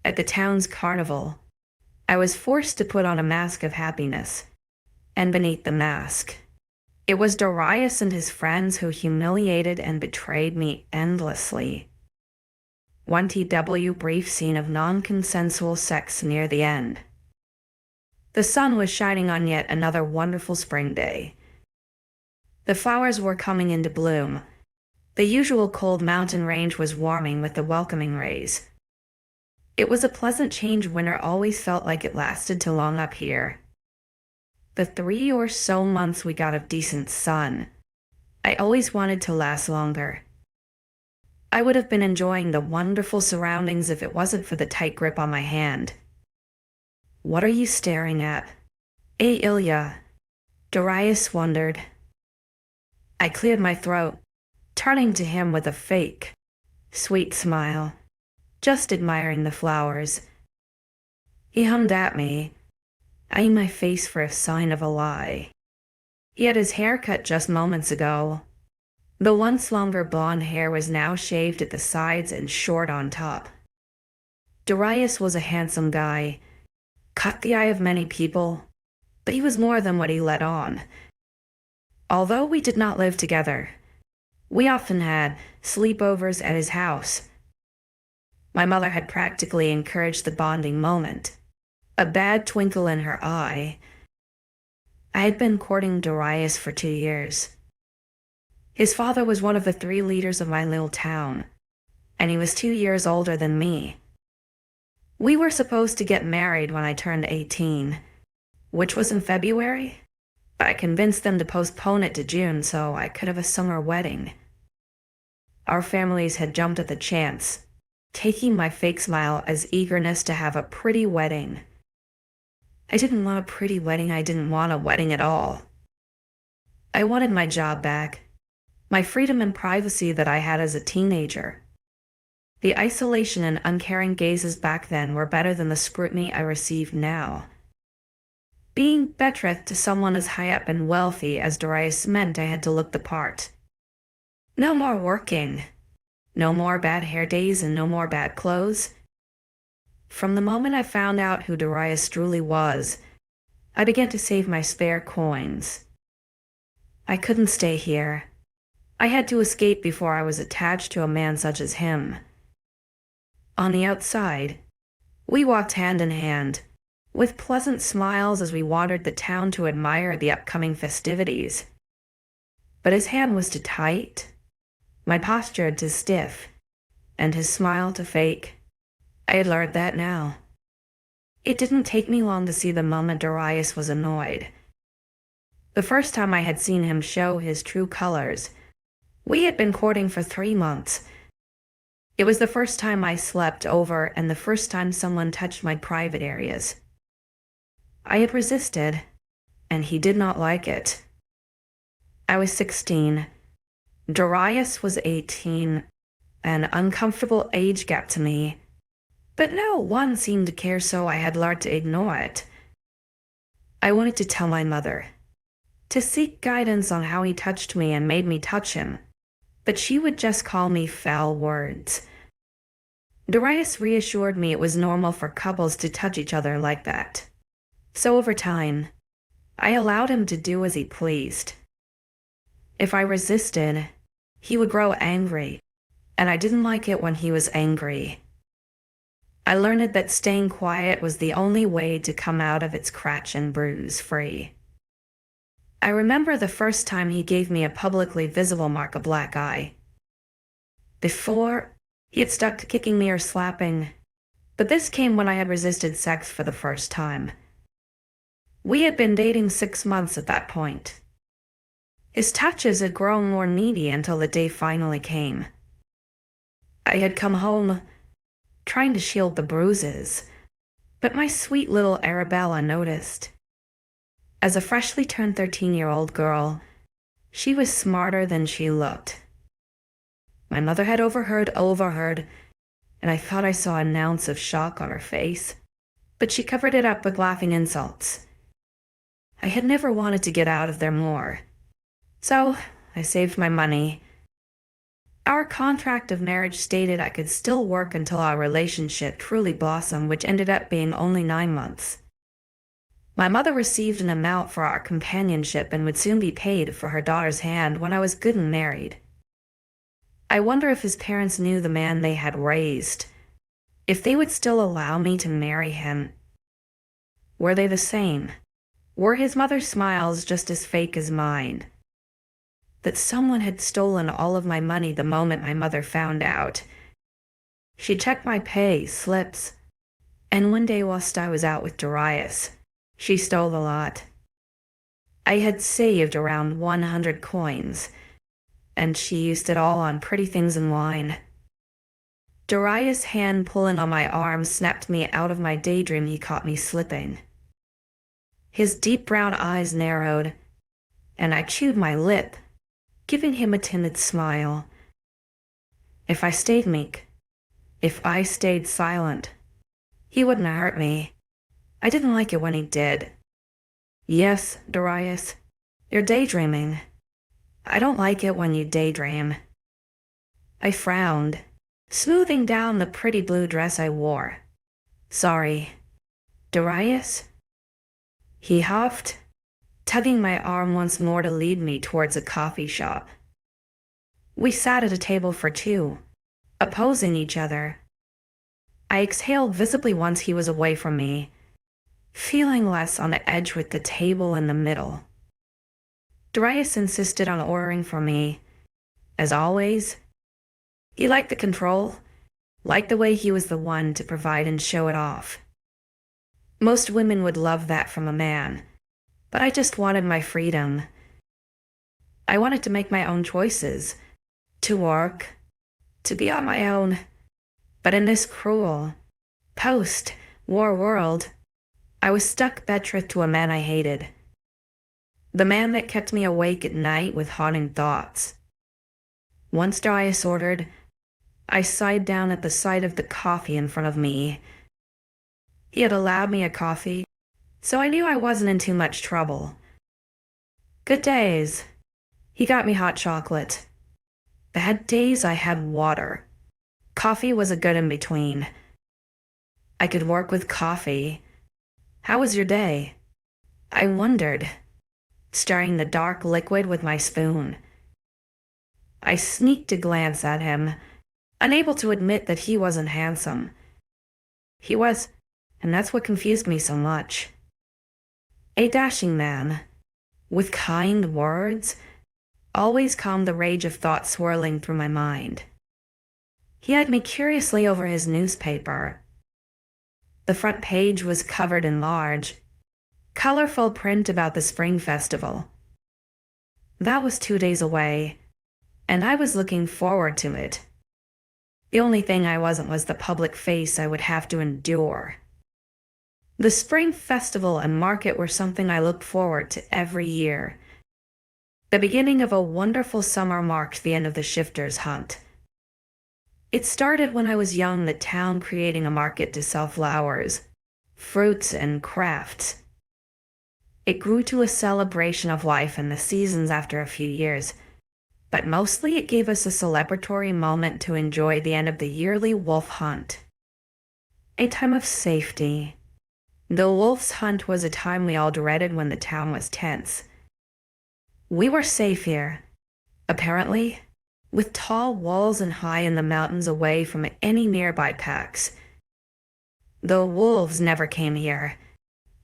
At the town's carnival, I was forced to put on a mask of happiness, and beneath the mask, it was Darius and his friends who humiliated and betrayed me endlessly. 1TW brief scene of non-consensual sex near the end. The sun was shining on yet another wonderful spring day. The flowers were coming into bloom. The usual cold mountain range was warming with the welcoming rays. It was a pleasant change. Winter always felt like it lasted too long up here. The 3 or so months we got of decent sun, I always wanted to last longer. I would have been enjoying the wonderful surroundings if it wasn't for the tight grip on my hand. "What are you staring at, Ailia?" Darius wondered. I cleared my throat, turning to him with a fake, sweet smile, just admiring the flowers. He hummed at me, eyeing my face for a sign of a lie. He had his hair cut just moments ago. The once longer blonde hair was now shaved at the sides and short on top. Darius was a handsome guy, caught the eye of many people, but he was more than what he let on. Although we did not live together, we often had sleepovers at his house. My mother had practically encouraged the bonding moment, a bad twinkle in her eye. I had been courting Darius for 2 years. His father was one of the 3 leaders of my little town, and he was 2 years older than me. We were supposed to get married when I turned 18, which was in February, but I convinced them to postpone it to June so I could have a summer wedding. Our families had jumped at the chance, taking my fake smile as eagerness to have a pretty wedding. I didn't want a pretty wedding. I didn't want a wedding at all. I wanted my job back, my freedom and privacy that I had as a teenager. The isolation and uncaring gazes back then were better than the scrutiny I received now. Being betrothed to someone as high up and wealthy as Darius meant I had to look the part. No more working. No more bad hair days and no more bad clothes. From the moment I found out who Darius truly was, I began to save my spare coins. I couldn't stay here. I had to escape before I was attached to a man such as him. On the outside, we walked hand in hand, with pleasant smiles as we wandered the town to admire the upcoming festivities. But his hand was too tight, my posture too stiff, and his smile too fake. I had learned that now. It didn't take me long to see the moment Darius was annoyed. The first time I had seen him show his true colors, we had been courting for 3 months. It was the first time I slept over and the first time someone touched my private areas. I had resisted, and he did not like it. I was 16. Darius was 18, an uncomfortable age gap to me, but no one seemed to care, so I had learned to ignore it. I wanted to tell my mother, to seek guidance on how he touched me and made me touch him, but she would just call me foul words. Darius reassured me it was normal for couples to touch each other like that. So over time, I allowed him to do as he pleased. If I resisted, he would grow angry, and I didn't like it when he was angry. I learned that staying quiet was the only way to come out of its scratch and bruise free. I remember the first time he gave me a publicly visible mark of black eye. Before, he had stuck to kicking me or slapping, but this came when I had resisted sex for the first time. We had been dating 6 months at that point. His touches had grown more needy until the day finally came. I had come home, trying to shield the bruises, but my sweet little Arabella noticed. As a freshly turned 13-year-old girl, she was smarter than she looked. My mother had overheard, and I thought I saw an ounce of shock on her face, but she covered it up with laughing insults. I had never wanted to get out of there more, so I saved my money, Our contract of marriage stated I could still work until our relationship truly blossomed, which ended up being only 9 months. My mother received an amount for our companionship and would soon be paid for her daughter's hand when I was good and married. I wonder if his parents knew the man they had raised, if they would still allow me to marry him. Were they the same? Were his mother's smiles just as fake as mine? That someone had stolen all of my money the moment my mother found out. She checked my pay slips, and one day whilst I was out with Darius, she stole the lot. I had saved around 100 coins, and she used it all on pretty things and wine. Darius' hand pulling on my arm snapped me out of my daydream. He caught me slipping. His deep brown eyes narrowed, and I chewed my lip, giving him a timid smile. If I stayed meek, if I stayed silent, he wouldn't hurt me. I didn't like it when he did. Yes, Darius, you're daydreaming. I don't like it when you daydream. I frowned, smoothing down the pretty blue dress I wore. Sorry. Darius? He huffed, tugging my arm once more to lead me towards a coffee shop. We sat at a table for two, opposing each other. I exhaled visibly once he was away from me, feeling less on the edge with the table in the middle. Darius insisted on ordering for me. As always, he liked the control, liked the way he was the one to provide and show it off. Most women would love that from a man, but I just wanted my freedom. I wanted to make my own choices, to work, to be on my own. But in this cruel, post-war world, I was stuck betrothed to a man I hated. The man that kept me awake at night with haunting thoughts. Once Darius ordered, I sighed down at the sight of the coffee in front of me. He had allowed me a coffee, so I knew I wasn't in too much trouble. Good days, he got me hot chocolate. Bad days, I had water. Coffee was a good in-between. I could work with coffee. How was your day? I wondered, stirring the dark liquid with my spoon. I sneaked a glance at him, unable to admit that he wasn't handsome. He was, and that's what confused me so much. A dashing man, with kind words, always calmed the rage of thought swirling through my mind. He eyed me curiously over his newspaper. The front page was covered in large, colorful print about the spring festival. That was 2 days away, and I was looking forward to it. The only thing I wasn't was the public face I would have to endure. The spring festival and market were something I looked forward to every year. The beginning of a wonderful summer marked the end of the shifter's hunt. It started when I was young, the town creating a market to sell flowers, fruits, and crafts. It grew to a celebration of life and the seasons after a few years, but mostly it gave us a celebratory moment to enjoy the end of the yearly wolf hunt. A time of safety. The wolf's hunt was a time we all dreaded when the town was tense. We were safe here, apparently, with tall walls and high in the mountains away from any nearby packs. The wolves never came here,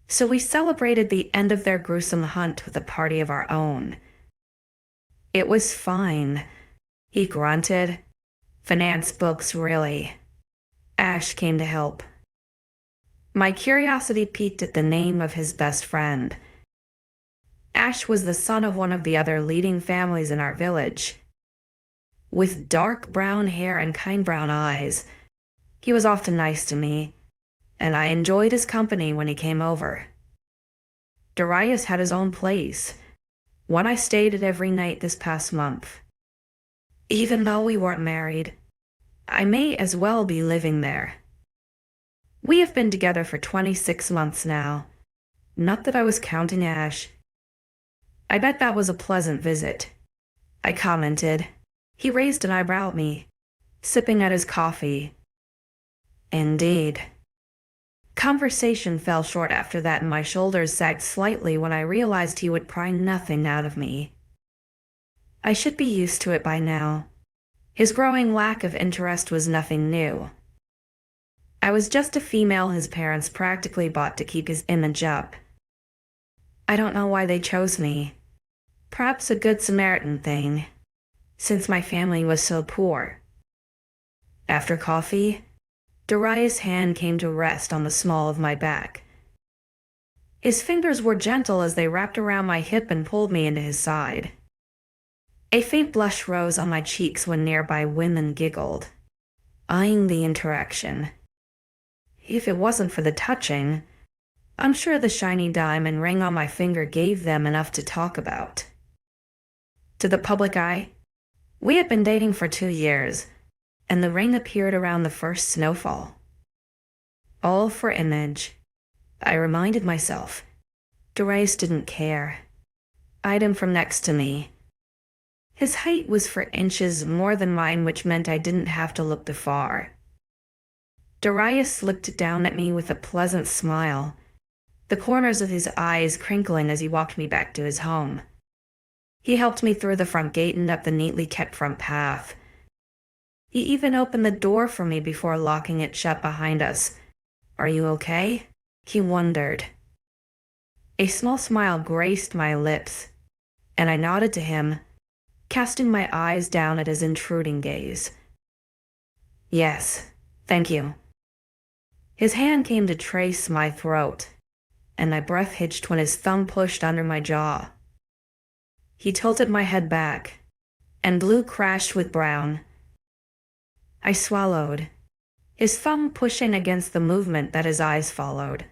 so we celebrated the end of their gruesome hunt with a party of our own. It was fine, he grunted. Finance books, really. Ash came to help. My curiosity piqued at the name of his best friend. Ash was the son of one of the other leading families in our village. With dark brown hair and kind brown eyes, he was often nice to me, and I enjoyed his company when he came over. Darius had his own place, one I stayed at every night this past month. Even though we weren't married, I may as well be living there. We have been together for 26 months now. Not that I was counting Ash. I bet that was a pleasant visit, I commented, He raised an eyebrow at me, sipping at his coffee. Indeed. Conversation fell short after that, and my shoulders sagged slightly when I realized he would pry nothing out of me. I should be used to it by now. His growing lack of interest was nothing new. I was just a female his parents practically bought to keep his image up. I don't know why they chose me. Perhaps a good Samaritan thing, since my family was so poor. After coffee, Darius' hand came to rest on the small of my back. His fingers were gentle as they wrapped around my hip and pulled me into his side. A faint blush rose on my cheeks when nearby women giggled, eyeing the interaction. If it wasn't for the touching, I'm sure the shiny diamond ring on my finger gave them enough to talk about. To the public eye, we had been dating for 2 years, and the ring appeared around the first snowfall. All for image, I reminded myself. Darius didn't care. Eyed him from next to me. His height was 4 inches more than mine, which meant I didn't have to look too far. Darius looked down at me with a pleasant smile, the corners of his eyes crinkling as he walked me back to his home. He helped me through the front gate and up the neatly kept front path. He even opened the door for me before locking it shut behind us. "Are you okay?" he wondered. A small smile graced my lips, and I nodded to him, casting my eyes down at his intruding gaze. "Yes, thank you." His hand came to trace my throat, and my breath hitched when his thumb pushed under my jaw. He tilted my head back, and blue crashed with brown. I swallowed, his thumb pushing against the movement that his eyes followed.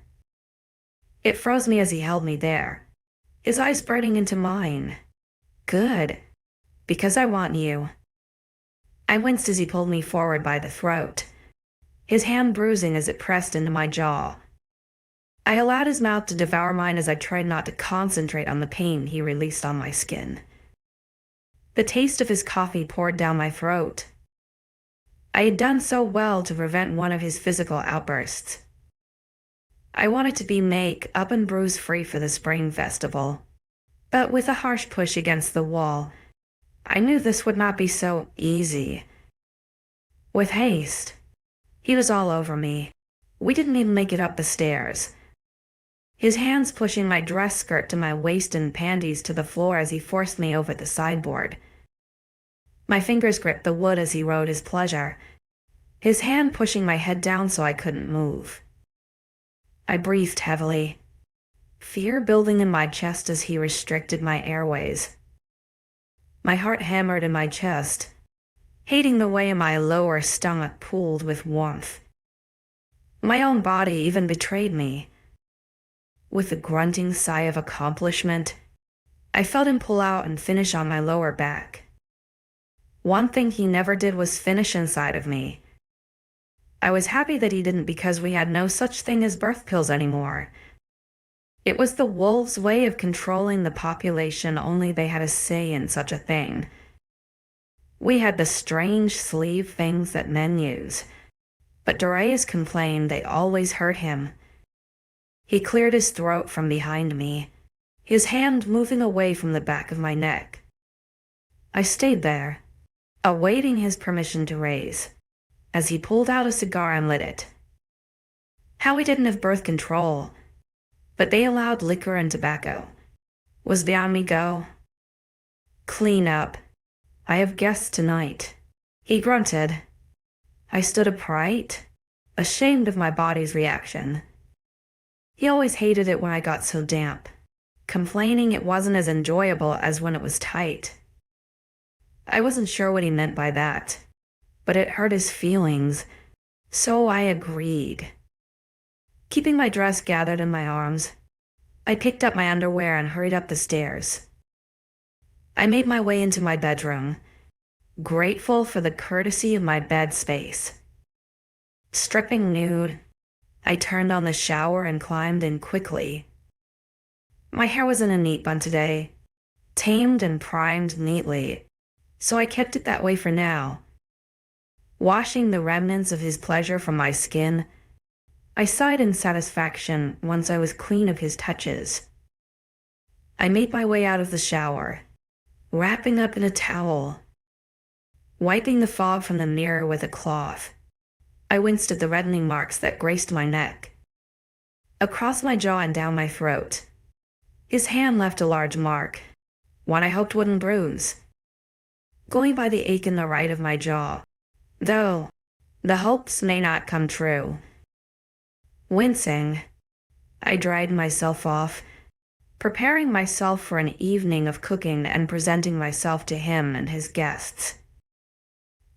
It froze me as he held me there, his eyes burning into mine. "Good, because I want you." I winced as he pulled me forward by the throat, his hand bruising as it pressed into my jaw. I allowed his mouth to devour mine as I tried not to concentrate on the pain he released on my skin. The taste of his coffee poured down my throat. I had done so well to prevent one of his physical outbursts. I wanted to be make-up and bruise-free for the spring festival, but with a harsh push against the wall, I knew this would not be so easy. With haste, he was all over me. We didn't even make it up the stairs, his hands pushing my dress skirt to my waist and panties to the floor as he forced me over the sideboard. My fingers gripped the wood as he rode his pleasure, his hand pushing my head down so I couldn't move. I breathed heavily, fear building in my chest as he restricted my airways. My heart hammered in my chest, hating the way my lower stomach pooled with warmth. My own body even betrayed me. With a grunting sigh of accomplishment, I felt him pull out and finish on my lower back. One thing he never did was finish inside of me. I was happy that he didn't, because we had no such thing as birth pills anymore. It was the wolves' way of controlling the population, only they had a say in such a thing. We had the strange sleeve things that men use, but Darius complained they always hurt him. He cleared his throat from behind me, his hand moving away from the back of my neck. I stayed there, awaiting his permission to raise, as he pulled out a cigar and lit it. How he didn't have birth control, but they allowed liquor and tobacco, was beyond me. Go. "Clean up. I have guests tonight," he grunted. I stood upright, ashamed of my body's reaction. He always hated it when I got so damp, complaining it wasn't as enjoyable as when it was tight. I wasn't sure what he meant by that, but it hurt his feelings, so I agreed. Keeping my dress gathered in my arms, I picked up my underwear and hurried up the stairs. I made my way into my bedroom, grateful for the courtesy of my bed space. Stripping nude, I turned on the shower and climbed in quickly. My hair was in a neat bun today, tamed and primed neatly, so I kept it that way for now. Washing the remnants of his pleasure from my skin, I sighed in satisfaction once I was clean of his touches. I made my way out of the shower, wrapping up in a towel. Wiping the fog from the mirror with a cloth, I winced at the reddening marks that graced my neck, across my jaw and down my throat. His hand left a large mark, one I hoped wouldn't bruise, going by the ache in the right of my jaw, though the hopes may not come true. Wincing, I dried myself off, preparing myself for an evening of cooking and presenting myself to him and his guests.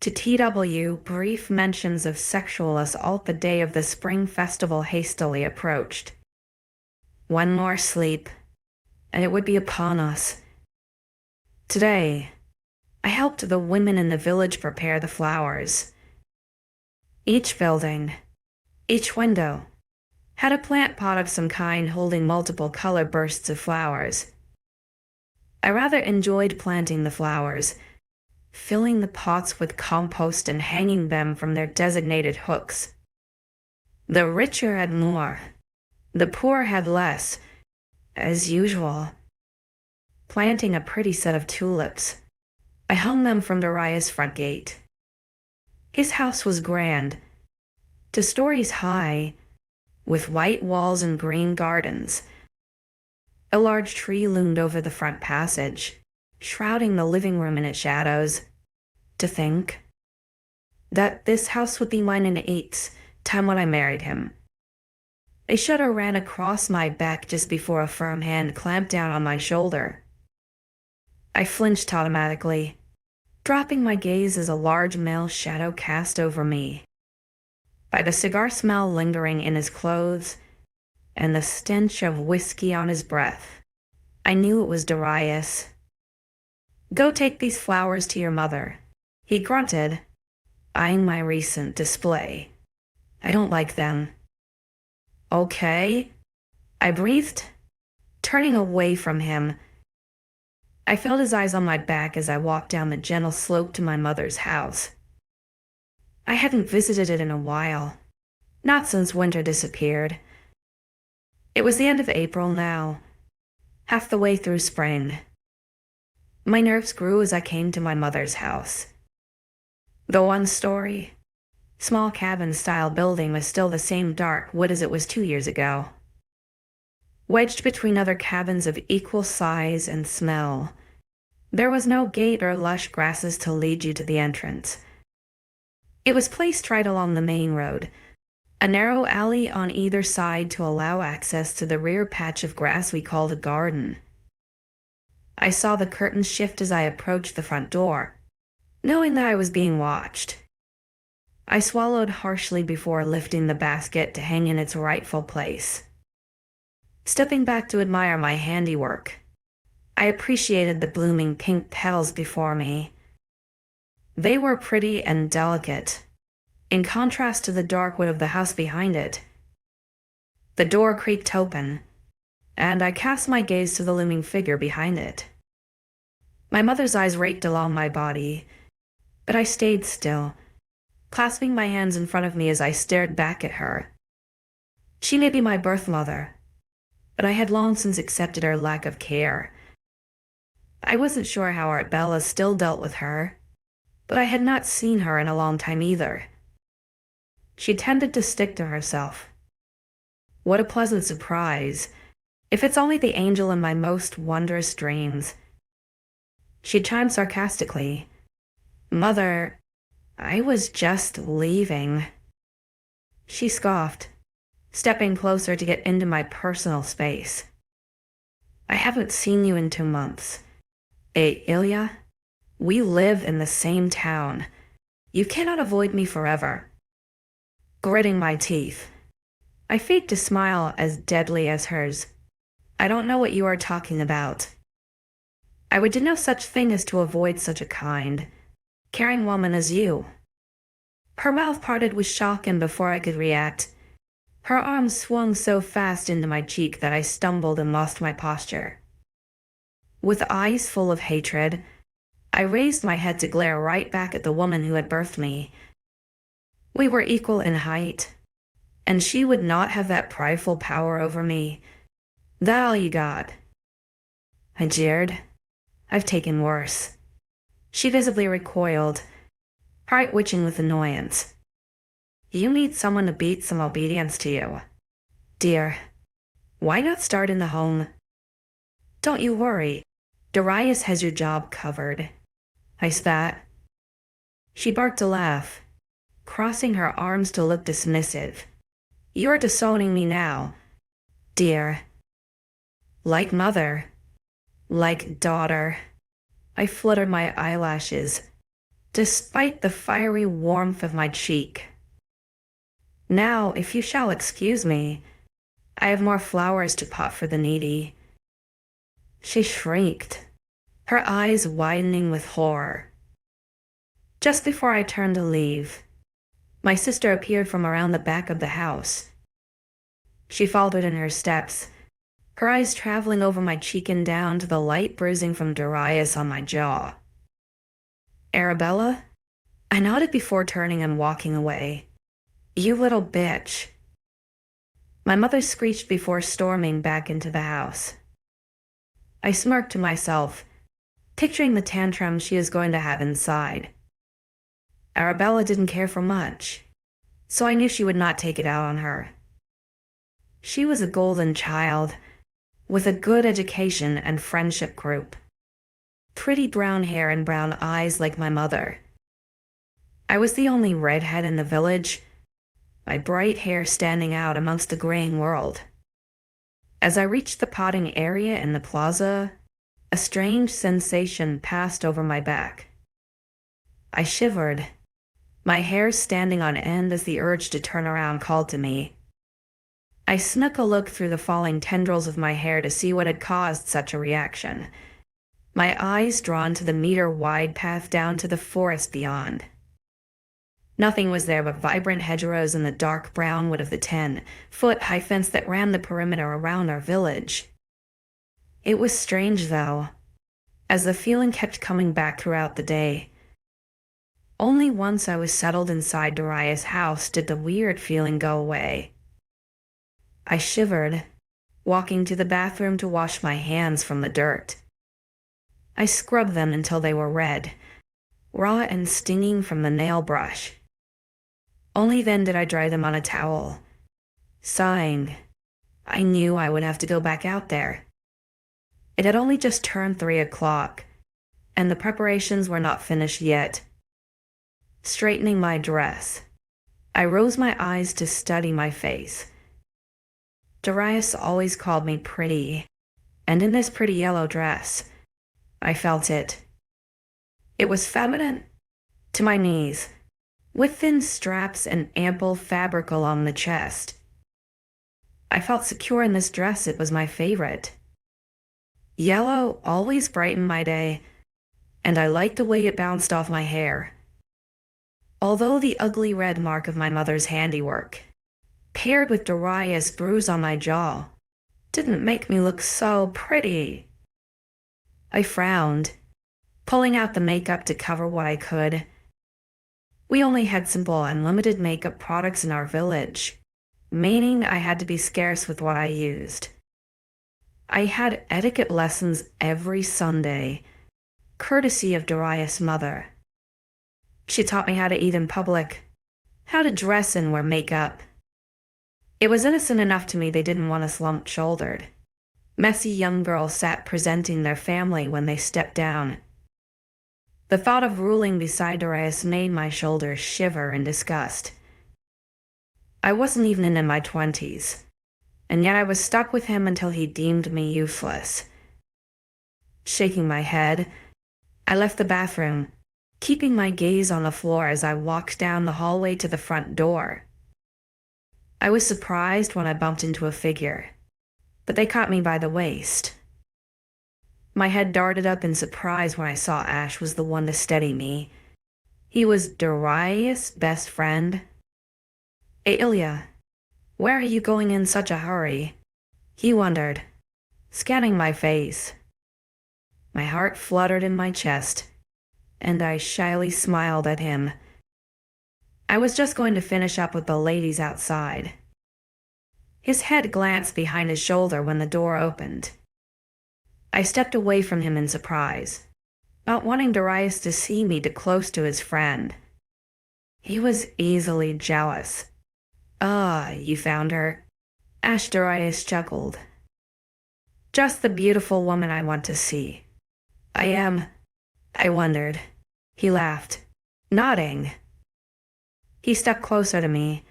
To TW, brief mentions of sexual assault the day of the spring festival hastily approached. One more sleep, and it would be upon us. Today, I helped the women in the village prepare the flowers. Each building, each window, had a plant pot of some kind holding multiple color bursts of flowers. I rather enjoyed planting the flowers, filling the pots with compost and hanging them from their designated hooks. The richer had more, the poor had less, as usual. Planting a pretty set of tulips, I hung them from Darius' front gate. His house was grand, 2 stories high, with white walls and green gardens. A large tree loomed over the front passage, shrouding the living room in its shadows. To think that this house would be mine in 8's time when I married him. A shudder ran across my back just before a firm hand clamped down on my shoulder. I flinched automatically, dropping my gaze as a large male shadow cast over me. By the cigar smell lingering in his clothes and the stench of whiskey on his breath, I knew it was Darius. "Go take these flowers to your mother," he grunted, eyeing my recent display. "I don't like them." "Okay," I breathed, turning away from him. I felt his eyes on my back as I walked down the gentle slope to my mother's house. I hadn't visited it in a while, not since winter disappeared. It was the end of April now, half the way through spring. My nerves grew as I came to my mother's house. The 1-story, small cabin-style building was still the same dark wood as it was 2 years ago, wedged between other cabins of equal size and smell. There was no gate or lush grasses to lead you to the entrance. It was placed right along the main road, a narrow alley on either side to allow access to the rear patch of grass we called a garden. I saw the curtains shift as I approached the front door, knowing that I was being watched. I swallowed harshly before lifting the basket to hang in its rightful place. Stepping back to admire my handiwork, I appreciated the blooming pink petals before me. They were pretty and delicate, in contrast to the dark wood of the house behind it. The door creaked open, and I cast my gaze to the looming figure behind it. My mother's eyes raked along my body, but I stayed still, clasping my hands in front of me as I stared back at her. She may be my birth mother, but I had long since accepted her lack of care. I wasn't sure how Aunt Bella still dealt with her, but I had not seen her in a long time either. She tended to stick to herself. What a pleasant surprise, if it's only the angel in my most wondrous dreams. She chimed sarcastically, "Mother, I was just leaving." She scoffed, stepping closer to get into my personal space. "I haven't seen you in 2 months. Ailia, we live in the same town. You cannot avoid me forever." Gritting my teeth, I faked a smile as deadly as hers. "I don't know what you are talking about. I would do no such thing as to avoid such a kind, caring woman as you." Her mouth parted with shock, and before I could react, her arms swung so fast into my cheek that I stumbled and lost my posture. With eyes full of hatred, I raised my head to glare right back at the woman who had birthed me. We were equal in height, and she would not have that prideful power over me. That all you got? I jeered. I've taken worse. She visibly recoiled, heart twitching with annoyance. You need someone to beat some obedience to you. Dear, why not start in the home? Don't you worry. Darius has your job covered. I spat. She barked a laugh, crossing her arms to look dismissive. You're disowning me now, dear. Like mother, like daughter. I fluttered my eyelashes, despite the fiery warmth of my cheek. Now, if you shall excuse me, I have more flowers to pot for the needy. She shrieked, her eyes widening with horror. Just before I turned to leave, my sister appeared from around the back of the house. She faltered in her steps, her eyes traveling over my cheek and down to the light bruising from Darius on my jaw. Arabella? I nodded before turning and walking away. You little bitch. My mother screeched before storming back into the house. I smirked to myself, picturing the tantrum she is going to have inside. Arabella didn't care for much, so I knew she would not take it out on her. She was a golden child, with a good education and friendship group. Pretty brown hair and brown eyes like my mother. I was the only redhead in the village, my bright hair standing out amongst the graying world. As I reached the potting area in the plaza, a strange sensation passed over my back. I shivered, my hair standing on end as the urge to turn around called to me. I snuck a look through the falling tendrils of my hair to see what had caused such a reaction, my eyes drawn to the meter-wide path down to the forest beyond. Nothing was there but vibrant hedgerows and the dark brown wood of the 10-foot-high fence that ran the perimeter around our village. It was strange, though, as the feeling kept coming back throughout the day. Only once I was settled inside Darius' house did the weird feeling go away. I shivered, walking to the bathroom to wash my hands from the dirt. I scrubbed them until they were red, raw and stinging from the nail brush. Only then did I dry them on a towel. Sighing, I knew I would have to go back out there. It had only just turned 3 o'clock, and the preparations were not finished yet. Straightening my dress, I rose my eyes to study my face. Darius always called me pretty, and in this pretty yellow dress, I felt it. It was feminine, to my knees, with thin straps and ample fabric along the chest. I felt secure in this dress. It was my favorite. Yellow always brightened my day, and I liked the way it bounced off my hair. Although the ugly red mark of my mother's handiwork, paired with Darius' bruise on my jaw, didn't make me look so pretty. I frowned, pulling out the makeup to cover what I could. We only had simple and limited makeup products in our village, meaning I had to be scarce with what I used. I had etiquette lessons every Sunday, courtesy of Darius' mother. She taught me how to eat in public, how to dress and wear makeup. It was innocent enough to me they didn't want us lump-shouldered. Messy young girls sat presenting their family when they stepped down. The thought of ruling beside Darius made my shoulders shiver in disgust. I wasn't even in my 20s, and yet I was stuck with him until he deemed me useless. Shaking my head, I left the bathroom, keeping my gaze on the floor as I walked down the hallway to the front door. I was surprised when I bumped into a figure, but they caught me by the waist. My head darted up in surprise when I saw Ash was the one to steady me. He was Darius' best friend. Ailia, where are you going in such a hurry? He wondered, scanning my face. My heart fluttered in my chest, and I shyly smiled at him. I was just going to finish up with the ladies outside. His head glanced behind his shoulder when the door opened. I stepped away from him in surprise, not wanting Darius to see me too close to his friend. He was easily jealous. "Ah, you found her?" Darius chuckled. "Just the beautiful woman I want to see." I wondered. He laughed, nodding. He stepped closer to me,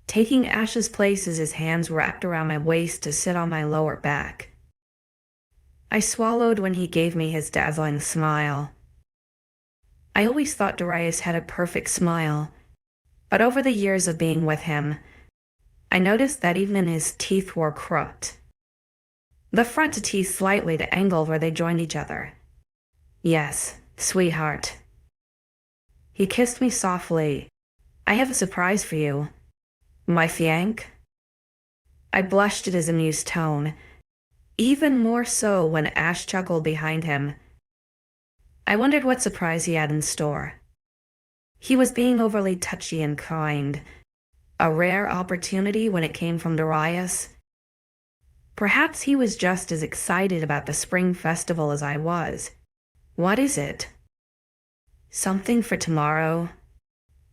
taking Ash's place as his hands wrapped around my waist to sit on my lower back. I swallowed when he gave me his dazzling smile. I always thought Darius had a perfect smile, but over the years of being with him, I noticed that even his teeth were crooked. The front teeth slightly to angle where they joined each other. "Yes, sweetheart." He kissed me softly. "I have a surprise for you." "My fiancé?" I blushed at his amused tone, even more so when Ash chuckled behind him. I wondered what surprise he had in store. He was being overly touchy and kind, a rare opportunity when it came from Darius. Perhaps he was just as excited about the spring festival as I was. "What is it?" "Something for tomorrow."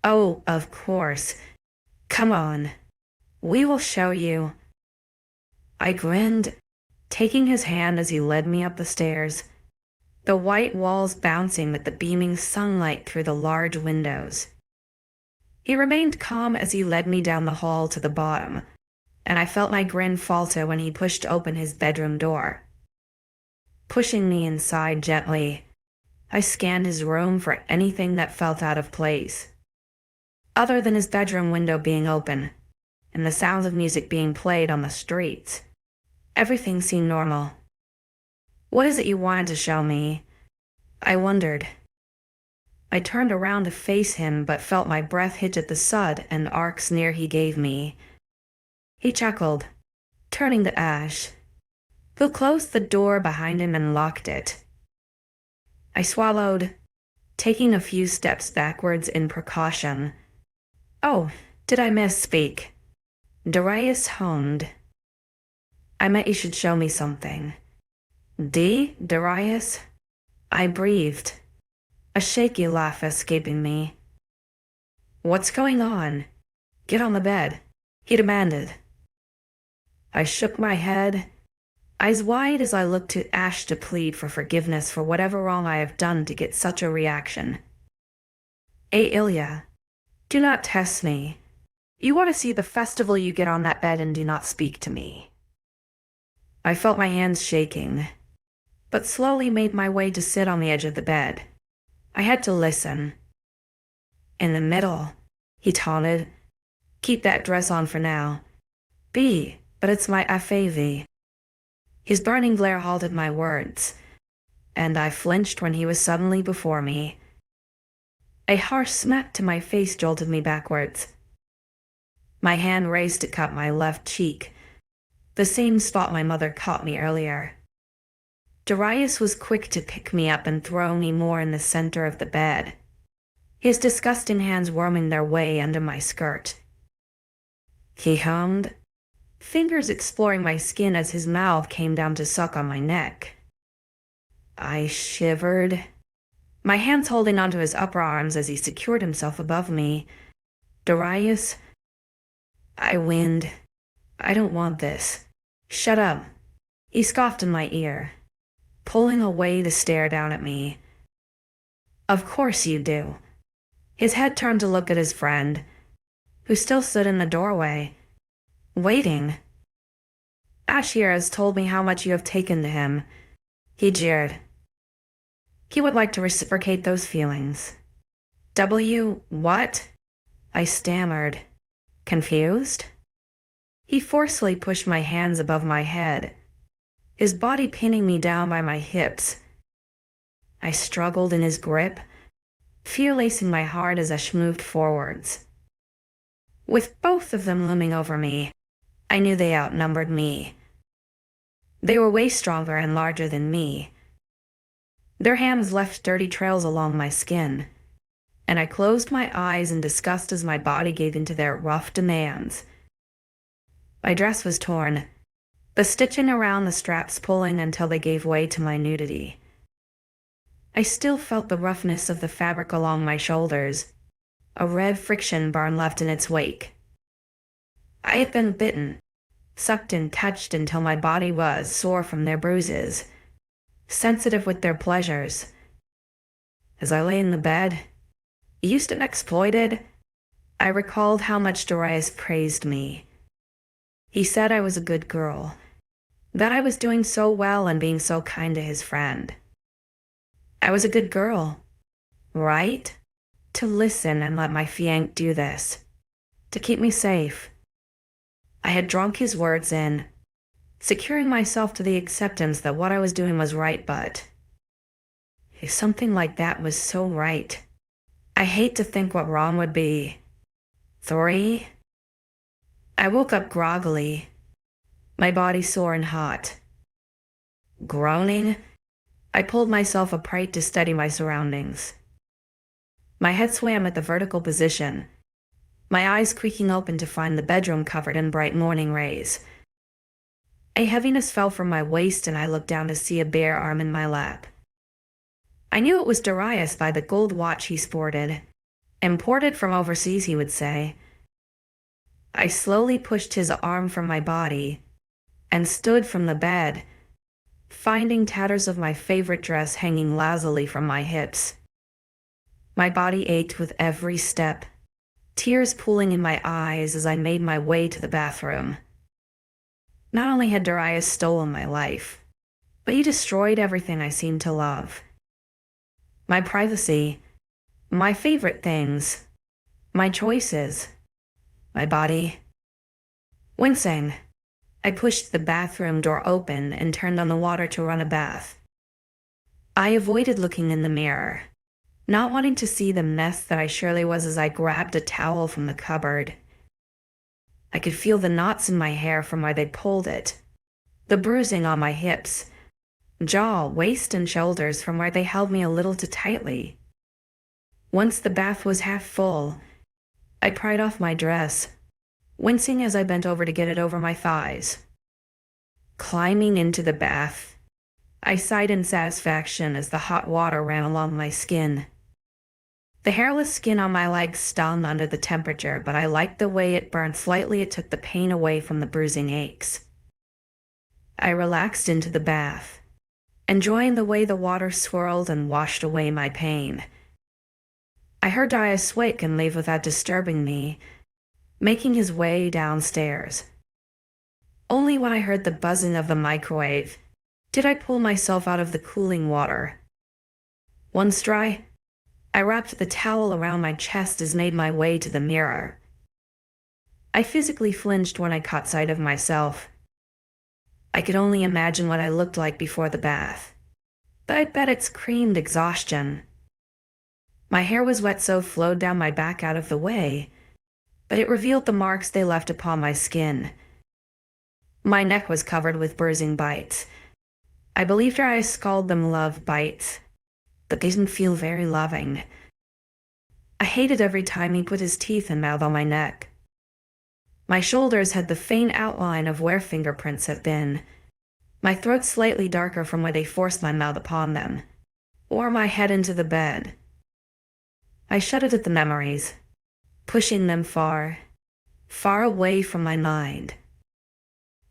"Oh, of course. Come on. We will show you." I grinned, taking his hand as he led me up the stairs, the white walls bouncing with the beaming sunlight through the large windows. He remained calm as he led me down the hall to the bottom, and I felt my grin falter when he pushed open his bedroom door. Pushing me inside gently, I scanned his room for anything that felt out of place. Other than his bedroom window being open and the sounds of music being played on the streets, everything seemed normal. "What is it you wanted to show me?" I wondered. I turned around to face him but felt my breath hitch at the sud and arc sneer he gave me. He chuckled, turning to Ash, who closed the door behind him and locked it. I swallowed, taking a few steps backwards in precaution. "Oh, did I misspeak?" Darius hummed. "I meant you should show me something." Darius?" I breathed, a shaky laugh escaping me. "What's going on? Get on the bed," he demanded. I shook my head, eyes wide as I looked to Ash to plead for forgiveness for whatever wrong I have done to get such a reaction. "Ailia, do not test me. You want to see the festival, you get on that bed and do not speak to me." I felt my hands shaking, but slowly made my way to sit on the edge of the bed. I had to listen. "In the middle," he taunted. "Keep that dress on for now." But it's my fave." His burning glare halted my words, and I flinched when he was suddenly before me. A harsh smack to my face jolted me backwards. My hand raised to cut my left cheek, the same spot my mother caught me earlier. Darius was quick to pick me up and throw me more in the center of the bed, his disgusting hands worming their way under my skirt. He hummed, fingers exploring my skin as his mouth came down to suck on my neck. I shivered, my hands holding onto his upper arms as he secured himself above me. "Darius," I whined, "I don't want this." "Shut up," he scoffed in my ear, pulling away to stare down at me. "Of course you do." His head turned to look at his friend, who still stood in the doorway, waiting. "Ash here has told me how much you have taken to him," he jeered. "He would like to reciprocate those feelings." What?" I stammered, confused. He forcefully pushed my hands above my head, his body pinning me down by my hips. I struggled in his grip, fear lacing my heart as Ash moved forwards. With both of them looming over me, I knew they outnumbered me. They were way stronger and larger than me. Their hands left dirty trails along my skin, and I closed my eyes in disgust as my body gave into their rough demands. My dress was torn, the stitching around the straps pulling until they gave way to my nudity. I still felt the roughness of the fabric along my shoulders, a red friction burn left in its wake. I had been bitten, sucked and touched until my body was sore from their bruises, sensitive with their pleasures. As I lay in the bed, used and exploited, I recalled how much Darius praised me. He said I was a good girl, that I was doing so well and being so kind to his friend. I was a good girl, right? To listen and let my fiancé do this, to keep me safe. I had drunk his words in, securing myself to the acceptance that what I was doing was right, but if something like that was so right, I hate to think what wrong would be. 3. I woke up groggily, my body sore and hot. Groaning, I pulled myself upright to steady my surroundings. My head swam at the vertical position, my eyes creaking open to find the bedroom covered in bright morning rays. A heaviness fell from my waist and I looked down to see a bare arm in my lap. I knew it was Darius by the gold watch he sported. Imported from overseas, he would say. I slowly pushed his arm from my body and stood from the bed, finding tatters of my favorite dress hanging lazily from my hips. My body ached with every step, tears pooling in my eyes as I made my way to the bathroom. Not only had Darius stolen my life, but he destroyed everything I seemed to love. My privacy, my favorite things, my choices, my body. Wincing, I pushed the bathroom door open and turned on the water to run a bath. I avoided looking in the mirror, not wanting to see the mess that I surely was as I grabbed a towel from the cupboard. I could feel the knots in my hair from where they'd pulled it, the bruising on my hips, jaw, waist, and shoulders from where they held me a little too tightly. Once the bath was half full, I pried off my dress, wincing as I bent over to get it over my thighs. Climbing into the bath, I sighed in satisfaction as the hot water ran along my skin. The hairless skin on my legs stung under the temperature, but I liked the way it burned slightly. It took the pain away from the bruising aches. I relaxed into the bath, enjoying the way the water swirled and washed away my pain. I heard Darius wake and leave without disturbing me, making his way downstairs. Only when I heard the buzzing of the microwave did I pull myself out of the cooling water. Once dry, I wrapped the towel around my chest as made my way to the mirror. I physically flinched when I caught sight of myself. I could only imagine what I looked like before the bath, but I'd bet it screamed exhaustion. My hair was wet, so flowed down my back out of the way, but it revealed the marks they left upon my skin. My neck was covered with bruising bites. I believed Darius called them love bites, but they didn't feel very loving. I hated every time he put his teeth and mouth on my neck. My shoulders had the faint outline of where fingerprints had been, my throat slightly darker from where they forced my mouth upon them, or my head into the bed. I shuddered at the memories, pushing them far, far away from my mind.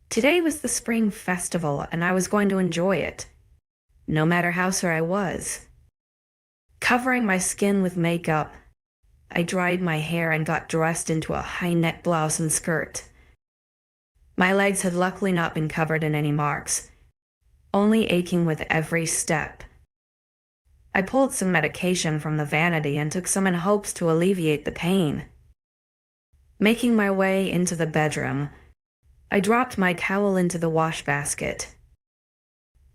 Today was the spring festival, and I was going to enjoy it, no matter how sore I was. Covering my skin with makeup, I dried my hair and got dressed into a high-neck blouse and skirt. My legs had luckily not been covered in any marks, only aching with every step. I pulled some medication from the vanity and took some in hopes to alleviate the pain. Making my way into the bedroom, I dropped my towel into the wash basket.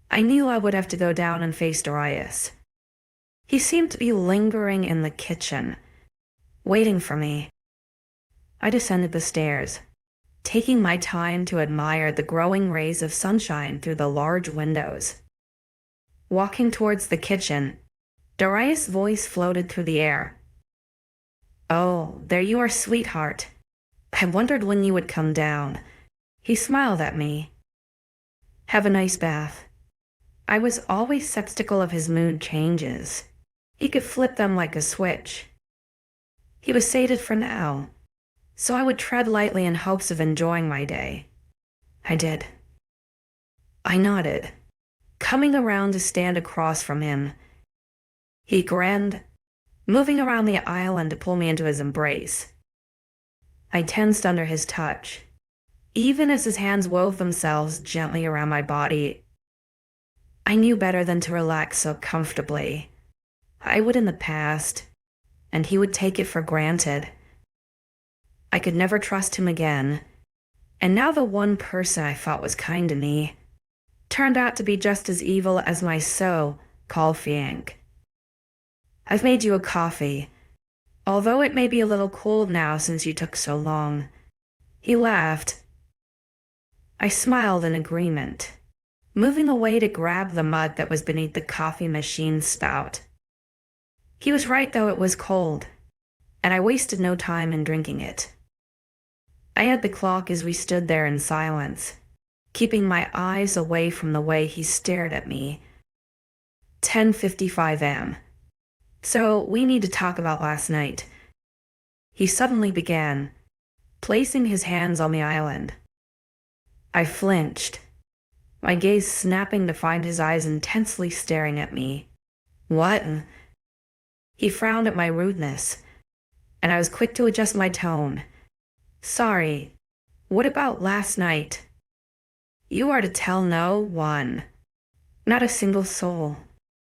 I knew I would have to go down and face Darius. He seemed to be lingering in the kitchen, waiting for me. I descended the stairs, taking my time to admire the growing rays of sunshine through the large windows. Walking towards the kitchen, Darius' voice floated through the air. "Oh, there you are, sweetheart. I wondered when you would come down." He smiled at me. "Have a nice bath." I was always skeptical of his mood changes. He could flip them like a switch. He was sated for now, so I would tread lightly in hopes of enjoying my day. I did. I nodded, coming around to stand across from him. He grinned, moving around the island to pull me into his embrace. I tensed under his touch, even as his hands wove themselves gently around my body. I knew better than to relax so comfortably. I would in the past, and he would take it for granted. I could never trust him again, and now the one person I thought was kind to me turned out to be just as evil as my so-called fiancé. "I've made you a coffee, although it may be a little cold now since you took so long." He laughed. I smiled in agreement, moving away to grab the mug that was beneath the coffee machine's spout. He was right, though, it was cold, and I wasted no time in drinking it. I had the clock as we stood there in silence, keeping my eyes away from the way he stared at me. 10:55 a.m. "So, we need to talk about last night." He suddenly began, placing his hands on the island. I flinched, my gaze snapping to find his eyes intensely staring at me. "What?" He frowned at my rudeness, and I was quick to adjust my tone. "Sorry, what about last night?" "You are to tell no one, not a single soul,"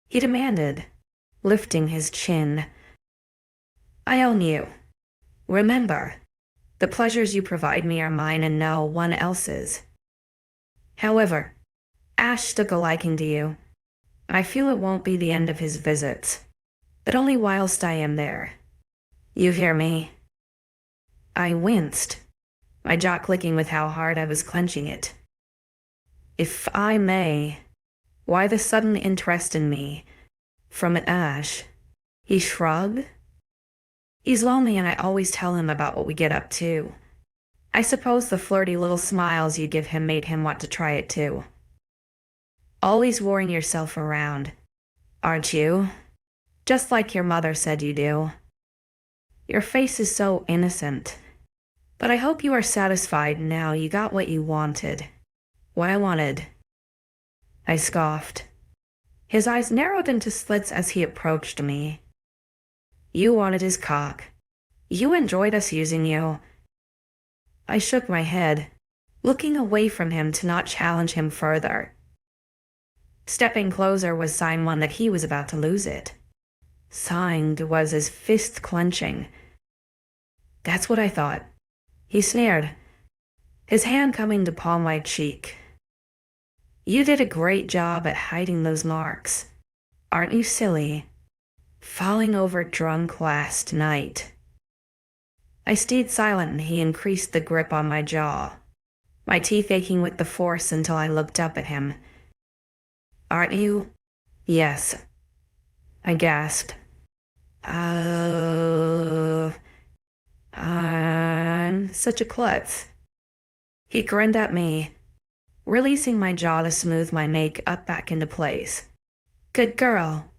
he demanded, lifting his chin. "I own you. Remember, the pleasures you provide me are mine and no one else's. However, Ash took a liking to you. I feel it won't be the end of his visits, but only whilst I am there. You hear me?" I winced, my jaw clicking with how hard I was clenching it. "If I may, why the sudden interest in me? From Ash?" He shrugged. "He's lonely and I always tell him about what we get up to. I suppose the flirty little smiles you give him made him want to try it too. Always worrying yourself around, aren't you? Just like your mother said you do. Your face is so innocent. But I hope you are satisfied now you got what you wanted. What I wanted." I scoffed. His eyes narrowed into slits as he approached me. "You wanted his cock. You enjoyed us using you." I shook my head, looking away from him to not challenge him further. Stepping closer was sign one that he was about to lose it. Signed was his fist clenching. "That's what I thought." He sneered, his hand coming to palm my cheek. "You did a great job at hiding those marks. Aren't you silly? Falling over drunk last night." I stayed silent and he increased the grip on my jaw, my teeth aching with the force until I looked up at him. "Aren't you?" "Yes," I gasped. I'm such a klutz." He grinned at me, releasing my jaw to smooth my makeup back into place. "Good girl."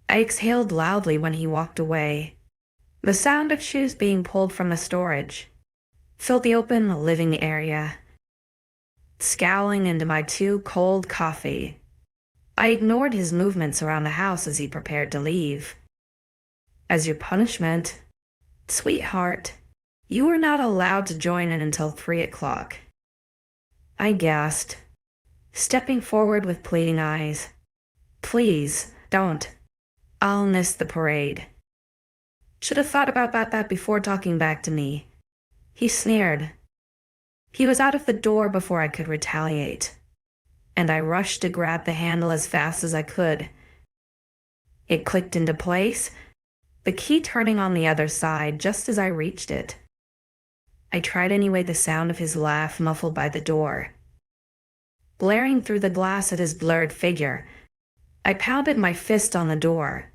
I exhaled loudly when he walked away. The sound of shoes being pulled from the storage filled the open living area. Scowling into my too cold coffee, I ignored his movements around the house as he prepared to leave. "As your punishment, sweetheart, you were not allowed to join in until 3 o'clock. I gasped, stepping forward with pleading eyes. "Please, don't. I'll miss the parade." Should have thought about that before talking back to me. He sneered. He was out of the door before I could retaliate, and I rushed to grab the handle as fast as I could. It clicked into place, the key turning on the other side just as I reached it. I tried anyway, the sound of his laugh muffled by the door. Glaring through the glass at his blurred figure, I pounded my fist on the door.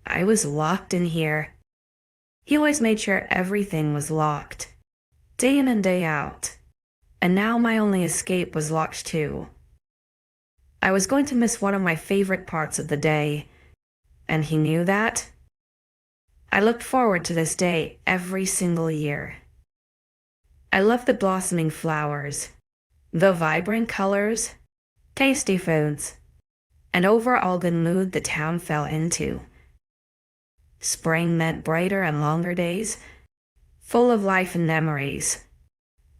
I was locked in here. He always made sure everything was locked, day in and day out. And now my only escape was locked too. I was going to miss one of my favorite parts of the day, and he knew that. I looked forward to this day every single year. I loved the blossoming flowers, the vibrant colors, tasty foods, and overall good mood the town fell into. Spring meant brighter and longer days, full of life and memories,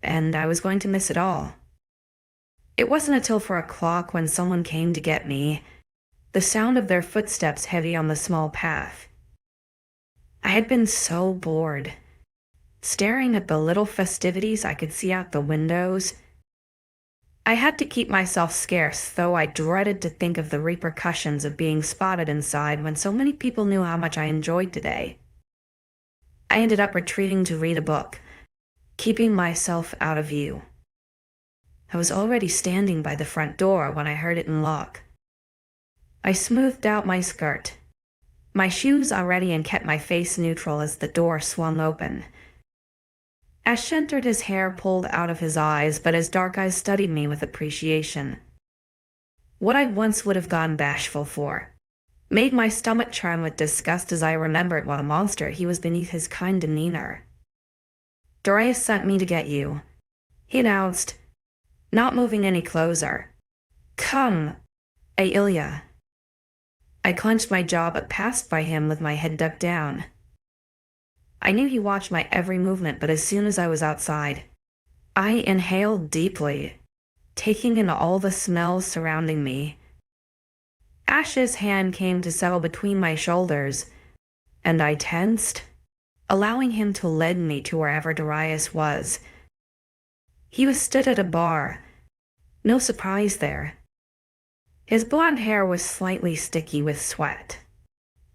and I was going to miss it all. It wasn't until 4 o'clock when someone came to get me, the sound of their footsteps heavy on the small path. I had been so bored, staring at the little festivities I could see out the windows. I had to keep myself scarce, though I dreaded to think of the repercussions of being spotted inside when so many people knew how much I enjoyed today. I ended up retreating to read a book, keeping myself out of view. I was already standing by the front door when I heard it unlock. I smoothed out my skirt, my shoes already, and kept my face neutral as the door swung open. Ash entered, his hair pulled out of his eyes, but his dark eyes studied me with appreciation. What I once would have gone bashful for made my stomach churn with disgust as I remembered what a monster he was beneath his kind demeanor. "Darius sent me to get you," he announced, not moving any closer. "Come, Ailia." I clenched my jaw but passed by him with my head ducked down. I knew he watched my every movement, but as soon as I was outside, I inhaled deeply, taking in all the smells surrounding me. Ash's hand came to settle between my shoulders, and I tensed, allowing him to lead me to wherever Darius was. He was stood at a bar. No surprise there. His blonde hair was slightly sticky with sweat,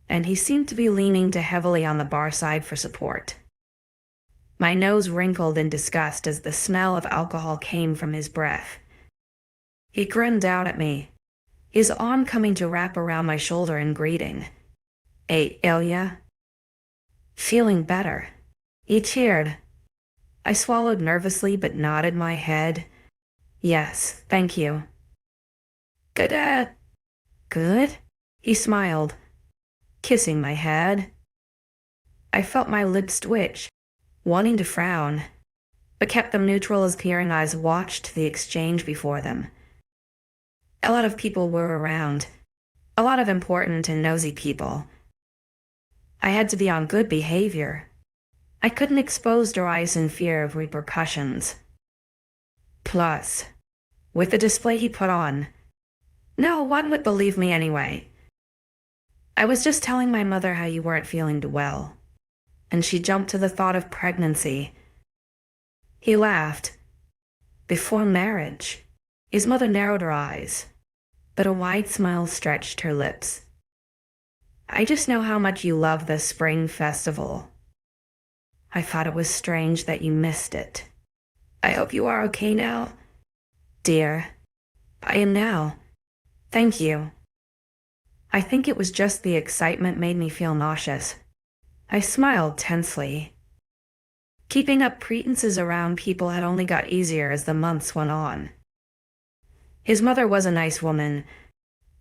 and he seemed to be leaning too heavily on the bar side for support. My nose wrinkled in disgust as the smell of alcohol came from his breath. He grinned out at me, his arm coming to wrap around my shoulder in greeting. "Ailia?" "Feeling better," he cheered. I swallowed nervously but nodded my head. "Yes, thank you." "Good, good?" he smiled, kissing my head. I felt my lips twitch, wanting to frown, but kept them neutral as peering eyes watched the exchange before them. A lot of people were around, a lot of important and nosy people. I had to be on good behavior. I couldn't expose Darius in fear of repercussions. Plus, with the display he put on, no one would believe me anyway. "I was just telling my mother how you weren't feeling well, and she jumped to the thought of pregnancy." He laughed. "Before marriage." His mother narrowed her eyes, but a wide smile stretched her lips. "I just know how much you love the spring festival. I thought it was strange that you missed it. I hope you are okay now." "Dear, I am now. Thank you." I think it was just the excitement made me feel nauseous. I smiled tensely. Keeping up pretenses around people had only got easier as the months went on. His mother was a nice woman,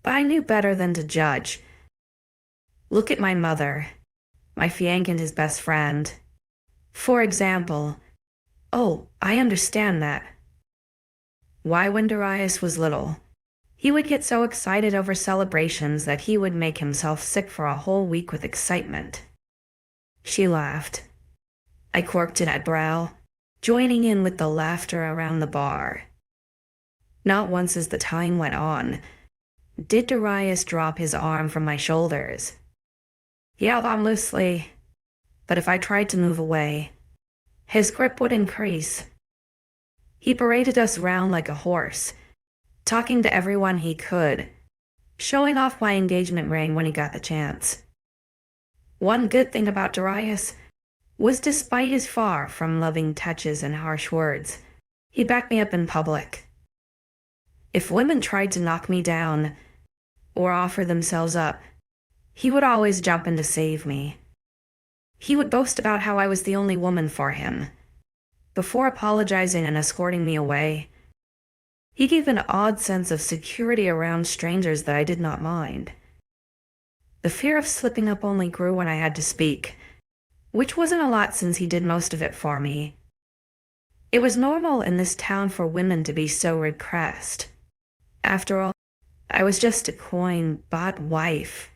but I knew better than to judge. Look at my mother, my fiancé and his best friend. For example, "Oh, I understand that." Why, when Darius was little, he would get so excited over celebrations that he would make himself sick for a whole week with excitement. She laughed. I quirked an eyebrow, joining in with the laughter around the bar. Not once as the time went on did Darius drop his arm from my shoulders. He held on loosely, but if I tried to move away, his grip would increase. He paraded us round like a horse, talking to everyone he could, showing off my engagement ring when he got the chance. One good thing about Darius was, despite his far from loving touches and harsh words, he backed me up in public. If women tried to knock me down, or offer themselves up, he would always jump in to save me. He would boast about how I was the only woman for him. Before apologizing and escorting me away, he gave an odd sense of security around strangers that I did not mind. The fear of slipping up only grew when I had to speak, which wasn't a lot since he did most of it for me. It was normal in this town for women to be so repressed. After all, I was just a coin-bought wife.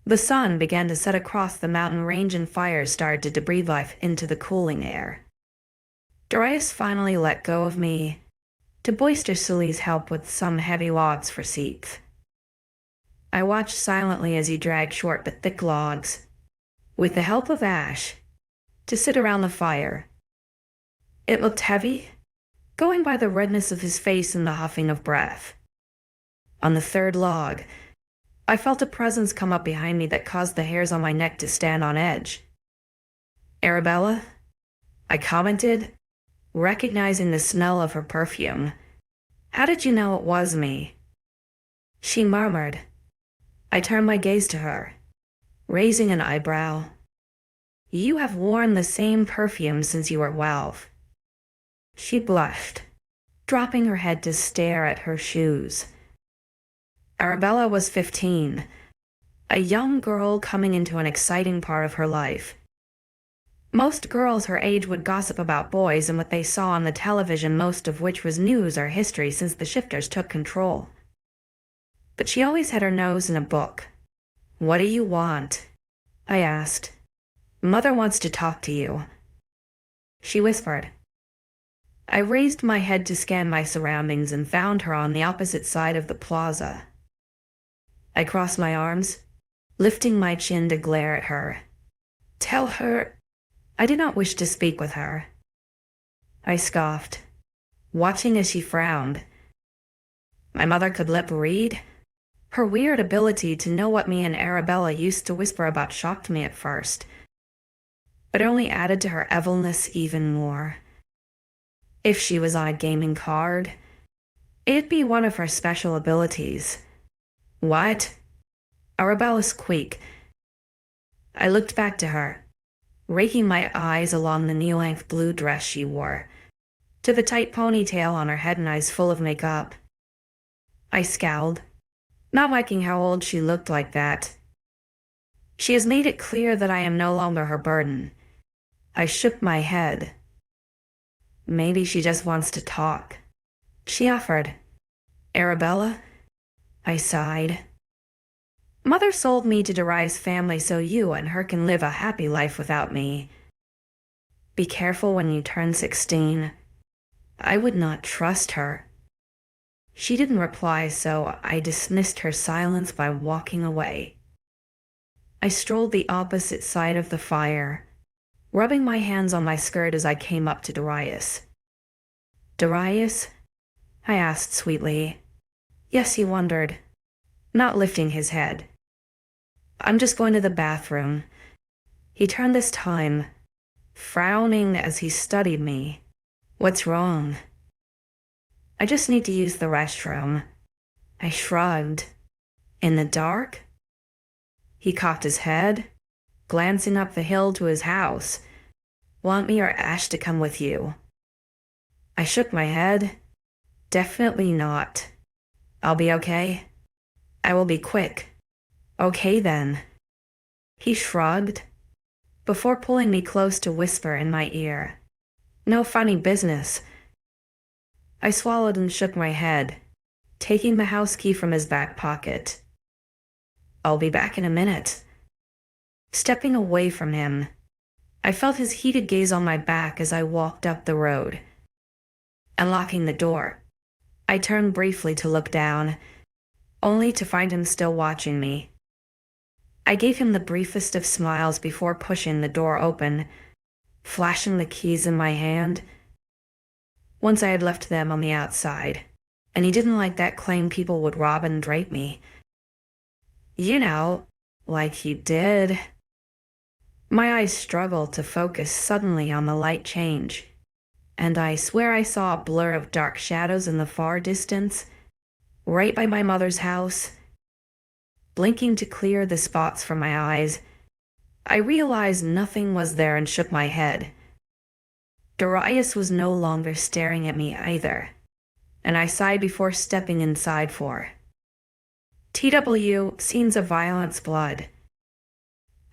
The sun began to set across the mountain range and fires started to breathe life into the cooling air. Darius finally let go of me to boisterously help with some heavy logs for seats. I watched silently as he dragged short but thick logs, with the help of ash, to sit around the fire. It looked heavy, going by the redness of his face and the huffing of breath. On the third log, I felt a presence come up behind me that caused the hairs on my neck to stand on edge. "Arabella?" I commented, recognizing the smell of her perfume. "How did you know it was me?" She murmured. I turned my gaze to her, raising an eyebrow. "You have worn the same perfume since you were 12. She blushed, dropping her head to stare at her shoes. Arabella was 15, a young girl coming into an exciting part of her life. Most girls her age would gossip about boys and what they saw on the television, most of which was news or history since the shifters took control. But she always had her nose in a book. "What do you want?" I asked. "Mother wants to talk to you," she whispered. I raised my head to scan my surroundings and found her on the opposite side of the plaza. I crossed my arms, lifting my chin to glare at her. "Tell her—" I did not wish to speak with her. I scoffed, watching as she frowned. My mother could lip read. Her weird ability to know what me and Arabella used to whisper about shocked me at first, but only added to her evilness even more. If she was on a gaming card, it'd be one of her special abilities. "What?" Arabella squeaked. I looked back to her, raking my eyes along the knee-length blue dress she wore, to the tight ponytail on her head and eyes full of makeup. I scowled, not liking how old she looked like that. "She has made it clear that I am no longer her burden." I shook my head. "Maybe she just wants to talk," she offered. "Arabella?" I sighed. "Mother sold me to Darius' family so you and her can live a happy life without me. Be careful when you turn 16. I would not trust her." She didn't reply, so I dismissed her silence by walking away. I strolled the opposite side of the fire, rubbing my hands on my skirt as I came up to Darius. "Darius?" I asked sweetly. Yes, he wondered, not lifting his head. "I'm just going to the bathroom." He turned this time, frowning as he studied me. "What's wrong?" "I just need to use the restroom." I shrugged. "In the dark?" He cocked his head, glancing up the hill to his house. "Want me or Ash to come with you?" I shook my head. "Definitely not. I'll be okay. I will be quick." "Okay then." He shrugged, before pulling me close to whisper in my ear, "No funny business." I swallowed and shook my head, taking the house key from his back pocket. "I'll be back in a minute." Stepping away from him, I felt his heated gaze on my back as I walked up the road. Unlocking the door, I turned briefly to look down, only to find him still watching me. I gave him the briefest of smiles before pushing the door open, flashing the keys in my hand. Once I had left them on the outside, and he didn't like that claim people would rob and drape me. You know, like he did. My eyes struggled to focus suddenly on the light change, and I swear I saw a blur of dark shadows in the far distance, right by my mother's house, Blinking to clear the spots from my eyes, I realized nothing was there and shook my head. Darius was no longer staring at me either, and I sighed before stepping inside for TW, scenes of violence, blood.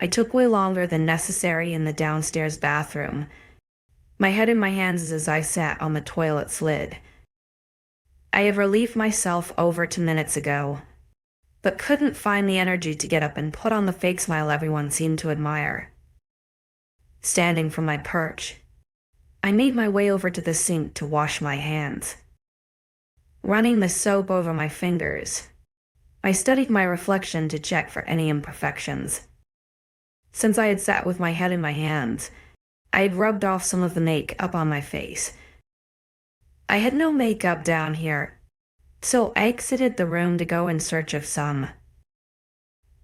I took way longer than necessary in the downstairs bathroom, my head in my hands as I sat on the toilet's lid. I had relieved myself over 2 minutes ago, but couldn't find the energy to get up and put on the fake smile everyone seemed to admire. Standing from my perch, I made my way over to the sink to wash my hands. Running the soap over my fingers, I studied my reflection to check for any imperfections. Since I had sat with my head in my hands, I had rubbed off some of the makeup on my face. I had no makeup down here, so I exited the room to go in search of some.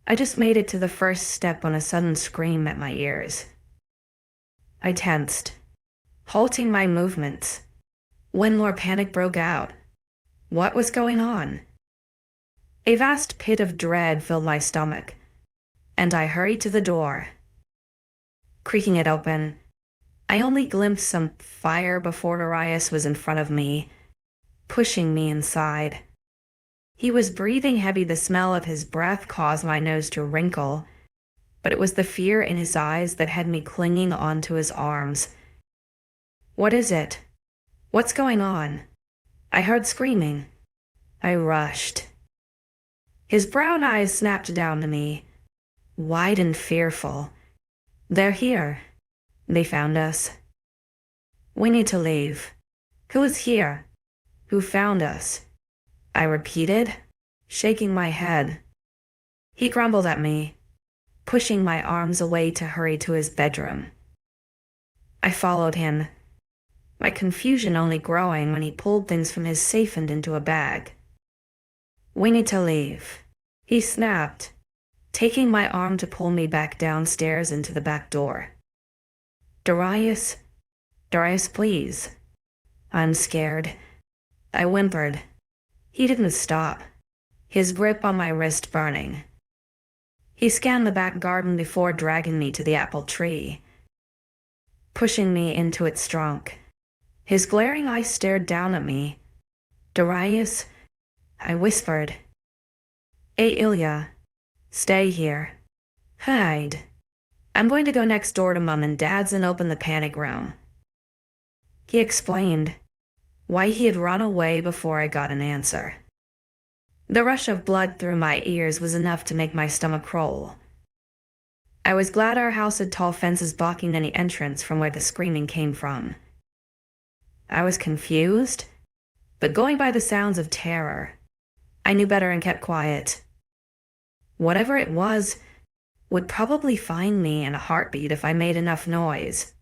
I just made it to the first step when a sudden scream met my ears. I tensed, halting my movements, when more panic broke out. What was going on? A vast pit of dread filled my stomach, and I hurried to the door. Creaking it open, I only glimpsed some fire before Darius was in front of me, pushing me inside. He was breathing heavy. The smell of his breath caused my nose to wrinkle, but it was the fear in his eyes that had me clinging onto his arms. What is it? What's going on? I heard screaming. I rushed. His brown eyes snapped down to me, wide and fearful. They're here. They found us. We need to leave. Who is here? Who found us? I repeated, shaking my head. He grumbled at me, pushing my arms away to hurry to his bedroom. I followed him, my confusion only growing when he pulled things from his safe and into a bag. We need to leave, he snapped, taking my arm to pull me back downstairs into the back door. Darius, please. I'm scared. I whimpered. He didn't stop, his grip on my wrist burning. He scanned the back garden before dragging me to the apple tree, pushing me into its trunk. His glaring eyes stared down at me. Darius, I whispered. Ailia, stay here. Hide. I'm going to go next door to Mom and Dad's and open the panic room. He explained why he had run away before I got an answer. The rush of blood through my ears was enough to make my stomach roll. I was glad our house had tall fences blocking any entrance from where the screaming came from. I was confused, but going by the sounds of terror, I knew better and kept quiet. Whatever it was would probably find me in a heartbeat if I made enough noise.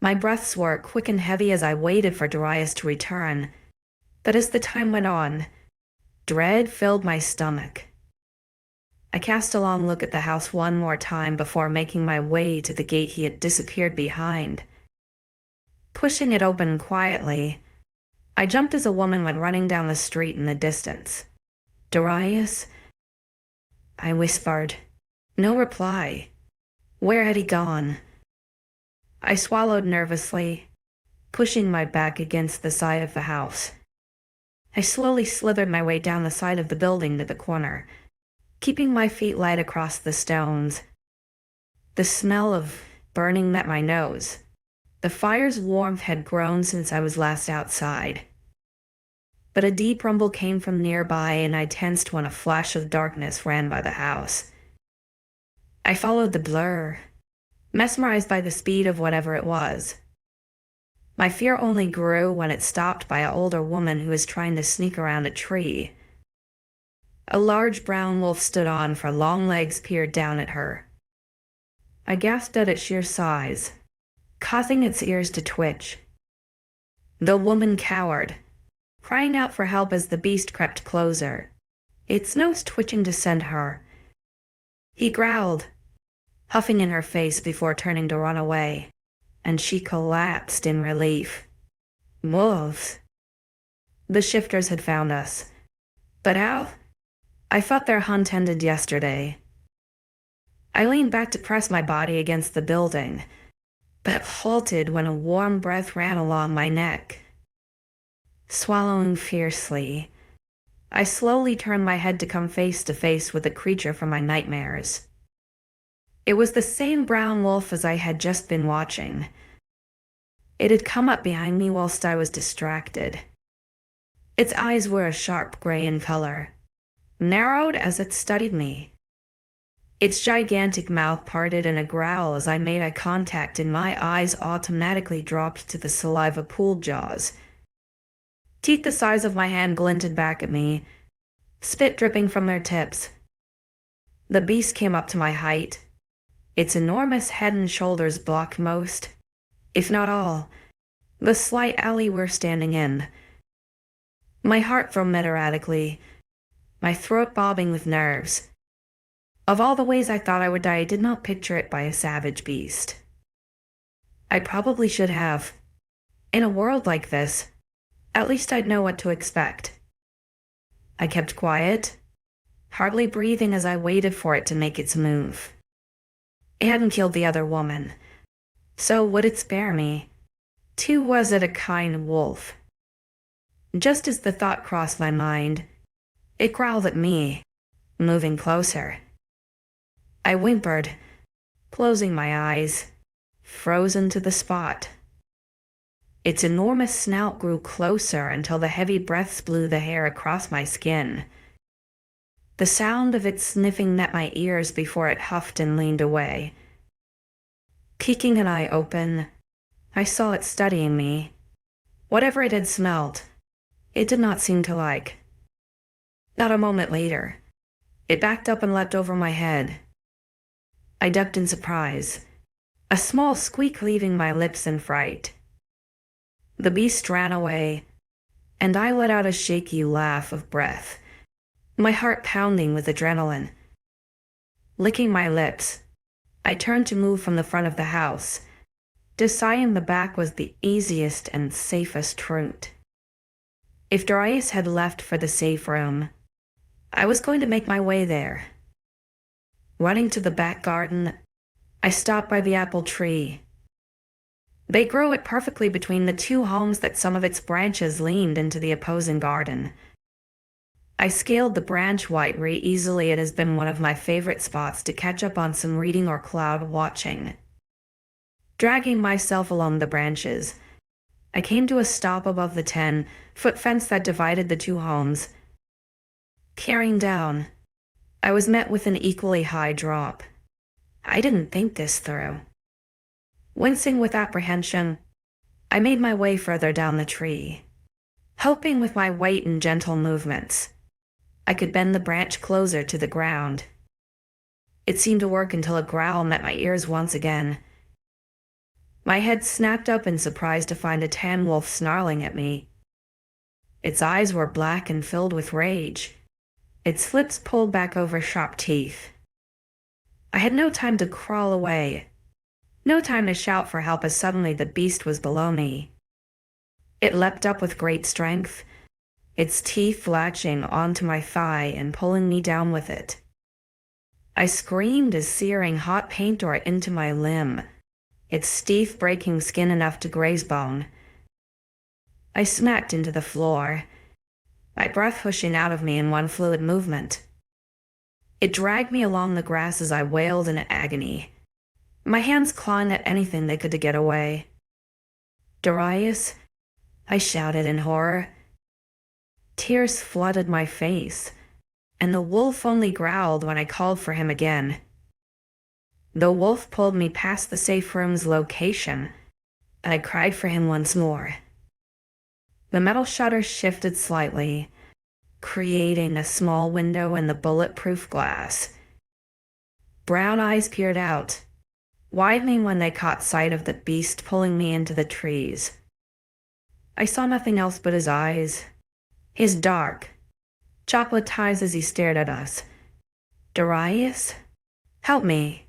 My breaths were quick and heavy as I waited for Darius to return, but as the time went on, dread filled my stomach. I cast a long look at the house one more time before making my way to the gate he had disappeared behind. Pushing it open quietly, I jumped as a woman went running down the street in the distance. Darius? I whispered. No reply. Where had he gone? I swallowed nervously, pushing my back against the side of the house. I slowly slithered my way down the side of the building to the corner, keeping my feet light across the stones. The smell of burning met my nose. The fire's warmth had grown since I was last outside. But a deep rumble came from nearby, and I tensed when a flash of darkness ran by the house. I followed the blur, mesmerized by the speed of whatever it was. My fear only grew when it stopped by an older woman who was trying to sneak around a tree. A large brown wolf stood on, for long legs peered down at her. I gasped at its sheer size, causing its ears to twitch. The woman cowered, crying out for help as the beast crept closer, its nose twitching to scent her. He growled, huffing in her face before turning to run away, and she collapsed in relief. Wolves. The shifters had found us. But how? I thought their hunt ended yesterday. I leaned back to press my body against the building, but halted when a warm breath ran along my neck. Swallowing fiercely, I slowly turned my head to come face to face with the creature from my nightmares. It was the same brown wolf as I had just been watching. It had come up behind me whilst I was distracted. Its eyes were a sharp gray in color, narrowed as it studied me. Its gigantic mouth parted in a growl as I made eye contact, and my eyes automatically dropped to the saliva-pooled jaws. Teeth the size of my hand glinted back at me, spit dripping from their tips. The beast came up to my height. Its enormous head and shoulders blocked most, if not all, the slight alley we're standing in. My heart thrummed erratically, my throat bobbing with nerves. Of all the ways I thought I would die, I did not picture it by a savage beast. I probably should have. In a world like this, at least I'd know what to expect. I kept quiet, hardly breathing as I waited for it to make its move. It hadn't killed the other woman, so would it spare me? Too was it a kind wolf. Just as the thought crossed my mind, it growled at me, moving closer. I whimpered, closing my eyes, frozen to the spot. Its enormous snout grew closer until the heavy breaths blew the hair across my skin. The sound of its sniffing met my ears before it huffed and leaned away. Keeping an eye open, I saw it studying me. Whatever it had smelled, it did not seem to like. Not a moment later, it backed up and leapt over my head. I ducked in surprise, a small squeak leaving my lips in fright. The beast ran away, and I let out a shaky laugh of breath, my heart pounding with adrenaline. Licking my lips, I turned to move from the front of the house, deciding the back was the easiest and safest route. If Darius had left for the safe room, I was going to make my way there. Running to the back garden, I stopped by the apple tree. They grow it perfectly between the two homes that some of its branches leaned into the opposing garden. I scaled the branch very easily. It has been one of my favorite spots to catch up on some reading or cloud watching. Dragging myself along the branches, I came to a stop above the 10-foot fence that divided the two homes. Peering down, I was met with an equally high drop. I didn't think this through. Wincing with apprehension, I made my way further down the tree, hoping with my weight and gentle movements I could bend the branch closer to the ground. It seemed to work until a growl met my ears once again. My head snapped up in surprise to find a tan wolf snarling at me. Its eyes were black and filled with rage, its lips pulled back over sharp teeth. I had no time to crawl away, no time to shout for help, as suddenly the beast was below me. It leapt up with great strength, its teeth latching onto my thigh and pulling me down with it. I screamed as searing hot pain tore into my limb, its teeth breaking skin enough to graze bone. I smacked into the floor, my breath pushing out of me in one fluid movement. It dragged me along the grass as I wailed in agony, my hands clawing at anything they could to get away. "Darius," I shouted in horror. Tears flooded my face, and the wolf only growled when I called for him again. The wolf pulled me past the safe room's location, and I cried for him once more. The metal shutters shifted slightly, creating a small window in the bulletproof glass. Brown eyes peered out, widening when they caught sight of the beast pulling me into the trees. I saw nothing else but his eyes, his dark, chocolate eyes as he stared at us. "Darius, help me,"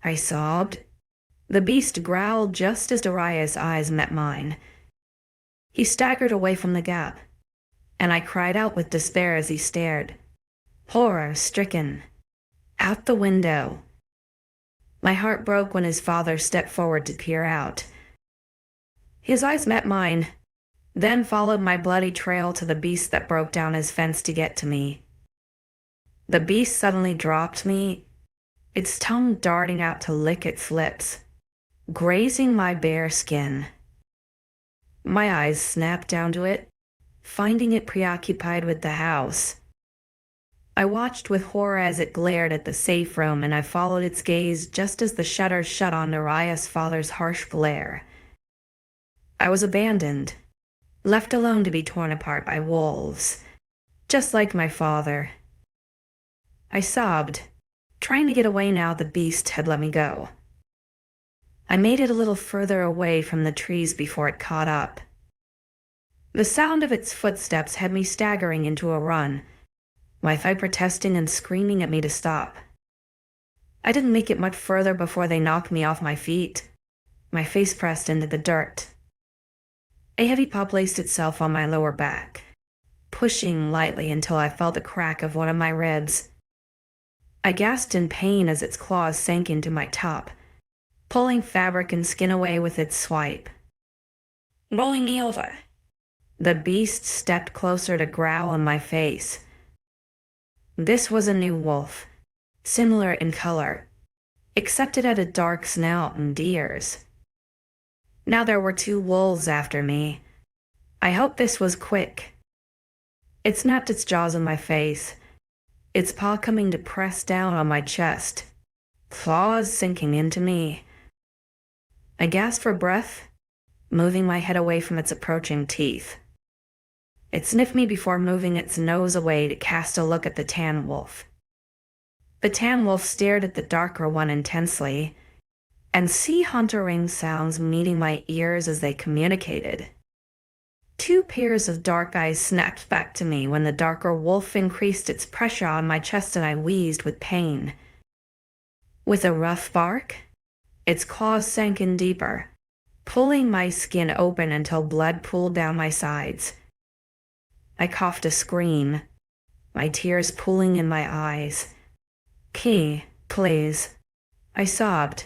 I sobbed. The beast growled just as Darius' eyes met mine. He staggered away from the gap, and I cried out with despair as he stared. horror-stricken, out the window. My heart broke when his father stepped forward to peer out. His eyes met mine, then followed my bloody trail to the beast that broke down his fence to get to me. The beast suddenly dropped me, its tongue darting out to lick its lips, grazing my bare skin. My eyes snapped down to it, finding it preoccupied with the house. I watched with horror as it glared at the safe room, and I followed its gaze just as the shutters shut on Darius' father's harsh glare. I was abandoned, left alone to be torn apart by wolves, just like my father. I sobbed, trying to get away now the beast had let me go. I made it a little further away from the trees before it caught up. The sound of its footsteps had me staggering into a run, my fight protesting and screaming at me to stop. I didn't make it much further before they knocked me off my feet, my face pressed into the dirt. A heavy paw placed itself on my lower back, pushing lightly until I felt the crack of one of my ribs. I gasped in pain as its claws sank into my top, pulling fabric and skin away with its swipe. Rolling me over. The beast stepped closer to growl in my face. This was a new wolf, similar in color, except it had a dark snout and ears. Now there were 2 wolves after me. I hoped this was quick. It snapped its jaws in my face, its paw coming to press down on my chest, claws sinking into me. I gasped for breath, moving my head away from its approaching teeth. It sniffed me before moving its nose away to cast a look at the tan wolf. The tan wolf stared at the darker one intensely, and sea huntering sounds meeting my ears as they communicated. 2 pairs of dark eyes snapped back to me when the darker wolf increased its pressure on my chest and I wheezed with pain. With a rough bark, its claws sank in deeper, pulling my skin open until blood pooled down my sides. I coughed a scream, my tears pooling in my eyes. "Key, please," I sobbed.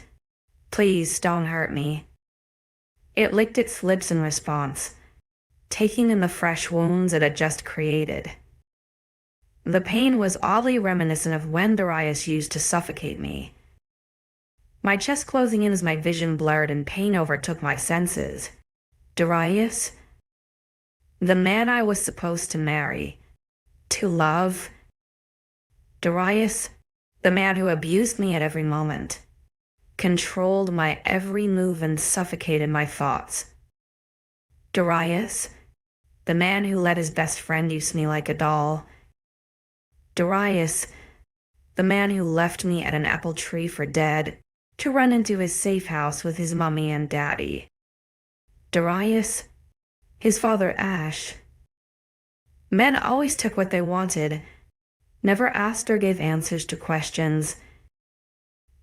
"Please don't hurt me." It licked its lips in response, taking in the fresh wounds it had just created. The pain was oddly reminiscent of when Darius used to suffocate me. My chest closing in as my vision blurred and pain overtook my senses. Darius? The man I was supposed to marry, to love. Darius, the man who abused me at every moment, controlled my every move and suffocated my thoughts. Darius, the man who let his best friend use me like a doll. Darius, the man who left me at an apple tree for dead, to run into his safe house with his mommy and daddy. Darius, his father Ash. Men always took what they wanted, never asked or gave answers to questions.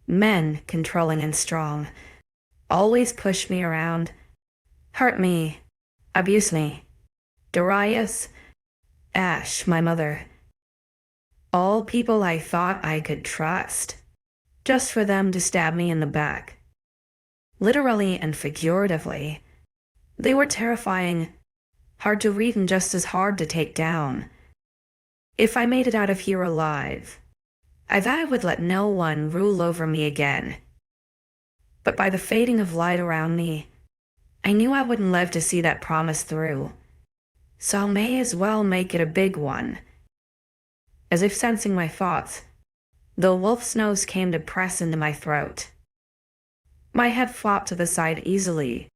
Men, controlling and strong, always pushed me around, hurt me, abused me. Darius, Ash, my mother. All people I thought I could trust, just for them to stab me in the back. Literally and figuratively. They were terrifying, hard to read and just as hard to take down. If I made it out of here alive, I thought I would let no one rule over me again. But by the fading of light around me, I knew I wouldn't live to see that promise through. So I may as well make it a big one. As if sensing my thoughts, the wolf's nose came to press into my throat. My head flopped to the side easily,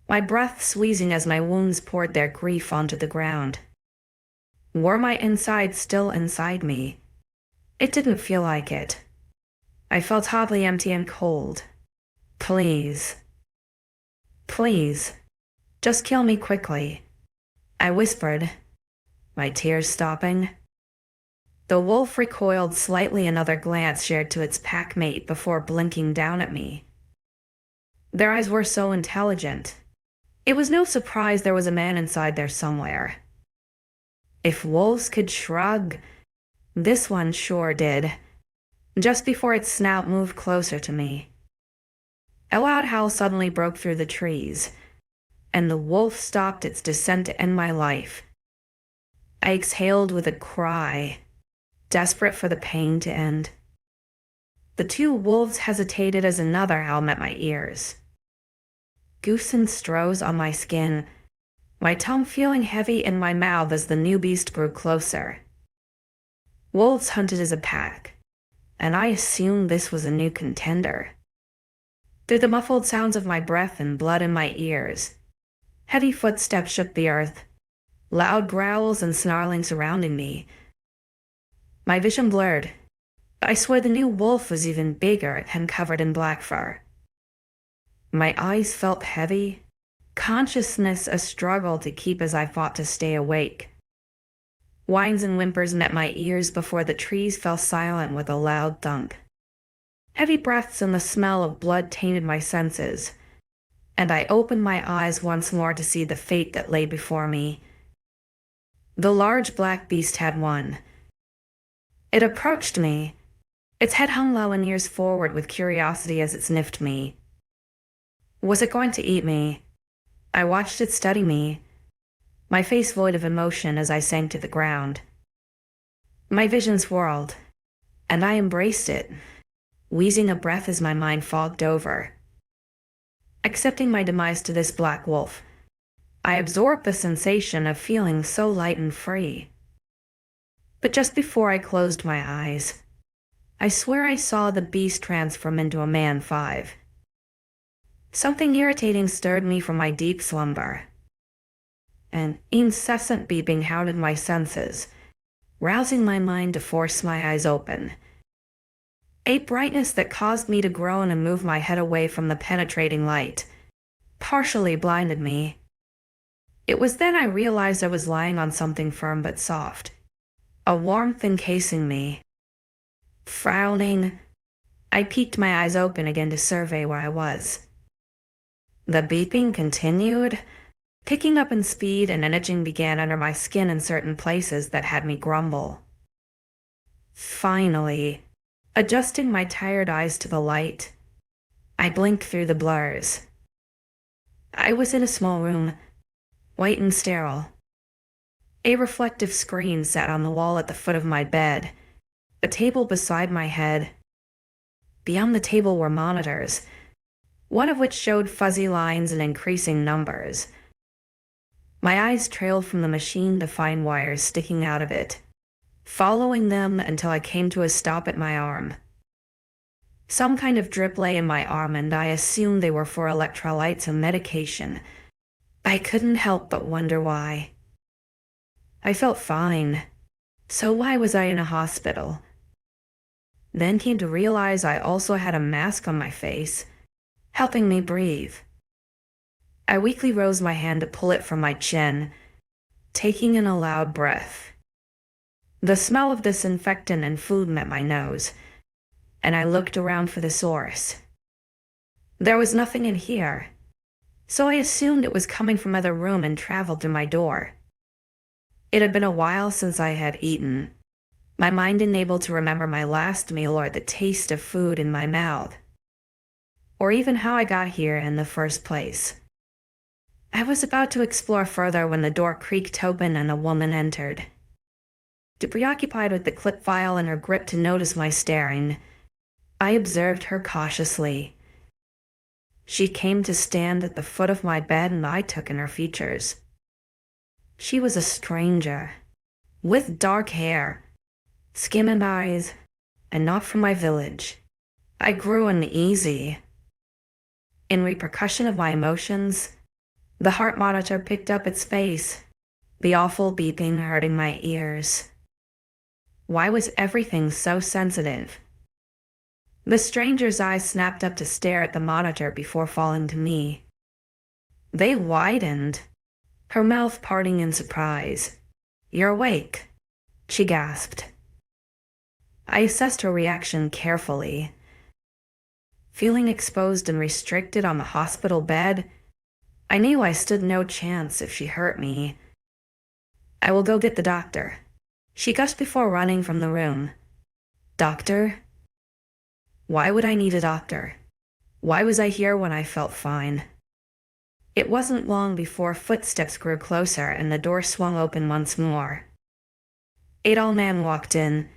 my breath wheezing as my wounds poured their grief onto the ground. Were my insides still inside me? It didn't feel like it. I felt oddly empty and cold. Please. Please. Just kill me quickly, I whispered, my tears stopping. The wolf recoiled slightly, another glance shared to its pack mate before blinking down at me. Their eyes were so intelligent. It was no surprise there was a man inside there somewhere. If wolves could shrug, This one sure did, just before its snout moved closer to me. A loud howl suddenly broke through the trees, and the wolf stopped its descent to end my life. I exhaled with a cry, desperate for the pain to end. The two wolves hesitated as another howl met my ears. Goose and strows on my skin, my tongue feeling heavy in my mouth as the new beast grew closer. Wolves hunted as a pack, and I assumed this was a new contender. Through the muffled sounds of my breath and blood in my ears, heavy footsteps shook the earth, loud growls and snarling surrounding me. My vision blurred. I swear the new wolf was even bigger and covered in black fur. My eyes felt heavy, consciousness a struggle to keep as I fought to stay awake. Whines and whimpers met my ears before the trees fell silent with a loud thunk. Heavy breaths and the smell of blood tainted my senses, and I opened my eyes once more to see the fate that lay before me. The large black beast had won. It approached me. Its head hung low and ears forward with curiosity as it sniffed me. Was it going to eat me? I watched it study me, my face void of emotion as I sank to the ground. My vision swirled, and I embraced it, wheezing a breath as my mind fogged over. Accepting my demise to this black wolf, I absorbed the sensation of feeling so light and free. But just before I closed my eyes, I swear I saw the beast transform into a man 5. Something irritating stirred me from my deep slumber. An incessant beeping hounded my senses, rousing my mind to force my eyes open. A brightness that caused me to groan and move my head away from the penetrating light, partially blinded me. It was then I realized I was lying on something firm but soft, a warmth encasing me. Frowning, I peeked my eyes open again to survey where I was. The beeping continued, picking up in speed, and an itching began under my skin in certain places that had me grumble. Finally, adjusting my tired eyes to the light, I blinked through the blurs. I was in a small room, white and sterile. A reflective screen sat on the wall at the foot of my bed, a table beside my head. Beyond the table were monitors, one of which showed fuzzy lines and increasing numbers. My eyes trailed from the machine to find wires sticking out of it, following them until I came to a stop at my arm. Some kind of drip lay in my arm, and I assumed they were for electrolytes and medication. I couldn't help but wonder why. I felt fine, so why was I in a hospital? Then came to realize I also had a mask on my face, helping me breathe. I weakly rose my hand to pull it from my chin, taking in a loud breath. The smell of disinfectant and food met my nose, and I looked around for the source. There was nothing in here, so I assumed it was coming from another room and traveled to my door. It had been a while since I had eaten, my mind unable to remember my last meal or the taste of food in my mouth, or even how I got here in the first place. I was about to explore further when the door creaked open and a woman entered. Too preoccupied with the clip file in her grip to notice my staring, I observed her cautiously. She came to stand at the foot of my bed, and I took in her features. She was a stranger, with dark hair, skin and eyes, and not from my village. I grew uneasy. In repercussion of my emotions, the heart monitor picked up its pace, the awful beeping hurting my ears. Why was everything so sensitive? The stranger's eyes snapped up to stare at the monitor before falling to me. They widened, her mouth parting in surprise. "You're awake," she gasped. I assessed her reaction carefully. Feeling exposed and restricted on the hospital bed, I knew I stood no chance if she hurt me. "I will go get the doctor," She gasped before running from the room. Doctor? Why would I need a doctor? Why was I here when I felt fine? It wasn't long before footsteps grew closer and the door swung open once more. A tall man walked in,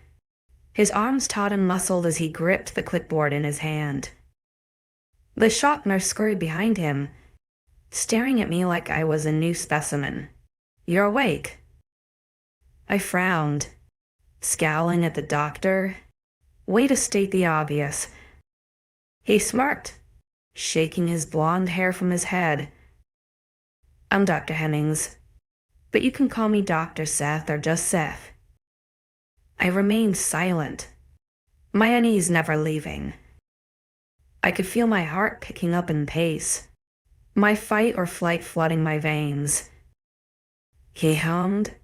his arms taut and muscled as he gripped the clipboard in his hand. The shock nurse scurried behind him, staring at me like I was a new specimen. You're awake. I frowned, scowling at the doctor. Way to state the obvious. He smirked, shaking his blonde hair from his head. I'm Dr. Hennings, but you can call me Dr. Seth or just Seth. I remained silent, my unease never leaving. I could feel my heart picking up in pace, my fight or flight flooding my veins. He hummed,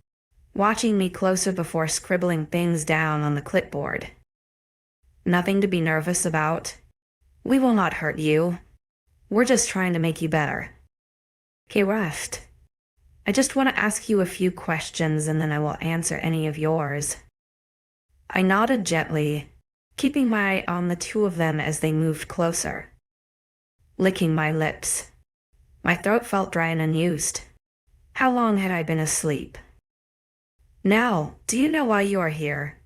watching me closer before scribbling things down on the clipboard. Nothing to be nervous about. We will not hurt you. We're just trying to make you better. Okay, rest. I just want to ask you a few questions and then I will answer any of yours. I nodded gently, keeping my eye on the two of them as they moved closer. Licking my lips. My throat felt dry and unused. How long had I been asleep? Now, do you know why you are here?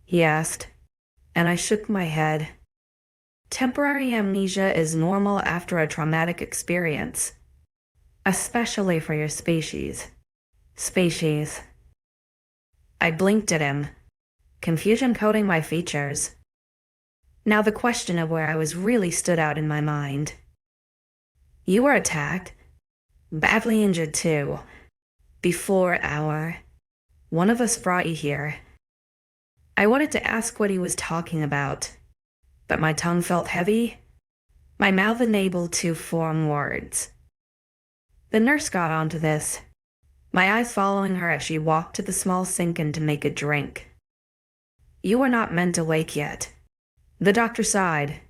He asked, and I shook my head. Temporary amnesia is normal after a traumatic experience, especially for your species. Species. I blinked at him, confusion coating my features. Now the question of where I was really stood out in my mind. You were attacked, badly injured too, before one of us brought you here. I wanted to ask what he was talking about, but my tongue felt heavy, my mouth unable to form words. The nurse got onto this, my eyes following her as she walked to the small sink and to make a drink. You are not meant to wake yet. The doctor sighed,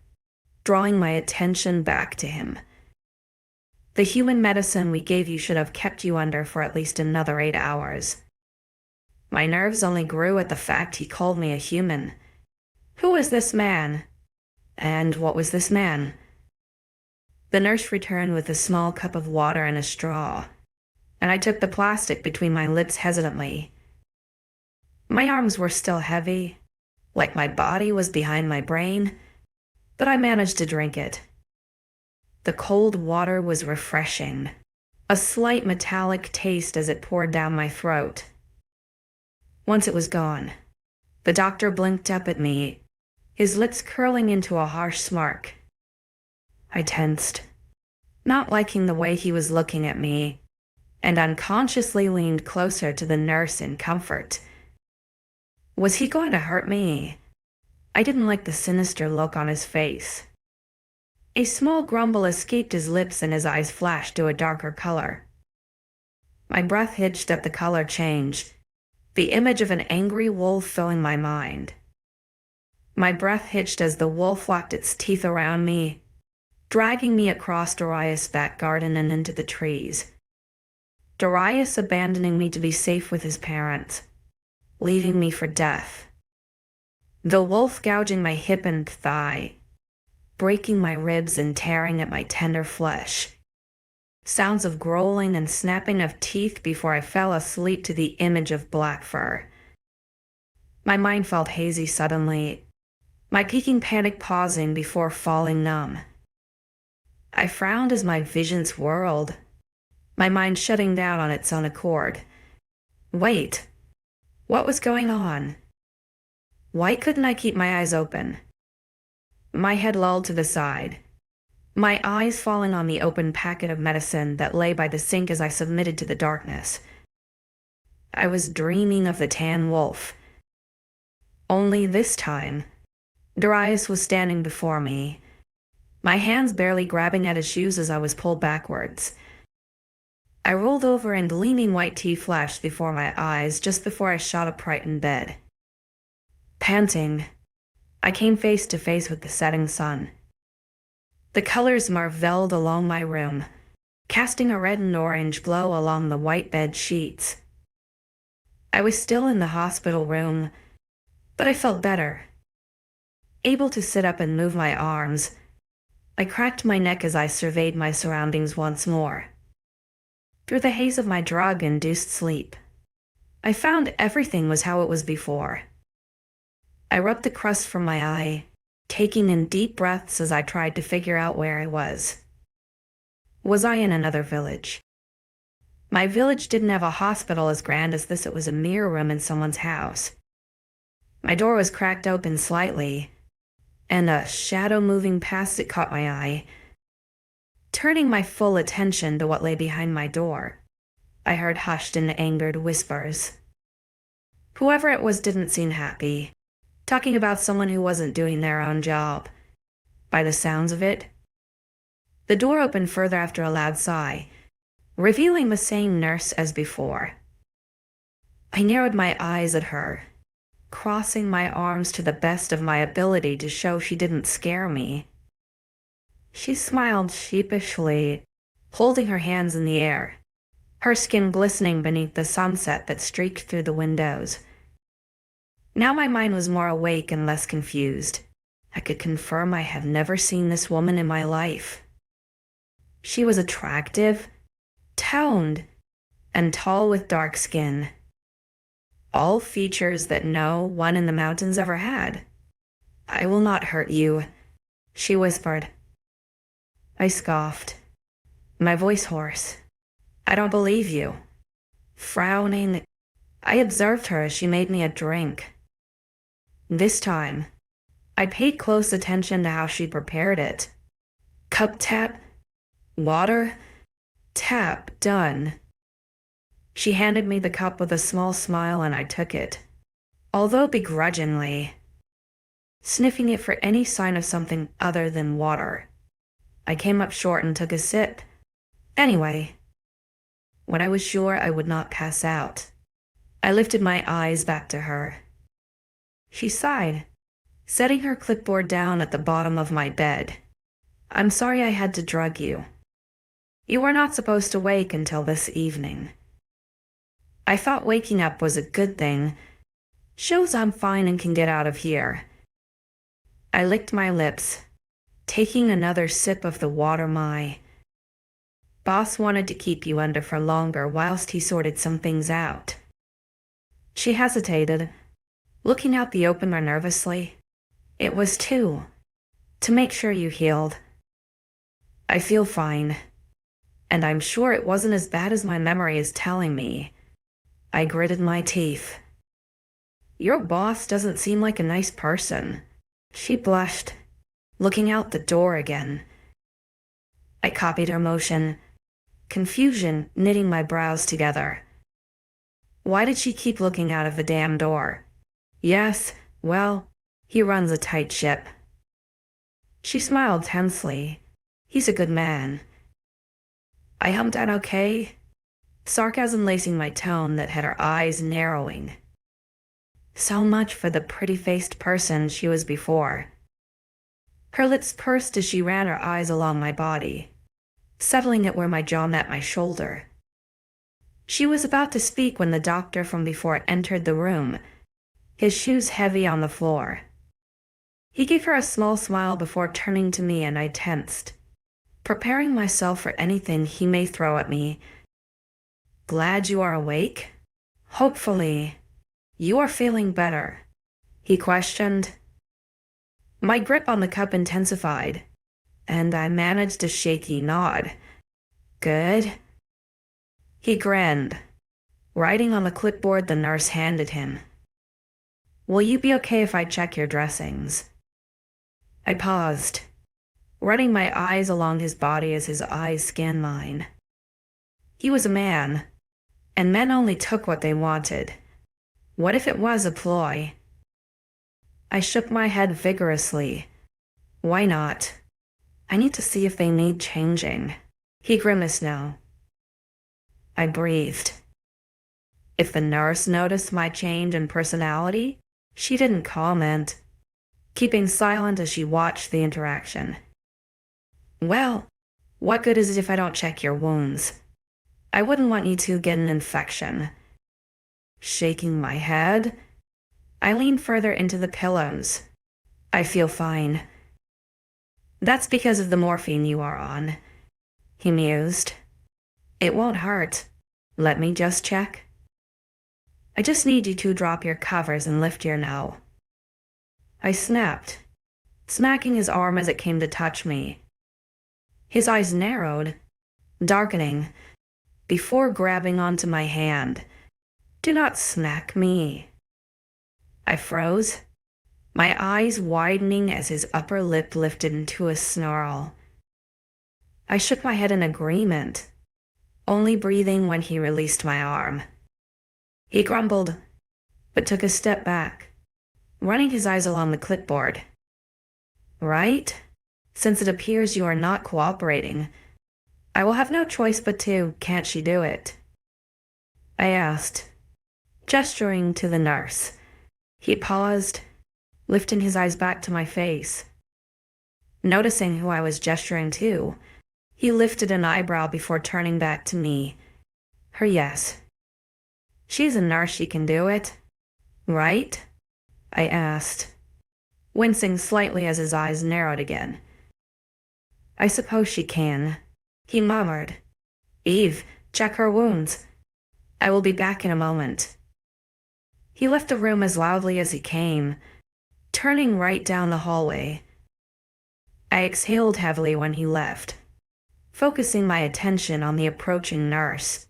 drawing my attention back to him. The human medicine we gave you should have kept you under for at least another 8 hours. My nerves only grew at the fact he called me a human. Who was this man? And what was this man? The nurse returned with a small cup of water and a straw, and I took the plastic between my lips hesitantly. My arms were still heavy, like my body was behind my brain, but I managed to drink it. The cold water was refreshing, a slight metallic taste as it poured down my throat. Once it was gone, the doctor blinked up at me, his lips curling into a harsh smirk. I tensed, not liking the way he was looking at me, and unconsciously leaned closer to the nurse in comfort. Was he going to hurt me? I didn't like the sinister look on his face. A small grumble escaped his lips and his eyes flashed to a darker color. My breath hitched at the color change, the image of an angry wolf filling my mind. My breath hitched as the wolf locked its teeth around me, dragging me across Darius' back garden and into the trees. Darius abandoning me to be safe with his parents, leaving me for death. The wolf gouging my hip and thigh, breaking my ribs and tearing at my tender flesh. Sounds of growling and snapping of teeth before I fell asleep to the image of black fur. My mind felt hazy suddenly, my peaking panic pausing before falling numb. I frowned as my vision swirled, my mind shutting down on its own accord. Wait, what was going on? Why couldn't I keep my eyes open? My head lolled to the side, my eyes falling on the open packet of medicine that lay by the sink as I submitted to the darkness. I was dreaming of the tan wolf. Only this time, Darius was standing before me, my hands barely grabbing at his shoes as I was pulled backwards. I rolled over and gleaming white teeth flashed before my eyes just before I shot upright in bed. Panting, I came face to face with the setting sun. The colors marveled along my room, casting a red and orange glow along the white bed sheets. I was still in the hospital room, but I felt better. Able to sit up and move my arms, I cracked my neck as I surveyed my surroundings once more. Through the haze of my drug-induced sleep, I found everything was how it was before. I rubbed the crust from my eye, taking in deep breaths as I tried to figure out where I was. Was I in another village? My village didn't have a hospital as grand as this. It was a mirror room in someone's house. My door was cracked open slightly, and a shadow moving past it caught my eye. Turning my full attention to what lay behind my door, I heard hushed and angered whispers. Whoever it was didn't seem happy, talking about someone who wasn't doing their own job. By the sounds of it, the door opened further after a loud sigh, revealing the same nurse as before. I narrowed my eyes at her, crossing my arms to the best of my ability to show she didn't scare me. She smiled sheepishly, holding her hands in the air, her skin glistening beneath the sunset that streaked through the windows. Now my mind was more awake and less confused. I could confirm I had never seen this woman in my life. She was attractive, toned, and tall with dark skin. All features that no one in the mountains ever had. "I will not hurt you," she whispered. I scoffed, my voice hoarse. "I don't believe you." Frowning, I observed her as she made me a drink. This time, I paid close attention to how she prepared it. Cup tap, water, tap, done. She handed me the cup with a small smile and I took it, although begrudgingly, sniffing it for any sign of something other than water. I came up short and took a sip. Anyway, when I was sure I would not pass out, I lifted my eyes back to her. She sighed, setting her clipboard down at the bottom of my bed. "I'm sorry I had to drug you. You were not supposed to wake until this evening." I thought waking up was a good thing. Shows I'm fine and can get out of here. I licked my lips, taking another sip of the water. My boss wanted to keep you under for longer whilst he sorted some things out. She hesitated, looking out the opener nervously. "It was to make sure you healed." "I feel fine, and I'm sure it wasn't as bad as my memory is telling me." I gritted my teeth. "Your boss doesn't seem like a nice person." She blushed, looking out the door again. I copied her motion, confusion knitting my brows together. Why did she keep looking out of the damn door? "Yes, well, he runs a tight ship." She smiled tensely. "He's a good man." I hummed out okay, sarcasm lacing my tone that had her eyes narrowing. So much for the pretty-faced person she was before. Her lips pursed as she ran her eyes along my body, settling it where my jaw met my shoulder. She was about to speak when the doctor from before entered the room, his shoes heavy on the floor. He gave her a small smile before turning to me, and I tensed, preparing myself for anything he may throw at me. "Glad you are awake? Hopefully, you are feeling better," he questioned. My grip on the cup intensified, and I managed a shaky nod. "Good." He grinned, writing on the clipboard the nurse handed him. "Will you be okay if I check your dressings?" I paused, running my eyes along his body as his eyes scanned mine. He was a man, and men only took what they wanted. What if it was a ploy? I shook my head vigorously. Why not? I need to see if they need changing. He grimaced now. I breathed. If the nurse noticed my change in personality, she didn't comment, keeping silent as she watched the interaction. "Well, what good is it if I don't check your wounds? I wouldn't want you to get an infection." shaking my head. I leaned further into the pillows. I feel fine. That's because of the morphine you are on, he mused. It won't hurt. Let me just check. I just need you to drop your covers and lift your now. I snapped, smacking his arm as it came to touch me. His eyes narrowed, darkening, before grabbing onto my hand. Do not smack me. I froze, my eyes widening as his upper lip lifted into a snarl. I shook my head in agreement, only breathing when he released my arm. He grumbled, but took a step back, running his eyes along the clipboard. Right? Since it appears you are not cooperating, I will have no choice but to, can't she do it? I asked, gesturing to the nurse. He paused, lifting his eyes back to my face. Noticing who I was gesturing to, he lifted an eyebrow before turning back to me. Her yes. She's a nurse, she can do it. Right? I asked, wincing slightly as his eyes narrowed again. I suppose she can, he murmured. Eve, check her wounds. I will be back in a moment. He left the room as loudly as he came, turning right down the hallway. I exhaled heavily when he left, focusing my attention on the approaching nurse.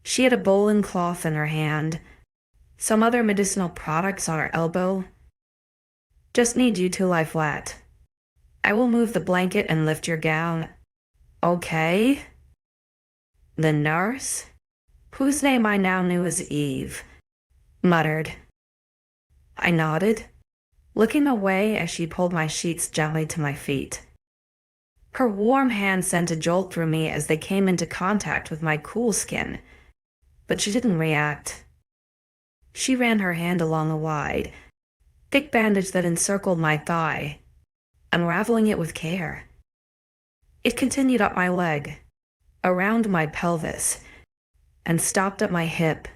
She had a bowl and cloth in her hand, some other medicinal products on her elbow. Just need you to lie flat. I will move the blanket and lift your gown. Okay? The nurse, whose name I now knew as Eve, muttered. I nodded, looking away as she pulled my sheets gently to my feet. Her warm hand sent a jolt through me as they came into contact with my cool skin, but she didn't react. She ran her hand along a wide, thick bandage that encircled my thigh, unraveling it with care. It continued up my leg, around my pelvis, and stopped at my hip.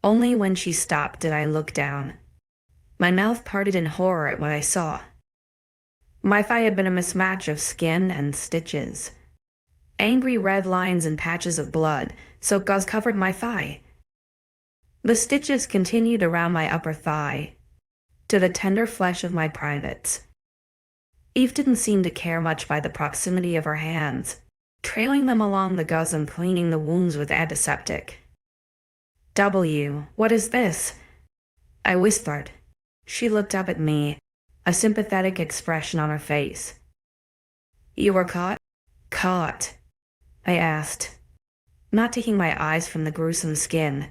Only when she stopped did I look down. My mouth parted in horror at what I saw. My thigh had been a mismatch of skin and stitches. Angry red lines and patches of blood, so gauze covered my thigh. The stitches continued around my upper thigh, to the tender flesh of my privates. Eve didn't seem to care much by the proximity of her hands, trailing them along the gauze and cleaning the wounds with antiseptic. What is this? I whispered. She looked up at me, a sympathetic expression on her face. You were caught? Caught? I asked, not taking my eyes from the gruesome skin.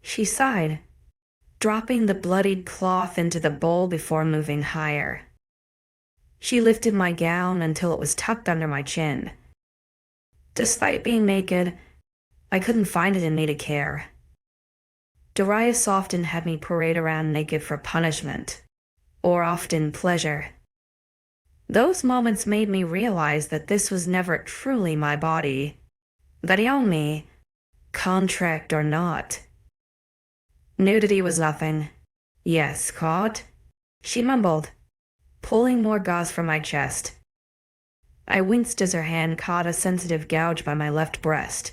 She sighed, dropping the bloodied cloth into the bowl before moving higher. She lifted my gown until it was tucked under my chin. Despite being naked, I couldn't find it in me to care. Darius often had me parade around naked for punishment, or often pleasure. Those moments made me realize that this was never truly my body, that he owned me, contract or not. Nudity was nothing. Yes, caught? She mumbled, pulling more gauze from my chest. I winced as her hand caught a sensitive gouge by my left breast.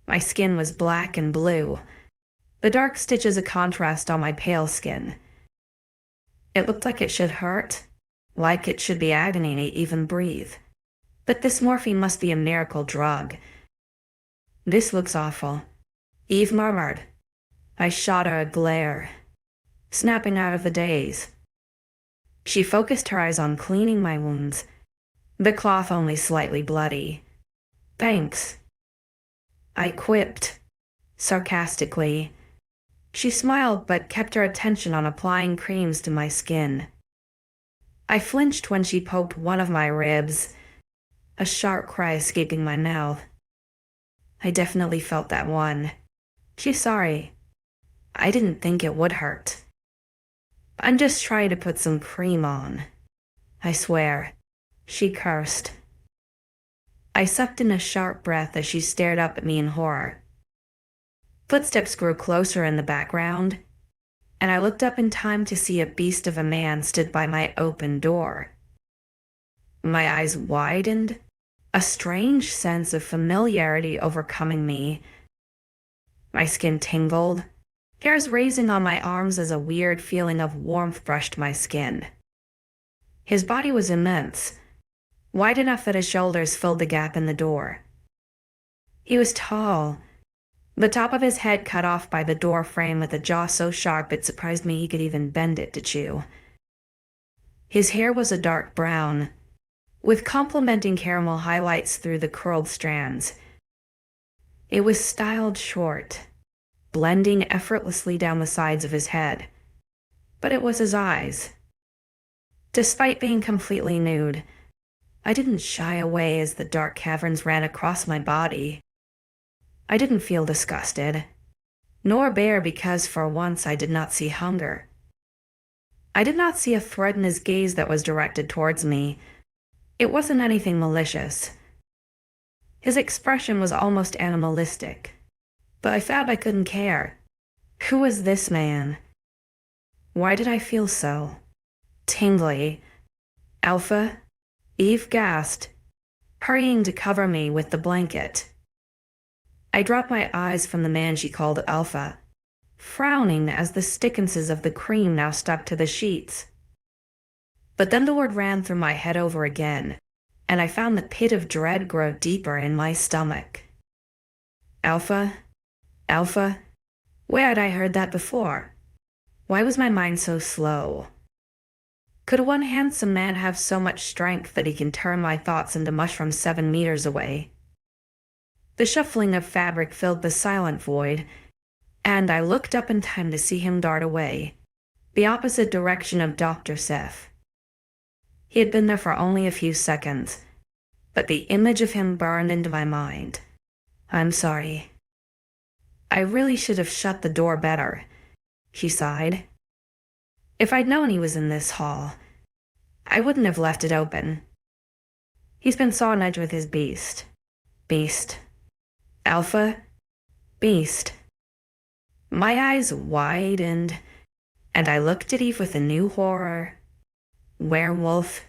My skin was black and blue, the dark stitches a contrast on my pale skin. It looked like it should hurt, like it should be agony to even breathe. But this morphine must be a miracle drug. This looks awful, Eve murmured. I shot her a glare, snapping out of the daze. She focused her eyes on cleaning my wounds, the cloth only slightly bloody. Thanks, I quipped, sarcastically. She smiled but kept her attention on applying creams to my skin. I flinched when she poked one of my ribs, a sharp cry escaping my mouth. I definitely felt that one. She's sorry. I didn't think it would hurt. I'm just trying to put some cream on. I swear, she cursed. I sucked in a sharp breath as she stared up at me in horror. Footsteps grew closer in the background, and I looked up in time to see a beast of a man stood by my open door. My eyes widened, a strange sense of familiarity overcoming me. My skin tingled, hairs raising on my arms as a weird feeling of warmth brushed my skin. His body was immense, wide enough that his shoulders filled the gap in the door. He was tall, the top of his head cut off by the door frame with a jaw so sharp it surprised me he could even bend it to chew. His hair was a dark brown, with complementing caramel highlights through the curled strands. It was styled short, blending effortlessly down the sides of his head. But it was his eyes. Despite being completely nude, I didn't shy away as the dark caverns ran across my body. I didn't feel disgusted, nor bare because for once I did not see hunger. I did not see a threat in his gaze that was directed towards me. It wasn't anything malicious. His expression was almost animalistic, but I found I couldn't care. Who was this man? Why did I feel so tingly? Alpha? Eve gasped, hurrying to cover me with the blanket. I dropped my eyes from the man she called Alpha, frowning as the stickinses of the cream now stuck to the sheets. But then the word ran through my head over again, and I found the pit of dread grow deeper in my stomach. Alpha? Alpha? Where had I heard that before? Why was my mind so slow? Could one handsome man have so much strength that he can turn my thoughts into mush from 7 meters away? The shuffling of fabric filled the silent void, and I looked up in time to see him dart away, the opposite direction of Dr. Seth. He had been there for only a few seconds, but the image of him burned into my mind. I'm sorry. I really should have shut the door better, she sighed. If I'd known he was in this hall, I wouldn't have left it open. He's been saw an edge with his beast. Beast. Alpha. Beast. My eyes widened, and I looked at Eve with a new horror. Werewolf.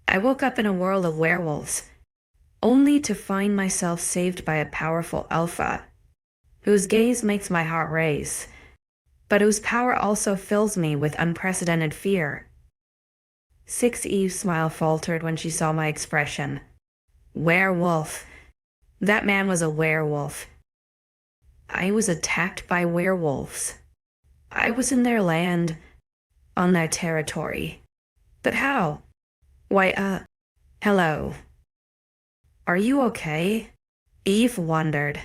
I woke up in a world of werewolves, only to find myself saved by a powerful alpha, whose gaze makes my heart race, but whose power also fills me with unprecedented fear. 𝐿 smile faltered when she saw my expression. Werewolf. That man was a werewolf. I was attacked by werewolves. I was in their land, on their territory. But how? Why, hello. Are you okay? Eve wondered,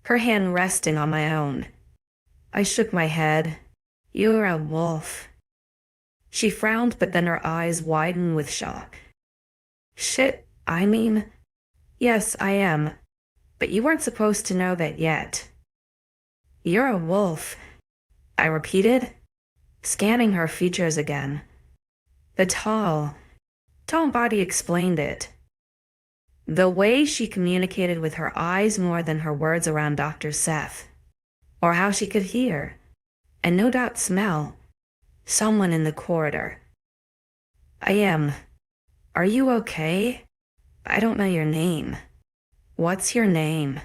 her hand resting on my own. I shook my head. You're a wolf. She frowned, but then her eyes widened with shock. Shit, I mean, yes, I am, but you weren't supposed to know that yet. You're a wolf, I repeated, scanning her features again. The tall body explained it. The way she communicated with her eyes more than her words around Dr. Seth, or how she could hear, and no doubt smell, someone in the corridor. I am. Are you okay? I don't know your name. What's your name?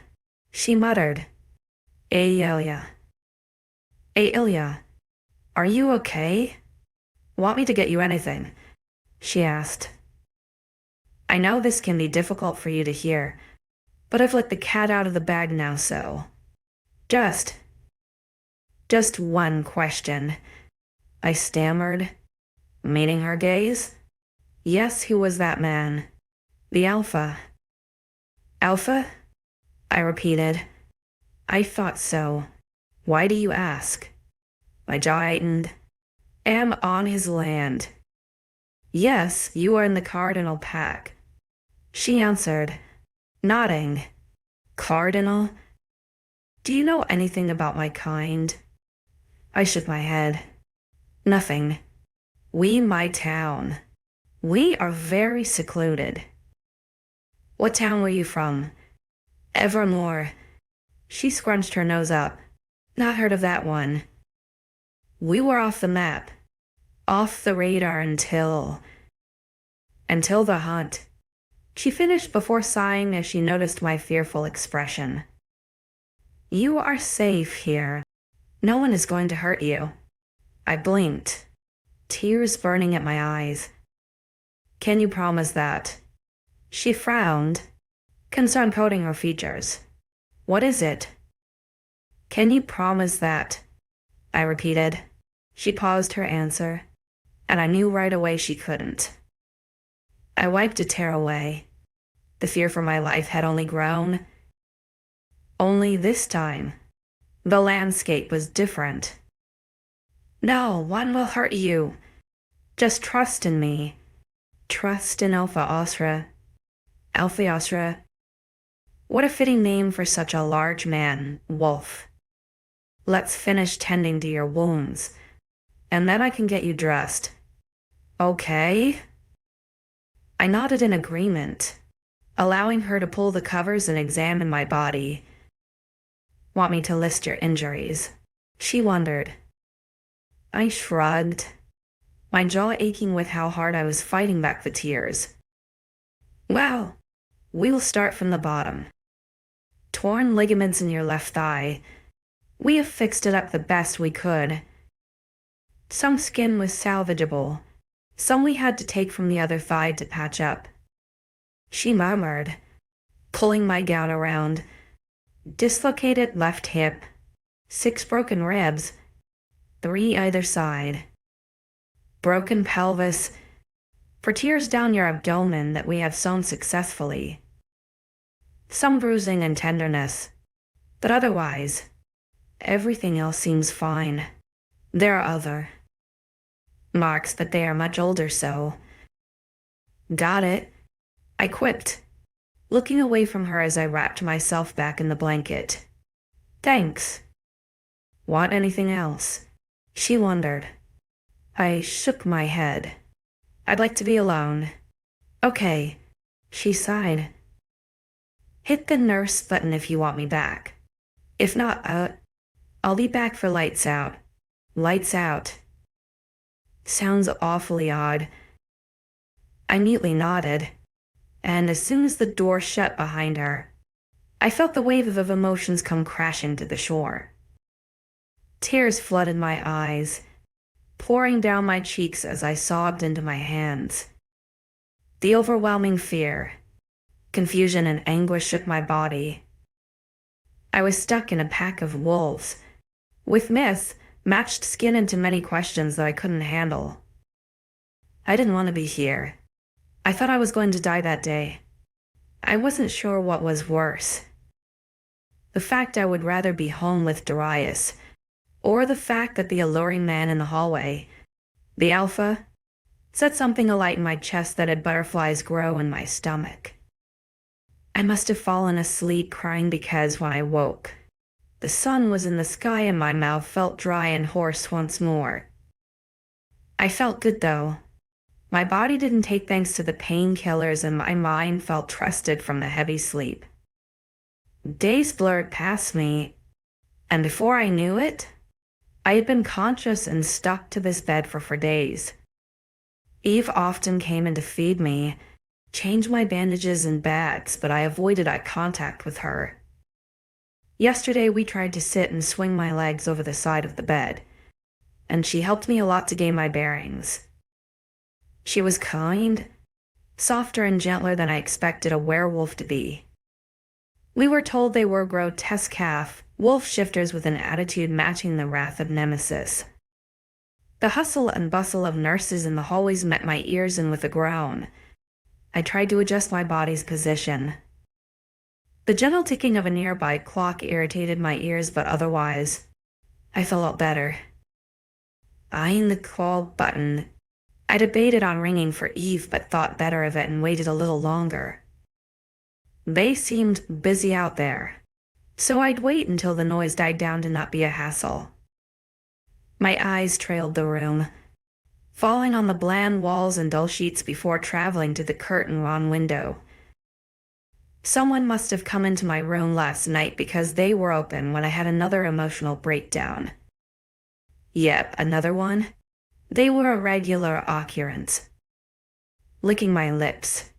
She muttered. Ailia. Ailia, are you okay? Want me to get you anything? She asked. I know this can be difficult for you to hear, but I've let the cat out of the bag now, so. Just one question, I stammered, meeting her gaze. Yes, who was that man? The Alpha. Alpha? I repeated. I thought so. Why do you ask? My jaw tightened. Am on his land. Yes, you are in the cardinal pack. She answered, nodding. Cardinal? Do you know anything about my kind? I shook my head. Nothing. We my town. We are very secluded. What town were you from? Evermore. She scrunched her nose up. Not heard of that one. We were off the map. Off the radar until the hunt. She finished before sighing as she noticed my fearful expression. You are safe here. No one is going to hurt you. I blinked, tears burning at my eyes. Can you promise that? She frowned, concern coding her features. What is it? Can you promise that? I repeated. She paused her answer, and I knew right away she couldn't. I wiped a tear away. The fear for my life had only grown. Only this time, the landscape was different. No one will hurt you. Just trust in me. Trust in 𝐿𝐲𝐻𝐻. 𝐿𝐲𝐻𝐻. What a fitting name for such a large man, Wolf. Let's finish tending to your wounds, and then I can get you dressed. Okay? I nodded in agreement, allowing her to pull the covers and examine my body. Want me to list your injuries? She wondered. I shrugged, my jaw aching with how hard I was fighting back the tears. Well, we'll start from the bottom. Torn ligaments in your left thigh. We have fixed it up the best we could. Some skin was salvageable. Some we had to take from the other thigh to patch up. She murmured, pulling my gown around. Dislocated left hip. 6 broken ribs. 3 either side. Broken pelvis. For tears down your abdomen that we have sewn successfully. Some bruising and tenderness. But otherwise, everything else seems fine. There are other marks, but they are much older, so. Got it, I quipped, looking away from her as I wrapped myself back in the blanket. Thanks. Want anything else? She wondered. I shook my head. I'd like to be alone. Okay, she sighed. Hit the nurse button if you want me back. If not, I'll be back for lights out. Lights out. Sounds awfully odd. I mutely nodded, and as soon as the door shut behind her, I felt the wave of emotions come crashing to the shore. Tears flooded my eyes, pouring down my cheeks as I sobbed into my hands. The overwhelming fear, confusion, and anguish shook my body. I was stuck in a pack of wolves, with matched skin into many questions that I couldn't handle. I didn't want to be here. I thought I was going to die that day. I wasn't sure what was worse. The fact I would rather be home with Darius, or the fact that the alluring man in the hallway, the Alpha, set something alight in my chest that had butterflies grow in my stomach. I must have fallen asleep crying because when I woke, the sun was in the sky and my mouth felt dry and hoarse once more. I felt good though. My body didn't take thanks to the painkillers and my mind felt trusted from the heavy sleep. Days blurred past me, and before I knew it, I had been conscious and stuck to this bed for days. Eve often came in to feed me, change my bandages and bags, but I avoided eye contact with her. Yesterday we tried to sit and swing my legs over the side of the bed, and she helped me a lot to gain my bearings. She was kind, softer and gentler than I expected a werewolf to be. We were told they were grotesque half wolf shifters with an attitude matching the wrath of Nemesis. The hustle and bustle of nurses in the hallways met my ears, and with a groan, I tried to adjust my body's position. The gentle ticking of a nearby clock irritated my ears, but otherwise, I felt better. Eyeing the call button, I debated on ringing for Eve, but thought better of it and waited a little longer. They seemed busy out there, so I'd wait until the noise died down to not be a hassle. My eyes trailed the room, falling on the bland walls and dull sheets before traveling to the curtain-drawn window. Someone must have come into my room last night because they were open when I had another emotional breakdown. Yep, another one. They were a regular occurrence. Licking my lips,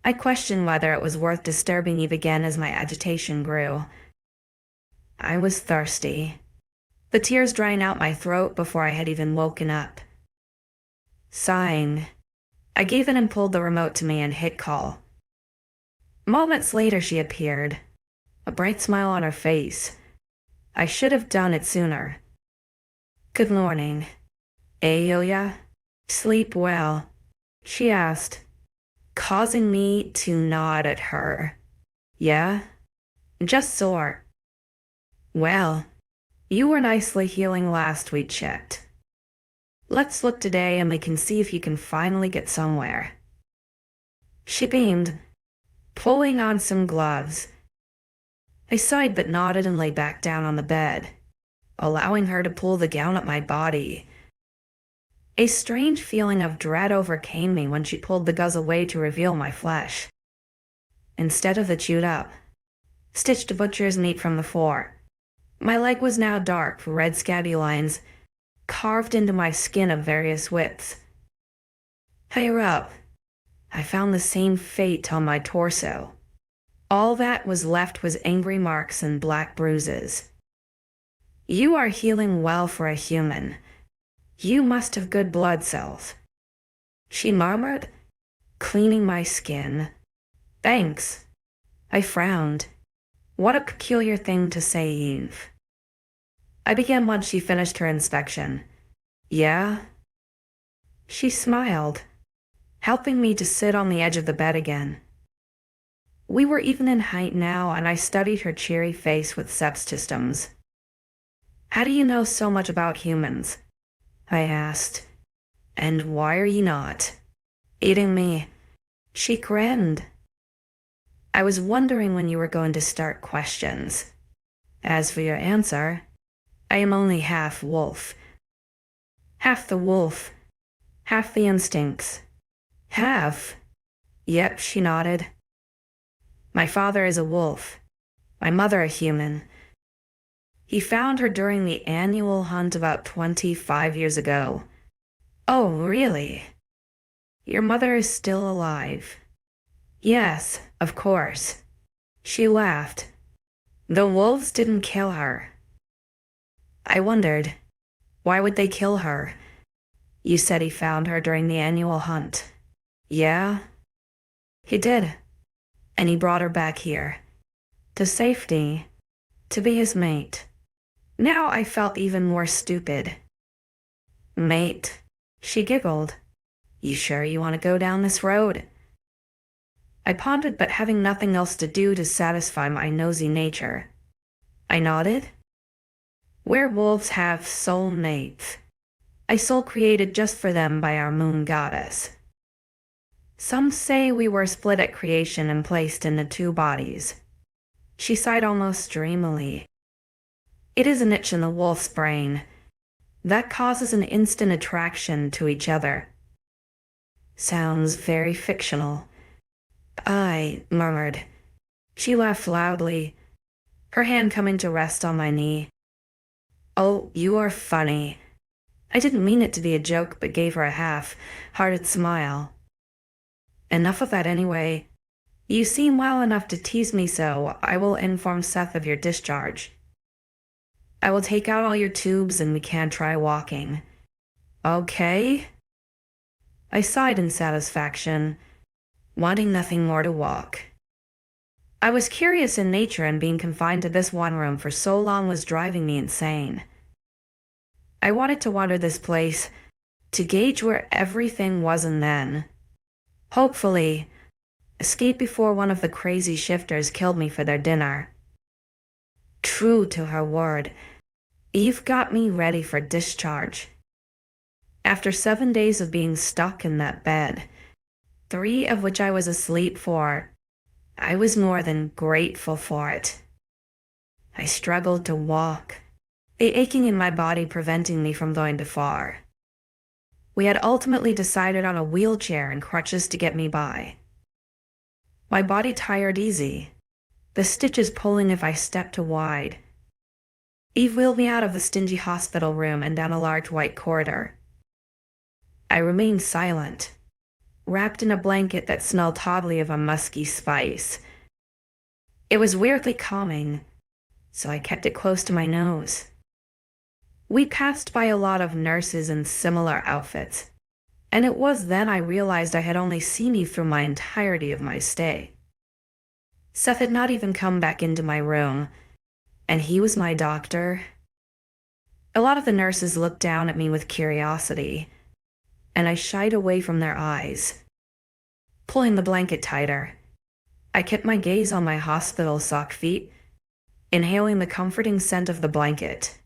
I questioned whether it was worth disturbing Eve again as my agitation grew. I was thirsty, the tears drying out my throat before I had even woken up. Sighing, I gave in and pulled the remote to me and hit call. Moments later she appeared, a bright smile on her face. I should have done it sooner. Good morning, Ailia. Sleep well? She asked, causing me to nod at her. Yeah? Just sore. Well, you were nicely healing last we checked. Let's look today and we can see if you can finally get somewhere. She beamed, pulling on some gloves. I sighed but nodded and lay back down on the bed, allowing her to pull the gown up my body. A strange feeling of dread overcame me when she pulled the gauze away to reveal my flesh. Instead of the chewed up, stitched butcher's meat from the floor, my leg was now dark, red scabby lines carved into my skin of various widths. Higher up, I found the same fate on my torso. All that was left was angry marks and black bruises. You are healing well for a human. You must have good blood cells, she murmured, cleaning my skin. Thanks. I frowned. What a peculiar thing to say, Eve. I began once she finished her inspection. Yeah? She smiled, helping me to sit on the edge of the bed again. We were even in height now, and I studied her cheery face with 𝐶𝐸. How do you know so much about humans? I asked. And why are you not eating me? She grinned. I was wondering when you were going to start questions. As for your answer, I am only half wolf. Half the wolf, half the instincts. Half? Yep, she nodded. My father is a wolf, my mother a human. He found her during the annual hunt about 25 years ago. Oh, really? Your mother is still alive? Yes, of course. She laughed. The wolves didn't kill her. I wondered, why would they kill her? You said he found her during the annual hunt. Yeah? He did. And he brought her back here. To safety. To be his mate. Now I felt even more stupid. Mate, she giggled. You sure you want to go down this road? I pondered, but having nothing else to do to satisfy my nosy nature, I nodded. Werewolves have soul mates, a soul created just for them by our moon goddess. Some say we were split at creation and placed into two bodies. She sighed almost dreamily. It is an itch in the wolf's brain that causes an instant attraction to each other. Sounds very fictional. I murmured. She laughed loudly, her hand coming to rest on my knee. Oh, you are funny. I didn't mean it to be a joke, but gave her a half-hearted smile. Enough of that anyway. You seem well enough to tease me, so I will inform Seth of your discharge. I will take out all your tubes and we can try walking. Okay? I sighed in satisfaction, wanting nothing more to walk. I was curious in nature, and being confined to this one room for so long was driving me insane. I wanted to wander this place, to gauge where everything was, and then, hopefully, escape before one of the crazy shifters killed me for their dinner. True to her word, Eve got me ready for discharge. After 7 days of being stuck in that bed, 3 of which I was asleep for, I was more than grateful for it. I struggled to walk, the aching in my body preventing me from going too far. We had ultimately decided on a wheelchair and crutches to get me by. My body tired easy, the stitches pulling if I stepped too wide. Eve wheeled me out of the stingy hospital room and down a large white corridor. I remained silent, wrapped in a blanket that smelled oddly of a musky spice. It was weirdly calming, so I kept it close to my nose. We passed by a lot of nurses in similar outfits, and it was then I realized I had only seen Eve through my entirety of my stay. Seth had not even come back into my room, and he was my doctor. A lot of the nurses looked down at me with curiosity, and I shied away from their eyes. Pulling the blanket tighter, I kept my gaze on my hospital sock feet, inhaling the comforting scent of the blanket.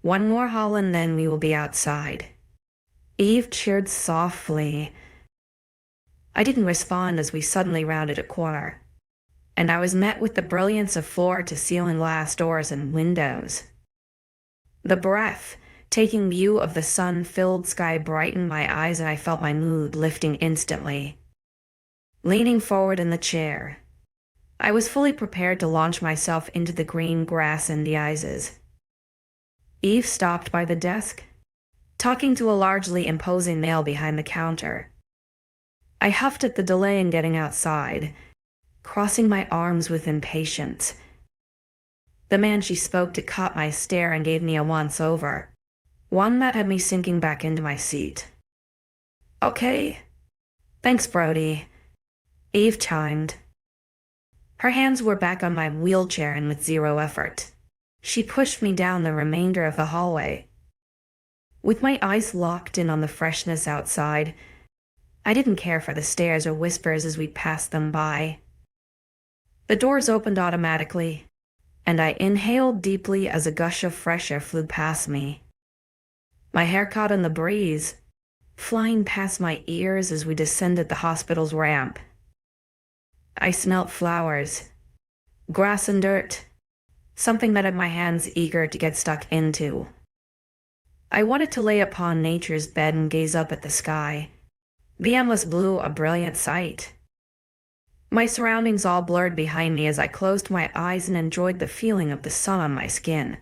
One more haul and then we will be outside. Eve cheered softly. I didn't respond as we suddenly rounded a corner, and I was met with the brilliance of floor-to-ceiling glass doors and windows. The breath-taking view of the sun-filled sky brightened my eyes and I felt my mood lifting instantly. Leaning forward in the chair, I was fully prepared to launch myself into the green grass and the 𝐿𝐲𝐧. Eve stopped by the desk, talking to a largely imposing male behind the counter. I huffed at the delay in getting outside, crossing my arms with impatience. The man she spoke to caught my stare and gave me a once-over, one that had me sinking back into my seat. "Okay. Thanks, Brody," Eve chimed. Her hands were back on my wheelchair and with zero effort, she pushed me down the remainder of the hallway. With my eyes locked in on the freshness outside, I didn't care for the stares or whispers as we passed them by. The doors opened automatically, and I inhaled deeply as a gush of fresh air flew past me. My hair caught in the breeze, flying past my ears as we descended the hospital's ramp. I smelt flowers, grass and dirt, something that had my hands eager to get stuck into. I wanted to lay upon nature's bed and gaze up at the sky, the endless blue a brilliant sight. My surroundings all blurred behind me as I closed my eyes and enjoyed the feeling of the sun on my skin.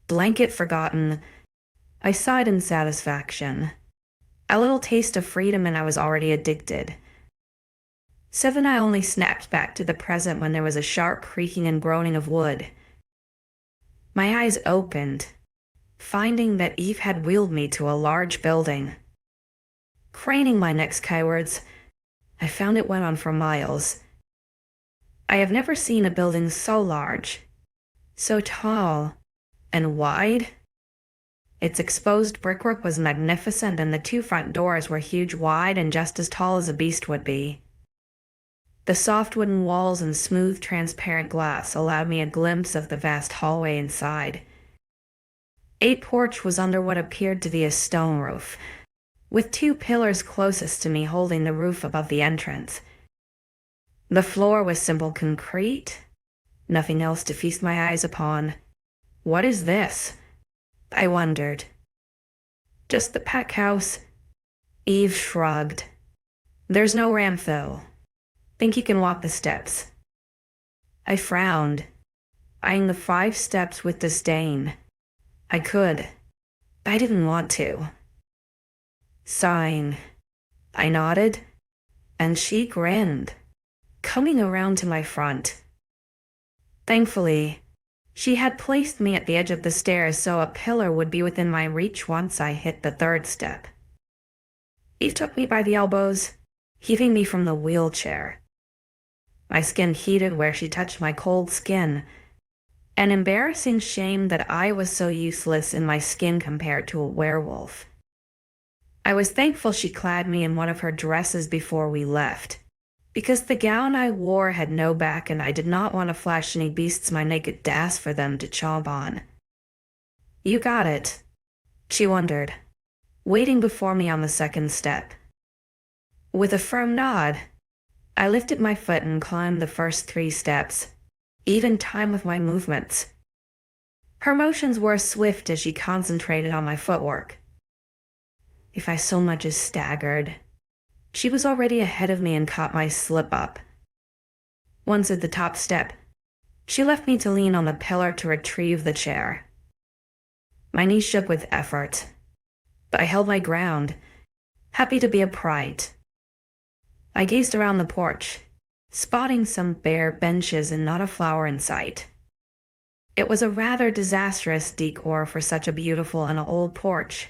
Blanket forgotten, I sighed in satisfaction. A little taste of freedom and I was already addicted. Seth and I only snapped back to the present when there was a sharp creaking and groaning of wood. My eyes opened, finding that Eve had wheeled me to a large building. Craning my neck skywards, I found it went on for miles. I have never seen a building so large, so tall, and wide. Its exposed brickwork was magnificent and the two front doors were huge, wide, and just as tall as a beast would be. The soft wooden walls and smooth, transparent glass allowed me a glimpse of the vast hallway inside. A porch was under what appeared to be a stone roof, with two pillars closest to me holding the roof above the entrance. The floor was simple concrete, nothing else to feast my eyes upon. "What is this?" I wondered. "Just the pack house," Eve shrugged. "There's no ramp, though. Think you can walk the steps?" I frowned, eyeing the 5 steps with disdain. I could, but I didn't want to. Sighing, I nodded, and she grinned, coming around to my front. Thankfully, she had placed me at the edge of the stairs so a pillar would be within my reach once I hit the 3rd step. Eve took me by the elbows, heaving me from the wheelchair. My skin heated where she touched my cold skin, an embarrassing shame that I was so useless in my skin compared to a werewolf. I was thankful she clad me in one of her dresses before we left, because the gown I wore had no back and I did not want to flash any beasts my naked ass for them to chomp on. "You got it?" she wondered, waiting before me on the 2nd step. With a firm nod, I lifted my foot and climbed the first 3 steps, even time with my movements. Her motions were swift as she concentrated on my footwork. If I so much as staggered, she was already ahead of me and caught my slip-up. Once at the top step, she left me to lean on the pillar to retrieve the chair. My knees shook with effort, but I held my ground, happy to be upright. I gazed around the porch, spotting some bare benches and not a flower in sight. It was a rather disastrous decor for such a beautiful and old porch.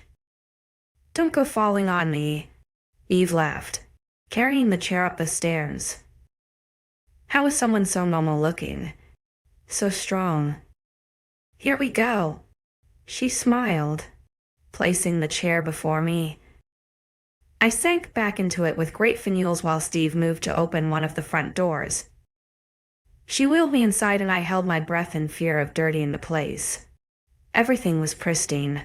"Don't go falling on me," Eve laughed, carrying the chair up the stairs. How is someone so normal looking, so strong? "Here we go." She smiled, placing the chair before me. I sank back into it with great frenulity while Steve moved to open one of the front doors. She wheeled me inside and I held my breath in fear of dirtying the place. Everything was pristine.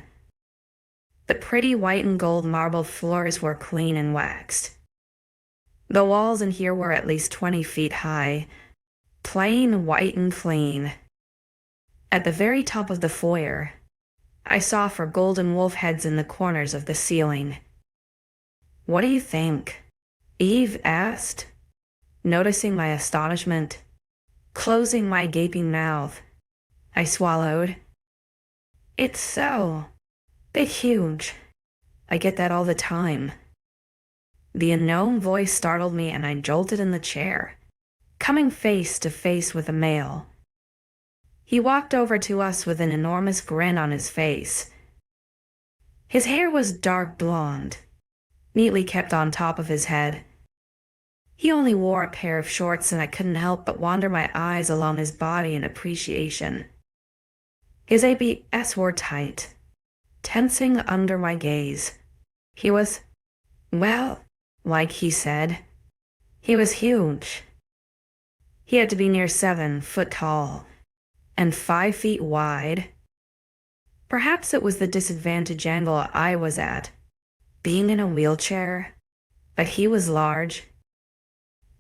The pretty white and gold marble floors were clean and waxed. The walls in here were at least 20 feet high, plain white and clean. At the very top of the foyer, I saw 4 golden wolf heads in the corners of the ceiling. "What do you think?" Eve asked, noticing my astonishment. Closing my gaping mouth, I swallowed. "It's so big, huge. I get that all the time." The unknown voice startled me and I jolted in the chair, coming face to face with a male. He walked over to us with an enormous grin on his face. His hair was dark blonde, neatly kept on top of his head. He only wore a pair of shorts and I couldn't help but wander my eyes along his body in appreciation. His abs were tight, tensing under my gaze. He was, well, like he said, he was huge. He had to be near 7 foot tall and 5 feet wide. Perhaps it was the disadvantage angle I was at, being in a wheelchair, but he was large.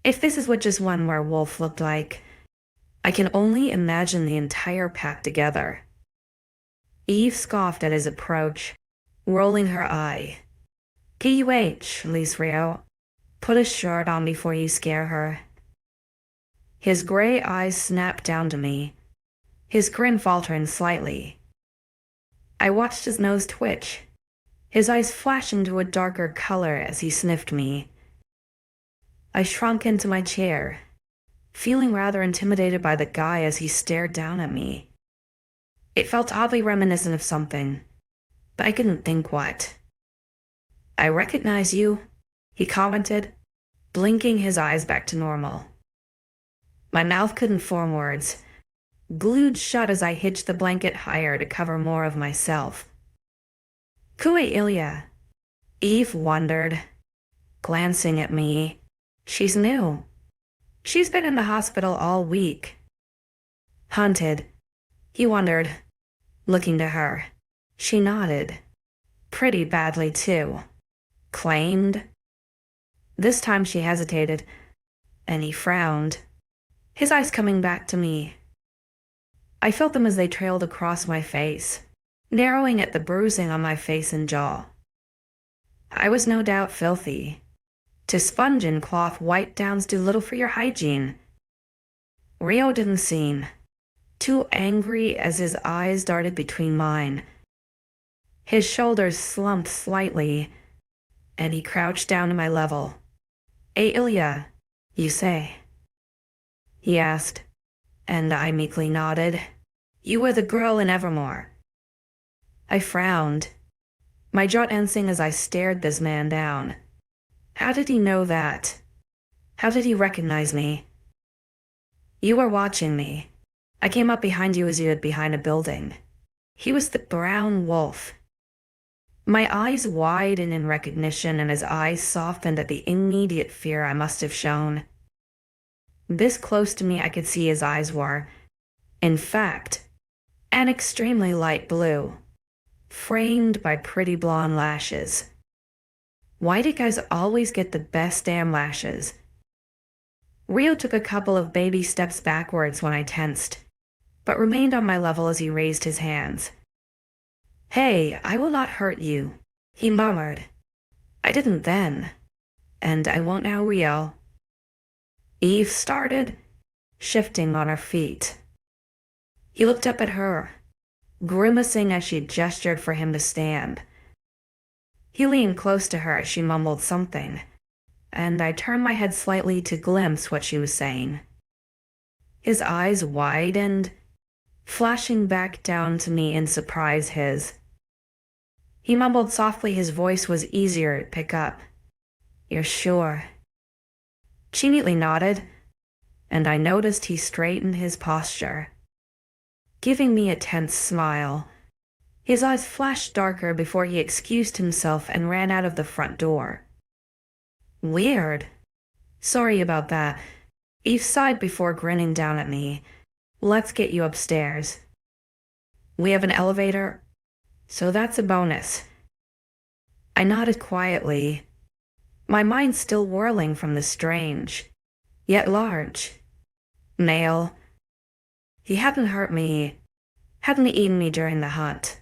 If this is what just one werewolf looked like, I can only imagine the entire pack together. Eve scoffed at his approach, rolling her eye. "𝐊𝐤, put a shirt on before you scare her." His gray eyes snapped down to me, his grin faltering slightly. I watched his nose twitch, his eyes flash into a darker color as he sniffed me. I shrunk into my chair, feeling rather intimidated by the guy as he stared down at me. It felt oddly reminiscent of something, but I couldn't think what. "I recognize you," he commented, blinking his eyes back to normal. My mouth couldn't form words, glued shut as I hitched the blanket higher to cover more of myself. "𝐊𝐤," Eve wondered, glancing at me. "She's new. She's been in the hospital all week." "Hunted," he wondered, looking to her. She nodded. "Pretty badly, too." "Claimed?" This time she hesitated, and he frowned, his eyes coming back to me. I felt them as they trailed across my face, narrowing at the bruising on my face and jaw. I was no doubt filthy. To sponge and cloth wipe downs do little for your hygiene. Rio didn't seem too angry as his eyes darted between mine. His shoulders slumped slightly, and he crouched down to my level. "𝐿𝐤, you say?" he asked, and I meekly nodded. "You were the girl in Evermore." I frowned, my jaw tensing as I stared this man down. How did he know that? How did he recognize me? "You were watching me. I came up behind you as you hid behind a building." He was the brown wolf. My eyes widened in recognition and his eyes softened at the immediate fear I must have shown. This close to me I could see his eyes were, in fact, an extremely light blue, framed by pretty blonde lashes. Why do guys always get the best damn lashes? Rio took a couple of baby steps backwards when I tensed, but remained on my level as he raised his hands. "Hey, I will not hurt you," he murmured. "I didn't then, and I won't now, Rio." Eve started, shifting on her feet. He looked up at her, grimacing as she gestured for him to stand. He leaned close to her as she mumbled something, and I turned my head slightly to glimpse what she was saying. His eyes widened, flashing back down to me in surprise. He mumbled softly. His voice was easier to pick up. "You're sure?" She neatly nodded, and I noticed he straightened his posture, giving me a tense smile. His eyes flashed darker before he excused himself and ran out of the front door. "Weird. Sorry about that." Eve sighed before grinning down at me. "Let's get you upstairs. We have an elevator, so that's a bonus." I nodded quietly, my mind still whirling from the strange, yet large, male. He hadn't hurt me, hadn't eaten me during the hunt.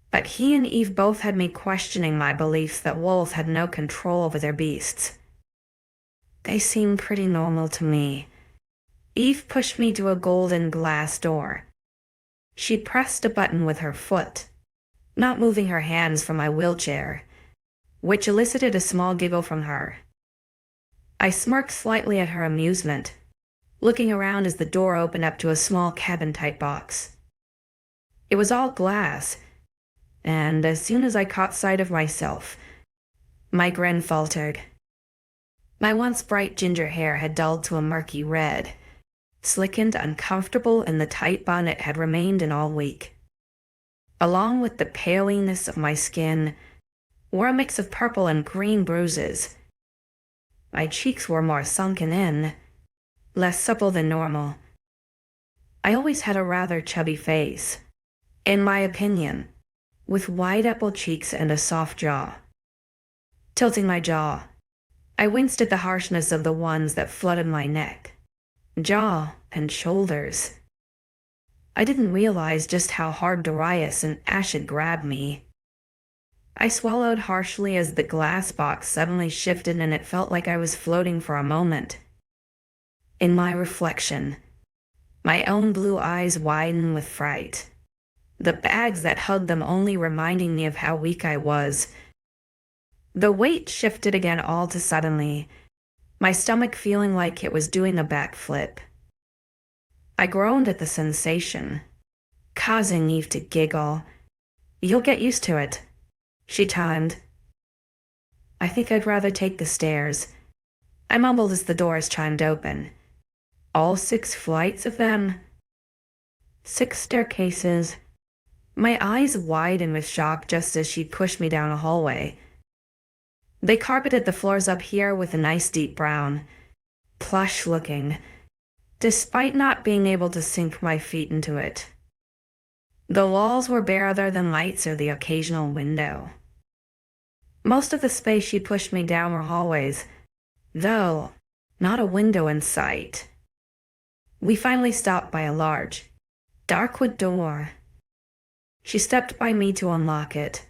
But he and Eve both had me questioning my beliefs that wolves had no control over their beasts. They seemed pretty normal to me. Eve pushed me to a golden glass door. She pressed a button with her foot, not moving her hands from my wheelchair, which elicited a small giggle from her. I smirked slightly at her amusement, looking around as the door opened up to a small cabin-type box. It was all glass, and as soon as I caught sight of myself, my grin faltered. My once bright ginger hair had dulled to a murky red, slickened, uncomfortable, and the tight bun it had remained in all week. Along with the paleness of my skin were a mix of purple and green bruises. My cheeks were more sunken in, less supple than normal. I always had a rather chubby face, in my opinion, with wide apple cheeks and a soft jaw. Tilting my jaw, I winced at the harshness of the ones that flooded my neck, jaw, and shoulders. I didn't realize just how hard Darius and Ash had grabbed me. I swallowed harshly as the glass box suddenly shifted, and it felt like I was floating for a moment. In my reflection, my own blue eyes widened with fright, the bags that hugged them only reminding me of how weak I was. The weight shifted again all too suddenly, my stomach feeling like it was doing a backflip. I groaned at the sensation, causing Eve to giggle. "You'll get used to it," she timed. "I think I'd rather take the stairs," I mumbled as the doors chimed open. All 6 flights of them. 6 staircases. My eyes widened with shock just as she pushed me down a hallway. They carpeted the floors up here with a nice deep brown, plush looking, despite not being able to sink my feet into it. The walls were bare other than lights or the occasional window. Most of the space she pushed me down were hallways, though not a window in sight. We finally stopped by a large, dark wood door. She stepped by me to unlock it,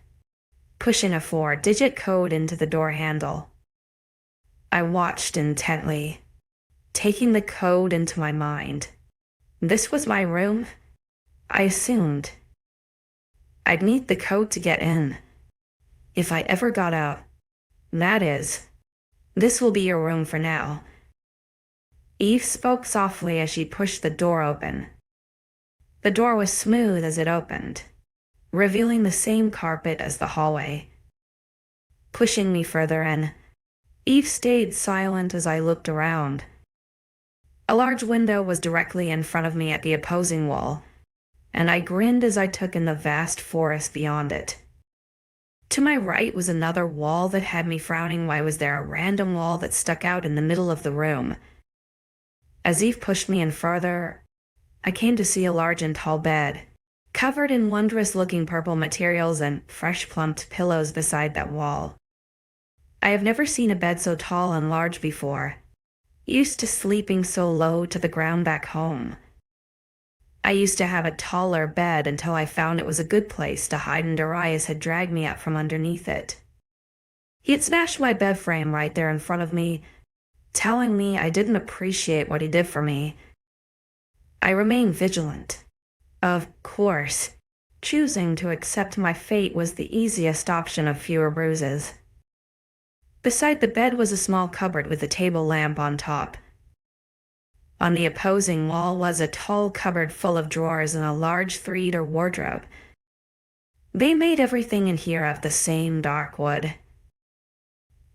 pushing a 4-digit code into the door handle. I watched intently, taking the code into my mind. This was my room, I assumed. I'd need the code to get in. If I ever got out, that is. This will be your room for now. Eve spoke softly as she pushed the door open. The door was smooth as it opened, revealing the same carpet as the hallway. Pushing me further in, Eve stayed silent as I looked around. A large window was directly in front of me at the opposing wall, and I grinned as I took in the vast forest beyond it. To my right was another wall that had me frowning. Why was there a random wall that stuck out in the middle of the room? As Eve pushed me in further, I came to see a large and tall bed, covered in wondrous-looking purple materials and fresh plumped pillows beside that wall. I have never seen a bed so tall and large before, Used to sleeping so low to the ground back home. I used to have a taller bed until I found it was a good place to hide and Darius had dragged me up from underneath it. He had smashed my bed frame right there in front of me, telling me I didn't appreciate what he did for me. I remained vigilant. Of course, choosing to accept my fate was the easiest option of fewer bruises. Beside the bed was a small cupboard with a table lamp on top. On the opposing wall was a tall cupboard full of drawers and a large 3-liter wardrobe. They made everything in here of the same dark wood.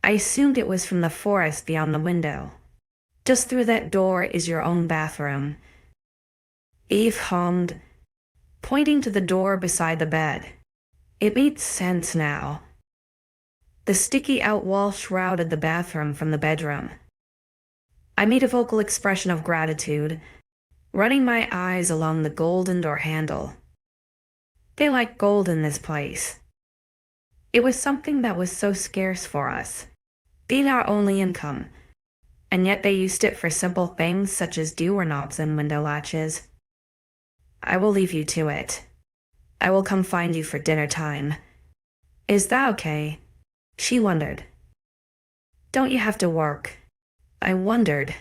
I assumed it was from the forest beyond the window. Just through that door is your own bathroom. Eve hummed, pointing to the door beside the bed. It made sense now. The sticky-out wall shrouded the bathroom from the bedroom. I made a vocal expression of gratitude, running my eyes along the golden door handle. They like gold in this place. It was something that was so scarce for us, being our only income, and yet they used it for simple things such as doorknobs and window latches. I will leave you to it. I will come find you for dinner time. Is that okay? She wondered. Don't you have to work? I wondered.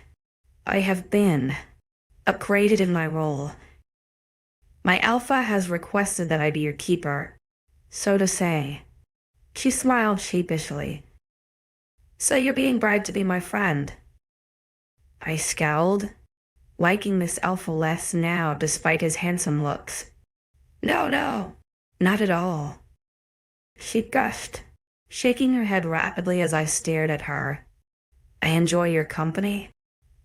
I have been upgraded in my role. My alpha has requested that I be your keeper, so to say. She smiled sheepishly. So you're being bribed to be my friend? I scowled, liking this alpha less now despite his handsome looks. No, not at all. She gushed, shaking her head rapidly as I stared at her. I enjoy your company.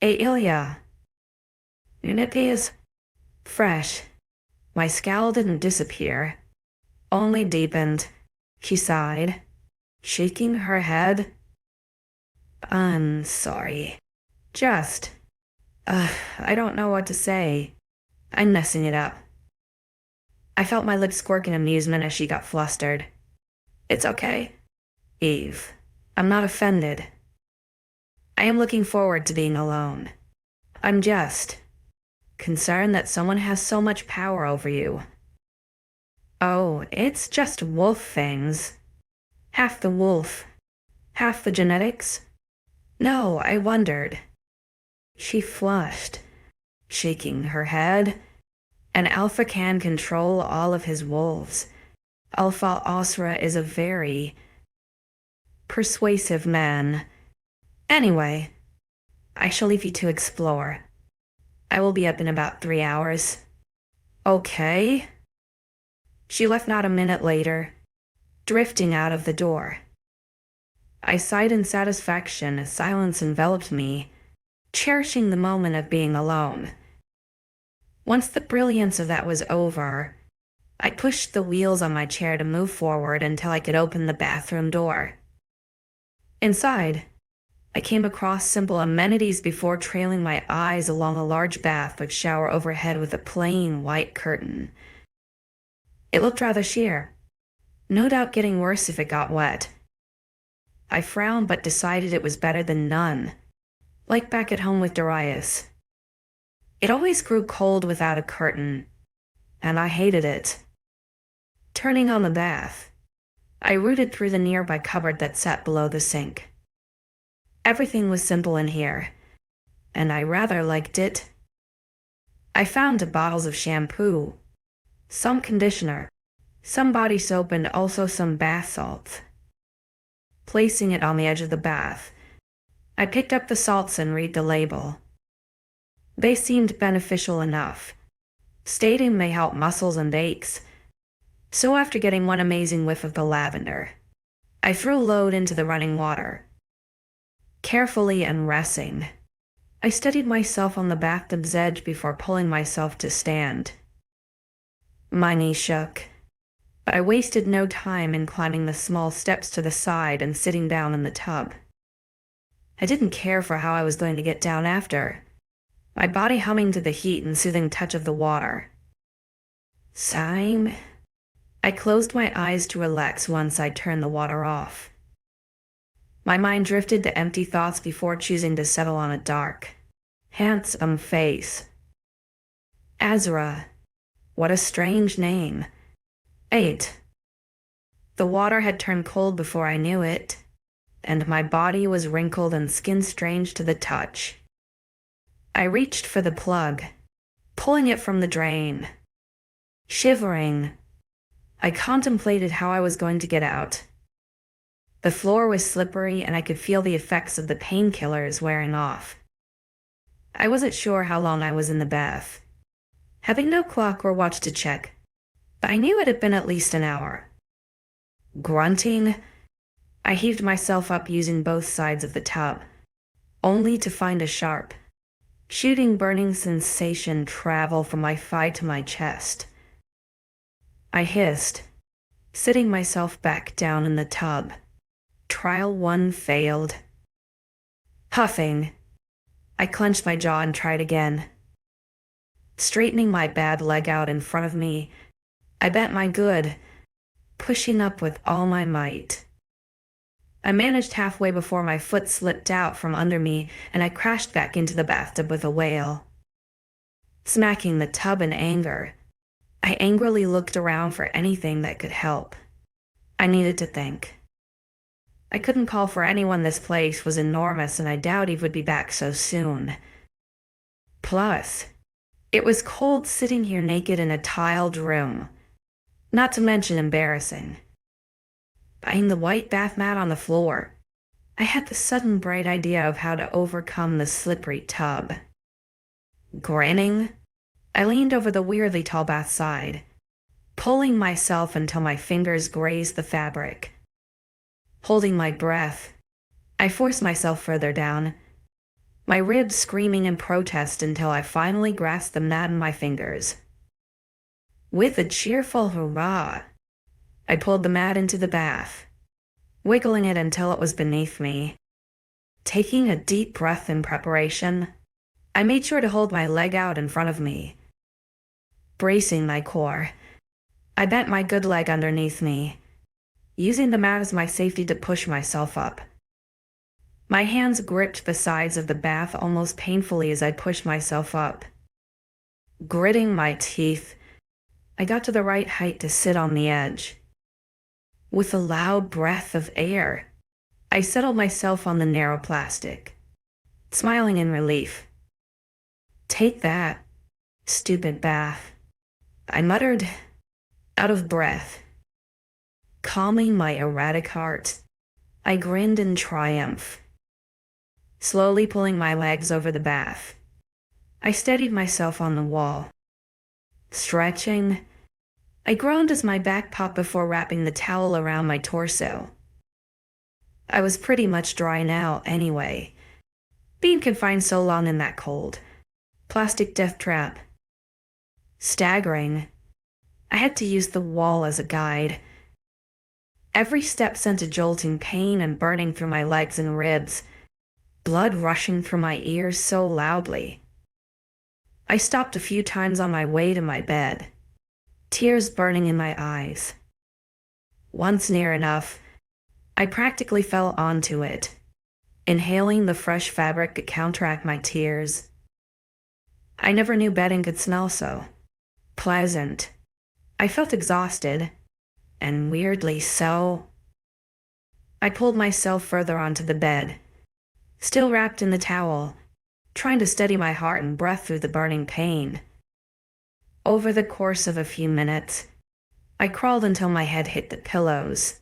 Ailia. It is fresh. My scowl didn't disappear, only deepened. She sighed, shaking her head. I'm sorry. I don't know what to say. I'm messing it up. I felt my lips squirk in amusement as she got flustered. It's okay, Eve. I'm not offended. I am looking forward to being alone. I'm just concerned that someone has so much power over you. Oh, it's just wolf fangs. Half the wolf, half the genetics. No, I wondered. She flushed, shaking her head. An alpha can control all of his wolves. 𝐿𝐴𝐴 is a very persuasive man. Anyway, I shall leave you to explore. I will be up in about 3 hours. Okay. She left not a minute later, drifting out of the door. I sighed in satisfaction as silence enveloped me, cherishing the moment of being alone. Once the brilliance of that was over, I pushed the wheels on my chair to move forward until I could open the bathroom door. Inside, I came across simple amenities before trailing my eyes along a large bath with shower overhead with a plain white curtain. It looked rather sheer, no doubt getting worse if it got wet. I frowned but decided it was better than none, like back at home with Darius. It always grew cold without a curtain, and I hated it. Turning on the bath, I rooted through the nearby cupboard that sat below the sink. Everything was simple in here, and I rather liked it. I found bottles of shampoo, some conditioner, some body soap, and also some bath salts. Placing it on the edge of the bath, I picked up the salts and read the label. They seemed beneficial enough, stating they help muscles and aches. So after getting one amazing whiff of the lavender, I threw a load into the running water. Carefully and resting, I steadied myself on the bathtub's edge before pulling myself to stand. My knee shook, but I wasted no time in climbing the small steps to the side and sitting down in the tub. I didn't care for how I was going to get down after, my body humming to the heat and soothing touch of the water. Sighing, I closed my eyes to relax once I turned the water off. My mind drifted to empty thoughts before choosing to settle on a dark, handsome face. 𝐻𝐿𝐬. What a strange name. 8. The water had turned cold before I knew it, and my body was wrinkled and skin strange to the touch. I reached for the plug, pulling it from the drain. Shivering, I contemplated how I was going to get out. The floor was slippery and I could feel the effects of the painkillers wearing off. I wasn't sure how long I was in the bath, having no clock or watch to check, but I knew it had been at least an hour. Grunting, I heaved myself up using both sides of the tub, only to find a sharp, shooting burning sensation travel from my thigh to my chest. I hissed, sitting myself back down in the tub. Trial 1 failed. Huffing, I clenched my jaw and tried again. Straightening my bad leg out in front of me, I bent my good, pushing up with all my might. I managed halfway before my foot slipped out from under me and I crashed back into the bathtub with a wail. Smacking the tub in anger, I angrily looked around for anything that could help. I needed to think. I couldn't call for anyone. This place was enormous and I doubt he would be back so soon. Plus, it was cold sitting here naked in a tiled room. Not to mention embarrassing. Buying the white bath mat on the floor, I had the sudden bright idea of how to overcome the slippery tub. Grinning, I leaned over the weirdly tall bath side, pulling myself until my fingers grazed the fabric. Holding my breath, I forced myself further down, my ribs screaming in protest until I finally grasped the mat in my fingers. With a cheerful hurrah, I pulled the mat into the bath, wiggling it until it was beneath me. Taking a deep breath in preparation, I made sure to hold my leg out in front of me. Bracing my core, I bent my good leg underneath me, using the mat as my safety to push myself up. My hands gripped the sides of the bath almost painfully as I pushed myself up. Gritting my teeth, I got to the right height to sit on the edge. With a loud breath of air, I settled myself on the narrow plastic, smiling in relief. "Take that, stupid bath," I muttered, out of breath. Calming my erratic heart, I grinned in triumph. Slowly pulling my legs over the bath, I steadied myself on the wall. Stretching, I groaned as my back popped before wrapping the towel around my torso. I was pretty much dry now anyway, being confined so long in that cold, plastic death trap. Staggering, I had to use the wall as a guide. Every step sent a jolting pain and burning through my legs and ribs, blood rushing through my ears so loudly. I stopped a few times on my way to my bed, tears burning in my eyes. Once near enough, I practically fell onto it, inhaling the fresh fabric to counteract my tears. I never knew bedding could smell so pleasant. I felt exhausted, and weirdly so. I pulled myself further onto the bed, still wrapped in the towel, trying to steady my heart and breath through the burning pain. Over the course of a few minutes, I crawled until my head hit the pillows.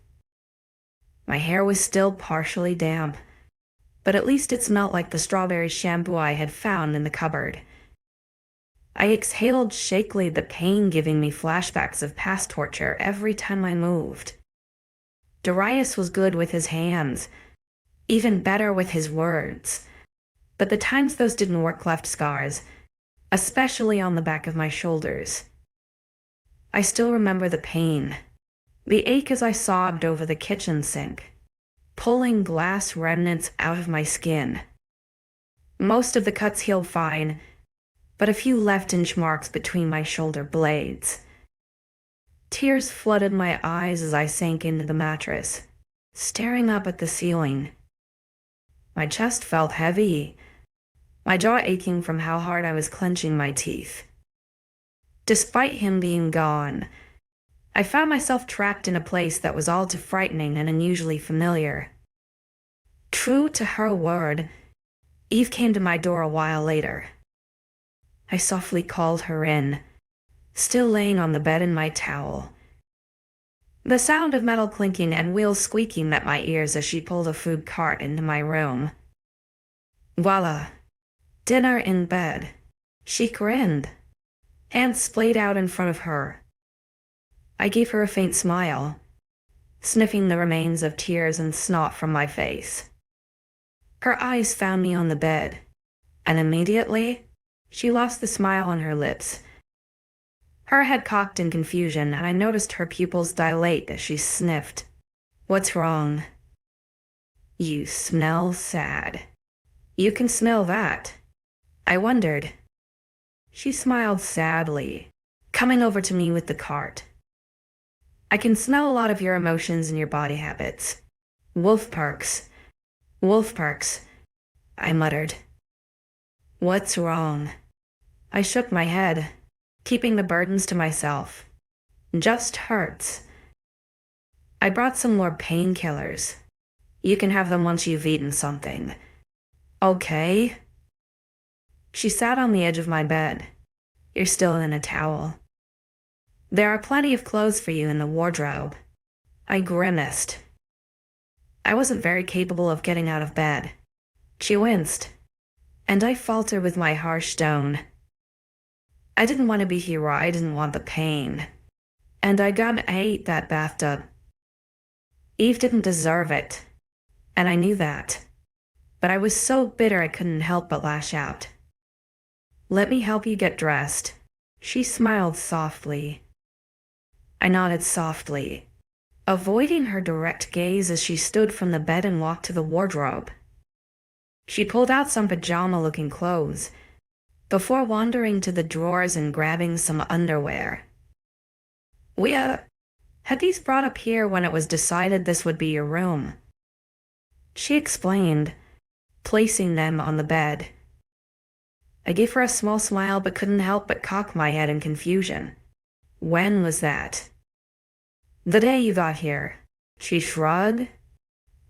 My hair was still partially damp, but at least it smelled like the strawberry shampoo I had found in the cupboard. I exhaled shakily, the pain giving me flashbacks of past torture every time I moved. Darius was good with his hands, even better with his words, but the times those didn't work left scars, especially on the back of my shoulders. I still remember the pain, the ache as I sobbed over the kitchen sink, pulling glass remnants out of my skin. Most of the cuts healed fine, but a few left inch marks between my shoulder blades. Tears, flooded my eyes as I sank into the mattress, staring up at the ceiling, My chest felt heavy, my jaw aching from how hard I was clenching my teeth. Despite him being gone, I found myself trapped in a place that was all too frightening and unusually familiar. True to her word, Eve came to my door a while later. I softly called her in, still laying on the bed in my towel. The sound of metal clinking and wheels squeaking met my ears as she pulled a food cart into my room. Voila! Dinner in bed. She grinned, hands splayed out in front of her. I gave her a faint smile, sniffing the remains of tears and snot from my face. Her eyes found me on the bed, and immediately, she lost the smile on her lips. Her head cocked in confusion, and I noticed her pupils dilate as she sniffed. "What's wrong?" "You smell sad." "You can smell that." I wondered. She smiled sadly, coming over to me with the cart. "I can smell a lot of your emotions and your body habits. Wolf perks. Wolf perks," I muttered. "What's wrong?" I shook my head, keeping the burdens to myself. "Just hurts." "I brought some more painkillers. You can have them once you've eaten something." "Okay." She sat on the edge of my bed. "You're still in a towel. There are plenty of clothes for you in the wardrobe." I grimaced. I wasn't very capable of getting out of bed. She winced, and I faltered with my harsh tone. I didn't want to be here. I didn't want the pain. And I hate that bathtub. Eve didn't deserve it, and I knew that. But I was so bitter I couldn't help but lash out. "Let me help you get dressed." She smiled softly. I nodded softly, avoiding her direct gaze as she stood from the bed and walked to the wardrobe. She pulled out some pajama-looking clothes, before wandering to the drawers and grabbing some underwear. "We had these brought up here when it was decided this would be your room," she explained, placing them on the bed. I gave her a small smile but couldn't help but cock my head in confusion. "When was that?" "The day you got here." She shrugged.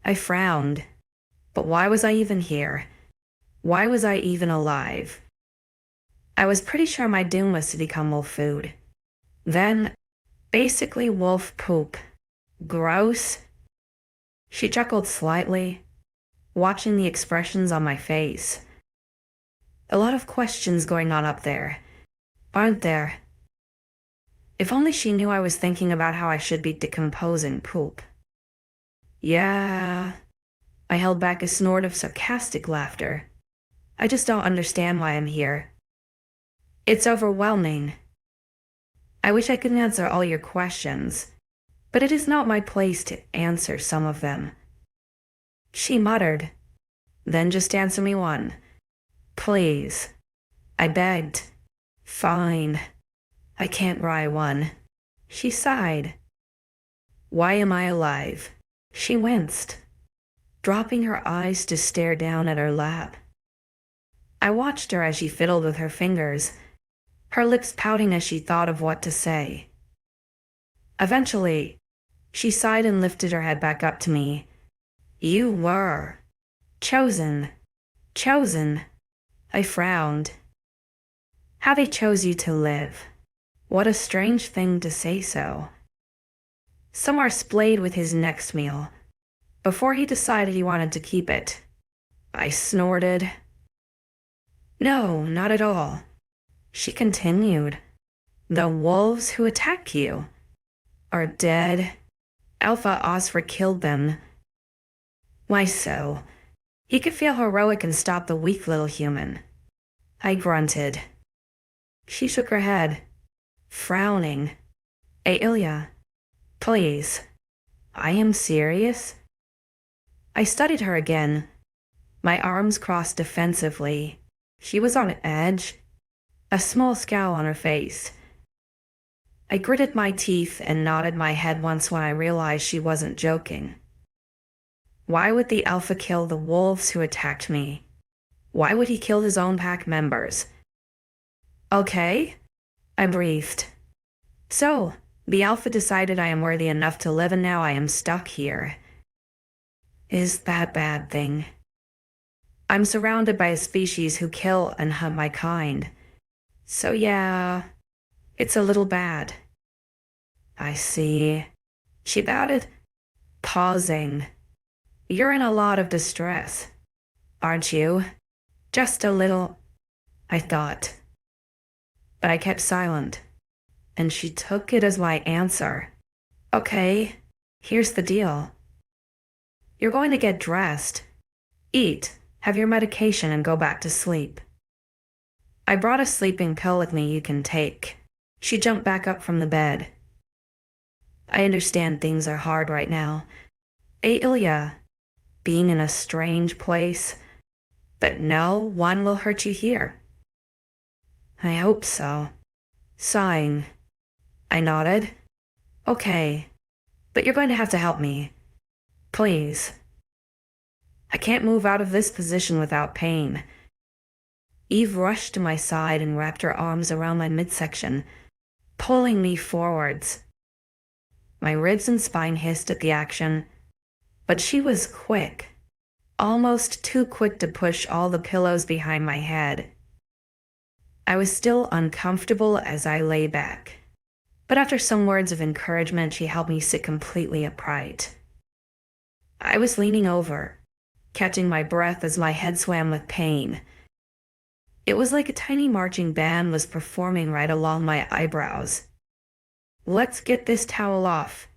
I frowned. But why was I even here? Why was I even alive? I was pretty sure my doom was to become wolf food. Then, basically wolf poop. Gross. She chuckled slightly, watching the expressions on my face. A lot of questions going on up there, aren't there? If only she knew I was thinking about how I should be decomposing poop. "Yeah." I held back a snort of sarcastic laughter. "I just don't understand why I'm here. It's overwhelming. I wish I could answer all your questions, but it is not my place to answer some of them." She muttered. "Then just answer me one. Please." I begged. "Fine. I can't write one." She sighed. "Why am I alive?" She winced, dropping her eyes to stare down at her lap. I watched her as she fiddled with her fingers, her lips pouting as she thought of what to say. Eventually, she sighed and lifted her head back up to me. "You were chosen." "Chosen?" I frowned. "How they chose you to live. What a strange thing to say so." Samar splayed with his next meal, before he decided he wanted to keep it. I snorted. "No, not at all." She continued. "The wolves who attack you are dead. 𝐿𝐻𝐻 killed them." "Why so?" He could feel heroic and stop the weak little human. I grunted. She shook her head, frowning. "Ailia, please. I am serious." I studied her again, my arms crossed defensively. She was on edge, a small scowl on her face. I gritted my teeth and nodded my head once when I realized she wasn't joking. Why would the Alpha kill the wolves who attacked me? Why would he kill his own pack members? Okay, I breathed. So, the Alpha decided I am worthy enough to live and now I am stuck here. Is that a bad thing? I'm surrounded by a species who kill and hunt my kind. So yeah, it's a little bad. I see, she added, pausing. You're in a lot of distress, aren't you? Just a little, I thought. But I kept silent, and she took it as my answer. Okay, here's the deal. You're going to get dressed, eat, have your medication, and go back to sleep. I brought a sleeping pill with me you can take. She jumped back up from the bed. I understand things are hard right now. Ailia, being in a strange place, but no one will hurt you here. I hope so. Sighing, I nodded. Okay, but you're going to have to help me. Please. I can't move out of this position without pain. Eve rushed to my side and wrapped her arms around my midsection, pulling me forwards. My ribs and spine hissed at the action, but she was quick, almost too quick to push all the pillows behind my head. I was still uncomfortable as I lay back, but after some words of encouragement, she helped me sit completely upright. I was leaning over, catching my breath as my head swam with pain. It was like a tiny marching band was performing right along my eyebrows. Let's get this towel off.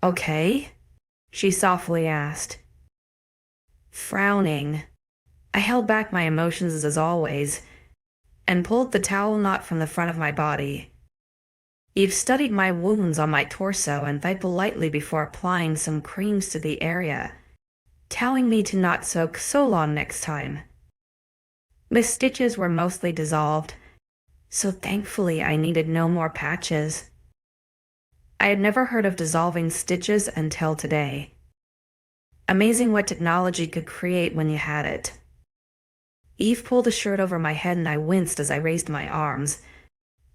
Okay? She softly asked. Frowning, I held back my emotions as always, and pulled the towel knot from the front of my body. Eve studied my wounds on my torso and wiped politely before applying some creams to the area, telling me to not soak so long next time. The stitches were mostly dissolved, so thankfully I needed no more patches. I had never heard of dissolving stitches until today. Amazing what technology could create when you had it. Eve pulled a shirt over my head and I winced as I raised my arms,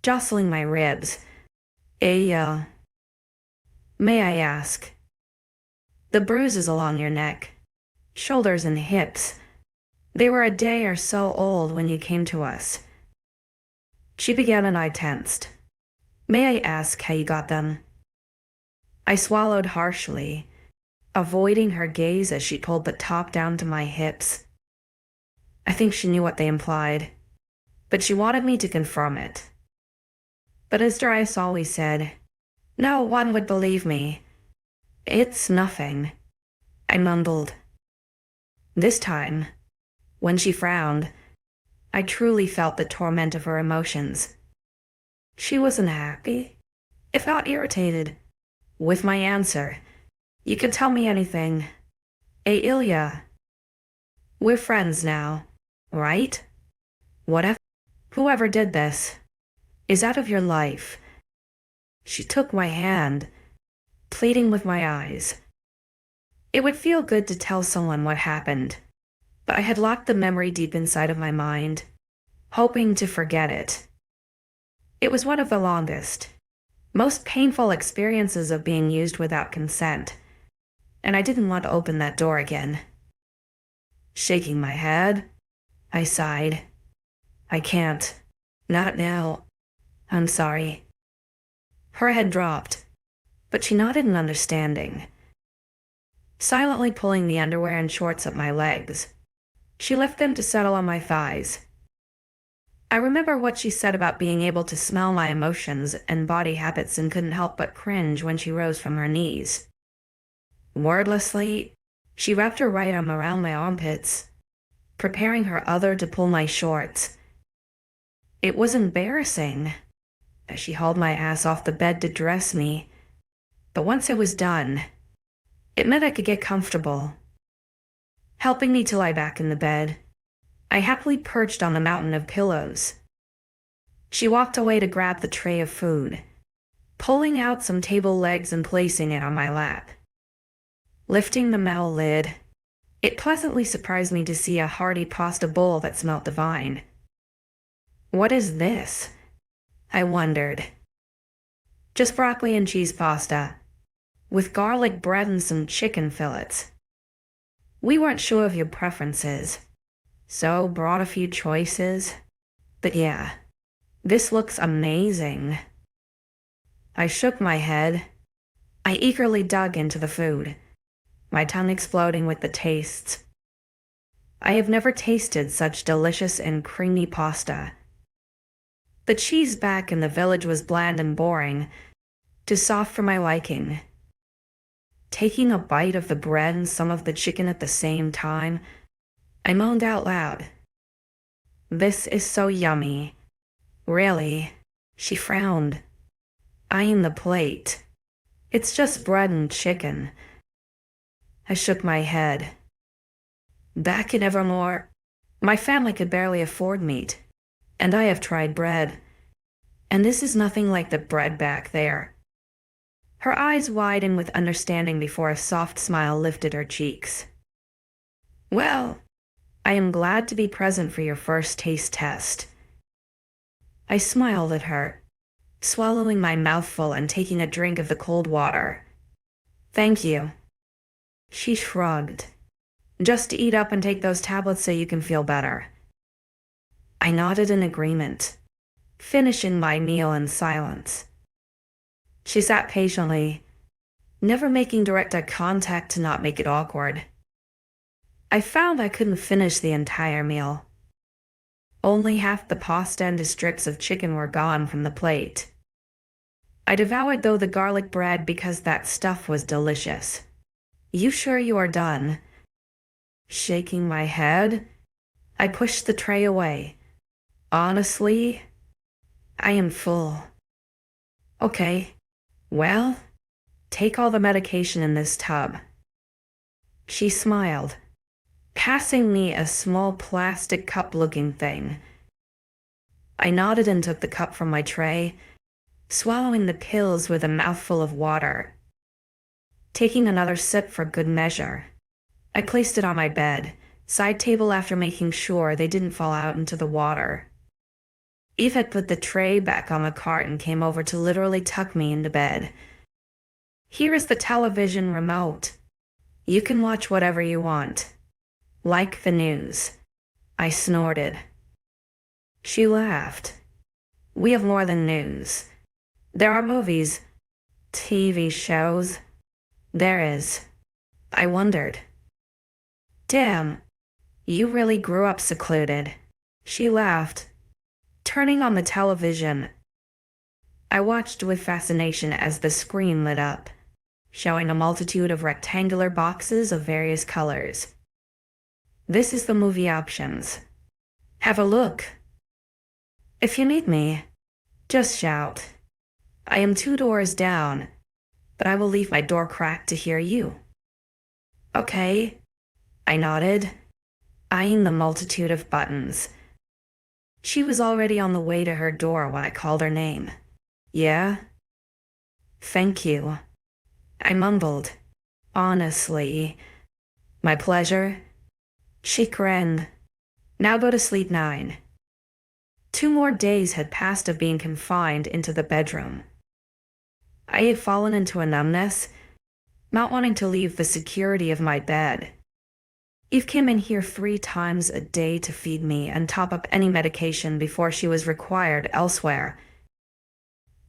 jostling my ribs. May I ask? The bruises along your neck, shoulders and hips, they were a day or so old when you came to us. She began and I tensed. May I ask how you got them? I swallowed harshly, avoiding her gaze as she pulled the top down to my hips. I think she knew what they implied, but she wanted me to confirm it. But as Darius always said, no one would believe me. It's nothing, I mumbled. This time, when she frowned, I truly felt the torment of her emotions. She wasn't happy, if not irritated, with my answer. You can tell me anything. Ailia. We're friends now, right? Whatever. Whoever did this is out of your life. She took my hand, pleading with my eyes. It would feel good to tell someone what happened, but I had locked the memory deep inside of my mind, hoping to forget it. It was one of the longest, most painful experiences of being used without consent, and I didn't want to open that door again. Shaking my head, I sighed. I can't. Not now. I'm sorry. Her head dropped, but she nodded in understanding. Silently pulling the underwear and shorts up my legs, she left them to settle on my thighs. I remember what she said about being able to smell my emotions and body habits and couldn't help but cringe when she rose from her knees. Wordlessly, she wrapped her right arm around my armpits, preparing her other to pull my shorts. It was embarrassing, as she hauled my ass off the bed to dress me, but once it was done, it meant I could get comfortable. Helping me to lie back in the bed, I happily perched on the mountain of pillows. She walked away to grab the tray of food, pulling out some table legs and placing it on my lap. Lifting the metal lid, It pleasantly surprised me to see a hearty pasta bowl that smelt divine. What is this? I wondered. Just broccoli and cheese pasta, with garlic bread and some chicken fillets. We weren't sure of your preferences, so brought a few choices. But yeah, this looks amazing. I shook my head. I eagerly dug into the food, my tongue exploding with the tastes. I have never tasted such delicious and creamy pasta. The cheese back in the village was bland and boring, too soft for my liking. Taking a bite of the bread and some of the chicken at the same time, I moaned out loud. This is so yummy. Really? She frowned, eyeing the plate. It's just bread and chicken. I shook my head. Back in Evermore, my family could barely afford meat, and I have tried bread. And this is nothing like the bread back there. Her eyes widened with understanding before a soft smile lifted her cheeks. Well, I am glad to be present for your first taste test. I smiled at her, swallowing my mouthful and taking a drink of the cold water. Thank you. She shrugged. Just eat up and take those tablets so you can feel better. I nodded in agreement, finishing my meal in silence. She sat patiently, never making direct eye contact to not make it awkward. I found I couldn't finish the entire meal. Only half the pasta and the strips of chicken were gone from the plate. I devoured though the garlic bread because that stuff was delicious. You sure you are done? Shaking my head, I pushed the tray away. Honestly, I am full. Okay, well, take all the medication in this tub. She smiled, passing me a small plastic cup-looking thing. I nodded and took the cup from my tray, swallowing the pills with a mouthful of water. Taking another sip for good measure, I placed it on my bed, side table after making sure they didn't fall out into the water. Eve had put the tray back on the cart and came over to literally tuck me into bed. Here is the television remote. You can watch whatever you want. Like the news. I snorted. She laughed. We have more than news. There are movies, TV shows. There is. I wondered. Damn, you really grew up secluded. She laughed, turning on the television. I watched with fascination as the screen lit up, showing a multitude of rectangular boxes of various colors. This is the movie options. Have a look. If you need me, just shout. I am 2 doors down, but I will leave my door cracked to hear you. Okay, I nodded, eyeing the multitude of buttons. She was already on the way to her door when I called her name. Yeah? Thank you. I mumbled. Honestly. My pleasure. She grinned. Now go to sleep 9. 2 more days had passed of being confined into the bedroom. I had fallen into a numbness, not wanting to leave the security of my bed. Eve came in here 3 times a day to feed me and top up any medication before she was required elsewhere.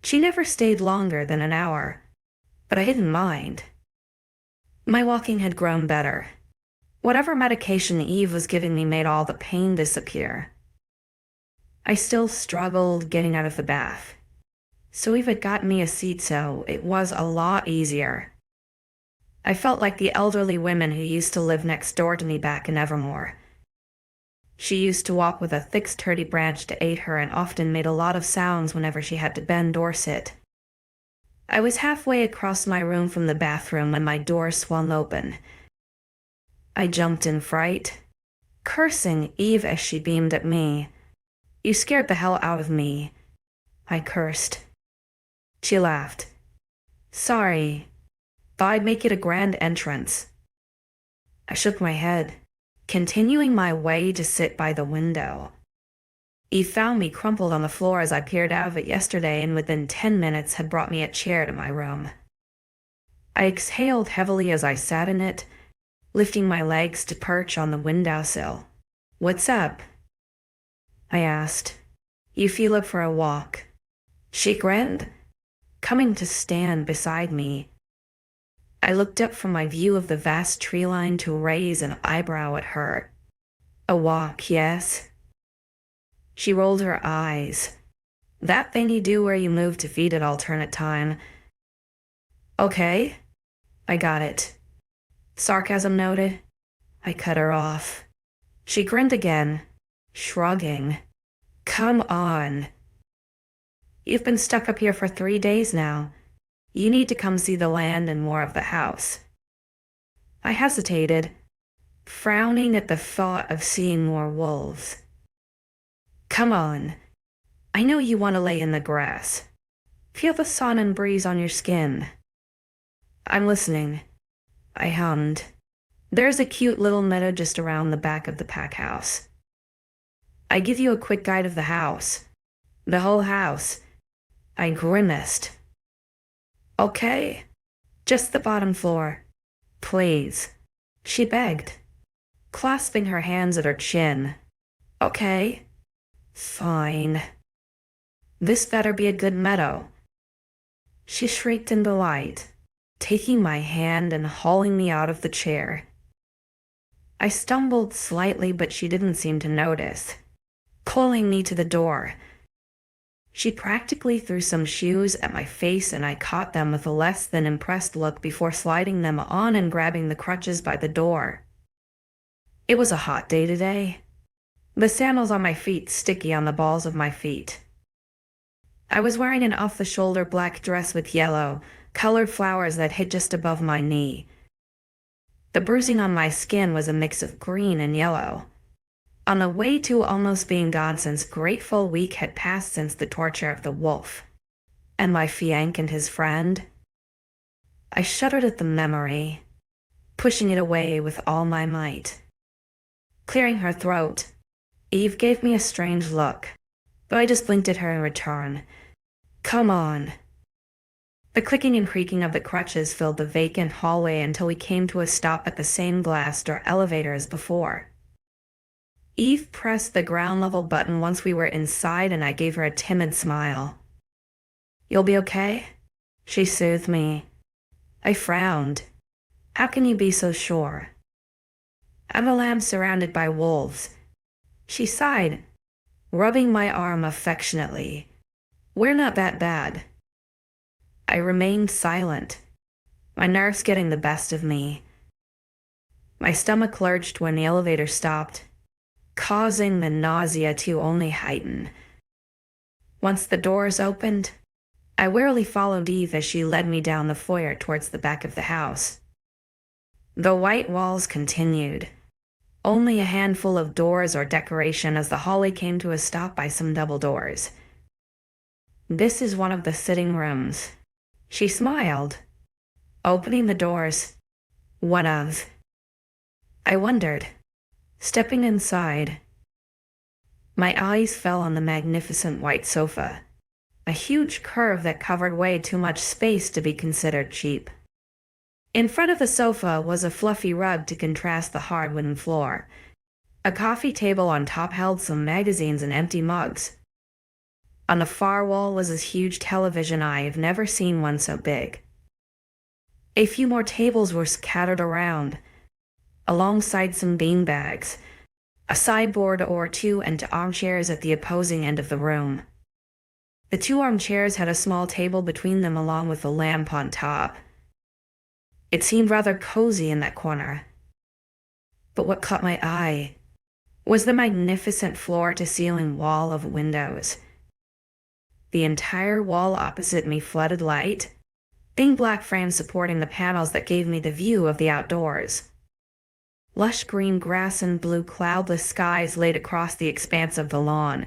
She never stayed longer than an hour, but I didn't mind. My walking had grown better. Whatever medication Eve was giving me made all the pain disappear. I still struggled getting out of the bath, so Eve had gotten me a seat so it was a lot easier. I felt like the elderly women who used to live next door to me back in Evermore. She used to walk with a thick sturdy branch to aid her and often made a lot of sounds whenever she had to bend or sit. I was halfway across my room from the bathroom when my door swung open. I jumped in fright, cursing Eve as she beamed at me. You scared the hell out of me, I cursed. She laughed. Sorry. Thought I'd make it a grand entrance. I shook my head, continuing my way to sit by the window. Eve found me crumpled on the floor as I peered out of it yesterday, and within 10 minutes had brought me a chair to my room. I exhaled heavily as I sat in it, lifting my legs to perch on the windowsill. "What's up?" I asked. "You feel up for a walk?" She grinned, coming to stand beside me. I looked up from my view of the vast tree line to raise an eyebrow at her. "A walk, yes?" She rolled her eyes. "That thing you do where you move to feed at alternate time." "Okay, I got it." Sarcasm noted. I cut her off. She grinned again, shrugging. "Come on. You've been stuck up here for 3 days now. You need to come see the land and more of the house." I hesitated, frowning at the thought of seeing more wolves. "Come on. I know you want to lay in the grass. Feel the sun and breeze on your skin." "I'm listening," I hummed. "There's a cute little meadow just around the back of the pack house. I give you a quick guide of the house. The whole house." I grimaced. "Okay, just the bottom floor, please," she begged, clasping her hands at her chin. "Okay, fine. This better be a good meadow." She shrieked in delight, taking my hand and hauling me out of the chair. I stumbled slightly, but she didn't seem to notice, pulling me to the door. She practically threw some shoes at my face, and I caught them with a less than impressed look before sliding them on and grabbing the crutches by the door. It was a hot day today. The sandals on my feet sticky on the balls of my feet. I was wearing an off-the-shoulder black dress with yellow, colored flowers that hit just above my knee. The bruising on my skin was a mix of green and yellow. On the way to almost being gone, since grateful week had passed since the torture of the wolf and my fiancé and his friend. I shuddered at the memory, pushing it away with all my might. Clearing her throat, Eve gave me a strange look, but I just blinked at her in return. "Come on." The clicking and creaking of the crutches filled the vacant hallway until we came to a stop at the same glass door elevator as before. Eve pressed the ground level button once we were inside, and I gave her a timid smile. "You'll be okay?" she soothed me. I frowned. "How can you be so sure?" "I'm a lamb surrounded by wolves," she sighed, rubbing my arm affectionately. "We're not that bad." I remained silent, my nerves getting the best of me. My stomach lurched when the elevator stopped, causing the nausea to only heighten. Once the doors opened, I warily followed Eve as she led me down the foyer towards the back of the house. The white walls continued, only a handful of doors or decoration as the hallway came to a stop by some double doors. "This is one of the sitting rooms," she smiled, opening the doors. "One of." I wondered, stepping inside. My eyes fell on the magnificent white sofa, a huge curve that covered way too much space to be considered cheap. In front of the sofa was a fluffy rug to contrast the hard wooden floor. A coffee table on top held some magazines and empty mugs. On the far wall was this huge television. I have never seen one so big. A few more tables were scattered around, alongside some beanbags, a sideboard or two, and armchairs at the opposing end of the room. The 2 armchairs had a small table between them along with a lamp on top. It seemed rather cozy in that corner. But what caught my eye was the magnificent floor-to-ceiling wall of windows. The entire wall opposite me flooded light, thin black frames supporting the panels that gave me the view of the outdoors. Lush green grass and blue cloudless skies laid across the expanse of the lawn.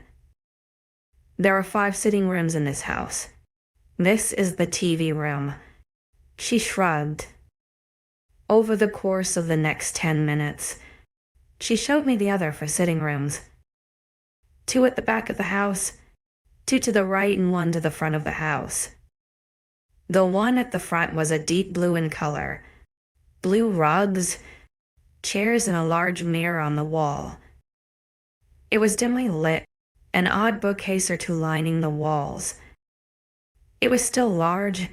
There are 5 sitting rooms in this house. This is the TV room. She shrugged. Over the course of the next 10 minutes, she showed me the other for sitting rooms. 2 at the back of the house, 2 to the right and 1 to the front of the house. The one at the front was a deep blue in color, blue rugs, chairs, and a large mirror on the wall. It was dimly lit, an odd bookcase or 2 lining the walls. It was still large,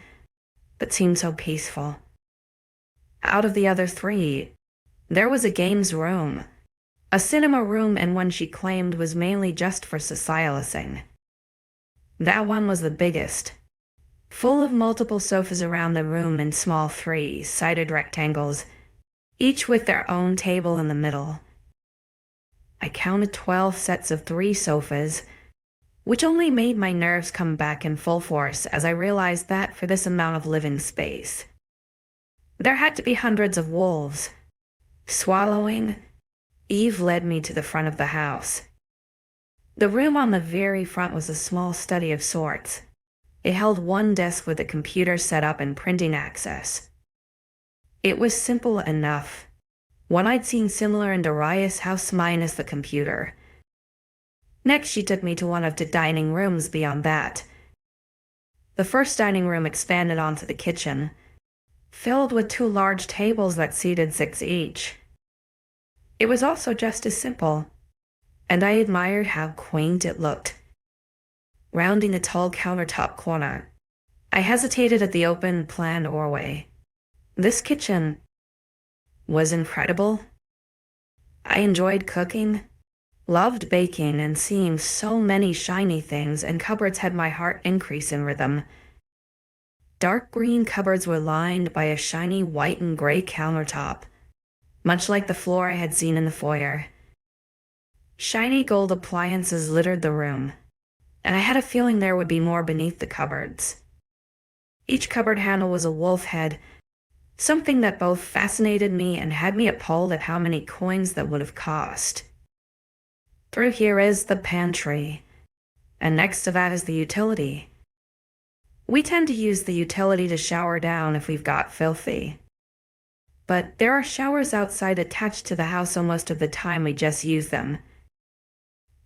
but seemed so peaceful. Out of the other 3, there was a games room, a cinema room, and one she claimed was mainly just for socializing. That one was the biggest, full of multiple sofas around the room in small 3-sided rectangles, each with their own table in the middle. I counted 12 sets of 3 sofas, which only made my nerves come back in full force as I realized that for this amount of living space, there had to be hundreds of wolves. Swallowing, Eve led me to the front of the house. The room on the very front was a small study of sorts. It held 1 desk with a computer set up and printing access. It was simple enough. One I'd seen similar in Darius' house minus the computer. Next, she took me to one of the dining rooms beyond that. The first dining room expanded onto the kitchen, filled with 2 large tables that seated 6 each. It was also just as simple, and I admired how quaint it looked. Rounding a tall countertop corner, I hesitated at the open-plan doorway. This kitchen was incredible. I enjoyed cooking, loved baking, and seeing so many shiny things, and cupboards had my heart increase in rhythm. Dark green cupboards were lined by a shiny white and gray countertop, much like the floor I had seen in the foyer. Shiny gold appliances littered the room, and I had a feeling there would be more beneath the cupboards. Each cupboard handle was a wolf head, something that both fascinated me and had me appalled at how many coins that would have cost. Through here is the pantry, and next to that is the utility. We tend to use the utility to shower down if we've got filthy. But there are showers outside attached to the house, so most of the time we just use them.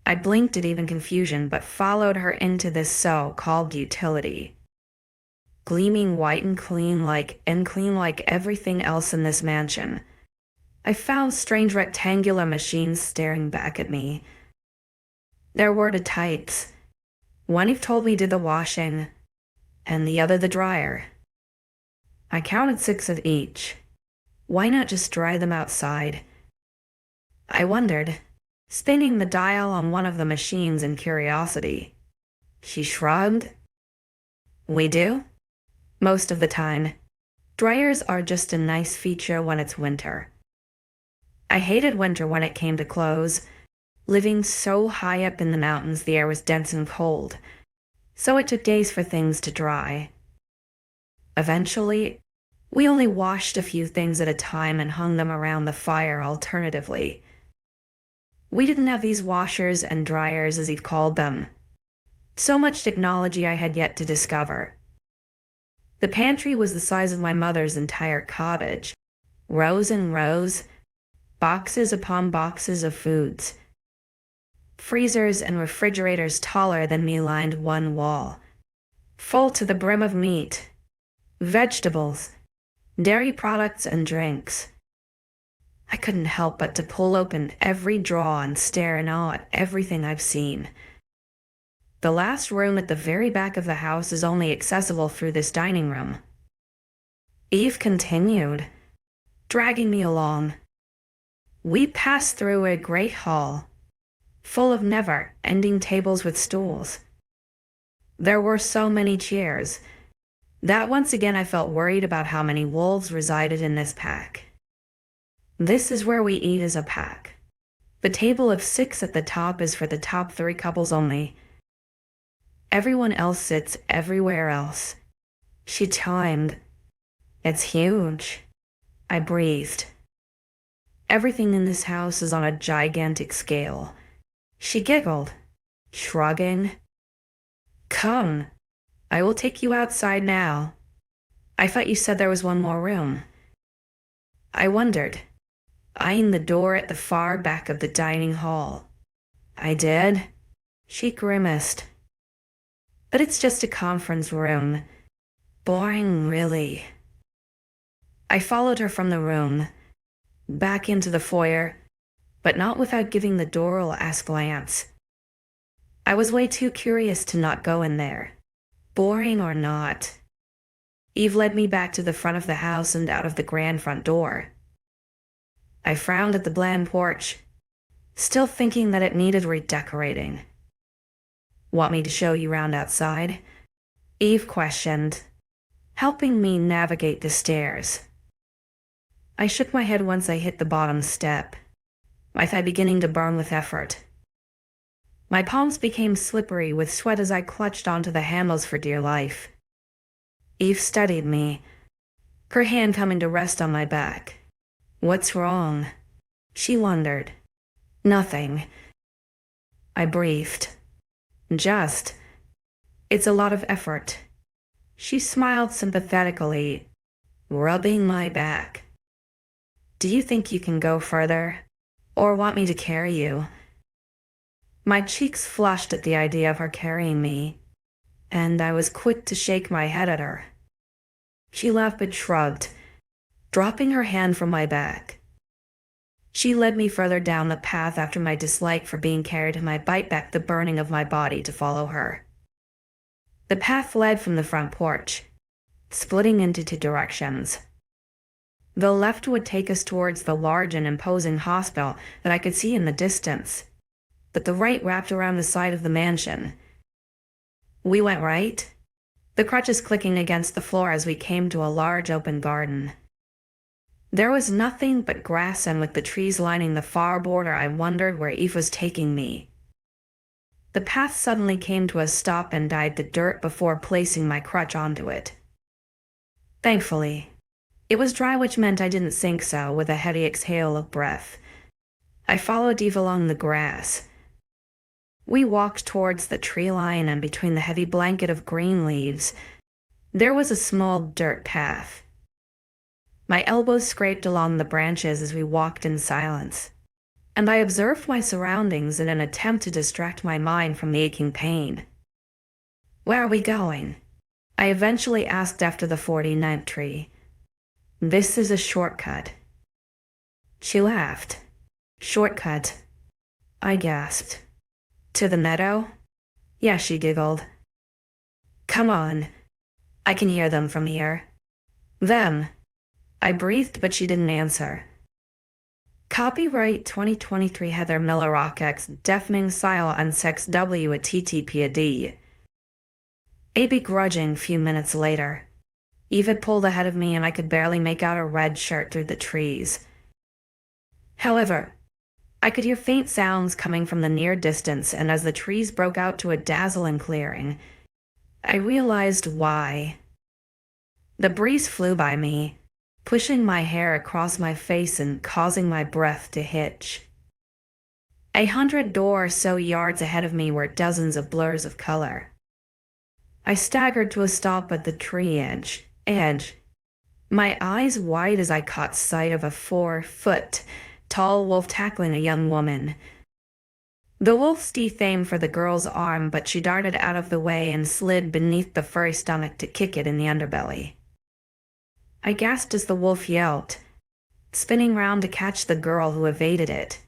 I blinked at even confusion, but followed her into this so-called utility. Gleaming white and clean like everything else in this mansion. I found strange rectangular machines staring back at me. There were 2 types. One Eve told me did the washing, and the other the dryer. I counted 6 of each. Why not just dry them outside? I wondered, spinning the dial on one of the machines in curiosity. She shrugged. We do? Most of the time. Dryers are just a nice feature when it's winter. I hated winter when it came to clothes. Living so high up in the mountains, the air was dense and cold, so it took days for things to dry. Eventually, we only washed a few things at a time and hung them around the fire alternatively. We didn't have these washers and dryers, as Eve called them. So much technology I had yet to discover. The pantry was the size of my mother's entire cottage. Rows and rows, boxes upon boxes of foods. Freezers and refrigerators taller than me lined one wall, full to the brim of meat, vegetables, dairy products, and drinks. I couldn't help but to pull open every drawer and stare in awe at everything I've seen. The last room at the very back of the house is only accessible through this dining room. Eve continued, dragging me along. We passed through a great hall, full of never-ending tables with stools. There were so many chairs that once again I felt worried about how many wolves resided in this pack. This is where we eat as a pack. The table of 6 at the top is for the top 3 couples only. Everyone else sits everywhere else. She chimed. It's huge. I breathed. Everything in this house is on a gigantic scale. She giggled, shrugging. Come, I will take you outside now. I thought you said there was one more room. I wondered, eyeing the door at the far back of the dining hall. I did. She grimaced. But it's just a conference room. Boring, really. I followed her from the room, back into the foyer, but not without giving the door a last glance. I was way too curious to not go in there, boring or not. Eve led me back to the front of the house and out of the grand front door. I frowned at the bland porch, still thinking that it needed redecorating. Want me to show you round outside? Eve questioned, helping me navigate the stairs. I shook my head once I hit the bottom step, my thigh beginning to burn with effort. My palms became slippery with sweat as I clutched onto the handles for dear life. Eve studied me, her hand coming to rest on my back. What's wrong? She wondered. Nothing. I breathed. Just. It's a lot of effort. She smiled sympathetically, rubbing my back. Do you think you can go further? Or want me to carry you? My cheeks flushed at the idea of her carrying me, and I was quick to shake my head at her. She laughed but shrugged, dropping her hand from my back. She led me further down the path after my dislike for being carried and my bite back the burning of my body to follow her. The path led from the front porch, splitting into two directions. The left would take us towards the large and imposing hospital that I could see in the distance, but the right wrapped around the side of the mansion. We went right, the crutches clicking against the floor as we came to a large open garden. There was nothing but grass, and with the trees lining the far border, I wondered where Eve was taking me. The path suddenly came to a stop and dyed the dirt before placing my crutch onto it. Thankfully, it was dry, which meant I didn't sink so with a heavy exhale of breath. I followed Eve along the grass. We walked towards the tree line, and between the heavy blanket of green leaves, there was a small dirt path. My elbows scraped along the branches as we walked in silence, and I observed my surroundings in an attempt to distract my mind from the aching pain. Where are we going? I eventually asked after the 49th tree. This is a shortcut. She laughed. Shortcut? I gasped. To the meadow? Yeah, she giggled. Come on. I can hear them from here. Them. I breathed, but she didn't answer. Copyright 2023 Heather Miller Rockx deafening style on 𝐋𝐮𝐬 at 𝐊𝐢𝐬𝐷. A begrudging few minutes later, Eve had pulled ahead of me and I could barely make out her red shirt through the trees. However, I could hear faint sounds coming from the near distance, and as the trees broke out to a dazzling clearing, I realized why. The breeze flew by me, pushing my hair across my face and causing my breath to hitch. 100 or so yards ahead of me were dozens of blurs of color. I staggered to a stop at the tree edge, my eyes wide as I caught sight of a 4-foot-tall wolf tackling a young woman. The wolf's teeth aimed for the girl's arm, but she darted out of the way and slid beneath the furry stomach to kick it in the underbelly. I gasped as the wolf yelped, spinning round to catch the girl who evaded it.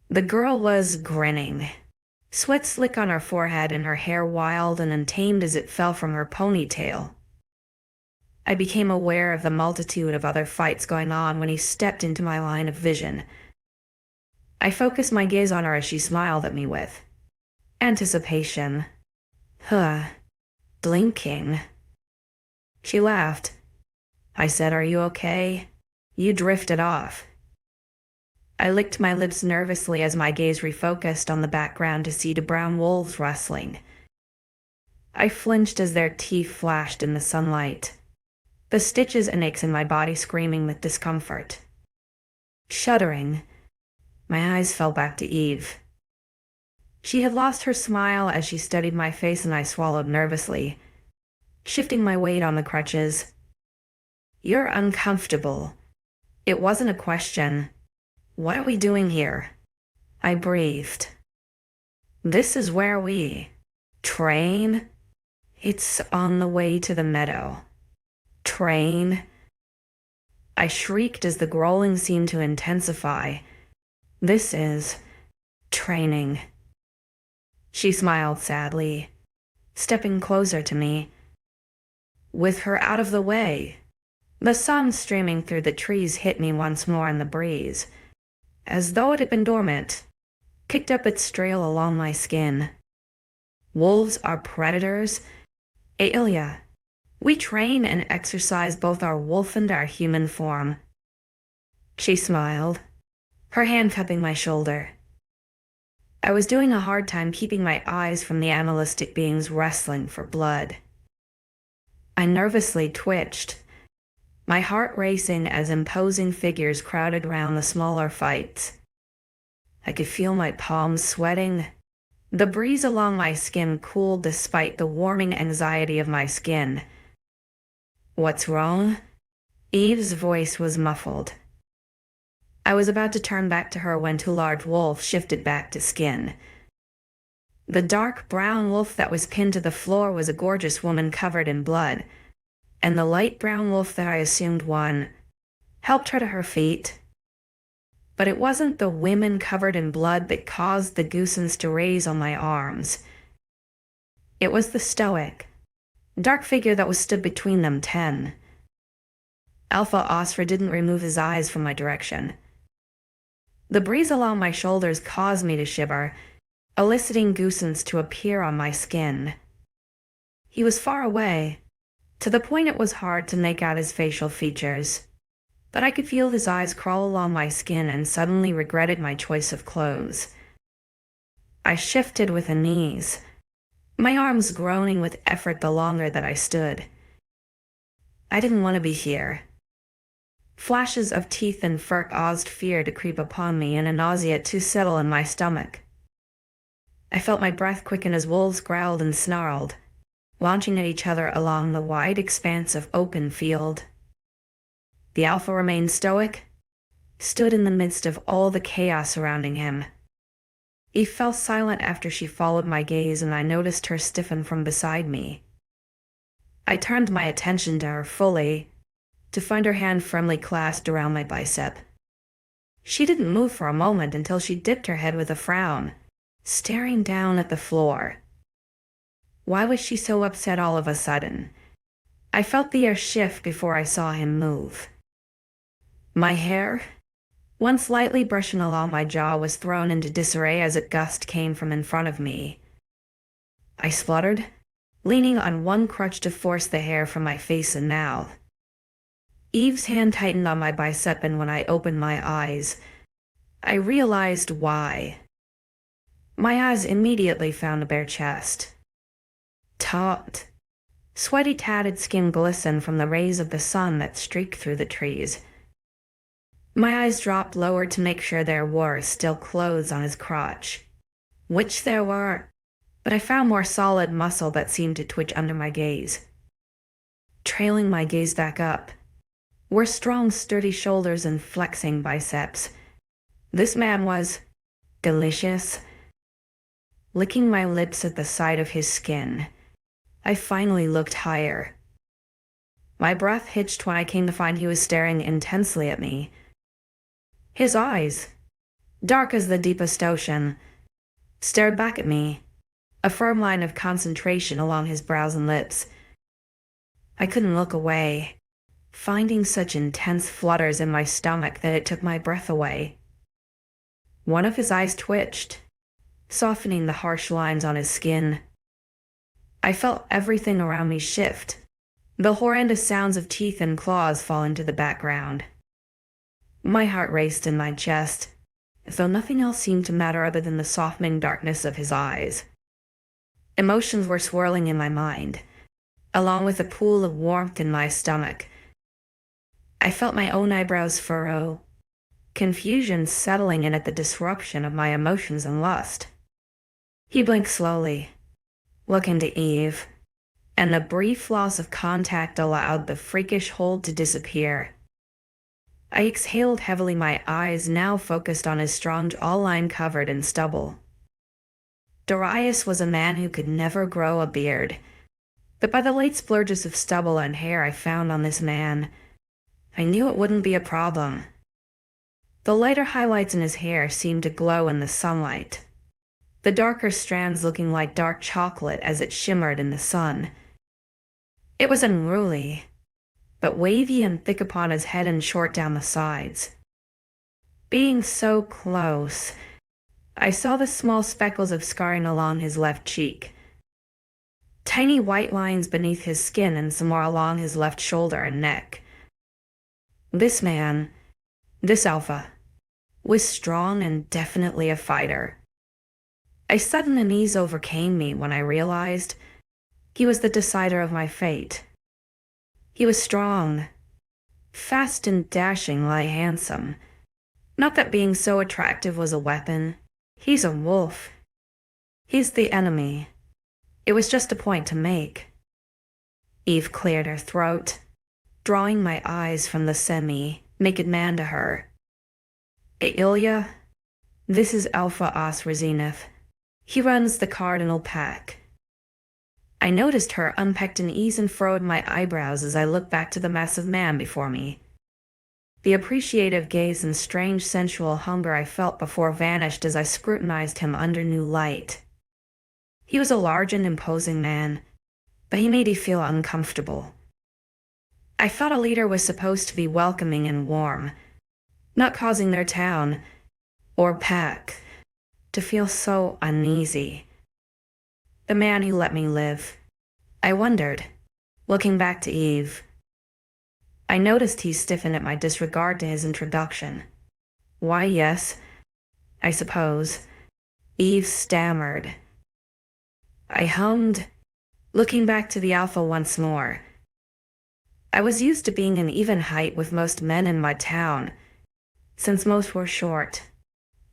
The girl was grinning, sweat slick on her forehead and her hair wild and untamed as it fell from her ponytail. I became aware of the multitude of other fights going on when he stepped into my line of vision. I focused my gaze on her as she smiled at me with anticipation. Blinking. She laughed. I said, "Are you okay? You drifted off." I licked my lips nervously as my gaze refocused on the background to see the brown wolves wrestling. I flinched as their teeth flashed in the sunlight, the stitches and aches in my body screaming with discomfort. Shuddering, my eyes fell back to Eve. She had lost her smile as she studied my face, and I swallowed nervously, shifting my weight on the crutches. "You're uncomfortable," It wasn't a question. What are we doing here? I breathed. This is where we train. It's on the way to the meadow. Train. I shrieked as the growling seemed to intensify. This is training. She smiled sadly, stepping closer to me. With her out of the way, the sun streaming through the trees hit me once more in the breeze, as though it had been dormant, kicked up its trail along my skin. Wolves are predators. Ailia, we train and exercise both our wolf and our human form. She smiled, her hand cupping my shoulder. I was doing a hard time keeping my eyes from the animalistic beings wrestling for blood. I nervously twitched, my heart racing as imposing figures crowded round the smaller fights. I could feel my palms sweating. The breeze along my skin cooled despite the warming anxiety of my skin. What's wrong? Eve's voice was muffled. I was about to turn back to her when two large wolves shifted back to skin. The dark brown wolf that was pinned to the floor was a gorgeous woman covered in blood, and the light brown wolf that I assumed won helped her to her feet. But it wasn't the women covered in blood that caused the 𝐊𝐤𝐬𝐷𝐞𝐝 to raise on my arms. It was the stoic, dark figure that was stood between them 10. Alpha 𝐊𝐲 didn't remove his eyes from my direction. The breeze along my shoulders caused me to shiver, eliciting 𝐊𝐤𝐬𝐷𝐞𝐝 to appear on my skin. He was far away, to the point it was hard to make out his facial features, but I could feel his eyes crawl along my skin and suddenly regretted my choice of clothes. I shifted with unease, my arms groaning with effort the longer that I stood. I didn't want to be here. Flashes of teeth and fur caused fear to creep upon me and a nausea to settle in my stomach. I felt my breath quicken as wolves growled and snarled, launching at each other along the wide expanse of open field. The Alpha remained stoic, stood in the midst of all the chaos surrounding him. Eve fell silent after she followed my gaze, and I noticed her stiffen from beside me. I turned my attention to her fully, to find her hand firmly clasped around my bicep. She didn't move for a moment until she dipped her head with a frown, staring down at the floor. Why was she so upset all of a sudden? I felt the air shift before I saw him move. My hair, once lightly brushing along my jaw, was thrown into disarray as a gust came from in front of me. I spluttered, leaning on one crutch to force the hair from my face and mouth. Eve's hand tightened on my bicep, and when I opened my eyes, I realized why. My eyes immediately found a bare chest. Taut, sweaty, tatted skin glistened from the rays of the sun that streaked through the trees. My eyes dropped lower to make sure there were still clothes on his crotch, which there were, but I found more solid muscle that seemed to twitch under my gaze. Trailing my gaze back up were strong, sturdy shoulders and flexing biceps. This man was delicious. Licking my lips at the sight of his skin, I finally looked higher. My breath hitched when I came to find he was staring intensely at me. His eyes, dark as the deepest ocean, stared back at me, a firm line of concentration along his brows and lips. I couldn't look away, finding such intense flutters in my stomach that it took my breath away. One of his eyes twitched, softening the harsh lines on his skin. I felt everything around me shift, the horrendous sounds of teeth and claws fall into the background. My heart raced in my chest, as though nothing else seemed to matter other than the softening darkness of his eyes. Emotions were swirling in my mind, along with a pool of warmth in my stomach. I felt my own eyebrows furrow, confusion settling in at the disruption of my emotions and lust. He blinked slowly, looking to Eve, and a brief loss of contact allowed the freakish hold to disappear. I exhaled heavily, my eyes now focused on his strong jawline covered in stubble. Darius was a man who could never grow a beard, but by the late splurges of stubble and hair I found on this man, I knew it wouldn't be a problem. The lighter highlights in his hair seemed to glow in the sunlight, the darker strands looking like dark chocolate as it shimmered in the sun. It was unruly, but wavy and thick upon his head and short down the sides. Being so close, I saw the small speckles of scarring along his left cheek, tiny white lines beneath his skin and some more along his left shoulder and neck. This man, this alpha, was strong and definitely a fighter. A sudden unease overcame me when I realized he was the decider of my fate. He was strong, fast and dashing like handsome. Not that being so attractive was a weapon. He's a wolf. He's the enemy. It was just a point to make. Eve cleared her throat, drawing my eyes from the semi-naked man to her. Ailia, this is 𝐴𝐿𝐼. He runs the cardinal pack. I noticed her unpecked unease and furrowed my eyebrows as I looked back to the massive man before me. The appreciative gaze and strange sensual hunger I felt before vanished as I scrutinized him under new light. He was a large and imposing man, but he made me feel uncomfortable. I thought a leader was supposed to be welcoming and warm, not causing their town, or pack, to feel so uneasy. The man who let me live, I wondered, looking back to Eve. I noticed he stiffened at my disregard to his introduction. Why, yes, I suppose, Eve stammered. I hummed, looking back to the alpha once more. I was used to being an even height with most men in my town, since most were short,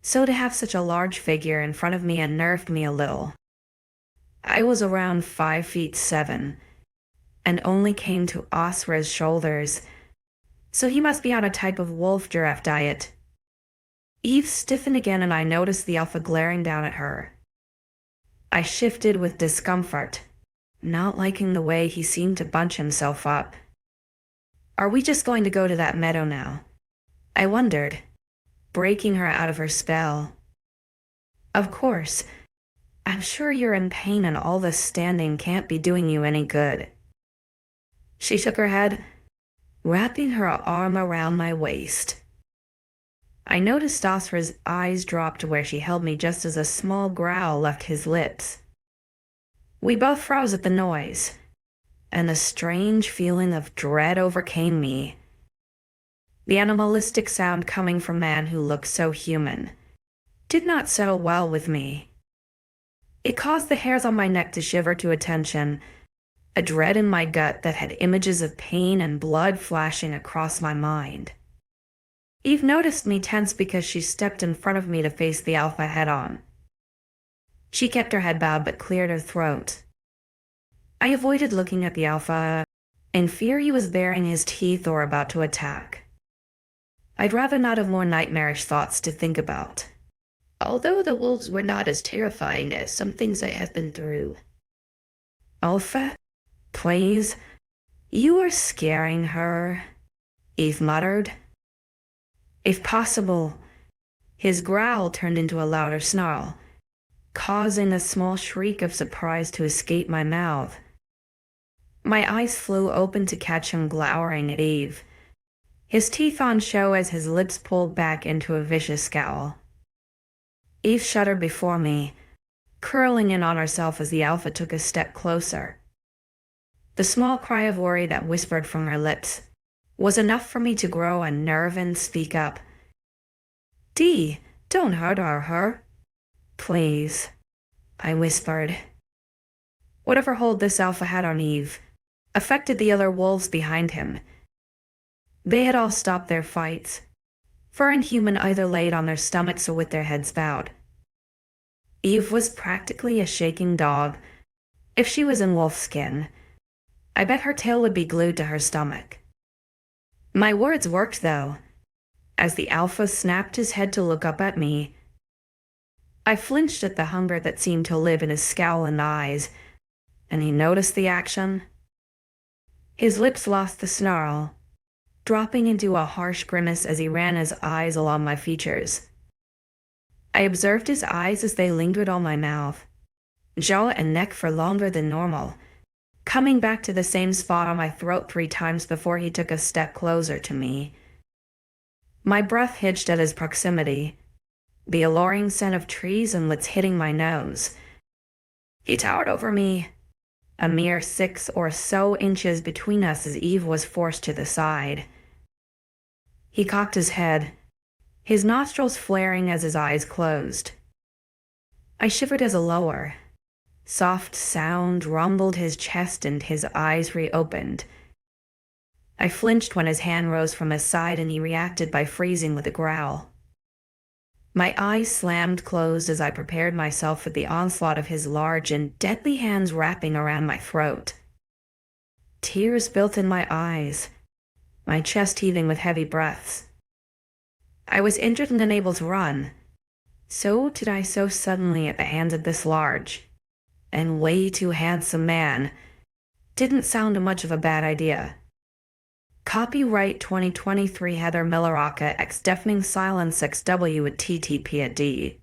so to have such a large figure in front of me unnerved me a little. I was around 5'7", and only came to 𝐊𝐼𝐬𝐧 shoulders, so he must be on a type of wolf giraffe diet. Eve stiffened again and I noticed the alpha glaring down at her. I shifted with discomfort, not liking the way he seemed to bunch himself up. Are we just going to go to that meadow now? I wondered, breaking her out of her spell. Of course. I'm sure you're in pain and all this standing can't be doing you any good. She shook her head, wrapping her arm around my waist. I noticed 𝐴𝐿𝐼𝐬𝐧's eyes dropped to where she held me just as a small growl left his lips. We both froze at the noise, and a strange feeling of dread overcame me. The animalistic sound coming from a man who looked so human did not settle well with me. It caused the hairs on my neck to shiver to attention, a dread in my gut that had images of pain and blood flashing across my mind. Eve noticed me tense because she stepped in front of me to face the alpha head-on. She kept her head bowed but cleared her throat. I avoided looking at the alpha, in fear he was baring his teeth or about to attack. I'd rather not have more nightmarish thoughts to think about. Although the wolves were not as terrifying as some things I have been through. Alpha, please, you are scaring her, Eve muttered. If possible, his growl turned into a louder snarl, causing a small shriek of surprise to escape my mouth. My eyes flew open to catch him glowering at Eve, his teeth on show as his lips pulled back into a vicious scowl. Eve shuddered before me, curling in on herself as the alpha took a step closer. The small cry of worry that whispered from her lips was enough for me to grow a nerve and speak up. "Dee, don't hurt her. Please," I whispered. Whatever hold this alpha had on Eve affected the other wolves behind him. They had all stopped their fights. Fur and human either laid on their stomachs or with their heads bowed. Eve was practically a shaking dog. If she was in wolf skin, I bet her tail would be glued to her stomach. My words worked, though. as the Alpha snapped his head to look up at me. I flinched at the hunger that seemed to live in his scowling eyes, and he noticed the action. His lips lost the snarl, dropping into a harsh grimace as he ran his eyes along my features. I observed his eyes as they lingered on my mouth, jaw and neck for longer than normal, coming back to the same spot on my throat 3 times before he took a step closer to me. My breath hitched at his proximity, the alluring scent of trees and woods hitting my nose. He towered over me, a mere 6 or so inches between us as Eve was forced to the side. He cocked his head, his nostrils flaring as his eyes closed. I shivered as a lower, soft sound rumbled his chest and his eyes reopened. I flinched when his hand rose from his side and he reacted by freezing with a growl. My eyes slammed closed as I prepared myself for the onslaught of his large and deadly hands wrapping around my throat. Tears built in my eyes, my chest heaving with heavy breaths. I was injured and unable to run. So did I so suddenly at the hands of this large and way too handsome man. Didn't sound much of a bad idea. Copyright 2023 Heather Milleraka X Deafening Silence 𝐊𝐢𝐬𝐩𝐿.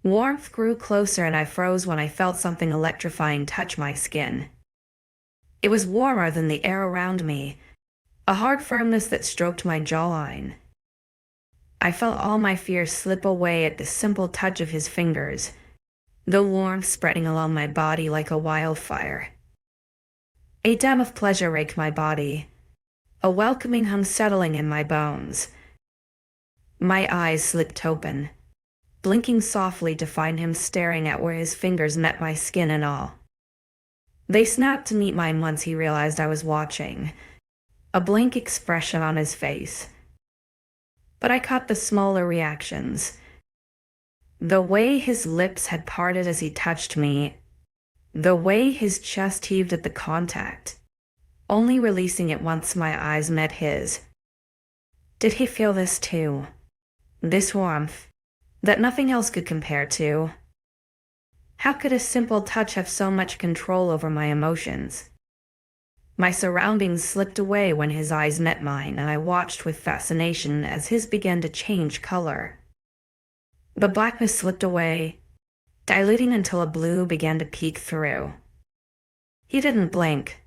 Warmth grew closer and I froze when I felt something electrifying touch my skin. It was warmer than the air around me, a hard firmness that stroked my jawline. I felt all my fears slip away at the simple touch of his fingers, the warmth spreading along my body like a wildfire. A dam of pleasure raked my body, a welcoming hum settling in my bones. My eyes slipped open, blinking softly to find him staring at where his fingers met my skin and all. They snapped to meet mine once he realized I was watching, a blank expression on his face. But I caught the smaller reactions. The way his lips had parted as he touched me, the way his chest heaved at the contact, only releasing it once my eyes met his. Did he feel this too? This warmth, that nothing else could compare to? How could a simple touch have so much control over my emotions? My surroundings slipped away when his eyes met mine, and I watched with fascination as his began to change color. The blackness slipped away, dilating until a blue began to peek through. He didn't blink,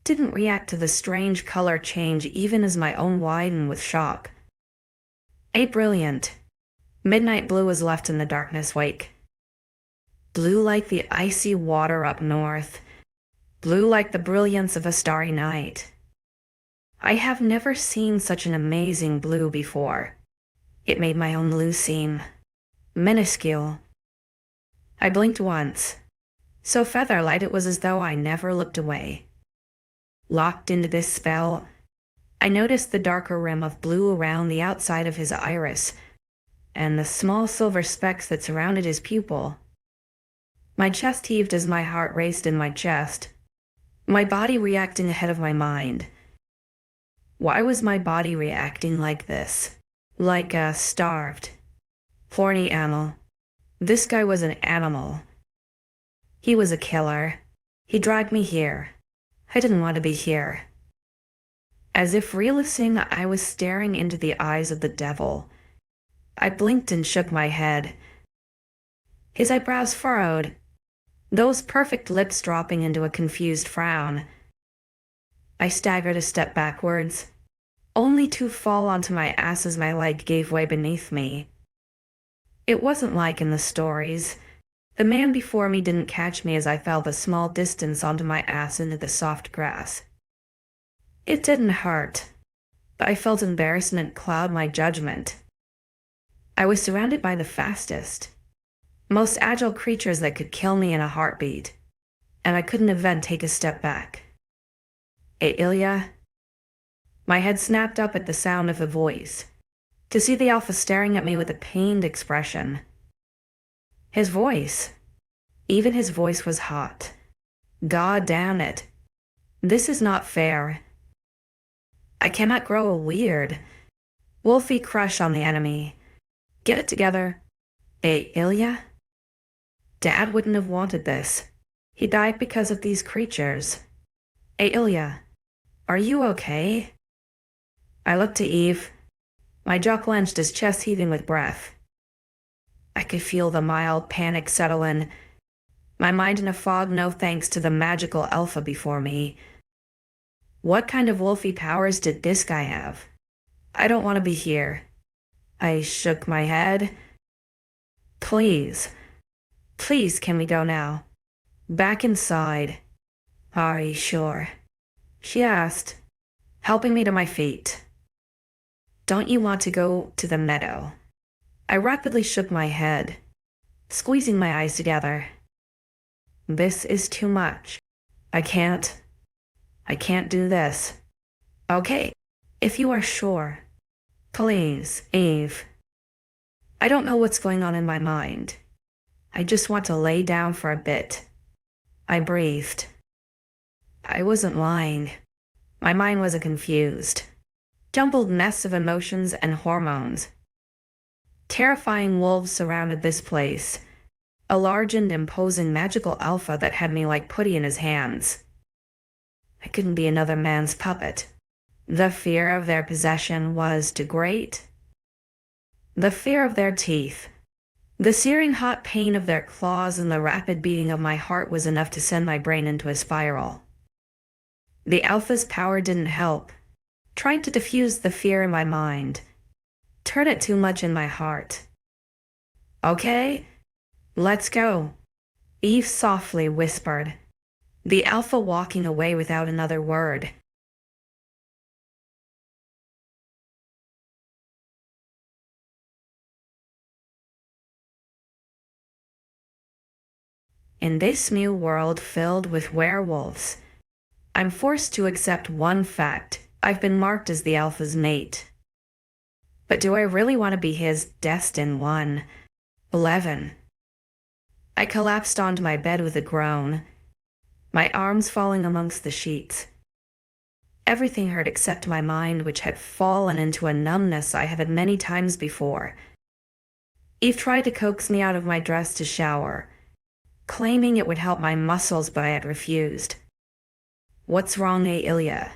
didn't react to the strange color change even as my own widened with shock. A brilliant, midnight blue was left in the darkness wake. Blue like the icy water up north, blue like the brilliance of a starry night. I have never seen such an amazing blue before. It made my own blue seem minuscule. I blinked once, so feather-light it was as though I never looked away. Locked into this spell, I noticed the darker rim of blue around the outside of his iris, and the small silver specks that surrounded his pupil. My chest heaved as my heart raced in my chest, my body reacting ahead of my mind. Why was my body reacting like this? Like a starved, horny animal. This guy was an animal. He was a killer. He dragged me here. I didn't want to be here. As if realizing I was staring into the eyes of the devil, I blinked and shook my head. His eyebrows furrowed, those perfect lips dropping into a confused frown. I staggered a step backwards, only to fall onto my ass as my leg gave way beneath me. It wasn't like in the stories. The man before me didn't catch me as I fell the small distance onto my ass into the soft grass. It didn't hurt, but I felt embarrassment cloud my judgment. I was surrounded by the fastest, most agile creatures that could kill me in a heartbeat, and I couldn't even take a step back. Ailia? My head snapped up at the sound of a voice, to see the Alpha staring at me with a pained expression. His voice, even his voice was hot. God damn it. This is not fair. I cannot grow a weird. Wolfie crush on the enemy. Get it together. Ailia? Dad wouldn't have wanted this. He died because of these creatures. Ailia, are you okay? I looked to Eve. My jaw clenched, his chest heaving with breath. I could feel the mild panic settle in. My mind in a fog, no thanks to the magical alpha before me. What kind of wolfy powers did this guy have? I don't want to be here. I shook my head. Please, can we go now? Back inside. Are you sure? She asked, helping me to my feet. Don't you want to go to the meadow? I rapidly shook my head, squeezing my eyes together. This is too much. I can't do this. Okay, if you are sure. Please, Eve. I don't know what's going on in my mind. I just want to lay down for a bit. I breathed. I wasn't lying. My mind was a confused, jumbled mess of emotions and hormones. Terrifying wolves surrounded this place, a large and imposing magical alpha that had me like putty in his hands. I couldn't be another man's puppet. The fear of their possession was too great. The fear of their teeth, the searing hot pain of their claws, and the rapid beating of my heart was enough to send my brain into a spiral. The alpha's power didn't help. Trying to diffuse the fear in my mind, turn it too much in my heart. Okay, let's go, Eve softly whispered, the alpha walking away without another word. In this new world filled with werewolves, I'm forced to accept one fact. I've been marked as the alpha's mate. But do I really want to be his destined one? 11. I collapsed onto my bed with a groan, my arms falling amongst the sheets. Everything hurt except my mind, which had fallen into a numbness I have had many times before. Eve tried to coax me out of my dress to shower, claiming it would help my muscles, but I had refused. What's wrong, Ailia?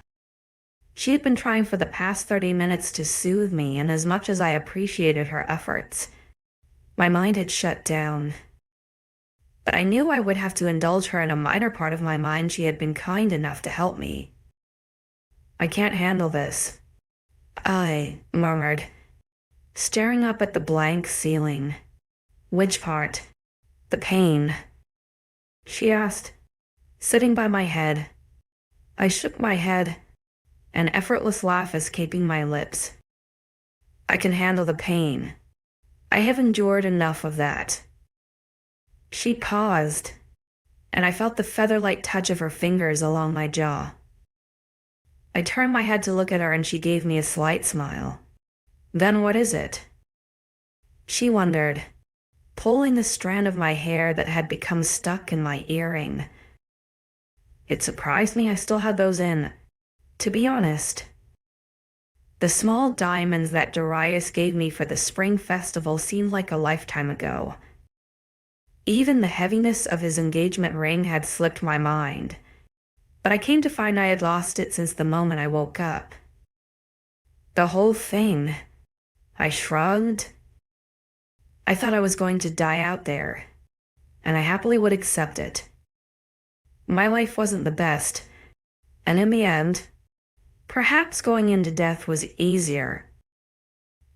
She had been trying for the past 30 minutes to soothe me, and as much as I appreciated her efforts, my mind had shut down. But I knew I would have to indulge her in a minor part of my mind. She had been kind enough to help me. I can't handle this, I murmured, staring up at the blank ceiling. Which part? The pain? She asked, sitting by my head. I shook my head, an effortless laugh escaping my lips. I can handle the pain. I have endured enough of that. She paused, and I felt the feather-like touch of her fingers along my jaw. I turned my head to look at her, and she gave me a slight smile. Then what is it? She wondered, pulling the strand of my hair that had become stuck in my earring. It surprised me I still had those in, to be honest. The small diamonds that Darius gave me for the spring festival seemed like a lifetime ago. Even the heaviness of his engagement ring had slipped my mind, but I came to find I had lost it since the moment I woke up. The whole thing. I shrugged. I thought I was going to die out there, and I happily would accept it. My life wasn't the best, and in the end, perhaps going into death was easier.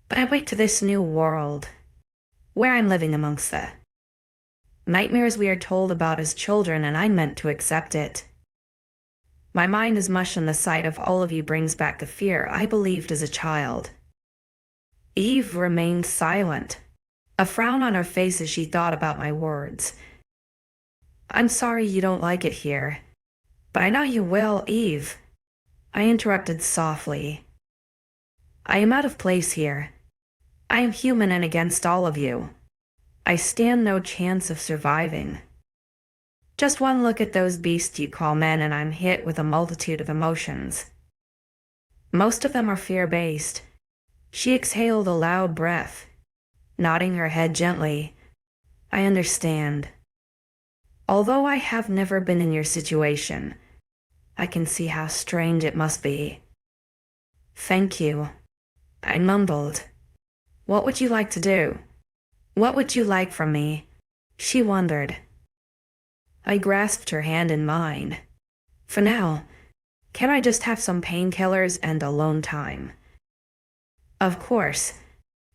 But I wait to this new world, where I'm living amongst the nightmares we are told about as children, and I meant to accept it. My mind is mush, and the sight of all of you brings back the fear I believed as a child. Eve remained silent, a frown on her face as she thought about my words. I'm sorry you don't like it here, but I know you will, Eve, I interrupted softly. I am out of place here. I am human and against all of you. I stand no chance of surviving. Just one look at those beasts you call men, and I'm hit with a multitude of emotions. Most of them are fear-based, She exhaled a loud breath, nodding her head gently. I understand. Although I have never been in your situation, I can see how strange it must be. Thank you, I mumbled. What would you like to do? What would you like from me? She wondered. I grasped her hand in mine. For now, can I just have some painkillers and alone time? Of course,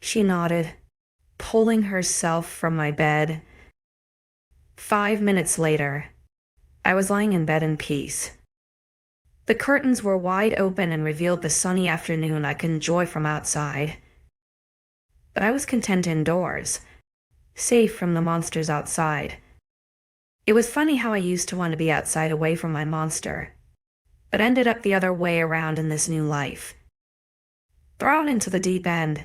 she nodded, pulling herself from my bed. 5 minutes later, I was lying in bed in peace. The curtains were wide open and revealed the sunny afternoon I could enjoy from outside. But I was content indoors, safe from the monsters outside. It was funny how I used to want to be outside away from my monster, but ended up the other way around in this new life. Thrown into the deep end,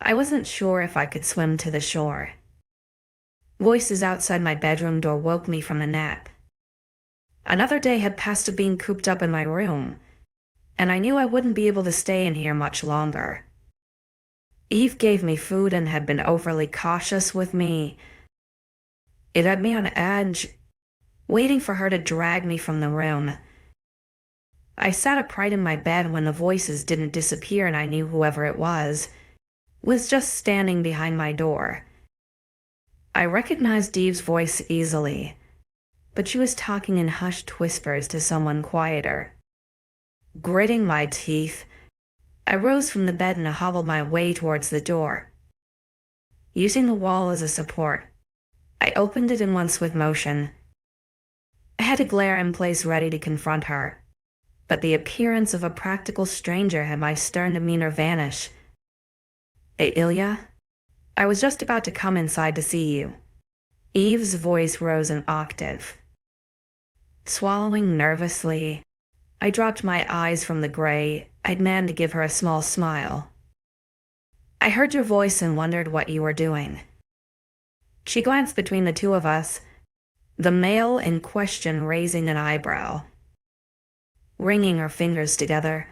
I wasn't sure if I could swim to the shore. Voices outside my bedroom door woke me from a nap. Another day had passed of being cooped up in my room, and I knew I wouldn't be able to stay in here much longer. Eve gave me food and had been overly cautious with me. It had me on edge, waiting for her to drag me from the room. I sat upright in my bed when the voices didn't disappear, and I knew whoever it was just standing behind my door. I recognized Eve's voice easily, but she was talking in hushed whispers to someone quieter. Gritting my teeth, I rose from the bed and hobbled my way towards the door. Using the wall as a support, I opened it in one swift motion. I had a glare in place ready to confront her, but the appearance of a practical stranger had my stern demeanor vanish. Ailia, I was just about to come inside to see you. Eve's voice rose an octave. Swallowing nervously, I dropped my eyes from the gray. I'd managed to give her a small smile. I heard your voice and wondered what you were doing. She glanced between the two of us, the male in question raising an eyebrow. Wringing her fingers together,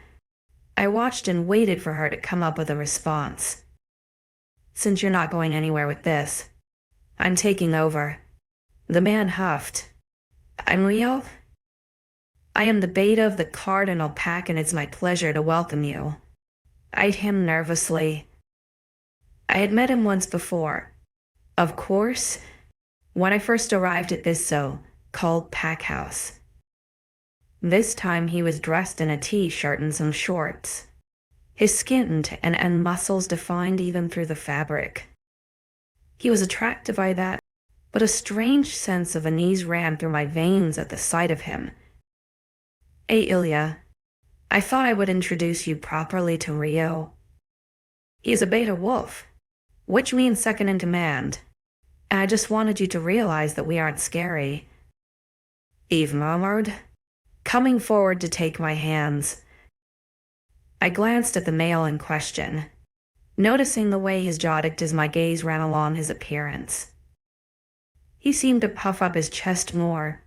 I watched and waited for her to come up with a response. Since you're not going anywhere with this, I'm taking over. The man huffed. I'm Leo. I am the beta of the Cardinal Pack, and it's my pleasure to welcome you. Eyed him nervously. I had met him once before. Of course, when I first arrived at this so-called pack house. This time he was dressed in a t-shirt and some shorts. His skin and muscles defined even through the fabric. He was attractive by that, but a strange sense of unease ran through my veins at the sight of him. Ailia, I thought I would introduce you properly to Rio. He is a beta wolf, which means second in command, and I just wanted you to realize that we aren't scary. Eve murmured, coming forward to take my hands. I glanced at the male in question, noticing the way his jaw ticked as my gaze ran along his appearance. He seemed to puff up his chest more,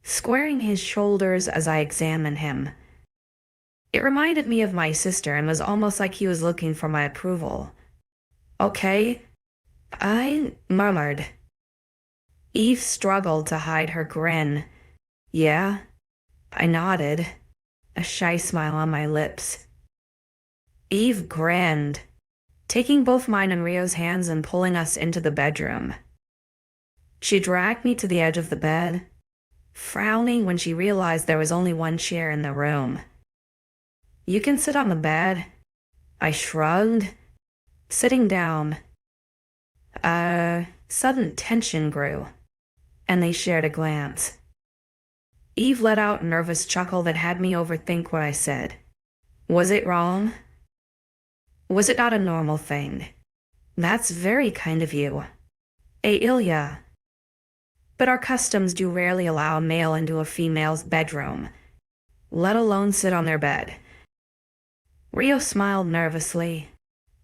squaring his shoulders as I examined him. It reminded me of my sister and was almost like he was looking for my approval. Okay, I murmured. Eve struggled to hide her grin. Yeah, I nodded, a shy smile on my lips. Eve grinned, taking both mine and Rio's hands and pulling us into the bedroom. She dragged me to the edge of the bed, frowning when she realized there was only one chair in the room. You can sit on the bed, I shrugged, sitting down. Sudden tension grew, and they shared a glance. Eve let out a nervous chuckle that had me overthink what I said. Was it wrong? Was it not a normal thing? That's very kind of you. Ailia. But our customs do rarely allow a male into a female's bedroom, let alone sit on their bed. Rio smiled nervously,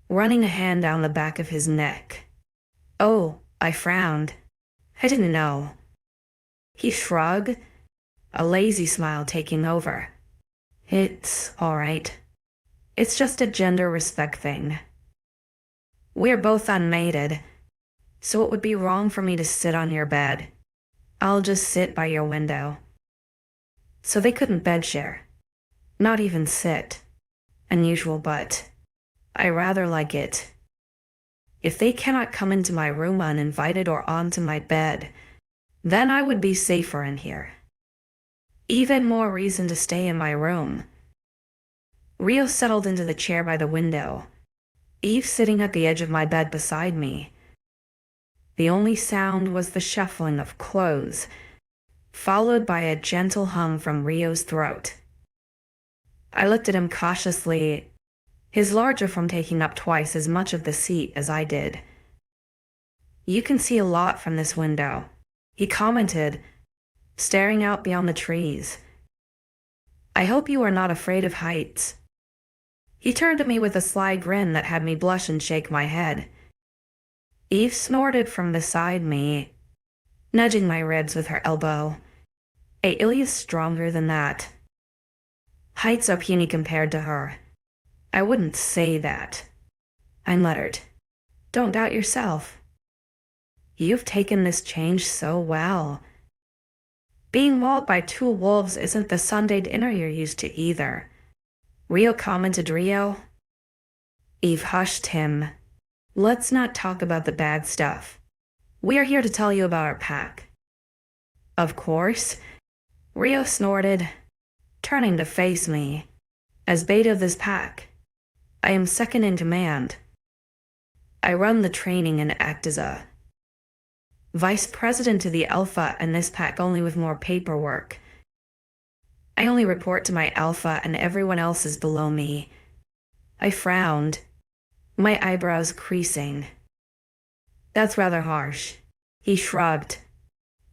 running a hand down the back of his neck. Oh, I frowned. I didn't know. He shrugged, a lazy smile taking over. It's all right. It's just a gender respect thing. We're both unmated, so it would be wrong for me to sit on your bed. I'll just sit by your window. So they couldn't bed share. Not even sit. Unusual, but I rather like it. If they cannot come into my room uninvited or onto my bed, then I would be safer in here. Even more reason to stay in my room. Rio settled into the chair by the window, Eve sitting at the edge of my bed beside me. The only sound was the shuffling of clothes, followed by a gentle hum from Rio's throat. I looked at him cautiously, his larger from taking up twice as much of the seat as I did. You can see a lot from this window, he commented, staring out beyond the trees. I hope you are not afraid of heights. He turned to me with a sly grin that had me blush and shake my head. Eve snorted from beside me, nudging my ribs with her elbow. 𝐿𝐤 is stronger than that. Heights are puny compared to her. I wouldn't say that. I muttered. Don't doubt yourself. You've taken this change so well. Being mauled by 2 wolves isn't the Sunday dinner you're used to either. Rio commented. Rio. Eve hushed him. Let's not talk about the bad stuff. We are here to tell you about our pack. Of course. Rio snorted, turning to face me. As beta of this pack, I am second in command. I run the training and act as a vice president to the Alpha and this pack, only with more paperwork. I only report to my Alpha and everyone else is below me. I frowned, my eyebrows creasing. That's rather harsh. He shrugged.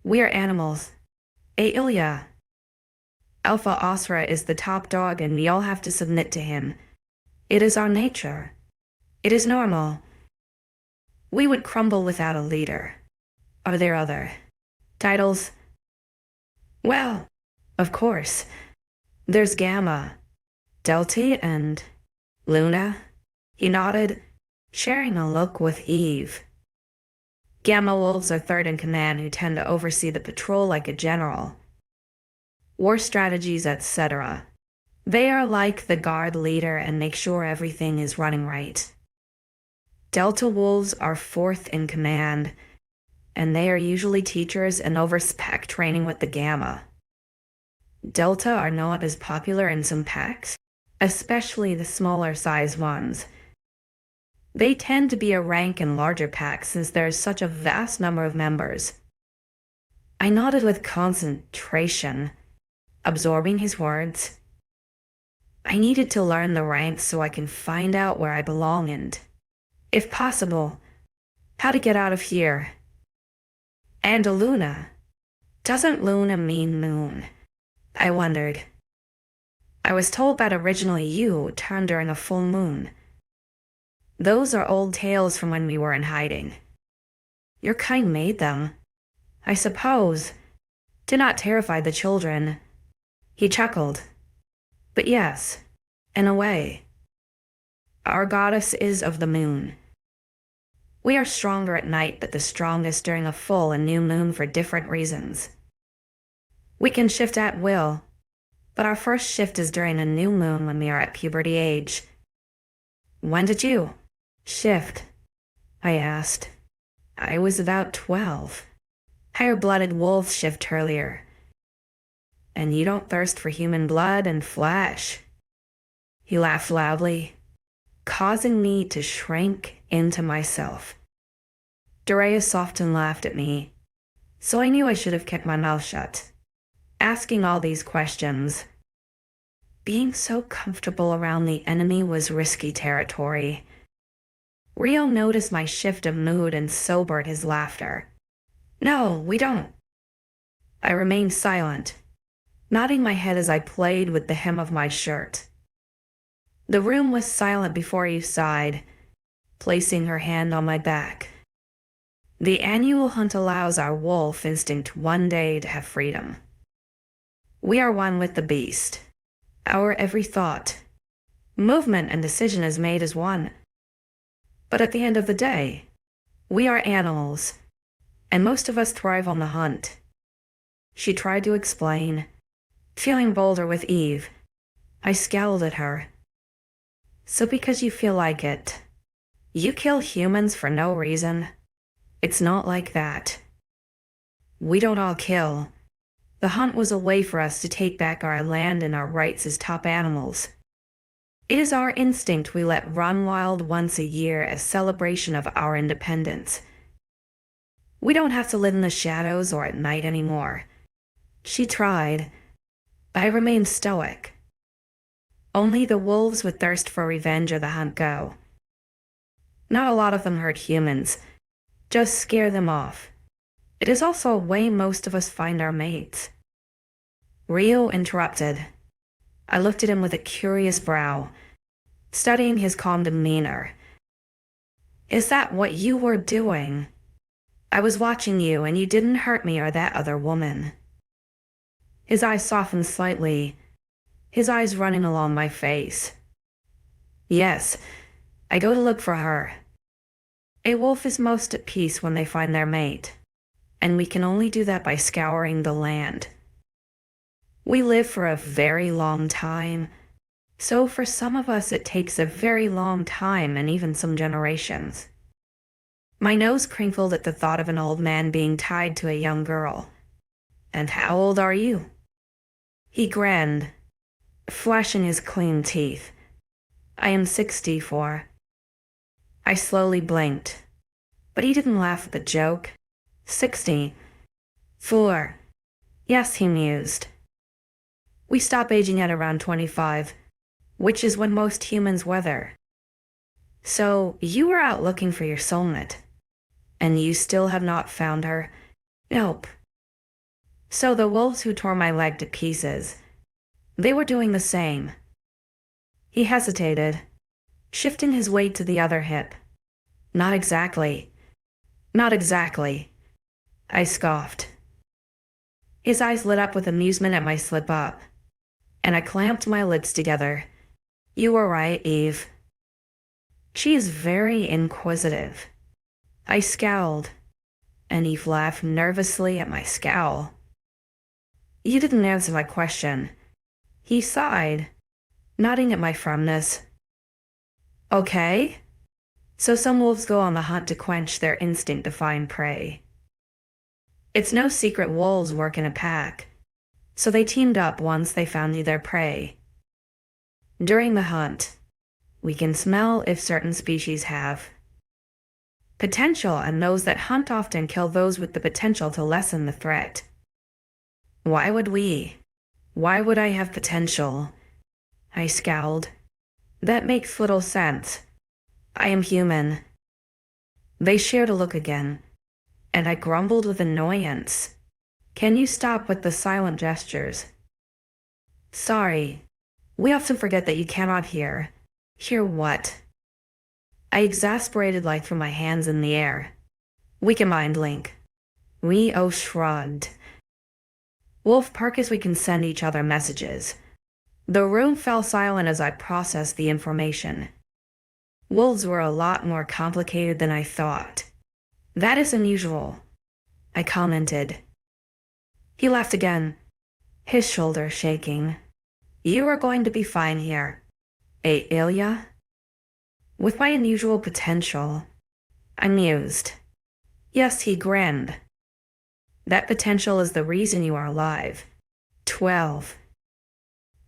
We are animals. 𝐿𝐤. Alpha 𝐊𝐼𝐬 is the top dog and we all have to submit to him. It is our nature. It is normal. We would crumble without a leader. Are there other titles? Well, of course. There's Gamma, Delta, and Luna. He nodded, sharing a look with Eve. Gamma wolves are third in command, who tend to oversee the patrol like a general. War strategies, etc. They are like the guard leader and make sure everything is running right. Delta wolves are fourth in command, and they are usually teachers and oversee pack training with the Gamma. Delta are not as popular in some packs, especially the smaller size ones. They tend to be a rank in larger packs since there is such a vast number of members. I nodded with concentration, absorbing his words. I needed to learn the ranks so I can find out where I belong and, if possible, how to get out of here. And a Luna. Doesn't Luna mean moon? I wondered. I was told that originally you turned during a full moon. Those are old tales from when we were in hiding. Your kind made them, I suppose. Do not terrify the children. He chuckled. But yes, in a way. Our goddess is of the moon. We are stronger at night but the strongest during a full and new moon for different reasons. We can shift at will, but our first shift is during a new moon when we are at puberty age. When did you shift? I asked. I was about 12. Higher-blooded wolves shift earlier. And you don't thirst for human blood and flesh. He laughed loudly, causing me to shrink into myself. Darius often laughed at me, so I knew I should have kept my mouth shut. Asking all these questions. Being so comfortable around the enemy was risky territory. Rio noticed my shift of mood and sobered his laughter. No, we don't. I remained silent, nodding my head as I played with the hem of my shirt. The room was silent before Eve sighed, placing her hand on my back. The annual hunt allows our wolf instinct one day to have freedom. We are one with the beast. Our every thought, Movement and decision is made as one. But at the end of the day, we are animals, and most of us thrive on the hunt. She tried to explain, feeling bolder with Eve. I scowled at her. So because you feel like it, you kill humans for no reason? It's not like that. We don't all kill. The hunt was a way for us to take back our land and our rights as top animals. It is our instinct we let run wild once a year as celebration of our independence. We don't have to live in the shadows or at night anymore. She tried, but I remained stoic. Only the wolves with thirst for revenge or the hunt go. Not a lot of them hurt humans, just scare them off. It is also a way most of us find our mates. 𝐊𝐢 interrupted. I looked at him with a curious brow, studying his calm demeanor. Is that what you were doing? I was watching you and you didn't hurt me or that other woman. His eyes softened slightly, his eyes running along my face. Yes, I go to look for her. A wolf is most at peace when they find their mate, and we can only do that by scouring the land. We live for a very long time, so for some of us it takes a very long time and even some generations. My nose crinkled at the thought of an old man being tied to a young girl. And how old are you? He grinned, flashing his clean teeth. I am 64. I slowly blinked, but he didn't laugh at the joke. 64. Yes, he mused. We stop aging at around 25, which is when most humans wither. So, you were out looking for your soulmate, and you still have not found her? Nope. So the wolves who tore my leg to pieces, they were doing the same. He hesitated, shifting his weight to the other hip. Not exactly. Not exactly. I scoffed. His eyes lit up with amusement at my slip-up, and I clamped my lids together. You were right, Eve. She is very inquisitive. I scowled, and Eve laughed nervously at my scowl. You didn't answer my question. He sighed, nodding at my firmness. Okay. So some wolves go on the hunt to quench their instinct to find prey. It's no secret wolves work in a pack, so they teamed up once they found their prey. During the hunt, we can smell if certain species have potential, and those that hunt often kill those with the potential to lessen the threat. Why would we? Why would I have potential? I scowled. That makes little sense. I am human. They shared a look again, and I grumbled with annoyance. Can you stop with the silent gestures? Sorry. We often forget that you cannot hear. Hear what? I exasperated light threw my hands in the air. Weaken mind link. 𝐊𝐢 shrugged. Wolf Parkus, we can send each other messages. The room fell silent as I processed the information. Wolves were a lot more complicated than I thought. That is unusual, I commented. He laughed again, his shoulders shaking. You are going to be fine here. Ailia? With my unusual potential, I mused. Yes, he grinned. That potential is the reason you are alive. 12.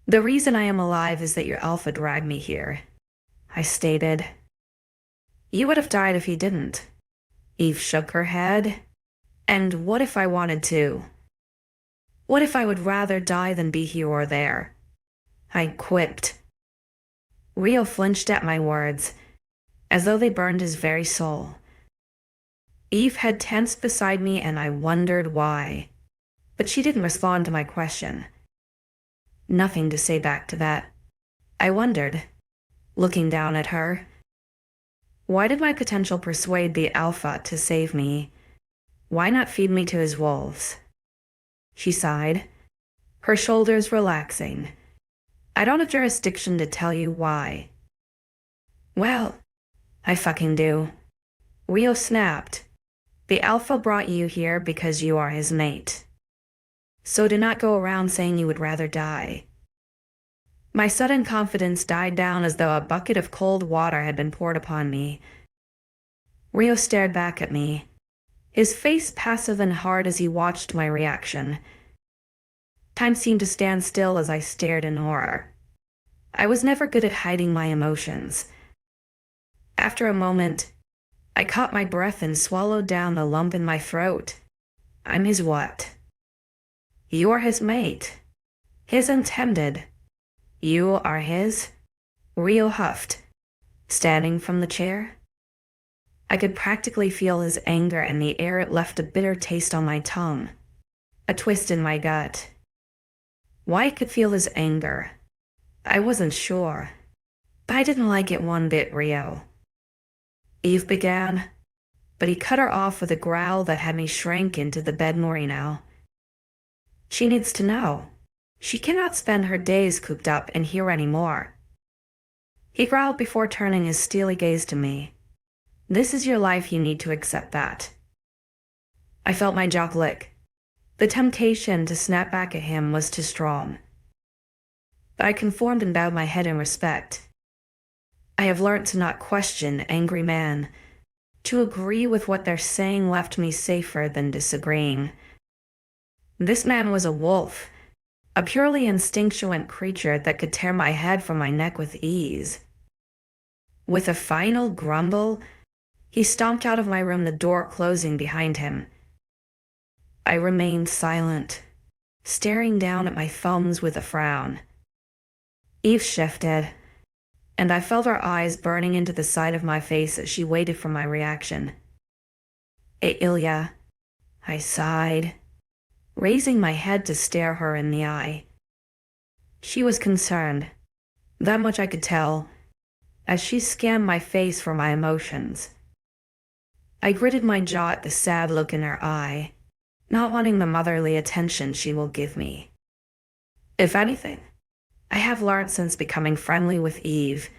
The reason I am alive is that your alpha dragged me here, I stated. You would have died if he didn't. Eve shook her head. And what if I wanted to? What if I would rather die than be here or there? I quipped. 𝐊𝐢 flinched at my words, as though they burned his very soul. Eve had tensed beside me, and I wondered why. But she didn't respond to my question. Nothing to say back to that. I wondered, looking down at her. Why did my potential persuade the Alpha to save me? Why not feed me to his wolves? She sighed, her shoulders relaxing. I don't have jurisdiction to tell you why. Well, I fucking do. 𝐊𝐬 snapped. The Alpha brought you here because you are his mate. So do not go around saying you would rather die. My sudden confidence died down as though a bucket of cold water had been poured upon me. 𝐊𝐬 stared back at me, his face passive and hard as he watched my reaction. Time seemed to stand still as I stared in horror. I was never good at hiding my emotions. After a moment, I caught my breath and swallowed down the lump in my throat. I'm his what? You are his mate. His intended. You are his? 𝐊𝐬 huffed, standing from the chair. I could practically feel his anger, and the air it left a bitter taste on my tongue, a twist in my gut. Why I could feel his anger, I wasn't sure, but I didn't like it one bit. 𝐊𝐬. Eve began, but he cut her off with a growl that had me shrink into the bed more now. She needs to know. She cannot spend her days cooped up in here anymore. He growled before turning his steely gaze to me. This is your life, you need to accept that. I felt my jaw click. The temptation to snap back at him was too strong. But I conformed and bowed my head in respect. I have learnt to not question angry men. To agree with what they're saying left me safer than disagreeing. This man was a wolf, a purely instinctual creature that could tear my head from my neck with ease. With a final grumble, he stomped out of my room, the door closing behind him. I remained silent, staring down at my thumbs with a frown. Eve shifted, and I felt her eyes burning into the side of my face as she waited for my reaction. Ailia, I sighed, raising my head to stare her in the eye. She was concerned, that much I could tell, as she scanned my face for my emotions. I gritted my jaw at the sad look in her eye, not wanting the motherly attention she will give me. If anything, I have learned since becoming friendly with Eve,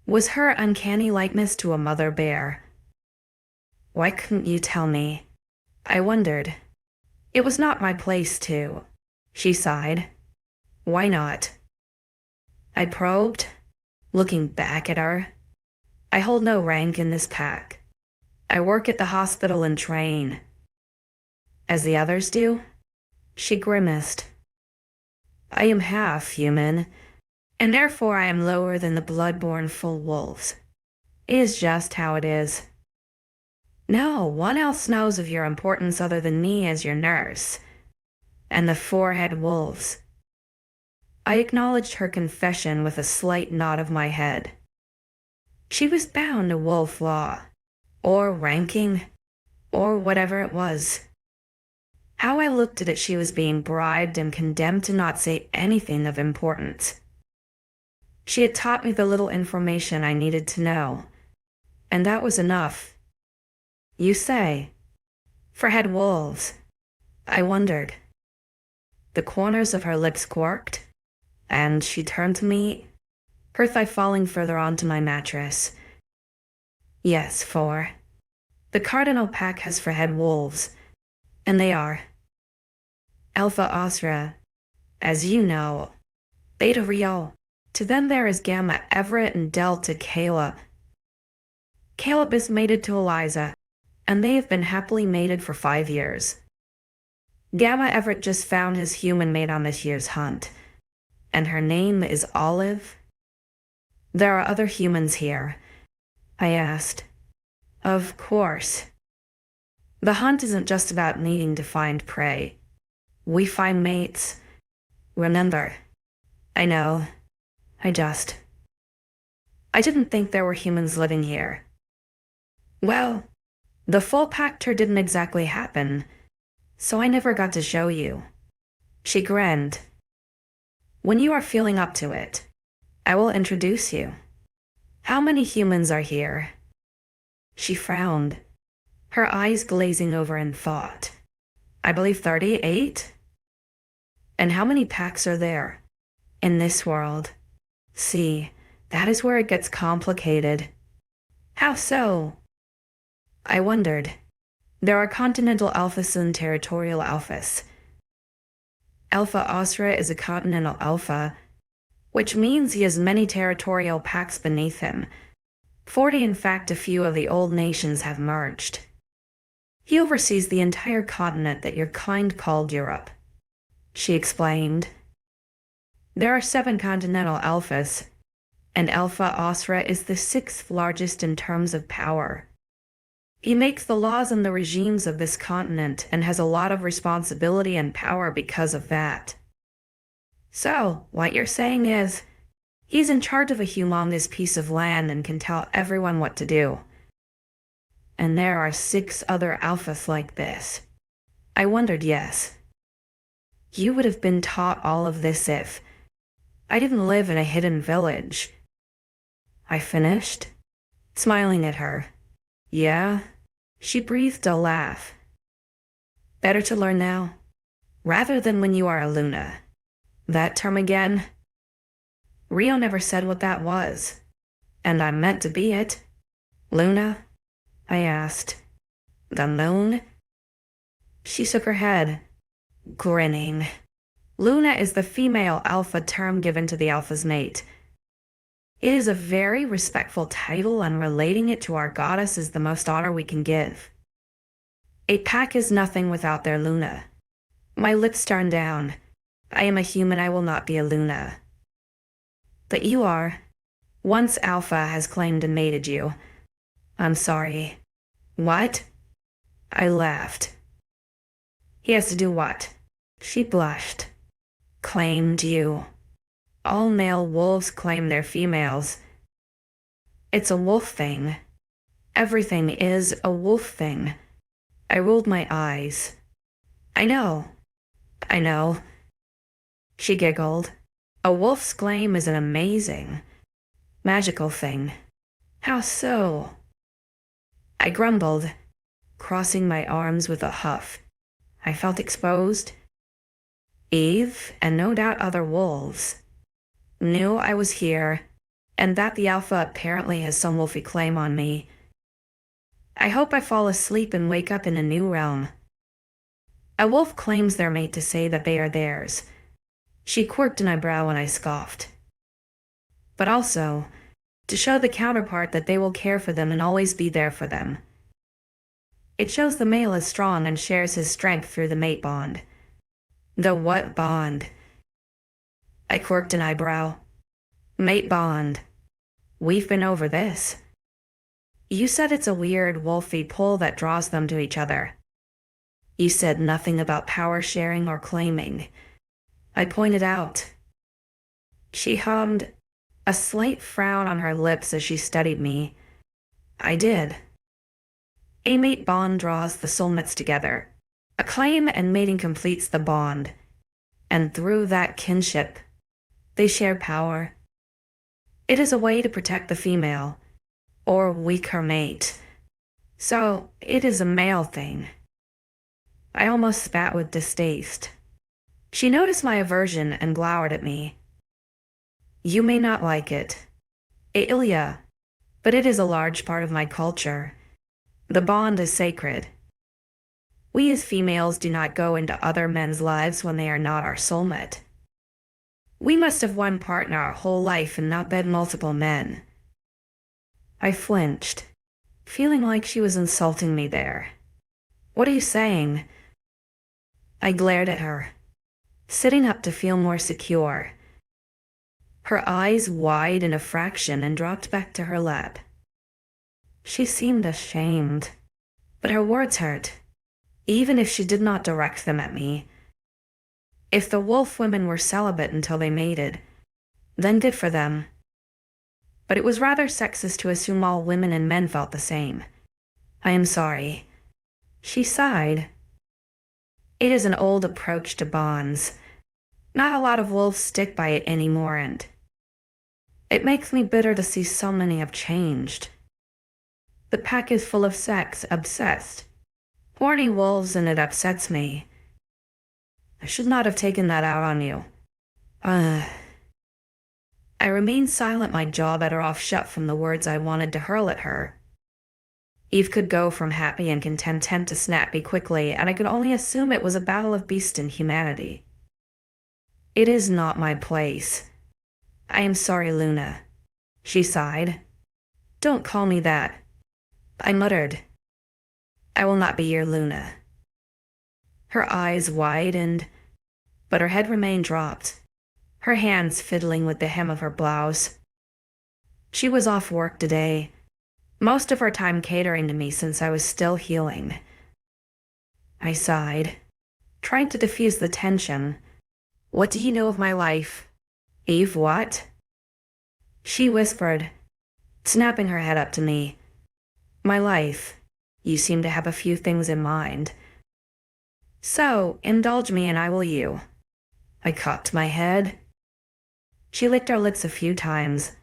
was her uncanny likeness to a mother bear. Why couldn't you tell me? I wondered. It was not my place to. She sighed. Why not? I probed, looking back at her. I hold no rank in this pack. I work at the hospital and train. As the others do? She grimaced. I am half human, and therefore I am lower than the blood-born full wolves. It is just how it is. No one else knows of your importance other than me as your nurse, and the four-head wolves. I acknowledged her confession with a slight nod of my head. She was bound to wolf law, or ranking, or whatever it was. How I looked at it, she was being bribed and condemned to not say anything of importance. She had taught me the little information I needed to know, and that was enough. You say, for head wolves, I wondered. The corners of her lips quirked, and she turned to me, her thigh falling further onto my mattress. Yes, 4. The cardinal pack has for head wolves, and they are Alpha 𝐊𝐲, as you know, Beta 𝐊𝐬. To them there is Gamma Everett and Delta 𝐾𝐬. 𝐾𝐬 is mated to 𝐿𝐲, and they have been happily mated for 5 years. Gamma Everett just found his human mate on this year's hunt, and her name is Olive. There are other humans here, I asked. Of course. The hunt isn't just about needing to find prey. We find mates. Remember. I know. I didn't think there were humans living here. Well, the full pact tour didn't exactly happen, so I never got to show you. She grinned. When you are feeling up to it, I will introduce you. How many humans are here? She frowned, her eyes glazing over in thought. I believe 38? And how many packs are there? In this world? See, that is where it gets complicated. How so? I wondered. There are continental alphas and territorial alphas. 𝐴𝐴 is a continental alpha, which means he has many territorial pacts beneath him. 40, in fact, a few of the old nations have merged. He oversees the entire continent that your kind called Europe, she explained. There are 7 continental alphas, and 𝐴𝐴 is the 6th largest in terms of power. He makes the laws and the regimes of this continent and has a lot of responsibility and power because of that. So, what you're saying is, he's in charge of a humongous piece of land and can tell everyone what to do. And there are 6 other alphas like this. I wondered, yes. You would have been taught all of this if I didn't live in a hidden village. I finished, smiling at her. Yeah? She breathed a laugh. Better to learn now, rather than when you are a Luna. That term again? Rio never said what that was, and I meant to be it. Luna? I asked. The moon? She shook her head, grinning. Luna is the female alpha term given to the alpha's mate. It is a very respectful title, and relating it to our goddess is the most honor we can give. A pack is nothing without their Luna. My lips turned down. I am a human, I will not be a Luna. But you are. Once Alpha has claimed and mated you. I'm sorry. What? I laughed. He has to do what? She blushed. Claimed you. All male wolves claim their females. It's a wolf thing. Everything is a wolf thing. I rolled my eyes. I know. She giggled. A wolf's claim is an amazing, magical thing. How so? I grumbled, crossing my arms with a huff. I felt exposed. Eve, and no doubt other wolves, knew I was here, and that the alpha apparently has some wolfy claim on me. I hope I fall asleep and wake up in a new realm. A wolf claims their mate to say that they are theirs. She quirked an eyebrow when I scoffed. But also, to show the counterpart that they will care for them and always be there for them. It shows the male is strong and shares his strength through the mate bond. The what bond? I quirked an eyebrow. Mate bond. We've been over this. You said it's a weird, wolfy pull that draws them to each other. You said nothing about power sharing or claiming. I pointed out. She hummed, a slight frown on her lips as she studied me. I did. A mate bond draws the soulmates together. A claim and mating completes the bond. And through that kinship, they share power. It is a way to protect the female, or weaker mate. So, it is a male thing. I almost spat with distaste. She noticed my aversion and glowered at me. You may not like it, Ailia, but it is a large part of my culture. The bond is sacred. We as females do not go into other men's lives when they are not our soulmate. We must have one partner our whole life and not bed multiple men. I flinched, feeling like she was insulting me there. What are you saying? I glared at her, sitting up to feel more secure. Her eyes wide in a fraction and dropped back to her lap. She seemed ashamed, but her words hurt, even if she did not direct them at me. If the wolf women were celibate until they mated, then good for them. But it was rather sexist to assume all women and men felt the same. I am sorry. She sighed. It is an old approach to bonds. Not a lot of wolves stick by it anymore, and it makes me bitter to see so many have changed. The pack is full of sex, obsessed. Horny wolves, and it upsets me. I should not have taken that out on you. I remained silent, my jaw better off shut from the words I wanted to hurl at her. Eve could go from happy and content to snappy quickly, and I could only assume it was a battle of beast and humanity. It is not my place. I am sorry, Luna. She sighed. Don't call me that. I muttered. I will not be your Luna. Her eyes widened, but her head remained dropped, her hands fiddling with the hem of her blouse. She was off work today, most of her time catering to me since I was still healing. I sighed, trying to diffuse the tension. What do you know of my life? Eve, what? She whispered, snapping her head up to me. My life. You seem to have a few things in mind. So, indulge me and I will you. I cocked my head. She licked her lips a few times,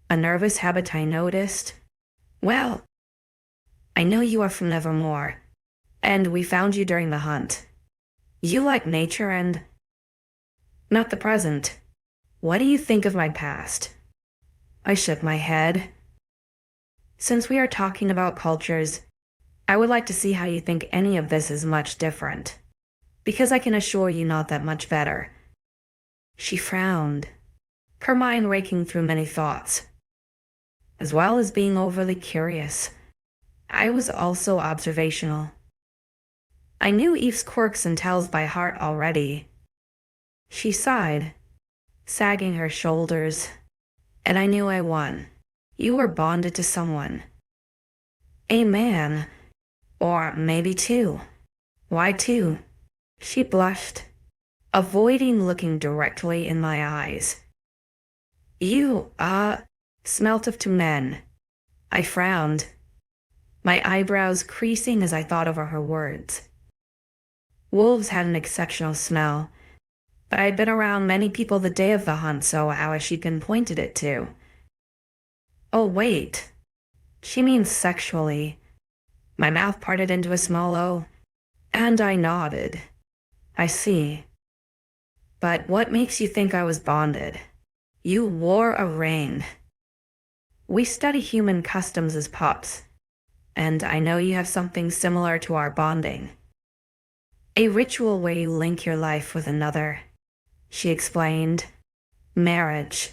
a nervous habit I noticed. Well, I know you are from Nevermore, and we found you during the hunt. You like nature and... not the present. What do you think of my past? I shook my head. Since we are talking about cultures, I would like to see how you think any of this is much different, because I can assure you not that much better. She frowned, her mind raking through many thoughts. As well as being overly curious, I was also observational. I knew Eve's quirks and tells by heart already. She sighed, sagging her shoulders, and I knew I won. You were bonded to someone. A man, or maybe two. Why two? She blushed, avoiding looking directly in my eyes. You, smelt of two men. I frowned, my eyebrows creasing as I thought over her words. Wolves had an exceptional smell, but I'd been around many people the day of the hunt, so how has she pinpointed it to? Oh, wait. She means sexually. My mouth parted into a small O, and I nodded. I see. But what makes you think I was bonded? You wore a ring. We study human customs as pups, and I know you have something similar to our bonding. A ritual where you link your life with another, she explained. Marriage.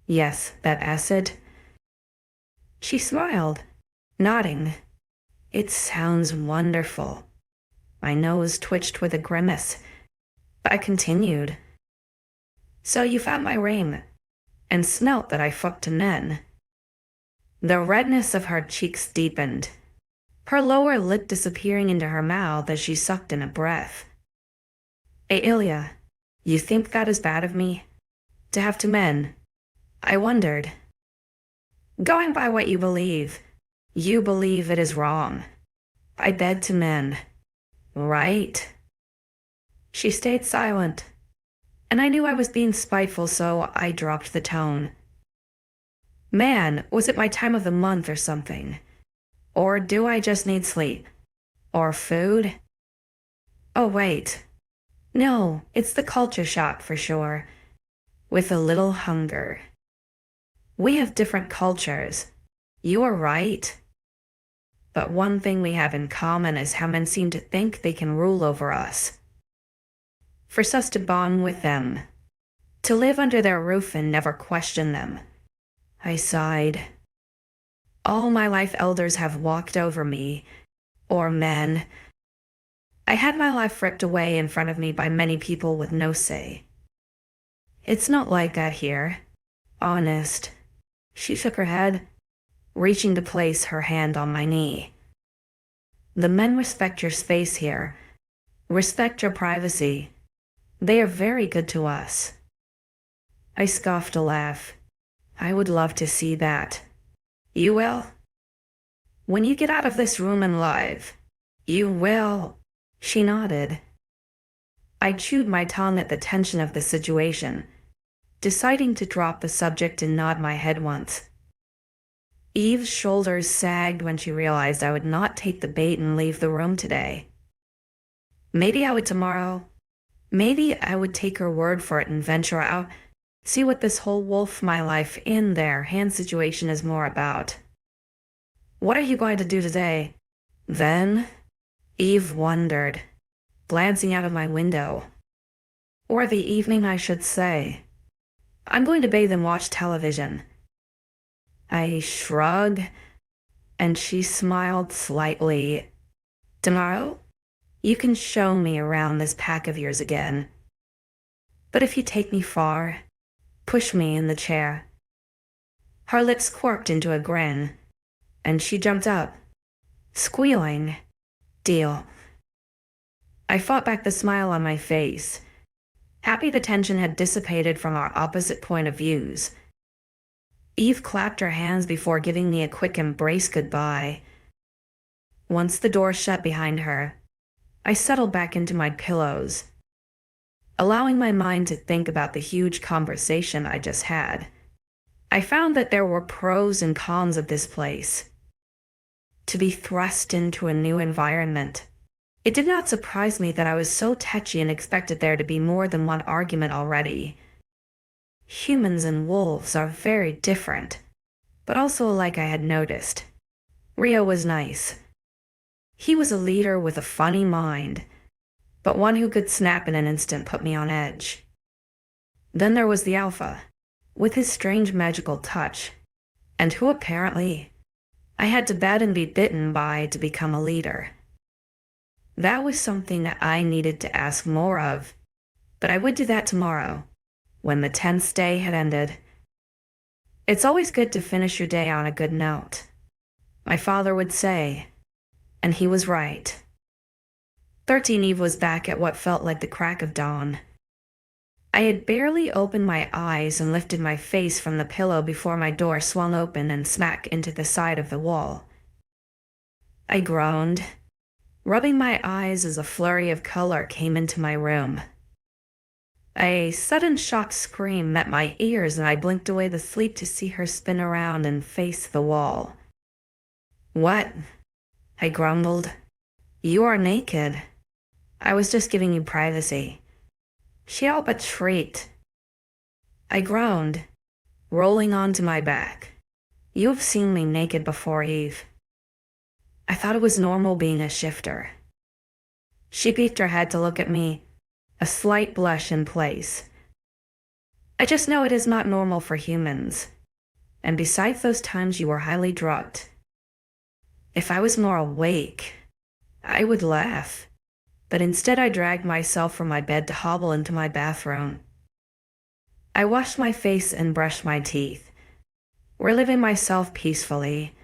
Yes, that acid. She smiled, nodding. It sounds wonderful. My nose twitched with a grimace, but I continued. So you found my ring, and smelt that I fucked a men. The redness of her cheeks deepened, her lower lip disappearing into her mouth as she sucked in a breath. Ailia, you think that is bad of me? To have two men? I wondered. Going by what you believe it is wrong. I bed to men, right? She stayed silent, and I knew I was being spiteful, so I dropped the tone. Man, was it my time of the month or something? Or do I just need sleep? Or food? Oh, wait. No, it's the culture shock for sure. With a little hunger. We have different cultures. You are right. But one thing we have in common is how men seem to think they can rule over us. Force us to bond with them. To live under their roof and never question them. I sighed. All my life elders have walked over me, or men. I had my life ripped away in front of me by many people with no say. It's not like that here. Honest. She shook her head, reaching to place her hand on my knee. The men respect your space here, respect your privacy. They are very good to us. I scoffed a laugh. I would love to see that. You will? When you get out of this room alive, you will. She nodded. I chewed my tongue at the tension of the situation, deciding to drop the subject and nod my head once. Eve's shoulders sagged when she realized I would not take the bait and leave the room today. Maybe I would tomorrow. Maybe I would take her word for it and venture out. See what this whole wolf my life in their hand situation is more about. What are you going to do today? Then Eve wondered, glancing out of my window. Or the evening, I should say. I'm going to bathe and watch television. I shrugged, and she smiled slightly. Tomorrow, you can show me around this pack of yours again. But if you take me far, push me in the chair. Her lips quirked into a grin, and she jumped up, squealing, "Deal." I fought back the smile on my face, happy the tension had dissipated from our opposite point of views. Eve clapped her hands before giving me a quick embrace goodbye. Once the door shut behind her, I settled back into my pillows, allowing my mind to think about the huge conversation I just had. I found that there were pros and cons of this place. To be thrust into a new environment. It did not surprise me that I was so touchy and expected there to be more than one argument already. Humans and wolves are very different, but also alike I had noticed. Rio was nice. He was a leader with a funny mind, but one who could snap in an instant put me on edge. Then there was the Alpha, with his strange magical touch, and who apparently I had to bed and be bitten by to become a leader. That was something that I needed to ask more of, but I would do that tomorrow, when the 10th day had ended. It's always good to finish your day on a good note, my father would say, and he was right. 13 Eve was back at what felt like the crack of dawn. I had barely opened my eyes and lifted my face from the pillow before my door swung open and smack into the side of the wall. I groaned, rubbing my eyes as a flurry of color came into my room. A sudden shocked scream met my ears and I blinked away the sleep to see her spin around and face the wall. "What?" I grumbled. "You are naked. I was just giving you privacy." She all but shrieked. I groaned, rolling onto my back. "You have seen me naked before, Eve." I thought it was normal being a shifter. She peeked her head to look at me, a slight blush in place. "I just know it is not normal for humans. And besides those times you were highly drugged. If I was more awake, I would laugh. But instead I dragged myself from my bed to hobble into my bathroom. I washed my face and brushed my teeth, reliving myself peacefully.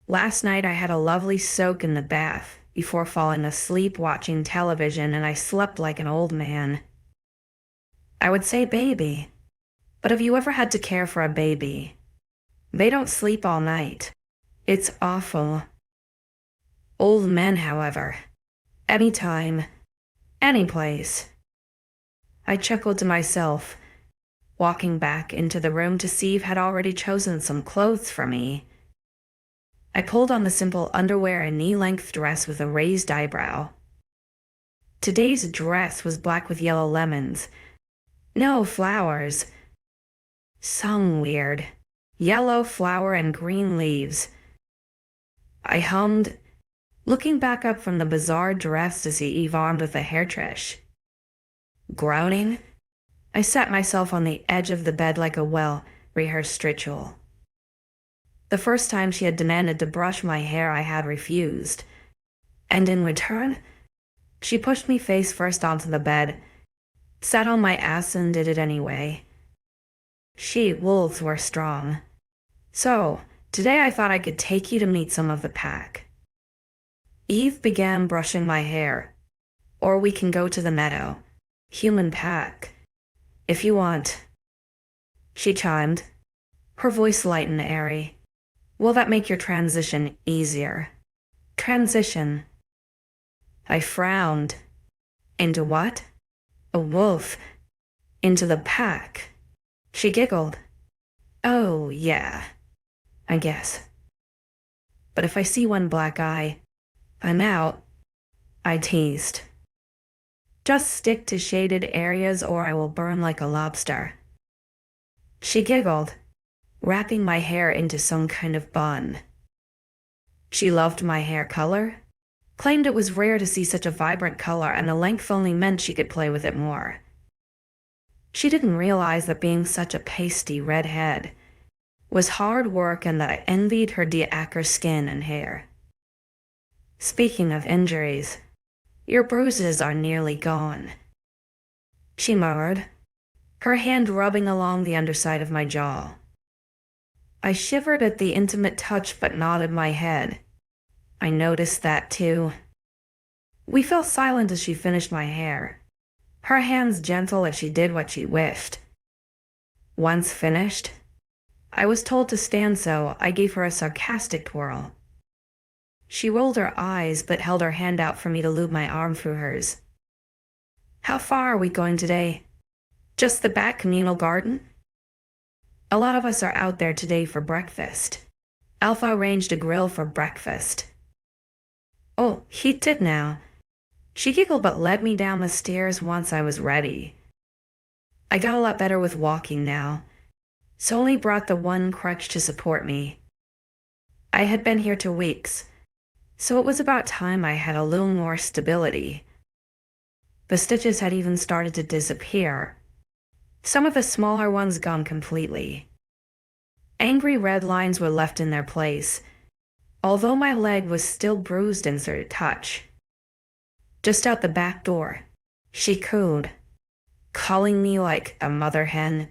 Last night I had a lovely soak in the bath before falling asleep watching television, and I slept like an old man. I would say baby, but have you ever had to care for a baby? They don't sleep all night. It's awful. Old men, however, anytime, any place. I chuckled to myself, walking back into the room to see Eve had already chosen some clothes for me. I pulled on the simple underwear and knee-length dress with a raised eyebrow. Today's dress was black with yellow lemons. No flowers. Some weird yellow flower and green leaves. I hummed, looking back up from the bizarre dress to see Eve armed with a hair trish. Groaning, I sat myself on the edge of the bed like a well-rehearsed ritual. The first time she had demanded to brush my hair, I had refused. And in return, she pushed me face first onto the bed, sat on my ass and did it anyway. Wolves were strong. So, today I thought I could take you to meet some of the pack. Eve began brushing my hair. Or we can go to the meadow. Human pack. If you want. She chimed, her voice light and airy. Will that make your transition easier? Transition. I frowned. Into what? A wolf. Into the pack. She giggled. Oh, yeah. I guess. But if I see one black eye, I'm out. I teased. Just stick to shaded areas or I will burn like a lobster. She giggled, wrapping my hair into some kind of bun. She loved my hair color, claimed it was rare to see such a vibrant color and the length only meant she could play with it more. She didn't realize that being such a pasty redhead was hard work and that I envied her 𝐊𝐤𝐬𝐑𝐞𝐝 skin and hair. Speaking of injuries, your bruises are nearly gone, she murmured, her hand rubbing along the underside of my jaw. I shivered at the intimate touch but nodded my head. I noticed that too. We fell silent as she finished my hair, her hands gentle as she did what she wished. Once finished, I was told to stand, so I gave her a sarcastic twirl. She rolled her eyes but held her hand out for me to loop my arm through hers. How far are we going today? Just the back communal garden? A lot of us are out there today for breakfast. Alpha arranged a grill for breakfast. Oh, he did now. She giggled but led me down the stairs once I was ready. I got a lot better with walking now. Solely brought the one crutch to support me. I had been here 2 weeks, so it was about time I had a little more stability. The stitches had even started to disappear, some of the smaller ones gone completely. Angry red lines were left in their place, although my leg was still bruised and sort of touch. Just out the back door, she cooed, calling me like a mother hen.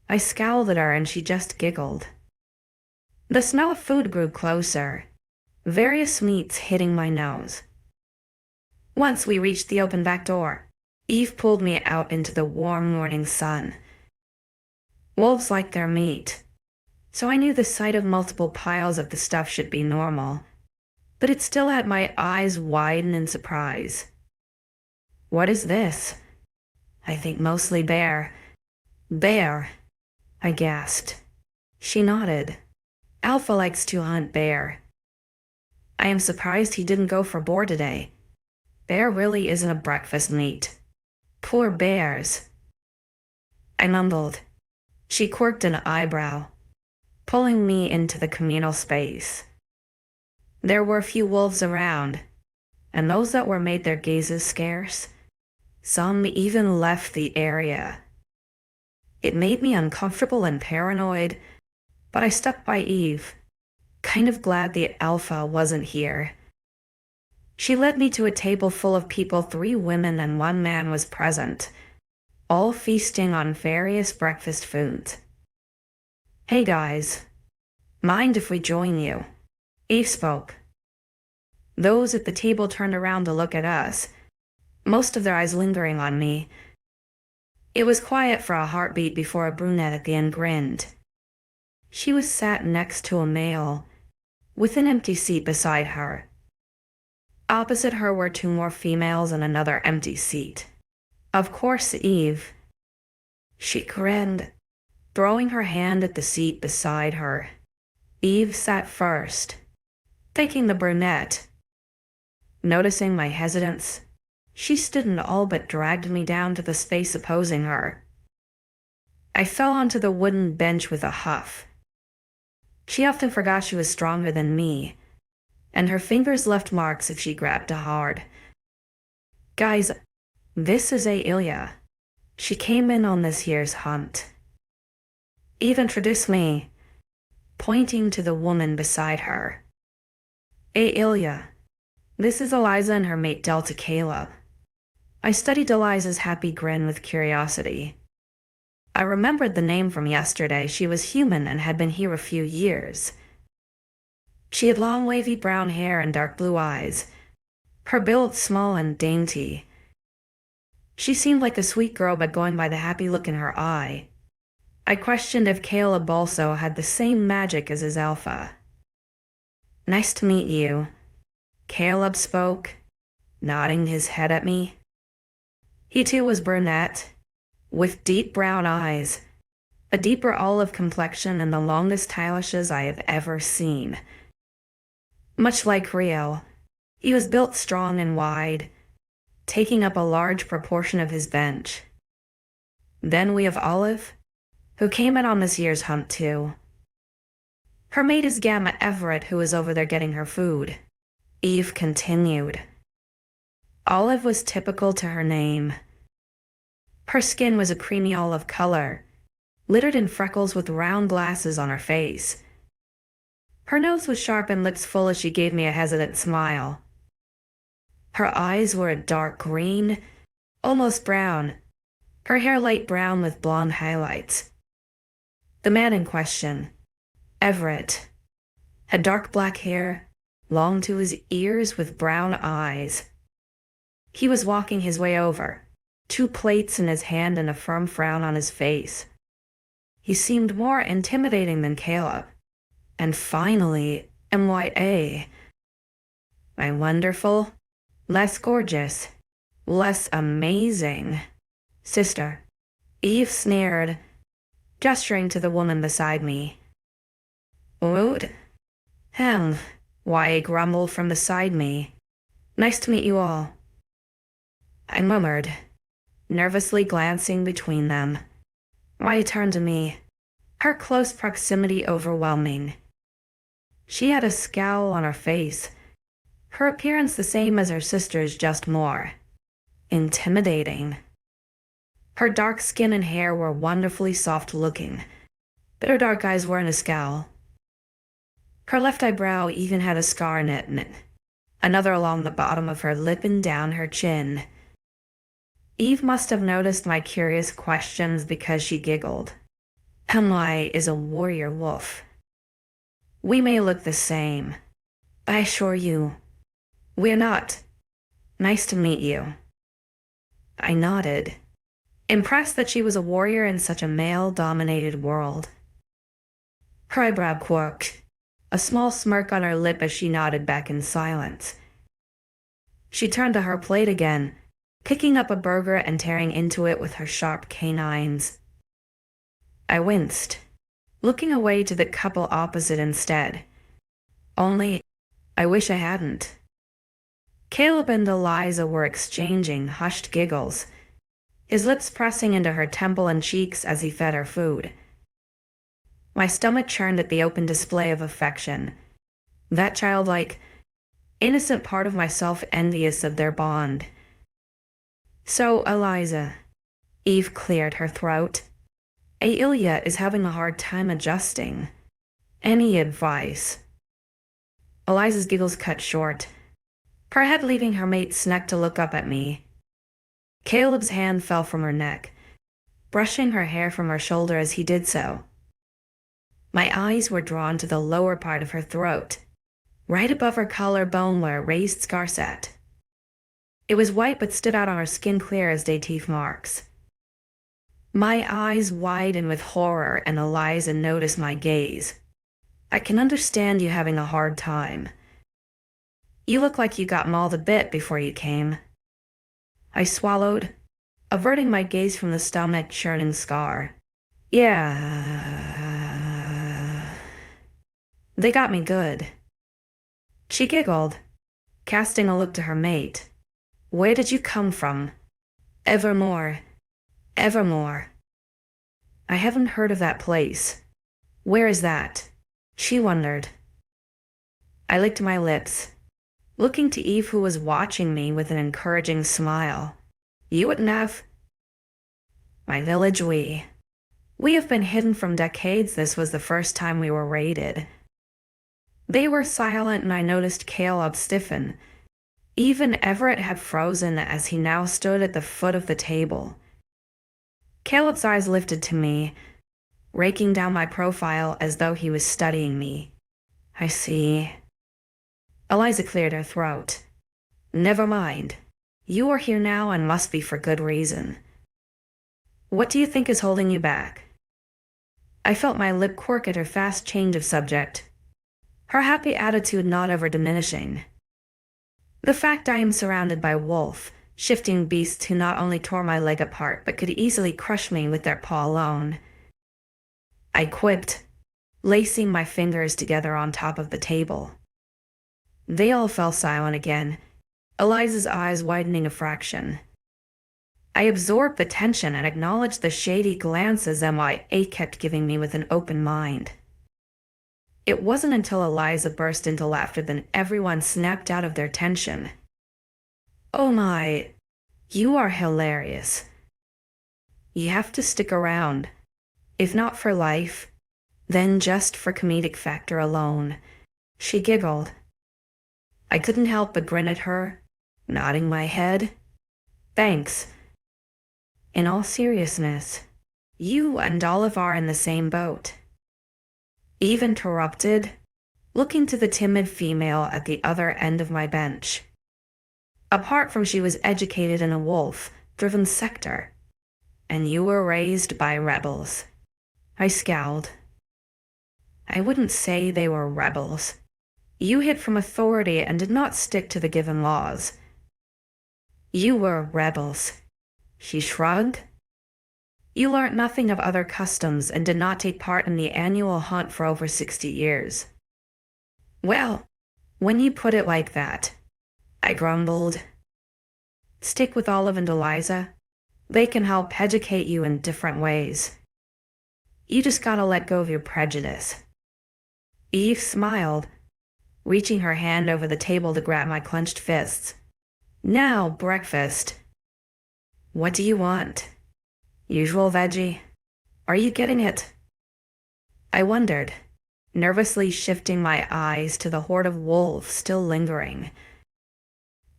I scowled at her and she just giggled. The smell of food grew closer, various meats hitting my nose. Once we reached the open back door, Eve pulled me out into the warm morning sun. Wolves like their meat, so I knew the sight of multiple piles of the stuff should be normal, but it still had my eyes widen in surprise. What is this? I think mostly bear. Bear, I gasped. She nodded. Alpha likes to hunt bear. I am surprised he didn't go for boar today. Bear really isn't a breakfast meat. Poor bears. I mumbled. She quirked an eyebrow, pulling me into the communal space. There were a few wolves around, and those that were made their gazes scarce. Some even left the area. It made me uncomfortable and paranoid, but I stuck by Eve, kind of glad the Alpha wasn't here. She led me to a table full of people. 3 women and 1 man was present, all feasting on various breakfast foods. Hey guys, mind if we join you? Eve spoke. Those at the table turned around to look at us, most of their eyes lingering on me. It was quiet for a heartbeat before a brunette at the end grinned. She was sat next to a male, with an empty seat beside her. Opposite her were 2 more females and another empty seat. Of course, Eve. She grinned, throwing her hand at the seat beside her. Eve sat first, thanking the brunette. Noticing my hesitance, she stood and all but dragged me down to the space opposing her. I fell onto the wooden bench with a huff. She often forgot she was stronger than me, and her fingers left marks if she grabbed hard. Guys, this is 𝐊𝐬𝐬𝐬. She came in on this year's hunt. Eve introduced me, pointing to the woman beside her. 𝐊𝐬𝐬𝐬. This is Eliza and her mate 𝐿𝐬𝐼. I studied Eliza's happy grin with curiosity. I remembered the name from yesterday. She was human and had been here a few years. She had long wavy brown hair and dark blue eyes, her build small and dainty. She seemed like a sweet girl, but going by the happy look in her eye, I questioned if 𝐾𝐤 also had the same magic as his alpha. Nice to meet you, 𝐾𝐤 spoke, nodding his head at me. He too was brunette, with deep brown eyes, a deeper olive complexion, and the longest eyelashes I have ever seen. Much like 𝐊𝐬𝐬𝐬, he was built strong and wide, taking up a large proportion of his bench. Then we have Olive, who came in on this year's hunt too. Her mate is 𝐊𝐿𝐬 who is over there getting her food. Eve continued. Olive was typical to her name. Her skin was a creamy olive color, littered in freckles with round glasses on her face. Her nose was sharp and lips full as she gave me a hesitant smile. Her eyes were a dark green, almost brown, her hair light brown with blonde highlights. The man in question, Everett, had dark black hair, long to his ears with brown eyes. He was walking his way over, 2 plates in his hand and a firm frown on his face. He seemed more intimidating than Caleb. And finally, 𝐊𝐬. My wonderful, less gorgeous, less amazing sister, Eve sneered, gesturing to the woman beside me. Woot? 𝐿𝐬 grumbled from beside me. Nice to meet you all. I murmured, nervously glancing between them. 𝐿𝐬 turned to me, her close proximity overwhelming. She had a scowl on her face, her appearance the same as her sister's, just more intimidating. Her dark skin and hair were wonderfully soft-looking, but her dark eyes were in a scowl. Her left eyebrow even had a scar in it, and another along the bottom of her lip and down her chin. Eve must have noticed my curious questions because she giggled. 𝐿𝐬 is a warrior wolf. We may look the same, but I assure you, we're not. Nice to meet you. I nodded, impressed that she was a warrior in such a male-dominated world. Her eyebrow quirked, a small smirk on her lip as she nodded back in silence. She turned to her plate again, picking up a burger and tearing into it with her sharp canines. I winced, looking away to the couple opposite instead. Only, I wish I hadn't. Caleb and Eliza were exchanging hushed giggles, his lips pressing into her temple and cheeks as he fed her food. My stomach churned at the open display of affection, that childlike, innocent part of myself envious of their bond. So, Eliza, Eve cleared her throat. Ailia is having a hard time adjusting. Any advice? Eliza's giggles cut short, her head leaving her mate's neck to look up at me. Caleb's hand fell from her neck, brushing her hair from her shoulder as he did so. My eyes were drawn to the lower part of her throat, right above her collarbone where a raised scar sat. It was white but stood out on her skin clear as day teeth marks. My eyes widened with horror and Eliza noticed my gaze. I can understand you having a hard time. You look like you got mauled a bit before you came. I swallowed, averting my gaze from the stomach churning scar. Yeah. They got me good. She giggled, casting a look to her mate. Where did you come from? 𝐿𝐬. 𝐿𝐬. I haven't heard of that place. Where is that? She wondered. I licked my lips, looking to Eve who was watching me with an encouraging smile. You wouldn't have? My village we. We have been hidden from decades. This was the first time we were raided. They were silent and I noticed Caleb stiffen. Even Everett had frozen as he now stood at the foot of the table. Caleb's eyes lifted to me, raking down my profile as though he was studying me. I see. Eliza cleared her throat. Never mind. You are here now and must be for good reason. What do you think is holding you back? I felt my lip quirk at her fast change of subject, her happy attitude not ever diminishing. The fact I am surrounded by wolf, shifting beasts who not only tore my leg apart but could easily crush me with their paw alone. I quipped, lacing my fingers together on top of the table. They all fell silent again, Eliza's eyes widening a fraction. I absorbed the tension and acknowledged the shady glances 𝐊𝐢𝐬 kept giving me with an open mind. It wasn't until Eliza burst into laughter that everyone snapped out of their tension. "Oh my, you are hilarious. You have to stick around. If not for life, then just for comedic factor alone," she giggled. I couldn't help but grin at her, nodding my head. "Thanks. In all seriousness, you and Olive are in the same boat." Eve interrupted, looking to the timid female at the other end of my bench. "Apart from she was educated in a wolf-driven sector, and you were raised by rebels." I scowled. "I wouldn't say they were rebels. You hid from authority and did not stick to the given laws." "You were rebels," she shrugged. "You learnt nothing of other customs and did not take part in the annual hunt for over 60 years. "Well, when you put it like that," I grumbled. "Stick with Olive and Eliza. They can help educate you in different ways. You just gotta let go of your prejudice." Eve smiled, reaching her hand over the table to grab my clenched fists. "Now, breakfast. What do you want? Usual veggie? Are you getting it?" I wondered, nervously shifting my eyes to the horde of wolves still lingering.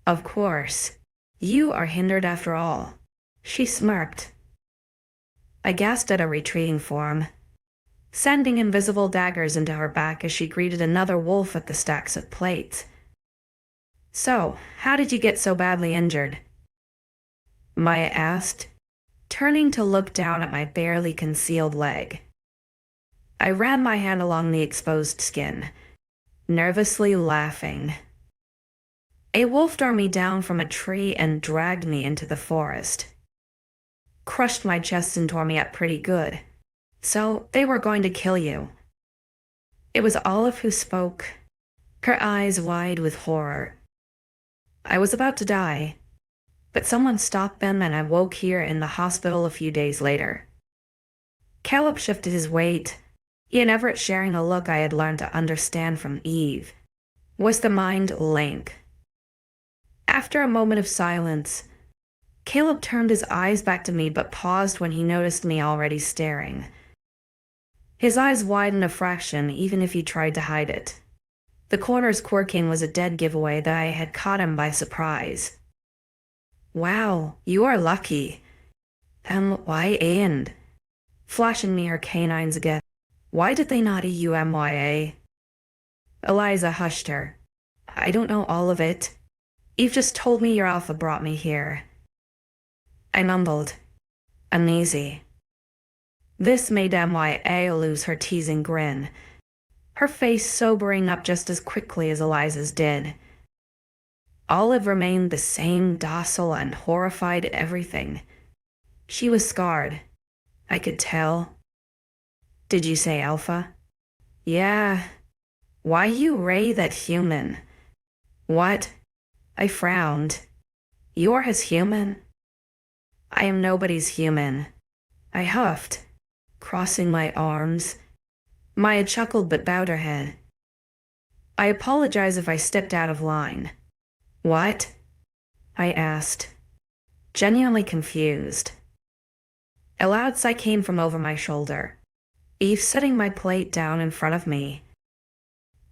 "Of course. You are hindered after all," she smirked. I gasped at a retreating form, sending invisible daggers into her back as she greeted another wolf at the stacks of plates. "So, how did you get so badly injured?" Maya asked, turning to look down at my barely concealed leg. I ran my hand along the exposed skin, nervously laughing. "A wolf tore me down from a tree and dragged me into the forest. Crushed my chest and tore me up pretty good. So they were going to kill you." It was Olive who spoke, her eyes wide with horror. "I was about to die, but someone stopped them and I woke here in the hospital a few days later." Caleb shifted his weight, he and Everett sharing a look I had learned to understand from Eve. Was the mind blank? After a moment of silence, Caleb turned his eyes back to me but paused when he noticed me already staring. His eyes widened a fraction even if he tried to hide it. The corners quirking was a dead giveaway that I had caught him by surprise. "Wow, you are lucky. Why and?" Flashing me her canines again. "Why did they not 𝐬𝐬? Eliza hushed her. "I don't know all of it. Eve just told me your alpha brought me here." I mumbled, uneasy. This made 𝐊𝐬 lose her teasing grin, her face sobering up just as quickly as Eliza's did. Olive remained the same, docile and horrified at everything. She was scarred. I could tell. "Did you say alpha?" "Yeah. Why you ray that human?" "What?" I frowned. "You're his human?" "I am nobody's human," I huffed, crossing my arms. Maya chuckled but bowed her head. "I apologize if I stepped out of line." "What?" I asked, genuinely confused. A loud sigh came from over my shoulder, Eve setting my plate down in front of me.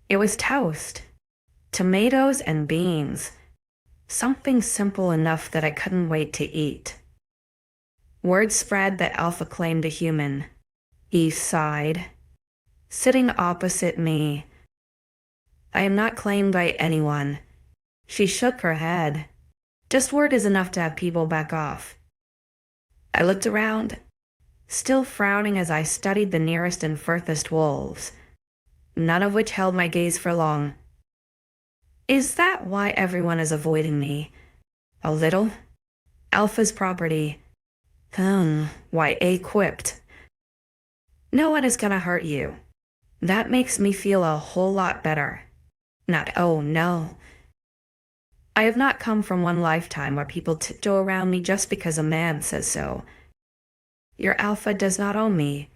It was toast, tomatoes and beans, something simple enough that I couldn't wait to eat. Word spread that Alpha claimed a human. Eve sighed, sitting opposite me. "I am not claimed by anyone." She shook her head. "Just word is enough to have people back off." I looked around, still frowning as I studied the nearest and furthest wolves, none of which held my gaze for long. Is that why everyone is avoiding me? A little? Alpha's property. Why equipped? No one is gonna hurt you. That makes me feel a whole lot better. Not, oh no. I have not come from one lifetime where people tiptoe around me just because a man says so. Your alpha does not own me.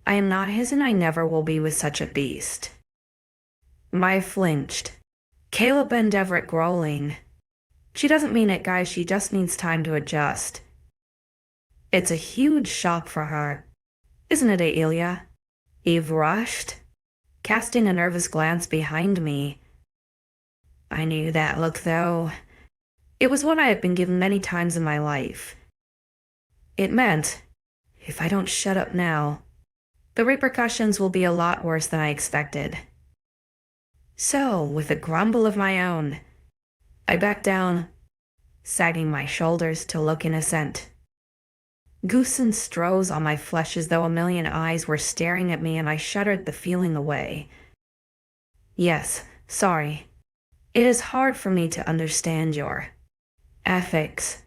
I am not his and I never will be with such a beast. Maya flinched. Caleb and Everett growling. She doesn't mean it, guys, she just needs time to adjust. It's a huge shock for her. Isn't it, Ailia? Eve rushed, casting a nervous glance behind me. I knew that look, though. It was one I had been given many times in my life. It meant, if I don't shut up now, the repercussions will be a lot worse than I expected. So, with a grumble of my own, I backed down, sagging my shoulders to look innocent. Goosen strode on my flesh as though a million eyes were staring at me, and I shuddered the feeling away. Yes, sorry. It is hard for me to understand your ethics.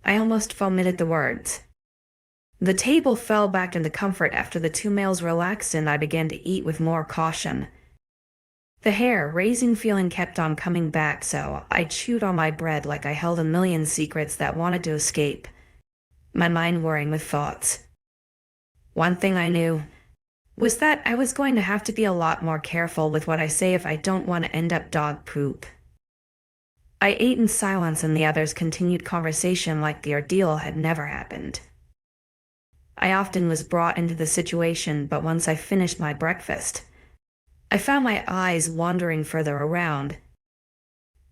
I almost vomited the words. The table fell back into comfort after the two males relaxed, and I began to eat with more caution. The hair-raising feeling kept on coming back, so I chewed on my bread like I held a million secrets that wanted to escape, my mind whirring with thoughts. One thing I knew was that I was going to have to be a lot more careful with what I say if I don't want to end up dog poop. I ate in silence, and the others continued conversation like the ordeal had never happened. I often was brought into the situation, but once I finished my breakfast, I found my eyes wandering further around.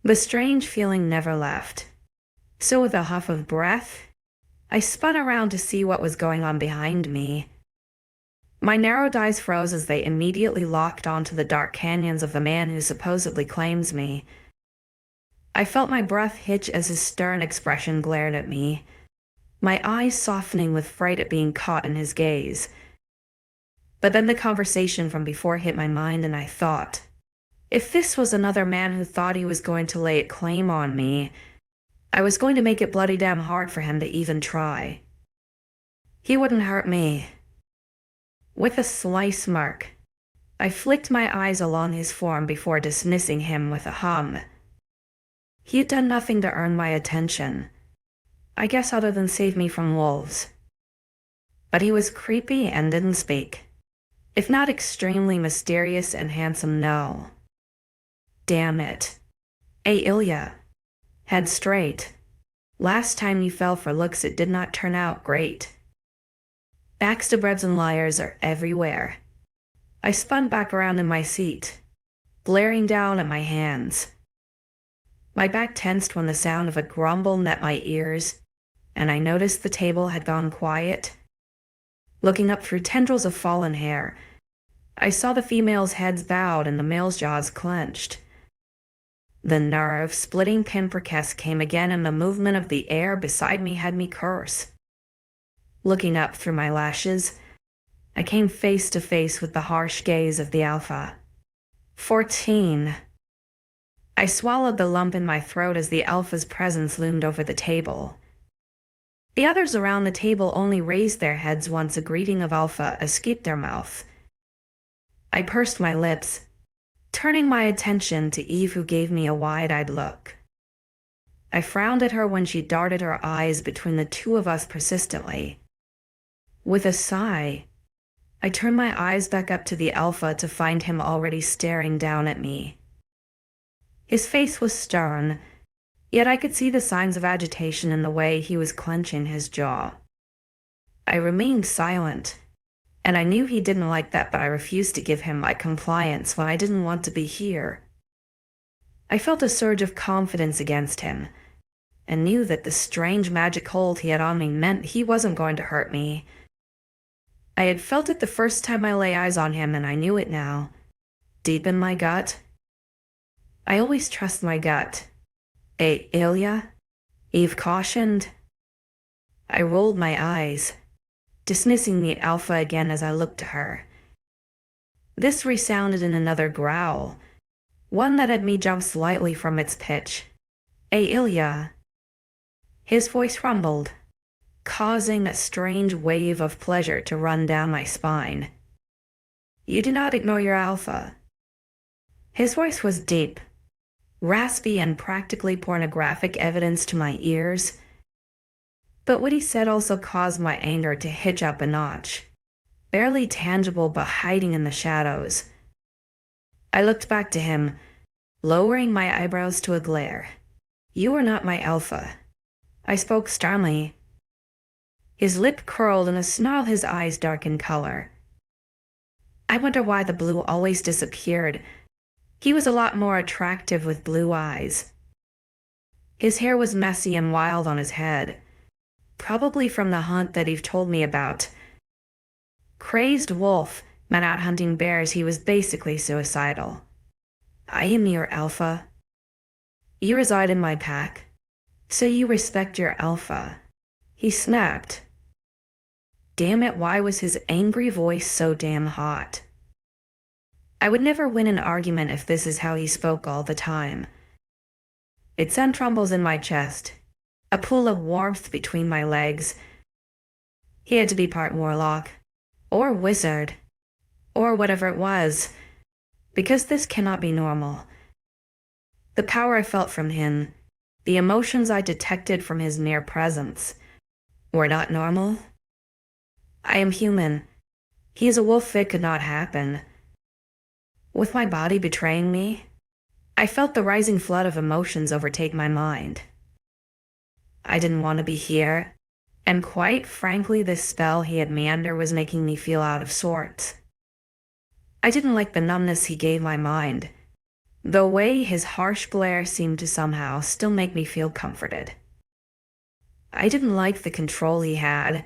The strange feeling never left. So with a huff of breath, I spun around to see what was going on behind me. My narrowed eyes froze as they immediately locked onto the dark canyons of the man who supposedly claims me. I felt my breath hitch as his stern expression glared at me, my eyes softening with fright at being caught in his gaze. But then the conversation from before hit my mind, and I thought, if this was another man who thought he was going to lay claim on me, I was going to make it bloody damn hard for him to even try. He wouldn't hurt me. With a sly smirk, I flicked my eyes along his form before dismissing him with a hum. He had done nothing to earn my attention, I guess, other than save me from wolves. But he was creepy and didn't speak. If not extremely mysterious and handsome, no. Damn it. Ailia. Head straight. Last time you fell for looks, it did not turn out great. Backstabbers and liars are everywhere. I spun back around in my seat, glaring down at my hands. My back tensed when the sound of a grumble met my ears, and I noticed the table had gone quiet. Looking up through tendrils of fallen hair, I saw the females' heads bowed and the males' jaws clenched. The nerve-splitting pinprick came again, and the movement of the air beside me had me curse. Looking up through my lashes, I came face to face with the harsh gaze of the Alpha. 14. I swallowed the lump in my throat as the Alpha's presence loomed over the table. The others around the table only raised their heads once a greeting of Alpha escaped their mouth. I pursed my lips, turning my attention to Eve, who gave me a wide-eyed look. I frowned at her when she darted her eyes between the two of us persistently. With a sigh, I turned my eyes back up to the Alpha to find him already staring down at me. His face was stern, yet I could see the signs of agitation in the way he was clenching his jaw. I remained silent, and I knew he didn't like that, but I refused to give him my compliance when I didn't want to be here. I felt a surge of confidence against him, and knew that the strange magic hold he had on me meant he wasn't going to hurt me. I had felt it the first time I lay eyes on him, and I knew it now, deep in my gut. I always trust my gut. Ailia? Eve cautioned. I rolled my eyes, dismissing the Alpha again as I looked to her. This resounded in another growl, one that had me jump slightly from its pitch. Ailia. His voice rumbled, causing a strange wave of pleasure to run down my spine. You do not ignore your Alpha. His voice was deep, raspy and practically pornographic evidence to my ears. But what he said also caused my anger to hitch up a notch, barely tangible but hiding in the shadows. I looked back to him, lowering my eyebrows to a glare. "You are not my alpha," I spoke sternly. His lip curled in a snarl, his eyes darkened color. I wonder why the blue always disappeared. He was a lot more attractive with blue eyes. His hair was messy and wild on his head, probably from the hunt that he'd told me about. Crazed wolf, meant out hunting bears, he was basically suicidal. "I am your alpha. You reside in my pack, so you respect your alpha," he snapped. Damn it, why was his angry voice so damn hot? I would never win an argument if this is how he spoke all the time. It sent trembles in my chest, a pool of warmth between my legs. He had to be part warlock, or wizard, or whatever it was, because this cannot be normal. The power I felt from him, the emotions I detected from his mere presence, were not normal. I am human. He is a wolf, it could not happen. With my body betraying me, I felt the rising flood of emotions overtake my mind. I didn't want to be here, and quite frankly, this spell he had me under was making me feel out of sorts. I didn't like the numbness he gave my mind, the way his harsh glare seemed to somehow still make me feel comforted. I didn't like the control he had,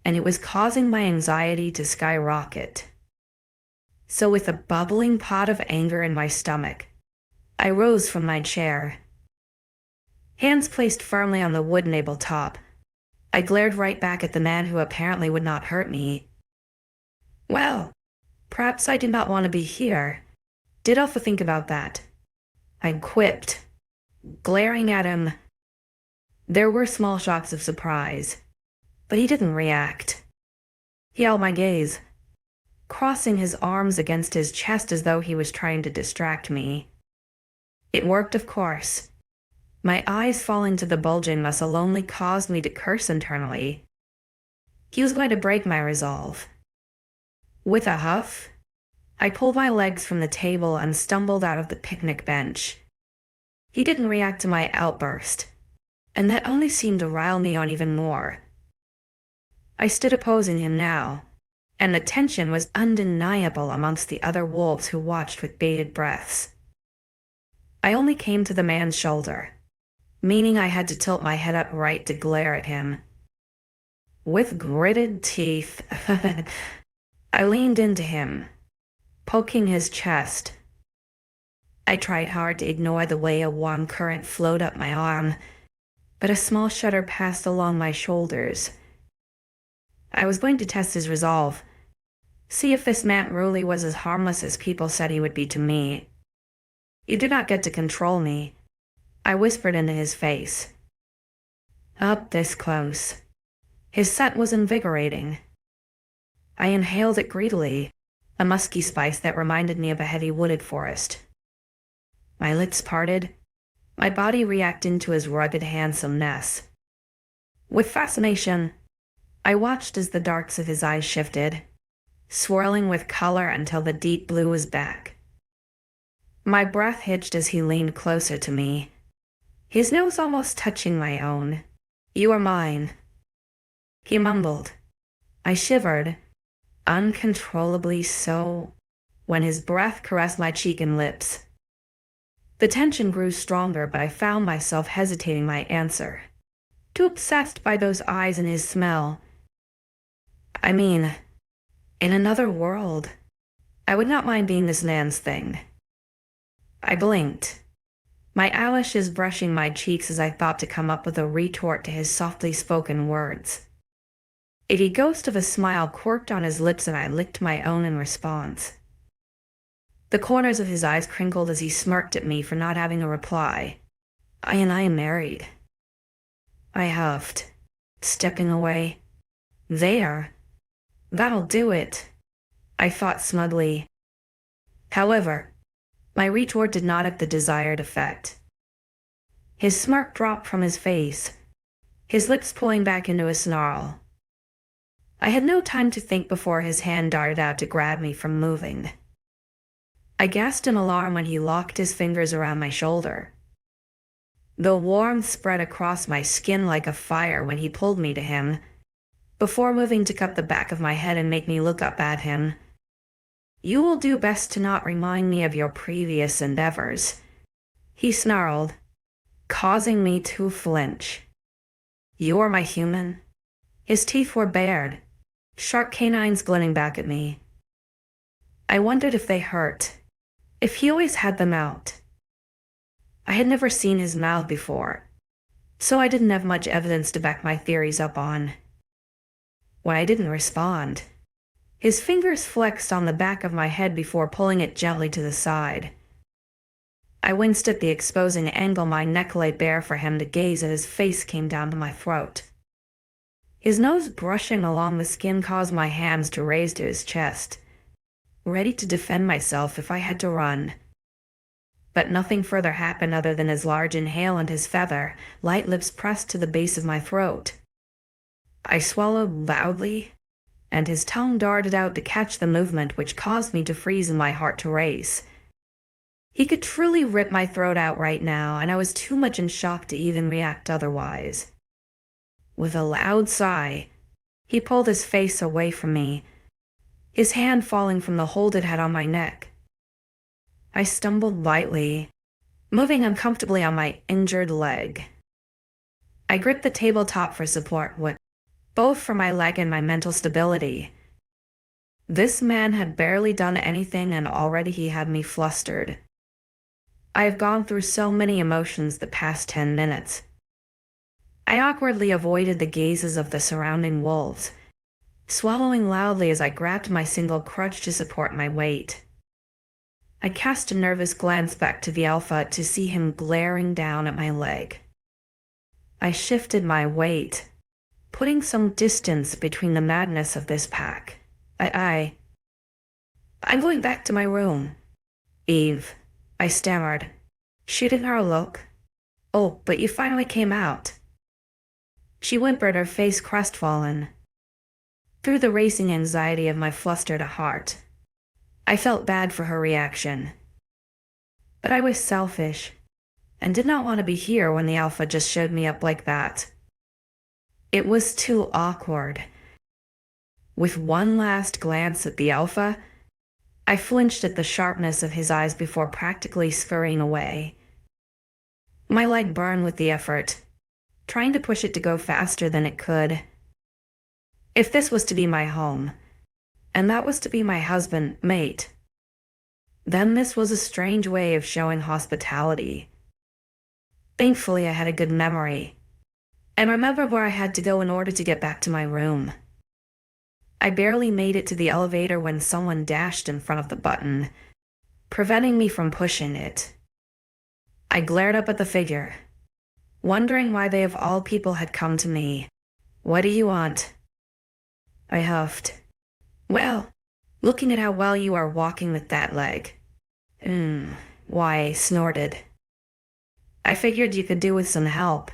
and it was causing my anxiety to skyrocket. So with a bubbling pot of anger in my stomach, I rose from my chair. Hands placed firmly on the wooden tabletop, I glared right back at the man who apparently would not hurt me. "Well, perhaps I did not want to be here. Did Alpha think about that?" I quipped, glaring at him. There were small shocks of surprise, but he didn't react. He held my gaze, crossing his arms against his chest as though he was trying to distract me. It worked, of course. My eyes falling to the bulging muscle only caused me to curse internally. He was going to break my resolve. With a huff, I pulled my legs from the table and stumbled out of the picnic bench. He didn't react to my outburst, and that only seemed to rile me on even more. I stood opposing him now, and the tension was undeniable amongst the other wolves who watched with bated breaths. I only came to the man's shoulder, meaning I had to tilt my head upright to glare at him. With gritted teeth, I leaned into him, poking his chest. I tried hard to ignore the way a warm current flowed up my arm, but a small shudder passed along my shoulders. I was going to test his resolve, see if this man really was as harmless as people said he would be to me. "You do not get to control me," I whispered into his face. Up this close. His scent was invigorating. I inhaled it greedily, a musky spice that reminded me of a heavy wooded forest. My lips parted, my body reacting to his rugged handsomeness. With fascination, I watched as the darks of his eyes shifted, swirling with color until the deep blue was back. My breath hitched as he leaned closer to me, his nose almost touching my own. "You are mine," he mumbled. I shivered, uncontrollably so, when his breath caressed my cheek and lips. The tension grew stronger, but I found myself hesitating my answer, too obsessed by those eyes and his smell. I mean, in another world, I would not mind being this man's thing. I blinked, my eyelashes brushing my cheeks as I thought to come up with a retort to his softly spoken words. A ghost of a smile quirked on his lips, and I licked my own in response. The corners of his eyes crinkled as he smirked at me for not having a reply. I am married," I huffed, stepping away. "There. That'll do it," I thought smugly. However, My retort did not have the desired effect. His smirk dropped from his face, his lips pulling back into a snarl. I had no time to think before his hand darted out to grab me from moving. I gasped in alarm when he locked his fingers around my shoulder. The warmth spread across my skin like a fire when he pulled me to him, before moving to cup the back of my head and make me look up at him. "You will do best to not remind me of your previous endeavors," he snarled, causing me to flinch. "You are my human?" His teeth were bared, sharp canines glinting back at me. I wondered if they hurt, if he always had them out. I had never seen his mouth before, so I didn't have much evidence to back my theories up on. When I didn't respond, his fingers flexed on the back of my head before pulling it gently to the side. I winced at the exposing angle my neck lay bare for him to gaze as his face came down to my throat. His nose brushing along the skin caused my hands to raise to his chest, ready to defend myself if I had to run. But nothing further happened other than his large inhale and his feather, light lips pressed to the base of my throat. I swallowed loudly, and his tongue darted out to catch the movement which caused me to freeze and my heart to race. He could truly rip my throat out right now, and I was too much in shock to even react otherwise. With a loud sigh, he pulled his face away from me, his hand falling from the hold it had on my neck. I stumbled lightly, moving uncomfortably on my injured leg. I gripped the tabletop for support, both for my leg and my mental stability. This man had barely done anything and already he had me flustered. I have gone through so many emotions the past 10 minutes. I awkwardly avoided the gazes of the surrounding wolves, swallowing loudly as I grabbed my single crutch to support my weight. I cast a nervous glance back to the Alpha to see him glaring down at my leg. I shifted my weight, putting some distance between the madness of this pack. I'm going back to my room. Eve, I stammered, shooting her a look. "Oh, but you finally came out." She whimpered, her face crestfallen. Through the racing anxiety of my flustered heart, I felt bad for her reaction. But I was selfish, and did not want to be here when the Alpha just showed me up like that. It was too awkward. With one last glance at the Alpha, I flinched at the sharpness of his eyes before practically scurrying away. My leg burned with the effort, trying to push it to go faster than it could. If this was to be my home, and that was to be my husband, mate, then this was a strange way of showing hospitality. Thankfully, I had a good memory, and remembered where I had to go in order to get back to my room. I barely made it to the elevator when someone dashed in front of the button, preventing me from pushing it. I glared up at the figure, wondering why they of all people had come to me. "What do you want?" I huffed. "Well, looking at how well you are walking with that leg." Why, I snorted. "I figured you could do with some help."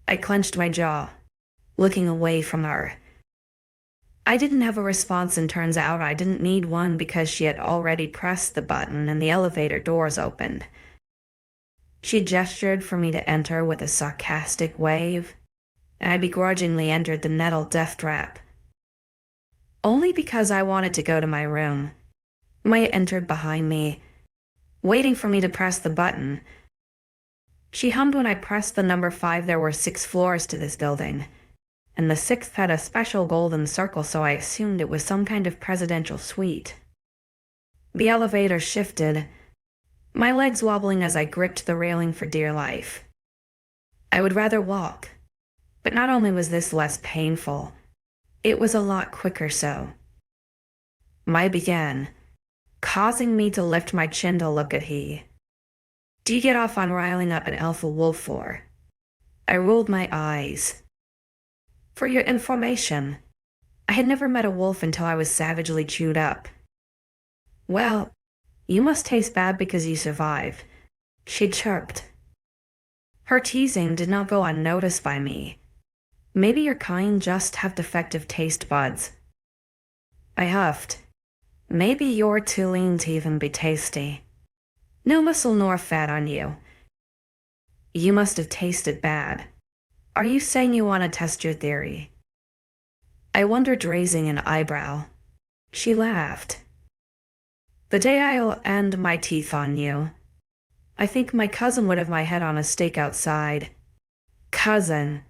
I clenched my jaw, looking away from her. I didn't have a response, and turns out I didn't need one because she had already pressed the button and the elevator doors opened. She gestured for me to enter with a sarcastic wave, and I begrudgingly entered the nettle death trap. Only because I wanted to go to my room. Maya entered behind me, waiting for me to press the button. She hummed when I pressed the number 5. There were 6 floors to this building, and the 6th had a special golden circle, so I assumed it was some kind of presidential suite. The elevator shifted, my legs wobbling as I gripped the railing for dear life. I would rather walk, but not only was this less painful, it was a lot quicker so. Maya began, causing me to lift my chin to look at he. "Do you get off on riling up an alpha wolf for?" I rolled my eyes. "For your information, I had never met a wolf until I was savagely chewed up." "Well, You must taste bad because you survive, she chirped. Her teasing did not go unnoticed by me. Maybe your kind just have defective taste buds. I huffed. Maybe you're too lean to even be tasty. No muscle nor fat on you. You must have tasted bad. Are you saying you want to test your theory? I wondered, raising an eyebrow. She laughed. The day I'll end my teeth on you. I think my cousin would have my head on a stake outside. Cousin.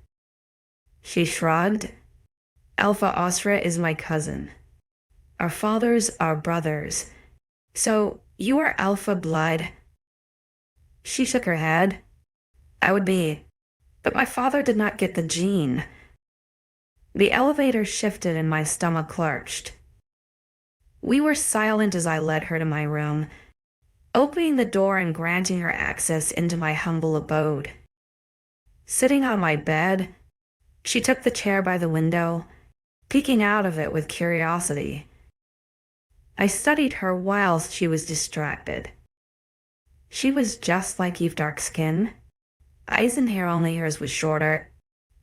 She shrugged. 𝐿𝐴 is my cousin. Our fathers are brothers. So, you are alpha blood? She shook her head. I would be. But my father did not get the gene. The elevator shifted and my stomach lurched. We were silent as I led her to my room, opening the door and granting her access into my humble abode. Sitting on my bed, she took the chair by the window, peeking out of it with curiosity. I studied her whilst she was distracted. She was just like Eve, dark skin. Eyes and hair, only hers was shorter,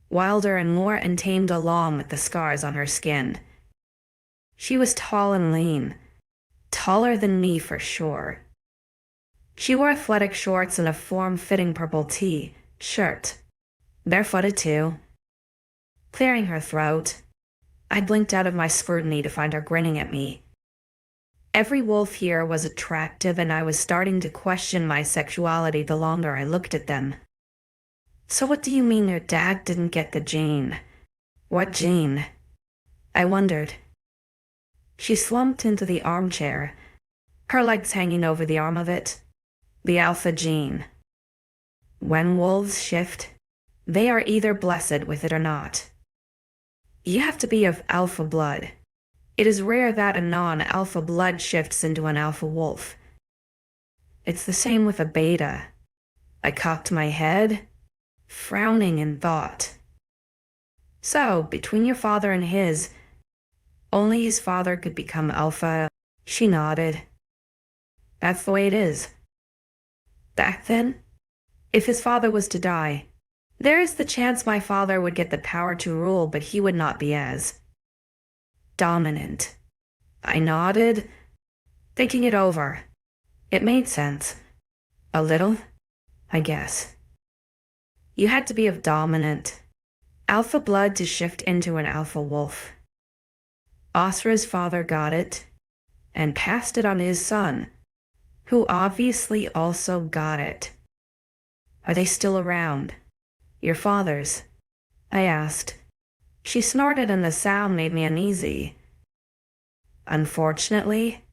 wilder and more untamed, along with the scars on her skin. She was tall and lean, taller than me for sure. She wore athletic shorts and a form-fitting purple shirt, barefooted too. Clearing her throat, I blinked out of my scrutiny to find her grinning at me. Every wolf here was attractive, and I was starting to question my sexuality the longer I looked at them. So what do you mean your dad didn't get the gene? What gene? I wondered. She slumped into the armchair, her legs hanging over the arm of it. The alpha gene. When wolves shift, they are either blessed with it or not. You have to be of alpha blood. It is rare that a non-alpha blood shifts into an alpha wolf. It's the same with a beta. I cocked my head, frowning in thought. So, between your father and his, only his father could become alpha. She nodded. That's the way it is. Back then, if his father was to die, there is the chance my father would get the power to rule, but he would not be as dominant. I nodded, thinking it over. It made sense. A little, I guess. You had to be of dominant, alpha blood to shift into an alpha wolf. 𝐻𝐿𝐴's father got it, and passed it on his son, who obviously also got it. Are they still around? Your fathers? I asked. She snorted and the sound made me uneasy. Unfortunately,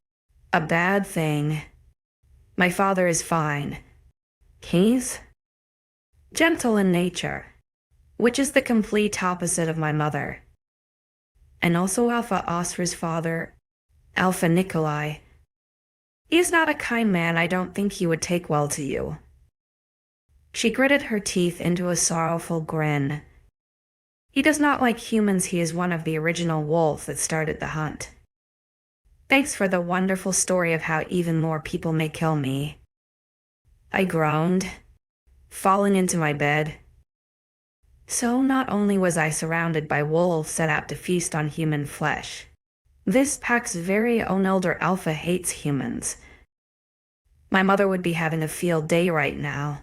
a bad thing. My father is fine. He's gentle in nature, which is the complete opposite of my mother. And also 𝐿𝐴's father, 𝐊𝐴 He is not a kind man. I don't think he would take well to you. She gritted her teeth into a sorrowful grin. He does not like humans. He is one of the original wolves that started the hunt. Thanks for the wonderful story of how even more people may kill me. I groaned, falling into my bed. So not only was I surrounded by wolves set out to feast on human flesh, this pack's very own elder alpha hates humans. My mother would be having a field day right now.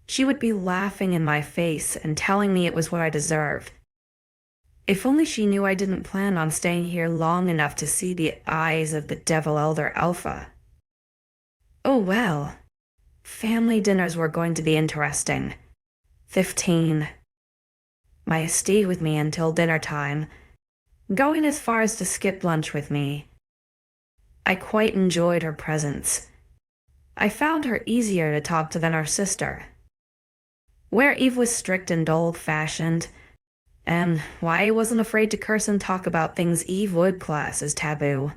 She would be laughing in my face and telling me it was what I deserved. If only she knew I didn't plan on staying here long enough to see the eyes of the devil elder alpha. Oh well. Family dinners were going to be interesting. 15. Maya stayed with me until dinner time, going as far as to skip lunch with me. I quite enjoyed her presence. I found her easier to talk to than our sister. Where Eve was strict and old-fashioned, and why I wasn't afraid to curse and talk about things Eve would class as taboo.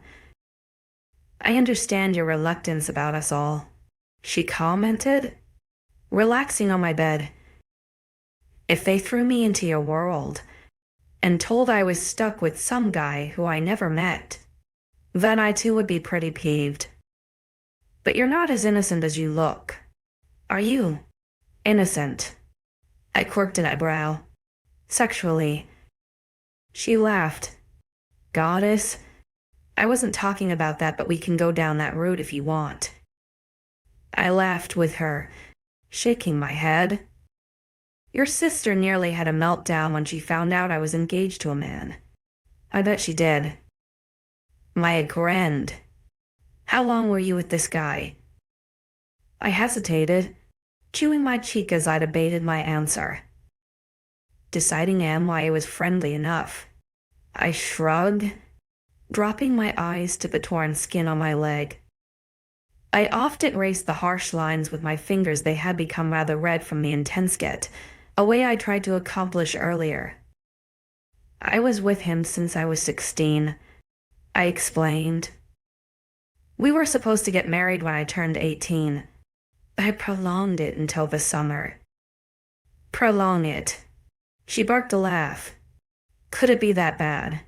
I understand your reluctance about us all, she commented, relaxing on my bed. If they threw me into your world and told I was stuck with some guy who I never met, then I too would be pretty peeved. But you're not as innocent as you look. Are you? Innocent. I quirked an eyebrow. Sexually. She laughed. Goddess? I wasn't talking about that, but we can go down that route if you want. I laughed with her, shaking my head. Your sister nearly had a meltdown when she found out I was engaged to a man. I bet she did. Maya grinned. How long were you with this guy? I hesitated, chewing my cheek as I debated my answer. Deciding why it was friendly enough. I shrugged, dropping my eyes to the torn skin on my leg. I often erased the harsh lines with my fingers. They had become rather red from the intense get, a way I tried to accomplish earlier. I was with him since I was 16, I explained. We were supposed to get married when I turned 18. I prolonged it until the summer. Prolong it. She barked a laugh. Could it be that bad?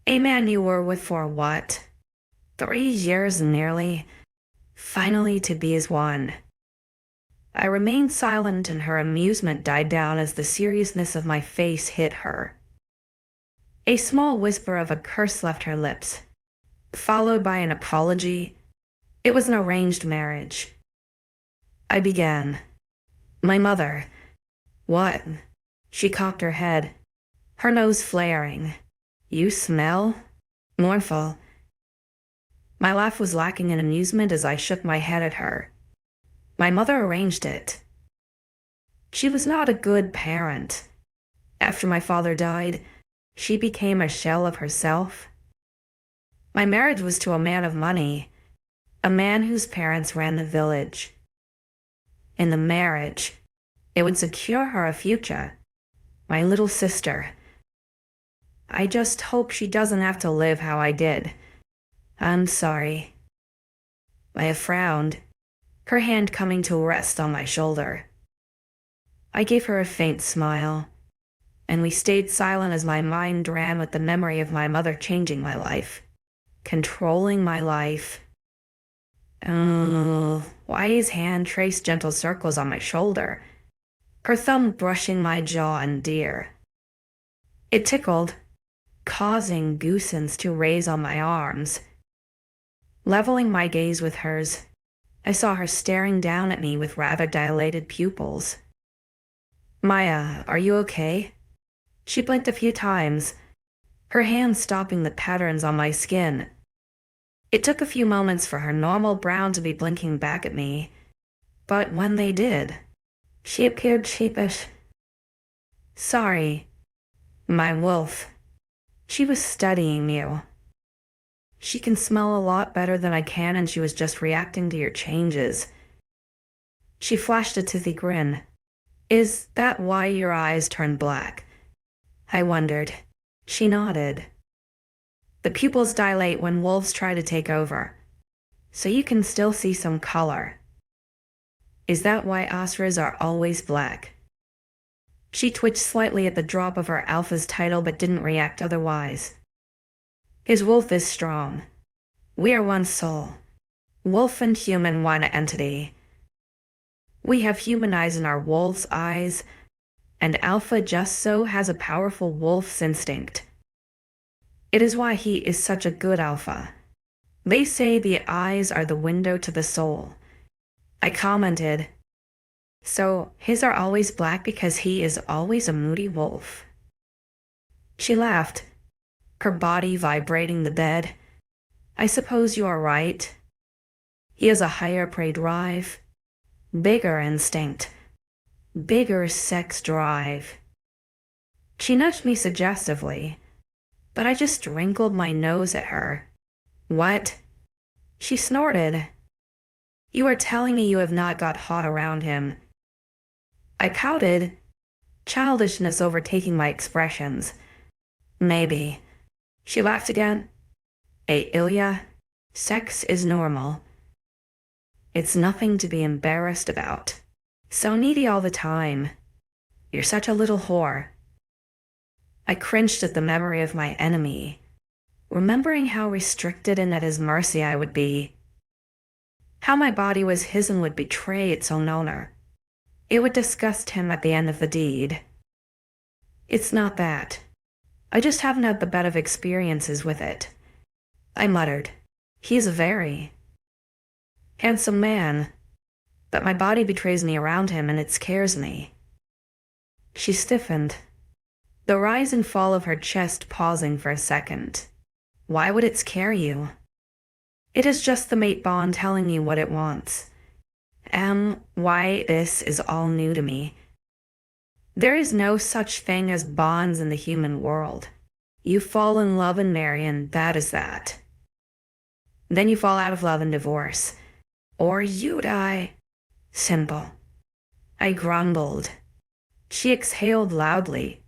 A man you were with for what? 3 years nearly. Finally to be as one. I remained silent and her amusement died down as the seriousness of my face hit her. A small whisper of a curse left her lips, followed by an apology. It was an arranged marriage. I began. My mother. What? She cocked her head, her nose flaring. You smell? Mournful. My laugh was lacking in amusement as I shook my head at her. My mother arranged it. She was not a good parent. After my father died, she became a shell of herself. My marriage was to a man of money, a man whose parents ran the village. In the marriage, it would secure her a future. My little sister. I just hope she doesn't have to live how I did. I'm sorry. Maya frowned, her hand coming to rest on my shoulder. I gave her a faint smile, and we stayed silent as my mind ran with the memory of my mother changing my life, controlling my life. Wai's hand traced gentle circles on my shoulder, her thumb brushing my jaw and deer. It tickled, causing goosens to raise on my arms. Leveling my gaze with hers, I saw her staring down at me with rather dilated pupils. Maya, are you okay? She blinked a few times, her hands stopping the patterns on my skin. It took a few moments for her normal brown to be blinking back at me, but when they did, she appeared sheepish. Sorry, my wolf. She was studying you. She can smell a lot better than I can, and she was just reacting to your changes. She flashed a toothy grin. Is that why your eyes turned black? I wondered. She nodded. The pupils dilate when wolves try to take over, so you can still see some color. Is that why 𝐻𝐼𝐬𝐪 are always black? She twitched slightly at the drop of her alpha's title but didn't react otherwise. His wolf is strong. We are one soul. Wolf and human one entity. We have human eyes in our wolf's eyes, and Alpha just so has a powerful wolf's instinct. It is why he is such a good alpha. They say the eyes are the window to the soul. I commented. So his are always black because he is always a moody wolf. She laughed, her body vibrating the bed. I suppose you are right. He has a higher prey drive, bigger instinct, bigger sex drive. She nudged me suggestively, but I just wrinkled my nose at her. What? She snorted. You are telling me you have not got hot around him. I pouted, childishness overtaking my expressions. Maybe. She laughed again. Hey, Ilya, sex is normal. It's nothing to be embarrassed about. So needy all the time. You're such a little whore. I cringed at the memory of my enemy, remembering how restricted and at his mercy I would be. How my body was his and would betray its own owner. It would disgust him at the end of the deed. It's not that. I just haven't had the best of experiences with it. I muttered. He's a very handsome man, but my body betrays me around him and it scares me. She stiffened, the rise and fall of her chest pausing for a second. Why would it scare you? It is just the mate bond telling you what it wants. Why this is all new to me. There is no such thing as bonds in the human world. You fall in love and marry, and that is that. Then you fall out of love and divorce. Or you die. Simple. I grumbled. She exhaled loudly.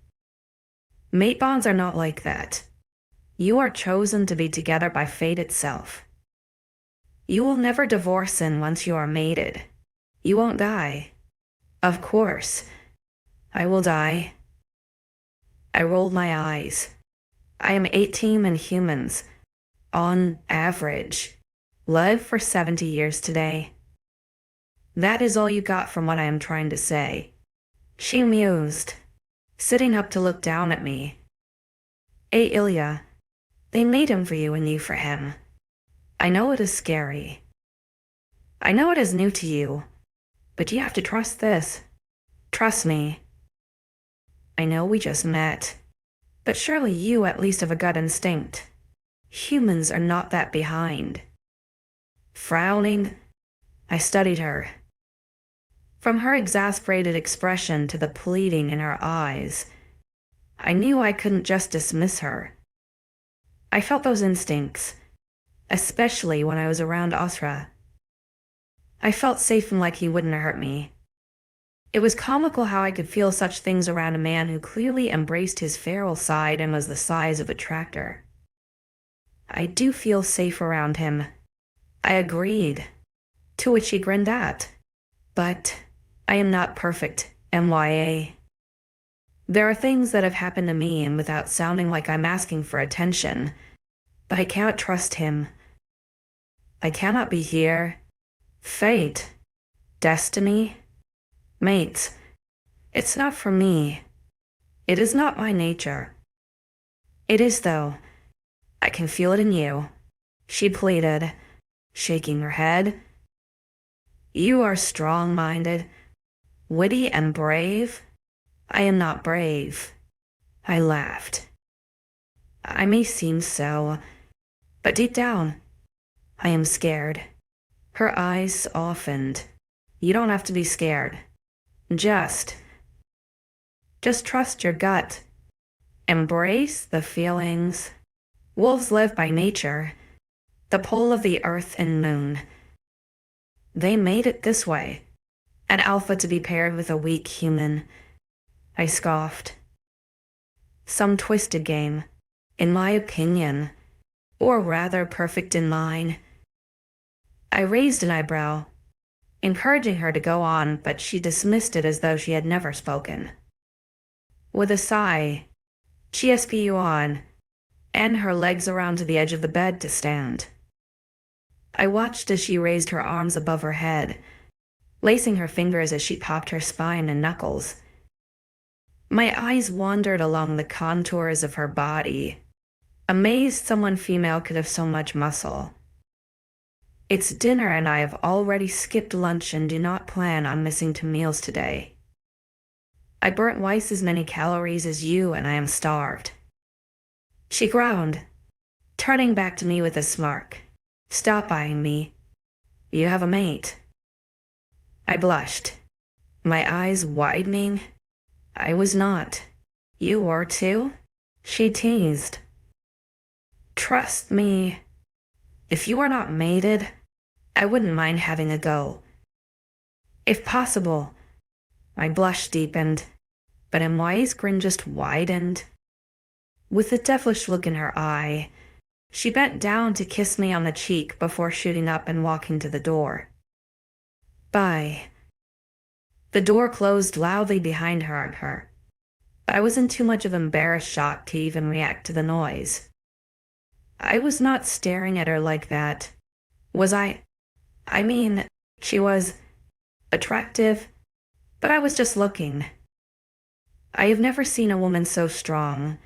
Mate bonds are not like that. You are chosen to be together by fate itself. You will never divorce in once you are mated. You won't die. Of course. I will die. I rolled my eyes. I am 18 and humans, on average, live for 70 years today. That is all you got from what I am trying to say. She mused, sitting up to look down at me. Ailia, they made him for you and you for him. I know it is scary. I know it is new to you, but you have to trust this. Trust me. I know we just met, but surely you at least have a gut instinct. Humans are not that behind. Frowning, I studied her. From her exasperated expression to the pleading in her eyes, I knew I couldn't just dismiss her. I felt those instincts, especially when I was around 𝐊𝐲. I felt safe and like he wouldn't hurt me. It was comical how I could feel such things around a man who clearly embraced his feral side and was the size of a tractor. I do feel safe around him. I agreed, to which he grinned at. But I am not perfect, MYA. There are things that have happened to me, and without sounding like I'm asking for attention, but I can't trust him. I cannot be here. Fate. Destiny. Mates. It's not for me. It is not my nature. It is, though. I can feel it in you, she pleaded, shaking her head. You are strong-minded, witty and brave. I am not brave. I laughed. I may seem so, but deep down, I am scared. Her eyes softened. You don't have to be scared. Just trust your gut. Embrace the feelings. Wolves live by nature, the pull of the earth and moon. They made it this way, an alpha to be paired with a weak human. I scoffed. Some twisted game, in my opinion, or rather perfect in mine. I raised an eyebrow, encouraging her to go on, but she dismissed it as though she had never spoken. With a sigh, she SPU on, and her legs around to the edge of the bed to stand. I watched as she raised her arms above her head, lacing her fingers as she popped her spine and knuckles. My eyes wandered along the contours of her body, amazed someone female could have so much muscle. It's dinner and I have already skipped lunch and do not plan on missing 2 meals today. I burnt twice as many calories as you and I am starved. She groaned, turning back to me with a smirk. Stop eyeing me. You have a mate. I blushed, my eyes widening. I was not. You were too? She teased. Trust me. If you are not mated, I wouldn't mind having a go. If possible. My blush deepened, but MY's grin just widened. With a devilish look in her eye, she bent down to kiss me on the cheek before shooting up and walking to the door. Bye. The door closed loudly behind her. I was in too much of embarrassed shock to even react to the noise. I was not staring at her like that, was I? I mean, she was attractive, but I was just looking. I have never seen a woman so strong,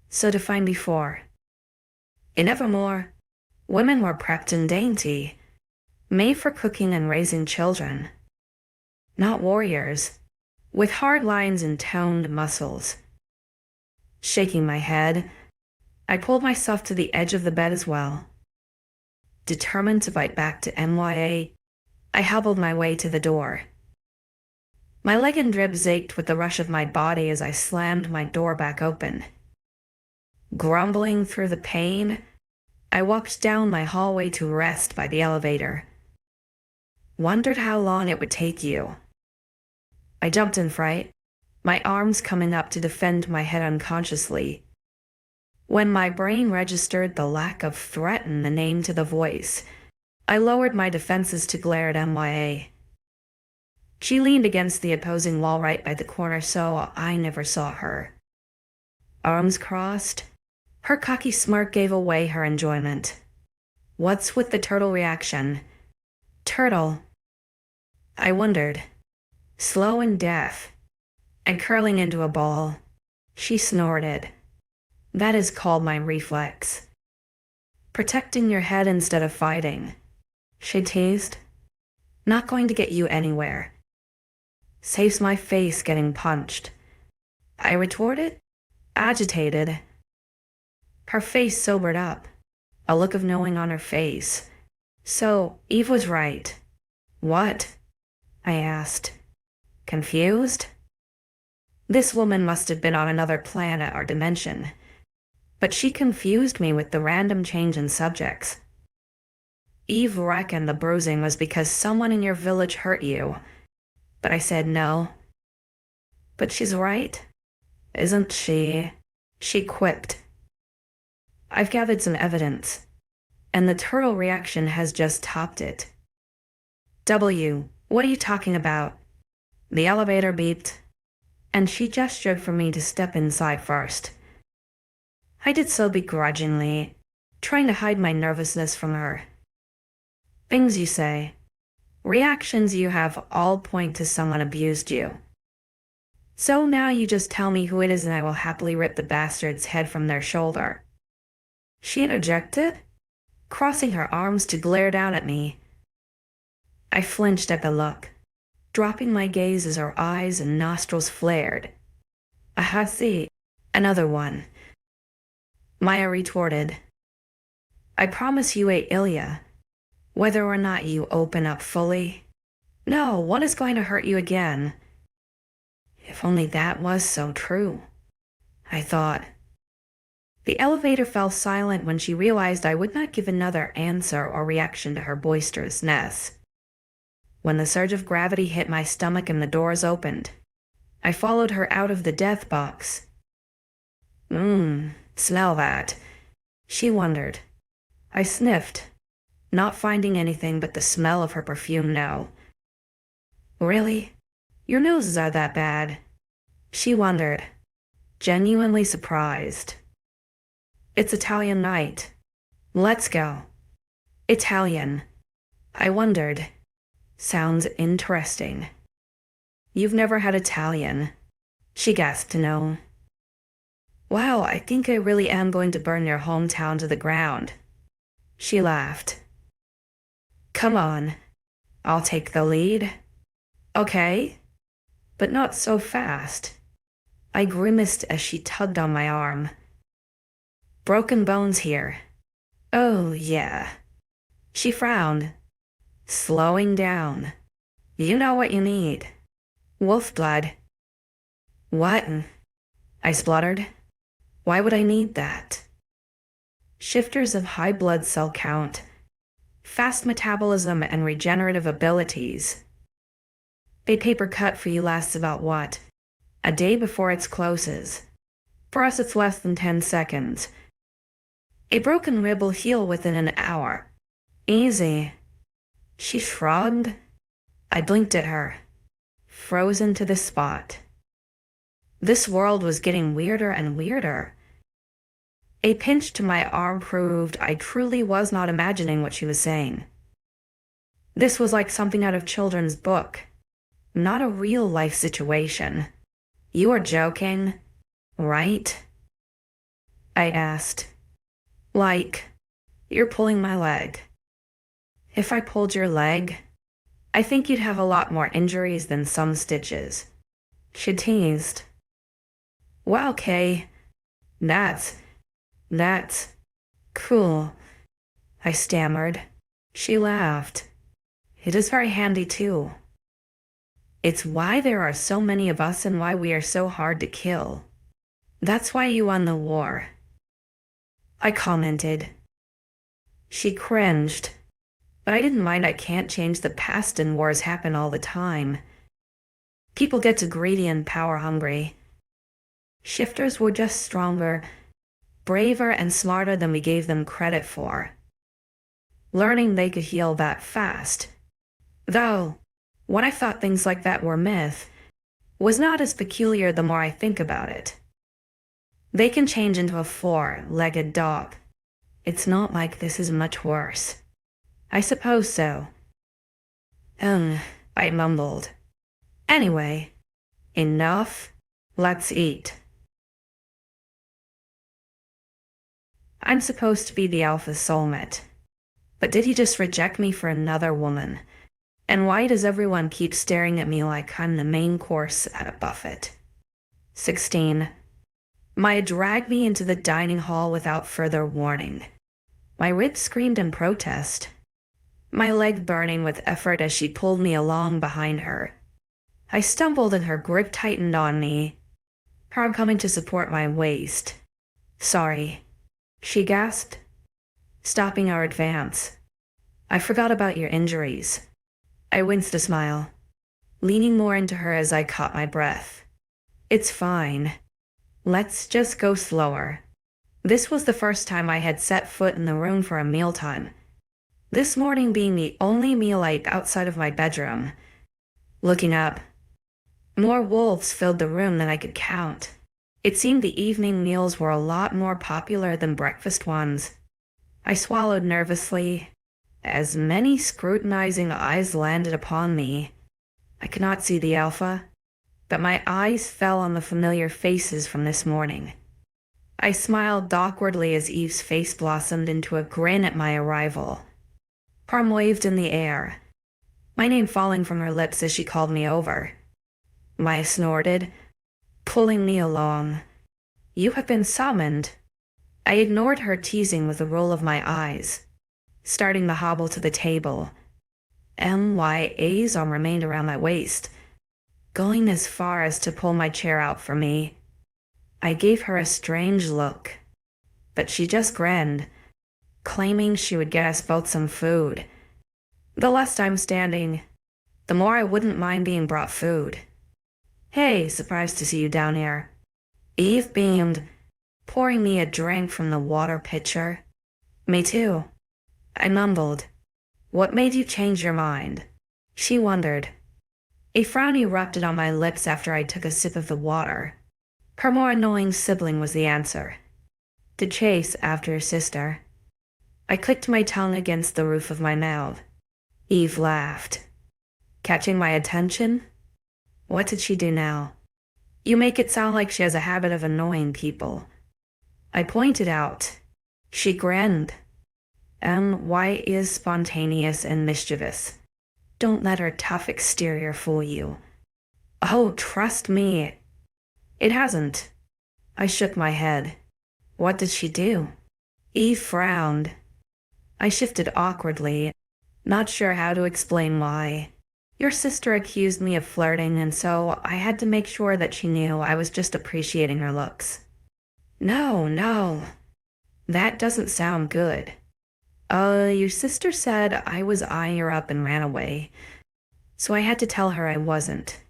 so defined before. In Evermore, women were prepped and dainty, made for cooking and raising children. Not warriors, with hard lines and toned muscles. Shaking my head, I pulled myself to the edge of the bed as well. Determined to bite back to MYA, I hobbled my way to the door. My leg and ribs ached with the rush of my body as I slammed my door back open. Grumbling through the pain, I walked down my hallway to rest by the elevator. Wondered how long it would take you. I jumped in fright, my arms coming up to defend my head unconsciously. When my brain registered the lack of threat in the name to the voice, I lowered my defenses to glare at MYA. She leaned against the opposing wall right by the corner, so I never saw her. Arms crossed, her cocky smirk gave away her enjoyment. What's with the turtle reaction? Turtle. I wondered. Slow and deaf, and curling into a ball. She snorted. That is called my reflex. Protecting your head instead of fighting. She teased. Not going to get you anywhere. Saves my face getting punched. I retorted, agitated. Her face sobered up, a look of knowing on her face. So, Eve was right. What? I asked. Confused? This woman must have been on another planet or dimension. But she confused me with the random change in subjects. Eve reckoned the bruising was because someone in your village hurt you. But I said no. But she's right, isn't she? She quipped. I've gathered some evidence, and the turtle reaction has just topped it. W, what are you talking about? The elevator beeped, and she gestured for me to step inside first. I did so begrudgingly, trying to hide my nervousness from her. Things you say, reactions you have all point to someone abused you. So now you just tell me who it is and I will happily rip the bastard's head from their shoulder. She interjected, crossing her arms to glare down at me. I flinched at the look, dropping my gaze as her eyes and nostrils flared. I see, another one. Maya retorted. I promise you 𝐿𝐬, whether or not you open up fully. No, one is going to hurt you again. If only that was so true, I thought. The elevator fell silent when she realized I would not give another answer or reaction to her boisterousness. When the surge of gravity hit my stomach and the doors opened, I followed her out of the death box. Smell that, she wondered. I sniffed, not finding anything but the smell of her perfume now. Really? Your noses are that bad? She wondered, genuinely surprised. It's Italian night. Let's go. Italian. I wondered. Sounds interesting. You've never had Italian, she gasped to know. Wow, I think I really am going to burn your hometown to the ground. She laughed. Come on, I'll take the lead. Okay, but not so fast. I grimaced as she tugged on my arm. Broken bones here. Oh, yeah. She frowned, slowing down. You know what you need. Wolf blood. What? I spluttered. Why would I need that? Shifters of high blood cell count, fast metabolism, and regenerative abilities. A paper cut for you lasts about what? A day before it closes. For us it's less than 10 seconds. A broken rib will heal within an hour. Easy. She shrugged. I blinked at her, frozen to the spot. This world was getting weirder and weirder. A pinch to my arm proved I truly was not imagining what she was saying. This was like something out of children's book, not a real-life situation. You are joking, right? I asked. Like, you're pulling my leg. If I pulled your leg, I think you'd have a lot more injuries than some stitches. She teased. Well, Kay, that's cool, I stammered. She laughed. It is very handy too. It's why there are so many of us and why we are so hard to kill. That's why you won the war, I commented. She cringed. But I didn't mind. I can't change the past and wars happen all the time. People get too greedy and power hungry. Shifters were just stronger, braver and smarter than we gave them credit for. Learning they could heal that fast. Though, what I thought things like that were myth was not as peculiar the more I think about it. They can change into a four-legged dog. It's not like this is much worse. I suppose so. I mumbled. Anyway, enough. Let's eat. I'm supposed to be the alpha soulmate. But did he just reject me for another woman? And why does everyone keep staring at me like I'm the main course at a buffet? 16. Maya dragged me into the dining hall without further warning. My ribs screamed in protest, my leg burning with effort as she pulled me along behind her. I stumbled and her grip tightened on me, her arm coming to support my waist. Sorry, she gasped, stopping our advance. I forgot about your injuries. I winced a smile, leaning more into her as I caught my breath. It's fine. Let's just go slower. This was the first time I had set foot in the room for a mealtime. This morning being the only meal I ate outside of my bedroom. Looking up, more wolves filled the room than I could count. It seemed the evening meals were a lot more popular than breakfast ones. I swallowed nervously, as many scrutinizing eyes landed upon me. I could not see the alpha, but my eyes fell on the familiar faces from this morning. I smiled awkwardly as Eve's face blossomed into a grin at my arrival. Palm waved in the air, my name falling from her lips as she called me over. Maya snorted, pulling me along. You have been summoned. I ignored her teasing with a roll of my eyes, starting to hobble to the table. MYA's arm remained around my waist, going as far as to pull my chair out for me. I gave her a strange look, but she just grinned, claiming she would get us both some food. The less I'm standing, the more I wouldn't mind being brought food. Hey, surprised to see you down here. Eve beamed, pouring me a drink from the water pitcher. Me too, I mumbled. What made you change your mind? She wondered. A frown erupted on my lips after I took a sip of the water. Her more annoying sibling was the answer. To chase after her sister. I clicked my tongue against the roof of my mouth. Eve laughed. Catching my attention? What did she do now? You make it sound like she has a habit of annoying people. I pointed out. She grinned. Why is spontaneous and mischievous? Don't let her tough exterior fool you. Oh, trust me. It hasn't. I shook my head. What did she do? Eve frowned. I shifted awkwardly, not sure how to explain why. Your sister accused me of flirting, and so I had to make sure that she knew I was just appreciating her looks. No. That doesn't sound good. Your sister said I was eyeing her up and ran away, so I had to tell her I wasn't.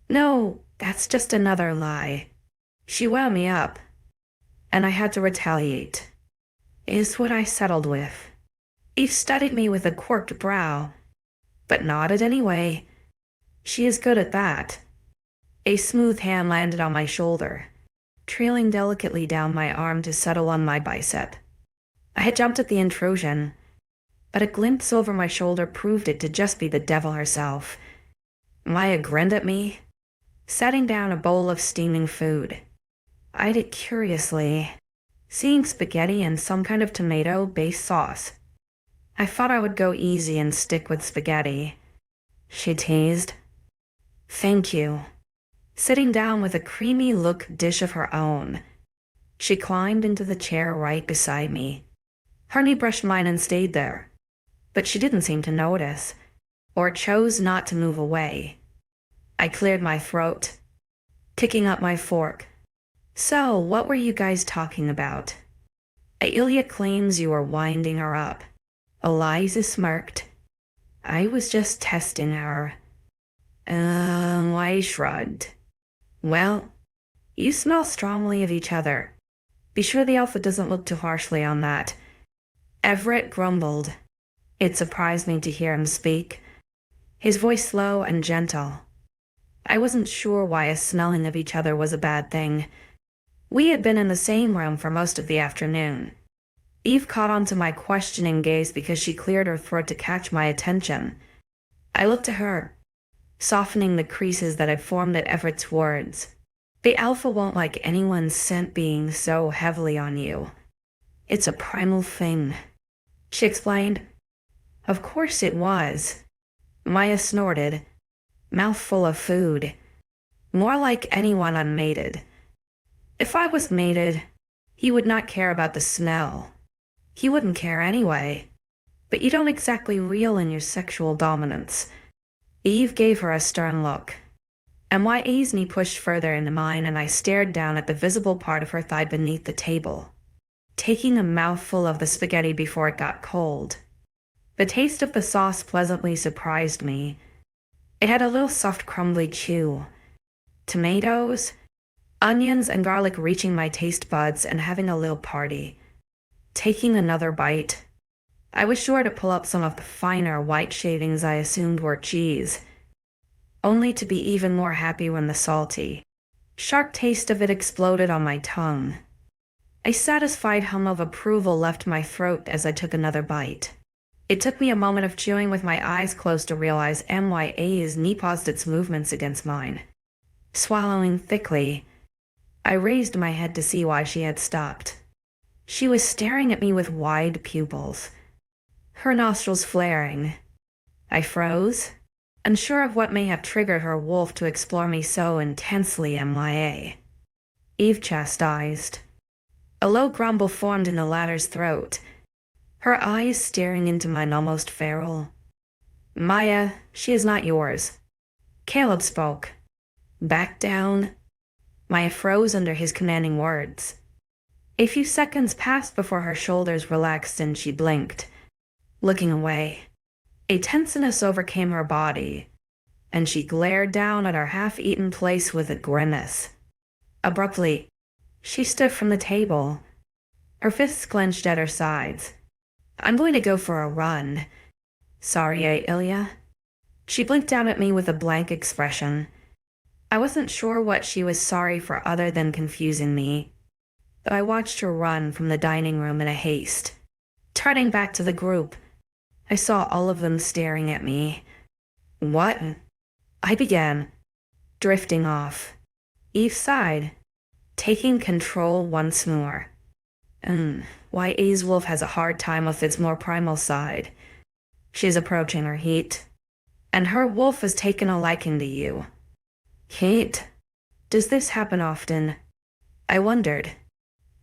No, that's just another lie. She wound me up, and I had to retaliate. Is what I settled with. Eve studied me with a quirked brow, but nodded anyway. She is good at that. A smooth hand landed on my shoulder, trailing delicately down my arm to settle on my bicep. I had jumped at the intrusion, but a glimpse over my shoulder proved it to just be the devil herself. Maya grinned at me, setting down a bowl of steaming food. I eyed it curiously, seeing spaghetti and some kind of tomato-based sauce. I thought I would go easy and stick with spaghetti, she teased. Thank you. Sitting down with a creamy-look dish of her own, she climbed into the chair right beside me. Her knee brushed mine and stayed there, but she didn't seem to notice, or chose not to move away. I cleared my throat, picking up my fork. So, what were you guys talking about? Ailia claims you were winding her up. Eliza smirked. I was just testing her. I shrugged. Well, you smell strongly of each other. Be sure the Alpha doesn't look too harshly on that. Everett grumbled. It surprised me to hear him speak, his voice slow and gentle. I wasn't sure why a smelling of each other was a bad thing. We had been in the same room for most of the afternoon. Eve caught onto my questioning gaze because she cleared her throat to catch my attention. I looked at her, softening the creases that had formed at Everett's words. The Alpha won't like anyone's scent being so heavily on you. It's a primal thing, she explained. Of course it was. Maya snorted, mouth full of food. More like anyone unmated. If I was mated, he would not care about the smell. He wouldn't care anyway. But you don't exactly reel in your sexual dominance. Eve gave her a stern look. 𝐿𝐲's knee pushed further into mine, and I stared down at the visible part of her thigh beneath the table, taking a mouthful of the spaghetti before it got cold. The taste of the sauce pleasantly surprised me. It had a little soft crumbly chew. Tomatoes, onions, and garlic reaching my taste buds and having a little party. Taking another bite, I was sure to pull up some of the finer white shavings I assumed were cheese, only to be even more happy when the salty, sharp taste of it exploded on my tongue. A satisfied hum of approval left my throat as I took another bite. It took me a moment of chewing with my eyes closed to realize 𝐿𝐲's knee paused its movements against mine. Swallowing thickly, I raised my head to see why she had stopped. She was staring at me with wide pupils, her nostrils flaring. I froze, unsure of what may have triggered her wolf to explore me so intensely. 𝐿𝐲. Eve chastised. A low grumble formed in the latter's throat, her eyes staring into mine almost feral. Maya, she is not yours. Caleb spoke. Back down. Maya froze under his commanding words. A few seconds passed before her shoulders relaxed and she blinked, looking away. A tenseness overcame her body, and she glared down at our half-eaten place with a grimace. Abruptly, she stood from the table, her fists clenched at her sides. I'm going to go for a run. Sorry, Ailia. She blinked down at me with a blank expression. I wasn't sure what she was sorry for other than confusing me, but I watched her run from the dining room in a haste. Turning back to the group, I saw all of them staring at me. What? I began, drifting off. Eve sighed, taking control once more. 𝐿𝐲's wolf has a hard time with its more primal side. She's approaching her heat, and her wolf has taken a liking to you. Heat? Does this happen often? I wondered.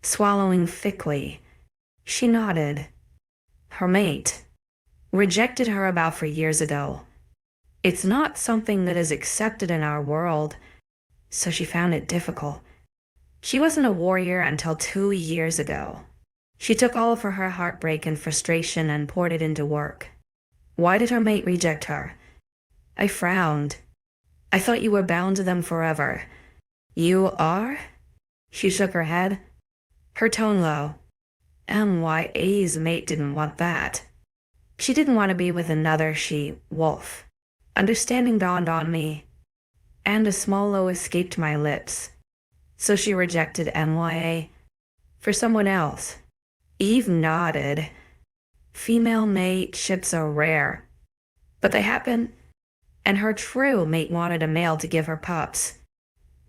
Swallowing thickly, she nodded. Her mate rejected her about 4 years ago. It's not something that is accepted in our world, so she found it difficult. She wasn't a warrior until 2 years ago. She took all of her heartbreak and frustration and poured it into work. Why did her mate reject her? I frowned. I thought you were bound to them forever. You are? She shook her head, her tone low. 𝐿𝐲's mate didn't want that. She didn't want to be with another she-wolf. Understanding dawned on me, and a small low escaped my lips. So she rejected 𝐿𝐲 for someone else. Eve nodded. Female mateships are rare, but they happen, and her true mate wanted a male to give her pups.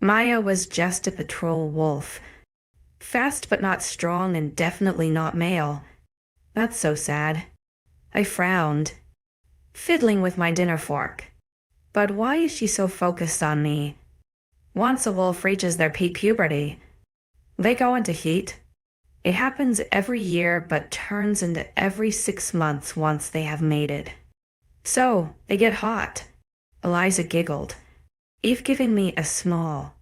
Maya was just a patrol wolf. Fast but not strong and definitely not male. That's so sad. I frowned, fiddling with my dinner fork. But why is she so focused on me? Once a wolf reaches their peak puberty, they go into heat. It happens every year but turns into every 6 months once they have mated. So, they get hot. 𝐿𝐲 giggled, Eve giving me a small,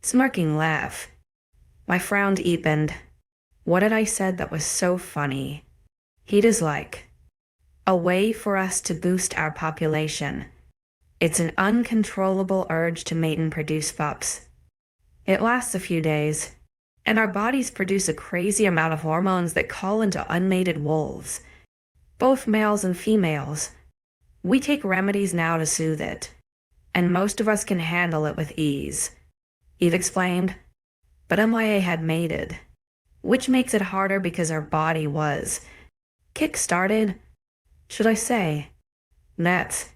smirking laugh. My frown deepened. What had I said that was so funny? Heat is like a way for us to boost our population. It's an uncontrollable urge to mate and produce pups. It lasts a few days, and our bodies produce a crazy amount of hormones that call into unmated wolves, both males and females. We take remedies now to soothe it, and most of us can handle it with ease, Eve explained. But 𝐿𝐲 had mated, which makes it harder because her body was kick-started. Should I say? That's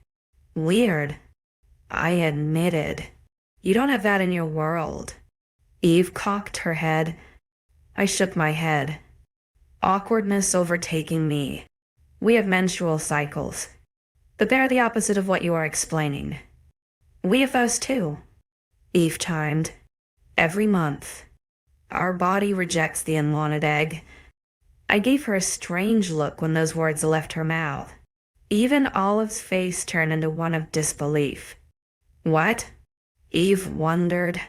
weird. I admitted. You don't have that in your world. Eve cocked her head. I shook my head. Awkwardness overtaking me. We have menstrual cycles, but they're the opposite of what you are explaining. We have those too, Eve chimed. Every month. Our body rejects the unwanted egg. I gave her a strange look when those words left her mouth. Even Olive's face turned into one of disbelief. What? Eve wondered,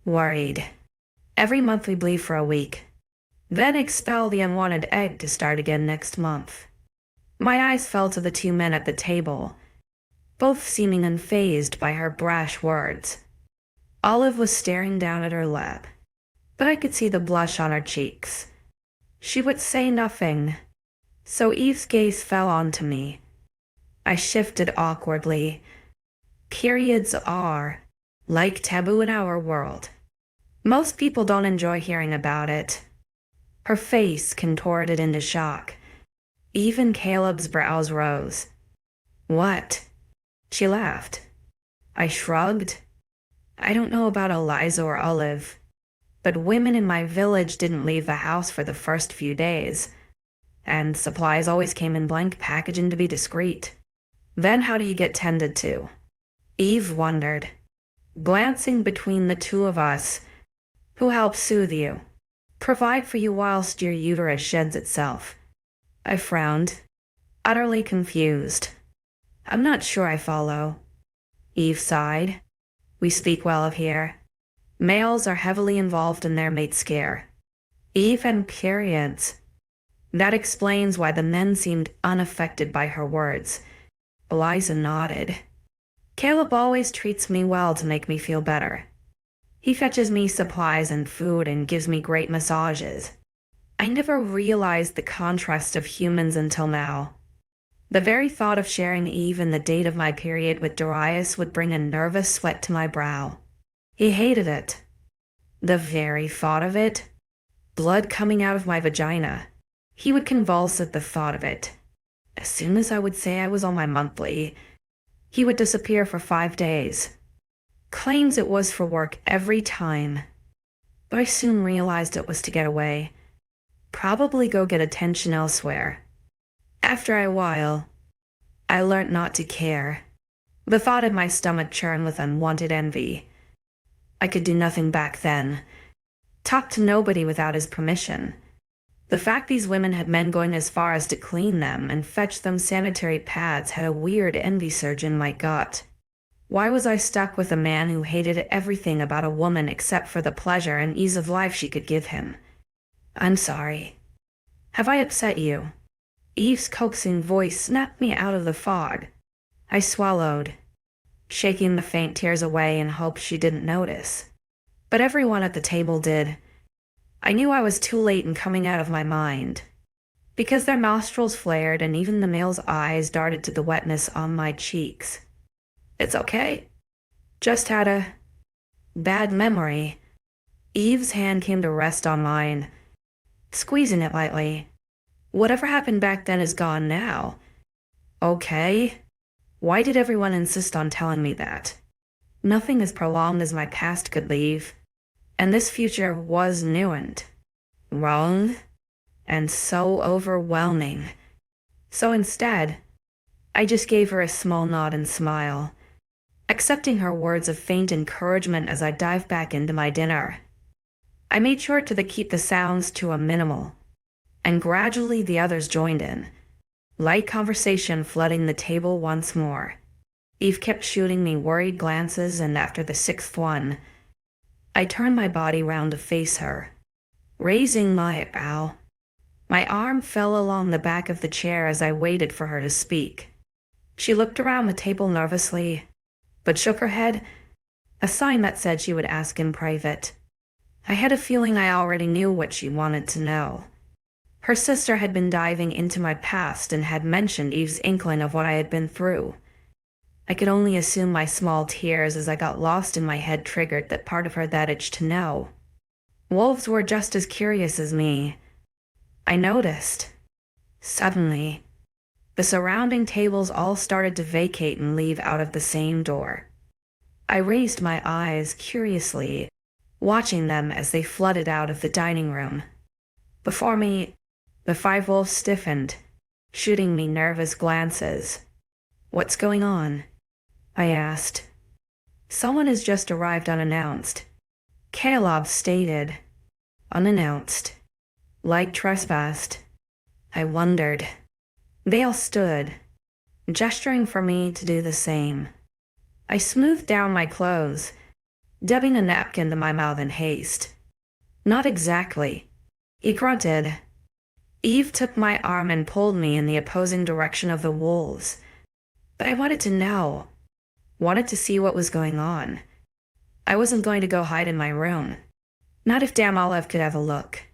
worried. Every month we bleed for a week, then expel the unwanted egg to start again next month. My eyes fell to the 2 men at the table, both seeming unfazed by her brash words. Olive was staring down at her lap, but I could see the blush on her cheeks. She would say nothing, so Eve's gaze fell onto me. I shifted awkwardly. Periods are, like, taboo in our world. Most people don't enjoy hearing about it. Her face contorted into shock. Even Caleb's brows rose. What? She laughed. I shrugged. I don't know about Eliza or Olive, but women in my village didn't leave the house for the first few days, and supplies always came in blank packaging to be discreet. Then how do you get tended to? Eve wondered, glancing between the two of us. Who helps soothe you? Provide for you whilst your uterus sheds itself. I frowned, utterly confused. I'm not sure I follow. Eve sighed. We speak well of here. Males are heavily involved in their mate's care. Eve and periods. That explains why the men seemed unaffected by her words. Eliza nodded. Caleb always treats me well to make me feel better. He fetches me supplies and food and gives me great massages. I never realized the contrast of humans until now. The very thought of sharing Eve and the date of my period with Darius would bring a nervous sweat to my brow. He hated it. The very thought of it. Blood coming out of my vagina. He would convulse at the thought of it. As soon as I would say I was on my monthly, he would disappear for 5 days. Claims it was for work every time. But I soon realized it was to get away. Probably go get attention elsewhere. After a while, I learnt not to care. The thought in my stomach churned with unwanted envy. I could do nothing back then. Talk to nobody without his permission. The fact these women had men going as far as to clean them and fetch them sanitary pads had a weird envy surge in my gut. Why was I stuck with a man who hated everything about a woman except for the pleasure and ease of life she could give him? I'm sorry. Have I upset you? Eve's coaxing voice snapped me out of the fog. I swallowed, shaking the faint tears away in hopes she didn't notice. But everyone at the table did. I knew I was too late in coming out of my mind, because their nostrils flared and even the male's eyes darted to the wetness on my cheeks. It's okay. Just had a bad memory. Eve's hand came to rest on mine, squeezing it lightly. Whatever happened back then is gone now. Okay. Why did everyone insist on telling me that? Nothing as prolonged as my past could leave, and this future was new and wrong, and so overwhelming. So instead, I just gave her a small nod and smile, accepting her words of faint encouragement as I dived back into my dinner. I made sure to keep the sounds to a minimal, and gradually the others joined in, light conversation flooding the table once more. Eve kept shooting me worried glances, and after the sixth one, I turned my body round to face her, raising my bow. My arm fell along the back of the chair as I waited for her to speak. She looked around the table nervously, but shook her head, a sign that said she would ask in private. I had a feeling I already knew what she wanted to know. Her sister had been diving into my past and had mentioned Eve's inkling of what I had been through. I could only assume my small tears as I got lost in my head triggered that part of her that itch to know. Wolves were just as curious as me. I noticed. Suddenly, the surrounding tables all started to vacate and leave out of the same door. I raised my eyes curiously, watching them as they flooded out of the dining room. Before me, the 5 wolves stiffened, shooting me nervous glances. "What's going on?" I asked. "Someone has just arrived unannounced," Caleb stated. Unannounced. Like trespassed. I wondered. They all stood, gesturing for me to do the same. I smoothed down my clothes, dubbing a napkin to my mouth in haste. "Not exactly," he grunted. Eve took my arm and pulled me in the opposing direction of the wolves. But I wanted to know. Wanted to see what was going on. I wasn't going to go hide in my room. Not if damn Olive could have a look.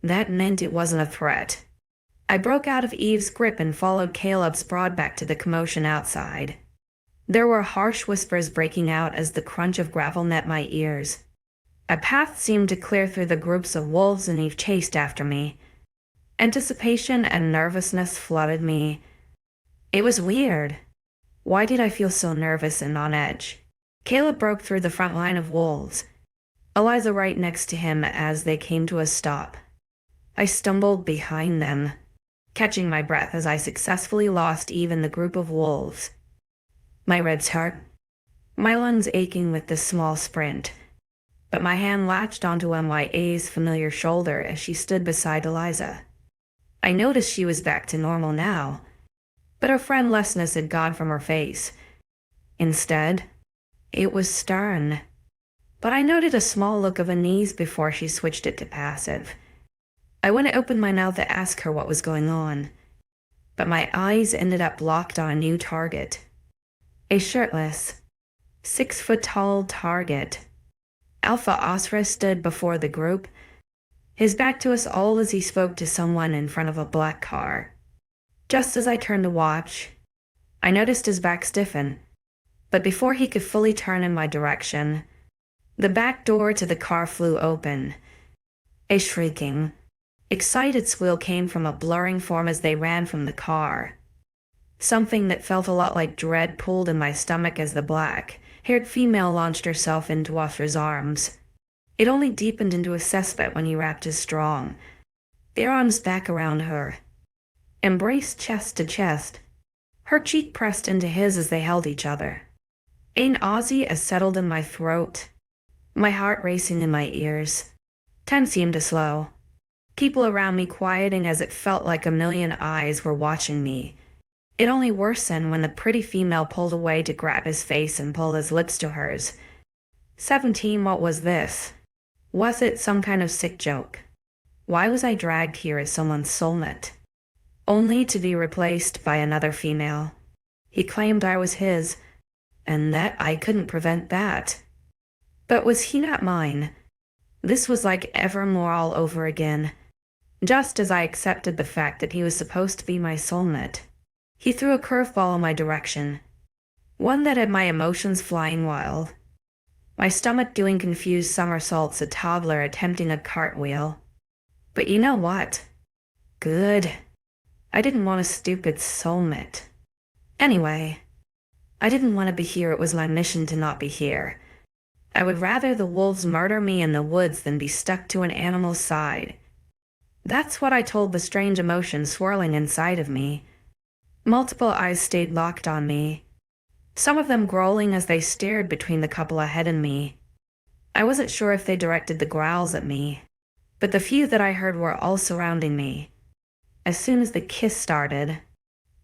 That meant it wasn't a threat. I broke out of Eve's grip and followed Caleb's broad back to the commotion outside. There were harsh whispers breaking out as the crunch of gravel met my ears. A path seemed to clear through the groups of wolves, and Eve chased after me. Anticipation and nervousness flooded me. It was weird. Why did I feel so nervous and on edge? Caleb broke through the front line of wolves, Eliza right next to him as they came to a stop. I stumbled behind them, catching my breath as I successfully lost Eve in the group of wolves. My ribs hurt, my lungs aching with this small sprint, but my hand latched onto 𝐿𝐲's familiar shoulder as she stood beside Eliza. I noticed she was back to normal now, but her friendlessness had gone from her face. Instead, it was stern. But I noted a small look of unease before she switched it to passive. I went to open my mouth to ask her what was going on, but my eyes ended up locked on a new target. A shirtless, 6-foot-tall target. Alpha 𝐊𝐲𝐬 stood before the group, his back to us all as he spoke to someone in front of a black car. Just as I turned to watch, I noticed his back stiffen, but before he could fully turn in my direction, the back door to the car flew open. A shrieking, excited squeal came from a blurring form as they ran from the car. Something that felt a lot like dread pulled in my stomach as the black-haired female launched herself into 𝐊𝐲𝐬's arms. It only deepened into a suspect when he wrapped his strong, bare arms back around her, embraced chest to chest, her cheek pressed into his as they held each other. An Aussie settled in my throat, my heart racing in my ears. Time seemed to slow, people around me quieting as it felt like a million eyes were watching me. It only worsened when the pretty female pulled away to grab his face and pull his lips to hers. 17, what was this? Was it some kind of sick joke? Why was I dragged here as someone's soulmate? Only to be replaced by another female. He claimed I was his, and that I couldn't prevent that. But was he not mine? This was like Evermore all over again. Just as I accepted the fact that he was supposed to be my soulmate, he threw a curveball in my direction, one that had my emotions flying wild. My stomach doing confused somersaults, a toddler attempting a cartwheel. But you know what? Good. I didn't want a stupid soulmate. Anyway, I didn't want to be here. It was my mission to not be here. I would rather the wolves murder me in the woods than be stuck to an animal's side. That's what I told the strange emotion swirling inside of me. Multiple eyes stayed locked on me, some of them growling as they stared between the couple ahead of me. I wasn't sure if they directed the growls at me, but the few that I heard were all surrounding me. As soon as the kiss started,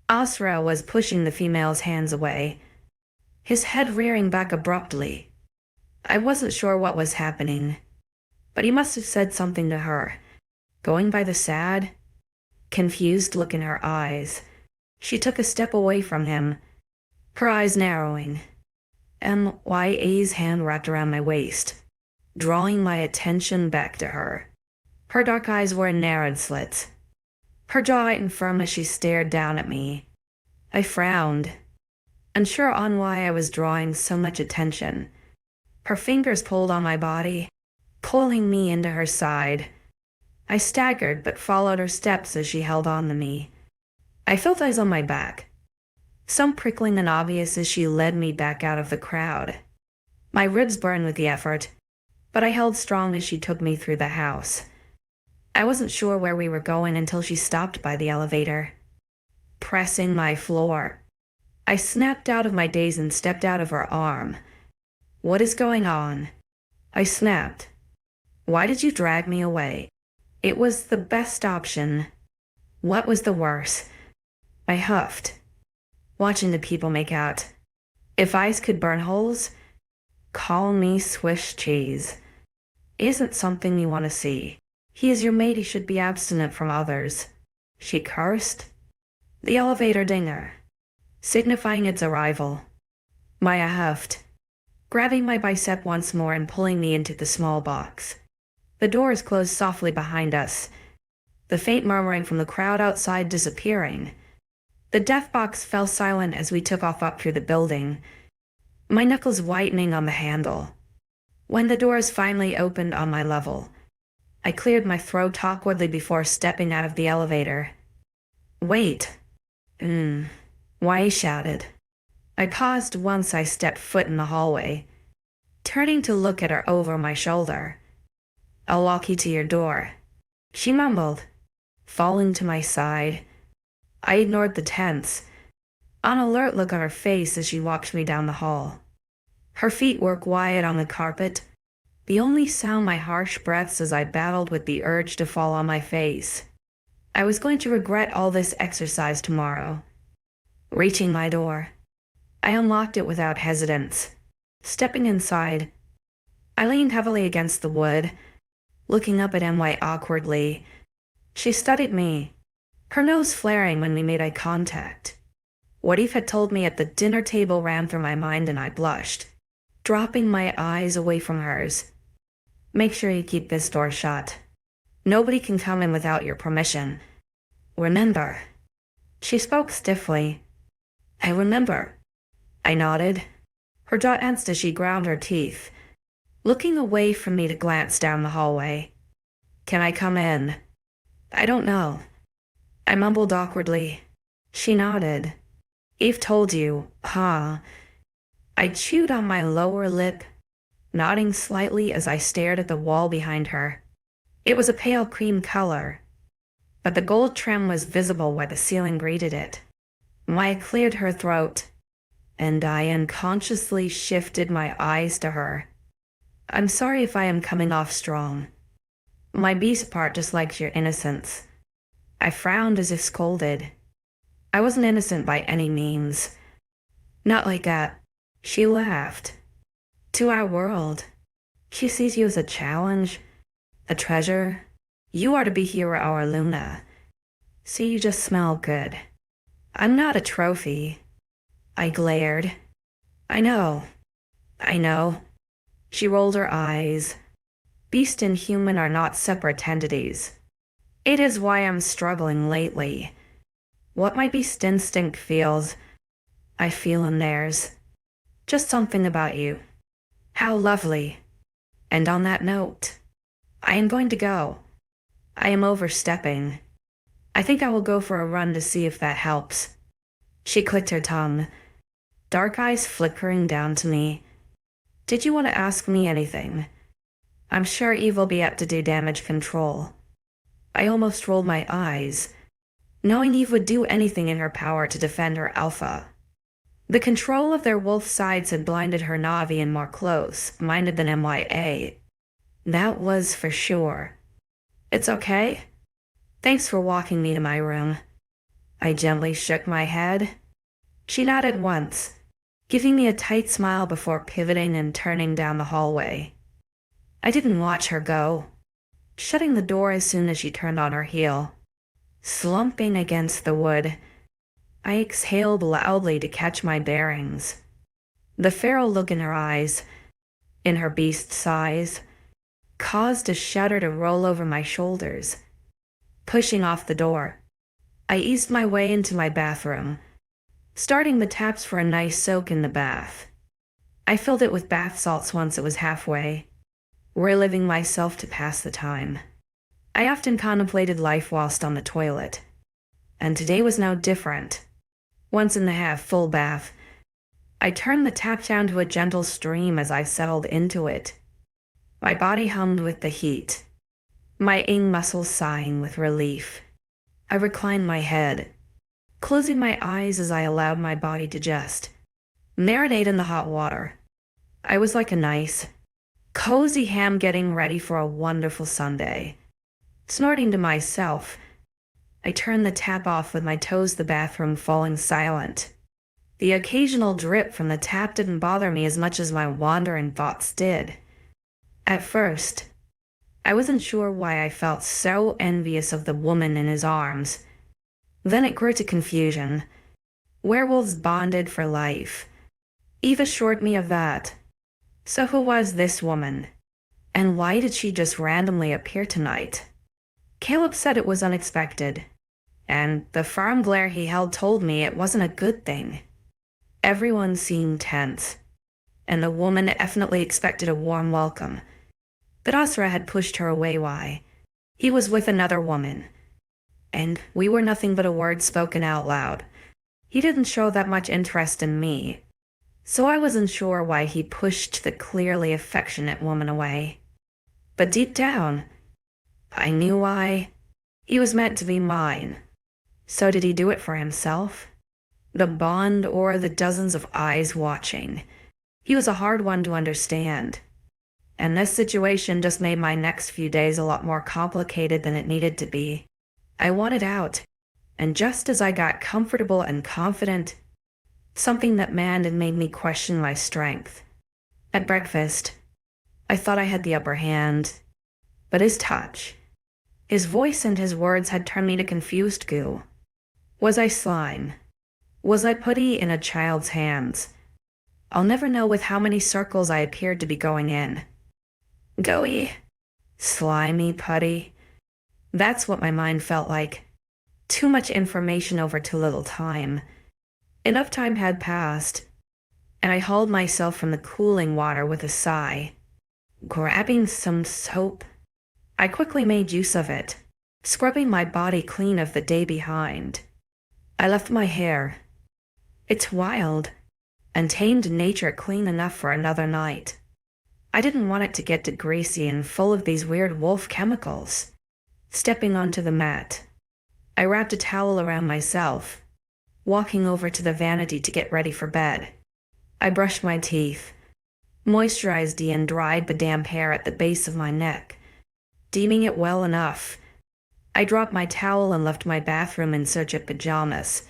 𝐊𝐲𝐬 was pushing the female's hands away, his head rearing back abruptly. I wasn't sure what was happening, but he must have said something to her. Going by the sad, confused look in her eyes, she took a step away from him, her eyes narrowing. 𝐿𝐲𝐬's hand wrapped around my waist, drawing my attention back to her. Her dark eyes were in narrowed slits, her jaw tightened firm as she stared down at me. I frowned, unsure on why I was drawing so much attention. Her fingers pulled on my body, pulling me into her side. I staggered but followed her steps as she held on to me. I felt eyes on my back, some prickling and obvious as she led me back out of the crowd. My ribs burned with the effort, but I held strong as she took me through the house. I wasn't sure where we were going until she stopped by the elevator, pressing my floor. I snapped out of my daze and stepped out of her arm. "What is going on?" I snapped. "Why did you drag me away?" "It was the best option." "What was the worst?" I huffed, watching the people make out. If ice could burn holes, call me Swiss cheese. Isn't something you want to see. He is your mate, he should be abstinent from others. She cursed. The elevator dinger, signifying its arrival. Maya huffed, grabbing my bicep once more and pulling me into the small box. The doors closed softly behind us, the faint murmuring from the crowd outside disappearing. The death box fell silent as we took off up through the building, my knuckles whitening on the handle. When the doors finally opened on my level, I cleared my throat awkwardly before stepping out of the elevator. "Wait." Why shouted. I paused once I stepped foot in the hallway, turning to look at her over my shoulder. "I'll walk you to your door," she mumbled, falling to my side. I ignored the tense, on alert look on her face as she walked me down the hall. Her feet were quiet on the carpet, the only sound my harsh breaths as I battled with the urge to fall on my face. I was going to regret all this exercise tomorrow. Reaching my door, I unlocked it without hesitance. Stepping inside, I leaned heavily against the wood, looking up at 𝐿𝐲𝐬 awkwardly. She studied me, her nose flaring when we made eye contact. What Eve had told me at the dinner table ran through my mind and I blushed, dropping my eyes away from hers. "Make sure you keep this door shut. Nobody can come in without your permission. Remember." She spoke stiffly. "I remember." I nodded, her jaw tensed as she ground her teeth, looking away from me to glance down the hallway. "Can I come in?" "I don't know." I mumbled awkwardly. She nodded. "Eve told you, huh?" I chewed on my lower lip, nodding slightly as I stared at the wall behind her. It was a pale cream color, but the gold trim was visible where the ceiling greeted it. Maya cleared her throat, and I unconsciously shifted my eyes to her. "I'm sorry if I am coming off strong. My beast part dislikes your innocence." I frowned as if scolded. I wasn't innocent by any means. "Not like that." She laughed. "To our world, she sees you as a challenge, a treasure. You are to be here, our Luna. See, you just smell good. I'm not a trophy." I glared. I know. She rolled her eyes. Beast and human are not separate entities. It is why I'm struggling lately. What my beast instinct feels, I feel in theirs. Just something about you. How lovely. And on that note, I am going to go. I am overstepping. I think I will go for a run to see if that helps. She clicked her tongue, dark eyes flickering down to me. Did you want to ask me anything? I'm sure Eve will be up to do damage control. I almost rolled my eyes, knowing Eve would do anything in her power to defend her alpha. The control of their wolf sides had blinded her Navi and more close-minded than MYA. That was for sure. It's okay. Thanks for walking me to my room. I gently shook my head. She nodded once, giving me a tight smile before pivoting and turning down the hallway. I didn't watch her go, shutting the door as soon as she turned on her heel. Slumping against the wood, I exhaled loudly to catch my bearings. The feral look in her eyes, in her beast's eyes, caused a shudder to roll over my shoulders. Pushing off the door, I eased my way into my bathroom, starting the taps for a nice soak in the bath. I filled it with bath salts once it was halfway, reliving myself to pass the time. I often contemplated life whilst on the toilet, and today was no different. Once in the half-full bath, I turned the tap down to a gentle stream as I settled into it. My body hummed with the heat, my muscles sighing with relief. I reclined my head, closing my eyes as I allowed my body to just marinate in the hot water. I was like a nice, cozy ham getting ready for a wonderful Sunday. Snorting to myself, I turned the tap off with my toes the bathroom falling silent. The occasional drip from the tap didn't bother me as much as my wandering thoughts did. At first, I wasn't sure why I felt so envious of the woman in his arms. Then it grew to confusion. Werewolves bonded for life. Eve assured me of that. So who was this woman? And why did she just randomly appear tonight? Caleb said it was unexpected, and the firm glare he held told me it wasn't a good thing. Everyone seemed tense, and the woman definitely expected a warm welcome. But Asra had pushed her away. Why? He was with another woman, and we were nothing but a word spoken out loud. He didn't show that much interest in me, so I wasn't sure why he pushed the clearly affectionate woman away. But deep down, I knew why. He was meant to be mine. So did he do it for himself? The bond or the dozens of eyes watching? He was a hard one to understand. And this situation just made my next few days a lot more complicated than it needed to be. I wanted out, and just as I got comfortable and confident, something that manned and made me question my strength. At breakfast, I thought I had the upper hand, but his touch, his voice and his words had turned me to confused goo. Was I slime? Was I putty in a child's hands? I'll never know with how many circles I appeared to be going in. Gooey, slimy putty. That's what my mind felt like. Too much information over too little time. Enough time had passed, and I hauled myself from the cooling water with a sigh. Grabbing some soap, I quickly made use of it, scrubbing my body clean of the day behind. I left my hair, its wild and tamed nature clean enough for another night. I didn't want it to get too greasy and full of these weird wolf chemicals. Stepping onto the mat, I wrapped a towel around myself, walking over to the vanity to get ready for bed. I brushed my teeth, moisturized and dried the damp hair at the base of my neck. Deeming it well enough, I dropped my towel and left my bathroom in search of pajamas.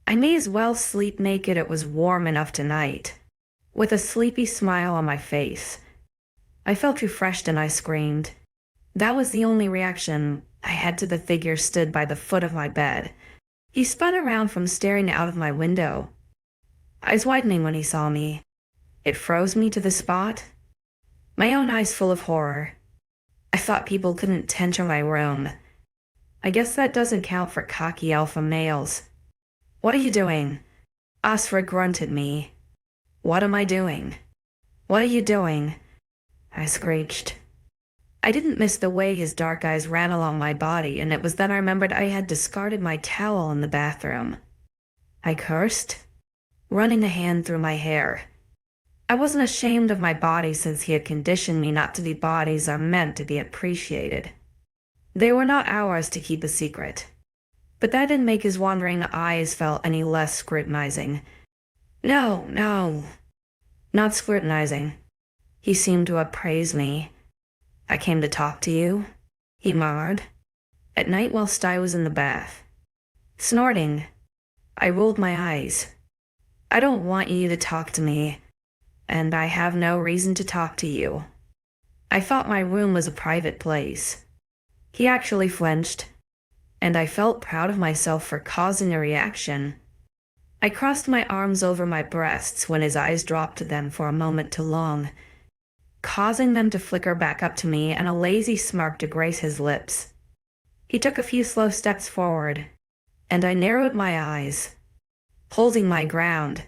I may as well sleep naked, it was warm enough tonight. With a sleepy smile on my face, I felt refreshed and I screamed. That was the only reaction I had to the figure stood by the foot of my bed. He spun around from staring out of my window, eyes widening when he saw me. It froze me to the spot, my own eyes full of horror. I thought people couldn't enter my room. I guess that doesn't count for cocky alpha males. What are you doing? Asra grunted me. What am I doing? What are you doing? I screeched. I didn't miss the way his dark eyes ran along my body, and it was then I remembered I had discarded my towel in the bathroom. I cursed, running a hand through my hair. I wasn't ashamed of my body since he had conditioned me not to be bodies are meant to be appreciated. They were not ours to keep a secret. But that didn't make his wandering eyes feel any less scrutinizing. No, not scrutinizing. He seemed to appraise me. I came to talk to you, he murmured, at night whilst I was in the bath. Snorting, I rolled my eyes. I don't want you to talk to me, and I have no reason to talk to you. I thought my room was a private place. He actually flinched, and I felt proud of myself for causing a reaction. I crossed my arms over my breasts when his eyes dropped to them for a moment too long, causing them to flicker back up to me and a lazy smirk to grace his lips. He took a few slow steps forward, and I narrowed my eyes, holding my ground.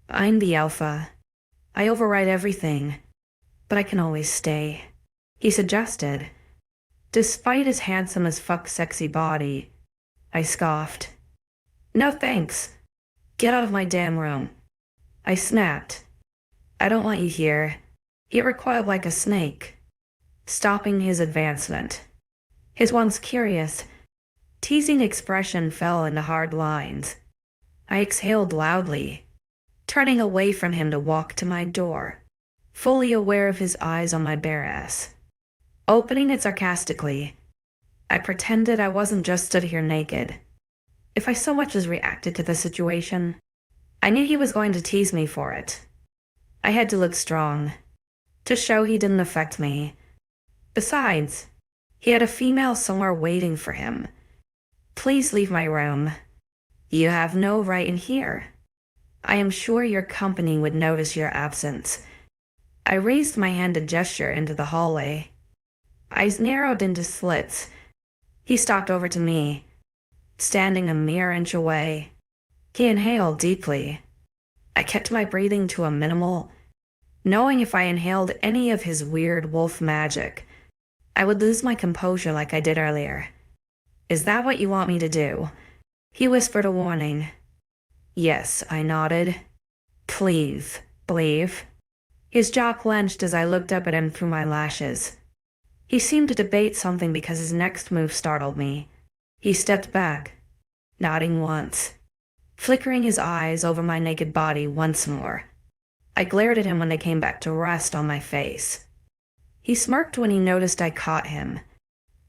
I'm the alpha. I override everything, but I can always stay, he suggested. Despite his handsome as fuck sexy body, I scoffed. No thanks. Get out of my damn room. I snapped. I don't want you here. He recoiled like a snake, stopping his advancement. His once curious, teasing expression fell into hard lines. I exhaled loudly, turning away from him to walk to my door, fully aware of his eyes on my bare ass. Opening it sarcastically, I pretended I wasn't just stood here naked. If I so much as reacted to the situation, I knew he was going to tease me for it. I had to look strong, to show he didn't affect me. Besides, he had a female somewhere waiting for him. Please leave my room. You have no right in here. I am sure your company would notice your absence. I raised my hand to gesture into the hallway. Eyes narrowed into slits. He stalked over to me, standing a mere inch away. He inhaled deeply. I kept my breathing to a minimal, knowing if I inhaled any of his weird wolf magic, I would lose my composure like I did earlier. Is that what you want me to do? He whispered a warning. Yes, I nodded. Please, believe. His jaw clenched as I looked up at him through my lashes. He seemed to debate something because his next move startled me. He stepped back, nodding once, flickering his eyes over my naked body once more. I glared at him when they came back to rest on my face. He smirked when he noticed I caught him.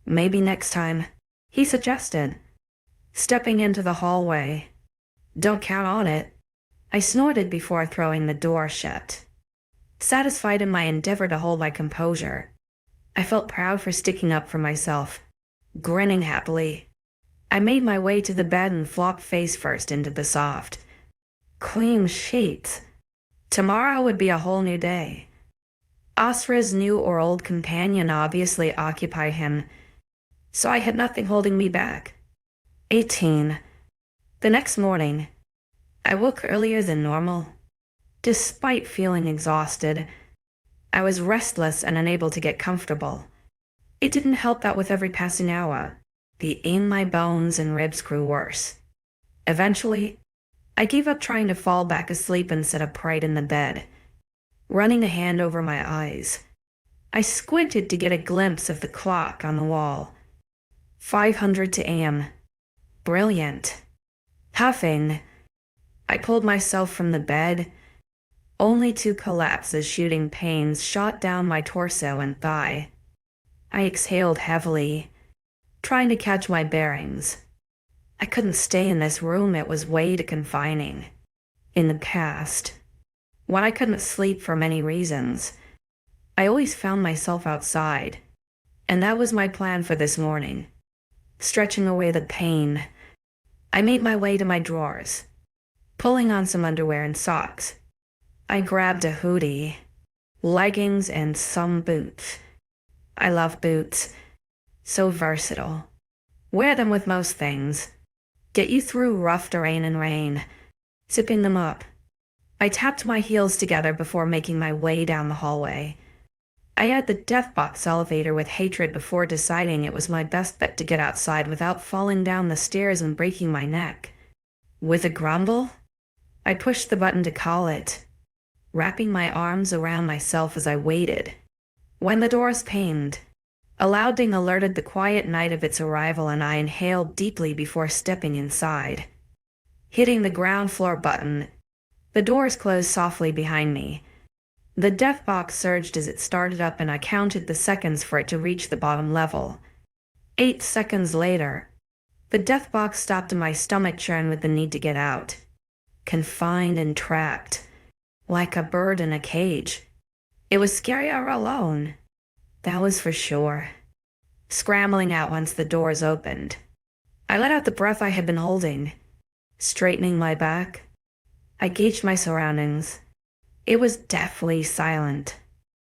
Maybe next time, he suggested, stepping into the hallway. Don't count on it. I snorted before throwing the door shut. Satisfied in my endeavor to hold my composure, I felt proud for sticking up for myself. Grinning happily, I made my way to the bed and flopped face first into the soft, clean sheets. Tomorrow would be a whole new day. 𝐊𝐲𝐬's new or old companion obviously occupied him, so I had nothing holding me back. 18. The next morning, I woke earlier than normal. Despite feeling exhausted, I was restless and unable to get comfortable. It didn't help that with every passing hour, the ache in my bones and ribs grew worse. Eventually, I gave up trying to fall back asleep and sat upright in the bed, running a hand over my eyes. I squinted to get a glimpse of the clock on the wall. 500 a.m. Brilliant. Huffing, I pulled myself from the bed, only to collapse as shooting pains shot down my torso and thigh. I exhaled heavily, trying to catch my bearings. I couldn't stay in this room, it was way too confining. In the past, when I couldn't sleep for many reasons, I always found myself outside, and that was my plan for this morning. Stretching away the pain, I made my way to my drawers, pulling on some underwear and socks. I grabbed a hoodie, leggings, and some boots. I love boots. So versatile. Wear them with most things. Get you through rough terrain and rain. Zipping them up. I tapped my heels together before making my way down the hallway. I eyed the death box elevator with hatred before deciding it was my best bet to get outside without falling down the stairs and breaking my neck. With a grumble, I pushed the button to call it, wrapping my arms around myself as I waited. When the doors pinged, a loud ding alerted the quiet night of its arrival, and I inhaled deeply before stepping inside. Hitting the ground floor button, the doors closed softly behind me. The death box surged as it started up, and I counted the seconds for it to reach the bottom level. 8 seconds later, the death box stopped and my stomach churned with the need to get out. Confined and trapped, like a bird in a cage. It was scarier alone, that was for sure. Scrambling out once the doors opened, I let out the breath I had been holding. Straightening my back, I gauged my surroundings. It was deathly silent.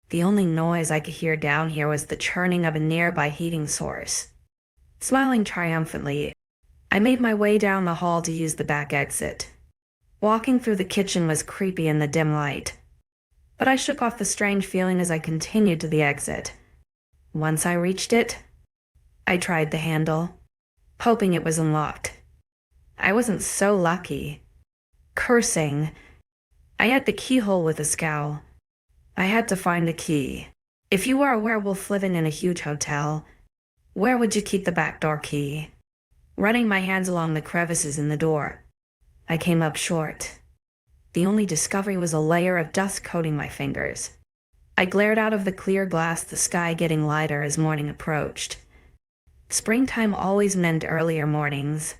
The only noise I could hear down here was the churning of a nearby heating source. Smiling triumphantly, I made my way down the hall to use the back exit. Walking through the kitchen was creepy in the dim light, but I shook off the strange feeling as I continued to the exit. Once I reached it, I tried the handle, hoping it was unlocked. I wasn't so lucky. Cursing, I had the keyhole with a scowl. I had to find a key. If you were a werewolf living in a huge hotel, where would you keep the back door key? Running my hands along the crevices in the door, I came up short. The only discovery was a layer of dust coating my fingers. I glared out of the clear glass, the sky getting lighter as morning approached. Springtime always meant earlier mornings,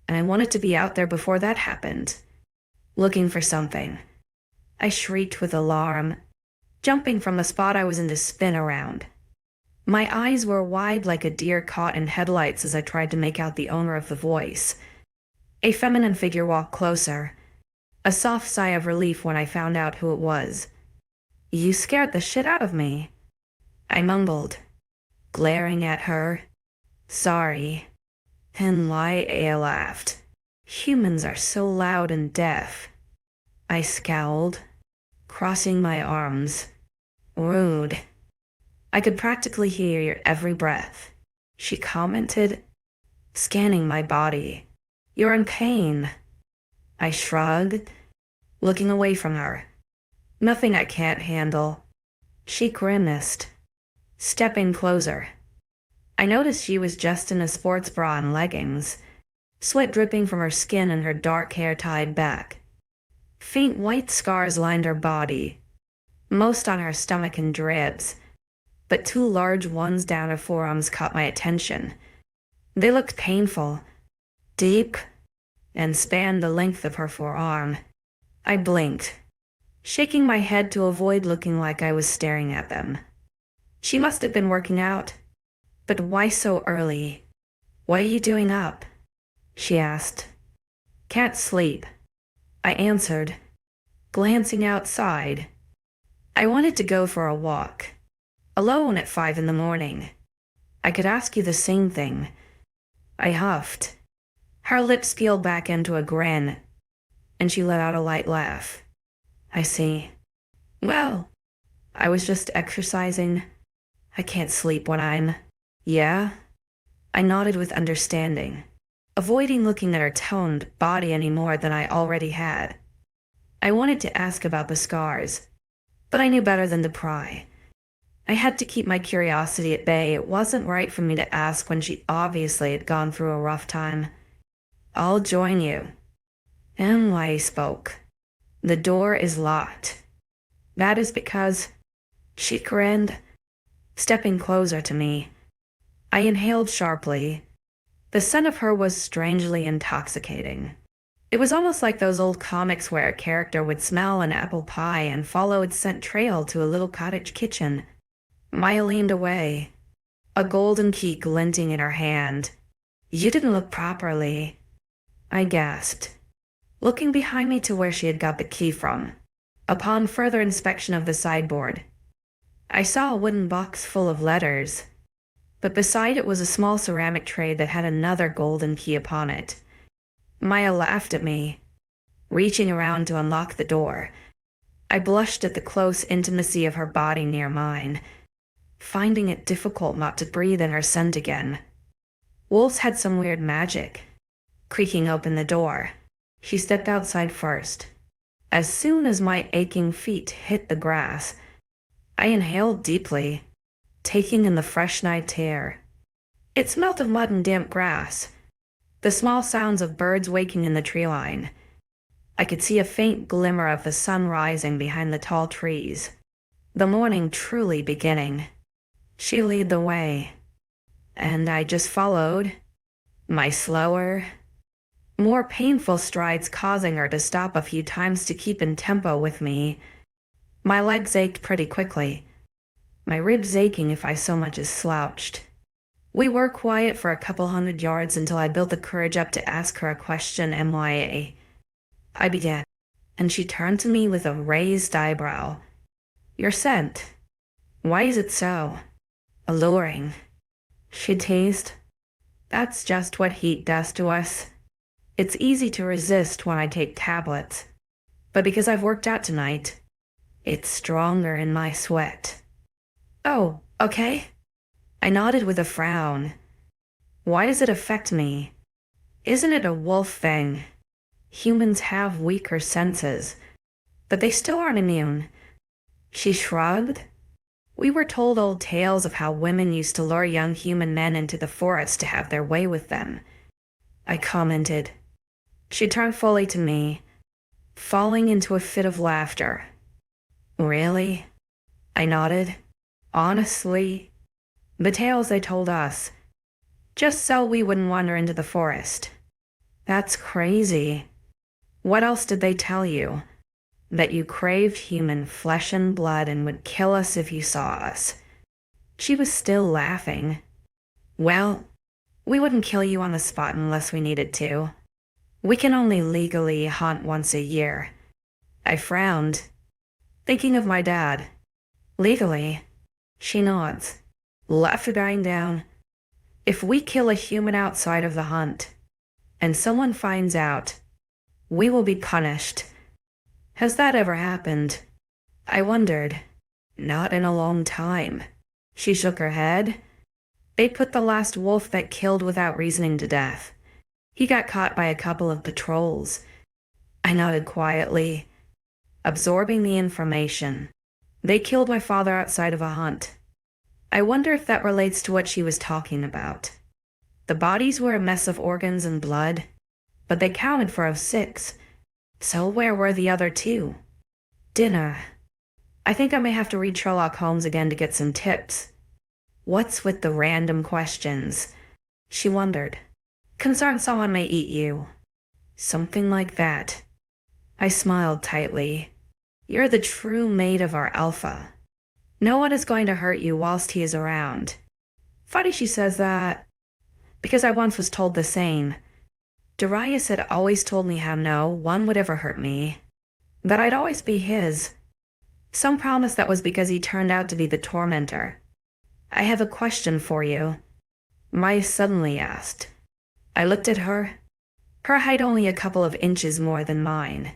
and I wanted to be out there before that happened. Looking for something. I shrieked with alarm, jumping from the spot I was in to spin around. My eyes were wide like a deer caught in headlights as I tried to make out the owner of the voice. A feminine figure walked closer, a soft sigh of relief when I found out who it was. "You scared the shit out of me," I mumbled, glaring at her. "Sorry." 𝐿𝐢𝐬𝐬 laughed. "Humans are so loud and deaf." I scowled, crossing my arms. "Rude." "I could practically hear your every breath," she commented, scanning my body. "You're in pain." I shrugged, looking away from her. "Nothing I can't handle." She grimaced, stepping closer. I noticed she was just in a sports bra and leggings, sweat dripping from her skin and her dark hair tied back. Faint white scars lined her body, most on her stomach and ribs, but 2 large ones down her forearms caught my attention. They looked painful, deep, and spanned the length of her forearm. I blinked, shaking my head to avoid looking like I was staring at them. She must have been working out. But why so early? "What are you doing up?" she asked. "Can't sleep," I answered, glancing outside. I wanted to go for a walk, alone at 5 in the morning. I could ask you the same thing. I huffed. Her lips peeled back into a grin, and she let out a light laugh. "I see. Well, I was just exercising. I can't sleep when I'm..." "Yeah?" I nodded with understanding, avoiding looking at her toned body any more than I already had. I wanted to ask about the scars, but I knew better than to pry. I had to keep my curiosity at bay. It wasn't right for me to ask when she obviously had gone through a rough time. "I'll join you." 𝐿𝐢𝐬𝐬 spoke. "The door is locked." "That is because..." She grinned, stepping closer to me. I inhaled sharply. The scent of her was strangely intoxicating. It was almost like those old comics where a character would smell an apple pie and follow its scent trail to a little cottage kitchen. Maya leaned away, a golden key glinting in her hand. "You didn't look properly," I gasped, looking behind me to where she had got the key from. Upon further inspection of the sideboard, I saw a wooden box full of letters, but beside it was a small ceramic tray that had another golden key upon it. Maya laughed at me, reaching around to unlock the door. I blushed at the close intimacy of her body near mine. finding it difficult not to breathe in her scent again. Wolves had some weird magic. Creaking open the door, she stepped outside first. As soon as my aching feet hit the grass, I inhaled deeply, taking in the fresh night air. It smelt of mud and damp grass, the small sounds of birds waking in the tree line. I could see a faint glimmer of the sun rising behind the tall trees. The morning truly beginning. She led the way, and I just followed, my slower, more painful strides causing her to stop a few times to keep in tempo with me. My legs ached pretty quickly, my ribs aching if I so much as slouched. We were quiet for a couple 100 yards until I built the courage up to ask her a question. MIA. I began, and she turned to me with a raised eyebrow. Your scent. Why is it so alluring? She teased. That's just what heat does to us. It's easy to resist when I take tablets, but because I've worked out tonight, it's stronger in my sweat. Oh, okay. I nodded with a frown. Why does it affect me? Isn't it a wolf thing? Humans have weaker senses, but they still aren't immune. She shrugged. We were told old tales of how women used to lure young human men into the forest to have their way with them, I commented. She turned fully to me, falling into a fit of laughter. Really? I nodded. Honestly, the tales they told us, just so we wouldn't wander into the forest. That's crazy. What else did they tell you? That you craved human flesh and blood and would kill us if you saw us. She was still laughing. Well, we wouldn't kill you on the spot unless we needed to. We can only legally hunt once a year. I frowned, thinking of my dad. Legally? She nods, laughter dying down. If we kill a human outside of the hunt, and someone finds out, we will be punished. Has that ever happened? I wondered. Not in a long time. She shook her head. They put the last wolf that killed without reasoning to death. He got caught by a couple of patrols. I nodded quietly, absorbing the information. They killed my father outside of a hunt. I wonder if that relates to what she was talking about. The bodies were a mess of organs and blood, but they counted for 6. So where were the other 2? Dinner. I think I may have to read Sherlock Holmes again to get some tips. What's with the random questions? She wondered. Concerned someone may eat you. Something like that. I smiled tightly. You're the true mate of our alpha. No one is going to hurt you whilst he is around. Funny she says that, because I once was told the same. Darius had always told me how no one would ever hurt me, that I'd always be his. Some promise that was because he turned out to be the tormentor. I have a question for you, Maya suddenly asked. I looked at her, her height only a couple of inches more than mine.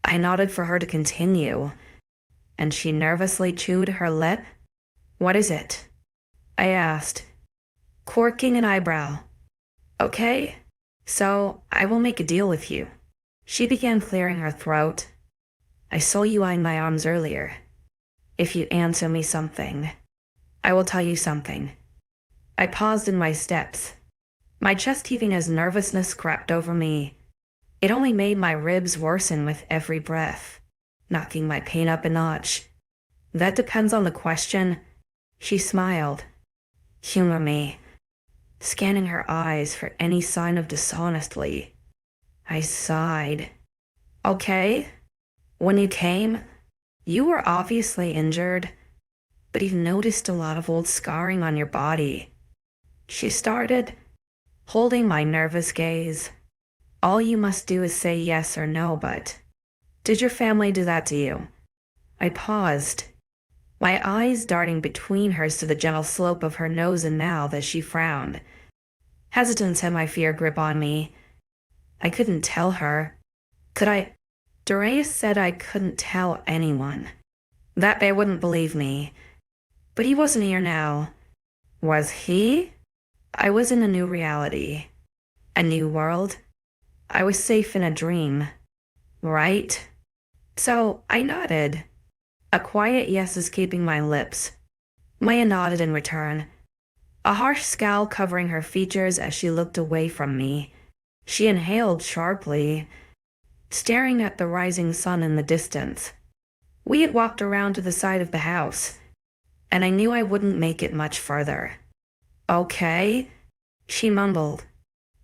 I nodded for her to continue, and she nervously chewed her lip. What is it? I asked, quirking an eyebrow. Okay, so I will make a deal with you. She began clearing her throat. I saw you eyeing my arms earlier. If you answer me something, I will tell you something. I paused in my steps, my chest heaving as nervousness crept over me. It only made my ribs worsen with every breath, knocking my pain up a notch. That depends on the question. She smiled. Humor me, scanning her eyes for any sign of dishonestly. I sighed. Okay. When you came, you were obviously injured, but you've noticed a lot of old scarring on your body. She started, holding my nervous gaze. All you must do is say yes or no, but did your family do that to you? I paused, my eyes darting between hers to the gentle slope of her nose and mouth as she frowned. Hesitance had my fear grip on me. I couldn't tell her. Could I? Darius said I couldn't tell anyone, that they wouldn't believe me. But he wasn't here now. Was he? I was in a new reality. A new world. I was safe in a dream. Right? So I nodded. A quiet yes escaping my lips. Maya nodded in return, a harsh scowl covering her features as she looked away from me. She inhaled sharply, staring at the rising sun in the distance. We had walked around to the side of the house, and I knew I wouldn't make it much further. Okay, she mumbled,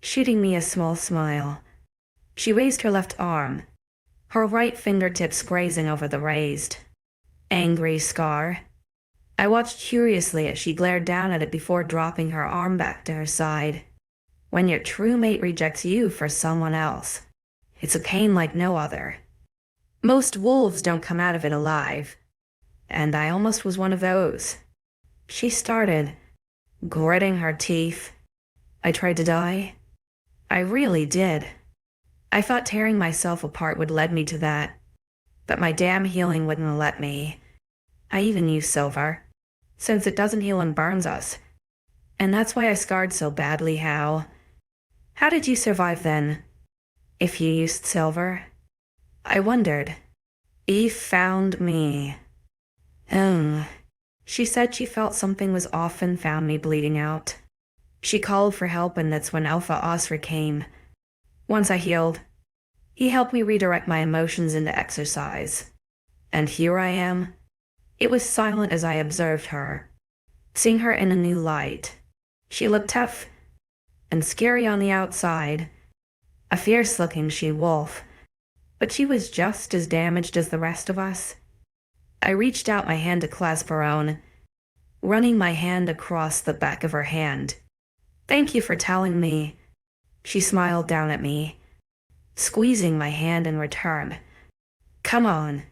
shooting me a small smile. She raised her left arm, her right fingertips grazing over the raised, angry scar. I watched curiously as she glared down at it before dropping her arm back to her side. When your true mate rejects you for someone else, it's a pain like no other. Most wolves don't come out of it alive, and I almost was one of those. She started, gritting her teeth. I tried to die. I really did. I thought tearing myself apart would lead me to that, but my damn healing wouldn't let me. I even used silver, since it doesn't heal and burns us. And that's why I scarred so badly, How did you survive then, if you used silver? I wondered. Eve found me. She said she felt something was off and found me bleeding out. She called for help, and that's when 𝐷𝐼𝐴 came. Once I healed, he helped me redirect my emotions into exercise. And here I am. It was silent as I observed her, seeing her in a new light. She looked tough and scary on the outside, a fierce-looking she-wolf, but she was just as damaged as the rest of us. I reached out my hand to clasp her own, running my hand across the back of her hand. Thank you for telling me. She smiled down at me, squeezing my hand in return. Come on,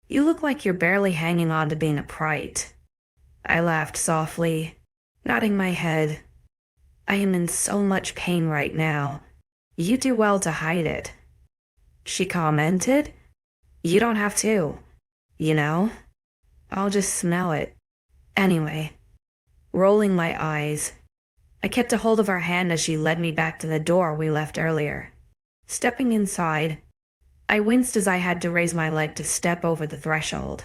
you look like you're barely hanging on to being a prite. I laughed softly, nodding my head. I am in so much pain right now. You do well to hide it. She commented. You don't have to. You know? I'll just smell it. Anyway, rolling my eyes, I kept a hold of her hand as she led me back to the door we left earlier. Stepping inside, I winced as I had to raise my leg to step over the threshold.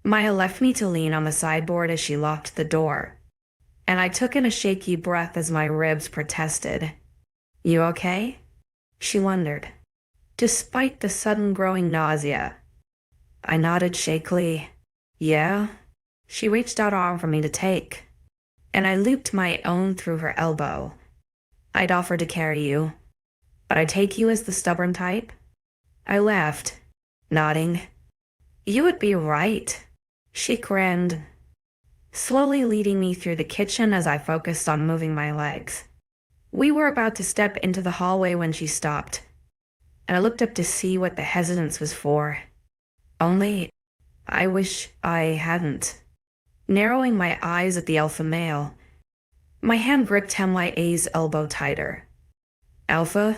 Maya left me to lean on the sideboard as she locked the door, and I took in a shaky breath as my ribs protested. You okay? She wondered, despite the sudden growing nausea. I nodded shakily. Yeah? She reached out her arm for me to take, and I looped my own through her elbow. I'd offer to carry you, but I take you as the stubborn type? I laughed, nodding. You would be right. She grinned, slowly leading me through the kitchen as I focused on moving my legs. We were about to step into the hallway when she stopped, and I looked up to see what the hesitance was for. Only, I wish I hadn't. Narrowing my eyes at the alpha male, my hand gripped 𝐊𝐢𝐬's elbow tighter. Alpha,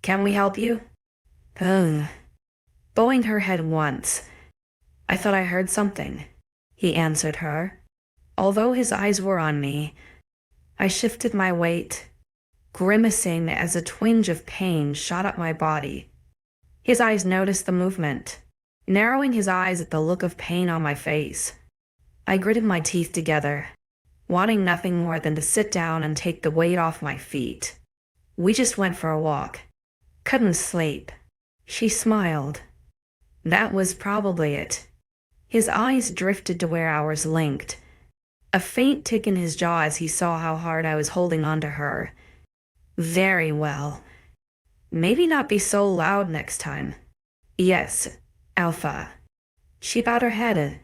can we help you? Bowing her head once. I thought I heard something, he answered her. Although his eyes were on me, I shifted my weight, grimacing as a twinge of pain shot up my body. His eyes noticed the movement, narrowing his eyes at the look of pain on my face. I gritted my teeth together, wanting nothing more than to sit down and take the weight off my feet. We just went for a walk. Couldn't sleep. She smiled. That was probably it. His eyes drifted to where ours linked, a faint tick in his jaw as he saw how hard I was holding onto her. Very well. Maybe not be so loud next time. Yes, Alpha. She bowed her head.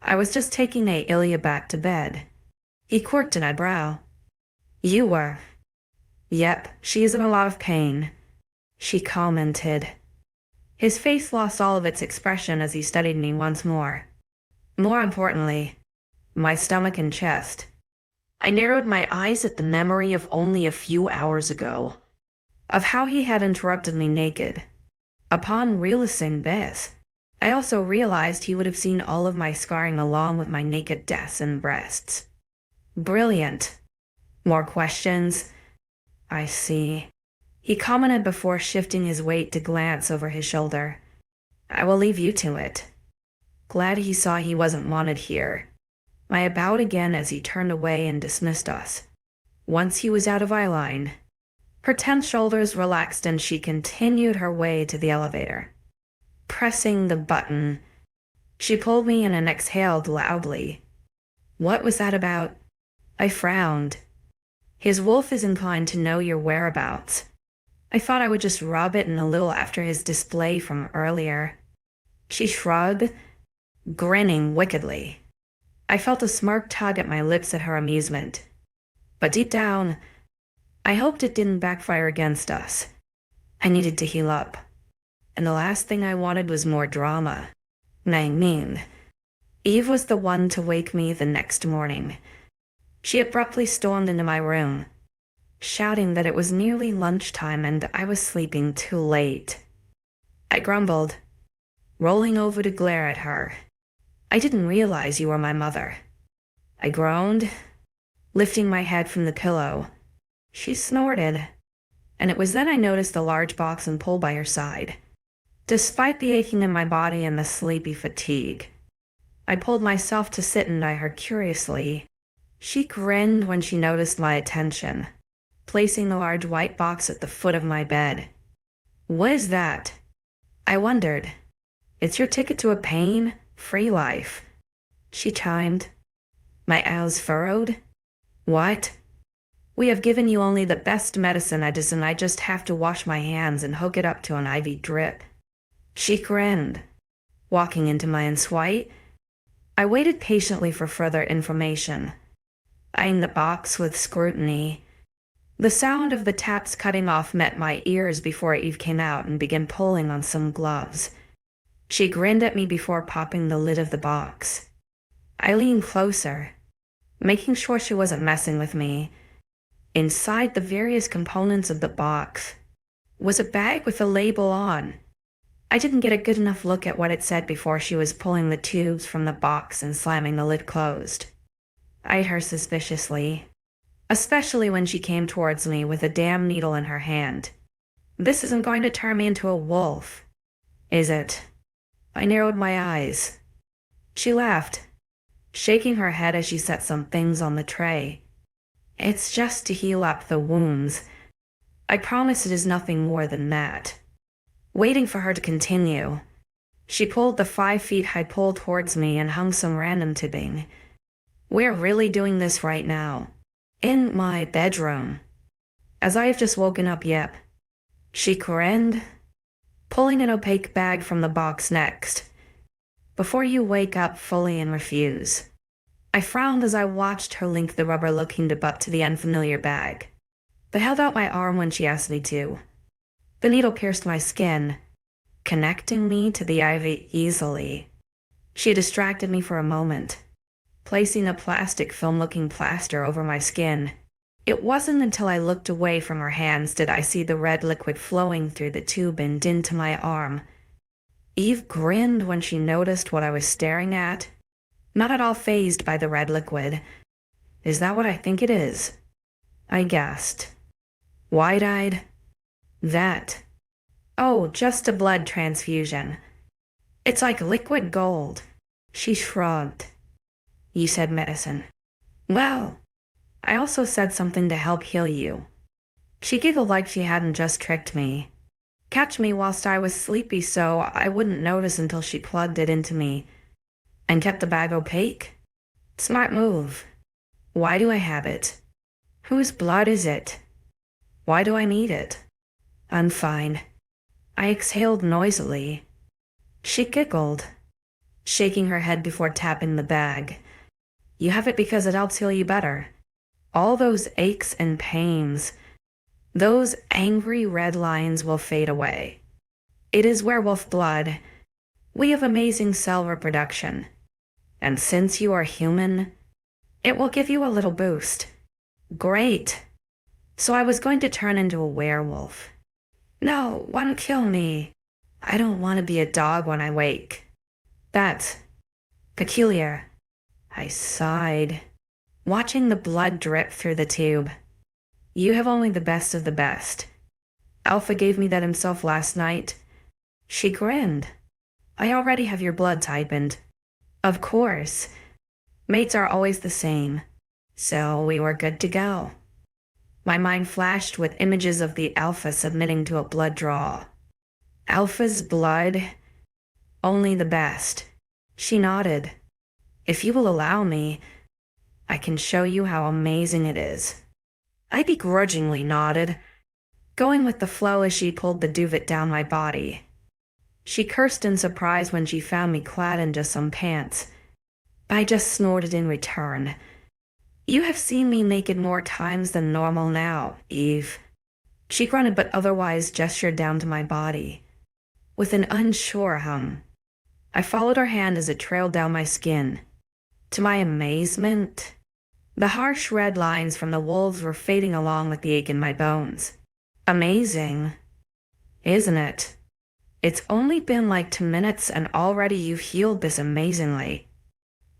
I was just taking Ailia back to bed. He quirked an eyebrow. You were. Yep, she is in a lot of pain, she commented. His face lost all of its expression as he studied me once more. More importantly, my stomach and chest. I narrowed my eyes at the memory of only a few hours ago, of how he had interrupted me naked. Upon realizing this, I also realized he would have seen all of my scarring along with my naked breasts and breasts. Brilliant. More questions? I see. He commented before shifting his weight to glance over his shoulder. I will leave you to it. Glad he saw he wasn't wanted here. I bowed again as he turned away and dismissed us. Once he was out of eye line, her tense shoulders relaxed and she continued her way to the elevator. Pressing the button, she pulled me in and exhaled loudly. What was that about? I frowned. His wolf is inclined to know your whereabouts. I thought I would just rub it in a little after his display from earlier. She shrugged, grinning wickedly. I felt a smirk tug at my lips at her amusement. But deep down, I hoped it didn't backfire against us. I needed to heal up. And the last thing I wanted was more drama. I mean, Eve was the one to wake me the next morning. She abruptly stormed into my room, shouting that it was nearly lunchtime and I was sleeping too late. I grumbled, rolling over to glare at her. I didn't realize you were my mother. I groaned, lifting my head from the pillow. She snorted, and it was then I noticed the large box and pull by her side. Despite the aching in my body and the sleepy fatigue, I pulled myself to sit and eye her curiously. She grinned when she noticed my attention, placing the large white box at the foot of my bed. What is that? I wondered. It's your ticket to a pain-free life, she chimed. My eyes furrowed. What? We have given you only the best medicine, and I just have to wash my hands and hook it up to an IV drip. She grinned, walking into my ensuite. I waited patiently for further information, eyeing the box with scrutiny. The sound of the taps cutting off met my ears before Eve came out and began pulling on some gloves. She grinned at me before popping the lid of the box. I leaned closer, making sure she wasn't messing with me. Inside the various components of the box was a bag with a label on. I didn't get a good enough look at what it said before she was pulling the tubes from the box and slamming the lid closed. I eyed her suspiciously, especially when she came towards me with a damn needle in her hand. This isn't going to turn me into a wolf, is it? I narrowed my eyes. She laughed, shaking her head as she set some things on the tray. It's just to heal up the wounds. I promise it is nothing more than that. Waiting for her to continue, she pulled the 5-foot-high pole towards me and hung some random tipping. We're really doing this right now. In my bedroom. As I have just woken up, yep. She grinned, pulling an opaque bag from the box next. Before you wake up fully and refuse. I frowned as I watched her link the rubber-looking butt to the unfamiliar bag, but held out my arm when she asked me to. The needle pierced my skin, connecting me to the IV easily. She distracted me for a moment, placing a plastic film-looking plaster over my skin. It wasn't until I looked away from her hands did I see the red liquid flowing through the tube and into my arm. Eve grinned when she noticed what I was staring at, not at all fazed by the red liquid. Is that what I think it is? I gasped, wide-eyed. That. Oh, just a blood transfusion. It's like liquid gold. She shrugged. You said medicine. Well, I also said something to help heal you. She giggled like she hadn't just tricked me. Catch me whilst I was sleepy so I wouldn't notice until she plugged it into me. And kept the bag opaque? Smart move. Why do I have it? Whose blood is it? Why do I need it? I'm fine. I exhaled noisily. She giggled, shaking her head before tapping the bag. You have it because it helps heal you better. All those aches and pains, those angry red lines will fade away. It is werewolf blood. We have amazing cell reproduction. And since you are human, it will give you a little boost. Great. So I was going to turn into a werewolf. No, one kill me. I don't want to be a dog when I wake. That's peculiar. I sighed, watching the blood drip through the tube. You have only the best of the best. Alpha gave me that himself last night. She grinned. I already have your blood typened. Of course. Mates are always the same. So we were good to go. My mind flashed with images of the Alpha submitting to a blood draw. Alpha's blood? Only the best. She nodded. If you will allow me, I can show you how amazing it is. I begrudgingly nodded, going with the flow as she pulled the duvet down my body. She cursed in surprise when she found me clad in just some pants. I just snorted in return. You have seen me naked more times than normal now, Eve. She grunted but otherwise gestured down to my body. With an unsure hum, I followed her hand as it trailed down my skin. To my amazement, the harsh red lines from the wolves were fading along with the ache in my bones. Amazing, isn't it? It's only been like 2 minutes and already you've healed this amazingly.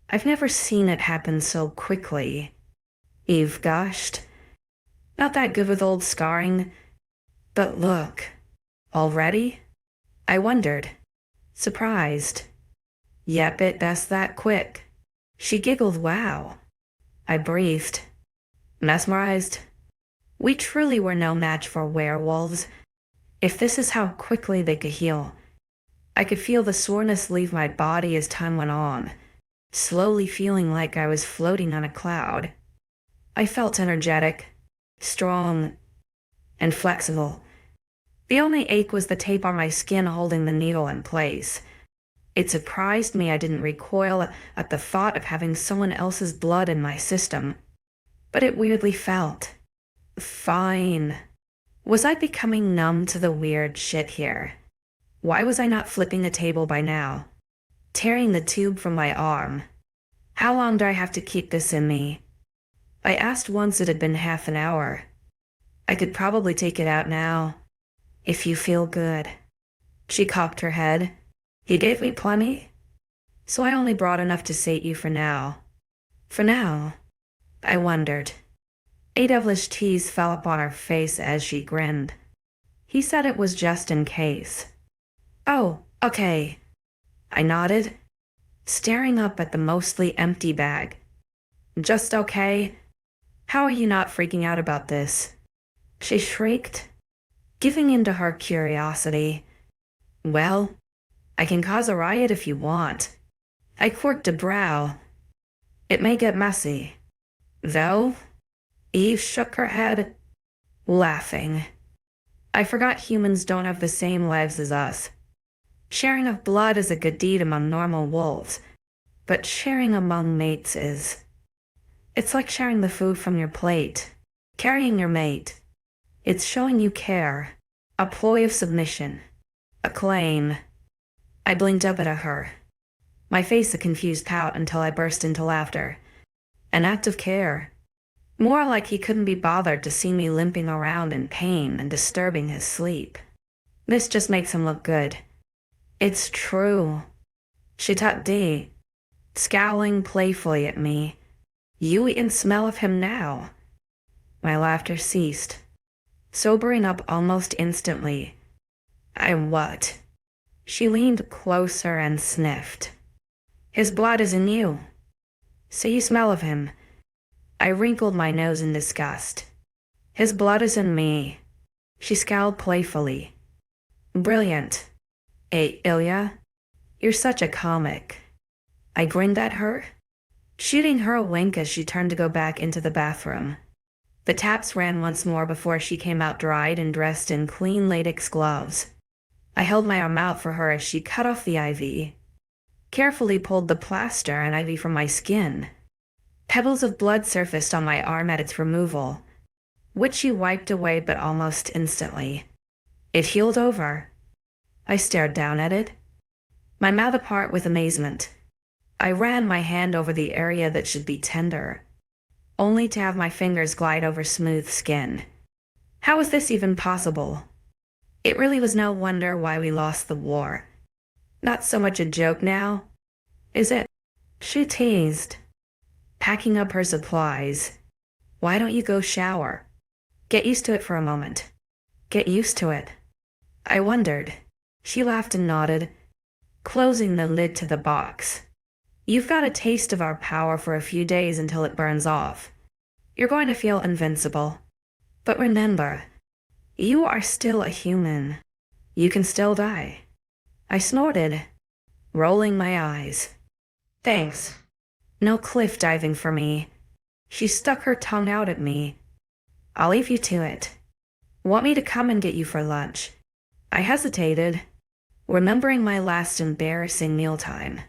I've never seen it happen so quickly. Eve gushed. Not that good with old scarring. But look, already? I wondered, surprised. Yep, that's that quick. She giggled, wow. I breathed, mesmerized. We truly were no match for werewolves. If this is how quickly they could heal. I could feel the soreness leave my body as time went on, slowly feeling like I was floating on a cloud. I felt energetic, strong, and flexible. The only ache was the tape on my skin holding the needle in place. It surprised me I didn't recoil at the thought of having someone else's blood in my system. But it weirdly felt fine. Was I becoming numb to the weird shit here? Why was I not flipping the table by now? Tearing the tube from my arm? How long do I have to keep this in me? I asked once it had been half an hour. I could probably take it out now, if you feel good. She cocked her head. You gave me plenty, so I only brought enough to sate you for now. For now? I wondered. A devilish tease fell upon her face as she grinned. He said it was just in case. Oh, okay. I nodded, staring up at the mostly empty bag. Just okay? How are you not freaking out about this? She shrieked, giving in to her curiosity. Well, I can cause a riot if you want. I quirked a brow. It may get messy. Though? Eve shook her head, laughing. I forgot humans don't have the same lives as us. Sharing of blood is a good deed among normal wolves, but sharing among mates is... It's like sharing the food from your plate, carrying your mate. It's showing you care, a ploy of submission, a claim. I blinked up at her, my face a confused pout until I burst into laughter. An act of care. More like he couldn't be bothered to see me limping around in pain and disturbing his sleep. This just makes him look good. It's true. She tucked D, scowling playfully at me. You eat and smell of him now. My laughter ceased, sobering up almost instantly. I what? She leaned closer and sniffed. His blood is in you. So you smell of him. I wrinkled my nose in disgust. His blood is in me. She scowled playfully. Brilliant. 𝐿𝐤, you're such a comic. I grinned at her, shooting her a wink as she turned to go back into the bathroom. The taps ran once more before she came out dried and dressed in clean latex gloves. I held my arm out for her as she cut off the IV, carefully pulled the plaster and IV from my skin. Pebbles of blood surfaced on my arm at its removal, which she wiped away but almost instantly. It healed over. I stared down at it, my mouth apart with amazement. I ran my hand over the area that should be tender, only to have my fingers glide over smooth skin. How was this even possible? It really was no wonder why we lost the war. Not so much a joke now, is it?" She teased, packing up her supplies. "Why don't you go shower? Get used to it for a moment." "Get used to it?" I wondered. She laughed and nodded, closing the lid to the box. "You've got a taste of our power for a few days until it burns off. You're going to feel invincible. But remember, you are still a human. You can still die." I snorted, rolling my eyes. "Thanks. No cliff diving for me." She stuck her tongue out at me. "I'll leave you to it. Want me to come and get you for lunch?" I hesitated, remembering my last embarrassing mealtime.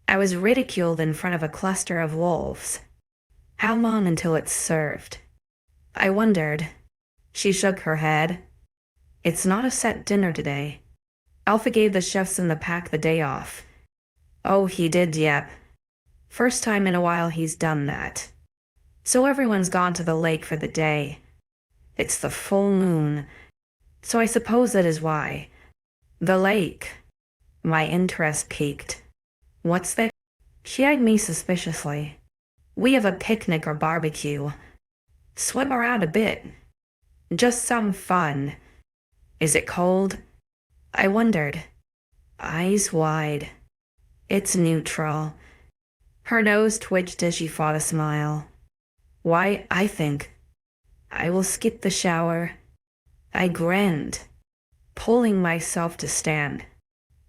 I was ridiculed in front of a cluster of wolves. How long until it's served? I wondered. She shook her head. "It's not a set dinner today. Alpha gave the chefs in the pack the day off." "Oh, he did, yep. First time in a while he's done that. So everyone's gone to the lake for the day. It's the full moon, so I suppose that is why." "The lake." My interest piqued. "What's that?" She eyed me suspiciously. "We have a picnic or barbecue. Swim around a bit. Just some fun." "Is it cold?" I wondered, eyes wide. "It's neutral." Her nose twitched as she fought a smile. "Why, I think I will skip the shower." I grinned, pulling myself to stand.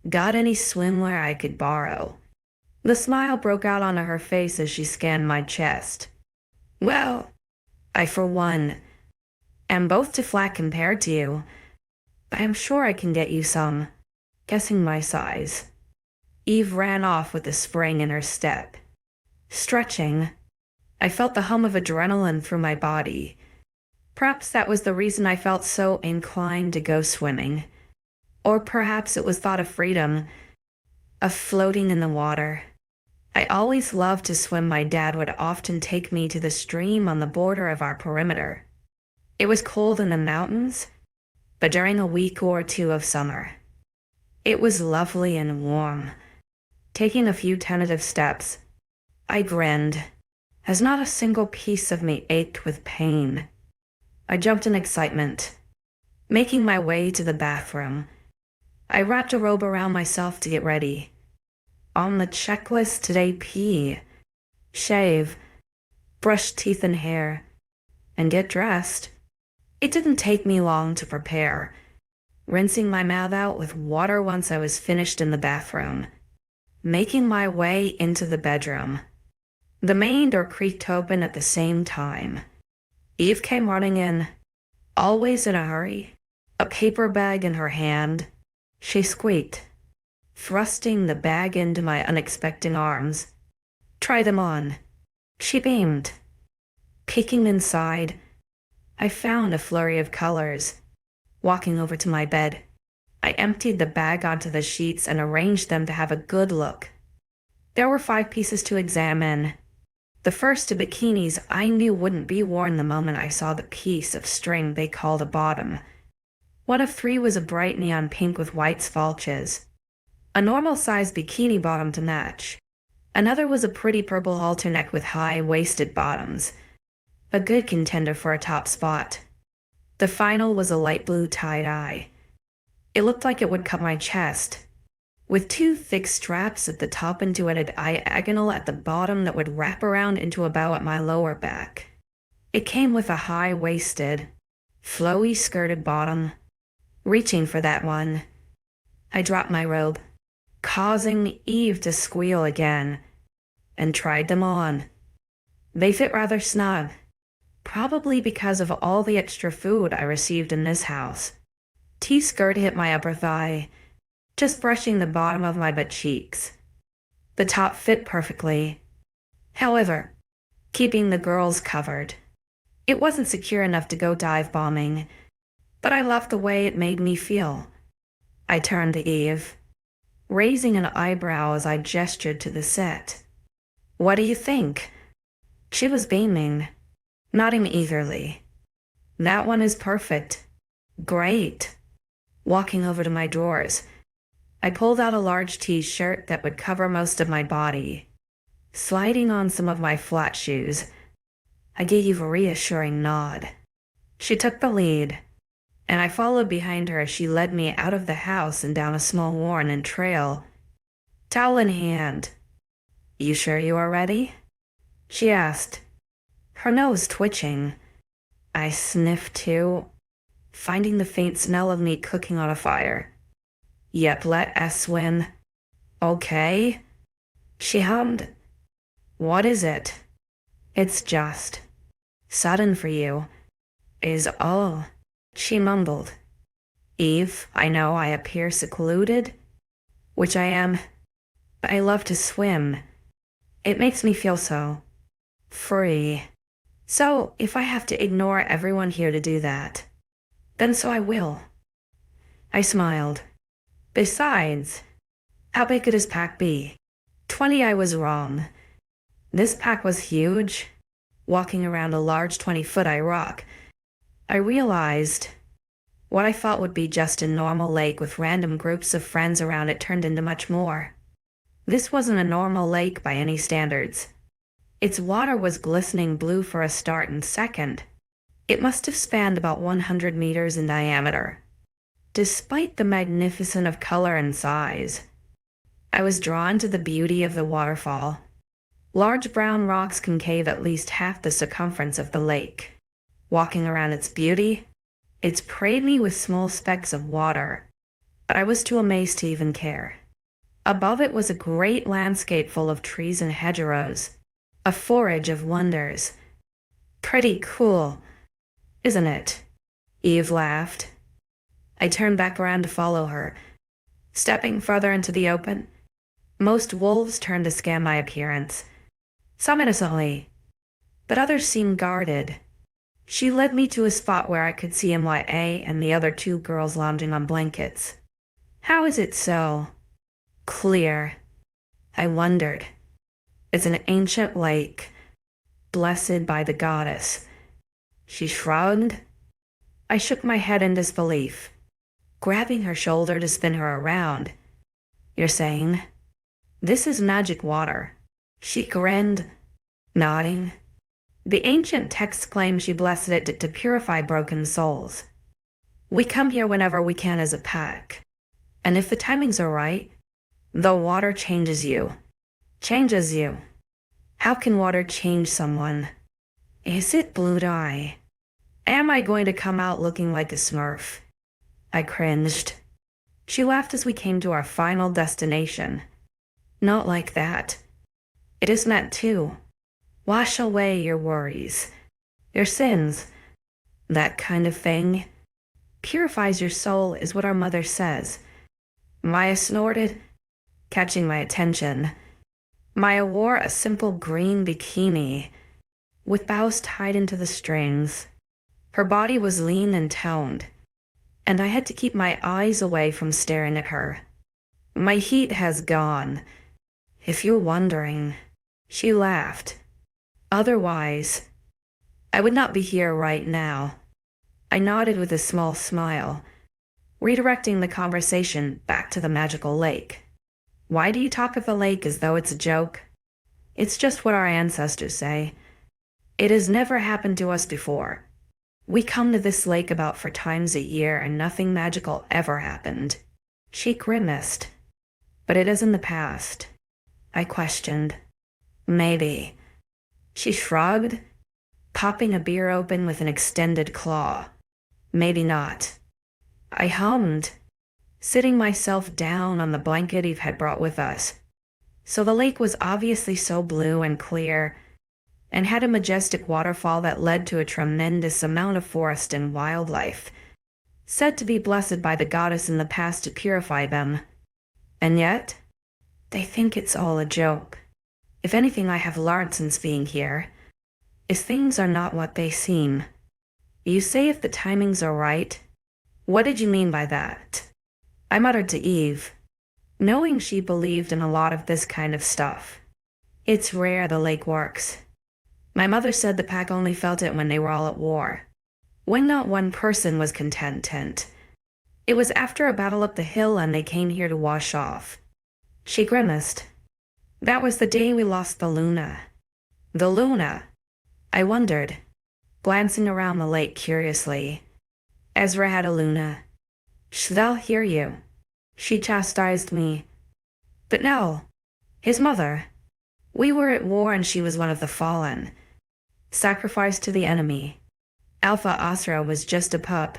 "Got any swimwear I could borrow?" The smile broke out onto her face as she scanned my chest. "Well, I for one am both too flat compared to you, but I'm sure I can get you some." Guessing my size, Eve ran off with a spring in her step. Stretching, I felt the hum of adrenaline through my body. Perhaps that was the reason I felt so inclined to go swimming. Or perhaps it was thought of freedom, of floating in the water. I always loved to swim. My dad would often take me to the stream on the border of our perimeter. It was cold in the mountains, but during a week or two of summer, it was lovely and warm. Taking a few tentative steps, I grinned, as not a single piece of me ached with pain. I jumped in excitement, making my way to the bathroom. I wrapped a robe around myself to get ready. On the checklist today, pee, shave, brush teeth and hair, and get dressed. It didn't take me long to prepare, rinsing my mouth out with water once I was finished in the bathroom. Making my way into the bedroom, the main door creaked open at the same time. Eve came running in, always in a hurry, a paper bag in her hand. She squeaked, thrusting the bag into my unexpected arms. "Try them on." She beamed. Peeking inside, I found a flurry of colors. Walking over to my bed, I emptied the bag onto the sheets and arranged them to have a good look. There were 5 pieces to examine. The first, two bikinis I knew wouldn't be worn the moment I saw the piece of string they called a bottom. One of 3 was a bright neon pink with white 𝐊𝐢𝐬𝐻, a normal-sized bikini bottom to match. Another was a pretty purple halter neck with high-waisted bottoms, a good contender for a top spot. The final was a light blue tie-dye. It looked like it would cut my chest, with 2 thick straps at the top into a diagonal at the bottom that would wrap around into a bow at my lower back. It came with a high-waisted, flowy skirted bottom. Reaching for that one, I dropped my robe, causing Eve to squeal again, and tried them on. They fit rather snug, probably because of all the extra food I received in this house. T-skirt hit my upper thigh, just brushing the bottom of my butt cheeks. The top fit perfectly, however, keeping the girls covered. It wasn't secure enough to go dive bombing, but I loved the way it made me feel. I turned to Eve, raising an eyebrow as I gestured to the set. "What do you think?" She was beaming, nodding eagerly. "That one is perfect. Great." Walking over to my drawers, I pulled out a large t-shirt that would cover most of my body, sliding on some of my flat shoes. I gave a reassuring nod. She took the lead, and I followed behind her as she led me out of the house and down a small worn-in trail, towel in hand. "You sure you are ready?" she asked, her nose twitching. I sniffed too, finding the faint smell of meat cooking on a fire. "Yep, let us win." "Okay," she hummed. "What is it?" "It's just sudden for you, is all," she mumbled. "Eve, I know I appear secluded, which I am, but I love to swim. It makes me feel so free. So if I have to ignore everyone here to do that, then so I will." I smiled. "Besides, how big could his pack be?" 20. I was wrong. This pack was huge. Walking around a large 20-foot rock, I realized what I thought would be just a normal lake with random groups of friends around it turned into much more. This wasn't a normal lake by any standards. Its water was glistening blue for a start, and second, it must have spanned about 100 meters in diameter. Despite the magnificence of color and size, I was drawn to the beauty of the waterfall. Large brown rocks can cave at least half the circumference of the lake. Walking around its beauty, it sprayed me with small specks of water, but I was too amazed to even care. Above it was a great landscape full of trees and hedgerows, a forage of wonders. "Pretty cool, isn't it?" Eve laughed. I turned back around to follow her. Stepping further into the open, most wolves turned to scan my appearance, some innocently, but others seemed guarded. She led me to a spot where I could see 𝐖𝐴 and the other 2 girls lounging on blankets. "How is it so clear?" I wondered. "It's an ancient lake, blessed by the goddess." She shrugged. I shook my head in disbelief, grabbing her shoulder to spin her around. "You're saying this is magic water?" She grinned, nodding. "The ancient texts claim she blessed it to purify broken souls. We come here whenever we can as a pack, and if the timings are right, the water changes you. Changes you. How can water change someone? Is it blue dye? Am I going to come out looking like a Smurf?" I cringed. She laughed as we came to our final destination. "Not like that. It is meant to wash away your worries, your sins, that kind of thing. Purifies your soul is what our mother says." Maya snorted, catching my attention. Maya wore a simple green bikini with bows tied into the strings. Her body was lean and toned, and I had to keep my eyes away from staring at her. "My heat has gone, if you're wondering." She laughed. "Otherwise, I would not be here right now." I nodded with a small smile, redirecting the conversation back to the magical lake. "Why do you talk of the lake as though it's a joke?" "It's just what our ancestors say. It has never happened to us before. We come to this lake about 4 times a year and nothing magical ever happened." She grimaced. "But it is in the past." I questioned. "Maybe." She shrugged, popping a beer open with an extended claw. "Maybe not." I hummed, sitting myself down on the blanket Eve had brought with us. So the lake was obviously so blue and clear, and had a majestic waterfall that led to a tremendous amount of forest and wildlife, said to be blessed by the goddess in the past to purify them. And yet, they think it's all a joke. If anything I have learned since being here, is things are not what they seem. You say if the timings are right. What did you mean by that? I muttered to Eve, knowing she believed in a lot of this kind of stuff. It's rare the lake works. My mother said the pack only felt it when they were all at war, when not one person was content. It was after a battle up the hill and they came here to wash off. She grimaced. That was the day we lost the Luna. The Luna? I wondered, glancing around the lake curiously. Ezra had a Luna. 𝐊𝐤 𝐷𝐤, she chastised me. But no, his mother. We were at war and she was one of the fallen. Sacrificed to the enemy. Alpha 𝐊𝐤 was just a pup.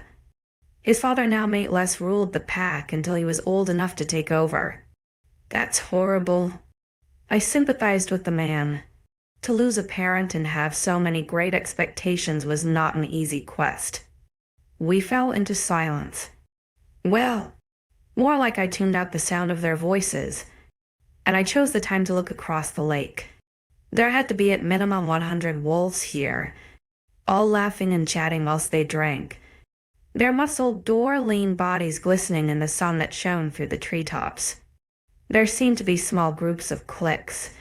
His father now mate less ruled the pack until he was old enough to take over. That's horrible. I sympathized with the man. To lose a parent and have so many great expectations was not an easy quest. We fell into silence. Well, more like I tuned out the sound of their voices, and I chose the time to look across the lake. There had to be at minimum 100 wolves here, all laughing and chatting whilst they drank, their muscled, door-lean bodies glistening in the sun that shone through the treetops. There seemed to be small groups of cliques,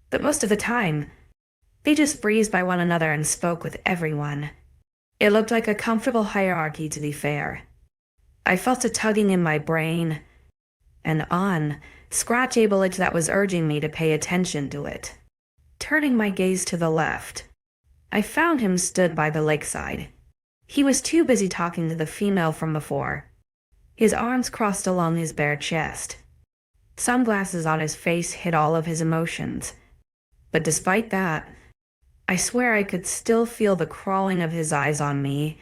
but most of the time, they just breezed by one another and spoke with everyone. It looked like a comfortable hierarchy, to be fair. I felt a tugging in my brain, and on, �𝐲𝐻 that was urging me to pay attention to it. Turning my gaze to the left, I found him stood by the lakeside. He was too busy talking to the female from before. His arms crossed along his bare chest. Sunglasses on his face hid all of his emotions. But despite that, I swear I could still feel the crawling of his eyes on me,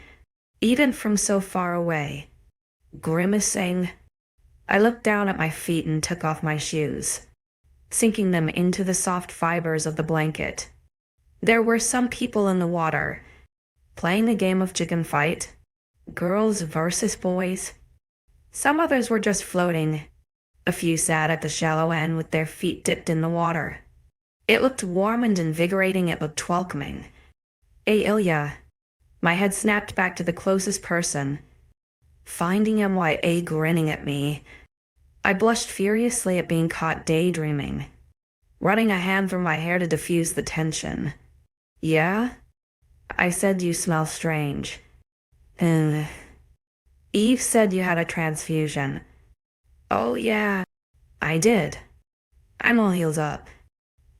even from so far away. Grimacing, I looked down at my feet and took off my shoes, sinking them into the soft fibers of the blanket. There were some people in the water, playing a game of chicken fight, girls versus boys. Some others were just floating. A few sat at the shallow end with their feet dipped in the water. It looked warm and invigorating. It looked welcoming. Ailia. My head snapped back to the closest person, finding 𝐷𝐤 grinning at me. I blushed furiously at being caught daydreaming, running a hand through my hair to diffuse the tension. Yeah? I said, you smell strange. Eve said you had a transfusion. Oh yeah, I did. I'm all healed up.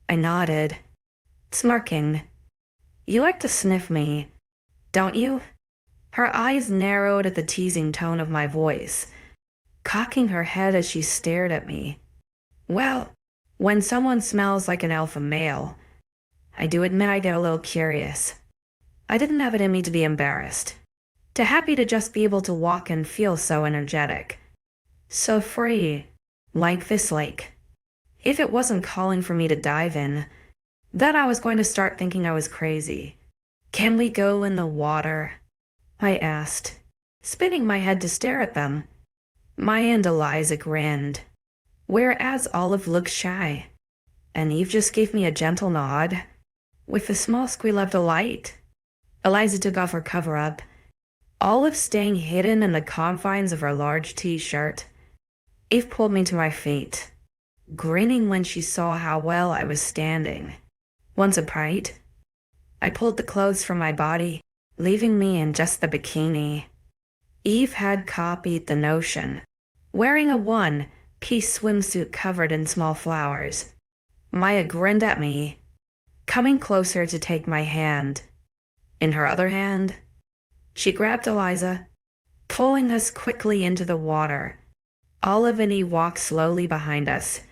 I nodded, smirking. You like to sniff me, don't you? Her eyes narrowed at the teasing tone of my voice, cocking her head as she stared at me. Well, when someone smells like an alpha male, I do admit I get a little curious. I didn't have it in me to be embarrassed, too happy to just be able to walk and feel so energetic, so free, like this lake. If it wasn't calling for me to dive in, then I was going to start thinking I was crazy. Can we go in the water? I asked, spinning my head to stare at them. Maya and 𝐿𝐼𝐧 grinned, whereas Olive looked shy, and Eve just gave me a gentle nod. With a small squeal of delight, 𝐿𝐼𝐧 took off her cover-up, Olive staying hidden in the confines of her large t-shirt. Eve pulled me to my feet, grinning when she saw how well I was standing. Once upright, I pulled the clothes from my body, leaving me in just the bikini. Eve had copied the notion, wearing a one-piece swimsuit covered in small flowers. Maya grinned at me, coming closer to take my hand. In her other hand, she grabbed 𝐿𝐼𝐧, pulling us quickly into the water. Olive and Eve walked slowly behind us,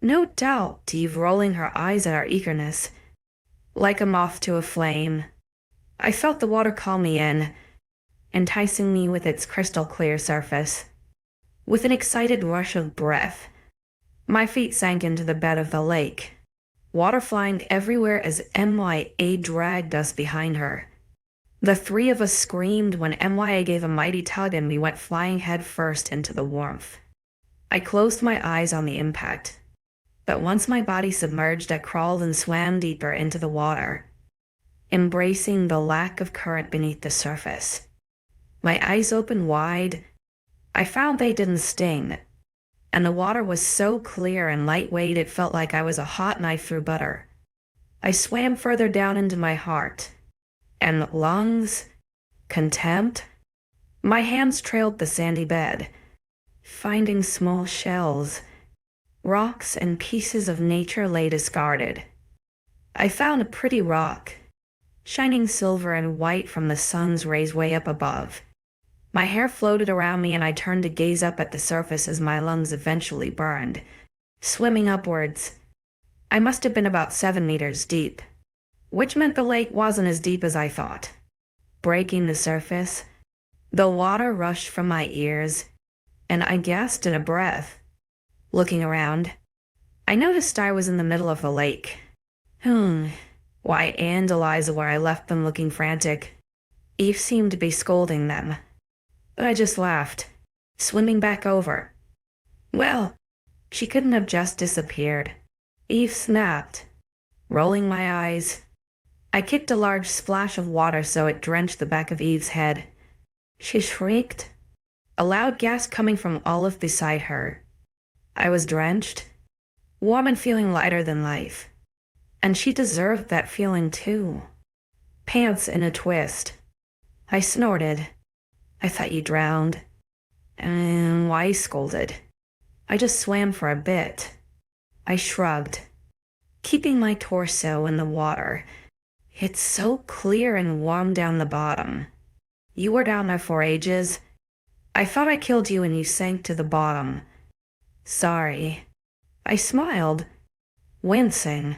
no doubt Eve rolling her eyes at our eagerness, like a moth to a flame. I felt the water call me in, enticing me with its crystal-clear surface. With an excited rush of breath, my feet sank into the bed of the lake, water flying everywhere as 𝐿𝐼𝐴 dragged us behind her. The three of us screamed when 𝐿𝐼𝐴 gave a mighty tug and we went flying headfirst into the warmth. I closed my eyes on the impact, but once my body submerged, I crawled and swam deeper into the water, embracing the lack of current beneath the surface. My eyes opened wide. I found they didn't sting, and the water was so clear and lightweight it felt like I was a hot knife through butter. I swam further down into my heart, and lungs, contempt, My hands trailed the sandy bed, finding small shells, rocks, and pieces of nature lay discarded. I found a pretty rock, shining silver and white from the sun's rays way up above. My hair floated around me and I turned to gaze up at the surface as my lungs eventually burned, swimming upwards. I must have been about 7 meters deep, which meant the lake wasn't as deep as I thought. Breaking the surface, the water rushed from my ears, and I gasped in a breath. Looking around, I noticed I was in the middle of the lake. Why, and Eliza, where I left them looking frantic. Eve seemed to be scolding them, but I just laughed, swimming back over. Well, she couldn't have just disappeared. Eve snapped. Rolling my eyes, I kicked a large splash of water so it drenched the back of Eve's head. She shrieked, a loud gasp coming from Olive beside her. I was drenched, warm and feeling lighter than life. And she deserved that feeling too. Pants in a twist. I snorted. I thought you drowned. And why scolded? I just swam for a bit. I shrugged, keeping my torso in the water. It's so clear and warm down the bottom. You were down there for ages. I thought I killed you and you sank to the bottom. Sorry. I smiled, wincing.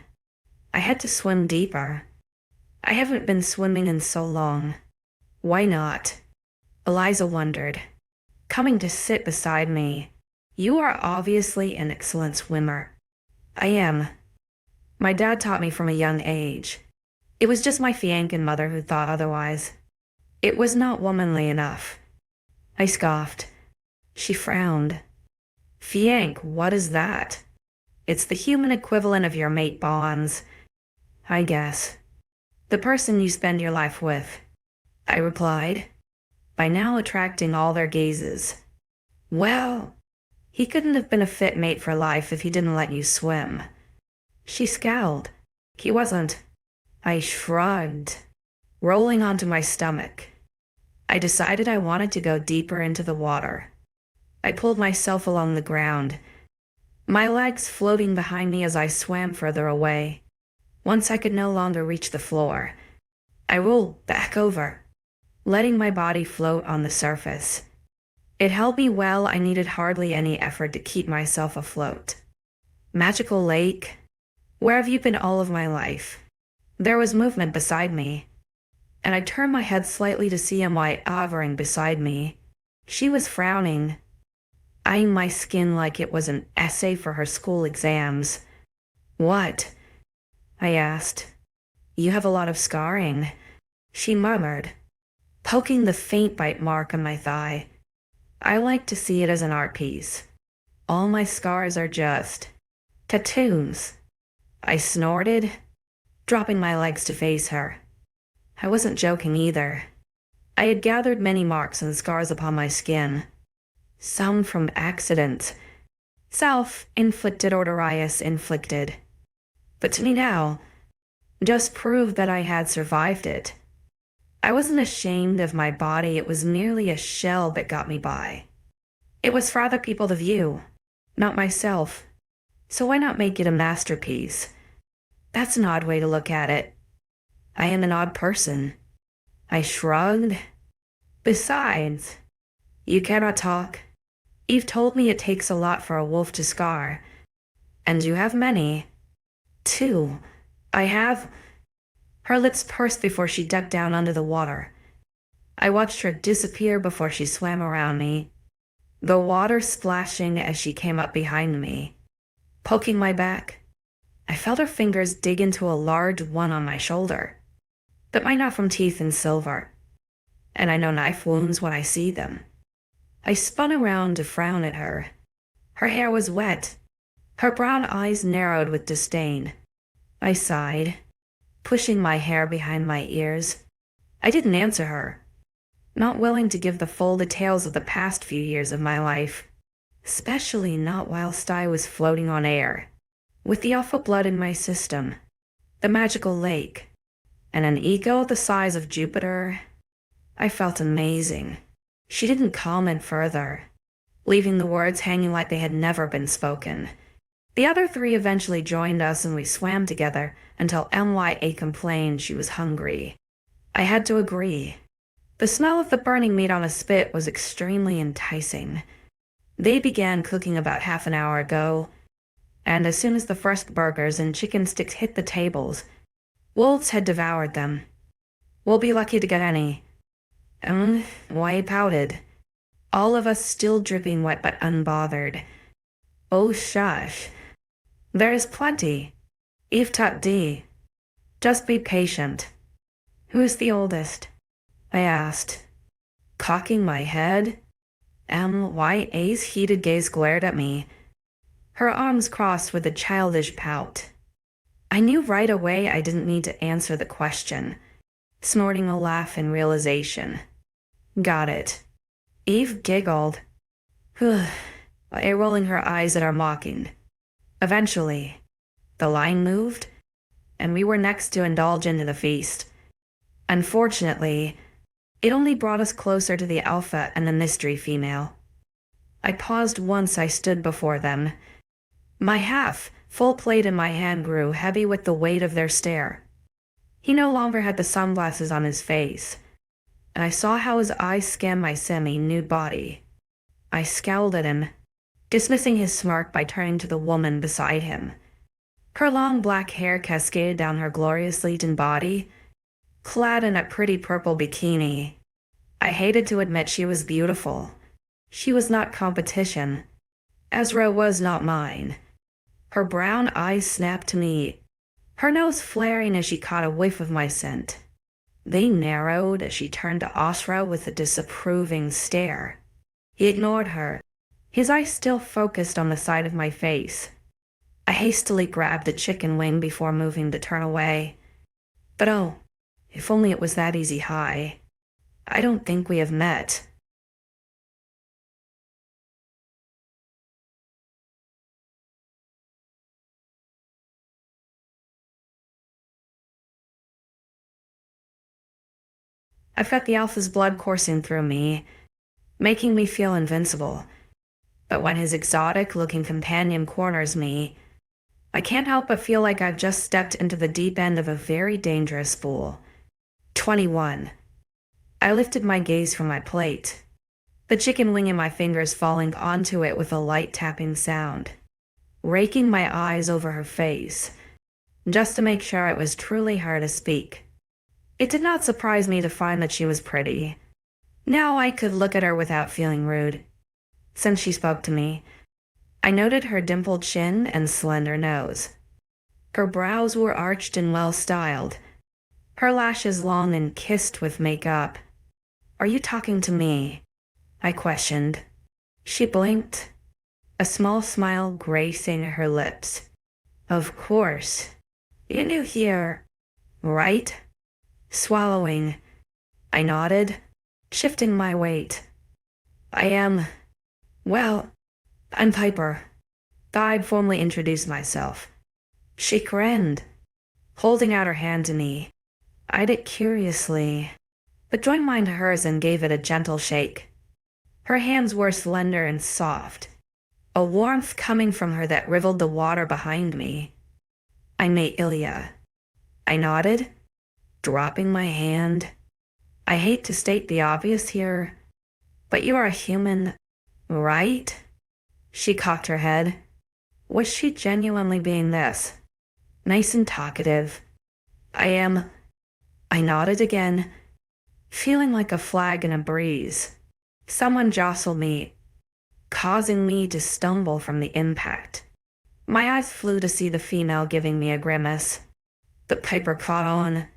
I had to swim deeper. I haven't been swimming in so long. Why not? Eliza wondered, coming to sit beside me. You are obviously an excellent swimmer. I am. My dad taught me from a young age. It was just my fiancé mother who thought otherwise. It was not womanly enough. I scoffed. She frowned. Fiancé, what is that? It's the human equivalent of your mate bonds. I guess. The person you spend your life with, I replied, by now attracting all their gazes. Well, he couldn't have been a fit mate for life if he didn't let you swim. She scowled. He wasn't. I shrugged, rolling onto my stomach. I decided I wanted to go deeper into the water. I pulled myself along the ground, my legs floating behind me as I swam further away. Once I could no longer reach the floor, I rolled back over, letting my body float on the surface. It held me well. I needed hardly any effort to keep myself afloat. Magical lake, where have you been all of my life? There was movement beside me, and I turned my head slightly to see 𝐿𝐢 hovering beside me. She was frowning, eyeing my skin like it was an essay for her school exams. What? I asked. You have a lot of scarring, she murmured, poking the faint bite mark on my thigh. I like to see it as an art piece. All my scars are just tattoos. I snorted, dropping my legs to face her. I wasn't joking either. I had gathered many marks and scars upon my skin, some from accidents, self-inflicted or Darius-inflicted. But to me now, just proved that I had survived it. I wasn't ashamed of my body. It was merely a shell that got me by. It was for other people to view, not myself. So why not make it a masterpiece? That's an odd way to look at it. I am an odd person. I shrugged. Besides, you cannot talk. Eve told me it takes a lot for a wolf to scar. And you have many. 2. I have. Her lips pursed before she ducked down under the water. I watched her disappear before she swam around me, the water splashing as she came up behind me, poking my back. I felt her fingers dig into a large one on my shoulder, but mine not from teeth and silver, and I know knife wounds when I see them. I spun around to frown at her. Her hair was wet. Her brown eyes narrowed with disdain. I sighed, pushing my hair behind my ears. I didn't answer her, not willing to give the full details of the past few years of my life, especially not whilst I was floating on air, with the alpha blood in my system, the magical lake, and an ego the size of Jupiter. I felt amazing. She didn't comment further, leaving the words hanging like they had never been spoken. The other three eventually joined us and we swam together until 𝐿𝐲 complained she was hungry. I had to agree. The smell of the burning meat on a spit was extremely enticing. They began cooking about half an hour ago, and as soon as the first burgers and chicken sticks hit the tables, wolves had devoured them. We'll be lucky to get any. Why pouted? All of us still dripping wet but unbothered. Oh shush. There is plenty. 𝐸𝐴𝐷. Just be patient. Who's the oldest? I asked, cocking my head. 𝐊𝐲𝐬𝐧𝐰 heated gaze glared at me, her arms crossed with a childish pout. I knew right away I didn't need to answer the question, snorting a laugh in realization. Got it. Eve giggled, rolling her eyes at our mocking. Eventually, the line moved, and we were next to indulge into the feast. Unfortunately, it only brought us closer to the alpha and the mystery female. I paused once I stood before them. My half-full plate in my hand grew heavy with the weight of their stare. He no longer had the sunglasses on his face, and I saw how his eyes scanned my semi-nude body. I scowled at him, dismissing his smirk by turning to the woman beside him. Her long black hair cascaded down her gloriously toned body, clad in a pretty purple bikini. I hated to admit she was beautiful. She was not competition. 𝐻𝐸 was not mine. Her brown eyes snapped to me, her nose flaring as she caught a whiff of my scent. They narrowed as she turned to 𝐻𝐸 with a disapproving stare. He ignored her, his eyes still focused on the side of my face. I hastily grabbed a chicken wing before moving to turn away. But oh, if only it was that easy high. I don't think we have met. I felt the alpha's blood coursing through me, making me feel invincible. But when his exotic-looking companion corners me, I can't help but feel like I've just stepped into the deep end of a very dangerous pool. 21. I lifted my gaze from my plate, the chicken wing in my fingers falling onto it with a light tapping sound, raking my eyes over her face, just to make sure it was truly her to speak. It did not surprise me to find that she was pretty. Now I could look at her without feeling rude. Since she spoke to me, I noted her dimpled chin and slender nose. Her brows were arched and well-styled, her lashes long and kissed with makeup. Are you talking to me? I questioned. She blinked, a small smile gracing her lips. Of course. You're new here, right? Swallowing, I nodded, shifting my weight. I am, well, I'm Piper. I'd formally introduced myself. She grinned, holding out her hand to me. Eyed it curiously, but joined mine to hers and gave it a gentle shake. Her hands were slender and soft, a warmth coming from her that riveled the water behind me. I'm Ailia. I nodded, dropping my hand. I hate to state the obvious here, but you are a human, right? She cocked her head. Was she genuinely being this? Nice and talkative. I am. I nodded again, feeling like a flag in a breeze. Someone jostled me, causing me to stumble from the impact. My eyes flew to see the female giving me a grimace. But Piper caught on,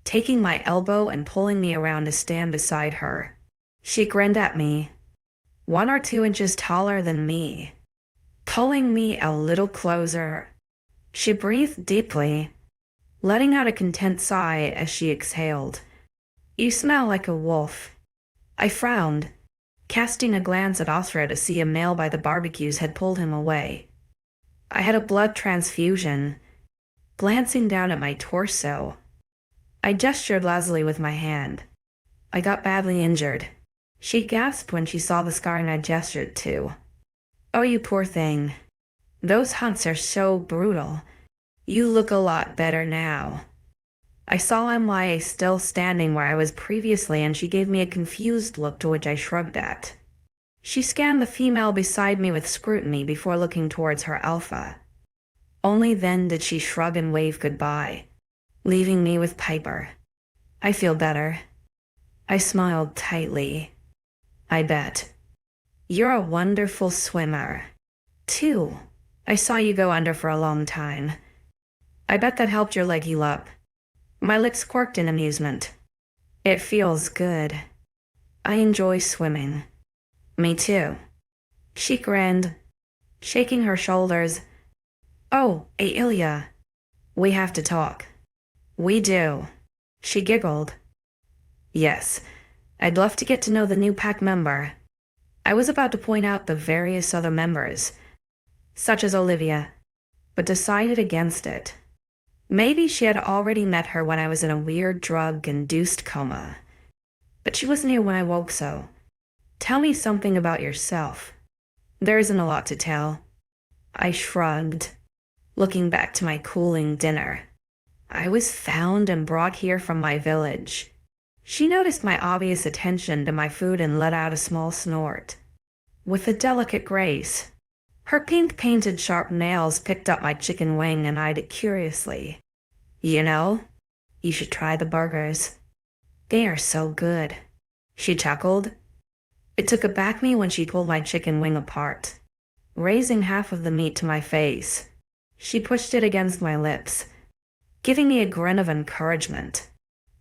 taking my elbow and pulling me around to stand beside her. She grinned at me, 1 or 2 inches taller than me, pulling me a little closer. She breathed deeply, letting out a content sigh as she exhaled. You smell like a wolf. I frowned, casting a glance at 𝐻𝐸 to see a male by the barbecues had pulled him away. I had a blood transfusion, glancing down at my torso. I gestured lazily with my hand. I got badly injured. She gasped when she saw the scar and I gestured too. Oh, you poor thing. Those hunts are so brutal. You look a lot better now. I saw 𝐿𝐬 still standing where I was previously, and she gave me a confused look to which I shrugged at. She scanned the female beside me with scrutiny before looking towards her alpha. Only then did she shrug and wave goodbye, leaving me with Piper. I feel better. I smiled tightly. I bet. You're a wonderful swimmer. Too. I saw you go under for a long time. I bet that helped your leg heal up. My lips quirked in amusement. It feels good. I enjoy swimming. Me too. She grinned, shaking her shoulders. Oh, Ailia. We have to talk. We do. She giggled. Yes, I'd love to get to know the new pack member. I was about to point out the various other members, such as Olivia, but decided against it. Maybe she had already met her when I was in a weird drug-induced coma. But she wasn't here when I woke, so tell me something about yourself. There isn't a lot to tell. I shrugged, looking back to my cooling dinner. I was found and brought here from my village. She noticed my obvious attention to my food and let out a small snort. With a delicate grace, her pink-painted sharp nails picked up my chicken wing and eyed it curiously. You know, you should try the burgers. They are so good. She chuckled. It took aback me when she pulled my chicken wing apart, raising half of the meat to my face. She pushed it against my lips, giving me a grin of encouragement.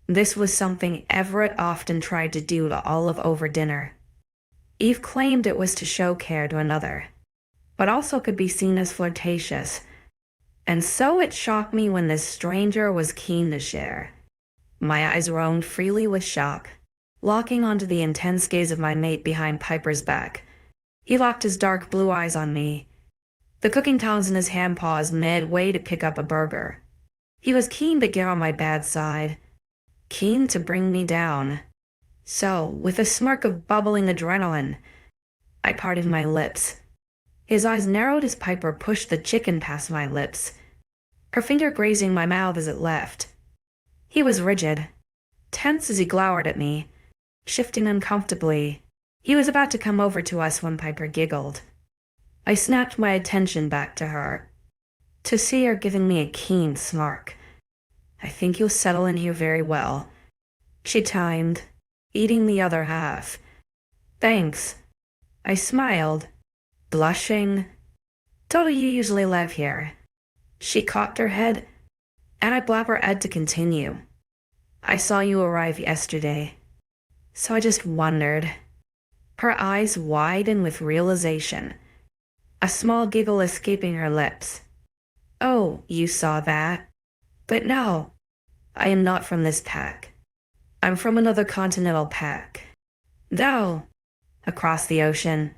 This was something Everett often tried to do to Olive over dinner. Eve claimed it was to show care to another, but also could be seen as flirtatious, and so it shocked me when this stranger was keen to share. My eyes roamed freely with shock, locking onto the intense gaze of my mate behind Piper's back. He locked his dark blue eyes on me, the cooking tongs in his hand paused midway to pick up a burger. He was keen to get on my bad side, keen to bring me down. So, with a smirk of bubbling adrenaline, I parted my lips. His eyes narrowed as Piper pushed the chicken past my lips, her finger grazing my mouth as it left. He was rigid, tense as he glowered at me, shifting uncomfortably. He was about to come over to us when Piper giggled. I snapped my attention back to her, to see her giving me a keen smirk. I think you'll settle in here very well, she timed, eating the other half. Thanks. I smiled, blushing. Don't you usually live here? She cocked her head, and I blabbered to continue. I saw you arrive yesterday, so I just wondered. Her eyes widened with realization, a small giggle escaping her lips. Oh, you saw that? But no, I am not from this pack. I'm from another continental pack. Though, across the ocean.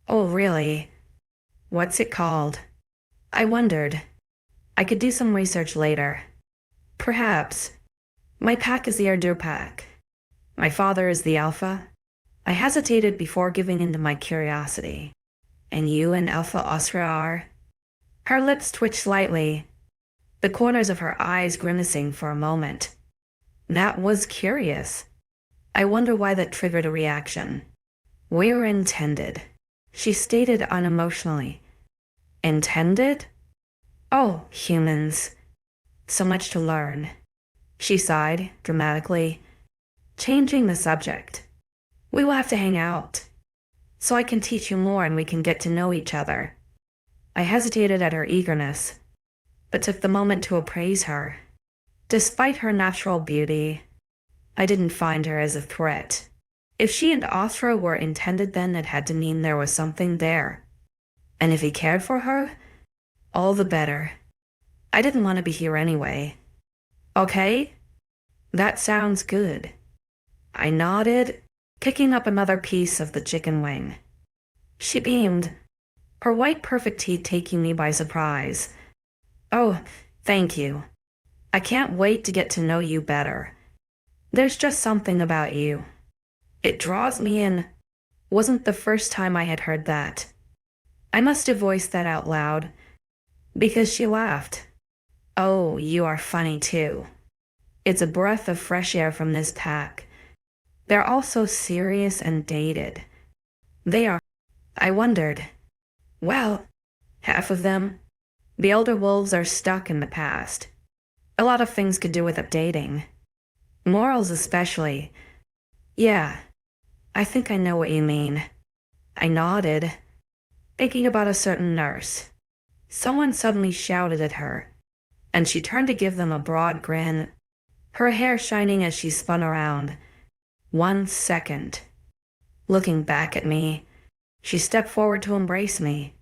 Oh, really? What's it called? I wondered. I could do some research later. Perhaps. My pack is the 𝐊𝐬𝐩𝐿 pack. My father is the Alpha. I hesitated before giving in to my curiosity. And you and Alpha Osra are? Her lips twitched slightly, the corners of her eyes grimacing for a moment. That was curious. I wonder why that triggered a reaction. We're intended, she stated unemotionally. Intended? Oh, humans. So much to learn. She sighed, dramatically, changing the subject. We will have to hang out, so I can teach you more and we can get to know each other. I hesitated at her eagerness, but took the moment to appraise her. Despite her natural beauty, I didn't find her as a threat. If she and Osra were intended, then it had to mean there was something there. And if he cared for her, all the better. I didn't want to be here anyway. Okay? That sounds good. I nodded, picking up another piece of the chicken wing. She beamed, her white perfect teeth taking me by surprise. Oh, thank you. I can't wait to get to know you better. There's just something about you. It draws me in wasn't the first time I had heard that. I must have voiced that out loud, because she laughed. Oh, you are funny too. It's a breath of fresh air from this pack. They're all so serious and dated. They are. I wondered. Well, half of them. The elder wolves are stuck in the past. A lot of things could do with updating. Morals especially. Yeah, I think I know what you mean. I nodded, thinking about a certain nurse. Someone suddenly shouted at her, and she turned to give them a broad grin, her hair shining as she spun around. 1 second. Looking back at me, she stepped forward to embrace me.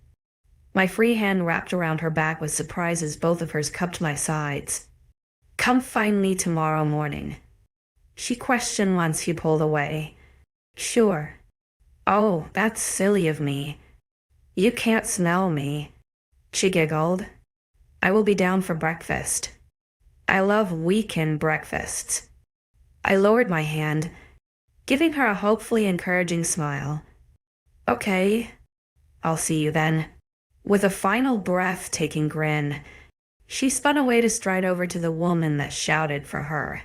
My free hand wrapped around her back with surprise as both of hers cupped my sides. Come find me tomorrow morning. She questioned once he pulled away. Sure. Oh, that's silly of me. You can't smell me. She giggled. I will be down for breakfast. I love weekend breakfasts. I lowered my hand, giving her a hopefully encouraging smile. Okay, I'll see you then. With a final breathtaking grin, she spun away to stride over to the woman that shouted for her.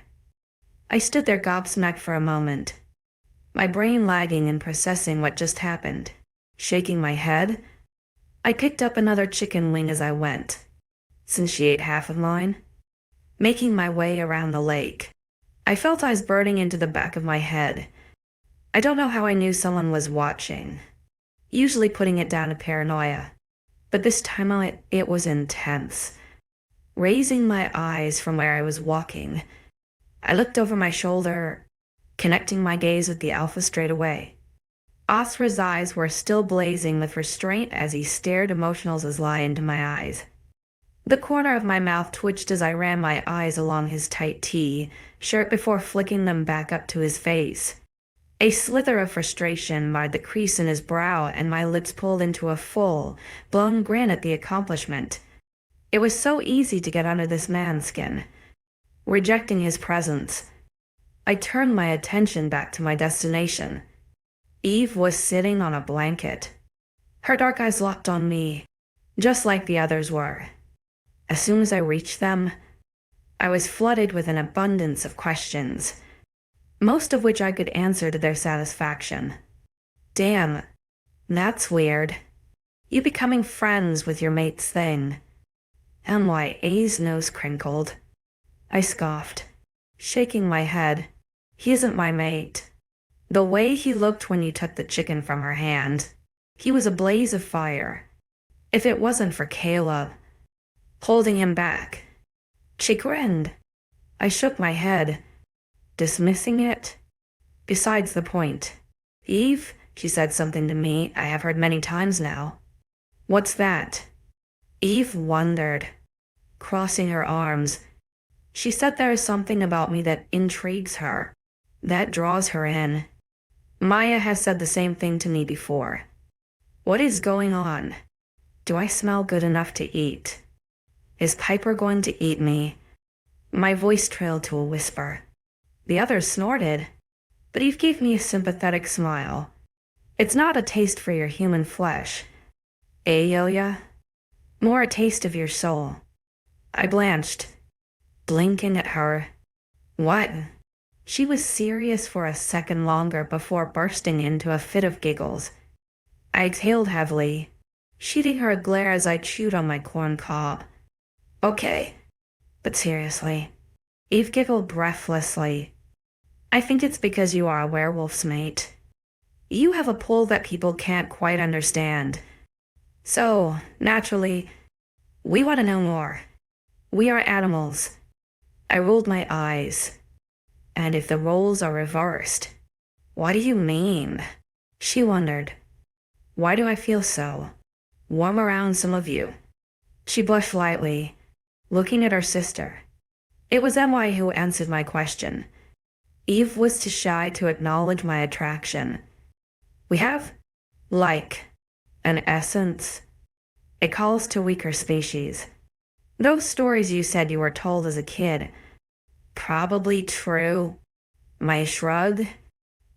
I stood there gobsmacked for a moment, my brain lagging and processing what just happened. Shaking my head, I picked up another chicken wing as I went, since she ate half of mine. Making my way around the lake, I felt eyes burning into the back of my head. I don't know how I knew someone was watching, usually putting it down to paranoia, but this time it was intense. Raising my eyes from where I was walking, I looked over my shoulder, connecting my gaze with the Alpha straight away. 𝐊𝐲𝐬𝐬's eyes were still blazing with restraint as he stared emotional as lie into my eyes. The corner of my mouth twitched as I ran my eyes along his tight T-shirt before flicking them back up to his face. A slither of frustration marred the crease in his brow, and my lips pulled into a full, blown grin at the accomplishment. It was so easy to get under this man's skin. Rejecting his presence, I turned my attention back to my destination. Eve was sitting on a blanket. Her dark eyes locked on me, just like the others were. As soon as I reached them, I was flooded with an abundance of questions, most of which I could answer to their satisfaction. Damn, that's weird. You becoming friends with your mate's thing. 𝐿𝐲𝐬's nose crinkled. I scoffed, shaking my head. He isn't my mate. The way he looked when you took the chicken from her hand, he was a blaze of fire. If it wasn't for Caleb holding him back. She grinned. I shook my head, dismissing it. Besides the point. Eve, she said something to me I have heard many times now. What's that? Eve wondered, crossing her arms. She said there is something about me that intrigues her, that draws her in. Maya has said the same thing to me before. What is going on? Do I smell good enough to eat? Is Piper going to eat me? My voice trailed to a whisper. The others snorted, but Eve gave me a sympathetic smile. It's not a taste for your human flesh, Ailia, more a taste of your soul. I blanched, blinking at her. What? She was serious for a second longer before bursting into a fit of giggles. I exhaled heavily, sheeting her a glare as I chewed on my corn cob. Okay, but seriously. Eve giggled breathlessly. I think it's because you are a werewolf's mate. You have a pull that people can't quite understand. So, naturally, we want to know more. We are animals. I rolled my eyes. And if the roles are reversed, what do you mean? She wondered. Why do I feel so warm around some of you? She blushed lightly, looking at her sister. It was 𝐿𝐲𝐬 who answered my question. Eve was too shy to acknowledge my attraction. We have, like, an essence. It calls to weaker species. Those stories you said you were told as a kid, probably true. Maya shrugged.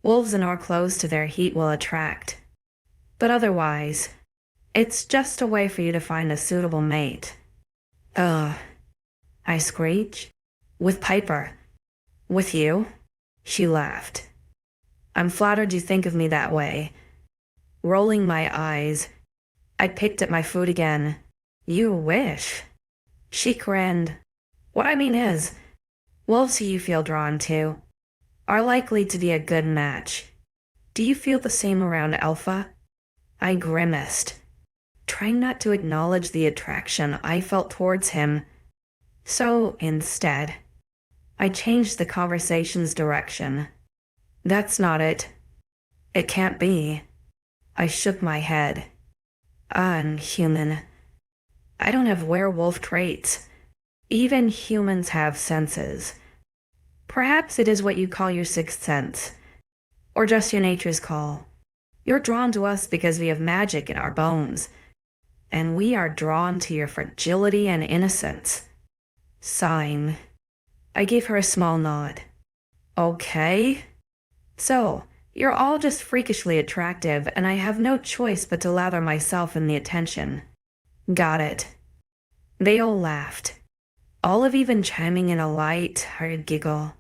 Wolves and or close to their heat will attract. But otherwise, it's just a way for you to find a suitable mate. Ugh, I screech. With Piper. With you? She laughed. I'm flattered you think of me that way. Rolling my eyes, I picked at my food again. You wish. She grinned. What I mean is, wolves who you feel drawn to are likely to be a good match. Do you feel the same around Alpha? I grimaced, trying not to acknowledge the attraction I felt towards him. So, instead, I changed the conversation's direction. That's not it. It can't be. I shook my head. Unhuman. I don't have werewolf traits. Even humans have senses. Perhaps it is what you call your sixth sense, or just your nature's call. You're drawn to us because we have magic in our bones, and we are drawn to your fragility and innocence. Sighing, I gave her a small nod. Okay. So, you're all just freakishly attractive, and I have no choice but to lather myself in the attention. Got it. They all laughed, Olive even chiming in a light-hearted giggle.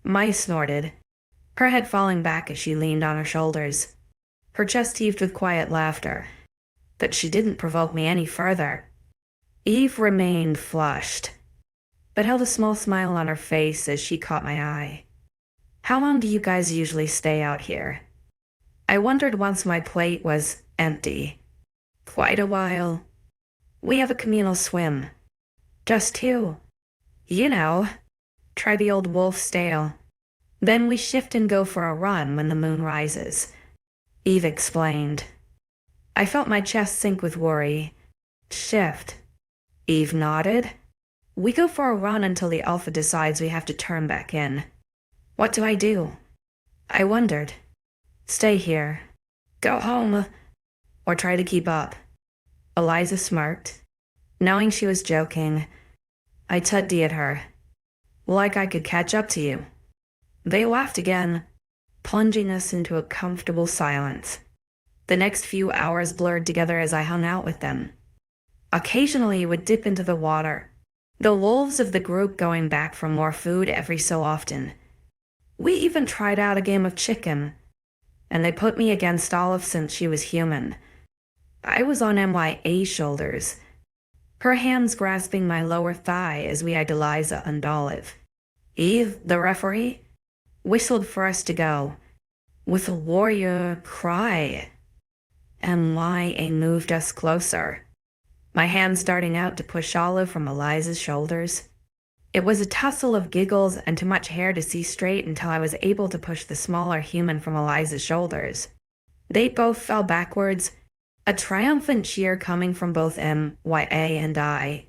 Mai snorted, her head falling back as she leaned on her shoulders. Her chest heaved with quiet laughter, but she didn't provoke me any further. Eve remained flushed, but held a small smile on her face as she caught my eye. How long do you guys usually stay out here? I wondered once my plate was empty. Quite a while. We have a communal swim. Just two. You know, try the old wolf's tale. Then we shift and go for a run when the moon rises. Eve explained. I felt my chest sink with worry. Shift. Eve nodded. We go for a run until the Alpha decides we have to turn back in. What do I do? I wondered. Stay here. Go home. Or try to keep up. Eliza smirked. Knowing she was joking, I tutted at her. Like I could catch up to you. They laughed again, plunging us into a comfortable silence. The next few hours blurred together as I hung out with them. Occasionally we would dip into the water, the wolves of the group going back for more food every so often. We even tried out a game of chicken, and they put me against Olive since she was human. I was on MYA's shoulders, her hands grasping my lower thigh as we eyed Eliza and Olive. Eve, the referee, whistled for us to go, with a warrior cry. MYA moved us closer, my hands darting out to push Olive from Eliza's shoulders. It was a tussle of giggles and too much hair to see straight until I was able to push the smaller human from Eliza's shoulders. They both fell backwards, a triumphant cheer coming from both MYA and I.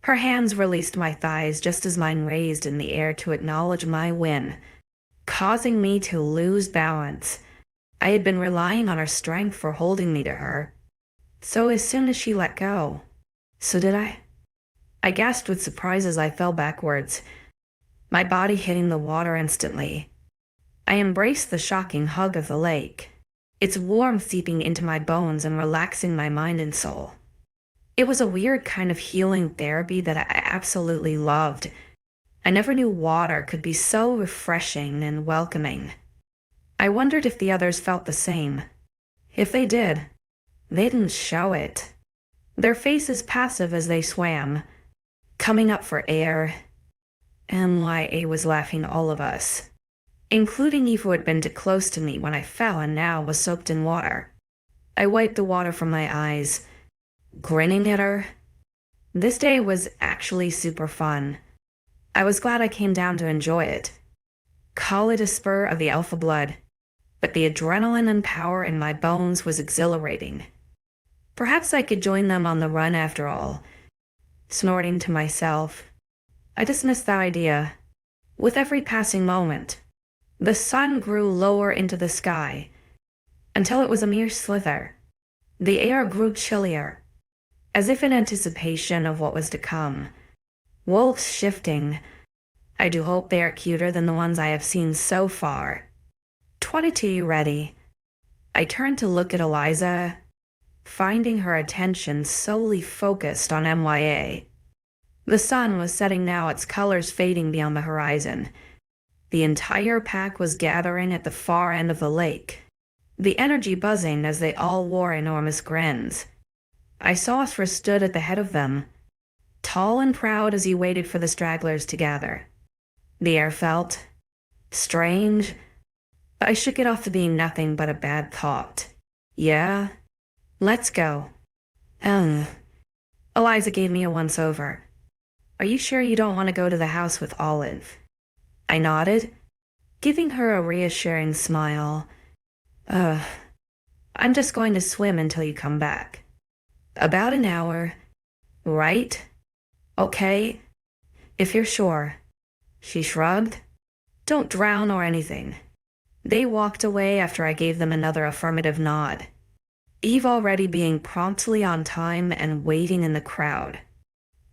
Her hands released my thighs just as mine raised in the air to acknowledge my win, causing me to lose balance. I had been relying on her strength for holding me to her. So as soon as she let go, so did I. I gasped with surprise as I fell backwards, my body hitting the water instantly. I embraced the shocking hug of the lake, its warmth seeping into my bones and relaxing my mind and soul. It was a weird kind of healing therapy that I absolutely loved. I never knew water could be so refreshing and welcoming. I wondered if the others felt the same. If they did, they didn't show it. Their faces passive as they swam, coming up for air. MYA was laughing all of us, including Eve, who had been too close to me when I fell and now was soaked in water. I wiped the water from my eyes, grinning at her. This day was actually super fun. I was glad I came down to enjoy it. Call it a spur of the alpha blood, but the adrenaline and power in my bones was exhilarating. Perhaps I could join them on the run after all. Snorting to myself, I dismissed the idea. With every passing moment, the sun grew lower into the sky, until it was a mere slither. The air grew chillier, as if in anticipation of what was to come. Wolves shifting. I do hope they are cuter than the ones I have seen so far. What are you ready? I turned to look at Eliza, finding her attention solely focused on MYA. The sun was setting now, its colors fading beyond the horizon. The entire pack was gathering at the far end of the lake, the energy buzzing as they all wore enormous grins. 𝐼𝐸𝐺 stood at the head of them, tall and proud as he waited for the stragglers to gather. The air felt strange, but I shook it off to being nothing but a bad thought. Yeah? Let's go. Eliza gave me a once-over. Are you sure you don't want to go to the house with Olive? I nodded, giving her a reassuring smile. I'm just going to swim until you come back. About an hour, right? Okay, if you're sure. She shrugged. Don't drown or anything. They walked away after I gave them another affirmative nod. Eve already being promptly on time and waiting in the crowd.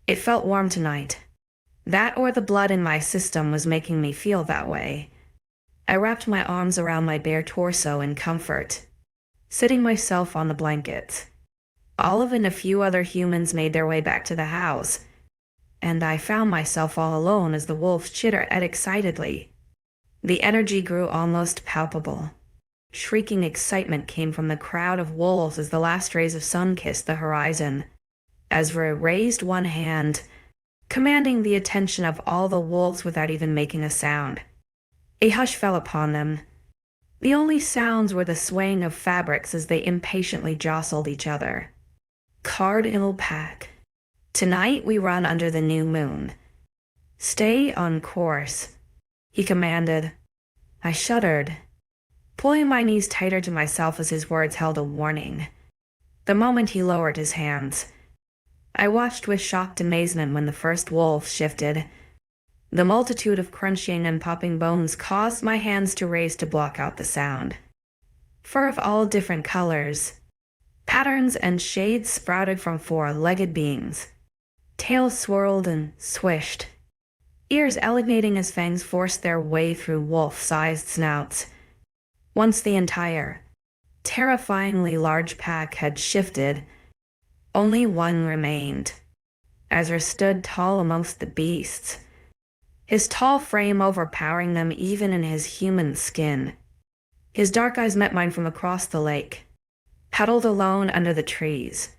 It felt warm tonight. That or the blood in my system was making me feel that way. I wrapped my arms around my bare torso in comfort, sitting myself on the blankets. Olive and a few other humans made their way back to the house, and I found myself all alone as the wolves chittered excitedly. The energy grew almost palpable. Shrieking excitement came from the crowd of wolves as the last rays of sun kissed the horizon. 𝐻𝐸𝐺 raised one hand, commanding the attention of all the wolves without even making a sound. A hush fell upon them. The only sounds were the swaying of fabrics as they impatiently jostled each other. 𝐻𝐸𝐺 pack. Tonight we run under the new moon. Stay on course, he commanded. I shuddered, pulling my knees tighter to myself as his words held a warning. The moment he lowered his hands, I watched with shocked amazement when the first wolf shifted. The multitude of crunching and popping bones caused my hands to raise to block out the sound. Fur of all different colors, patterns and shades sprouted from four-legged beings. Tails swirled and swished, ears elevating as fangs forced their way through wolf-sized snouts. Once the entire, terrifyingly large pack had shifted, only one remained. 𝐻𝐸𝐺 stood tall amongst the beasts, his tall frame overpowering them even in his human skin. His dark eyes met mine from across the lake, huddled alone under the trees.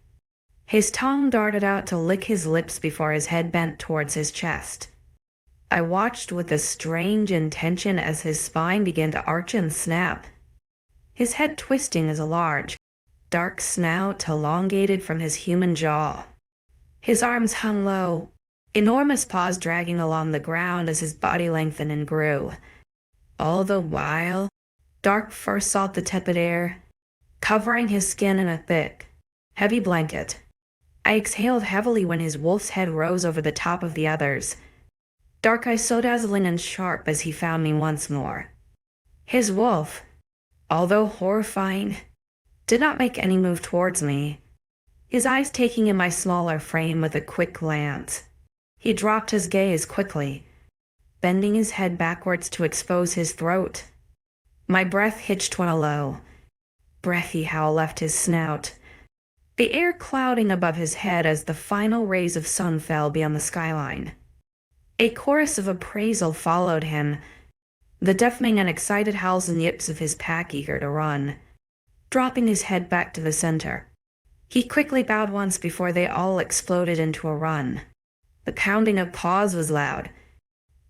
His tongue darted out to lick his lips before his head bent towards his chest. I watched with a strange intention as his spine began to arch and snap, his head twisting as a large, dark snout elongated from his human jaw. His arms hung low, enormous paws dragging along the ground as his body lengthened and grew. All the while, dark fur sought the tepid air, covering his skin in a thick, heavy blanket. I exhaled heavily when his wolf's head rose over the top of the others, dark eyes so dazzling and sharp as he found me once more. His wolf, although horrifying, did not make any move towards me, his eyes taking in my smaller frame with a quick glance. He dropped his gaze quickly, bending his head backwards to expose his throat. My breath hitched when a low, breathy howl left his snout, the air clouding above his head as the final rays of sun fell beyond the skyline. A chorus of appraisal followed him, the deafening and excited howls and yips of his pack eager to run. Dropping his head back to the center, he quickly bowed once before they all exploded into a run. The pounding of paws was loud,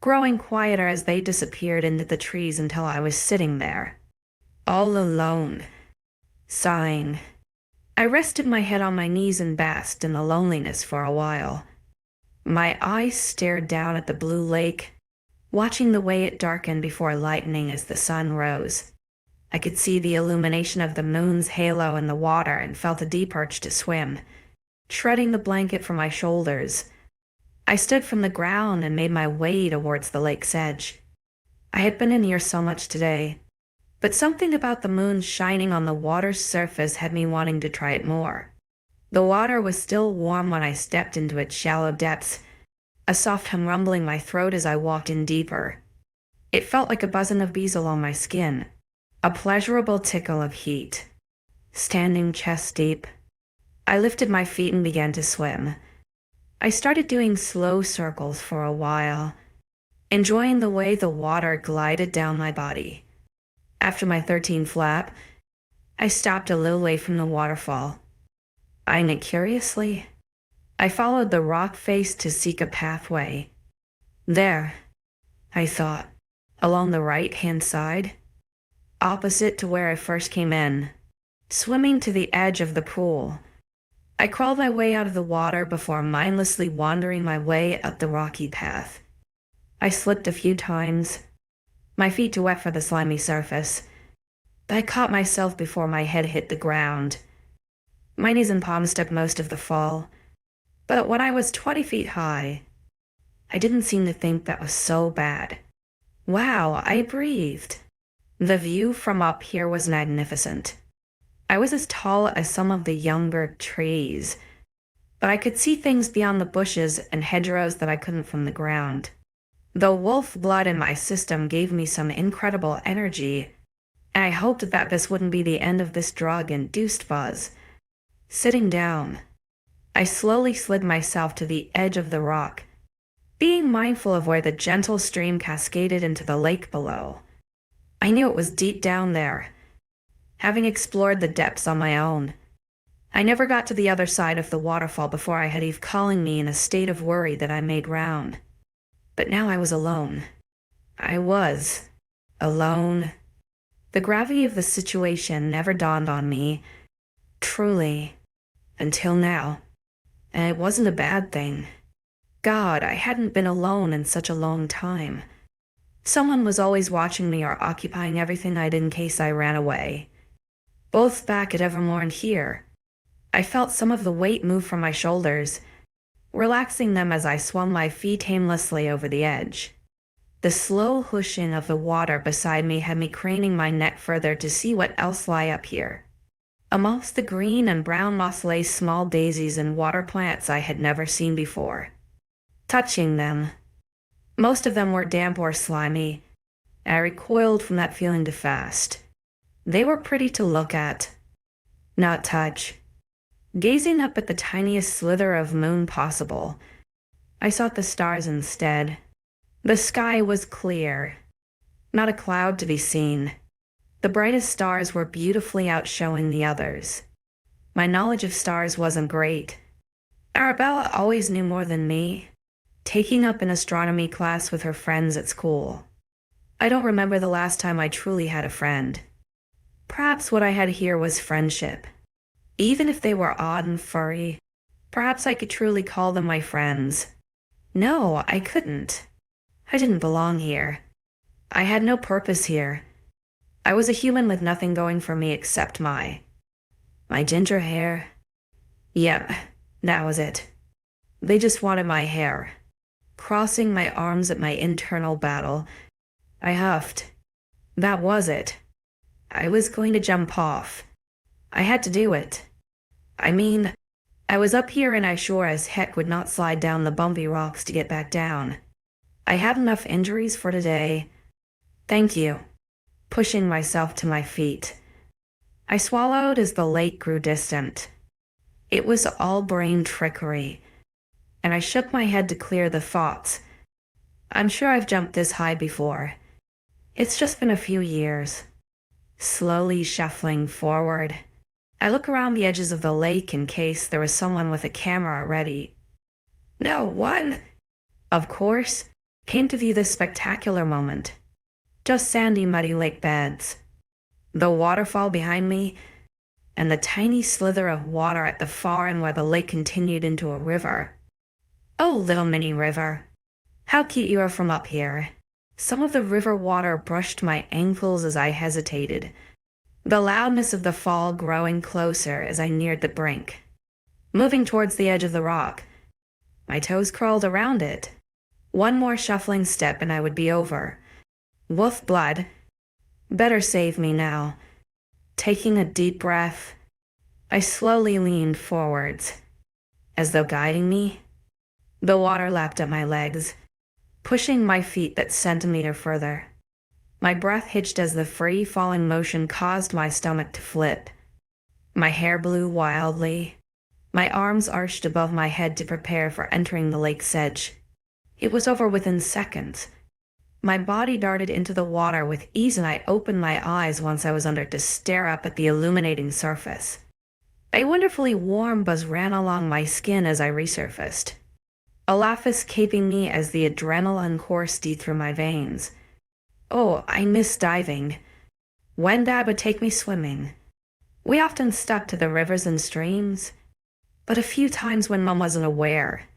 growing quieter as they disappeared into the trees until I was sitting there, all alone, sighing. I rested my head on my knees and basked in the loneliness for a while. My eyes stared down at the blue lake, watching the way it darkened before lightening as the sun rose. I could see the illumination of the moon's halo in the water and felt a deep urge to swim, shredding the blanket from my shoulders. I stood from the ground and made my way towards the lake's edge. I had been in here so much today, but something about the moon shining on the water's surface had me wanting to try it more. The water was still warm when I stepped into its shallow depths, a soft hum rumbling my throat as I walked in deeper. It felt like a buzzing of bees along my skin, A pleasurable tickle of heat. Standing chest deep, I lifted my feet and began to swim. I started doing slow circles for a while, enjoying the way the water glided down my body. After my 13 flap, I stopped a little way from the waterfall. Eyeing it curiously, I followed the rock face to seek a pathway. There, I thought, along the right-hand side, opposite to where I first came in, swimming to the edge of the pool. I crawled my way out of the water before mindlessly wandering my way up the rocky path. I slipped a few times, my feet too wet for the slimy surface, but I caught myself before my head hit the ground. My knees and palms took most of the fall, but when I was 20 feet high, I didn't seem to think that was so bad. Wow, I breathed. The view from up here was magnificent. I was as tall as some of the younger trees, but I could see things beyond the bushes and hedgerows that I couldn't from the ground. The wolf blood in my system gave me some incredible energy, and I hoped that this wouldn't be the end of this drug-induced buzz. Sitting down, I slowly slid myself to the edge of the rock, being mindful of where the gentle stream cascaded into the lake below. I knew it was deep down there, having explored the depths on my own. I never got to the other side of the waterfall before I had Eve calling me in a state of worry that I made round. But now I was alone. I was alone. The gravity of the situation never dawned on me, truly, until now. And it wasn't a bad thing. God, I hadn't been alone in such a long time. Someone was always watching me or occupying everything I did in case I ran away. Both back at Evermore and here, I felt some of the weight move from my shoulders, relaxing them as I swung my feet aimlessly over the edge. The slow whooshing of the water beside me had me craning my neck further to see what else lay up here. Amongst the green and brown moss lay small daisies and water plants I had never seen before. Touching them, most of them were damp or slimy. I recoiled from that feeling too fast. They were pretty to look at, not touch. Gazing up at the tiniest slither of moon possible, I sought the stars instead. The sky was clear, not a cloud to be seen. The brightest stars were beautifully outshowing the others. My knowledge of stars wasn't great. Arabella always knew more than me, taking up an astronomy class with her friends at school. I don't remember the last time I truly had a friend. Perhaps what I had here was friendship. Even if they were odd and furry, perhaps I could truly call them my friends. No, I couldn't. I didn't belong here. I had no purpose here. I was a human with nothing going for me except my ginger hair. Yep, that was it. They just wanted my hair. Crossing my arms at my internal battle, I huffed. That was it. I was going to jump off. I had to do it. I mean, I was up here and I sure as heck would not slide down the bumpy rocks to get back down. I had enough injuries for today. Thank you. Pushing myself to my feet, I swallowed as the lake grew distant. It was all brain trickery, and I shook my head to clear the thoughts. I'm sure I've jumped this high before. It's just been a few years. Slowly shuffling forward, I look around the edges of the lake in case there was someone with a camera ready. No one, of course, came to view this spectacular moment. Just sandy, muddy lake beds, the waterfall behind me, and the tiny slither of water at the far end where the lake continued into a river. Oh, little mini river. How cute you are from up here. Some of the river water brushed my ankles as I hesitated, the loudness of the fall growing closer as I neared the brink. Moving towards the edge of the rock, my toes crawled around it. One more shuffling step and I would be over. Wolf blood. Better save me now. Taking a deep breath, I slowly leaned forwards, as though guiding me. The water lapped at my legs, pushing my feet that centimeter further. My breath hitched as the free-falling motion caused my stomach to flip. My hair blew wildly. My arms arched above my head to prepare for entering the lake's edge. It was over within seconds. My body darted into the water with ease, and I opened my eyes once I was under to stare up at the illuminating surface. A wonderfully warm buzz ran along my skin as I resurfaced. A laugh escaping me as the adrenaline coursed deep through my veins. Oh, I miss diving. When Dad would take me swimming, we often stuck to the rivers and streams, but a few times when Mom wasn't aware,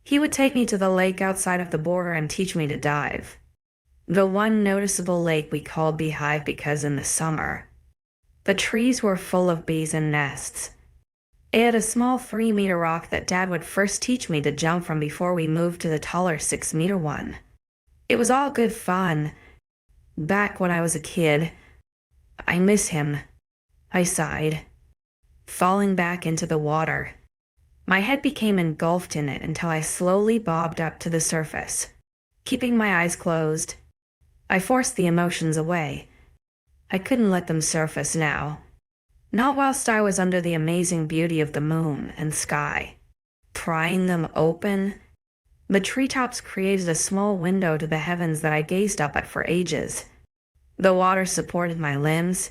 he would take me to the lake outside of the border and teach me to dive. The one noticeable lake we called Beehive because in the summer, the trees were full of bees and nests. It had a small 3-meter rock that Dad would first teach me to jump from before we moved to the taller 6-meter one. It was all good fun. Back when I was a kid. I miss him, I sighed, falling back into the water. My head became engulfed in it until I slowly bobbed up to the surface, keeping my eyes closed. I forced the emotions away. I couldn't let them surface now. Not whilst I was under the amazing beauty of the moon and sky. Prying them open, the treetops created a small window to the heavens that I gazed up at for ages. The water supported my limbs,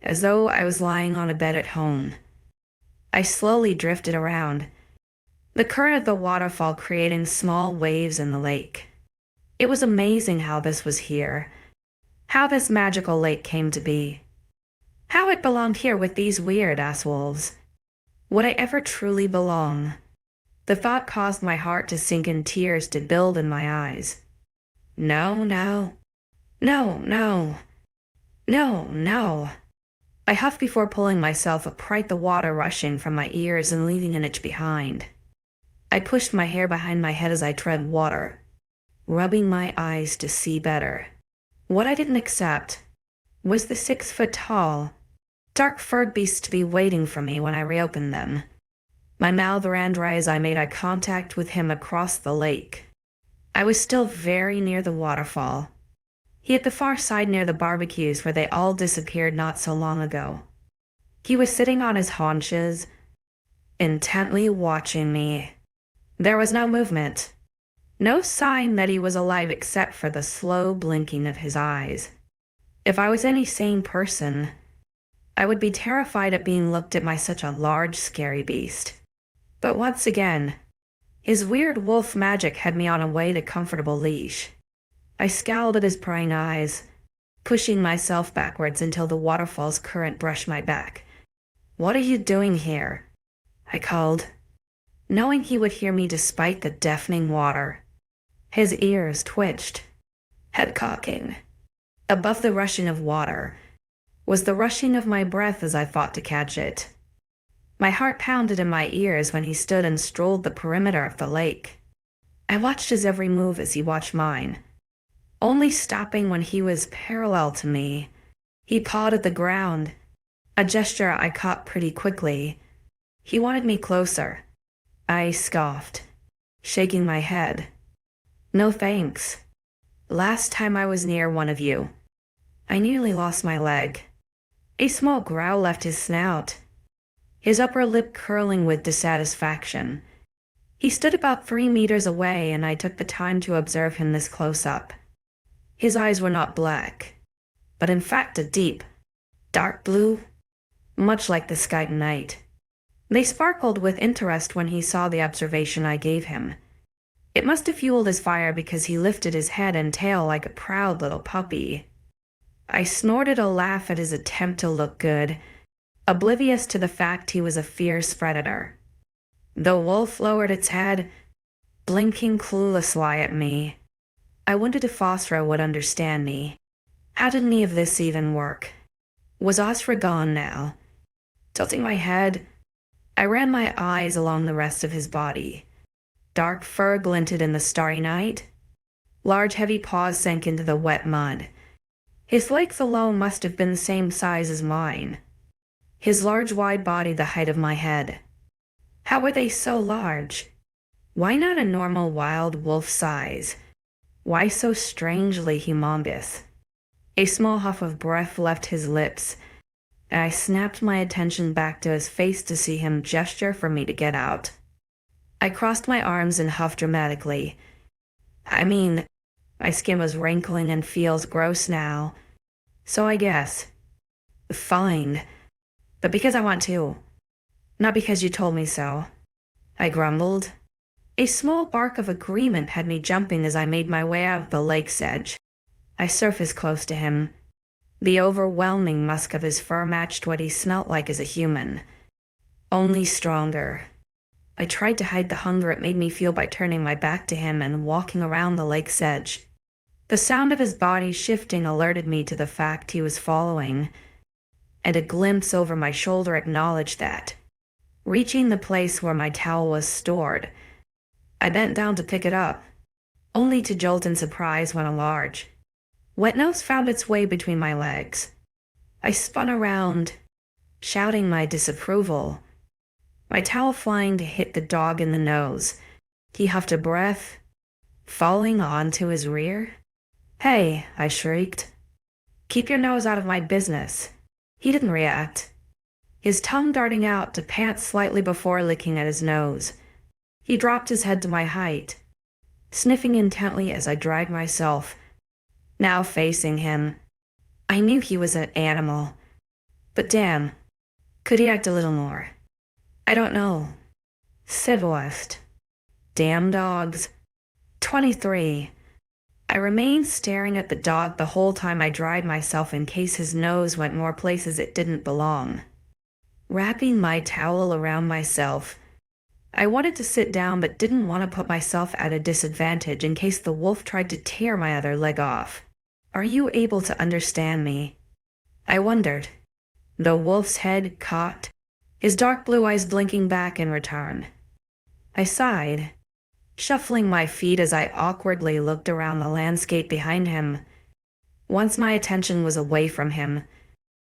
as though I was lying on a bed at home. I slowly drifted around, the current of the waterfall creating small waves in the lake. It was amazing how this was here, how this magical lake came to be, how it belonged here with these weird-ass wolves. Would I ever truly belong? The thought caused my heart to sink and tears to build in my eyes. No, no. No, no. No, no. I huffed before pulling myself upright, the water rushing from my ears and leaving an itch behind. I pushed my hair behind my head as I tread water, rubbing my eyes to see better. What I didn't accept was the 6-foot-tall, dark-furred beast to be waiting for me when I reopened them. My mouth ran dry as I made eye contact with him across the lake. I was still very near the waterfall. He at the far side near the barbecues where they all disappeared not so long ago. He was sitting on his haunches, intently watching me. There was no movement, no sign that he was alive except for the slow blinking of his eyes. If I was any sane person, I would be terrified at being looked at by such a large, scary beast. But once again, his weird wolf magic had me on a way to comfortable leash. I scowled at his prying eyes, pushing myself backwards until the waterfall's current brushed my back. "What are you doing here?" I called, knowing he would hear me despite the deafening water. His ears twitched, head cocking. Above the rushing of water was the rushing of my breath as I fought to catch it. My heart pounded in my ears when he stood and strolled the perimeter of the lake. I watched his every move as he watched mine, only stopping when he was parallel to me. He pawed at the ground, a gesture I caught pretty quickly. He wanted me closer. I scoffed, shaking my head. "No thanks. Last time I was near one of you, I nearly lost my leg." A small growl left his snout, his upper lip curling with dissatisfaction. He stood about 3 meters away, and I took the time to observe him this close up. His eyes were not black, but in fact a deep, dark blue, much like the sky tonight. They sparkled with interest when he saw the observation I gave him. It must have fueled his fire because he lifted his head and tail like a proud little puppy. I snorted a laugh at his attempt to look good, oblivious to the fact he was a fierce predator. The wolf lowered its head, blinking cluelessly at me. I wondered if Phosphor would understand me. How did any of this even work? Was Osra gone now? Tilting my head, I ran my eyes along the rest of his body. Dark fur glinted in the starry night. Large heavy paws sank into the wet mud. His legs alone must have been the same size as mine. His large wide body the height of my head. How were they so large? Why not a normal wild wolf size? Why so strangely humongous? A small huff of breath left his lips, and I snapped my attention back to his face to see him gesture for me to get out. I crossed my arms and huffed dramatically. My skin was wrinkling and feels gross now, so I guess. Fine, but because I want to, not because you told me so, I grumbled. A small bark of agreement had me jumping as I made my way out of the lake's edge. I surfaced close to him. The overwhelming musk of his fur matched what he smelt like as a human, only stronger. I tried to hide the hunger it made me feel by turning my back to him and walking around the lake's edge. The sound of his body shifting alerted me to the fact he was following, and a glimpse over my shoulder acknowledged that. Reaching the place where my towel was stored, I bent down to pick it up, only to jolt in surprise when a large, wet nose found its way between my legs. I spun around, shouting my disapproval, my towel flying to hit the dog in the nose. He huffed a breath, falling onto his rear. "Hey," I shrieked. "Keep your nose out of my business." He didn't react, his tongue darting out to pant slightly before licking at his nose. He dropped his head to my height, sniffing intently as I dragged myself, now facing him. I knew he was an animal, but damn, could he act a little more? I don't know. Civilized. Damn dogs. 23. I remained staring at the dog the whole time I dried myself in case his nose went more places it didn't belong. Wrapping my towel around myself, I wanted to sit down but didn't want to put myself at a disadvantage in case the wolf tried to tear my other leg off. "Are you able to understand me?" I wondered. The wolf's head cocked, his dark blue eyes blinking back in return. I sighed, shuffling my feet as I awkwardly looked around the landscape behind him. Once my attention was away from him,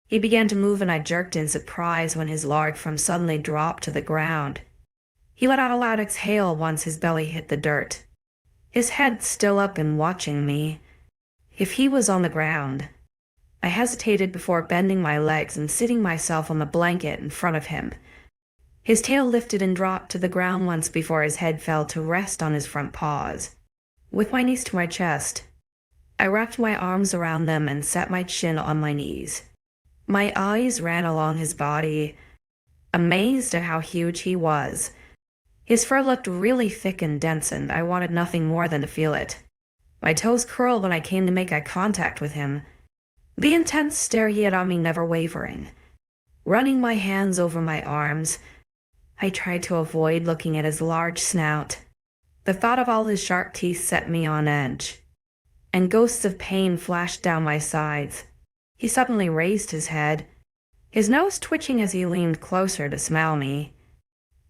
he began to move and I jerked in surprise when his large form suddenly dropped to the ground. He let out a loud exhale once his belly hit the dirt, his head still up and watching me. If he was on the ground, I hesitated before bending my legs and sitting myself on the blanket in front of him. His tail lifted and dropped to the ground once before his head fell to rest on his front paws. With my knees to my chest, I wrapped my arms around them and set my chin on my knees. My eyes ran along his body, amazed at how huge he was. His fur looked really thick and dense, and I wanted nothing more than to feel it. My toes curled when I came to make eye contact with him, the intense stare he had on me never wavering. Running my hands over my arms, I tried to avoid looking at his large snout. The thought of all his sharp teeth set me on edge, and ghosts of pain flashed down my sides. He suddenly raised his head, his nose twitching as he leaned closer to smell me.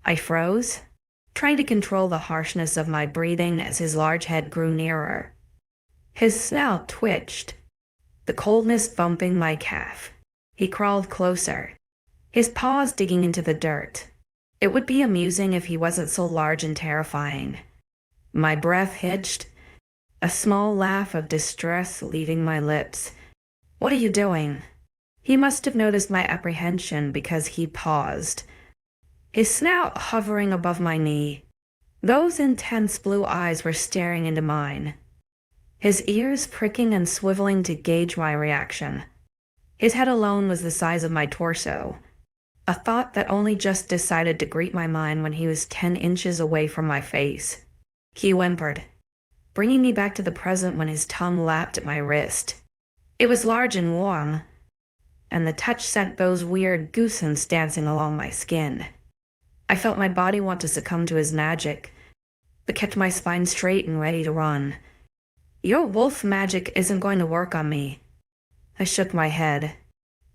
I froze, trying to control the harshness of my breathing as his large head grew nearer. His snout twitched, the coldness bumping my calf. He crawled closer, his paws digging into the dirt. It would be amusing if he wasn't so large and terrifying. My breath hitched, a small laugh of distress leaving my lips. "What are you doing?" He must have noticed my apprehension because he paused, his snout hovering above my knee. Those intense blue eyes were staring into mine, his ears pricking and swiveling to gauge my reaction. His head alone was the size of my torso, a thought that only just decided to greet my mind when he was 10 inches away from my face. He whimpered, bringing me back to the present when his tongue lapped at my wrist. It was large and warm, and the touch sent those weird goosebumps dancing along my skin. I felt my body want to succumb to his magic, but kept my spine straight and ready to run. "Your wolf magic isn't going to work on me." I shook my head.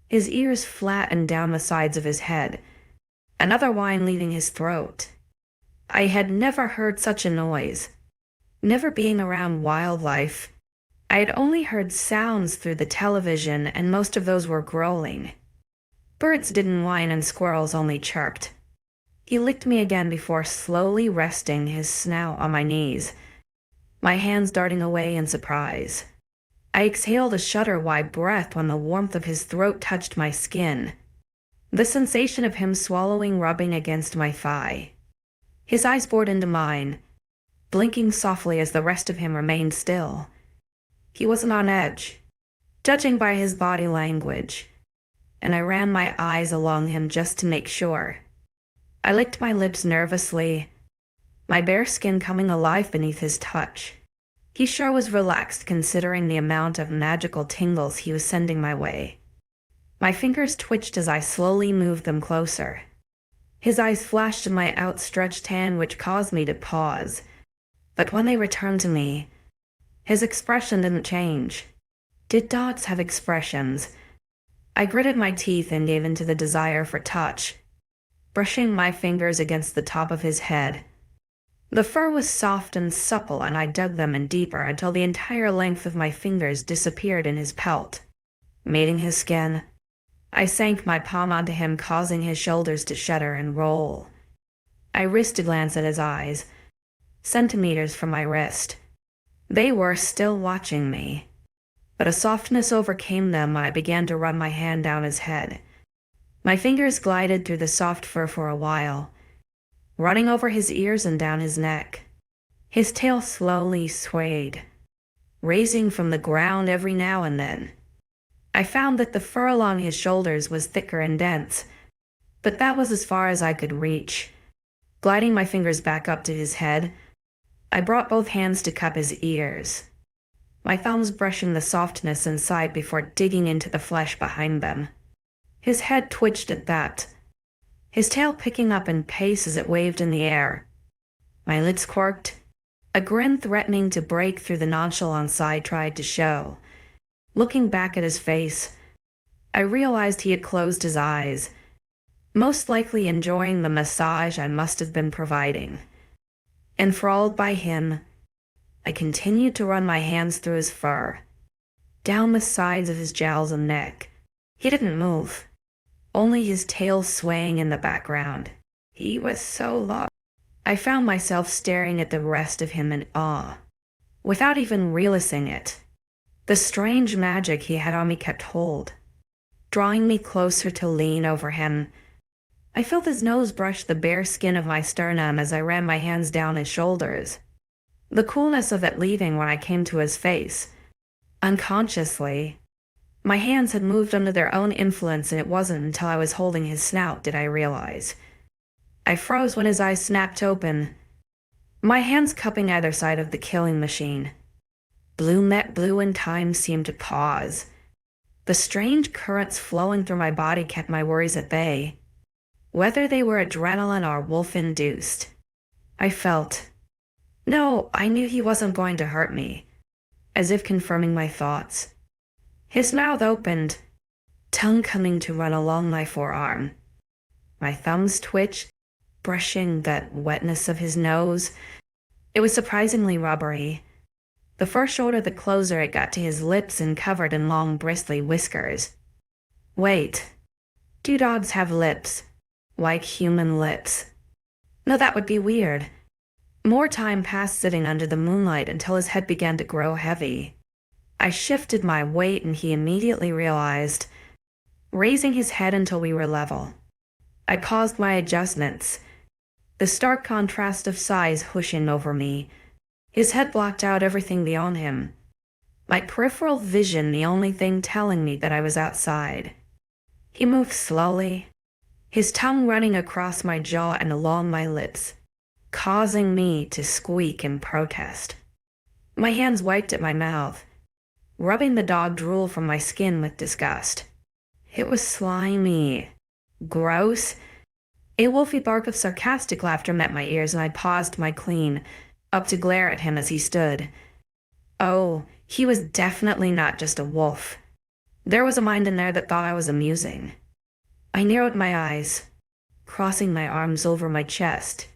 His ears flattened down the sides of his head, another whine leaving his throat. I had never heard such a noise. Never being around wildlife, I had only heard sounds through the television, and most of those were growling. Birds didn't whine and squirrels only chirped. He licked me again before slowly resting his snout on my knees, my hands darting away in surprise. I exhaled a shudder-wide breath when the warmth of his throat touched my skin. The sensation of him swallowing rubbing against my thigh. His eyes bored into mine, blinking softly as the rest of him remained still. He wasn't on edge, judging by his body language, and I ran my eyes along him just to make sure. I licked my lips nervously, my bare skin coming alive beneath his touch. He sure was relaxed considering the amount of magical tingles he was sending my way. My fingers twitched as I slowly moved them closer. His eyes flashed in my outstretched hand, which caused me to pause. But when they returned to me, his expression didn't change. Did dogs have expressions? I gritted my teeth and gave in to the desire for touch, brushing my fingers against the top of his head. The fur was soft and supple, and I dug them in deeper until the entire length of my fingers disappeared in his pelt, mating his skin. I sank my palm onto him, causing his shoulders to shudder and roll. I risked a glance at his eyes, centimeters from my wrist. They were still watching me, but a softness overcame them. I began to run my hand down his head. My fingers glided through the soft fur for a while, running over his ears and down his neck. His tail slowly swayed, raising from the ground every now and then. I found that the fur along his shoulders was thicker and dense, but that was as far as I could reach. Gliding my fingers back up to his head, I brought both hands to cup his ears, my thumbs brushing the softness inside before digging into the flesh behind them. His head twitched at that, his tail picking up in pace as it waved in the air. My lips quirked, a grin threatening to break through the nonchalance I tried to show. Looking back at his face, I realized he had closed his eyes, most likely enjoying the massage I must have been providing. Enthralled by him, I continued to run my hands through his fur, down the sides of his jowls and neck. He didn't move, only his tail swaying in the background. He was so lost. I found myself staring at the rest of him in awe, without even realizing it. The strange magic he had on me kept hold, drawing me closer to lean over him. I felt his nose brush the bare skin of my sternum as I ran my hands down his shoulders, the coolness of it leaving when I came to his face. Unconsciously, my hands had moved under their own influence, and it wasn't until I was holding his snout did I realize. I froze when his eyes snapped open, my hands cupping either side of the killing machine. Blue met blue, and time seemed to pause. The strange currents flowing through my body kept my worries at bay, whether they were adrenaline or wolf-induced. I felt. No, I knew he wasn't going to hurt me, as if confirming my thoughts. His mouth opened, tongue coming to run along my forearm. My thumbs twitched, brushing that wetness of his nose. It was surprisingly rubbery. The first shoulder the closer it got to his lips and covered in long bristly whiskers. Wait, do dogs have lips, like human lips? No, that would be weird. More time passed sitting under the moonlight until his head began to grow heavy. I shifted my weight and he immediately realized, raising his head until we were level. I paused my adjustments, the stark contrast of size whooshing over me. His head blocked out everything beyond him, my peripheral vision the only thing telling me that I was outside. He moved slowly, his tongue running across my jaw and along my lips, causing me to squeak in protest. My hands wiped at my mouth, rubbing the dog drool from my skin with disgust. It was slimy, gross. A wolfy bark of sarcastic laughter met my ears, and I paused my clean, up to glare at him as he stood. Oh, he was definitely not just a wolf. There was a mind in there that thought I was amusing. I narrowed my eyes, crossing my arms over my chest.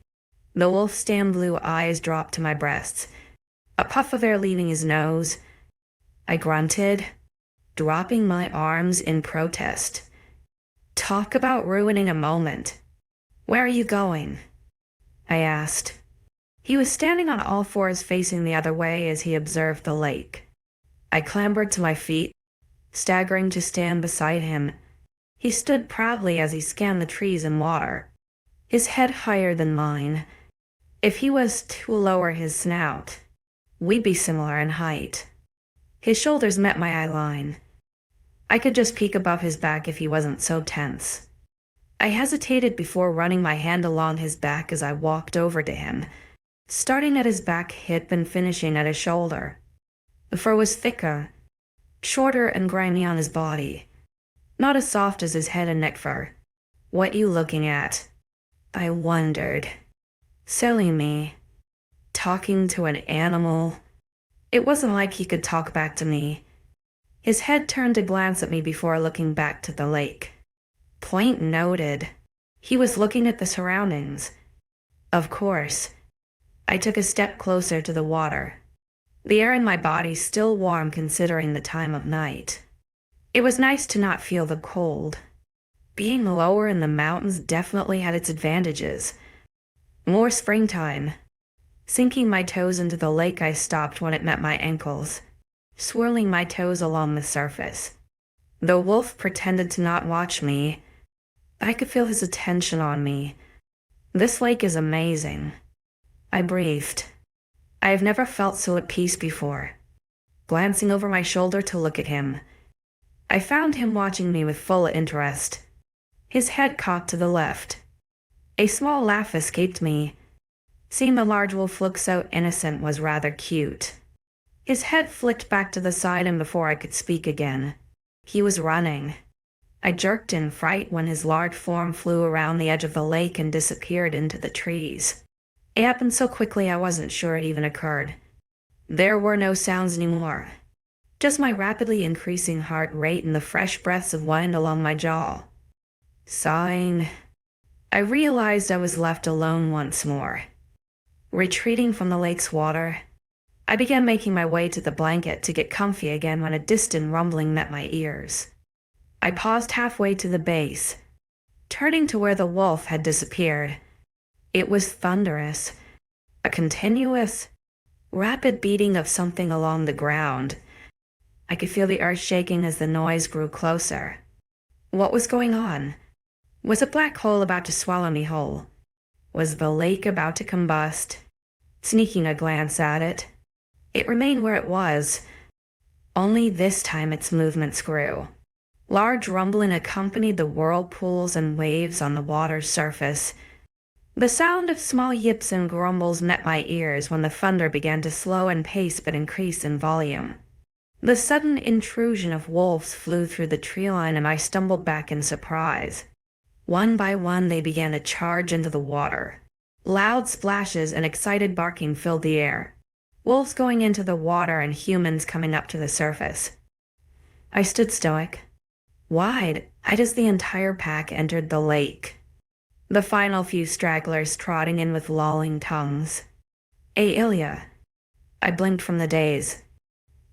The wolf's damn blue eyes dropped to my breasts, a puff of air leaving his nose. I grunted, dropping my arms in protest. Talk about ruining a moment. Where are you going? I asked. He was standing on all fours facing the other way as he observed the lake. I clambered to my feet, staggering to stand beside him. He stood proudly as he scanned the trees and water, his head higher than mine. If he was to lower his snout, we'd be similar in height. His shoulders met my eye line. I could just peek above his back if he wasn't so tense. I hesitated before running my hand along his back as I walked over to him, starting at his back hip and finishing at his shoulder. The fur was thicker, shorter and grimy on his body, not as soft as his head and neck fur. "What you looking at?" I wondered. Silly me. Talking to an animal. It wasn't like he could talk back to me. His head turned to glance at me before looking back to the lake. Point noted. He was looking at the surroundings. Of course. I took a step closer to the water. The air in my body still warm considering the time of night. It was nice to not feel the cold. Being lower in the mountains definitely had its advantages. More springtime. Sinking my toes into the lake, I stopped when it met my ankles, swirling my toes along the surface. The wolf pretended to not watch me. I could feel his attention on me. "This lake is amazing," I breathed. I have never felt so at peace before. Glancing over my shoulder to look at him, I found him watching me with full interest. His head cocked to the left. A small laugh escaped me. Seeing the large wolf look so innocent was rather cute. His head flicked back to the side, and before I could speak again, he was running. I jerked in fright when his large form flew around the edge of the lake and disappeared into the trees. It happened so quickly I wasn't sure it even occurred. There were no sounds anymore, just my rapidly increasing heart rate and the fresh breaths of wind along my jaw. Sighing, I realized I was left alone once more. Retreating from the lake's water, I began making my way to the blanket to get comfy again when a distant rumbling met my ears. I paused halfway to the base, turning to where the wolf had disappeared. It was thunderous, a continuous, rapid beating of something along the ground. I could feel the earth shaking as the noise grew closer. What was going on? Was a black hole about to swallow me whole? Was the lake about to combust? Sneaking a glance at it, it remained where it was, only this time its movements grew. Large rumbling accompanied the whirlpools and waves on the water's surface. The sound of small yips and grumbles met my ears when the thunder began to slow in pace but increase in volume. The sudden intrusion of wolves flew through the tree line, and I stumbled back in surprise. One by one, they began to charge into the water. Loud splashes and excited barking filled the air. Wolves going into the water and humans coming up to the surface. I stood stoic, wide-eyed as the entire pack entered the lake. The final few stragglers trotting in with lolling tongues. Ailia. I blinked from the daze,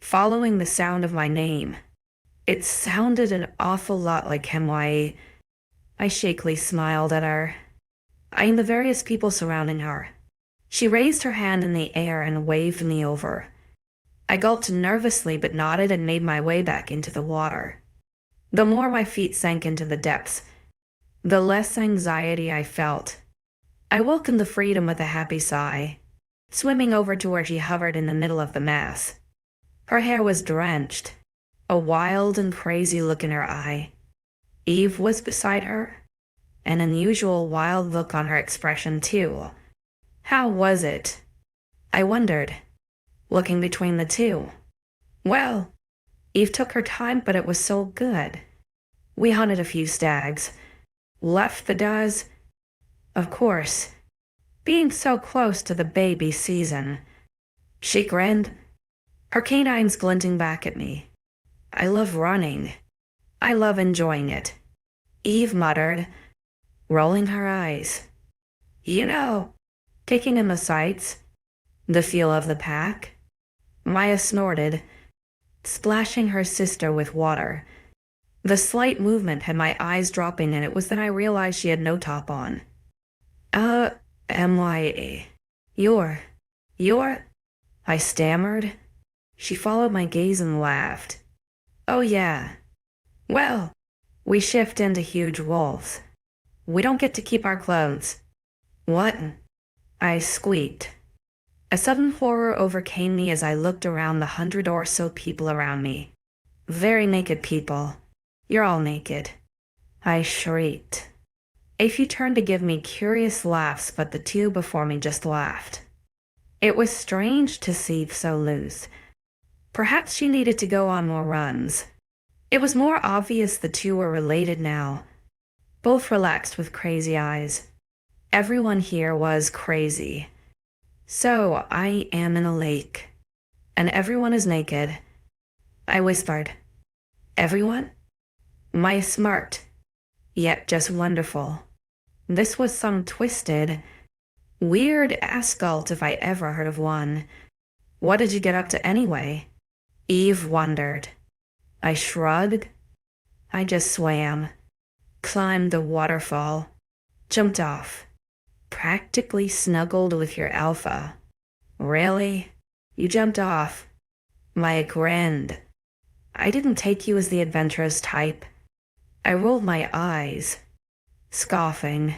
following the sound of my name. It sounded an awful lot like 𝐏𝐻𝐿. I shakily smiled at her, eyeing the various people surrounding her. She raised her hand in the air and waved me over. I gulped nervously but nodded and made my way back into the water. The more my feet sank into the depths, the less anxiety I felt. I welcomed the freedom with a happy sigh, swimming over to where she hovered in the middle of the mass. Her hair was drenched, a wild and crazy look in her eye. Eve was beside her, an unusual wild look on her expression too. How was it? I wondered, looking between the two. Well, Eve took her time, but it was so good. We hunted a few stags, left the does. Of course, being so close to the baby season. She grinned, her canines glinting back at me. I love running. I love enjoying it, Eve muttered, rolling her eyes. You know, taking in the sights, the feel of the pack. Maya snorted, splashing her sister with water. The slight movement had my eyes dropping, and it was then I realized she had no top on. MYA. You're, I stammered. She followed my gaze and laughed. Oh yeah. Well, we shift into huge wolves. We don't get to keep our clothes. What? I squeaked. A sudden horror overcame me as I looked around the 100 or so people around me. Very naked people. You're all naked. I shrieked. A few turned to give me curious laughs, but the two before me just laughed. It was strange to see so loose. Perhaps she needed to go on more runs. It was more obvious the two were related now. Both relaxed with crazy eyes. Everyone here was crazy. So I am in a lake, and everyone is naked. I whispered. Everyone? My smart, yet just wonderful. This was some twisted, weird assault if I ever heard of one. What did you get up to anyway? Eve wondered. I shrugged. I just swam, climbed the waterfall, jumped off, practically snuggled with your alpha. Really? You jumped off? Maya grinned. I didn't take you as the adventurous type. I rolled my eyes, scoffing.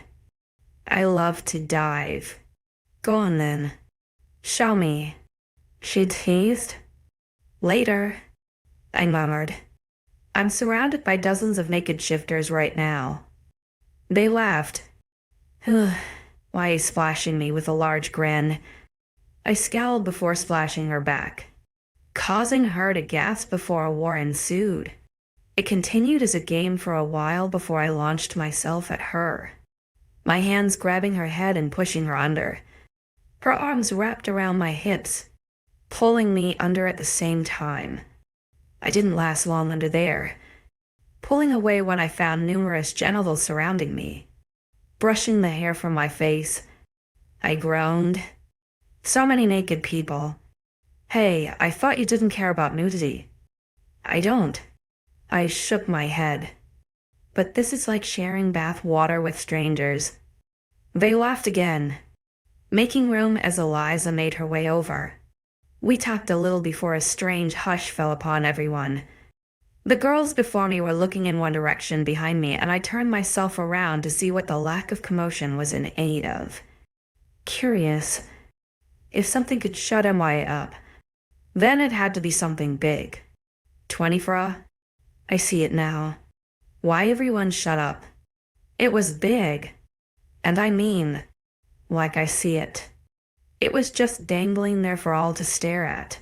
I love to dive. Go on then. Show me. She teased. Later, I murmured. I'm surrounded by dozens of naked shifters right now. They laughed. Why splashing me with a large grin? I scowled before splashing her back, causing her to gasp before a war ensued. It continued as a game for a while before I launched myself at her, my hands grabbing her head and pushing her under. Her arms wrapped around my hips, pulling me under at the same time. I didn't last long under there, pulling away when I found numerous genitals surrounding me. Brushing the hair from my face, I groaned. So many naked people. Hey, I thought you didn't care about nudity. I don't. I shook my head. But this is like sharing bath water with strangers. They laughed again, making room as 𝐿𝐲𝐬 made her way over. We talked a little before a strange hush fell upon everyone. The girls before me were looking in one direction behind me, and I turned myself around to see what the lack of commotion was in aid of. Curious. If something could shut 𝐿𝐲𝐬 up, then it had to be something big. 24? I see it now. Why everyone shut up? It was big. And I mean, like I see it. It was just dangling there for all to stare at.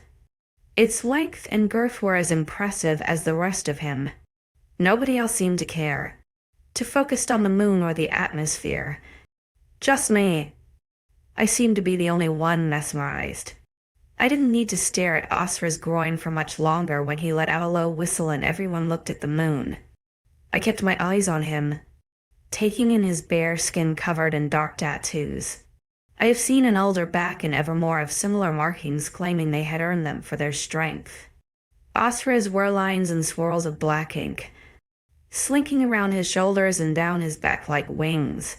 Its length and girth were as impressive as the rest of him. Nobody else seemed to care, to focus on the moon or the atmosphere. Just me. I seemed to be the only one mesmerized. I didn't need to stare at 𝐴𝐻R'𝐬's groin for much longer when he let out a low whistle and everyone looked at the moon. I kept my eyes on him, taking in his bare skin covered in dark tattoos. I have seen an elder back in Evermore of similar markings claiming they had earned them for their strength. 𝐴𝐻R'𝐬's were lines and swirls of black ink, slinking around his shoulders and down his back like wings,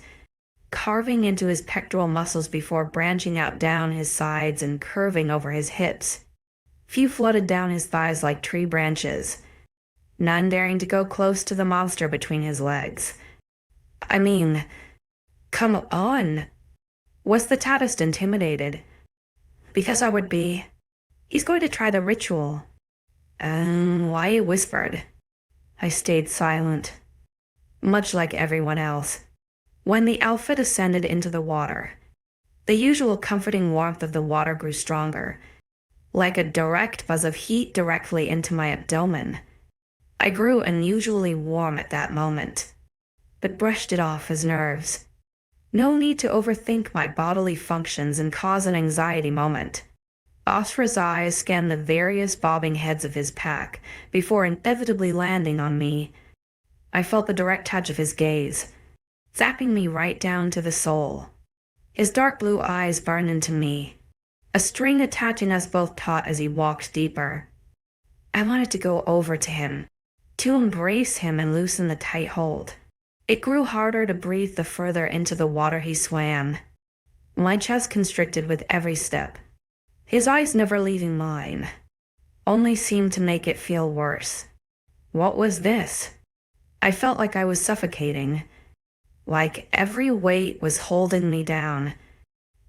carving into his pectoral muscles before branching out down his sides and curving over his hips. Few floated down his thighs like tree branches, none daring to go close to the monster between his legs. I mean, come on. Was the tattist intimidated? Because I would be. He's going to try the ritual. Why whispered. I stayed silent, much like everyone else. When the alpha descended into the water, the usual comforting warmth of the water grew stronger, like a direct buzz of heat directly into my abdomen. I grew unusually warm at that moment, but brushed it off as nerves. No need to overthink my bodily functions and cause an anxiety moment. 𝐴𝐻R'𝐬's eyes scanned the various bobbing heads of his pack before inevitably landing on me. I felt the direct touch of his gaze, zapping me right down to the soul. His dark blue eyes burned into me, a string attaching us both taut as he walked deeper. I wanted to go over to him, to embrace him and loosen the tight hold. It grew harder to breathe the further into the water he swam. My chest constricted with every step, his eyes never leaving mine. only seemed to make it feel worse. What was this? I felt like I was suffocating, like every weight was holding me down.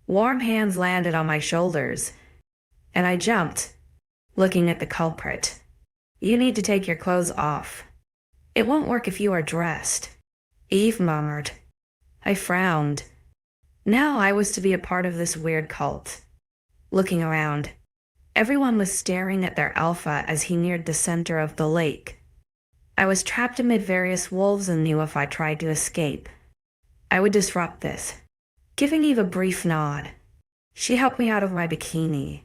Warm hands landed on my shoulders, and I jumped, looking at the culprit. "You need to take your clothes off. It won't work if you are dressed," Eve murmured. I frowned. Now I was to be a part of this weird cult. Looking around, everyone was staring at their alpha as he neared the center of the lake. I was trapped amid various wolves and knew if I tried to escape, I would disrupt this. Giving Eve a brief nod, she helped me out of my bikini,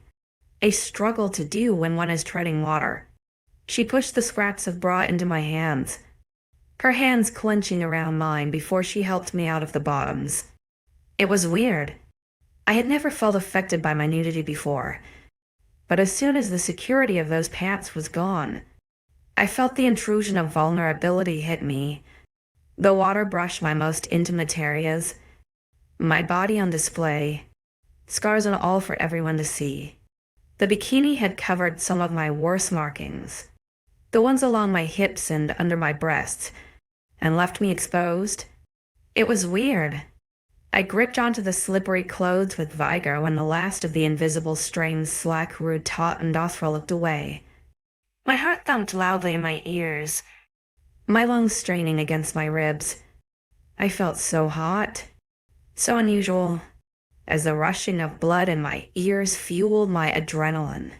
a struggle to do when one is treading water. She pushed the scraps of bra into my hands, her hands clenching around mine before she helped me out of the bottoms. It was weird. I had never felt affected by my nudity before, but as soon as the security of those pants was gone, I felt the intrusion of vulnerability hit me. The water brushed my most intimate areas, my body on display, scars and all for everyone to see. The bikini had covered some of my worst markings, the ones along my hips and under my breasts, and left me exposed. It was weird. I gripped onto the slippery clothes with vigor when the last of the invisible strains 𝐊𝐢𝐬𝐩𝐿 looked away. My heart thumped loudly in my ears, my lungs straining against my ribs. I felt so hot, so unusual, as the rushing of blood in my ears fueled my adrenaline.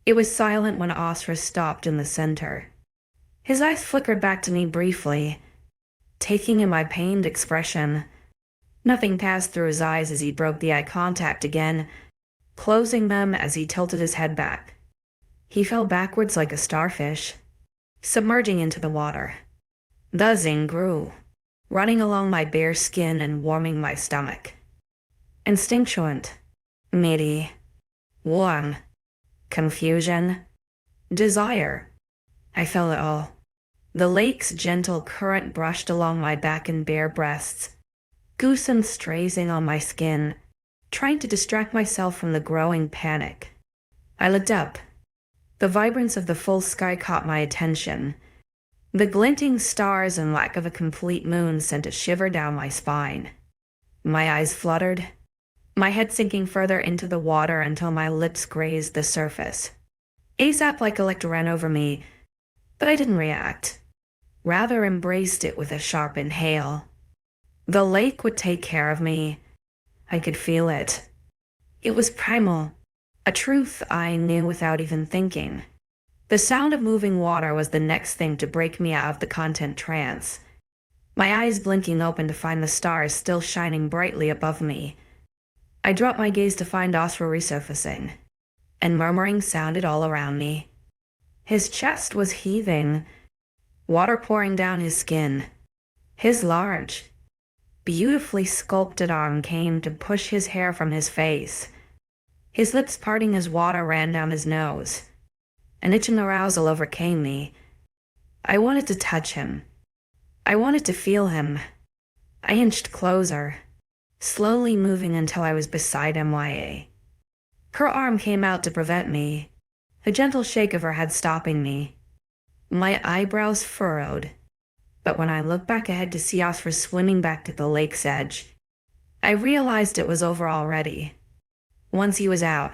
It was silent when 𝐊𝐲 stopped in the center. His eyes flickered back to me briefly, taking in my pained expression. Nothing passed through his eyes as he broke the eye contact again, closing them as he tilted his head back. He fell backwards like a starfish, submerging into the water. The zing grew, running along my bare skin and warming my stomach. Instinctuant, meaty, warm, confusion, desire. I felt it all. The lake's gentle current brushed along my back and bare breasts, goosebumps strazing on my skin, trying to distract myself from the growing panic. I looked up. The vibrance of the full sky caught my attention. The glinting stars and lack of a complete moon sent a shiver down my spine. My eyes fluttered, my head sinking further into the water until my lips grazed the surface. 𝐴𝐸 ran over me, but I didn't react, rather embraced it with a sharp inhale. The lake would take care of me. I could feel it. It was primal, a truth I knew without even thinking. The sound of moving water was the next thing to break me out of the content trance, my eyes blinking open to find the stars still shining brightly above me. I dropped my gaze to find 𝐊𝐲 resurfacing, and murmuring sounded all around me. His chest was heaving, water pouring down his skin. His large, beautifully sculpted arm came to push his hair from his face, his lips parting as water ran down his nose. An itch and arousal overcame me. I wanted to touch him. I wanted to feel him. I inched closer, slowly moving until I was beside 𝐊𝐲. Her arm came out to prevent me, a gentle shake of her head stopping me. My eyebrows furrowed, but when I looked back ahead to see 𝐊𝐲 swimming back to the lake's edge, I realized it was over already. Once he was out,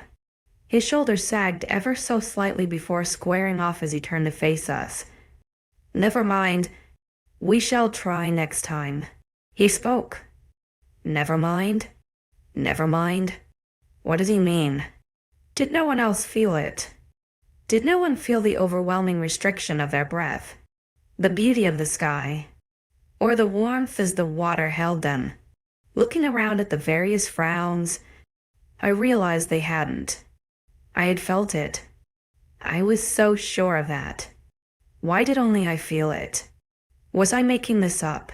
his shoulders sagged ever so slightly before squaring off as he turned to face us. "Never mind. We shall try next time," he spoke. Never mind? Never mind? What does he mean? Did no one else feel it? Did no one feel the overwhelming restriction of their breath, the beauty of the sky, or the warmth as the water held them? Looking around at the various frowns, I realized they hadn't. I had felt it. I was so sure of that. Why did only I feel it? Was I making this up?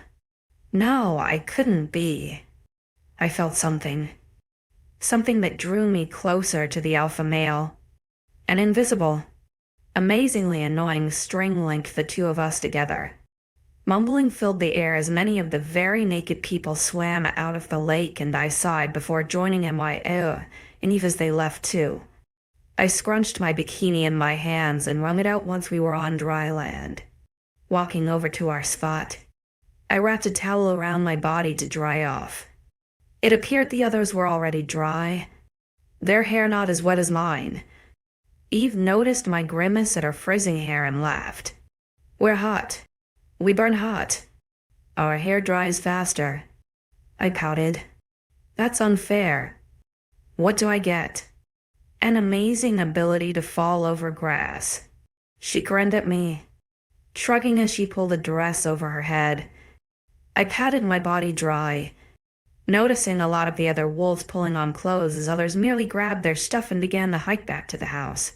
No, I couldn't be. I felt something. Something that drew me closer to the alpha male. An invisible, amazingly annoying string linked the two of us together. Mumbling filled the air as many of the very naked people swam out of the lake and I sighed before joining 𝐊𝐲 and Eve as they left too. I scrunched my bikini in my hands and wrung it out once we were on dry land. Walking over to our spot, I wrapped a towel around my body to dry off. It appeared the others were already dry, their hair not as wet as mine. Eve noticed my grimace at her frizzing hair and laughed. "We're hot. We burn hot. Our hair dries faster." I pouted. "That's unfair. What do I get?" "An amazing ability to fall over grass." She grinned at me, shrugging as she pulled a dress over her head. I patted my body dry, noticing a lot of the other wolves pulling on clothes as others merely grabbed their stuff and began to hike back to the house.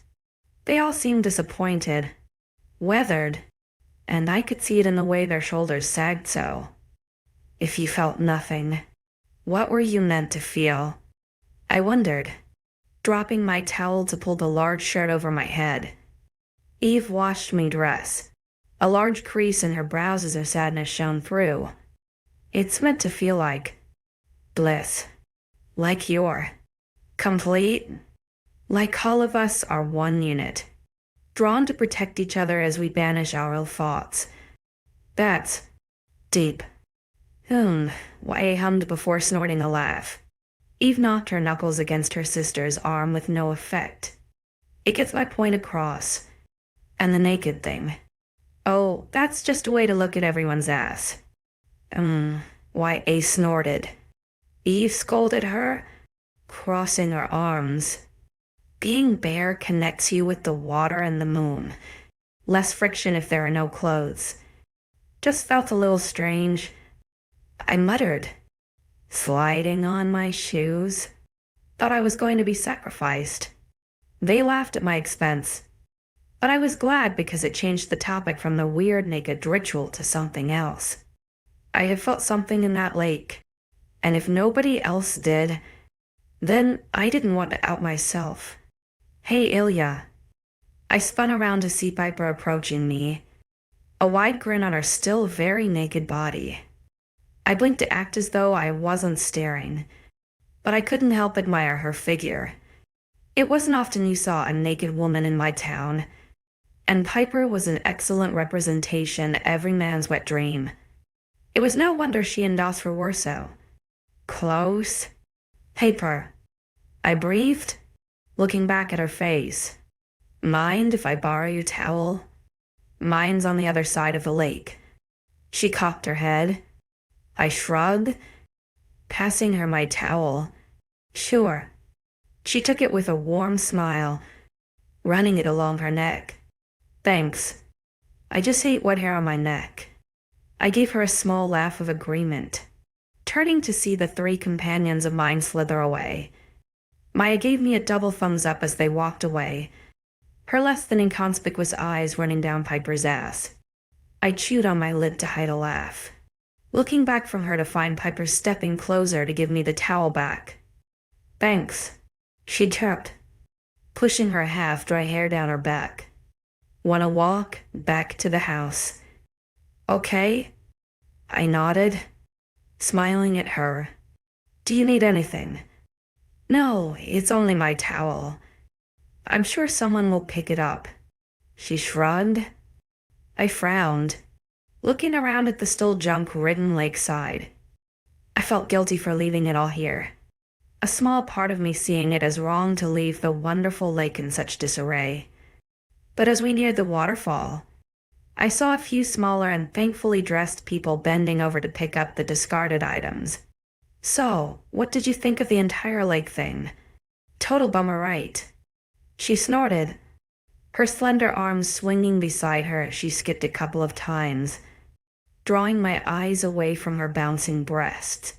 They all seemed disappointed, weathered, and I could see it in the way their shoulders sagged so. "If you felt nothing, what were you meant to feel?" I wondered, dropping my towel to pull the large shirt over my head. Eve watched me dress. A large crease in her brows as her sadness shone through. "It's meant to feel like bliss. Like you're complete. Like all of us are one unit, drawn to protect each other as we banish our ill thoughts. That's deep." I hummed before snorting a laugh. Eve knocked her knuckles against her sister's arm with no effect. "It gets my point across. And the naked thing. Oh, that's just a way to look at everyone's ass." A snorted. Eve scolded her, crossing her arms. "Being bare connects you with the water and the moon. Less friction if there are no clothes." Just felt a little strange. I muttered, "Sliding on my shoes. Thought I was going to be sacrificed." They laughed at my expense, but I was glad because it changed the topic from the weird naked ritual to something else. I had felt something in that lake, and if nobody else did, then I didn't want to out myself. "Hey, Ailia." I spun around to see Piper approaching me, a wide grin on her still very naked body. I blinked to act as though I wasn't staring, but I couldn't help admire her figure. It wasn't often you saw a naked woman in my town, and Piper was an excellent representation every man's wet dream. It was no wonder she and Darius were so close. "Piper," I breathed, looking back at her face. "Mind if I borrow your towel? Mine's on the other side of the lake." She cocked her head. I shrugged, passing her my towel. "Sure." She took it with a warm smile, running it along her neck. "Thanks. I just hate wet hair on my neck." I gave her a small laugh of agreement, turning to see the 3 companions of mine slither away. Maya gave me a double thumbs up as they walked away, her less than inconspicuous eyes running down Piper's ass. I chewed on my lip to hide a laugh, looking back from her to find Piper stepping closer to give me the towel back. "Thanks," she chirped, pushing her half-dry hair down her back. "Wanna walk back to the house?" "Okay." I nodded, smiling at her. "Do you need anything?" "No, it's only my towel. I'm sure someone will pick it up." She shrugged. I frowned, looking around at the still junk-ridden lakeside. I felt guilty for leaving it all here, a small part of me seeing it as wrong to leave the wonderful lake in such disarray. But as we neared the waterfall, I saw a few smaller and thankfully dressed people bending over to pick up the discarded items. "So, what did you think of the entire lake thing? Total bummer, right?" She snorted, her slender arms swinging beside her as she skipped a couple of times, drawing my eyes away from her bouncing breasts.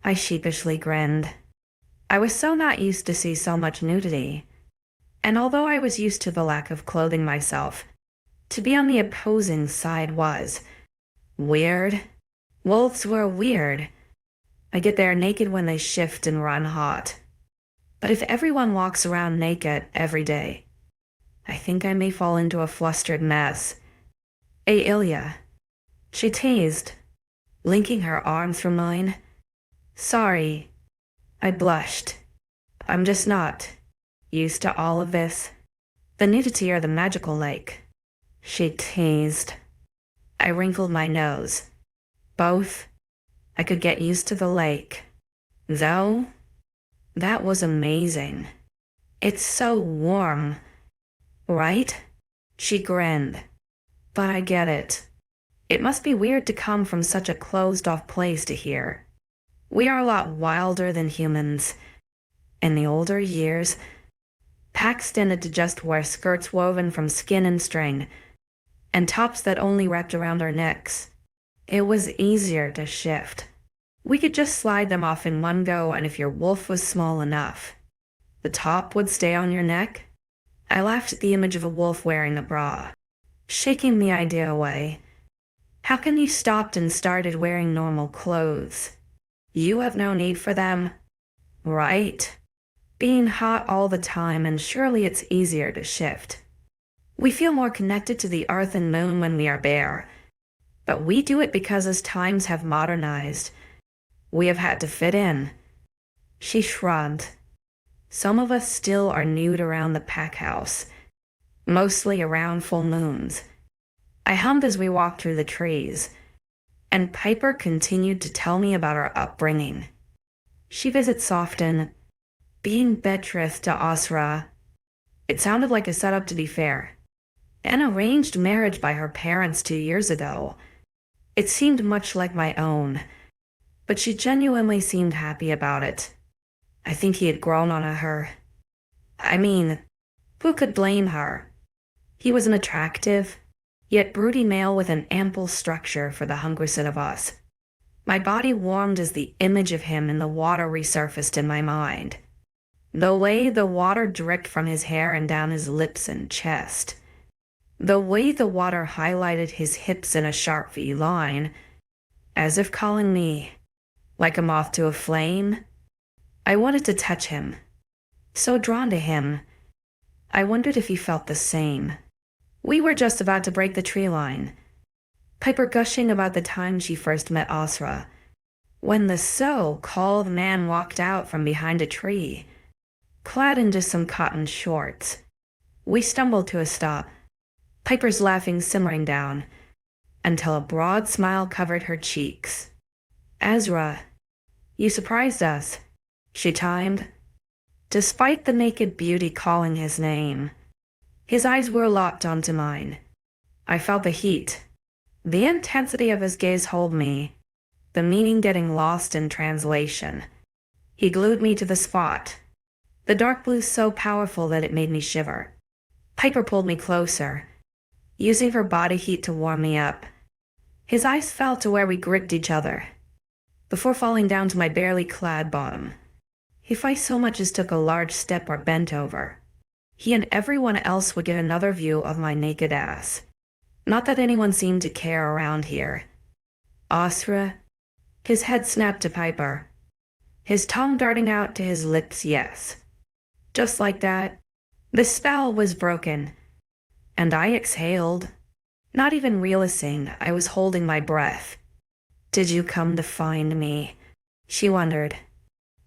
I sheepishly grinned. I was so not used to see so much nudity, and although I was used to the lack of clothing myself, to be on the opposing side was weird. Wolves were weird. I get there naked when they shift and run hot. But if everyone walks around naked every day, I think I may fall into a flustered mess. "Hey, Ailia," she teased, linking her arms through mine. "Sorry." I blushed. "I'm just not Used to all of this? The nudity or the magical lake? She teased. I wrinkled my nose. Both. I could get used to the lake. Though, that was amazing. It's so warm. Right? She grinned. But I get it. It must be weird to come from such a closed-off place to here. We are a lot wilder than humans. In the older years, packs tended to just wear skirts woven from skin and string, and tops that only wrapped around our necks. It was easier to shift. We could just slide them off in one go, and if your wolf was small enough, the top would stay on your neck. I laughed at the image of a wolf wearing a bra, shaking the idea away. How can you stopped and started wearing normal clothes? You have no need for them, right? Being hot all the time, and surely it's easier to shift. We feel more connected to the earth and moon when we are bare, but we do it because as times have modernized, we have had to fit in. She shrugged. Some of us still are nude around the pack house, mostly around full moons. I hummed as we walked through the trees, and Piper continued to tell me about her upbringing. She visits often, being betrothed to 𝐊𝐲. It sounded like a setup, to be fair. An arranged marriage by her parents 2 years ago. It seemed much like my own, but she genuinely seemed happy about it. I think he had grown on her. I mean, who could blame her? He was an attractive, yet broody male with an ample structure for the hungriest of us. My body warmed as the image of him in the water resurfaced in my mind. The way the water dripped from his hair and down his lips and chest. The way the water highlighted his hips in a sharp V line, as if calling me, like a moth to a flame. I wanted to touch him, so drawn to him. I wondered if he felt the same. We were just about to break the tree line, Piper gushing about the time she first met 𝐊𝐲, when the so-called man walked out from behind a tree, clad in just some cotton shorts. We stumbled to a stop, Piper's laughing simmering down, until a broad smile covered her cheeks. 𝐊𝐲, you surprised us, she chimed. Despite the naked beauty calling his name, his eyes were locked onto mine. I felt the heat, the intensity of his gaze hold me, the meaning getting lost in translation. He glued me to the spot, the dark blue so powerful that it made me shiver. Piper pulled me closer, using her body heat to warm me up. His eyes fell to where we gripped each other, before falling down to my barely clad bottom. If I so much as took a large step or bent over, he and everyone else would get another view of my naked ass. Not that anyone seemed to care around here. 𝐊𝐲, his head snapped to Piper, his tongue darting out to his lips, yes. Just like that, the spell was broken, and I exhaled, not even realizing I was holding my breath. Did you come to find me? She wondered.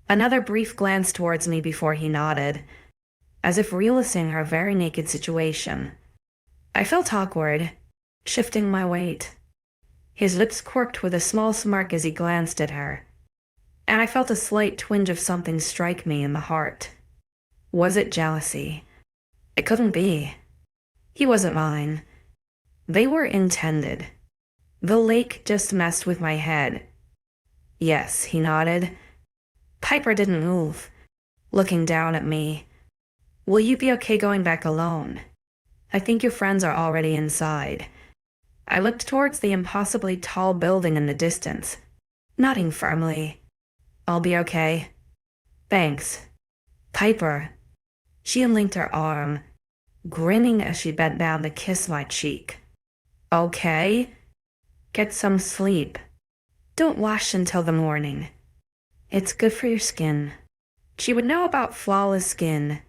Another brief glance towards me before he nodded, as if realizing her very naked situation. I felt awkward, shifting my weight. His lips quirked with a small smirk as he glanced at her, and I felt a slight twinge of something strike me in the heart. Was it jealousy? It couldn't be. He wasn't mine. They were intended. The lake just messed with my head. Yes, he nodded. Piper didn't move, looking down at me. Will you be okay going back alone? I think your friends are already inside. I looked towards the impossibly tall building in the distance, nodding firmly. I'll be okay. Thanks. Piper. She unlinked her arm, grinning as she bent down to kiss my cheek. Okay? Get some sleep. Don't wash until the morning. It's good for your skin. She would know about flawless skin.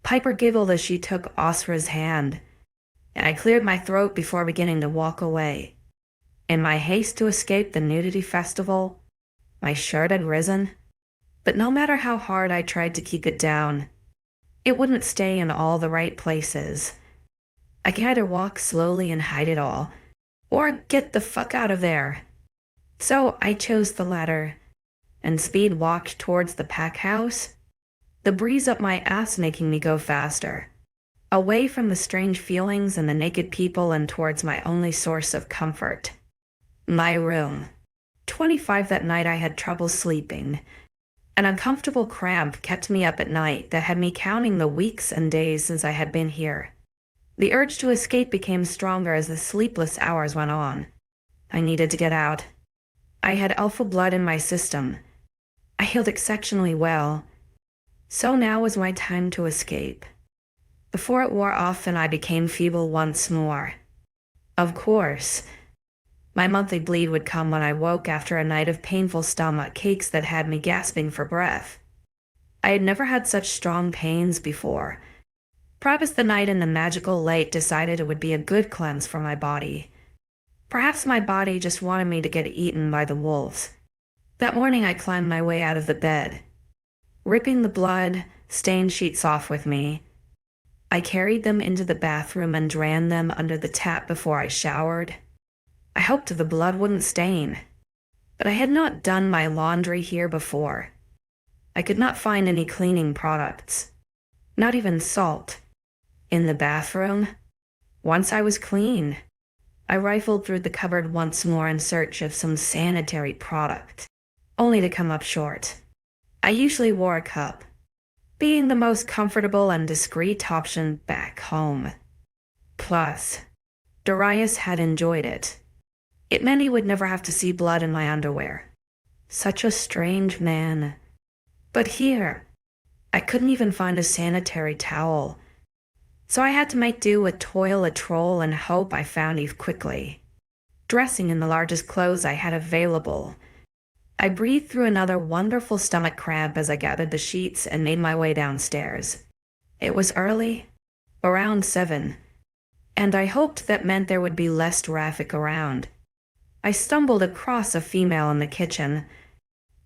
Piper giggled as she took 𝐊𝐲's hand, and I cleared my throat before beginning to walk away. In my haste to escape the nudity festival, my shirt had risen, but no matter how hard I tried to keep it down, It wouldn't stay in all the right places. I could either walk slowly and hide it all, or get the fuck out of there. So I chose the latter, and speed walked towards the pack house, the breeze up my ass making me go faster, away from the strange feelings and the naked people and towards my only source of comfort. My room. 25 that night I had trouble sleeping. An uncomfortable cramp kept me up at night that had me counting the weeks and days since I had been here. The urge to escape became stronger as the sleepless hours went on. I needed to get out. I had alpha blood in my system. I healed exceptionally well. So now was my time to escape. Before it wore off and I became feeble once more. Of course, my monthly bleed would come when I woke after a night of painful stomach aches that had me gasping for breath. I had never had such strong pains before. Perhaps the night in the magical lake decided it would be a good cleanse for my body. Perhaps my body just wanted me to get eaten by the wolves. That morning I climbed my way out of the bed, ripping the blood-stained sheets off with me. I carried them into the bathroom and drained them under the tap before I showered. I hoped the blood wouldn't stain, but I had not done my laundry here before. I could not find any cleaning products, not even salt. In the bathroom, once I was clean, I rifled through the cupboard once more in search of some sanitary product, only to come up short. I usually wore a cup, being the most comfortable and discreet option back home. Plus, Darius had enjoyed it. It meant he would never have to see blood in my underwear. Such a strange man. But here, I couldn't even find a sanitary towel. So I had to make do with toilet roll and hope I found Eve quickly. Dressing in the largest clothes I had available, I breathed through another wonderful stomach cramp as I gathered the sheets and made my way downstairs. It was early, around 7, and I hoped that meant there would be less traffic around. I stumbled across a female in the kitchen,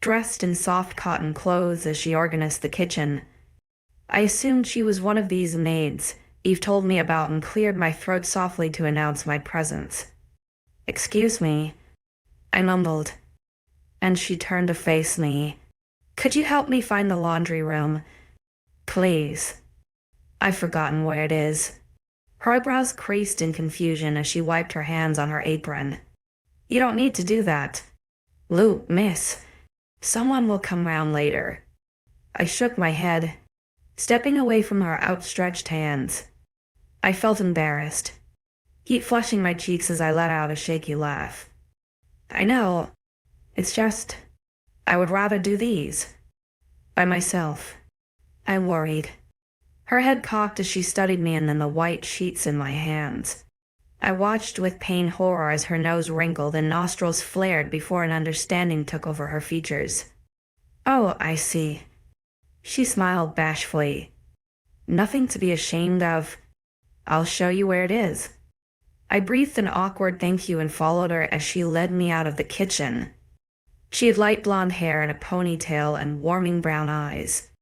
dressed in soft cotton clothes as she organized the kitchen. I assumed she was one of these maids Eve told me about and cleared my throat softly to announce my presence. "Excuse me," I mumbled, and she turned to face me. "Could you help me find the laundry room? Please. I've forgotten where it is." Her eyebrows creased in confusion as she wiped her hands on her apron. "You don't need to do that. Luke, miss. Someone will come round later." I shook my head, stepping away from her outstretched hands. I felt embarrassed, heat flushing my cheeks as I let out a shaky laugh. "I know. It's just, I would rather do these by myself." I worried. Her head cocked as she studied me and then the white sheets in my hands. I watched with pain horror as her nose wrinkled and nostrils flared before an understanding took over her features. "Oh, I see." She smiled bashfully. "Nothing to be ashamed of. I'll show you where it is." I breathed an awkward thank you and followed her as she led me out of the kitchen. She had light blonde hair and a ponytail and warming brown eyes.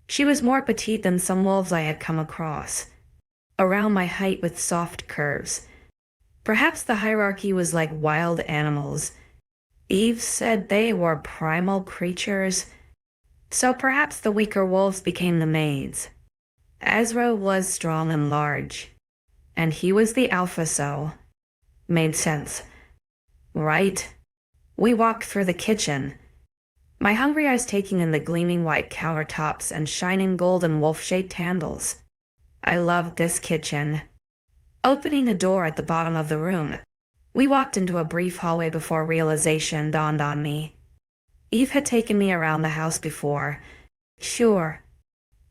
She was more petite than some wolves I had come across, around my height with soft curves. Perhaps the hierarchy was like wild animals. Eve said they were primal creatures, so perhaps the weaker wolves became the maids. Ezra was strong and large, and he was the alpha, so made sense. Right? We walked through the kitchen, my hungry eyes taking in the gleaming white countertops and shining golden wolf-shaped handles. I loved this kitchen. Opening a door at the bottom of the room, we walked into a brief hallway before realization dawned on me. Eve had taken me around the house before, sure,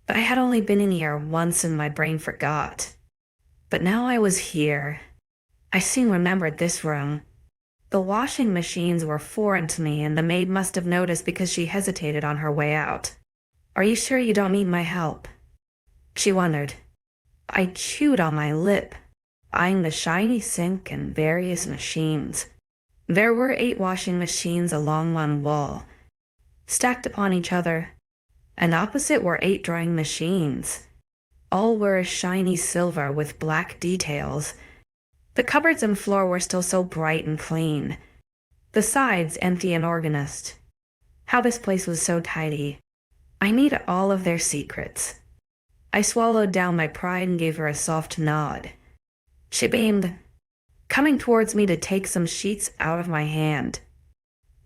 but I had only been in here once and my brain forgot. But now I was here. I soon remembered this room. The washing machines were foreign to me, and the maid must have noticed because she hesitated on her way out. "Are you sure you don't need my help?" she wondered. I chewed on my lip, eyeing the shiny sink and various machines. There were 8 washing machines along one wall, stacked upon each other, and opposite were 8 drying machines. All were shiny silver with black details. The cupboards and floor were still so bright and clean. The sides empty and organized. How this place was so tidy. I need all of their secrets. I swallowed down my pride and gave her a soft nod. She beamed, coming towards me to take some sheets out of my hand.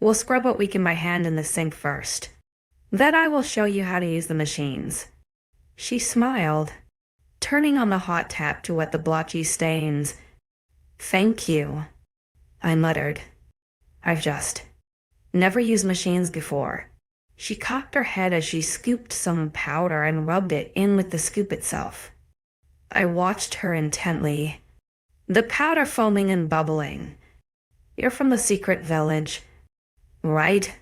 We'll scrub what we can by hand in the sink first. Then I will show you how to use the machines. She smiled, turning on the hot tap to wet the blotchy stains. Thank you, I muttered. I've just never used machines before. She cocked her head as she scooped some powder and rubbed it in with the scoop itself. I watched her intently, the powder foaming and bubbling. You're from the secret village, right?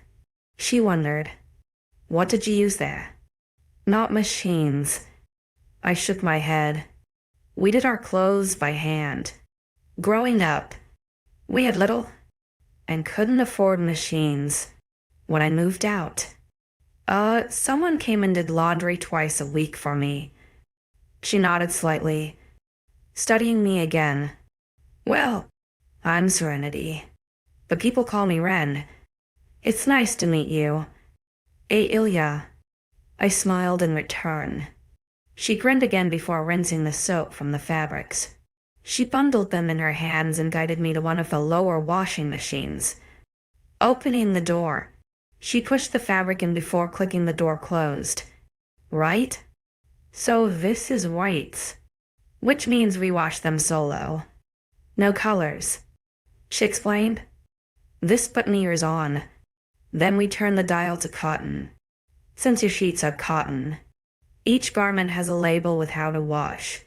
She wondered. What did you use there? Not machines. I shook my head. We did our clothes by hand. Growing up, we had little and couldn't afford machines. When I moved out, someone came and did laundry twice a week for me. She nodded slightly, studying me again. Well, I'm Serenity, but people call me Ren. It's nice to meet you. 𝐿𝐬. I smiled in return. She grinned again before rinsing the soap from the fabrics. She bundled them in her hands and guided me to one of the lower washing machines. Opening the door, she pushed the fabric in before clicking the door closed. Right? So this is whites, which means we wash them solo. No colors. She explained. This button here is on. Then we turn the dial to cotton. Since your sheets are cotton, each garment has a label with how to wash.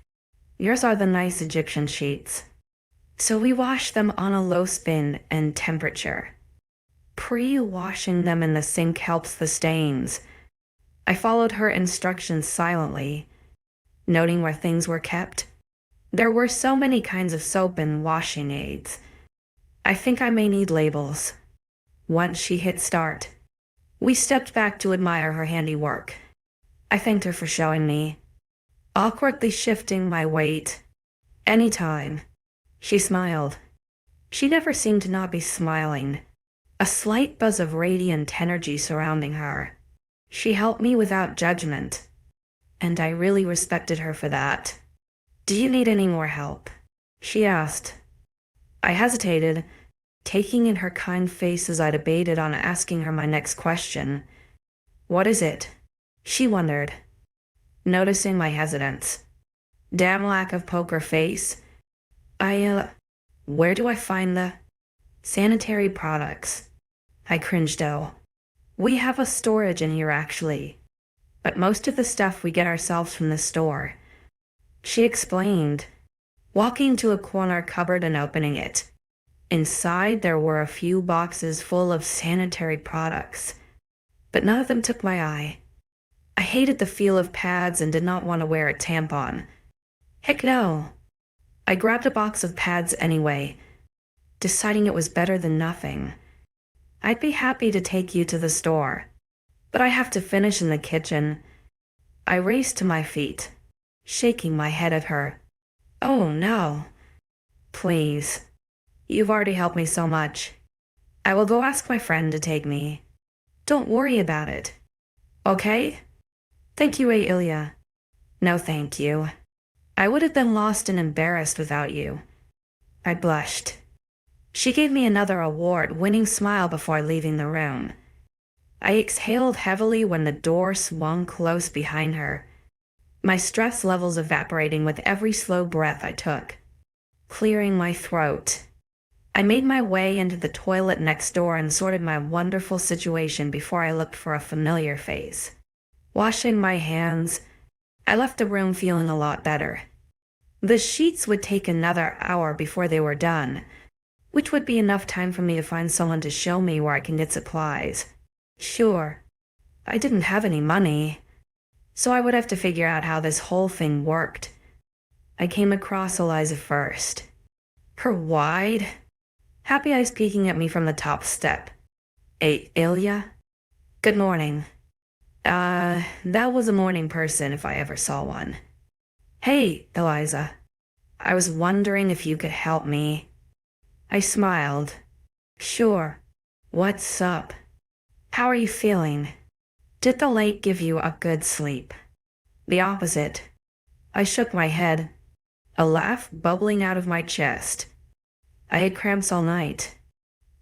Yours are the nice Egyptian sheets. So we wash them on a low spin and temperature. Pre-washing them in the sink helps the stains. I followed her instructions silently, noting where things were kept. There were so many kinds of soap and washing aids. I think I may need labels. Once she hit start, we stepped back to admire her handiwork. I thanked her for showing me, awkwardly shifting my weight. Anytime. She smiled. She never seemed to not be smiling, a slight buzz of radiant energy surrounding her. She helped me without judgment, and I really respected her for that. Do you need any more help? She asked. I hesitated, taking in her kind face as I debated on asking her my next question. What is it? She wondered, noticing my hesitance. Damn lack of poker face. Where do I find the sanitary products? I cringed though. We have a storage in here actually, but most of the stuff we get ourselves from the store. She explained, walking to a corner cupboard and opening it. Inside there were a few boxes full of sanitary products, but none of them took my eye. I hated the feel of pads and did not want to wear a tampon. Heck no. I grabbed a box of pads anyway, deciding it was better than nothing. I'd be happy to take you to the store, but I have to finish in the kitchen. I raced to my feet, shaking my head at her. Oh no. Please. You've already helped me so much. I will go ask my friend to take me. Don't worry about it. Okay? Thank you, 𝐿𝐬. No thank you. I would have been lost and embarrassed without you. I blushed. She gave me another award-winning smile before leaving the room. I exhaled heavily when the door swung close behind her, my stress levels evaporating with every slow breath I took, clearing my throat. I made my way into the toilet next door and sorted my wonderful situation before I looked for a familiar face. Washing my hands, I left the room feeling a lot better. The sheets would take another hour before they were done, which would be enough time for me to find someone to show me where I can get supplies. Sure, I didn't have any money, so I would have to figure out how this whole thing worked. I came across 𝐿𝐤𝐳 first. Her wide, happy eyes peeking at me from the top step. 𝐿𝐬? Good morning. That was a morning person if I ever saw one. Hey, Eliza. I was wondering if you could help me. I smiled. Sure. What's up? How are you feeling? Did the lake give you a good sleep? The opposite. I shook my head, a laugh bubbling out of my chest. I had cramps all night,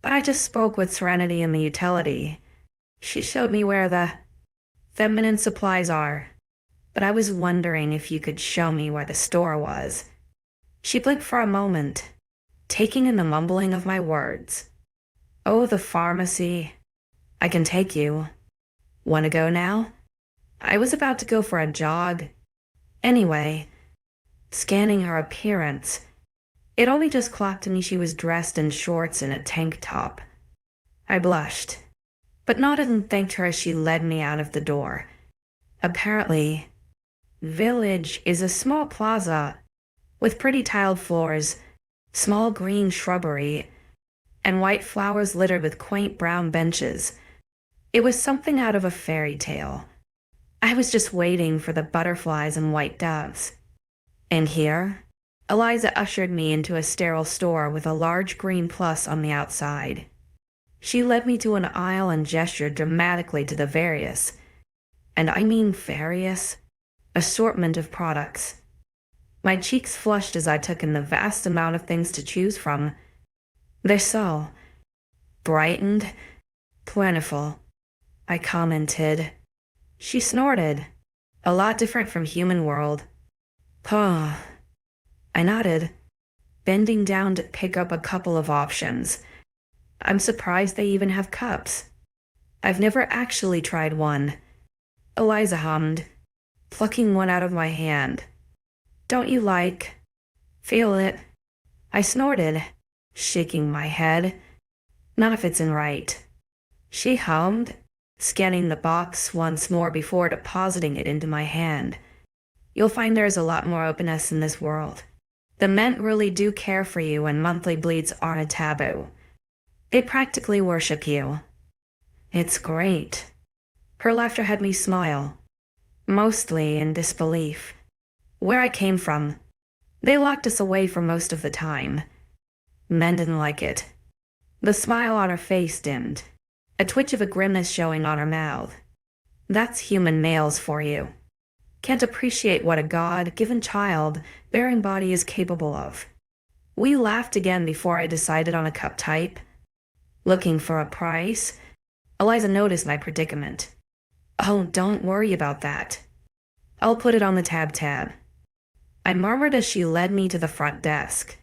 but I just spoke with serenity and the utility. She showed me where the feminine supplies are, but I was wondering if you could show me where the store was. She blinked for a moment, taking in the mumbling of my words. Oh, the pharmacy. I can take you. Want to go now? I was about to go for a jog. Anyway, scanning her appearance, it only just clocked to me she was dressed in shorts and a tank top. I blushed, but nodded and thanked her as she led me out of the door. Apparently, Village is a small plaza with pretty tiled floors, small green shrubbery, and white flowers littered with quaint brown benches. It was something out of a fairy tale. I was just waiting for the butterflies and white doves. And here, Eliza ushered me into a sterile store with a large green plus on the outside. She led me to an aisle and gestured dramatically to the various, and I mean various, assortment of products. My cheeks flushed as I took in the vast amount of things to choose from. They're so brightened, plentiful, I commented. She snorted, a lot different from human world. Huh. I nodded, bending down to pick up a couple of options. I'm surprised they even have cups. I've never actually tried one. Eliza hummed, plucking one out of my hand. Don't you like? Feel it? I snorted, shaking my head. None of it's in right. She hummed, scanning the box once more before depositing it into my hand. You'll find there's a lot more openness in this world. The men really do care for you and monthly bleeds aren't a taboo. They practically worship you. It's great. Her laughter had me smile, mostly in disbelief. Where I came from, they locked us away for most of the time. Men didn't like it. The smile on her face dimmed, a twitch of a grimness showing on her mouth. That's human males for you. Can't appreciate what a God-given child-bearing body is capable of. We laughed again before I decided on a cup type. Looking for a price, Eliza noticed my predicament. Oh, don't worry about that. I'll put it on the tab. I murmured as she led me to the front desk.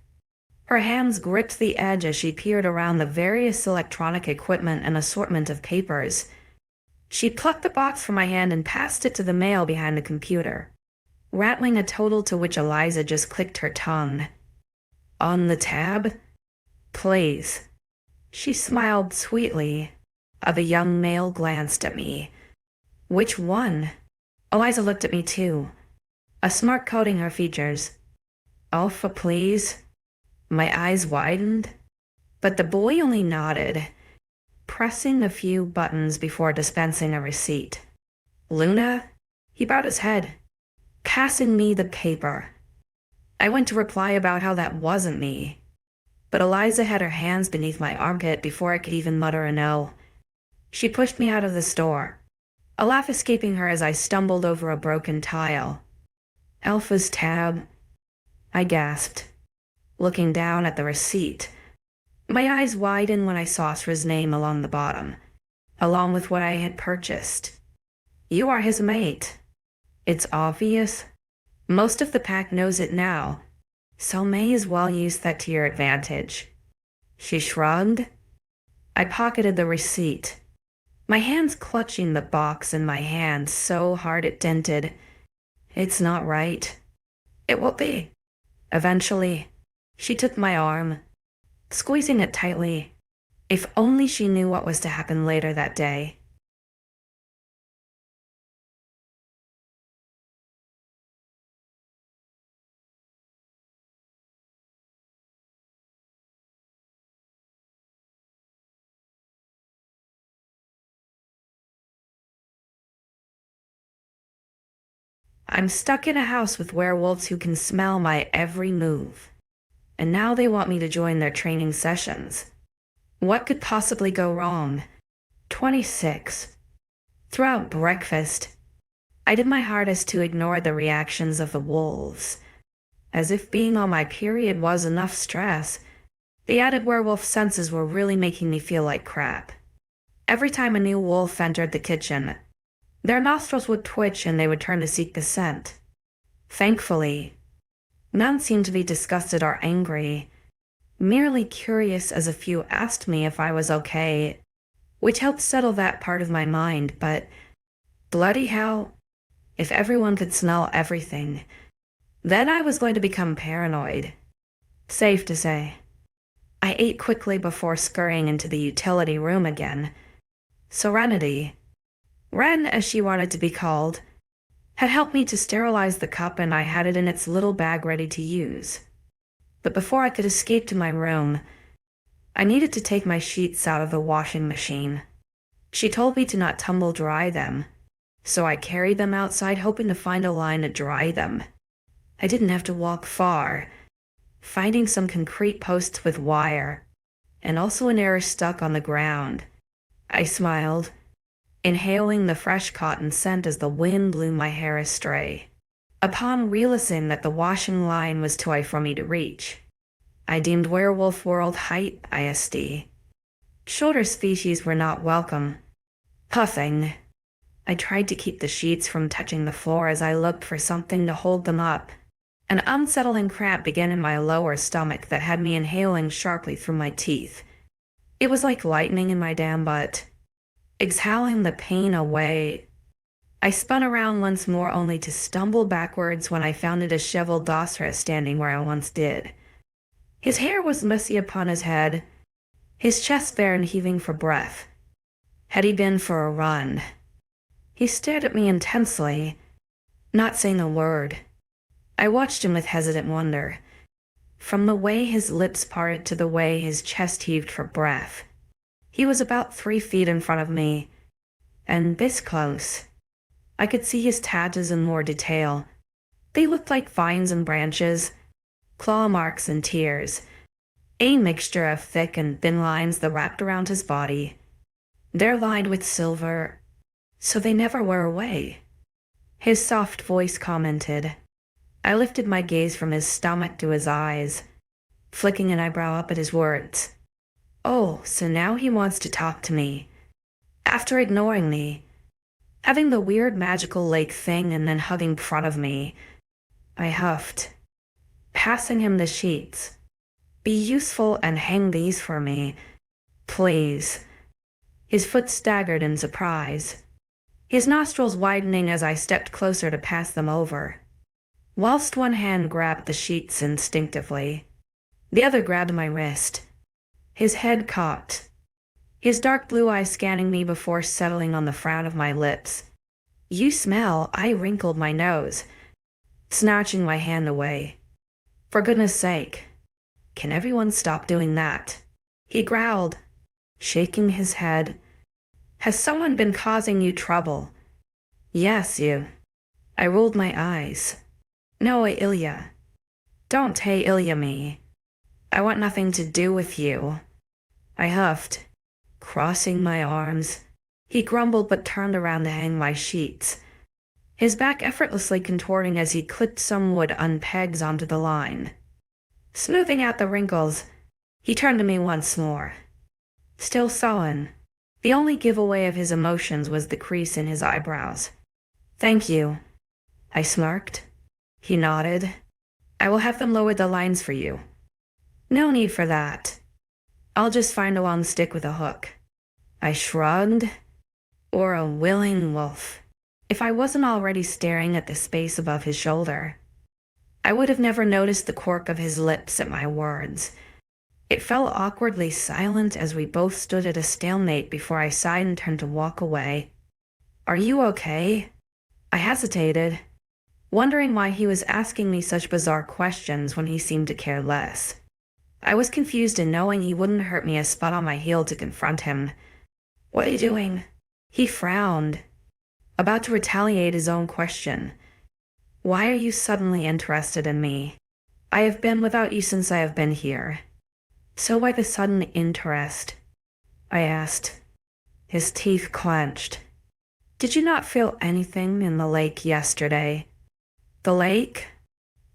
Her hands gripped the edge as she peered around the various electronic equipment and assortment of papers. She plucked the box from my hand and passed it to the male behind the computer, rattling a total to which Eliza just clicked her tongue. On the tab? Please. She smiled sweetly. The young male glanced at me. Which one? Eliza looked at me too, a smirk coating her features. Alpha, please. My eyes widened, but the boy only nodded, pressing a few buttons before dispensing a receipt. Luna? He bowed his head, passing me the paper. I went to reply about how that wasn't me, but Eliza had her hands beneath my armpit before I could even mutter a no. She pushed me out of the store, a laugh escaping her as I stumbled over a broken tile. Alpha's tab, I gasped, looking down at the receipt. My eyes widened when I saw Sra's name along the bottom, along with what I had purchased. You are his mate. It's obvious. Most of the pack knows it now, so may as well use that to your advantage. She shrugged. I pocketed the receipt, my hands clutching the box in my hand so hard it dented. It's not right. It will be. Eventually, she took my arm, squeezing it tightly. If only she knew what was to happen later that day. I'm stuck in a house with werewolves who can smell my every move. And now they want me to join their training sessions. What could possibly go wrong? 26. Throughout breakfast, I did my hardest to ignore the reactions of the wolves. As if being on my period was enough stress, the added werewolf senses were really making me feel like crap. Every time a new wolf entered the kitchen, their nostrils would twitch and they would turn to seek the scent. Thankfully, none seemed to be disgusted or angry, merely curious, as a few asked me if I was okay, which helped settle that part of my mind. But bloody hell, if everyone could smell everything, then I was going to become paranoid. Safe to say. I ate quickly before scurrying into the utility room again. Serenity, Ren as she wanted to be called, had helped me to sterilize the cup, and I had it in its little bag ready to use. But before I could escape to my room, I needed to take my sheets out of the washing machine. She told me to not tumble dry them, so I carried them outside, hoping to find a line to dry them. I didn't have to walk far, finding some concrete posts with wire, and also an error stuck on the ground. I smiled, inhaling the fresh cotton scent as the wind blew my hair astray. Upon realizing that the washing line was too high for me to reach, I deemed Werewolf World height 𝐼SD. Shorter species were not welcome. Puffing, I tried to keep the sheets from touching the floor as I looked for something to hold them up. An unsettling cramp began in my lower stomach that had me inhaling sharply through my teeth. It was like lightning in my damn butt. Exhaling the pain away, I spun around once more, only to stumble backwards when I found a disheveled 𝐊𝐲𝐿 standing where I once did. His hair was messy upon his head, his chest bare and heaving for breath. Had he been for a run? He stared at me intensely, not saying a word. I watched him with hesitant wonder, from the way his lips parted to the way his chest heaved for breath. He was about 3 feet in front of me, and this close. I could see his tattoos in more detail. They looked like vines and branches, claw marks and tears, a mixture of thick and thin lines that wrapped around his body. They're lined with silver, so they never wear away. His soft voice commented. I lifted my gaze from his stomach to his eyes, flicking an eyebrow up at his words. Oh, so now he wants to talk to me. After ignoring me, having the weird magical lake thing, and then hugging in front of me, I huffed, passing him the sheets. Be useful and hang these for me, please. His foot staggered in surprise, his nostrils widening as I stepped closer to pass them over. Whilst one hand grabbed the sheets instinctively, the other grabbed my wrist. His head cocked, his dark blue eyes scanning me before settling on the frown of my lips. You smell, I wrinkled my nose, snatching my hand away. For goodness sake, can everyone stop doing that? He growled, shaking his head. Has someone been causing you trouble? Yes, you. I rolled my eyes. No, Ailia. Don't 𝐊𝐤𝐬 me. I want nothing to do with you. I huffed, crossing my arms. He grumbled but turned around to hang my sheets, his back effortlessly contorting as he clipped some wood on pegs onto the line. Smoothing out the wrinkles, he turned to me once more. Still sullen, the only giveaway of his emotions was the crease in his eyebrows. Thank you, I smirked. He nodded. I will have them lower the lines for you. No need for that. I'll just find a long stick with a hook. I shrugged. Or a willing wolf. If I wasn't already staring at the space above his shoulder, I would have never noticed the quirk of his lips at my words. It fell awkwardly silent as we both stood at a stalemate before I sighed and turned to walk away. Are you okay? I hesitated, wondering why he was asking me such bizarre questions when he seemed to care less. I was confused in knowing he wouldn't hurt me a spot on my heel to confront him. What are you doing? He frowned, about to retaliate his own question. Why are you suddenly interested in me? I have been without you since I have been here. So why the sudden interest? I asked. His teeth clenched. Did you not feel anything in the lake yesterday? The lake?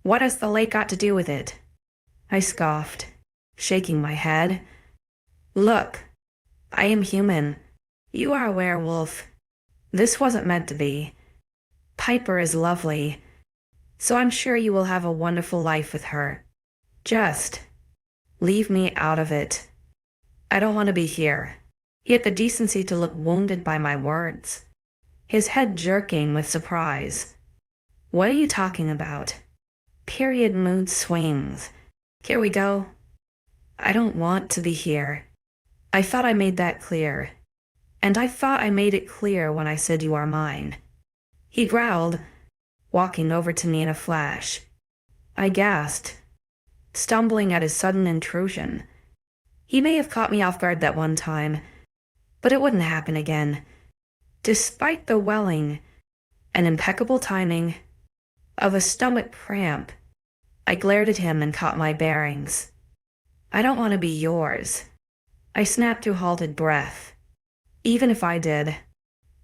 What has the lake got to do with it? I scoffed, shaking my head. Look, I am human. You are a werewolf. This wasn't meant to be. Piper is lovely, so I'm sure you will have a wonderful life with her. Just leave me out of it. I don't want to be here. He had the decency to look wounded by my words, his head jerking with surprise. What are you talking about? Period mood swings. Here we go. I don't want to be here. I thought I made that clear. And I thought I made it clear when I said you are mine. He growled, walking over to me in a flash. I gasped, stumbling at his sudden intrusion. He may have caught me off guard that one time, but it wouldn't happen again. Despite the welling and impeccable timing of a stomach cramp, I glared at him and caught my bearings. I don't want to be yours. I snapped to halted breath. Even if I did,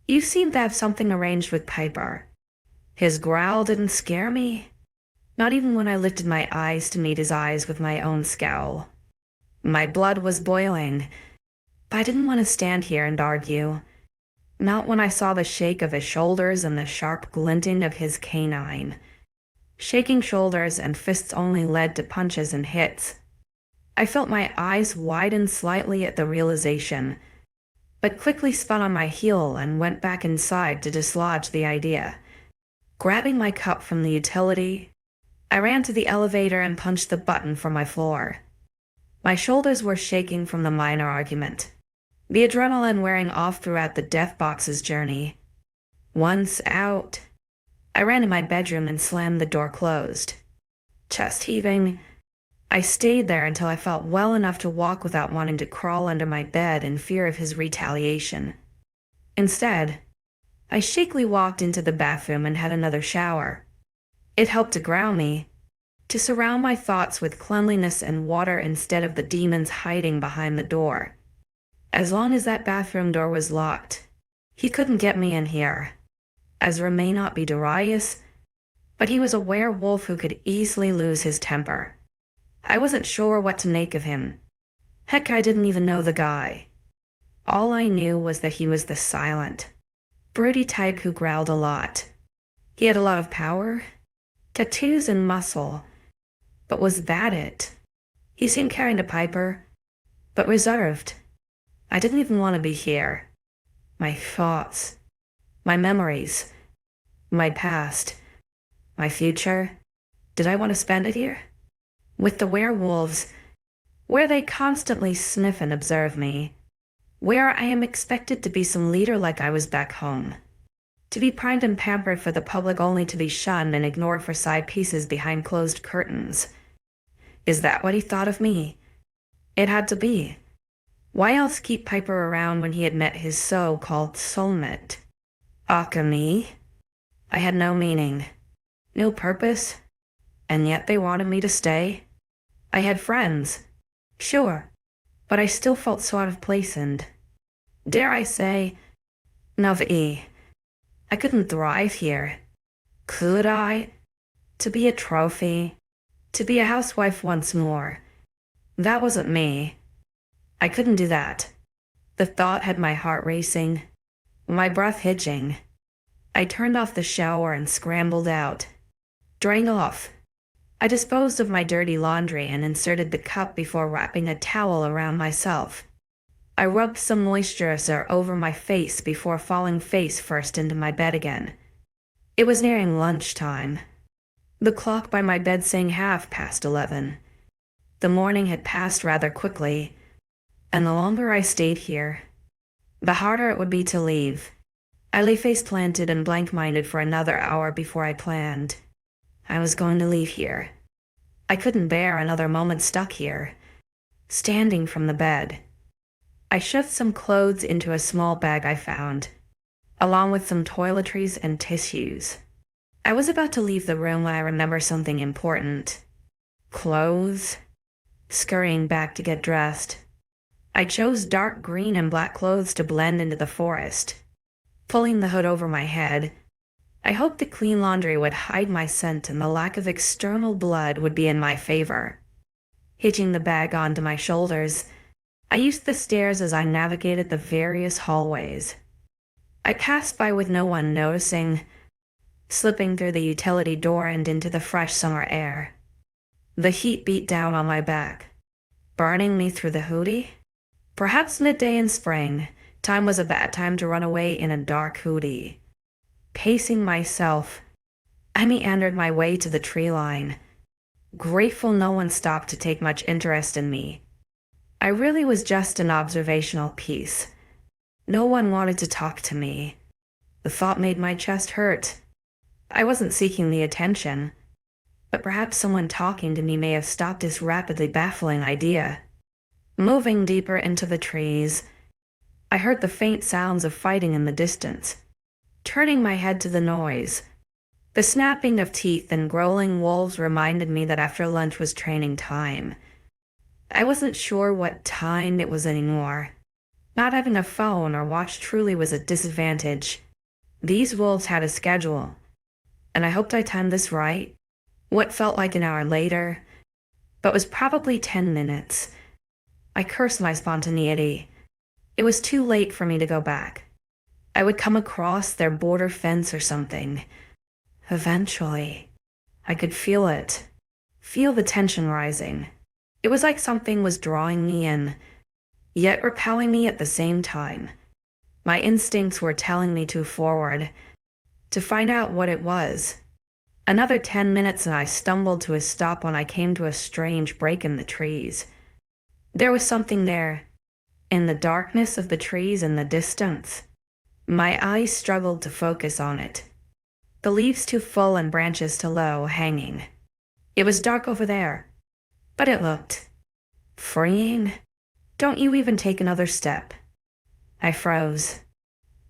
you seem to have something arranged with Piper. His growl didn't scare me, not even when I lifted my eyes to meet his eyes with my own scowl. My blood was boiling, but I didn't want to stand here and argue. Not when I saw the shake of his shoulders and the sharp glinting of his canine. Shaking shoulders and fists only led to punches and hits. I felt my eyes widen slightly at the realization, but quickly spun on my heel and went back inside to dislodge the idea. Grabbing my cup from the utility, I ran to the elevator and punched the button for my floor. My shoulders were shaking from the minor argument, the adrenaline wearing off throughout the death box's journey. Once out, I ran to my bedroom and slammed the door closed. Chest heaving, I stayed there until I felt well enough to walk without wanting to crawl under my bed in fear of his retaliation. Instead, I shakily walked into the bathroom and had another shower. It helped to ground me, to surround my thoughts with cleanliness and water instead of the demons hiding behind the door. As long as that bathroom door was locked, he couldn't get me in here. 𝐿𝐺 may not be Darius, but he was a werewolf who could easily lose his temper. I wasn't sure what to make of him. Heck, I didn't even know the guy. All I knew was that he was the silent, broody type who growled a lot. He had a lot of power, tattoos and muscle, but was that it? He seemed caring to Piper, but reserved. I didn't even want to be here. My thoughts, my memories, my past, my future. Did I want to spend it here? With the werewolves, where they constantly sniff and observe me, where I am expected to be some leader like I was back home, to be primed and pampered for the public only to be shunned and ignored for side pieces behind closed curtains. Is that what he thought of me? It had to be. Why else keep Piper around when he had met his so-called soulmate? 𝐴𝐸? I had no meaning, no purpose, and yet they wanted me to stay. I had friends, sure, but I still felt so out of place and, dare I say, naïve. I couldn't thrive here. Could I? To be a trophy, to be a housewife once more. That wasn't me. I couldn't do that. The thought had my heart racing, my breath hitching. I turned off the shower and scrambled out. Drying off, I disposed of my dirty laundry and inserted the cup before wrapping a towel around myself. I rubbed some moisturizer over my face before falling face first into my bed again. It was nearing lunchtime. The clock by my bed saying 11:30. The morning had passed rather quickly, and the longer I stayed here, the harder it would be to leave. I lay face planted and blank-minded for another hour before I planned. I was going to leave here. I couldn't bear another moment stuck here, standing from the bed. I shoved some clothes into a small bag I found, along with some toiletries and tissues. I was about to leave the room when I remembered something important. Clothes. Scurrying back to get dressed. I chose dark green and black clothes to blend into the forest. Pulling the hood over my head, I hoped the clean laundry would hide my scent and the lack of external blood would be in my favor. Hitching the bag onto my shoulders, I used the stairs as I navigated the various hallways. I passed by with no one noticing, slipping through the utility door and into the fresh summer air. The heat beat down on my back, burning me through the hoodie. Perhaps midday in spring, time was a bad time to run away in a dark hoodie. Pacing myself, I meandered my way to the tree line, grateful no one stopped to take much interest in me. I really was just an observational piece. No one wanted to talk to me. The thought made my chest hurt. I wasn't seeking the attention, but perhaps someone talking to me may have stopped this rapidly baffling idea. Moving deeper into the trees, I heard the faint sounds of fighting in the distance. Turning my head to the noise, the snapping of teeth and growling wolves reminded me that after lunch was training time. I wasn't sure what time it was anymore. Not having a phone or watch truly was a disadvantage. These wolves had a schedule, and I hoped I timed this right. What felt like an hour later, but was probably 10 minutes. I cursed my spontaneity. It was too late for me to go back. I would come across their border fence or something. Eventually, I could feel it. Feel the tension rising. It was like something was drawing me in, yet repelling me at the same time. My instincts were telling me to forward, to find out what it was. Another 10 minutes and I stumbled to a stop when I came to a strange break in the trees. There was something there, in the darkness of the trees in the distance. My eyes struggled to focus on it. The leaves too full and branches too low, hanging. It was dark over there, but it looked freeing. Don't you even take another step. I froze,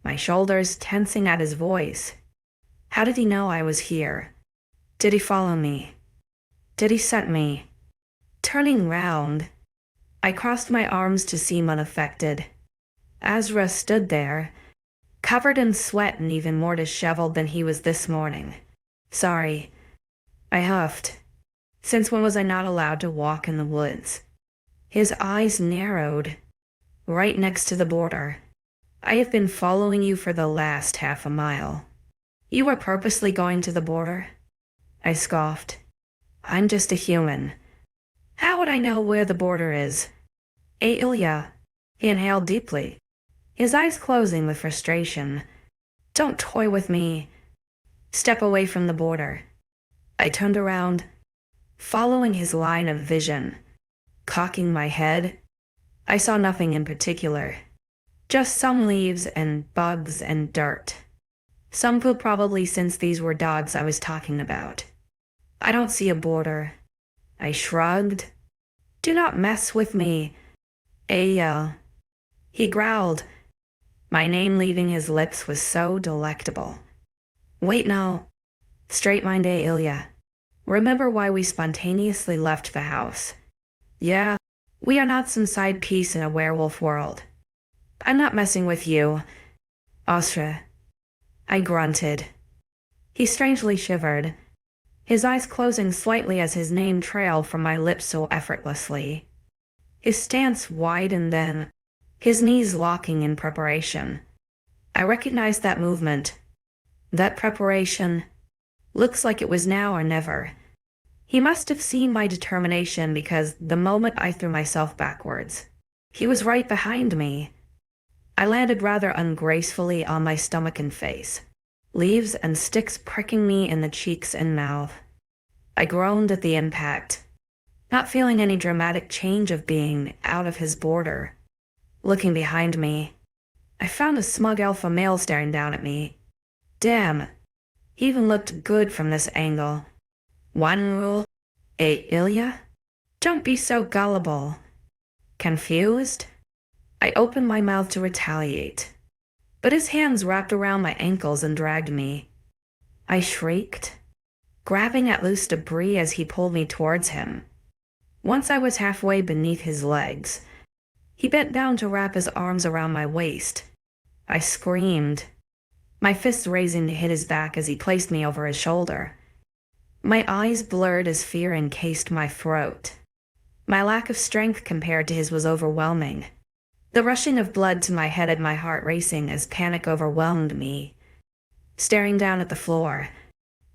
my shoulders tensing at his voice. How did he know I was here? Did he follow me? Did he scent me? Turning round, I crossed my arms to seem unaffected. 𝐊𝐲 stood there, covered in sweat and even more disheveled than he was this morning. Sorry, I huffed. Since when was I not allowed to walk in the woods? His eyes narrowed, right next to the border. I have been following you for the last half a mile. You were purposely going to the border? I scoffed. I'm just a human. How would I know where the border is? Ailia. He inhaled deeply, his eyes closing with frustration. Don't toy with me. Step away from the border. I turned around, following his line of vision. Cocking my head, I saw nothing in particular. Just some leaves and bugs and dirt. Some food probably, since these were dogs I was talking about. I don't see a border. I shrugged. Do not mess with me, 𝐿𝐬. He growled. My name leaving his lips was so delectable. Wait, no. Straight-mind 𝐿𝐬. Remember why we spontaneously left the house. Yeah, we are not some side piece in a werewolf world. I'm not messing with you, 𝐿𝐬. I grunted. He strangely shivered, his eyes closing slightly as his name trailed from my lips so effortlessly. His stance widened then, his knees locking in preparation. I recognized that movement, that preparation. Looks like it was now or never. He must have seen my determination because the moment I threw myself backwards, he was right behind me. I landed rather ungracefully on my stomach and face, leaves and sticks pricking me in the cheeks and mouth. I groaned at the impact, not feeling any dramatic change of being out of his border. Looking behind me, I found a smug alpha male staring down at me. Damn, he even looked good from this angle. One rule, 𝐿𝐬? Don't be so gullible. Confused? I opened my mouth to retaliate, but his hands wrapped around my ankles and dragged me. I shrieked, grabbing at loose debris as he pulled me towards him. Once I was halfway beneath his legs, he bent down to wrap his arms around my waist. I screamed, my fists raising to hit his back as he placed me over his shoulder. My eyes blurred as fear encased my throat. My lack of strength compared to his was overwhelming. The rushing of blood to my head had my heart racing as panic overwhelmed me. Staring down at the floor,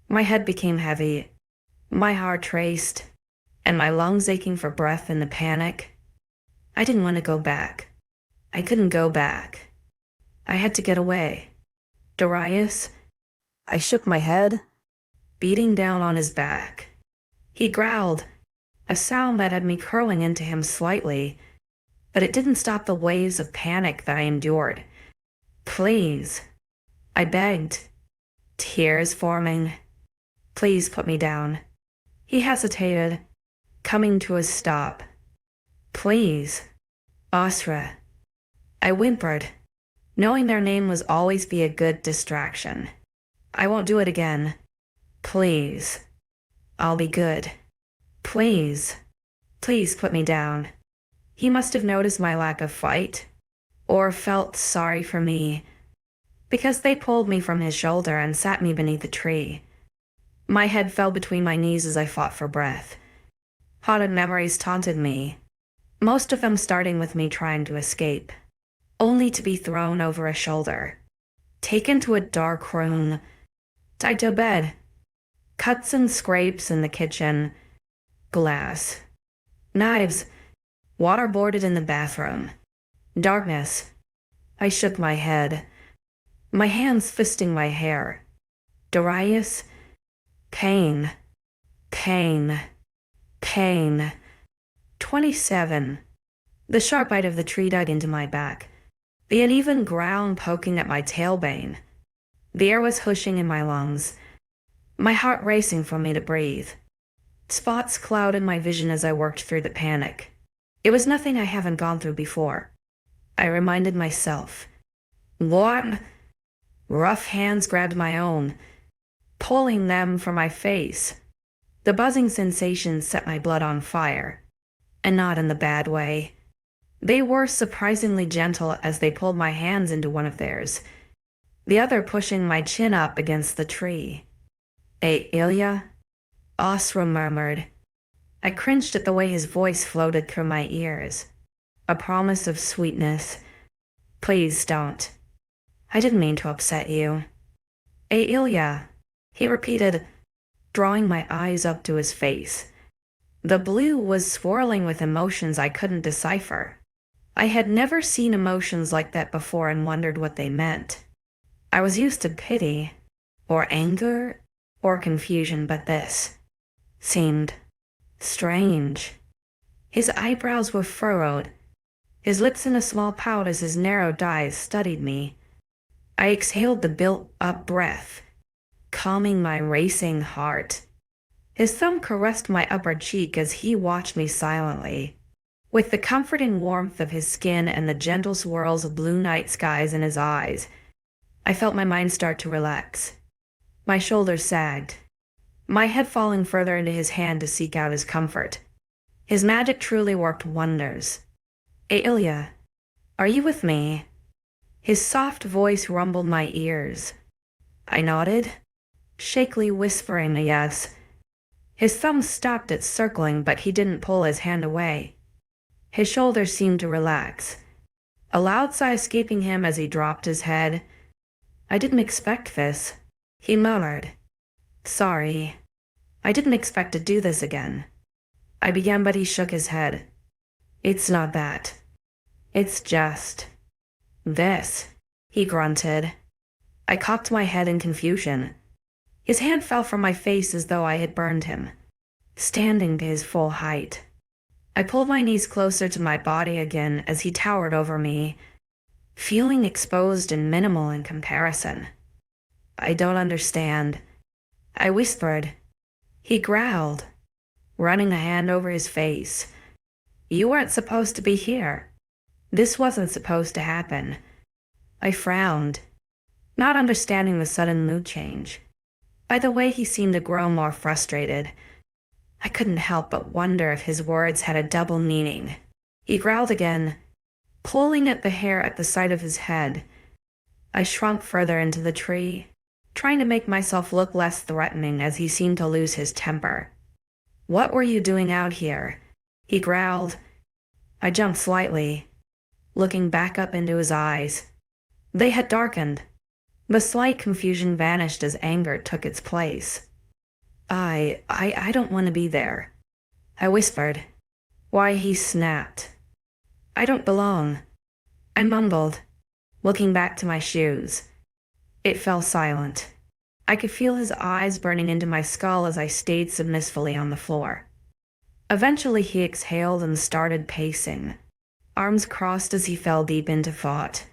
my head became heavy, my heart raced, and my lungs aching for breath in the panic. I didn't want to go back. I couldn't go back. I had to get away. Darius? I shook my head, beating down on his back. He growled, a sound that had me curling into him slightly, but it didn't stop the waves of panic that I endured. Please, I begged, tears forming. Please put me down. He hesitated, coming to a stop. Please, 𝐿𝐲𝐻𝐬. I whimpered, knowing their name was always be a good distraction. I won't do it again. Please. I'll be good. Please. Please put me down. He must have noticed my lack of fight, or felt sorry for me, because they pulled me from his shoulder and sat me beneath a tree. My head fell between my knees as I fought for breath. Haunted memories taunted me, most of them starting with me trying to escape, only to be thrown over a shoulder, taken to a dark room, tied to a bed, cuts and scrapes in the kitchen, glass, knives, waterboarded in the bathroom, darkness. I shook my head, my hands fisting my hair. Darius, pain, pain, pain. 27. The sharp bite of the tree dug into my back, the uneven ground poking at my tailbone. The air was hushing in my lungs, my heart racing for me to breathe. Spots clouded my vision as I worked through the panic. It was nothing I haven't gone through before. I reminded myself. Warm, rough hands grabbed my own, pulling them from my face. The buzzing sensation set my blood on fire, and not in the bad way. They were surprisingly gentle as they pulled my hands into one of theirs, the other pushing my chin up against the tree. Ailia? 𝐿𝐲𝐻𝐬 murmured. I cringed at the way his voice floated through my ears. A promise of sweetness. Please don't. I didn't mean to upset you. Ailia, he repeated, drawing my eyes up to his face. The blue was swirling with emotions I couldn't decipher. I had never seen emotions like that before and wondered what they meant. I was used to pity, or anger, or confusion, but this seemed strange. His eyebrows were furrowed, his lips in a small pout as his narrowed eyes studied me. I exhaled the built-up breath, calming my racing heart. His thumb caressed my upper cheek as he watched me silently. With the comforting warmth of his skin and the gentle swirls of blue night skies in his eyes, I felt my mind start to relax. My shoulders sagged, my head falling further into his hand to seek out his comfort. His magic truly worked wonders. Ailia, are you with me? His soft voice rumbled my ears. I nodded, shakily whispering a yes. His thumb stopped at circling, but he didn't pull his hand away. His shoulders seemed to relax, a loud sigh escaping him as he dropped his head. I didn't expect this, he murmured. Sorry, I didn't expect to do this again. I began, but he shook his head. It's not that. It's just this, he grunted. I cocked my head in confusion. His hand fell from my face as though I had burned him, standing to his full height. I pulled my knees closer to my body again as he towered over me, feeling exposed and minimal in comparison. I don't understand, I whispered. He growled, running a hand over his face. You weren't supposed to be here. This wasn't supposed to happen. I frowned, not understanding the sudden mood change. By the way, he seemed to grow more frustrated. I couldn't help but wonder if his words had a double meaning. He growled again, pulling at the hair at the side of his head. I shrunk further into the tree, trying to make myself look less threatening as he seemed to lose his temper. "What were you doing out here?" he growled. I jumped slightly, looking back up into his eyes. They had darkened. The slight confusion vanished as anger took its place. I don't want to be there," I whispered. "Why?" he snapped. "I don't belong," I mumbled, looking back to my shoes. It fell silent. I could feel his eyes burning into my skull as I stayed submissively on the floor. Eventually he exhaled and started pacing, arms crossed as he fell deep into thought.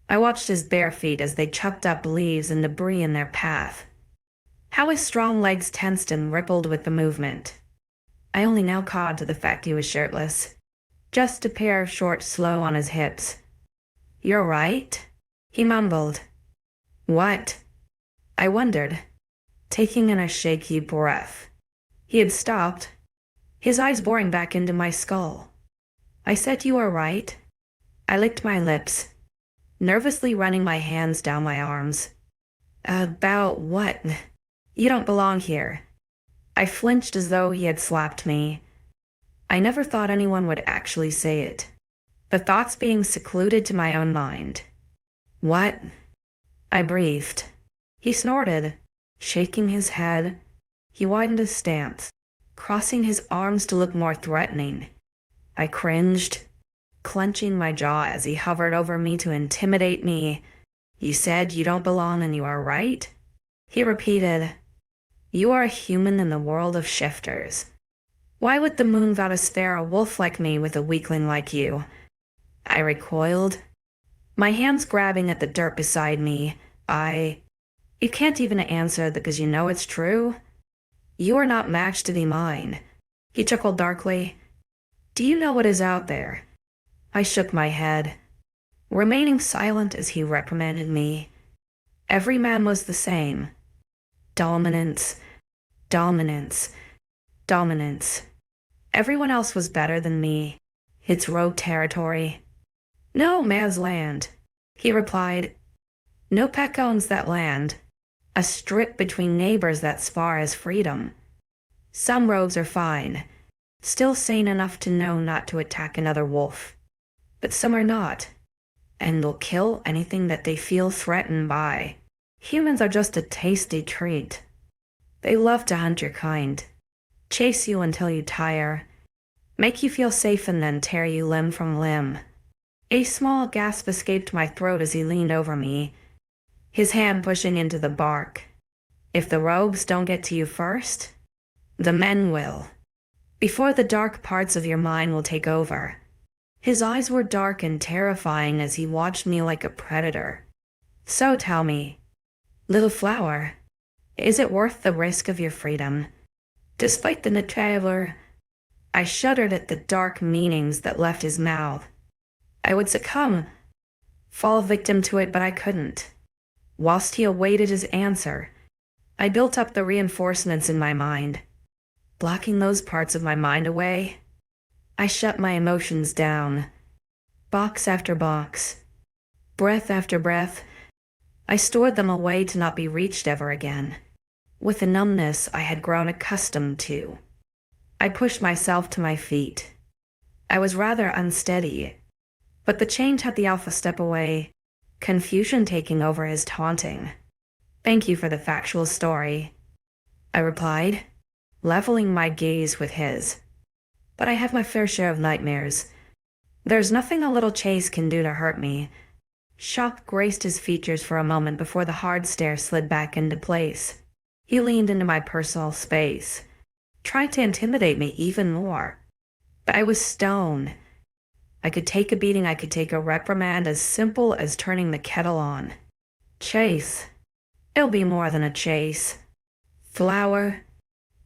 I watched his bare feet as they chucked up leaves and debris in their path. How his strong legs tensed and rippled with the movement. I only now caught to the fact he was shirtless, just a pair of shorts slow on his hips. "You're right," he mumbled. "What?" I wondered, taking in a shaky breath. He had stopped, his eyes boring back into my skull. "I said you were right." I licked my lips, nervously running my hands down my arms. "About what?" "You don't belong here." I flinched as though he had slapped me. I never thought anyone would actually say it, the thoughts being secluded to my own mind. "What?" I breathed. He snorted, shaking his head. He widened his stance, crossing his arms to look more threatening. I cringed, clenching my jaw as he hovered over me to intimidate me. "You said you don't belong and you are right?" he repeated. "You are a human in the world of shifters. Why would the moon vow to spare a wolf like me with a weakling like you?" I recoiled, my hands grabbing at the dirt beside me. "You can't even answer because you know it's true? You are not matched to be mine." He chuckled darkly. "Do you know what is out there?" I shook my head, remaining silent as he reprimanded me. Every man was the same. Dominance, dominance, dominance. Everyone else was better than me. It's rogue territory. "No man's land," he replied. "No pact owns that land. A strip between neighbors that's far as freedom. Some rogues are fine, still sane enough to know not to attack another wolf. But some are not, and will kill anything that they feel threatened by. Humans are just a tasty treat. They love to hunt your kind, chase you until you tire, make you feel safe and then tear you limb from limb." A small gasp escaped my throat as he leaned over me, his hand pushing into the bark. "If the rogues don't get to you first, the men will. Before the dark parts of your mind will take over." His eyes were dark and terrifying as he watched me like a predator. "So tell me, little flower, is it worth the risk of your freedom? Despite the traveler," I shuddered at the dark meanings that left his mouth. I would succumb, fall victim to it, but I couldn't. Whilst he awaited his answer, I built up the reinforcements in my mind, blocking those parts of my mind away. I shut my emotions down, box after box, breath after breath. I stored them away to not be reached ever again, with a numbness I had grown accustomed to. I pushed myself to my feet. I was rather unsteady, but the change had the Alpha step away, confusion taking over his taunting. "Thank you for the factual story," I replied, leveling my gaze with his. "But I have my fair share of nightmares. There's nothing a little chase can do to hurt me." Shock graced his features for a moment before the hard stare slid back into place. He leaned into my personal space, trying to intimidate me even more. But I was stone. I could take a beating, I could take a reprimand as simple as turning the kettle on. "Chase? It'll be more than a chase. Flower?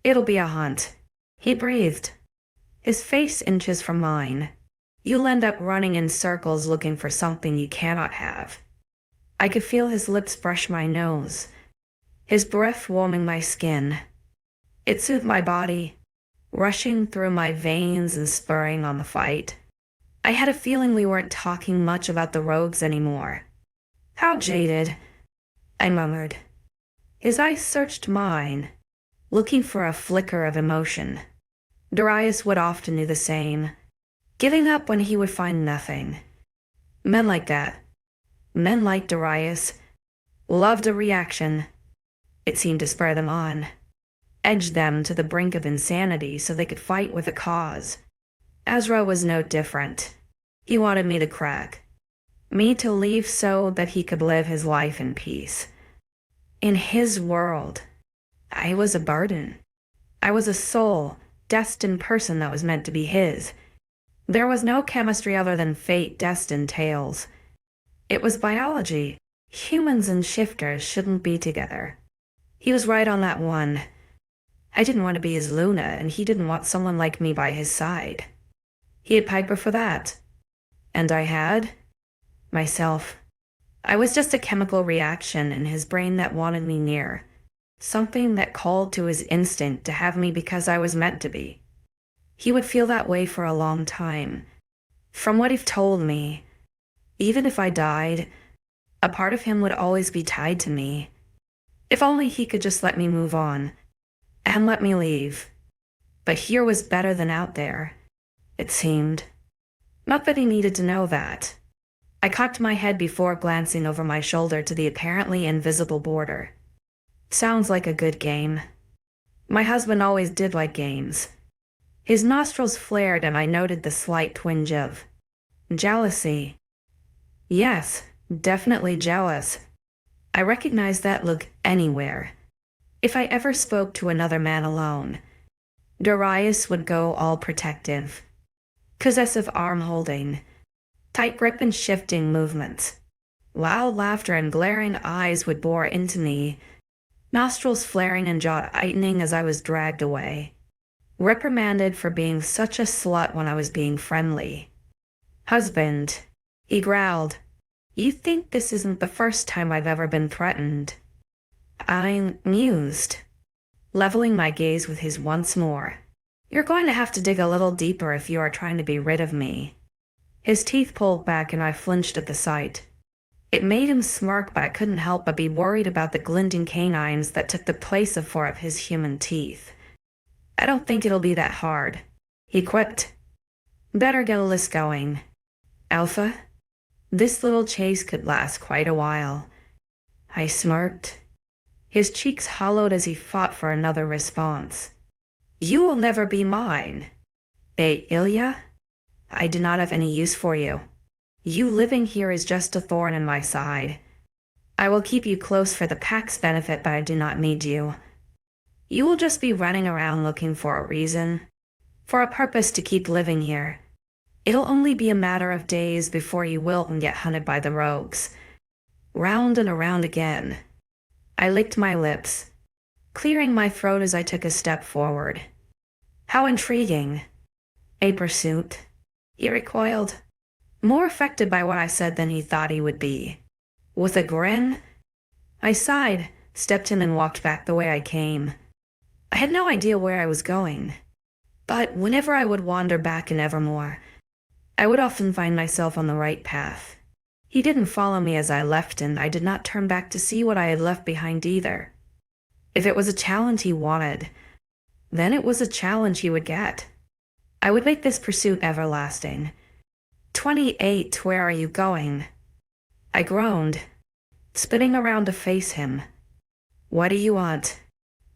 It'll be a hunt." He breathed, his face inches from mine. "You'll end up running in circles looking for something you cannot have." I could feel his lips brush my nose, his breath warming my skin. It soothed my body, rushing through my veins and spurring on the fight. I had a feeling we weren't talking much about the rogues anymore. "How jaded," I murmured. His eyes searched mine, looking for a flicker of emotion. Darius would often do the same, giving up when he would find nothing. Men like that, men like Darius, loved a reaction. It seemed to spur them on, edge them to the brink of insanity so they could fight with a cause. 𝐿𝐲 was no different. He wanted me to crack, me to leave so that he could live his life in peace. In his world, I was a burden. I was a soul, destined person that was meant to be his. There was no chemistry other than fate-destined tales. It was biology. Humans and shifters shouldn't be together. He was right on that one. I didn't want to be his Luna, and he didn't want someone like me by his side. He had Piper for that. And I had myself. I was just a chemical reaction in his brain that wanted me near. Something that called to his instinct to have me because I was meant to be. He would feel that way for a long time. From what he told me, even if I died, a part of him would always be tied to me. If only he could just let me move on, and let me leave. But here was better than out there, it seemed. Not that he needed to know that. I cocked my head before glancing over my shoulder to the apparently invisible border. Sounds like a good game. My husband always did like games. His nostrils flared and I noted the slight twinge of jealousy. Yes, definitely jealous. I recognized that look anywhere. If I ever spoke to another man alone, Darius would go all protective. Possessive arm holding, tight grip and shifting movements. Loud laughter and glaring eyes would bore into me, nostrils flaring and jaw tightening as I was dragged away. Reprimanded for being such a slut when I was being friendly. "Husband," he growled, "you think this isn't the first time I've ever been threatened?" I mused, leveling my gaze with his once more. "You're going to have to dig a little deeper if you are trying to be rid of me." His teeth pulled back and I flinched at the sight. It made him smirk, but I couldn't help but be worried about the glinting canines that took the place of 4 of his human teeth. "I don't think it'll be that hard," he quipped. "Better get a list going. Alpha, this little chase could last quite a while." I smirked. His cheeks hollowed as he fought for another response. "You will never be mine. Ailia, I do not have any use for you. You living here is just a thorn in my side. I will keep you close for the pact's benefit, but I do not need you. You will just be running around looking for a reason, for a purpose to keep living here. It'll only be a matter of days before you wilt and get hunted by the rogues. Round and around again." I licked my lips, clearing my throat as I took a step forward. "How intriguing. A pursuit?" He recoiled, more affected by what I said than he thought he would be. With a grin, I sighed, stepped in and walked back the way I came. I had no idea where I was going, but whenever I would wander back in Evermore, I would often find myself on the right path. He didn't follow me as I left, and I did not turn back to see what I had left behind either. If it was a challenge he wanted, then it was a challenge he would get. I would make this pursuit everlasting. 28, where are you going?" I groaned, spinning around to face him. "What do you want?"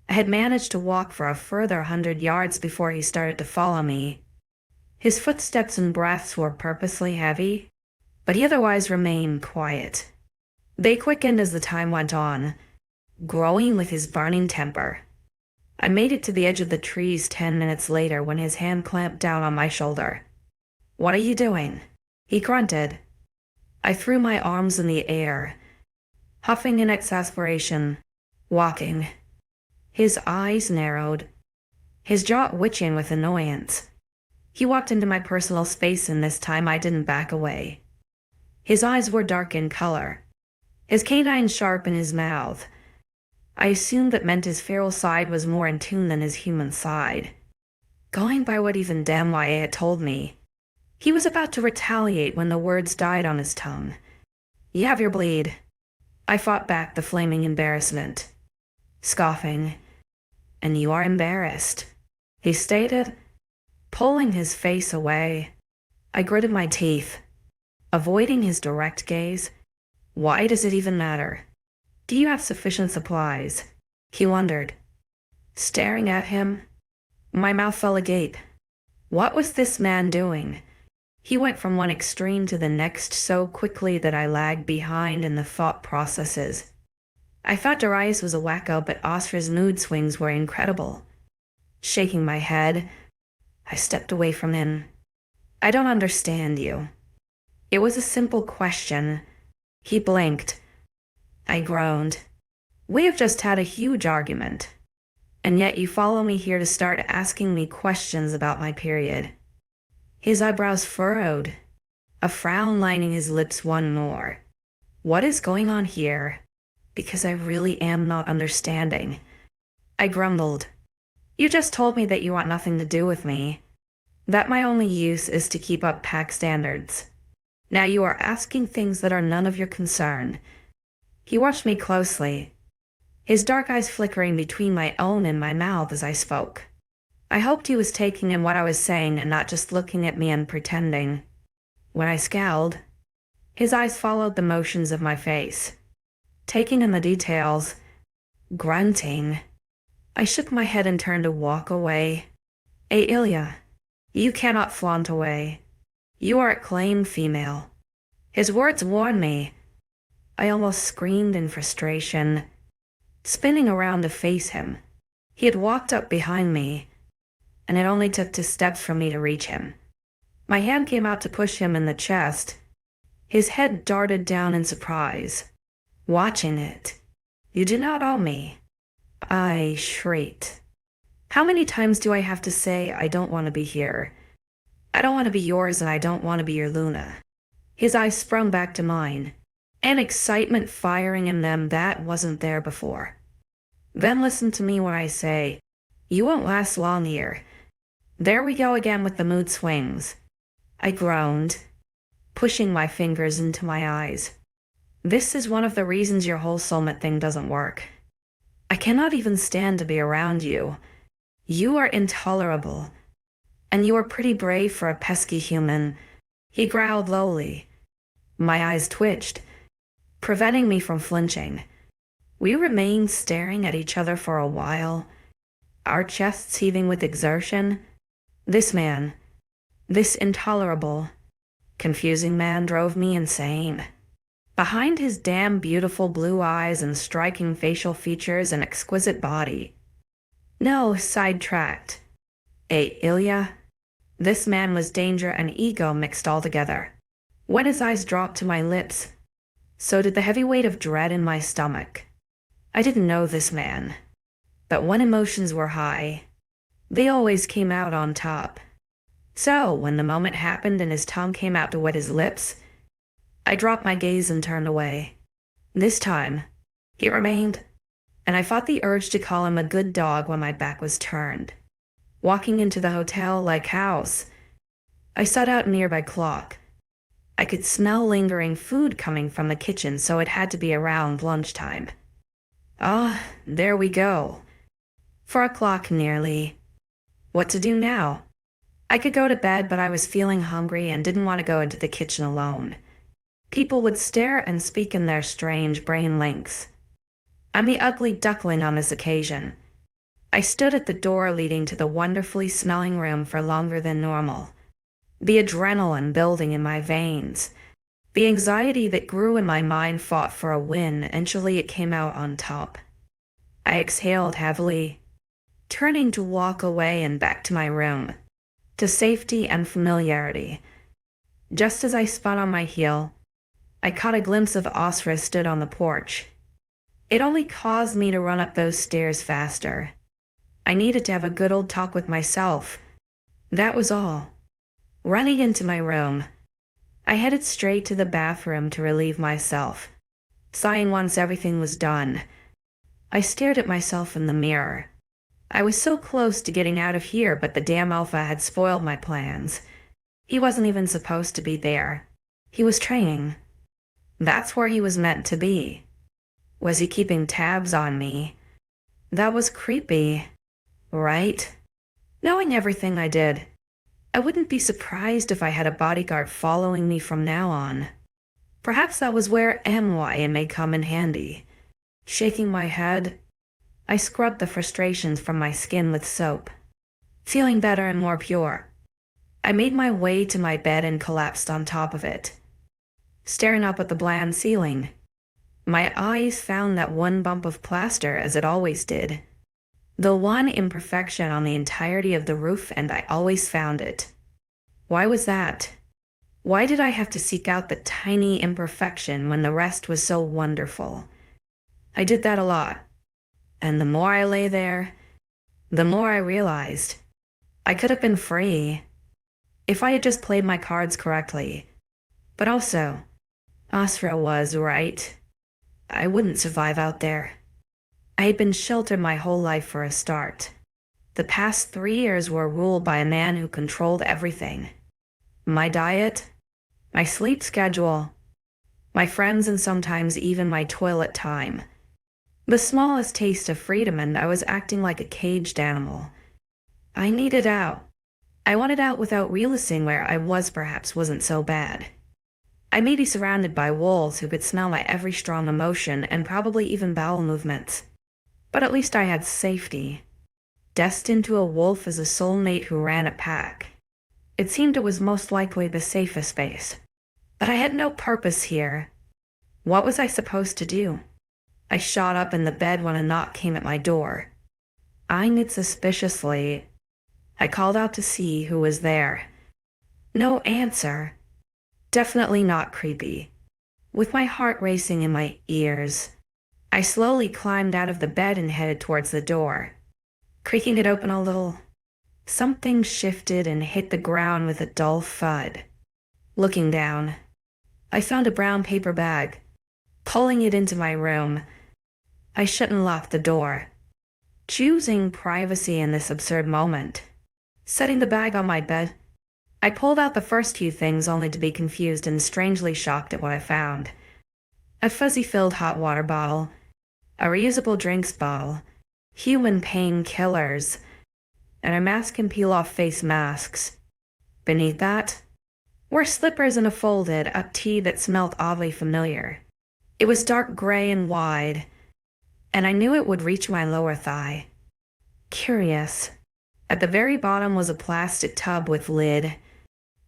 I had managed to walk for a further 100 yards before he started to follow me. His footsteps and breaths were purposely heavy, but he otherwise remained quiet. They quickened as the time went on, growing with his burning temper. I made it to the edge of the trees 10 minutes later when his hand clamped down on my shoulder. "What are you doing?" he grunted. I threw my arms in the air, huffing in exasperation, walking. His eyes narrowed, his jaw twitching with annoyance. He walked into my personal space, and this time I didn't back away. His eyes were dark in color, his canines sharp in his mouth. I assumed that meant his feral side was more in tune than his human side. Going by what even damn 𝐊𝐲 had told me, he was about to retaliate when the words died on his tongue. "You have your bleed." I fought back the flaming embarrassment, scoffing. "And you are embarrassed," he stated, pulling his face away. I gritted my teeth, avoiding his direct gaze. "Why does it even matter? Do you have sufficient supplies?" he wondered. Staring at him, my mouth fell agape. What was this man doing? He went from one extreme to the next so quickly that I lagged behind in the thought processes. I thought Darius was a wacko, but 𝐲𝐬𝐬's mood swings were incredible. Shaking my head, I stepped away from him. "I don't understand you." It was a simple question. He blinked. I groaned. "We have just had a huge argument. And yet you follow me here to start asking me questions about my period." His eyebrows furrowed, a frown lining his lips one more. "What is going on here? Because I really am not understanding." I grumbled. "You just told me that you want nothing to do with me, that my only use is to keep up pact standards. Now you are asking things that are none of your concern." He watched me closely, his dark eyes flickering between my own and my mouth as I spoke. I hoped he was taking in what I was saying and not just looking at me and pretending. When I scowled, his eyes followed the motions of my face, taking in the details. Grunting, I shook my head and turned to walk away. "Ailia, you cannot flaunt away. You are a claimed female." His words warned me. I almost screamed in frustration, spinning around to face him. He had walked up behind me, and it only took 2 steps for me to reach him. My hand came out to push him in the chest. His head darted down in surprise, watching it. "You do not owe me." I shrieked. "How many times do I have to say I don't want to be here? I don't want to be yours, and I don't want to be your Luna." His eyes sprung back to mine, an excitement firing in them that wasn't there before. "Then listen to me when I say, you won't last long here." There we go again with the mood swings. I groaned, pushing my fingers into my eyes. "This is one of the reasons your whole soulmate thing doesn't work. I cannot even stand to be around you. You are intolerable. And you are pretty brave for a pesky human." He growled lowly. My eyes twitched, preventing me from flinching. We remained staring at each other for a while, our chests heaving with exertion. This man, this intolerable, confusing man drove me insane. Behind his damn beautiful blue eyes and striking facial features and exquisite body. No, sidetracked. Ailia. This man was danger and ego mixed all together. When his eyes dropped to my lips, so did the heavy weight of dread in my stomach. I didn't know this man, but when emotions were high, they always came out on top. So, when the moment happened and his tongue came out to wet his lips, I dropped my gaze and turned away. This time, he remained, and I fought the urge to call him a good dog when my back was turned. Walking into the hotel like house, I sought out a nearby clock. I could smell lingering food coming from the kitchen, so it had to be around lunchtime. Ah, there we go. 4 o'clock nearly. What to do now? I could go to bed, but I was feeling hungry and didn't want to go into the kitchen alone. People would stare and speak in their strange brain links. I'm the ugly duckling on this occasion. I stood at the door leading to the wonderfully smelling room for longer than normal. The adrenaline building in my veins. The anxiety that grew in my mind fought for a win, and eventually it came out on top. I exhaled heavily, turning to walk away and back to my room, to safety and familiarity. Just as I spun on my heel, I caught a glimpse of 𝐲𝐬𝐬 stood on the porch. It only caused me to run up those stairs faster. I needed to have a good old talk with myself. That was all. Running into my room, I headed straight to the bathroom to relieve myself, sighing once everything was done. I stared at myself in the mirror. I was so close to getting out of here, but the damn Alpha had spoiled my plans. He wasn't even supposed to be there. He was training. That's where he was meant to be. Was he keeping tabs on me? That was creepy, right? Knowing everything I did, I wouldn't be surprised if I had a bodyguard following me from now on. Perhaps that was where 𝐊𝐬𝐬 may come in handy. Shaking my head, I scrubbed the frustrations from my skin with soap. Feeling better and more pure, I made my way to my bed and collapsed on top of it. Staring up at the bland ceiling, my eyes found that one bump of plaster, as it always did. The one imperfection on the entirety of the roof, and I always found it. Why was that? Why did I have to seek out the tiny imperfection when the rest was so wonderful? I did that a lot. And the more I lay there, the more I realized I could have been free if I had just played my cards correctly. But also, Asra was right. I wouldn't survive out there. I had been sheltered my whole life for a start. The past 3 years were ruled by a man who controlled everything. My diet, my sleep schedule, my friends, and sometimes even my toilet time. The smallest taste of freedom, and I was acting like a caged animal. I needed out. I wanted out without realizing where I was. Perhaps wasn't so bad. I may be surrounded by wolves who could smell my every strong emotion and probably even bowel movements. But at least I had safety. Destined to a wolf as a soulmate who ran a pack. It seemed it was most likely the safest space. But I had no purpose here. What was I supposed to do? I shot up in the bed when a knock came at my door. Eyeing it suspiciously, I called out to see who was there. No answer. Definitely not creepy. With my heart racing in my ears, I slowly climbed out of the bed and headed towards the door. Creaking it open a little, something shifted and hit the ground with a dull thud. Looking down, I found a brown paper bag. Pulling it into my room, I shut and locked the door, choosing privacy in this absurd moment. Setting the bag on my bed, I pulled out the first few things only to be confused and strangely shocked at what I found. A fuzzy-filled hot water bottle, a reusable drinks bottle, human painkillers, and a mask and peel-off face masks. Beneath that were slippers and a folded-up tee that smelled oddly familiar. It was dark gray and wide, and I knew it would reach my lower thigh. Curious. At the very bottom was a plastic tub with lid.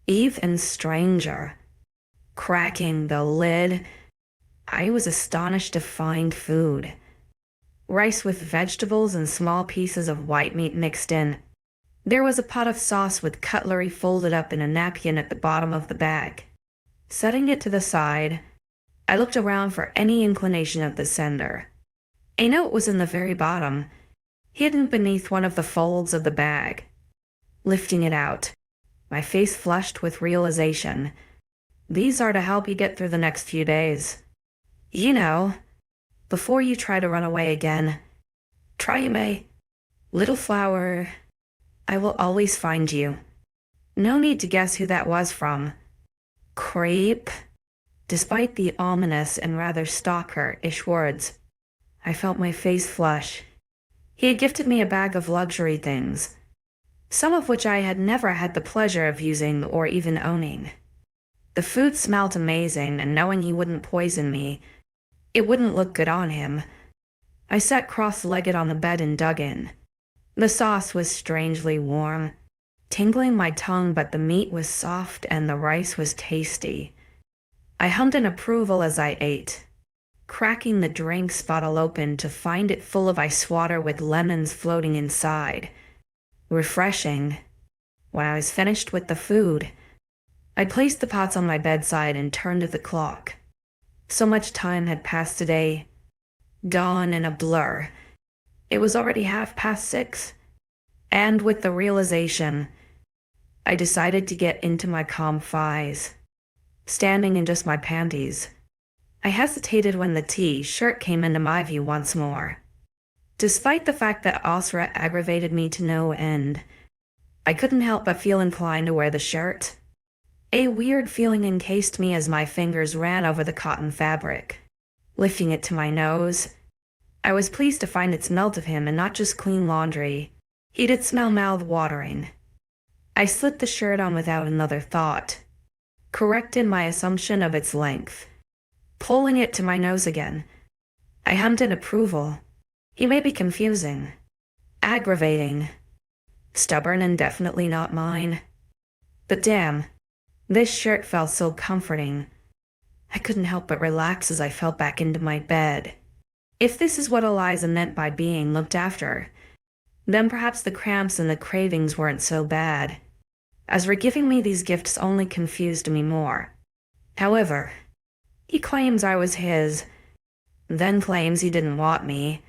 Even stranger. Cracking the lid, I was astonished to find food. Rice with vegetables and small pieces of white meat mixed in. There was a pot of sauce with cutlery folded up in a napkin at the bottom of the bag. Setting it to the side, I looked around for any inclination of the sender. A note was in the very bottom, hidden beneath one of the folds of the bag. Lifting it out, my face flushed with realization. These are to help you get through the next few days. You know, before you try to run away again. Try you may. Little flower, I will always find you. No need to guess who that was from. Creep. Despite the ominous and rather stalker-ish words, I felt my face flush. He had gifted me a bag of luxury things, some of which I had never had the pleasure of using or even owning. The food smelled amazing, and knowing he wouldn't poison me, it wouldn't look good on him. I sat cross-legged on the bed and dug in. The sauce was strangely warm, tingling my tongue, but the meat was soft and the rice was tasty. I hummed in approval as I ate, cracking the drinks bottle open to find it full of ice water with lemons floating inside. Refreshing. When I was finished with the food, I placed the pots on my bedside and turned to the clock. So much time had passed today. Dawn in a blur. It was already 6:30. And with the realization, I decided to get into my 𝐾𝐞𝐬𝐬. Standing in just my panties, I hesitated when the T-shirt came into my view once more. Despite the fact that 𝐊𝐲𝐬 aggravated me to no end, I couldn't help but feel inclined to wear the shirt. A weird feeling encased me as my fingers ran over the cotton fabric. Lifting it to my nose, I was pleased to find it smelled of him and not just clean laundry. He did smell mouth-watering. I slipped the shirt on without another thought, corrected my assumption of its length. Pulling it to my nose again, I hummed in approval. He may be confusing, aggravating, stubborn, and definitely not mine. But damn, this shirt felt so comforting. I couldn't help but relax as I fell back into my bed. If this is what 𝐿𝐲𝐬 meant by being looked after, then perhaps the cramps and the cravings weren't so bad, as for giving me these gifts only confused me more. However, he claims I was his, then claims he didn't want me,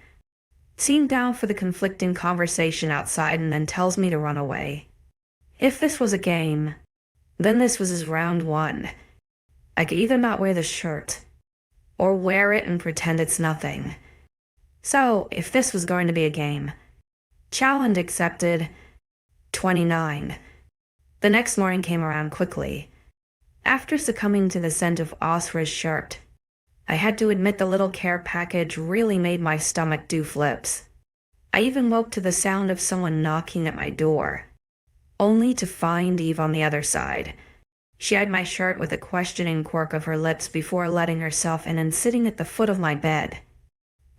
seemed down for the conflicting conversation outside, and then tells me to run away. If this was a game, then this was his round one. I could either not wear the shirt, or wear it and pretend it's nothing. So, if this was going to be a game, challenge accepted. 29. The next morning came around quickly. After succumbing to the scent of 𝐊𝐲𝐬's shirt, I had to admit the little care package really made my stomach do flips. I even woke to the sound of someone knocking at my door, only to find Eve on the other side. She eyed my shirt with a questioning quirk of her lips before letting herself in and sitting at the foot of my bed.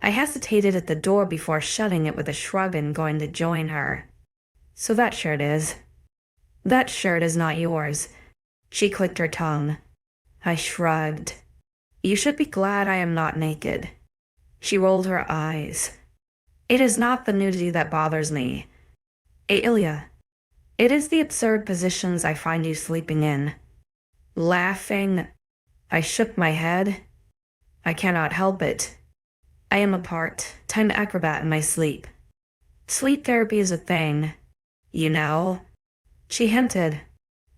I hesitated at the door before shutting it with a shrug and going to join her. So that shirt is not yours. She clicked her tongue. I shrugged. You should be glad I am not naked. She rolled her eyes. It is not the nudity that bothers me, Ailia. It is the absurd positions I find you sleeping in. Laughing, I shook my head. I cannot help it. I am a part-time acrobat in my sleep. Sleep therapy is a thing, you know, she hinted,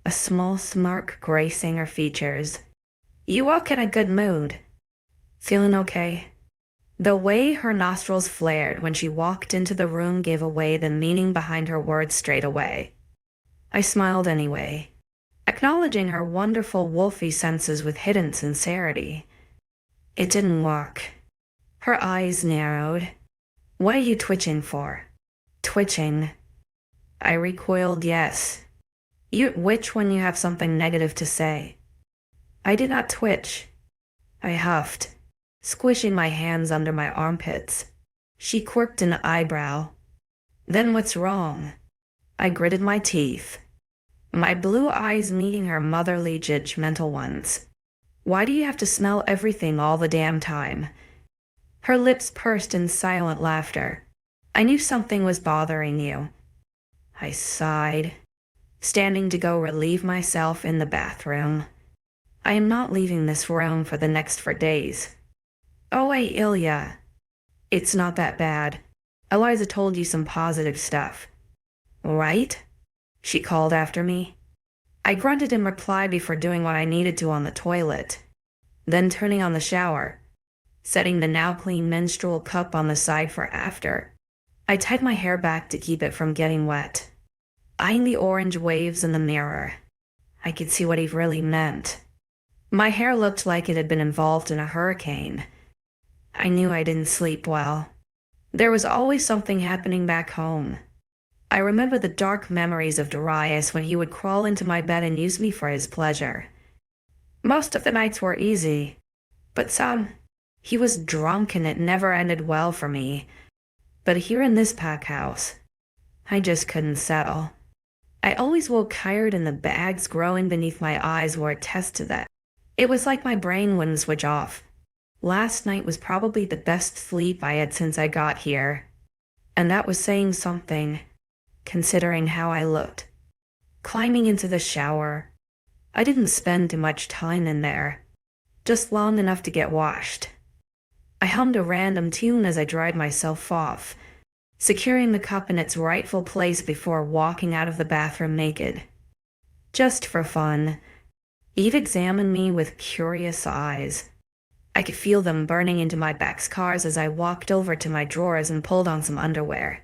a small smirk gracing her features. You walk in a good mood. Feeling okay? The way her nostrils flared when she walked into the room gave away the meaning behind her words straight away. I smiled anyway, acknowledging her wonderful wolfy senses with hidden sincerity. It didn't work. Her eyes narrowed. What are you twitching for? Twitching. I recoiled, yes. You twitch when you have something negative to say. I did not twitch. I huffed, squishing my hands under my armpits. She quirked an eyebrow. Then what's wrong? I gritted my teeth, my blue eyes meeting her motherly judgmental ones. Why do you have to smell everything all the damn time? Her lips pursed in silent laughter. I knew something was bothering you. I sighed, standing to go relieve myself in the bathroom. I am not leaving this room for the next 4 days. Oh, Ailia. It's not that bad. 𝐿𝐲𝐬 told you some positive stuff, right? She called after me. I grunted in reply before doing what I needed to on the toilet, then turning on the shower, setting the now clean menstrual cup on the side for after. I tied my hair back to keep it from getting wet, eyeing the orange waves in the mirror. I could see what he really meant. My hair looked like it had been involved in a hurricane. I knew I didn't sleep well. There was always something happening back home. I remember the dark memories of Darius when he would crawl into my bed and use me for his pleasure. Most of the nights were easy, but some, he was drunk and it never ended well for me. But here in this pack house, I just couldn't settle. I always woke tired and the bags growing beneath my eyes were a test to that. It was like my brain wouldn't switch off. Last night was probably the best sleep I had since I got here. And that was saying something, considering how I looked. Climbing into the shower, I didn't spend too much time in there, just long enough to get washed. I hummed a random tune as I dried myself off, securing the cup in its rightful place before walking out of the bathroom naked. Just for fun, Eve examined me with curious eyes. I could feel them burning into my back scars as I walked over to my drawers and pulled on some underwear.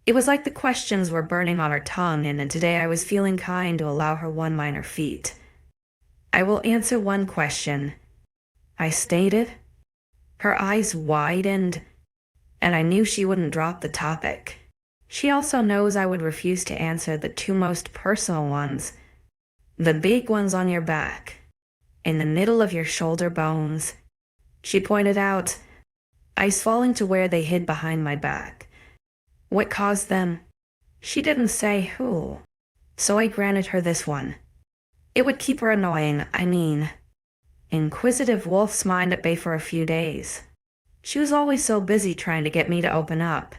It was like the questions were burning on her tongue, and today I was feeling kind to allow her one minor feat. "I will answer one question," I stated. Her eyes widened, and I knew she wouldn't drop the topic. She also knows I would refuse to answer the two most personal ones. "The big ones on your back, in the middle of your shoulder bones," she pointed out, ice falling to where they hid behind my back. "What caused them?" She didn't say who, so I granted her this one. It would keep her inquisitive wolf's mind at bay for a few days. She was always so busy trying to get me to open up.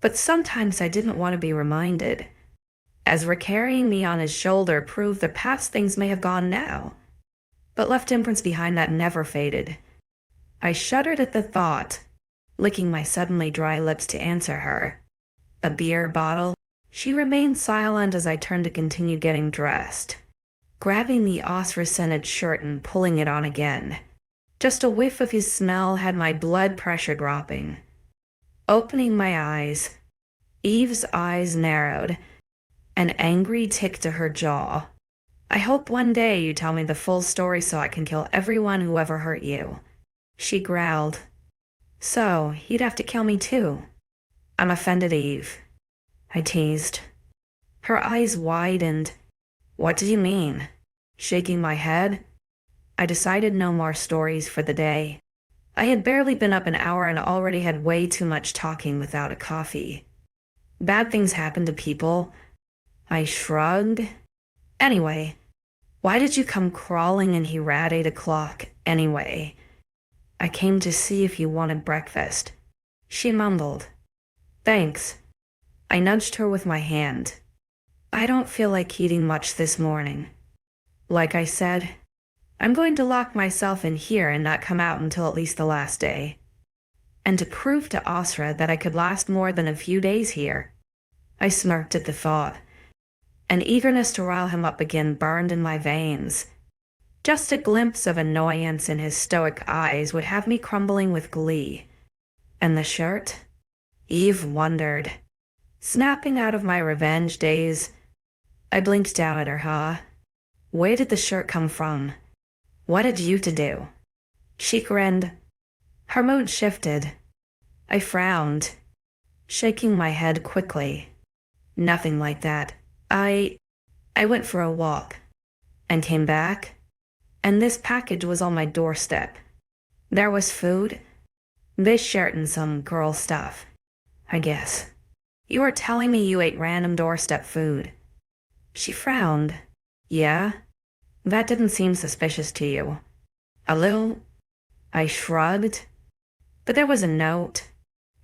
But sometimes I didn't want to be reminded, as carrying me on his shoulder proved the past things may have gone now, but left imprints behind that never faded. I shuddered at the thought, licking my suddenly dry lips to answer her. "A beer bottle?" She remained silent as I turned to continue getting dressed, grabbing the 𝐲𝐿𝐬-scented shirt and pulling it on again. Just a whiff of his smell had my blood pressure dropping. Opening my eyes, Eve's eyes narrowed, an angry tick to her jaw. "I hope one day you tell me the full story so I can kill everyone who ever hurt you," she growled. "So, he'd have to kill me too." "I'm offended, Eve," I teased. Her eyes widened. "What do you mean?" Shaking my head, I decided no more stories for the day. I had barely been up an hour and already had way too much talking without a coffee. Bad things happen to people. I shrugged. "Anyway, why did you come crawling in here at 8 o'clock anyway?" "I came to see if you wanted breakfast," she mumbled. "Thanks." I nudged her with my hand. "I don't feel like eating much this morning. Like I said, I'm going to lock myself in here and not come out until at least the last day. And to prove to 𝐲𝐿𝐬 that I could last more than a few days here." I smirked at the thought. An eagerness to rile him up again burned in my veins. Just a glimpse of annoyance in his stoic eyes would have me crumbling with glee. "And the shirt?" Eve wondered. Snapping out of my revenge daze, I blinked down at her. "Where did the shirt come from? What had you to do?" She grinned. Her mood shifted. I frowned, shaking my head quickly. "Nothing like that. I went for a walk and came back, and this package was on my doorstep. There was food, this shirt and some girl stuff, I guess." "You were telling me you ate random doorstep food." She frowned. "Yeah? That didn't seem suspicious to you?" "A little." I shrugged. But there was a note,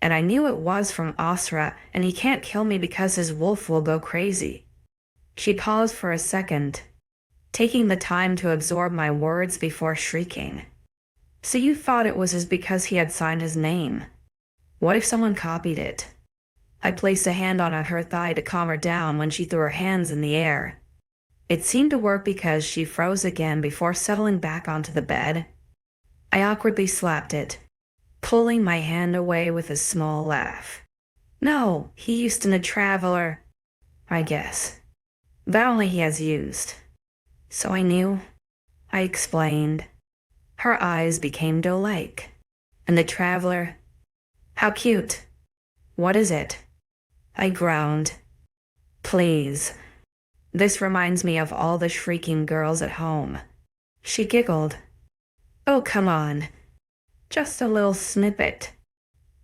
and I knew it was from 𝐲𝐿𝐬, and he can't kill me because his wolf will go crazy. She paused for a second, taking the time to absorb my words before shrieking. "So you thought it was because he had signed his name? What if someone copied it?" I placed a hand on her thigh to calm her down when she threw her hands in the air. It seemed to work because she froze again before settling back onto the bed. I awkwardly slapped it, pulling my hand away with a small laugh. "No, he used in a traveler, I guess. That only he has used." "So I knew," I explained. Her eyes became doe-like. "And the traveler? How cute. What is it?" I groaned. "Please. This reminds me of all the shrieking girls at home." She giggled. "Oh, come on. Just a little snippet."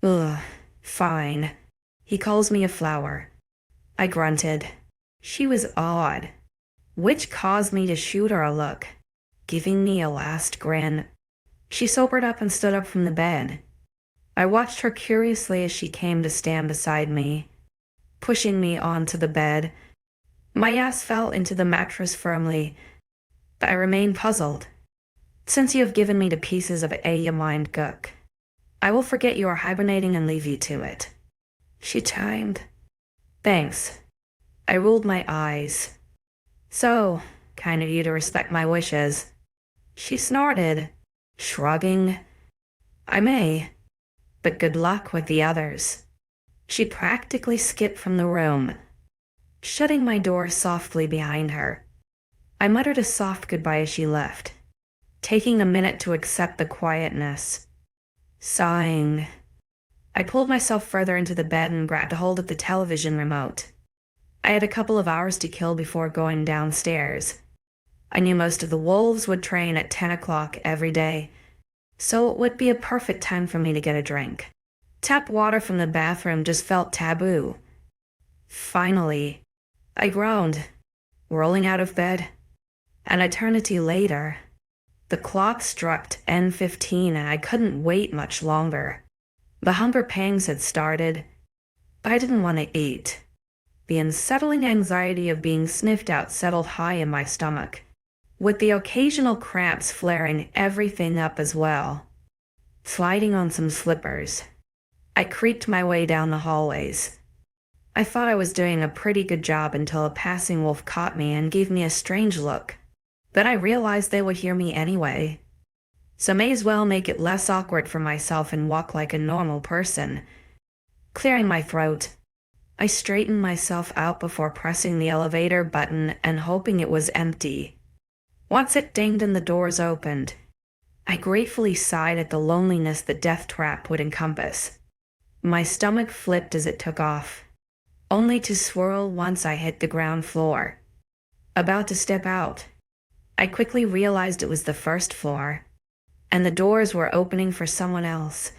"Ugh, fine. He calls me a flower." I grunted. She was odd, which caused me to shoot her a look, giving me a last grin. She sobered up and stood up from the bed. I watched her curiously as she came to stand beside me, pushing me onto the bed. My ass fell into the mattress firmly, but I remained puzzled. "Since you have given me the pieces of 𝐊𝐬𝐬, I will forget you are hibernating and leave you to it." She chimed. "Thanks." I rolled my eyes. "So, kind of you to respect my wishes." She snorted, Shrugging, "I may, but good luck with the others." She practically skipped from the room, shutting my door softly behind her. I muttered a soft goodbye as she left, taking a minute to accept the quietness. Sighing, I pulled myself further into the bed and grabbed a hold of the television remote. I had a couple of hours to kill before going downstairs. I knew most of the wolves would train at 10 o'clock every day, so it would be a perfect time for me to get a drink. Tap water from the bathroom just felt taboo. Finally, I groaned, rolling out of bed. An eternity later, the clock struck 10:15 and I couldn't wait much longer. The hunger pangs had started, but I didn't want to eat. The unsettling anxiety of being sniffed out settled high in my stomach, with the occasional cramps flaring everything up as well. Sliding on some slippers, I creaked my way down the hallways. I thought I was doing a pretty good job until a passing wolf caught me and gave me a strange look. Then I realized they would hear me anyway, so may as well make it less awkward for myself and walk like a normal person. Clearing my throat, I straightened myself out before pressing the elevator button and hoping it was empty. Once it dinged and the doors opened, I gratefully sighed at the loneliness the death trap would encompass. My stomach flipped as it took off, only to swirl once I hit the ground floor. About to step out, I quickly realized it was the first floor, and the doors were opening for someone else.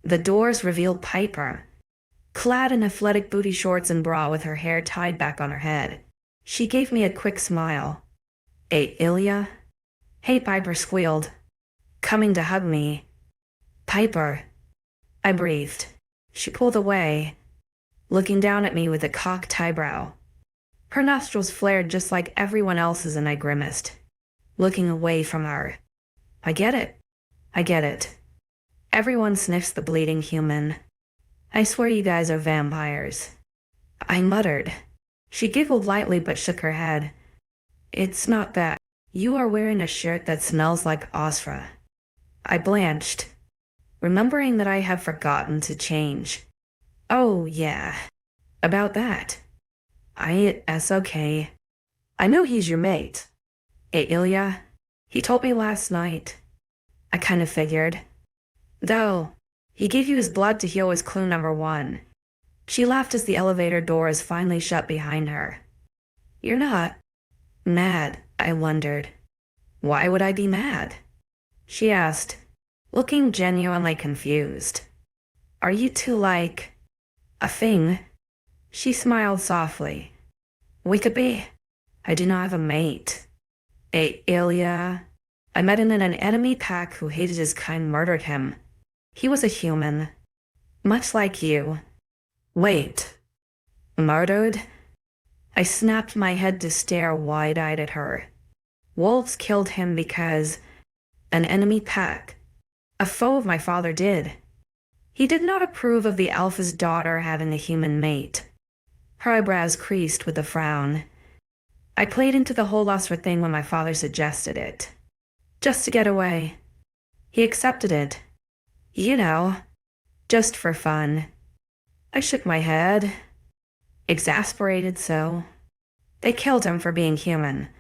The doors revealed Piper, clad in athletic booty shorts and bra with her hair tied back on her head. She gave me a quick smile. "Hey, Ailia." "Hey," Piper squealed, coming to hug me. "Piper," I breathed. She pulled away, looking down at me with a cocked eyebrow. Her nostrils flared just like everyone else's and I grimaced, looking away from her. I get it. Everyone sniffs the bleeding human. I swear you guys are vampires." I muttered. She giggled lightly but shook her head. "It's not that. You are wearing a shirt that smells like 𝐖𝐨𝐥𝐼." I blanched, remembering that I had forgotten to change. "Oh, yeah. About that. It's okay. I know he's your mate. Ailia. He told me last night. I kind of figured. Though, he gave you his blood to heal his clue number 1. She laughed as the elevator doors finally shut behind her. "You're not mad?" I wondered. "Why would I be mad?" she asked, looking genuinely confused. "Are you two like a thing?" She smiled softly. "We could be. I do not have a mate. Ailia. I met him in an enemy pack who hated his kind murdered him. He was a human, much like you." "Wait. Murdered?" I snapped my head to stare wide-eyed at her. "Wolves killed him because an enemy pack, a foe of my father, did. He did not approve of the Alpha's daughter having a human mate." Her eyebrows creased with a frown. "I played into the whole 𝐊𝐿𝐼 thing when my father suggested it, just to get away. He accepted it. You know, just for fun." I shook my head, exasperated so. "They killed him for being human."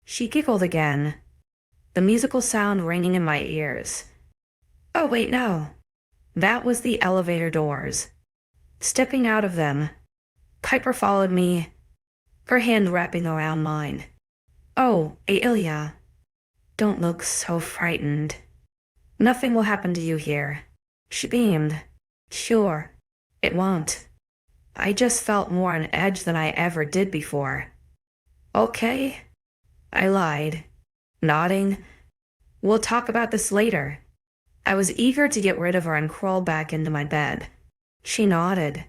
She giggled again, the musical sound ringing in my ears. "Oh, wait, no. That was the elevator doors. Stepping out of them, Piper followed me, her hand wrapping around mine. "Oh, Ailia, don't look so frightened. Nothing will happen to you here." She beamed. "Sure, it won't. I just felt more on edge than I ever did before." "Okay," I lied, nodding. "We'll talk about this later." I was eager to get rid of her and crawl back into my bed. She nodded,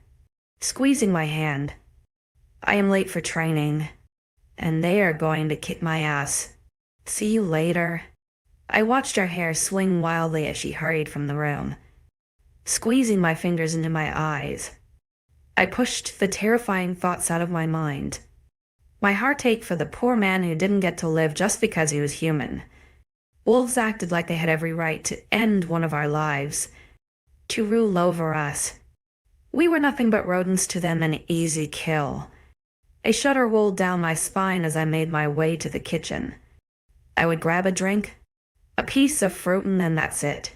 squeezing my hand. "I am late for training, and they are going to kick my ass. See you later." I watched her hair swing wildly as she hurried from the room, squeezing my fingers into my eyes. I pushed the terrifying thoughts out of my mind. My heart ached for the poor man who didn't get to live just because he was human. Wolves acted like they had every right to end one of our lives, to rule over us. We were nothing but rodents to them, an easy kill. A shudder rolled down my spine as I made my way to the kitchen. I would grab a drink, a piece of fruit, and then that's it.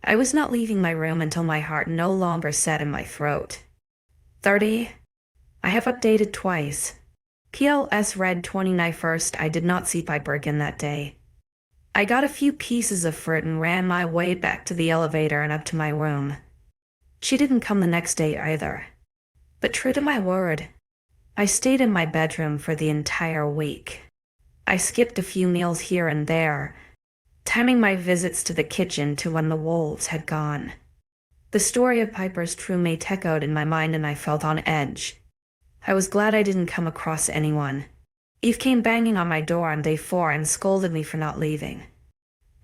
I was not leaving my room until my heart no longer sat in my throat. 30. I have updated twice. PLS read 29st. I did not see Piper again that day. I got a few pieces of fruit and ran my way back to the elevator and up to my room. She didn't come the next day either. But true to my word, I stayed in my bedroom for the entire week. I skipped a few meals here and there, timing my visits to the kitchen to when the wolves had gone. The story of Piper's true mate echoed in my mind and I felt on edge. I was glad I didn't come across anyone. Eve came banging on my door on day 4 and scolded me for not leaving.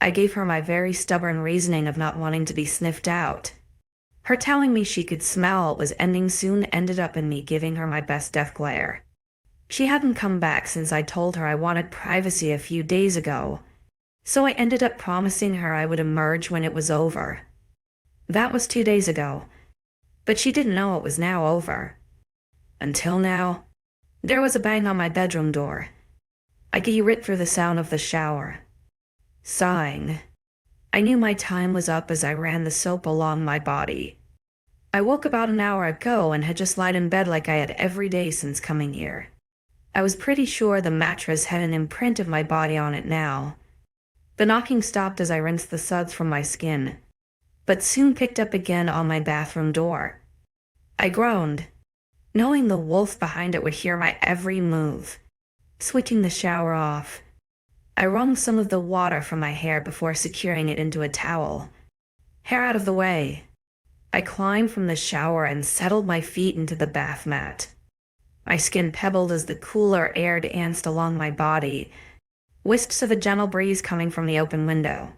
I gave her my very stubborn reasoning of not wanting to be sniffed out. Her telling me she could smell it was ending soon ended up in me giving her my best death glare. She hadn't come back since I told her I wanted privacy a few days ago, so I ended up promising her I would emerge when it was over. That was 2 days ago, but she didn't know it was now over. Until now, there was a bang on my bedroom door. I could hear it through the sound of the shower. Sighing. I knew my time was up as I ran the soap along my body. I woke about an hour ago and had just lied in bed like I had every day since coming here. I was pretty sure the mattress had an imprint of my body on it now. The knocking stopped as I rinsed the suds from my skin, but soon picked up again on my bathroom door. I groaned, knowing the wolf behind it would hear my every move. Switching the shower off, I wrung some of the water from my hair before securing it into a towel. Hair out of the way, I climbed from the shower and settled my feet into the bath mat. My skin pebbled as the cooler air danced along my body, wisps of a gentle breeze coming from the open window.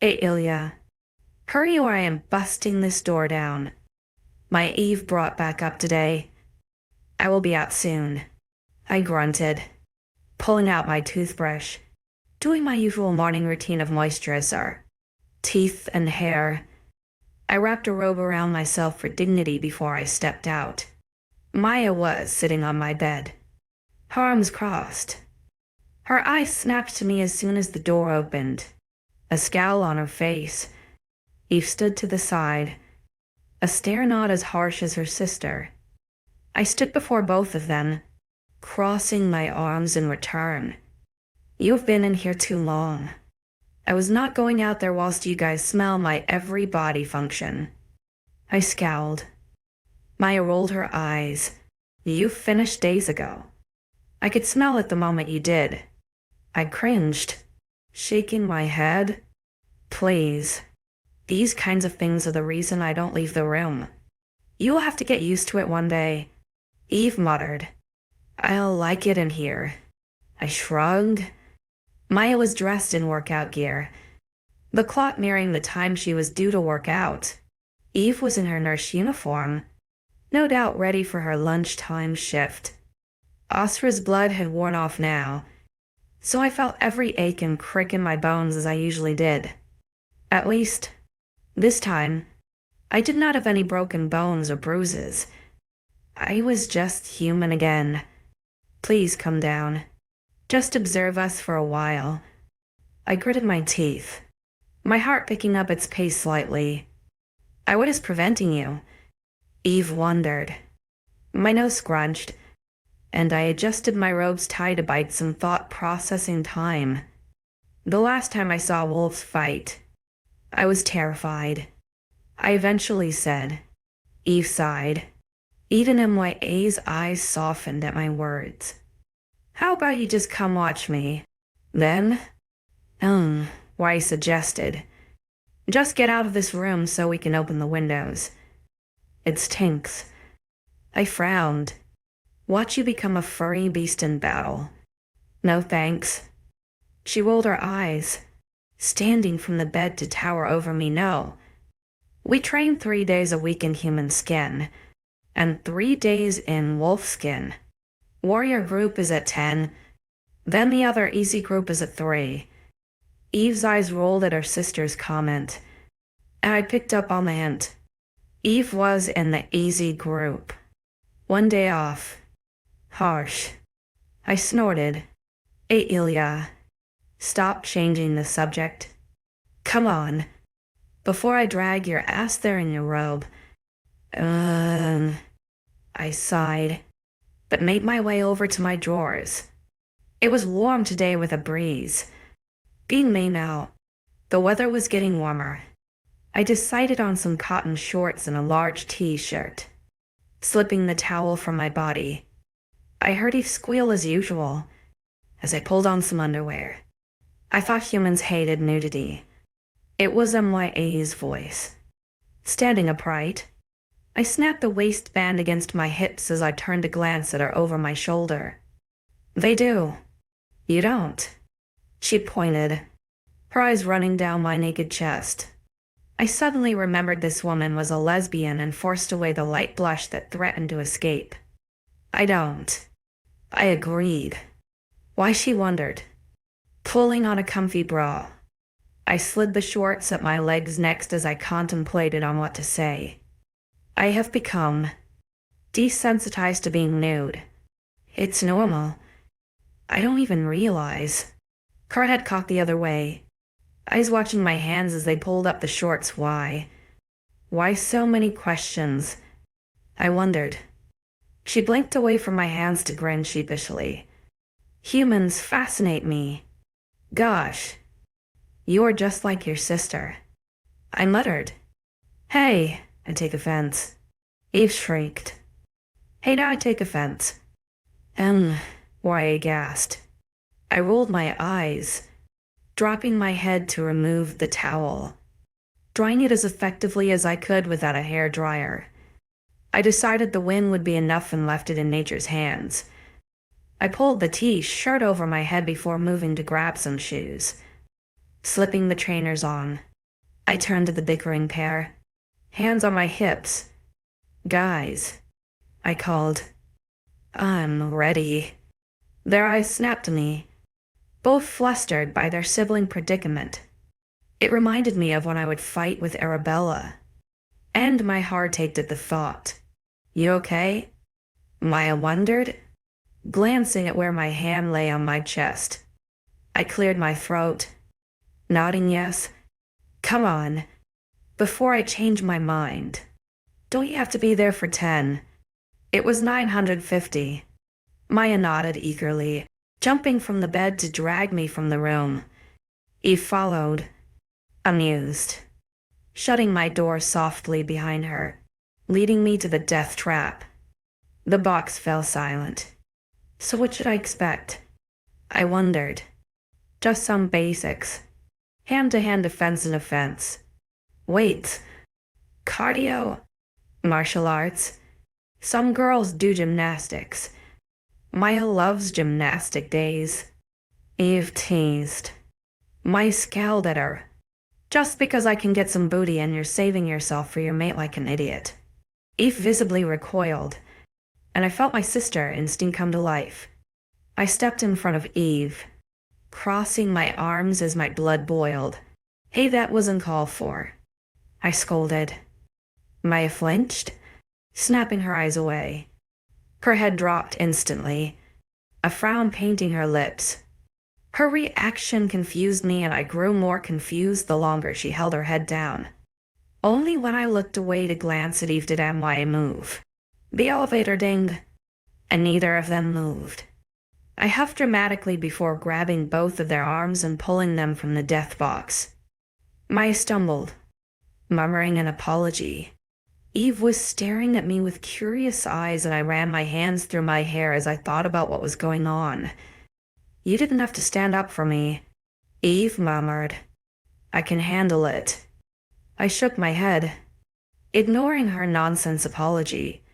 Ailia, hurry or I am busting this door down. My Eve brought back up today. I will be out soon. I grunted, pulling out my toothbrush, doing my usual morning routine of moisturizer, teeth and hair. I wrapped a robe around myself for dignity before I stepped out. Maya was sitting on my bed, her arms crossed. Her eyes snapped to me as soon as the door opened, a scowl on her face. Eve stood to the side, a stare not as harsh as her sister. I stood before both of them, crossing my arms in return. You've been in here too long. I was not going out there whilst you guys smell my every body function. I scowled. Maya rolled her eyes. You finished days ago. I could smell it the moment you did. I cringed, shaking my head. Please. These kinds of things are the reason I don't leave the room. You'll have to get used to it one day. Eve muttered. I'll like it in here. I shrugged. Maya was dressed in workout gear, the clock nearing the time she was due to work out. Eve was in her nurse uniform, no doubt ready for her lunchtime shift. Asra's blood had worn off now, so I felt every ache and crick in my bones as I usually did. At least, this time, I did not have any broken bones or bruises. I was just human again. Please come down. Just observe us for a while. I gritted my teeth, my heart picking up its pace slightly. What is preventing you? Eve wondered. My nose scrunched, and I adjusted my robe's tie to bide some thought-processing time. The last time I saw wolves fight, I was terrified. I eventually said. Eve sighed. Even MYA's eyes softened at my words. How about you just come watch me? Then? Why suggested. Just get out of this room so we can open the windows. It stinks. I frowned. Watch you become a furry beast in battle. No thanks. She rolled her eyes, standing from the bed to tower over me. No. We train 3 days a week in human skin, and 3 days in wolf skin. Warrior group is at 10, then the other easy group is at 3. Eve's eyes rolled at her sister's comment, and I picked up on the hint. Eve was in the easy group. 1 day off. Harsh. I snorted. Ailia. Stop changing the subject. Come on. Before I drag your ass there in your robe. I sighed, but made my way over to my drawers. It was warm today with a breeze. Being May now, the weather was getting warmer. I decided on some cotton shorts and a large t-shirt. Slipping the towel from my body, I heard Eve squeal as usual as I pulled on some underwear. I thought humans hated nudity. It was 𝐊𝐲's voice. Standing upright, I snapped the waistband against my hips as I turned to glance at her over my shoulder. They do. You don't. She pointed, her eyes running down my naked chest. I suddenly remembered this woman was a lesbian and forced away the light blush that threatened to escape. I don't. I agreed. Why, she wondered. Pulling on a comfy bra, I slid the shorts at my legs next as I contemplated on what to say. I have become desensitized to being nude. It's normal. I don't even realize. Her head cocked the other way, eyes watching my hands as they pulled up the shorts. Why? Why so many questions? I wondered. She blinked away from my hands to grin sheepishly. Humans fascinate me. Gosh. You're just like your sister. I muttered. Hey, I take offense. Eve shrieked. Hey, now I take offense. Why, I gasped. I rolled my eyes, dropping my head to remove the towel, drying it as effectively as I could without a hair dryer. I decided the wind would be enough and left it in nature's hands. I pulled the t-shirt over my head before moving to grab some shoes. Slipping the trainers on, I turned to the bickering pair, hands on my hips. Guys, I called. I'm ready. Their eyes snapped to me, both flustered by their sibling predicament. It reminded me of when I would fight with Arabella, and my heart ached at the thought. You okay? Maya wondered, glancing at where my hand lay on my chest. I cleared my throat, nodding yes. Come on, before I change my mind. Don't you have to be there for 10? It was 950. Maya nodded eagerly, jumping from the bed to drag me from the room. Eve followed, amused, shutting my door softly behind her, leading me to the death trap. The box fell silent. So what should I expect? I wondered. Just some basics. Hand-to-hand defense and offense. Weights. Cardio. Martial arts. Some girls do gymnastics. Maya loves gymnastic days. Eve teased. Maya scowled at her. Just because I can get some booty and you're saving yourself for your mate like an idiot. Eve visibly recoiled, and I felt my sister instinct come to life. I stepped in front of Eve, crossing my arms as my blood boiled. Hey, that wasn't called for. I scolded. Maya flinched, snapping her eyes away. Her head dropped instantly, a frown painting her lips. Her reaction confused me, and I grew more confused the longer she held her head down. Only when I looked away to glance at Eve did Maya move. The elevator dinged, and neither of them moved. I huffed dramatically before grabbing both of their arms and pulling them from the death box. Maya stumbled, murmuring an apology. Eve was staring at me with curious eyes, and I ran my hands through my hair as I thought about what was going on. You didn't have to stand up for me, Eve murmured. I can handle it. I shook my head, ignoring her nonsense apology.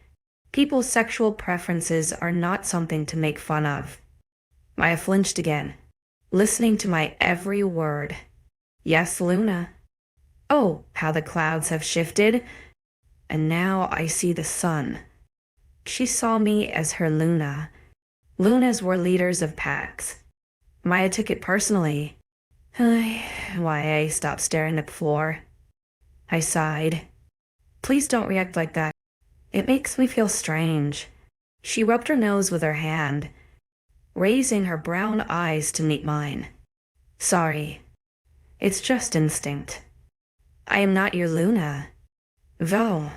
People's sexual preferences are not something to make fun of. Maya flinched again, listening to my every word. Yes, Luna. Oh, how the clouds have shifted. And now I see the sun. She saw me as her Luna. Lunas were leaders of packs. Maya took it personally, 𝐿𝐤, stop staring at the floor. I sighed. Please don't react like that. It makes me feel strange. She rubbed her nose with her hand, raising her brown eyes to meet mine. Sorry. It's just instinct. I am not your Luna. Though.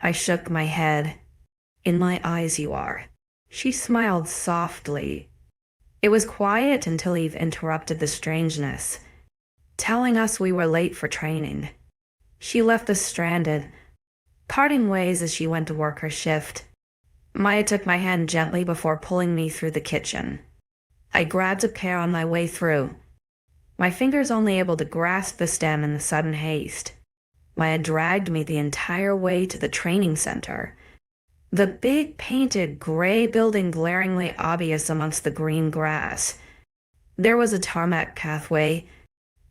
I shook my head. In my eyes you are. She smiled softly. It was quiet until Eve interrupted the strangeness, telling us we were late for training. She left us stranded, parting ways as she went to work her shift. Maya took my hand gently before pulling me through the kitchen. I grabbed a pear on my way through, my fingers only able to grasp the stem in the sudden haste. Maya dragged me the entire way to the training center, the big painted gray building glaringly obvious amongst the green grass. There was a tarmac pathway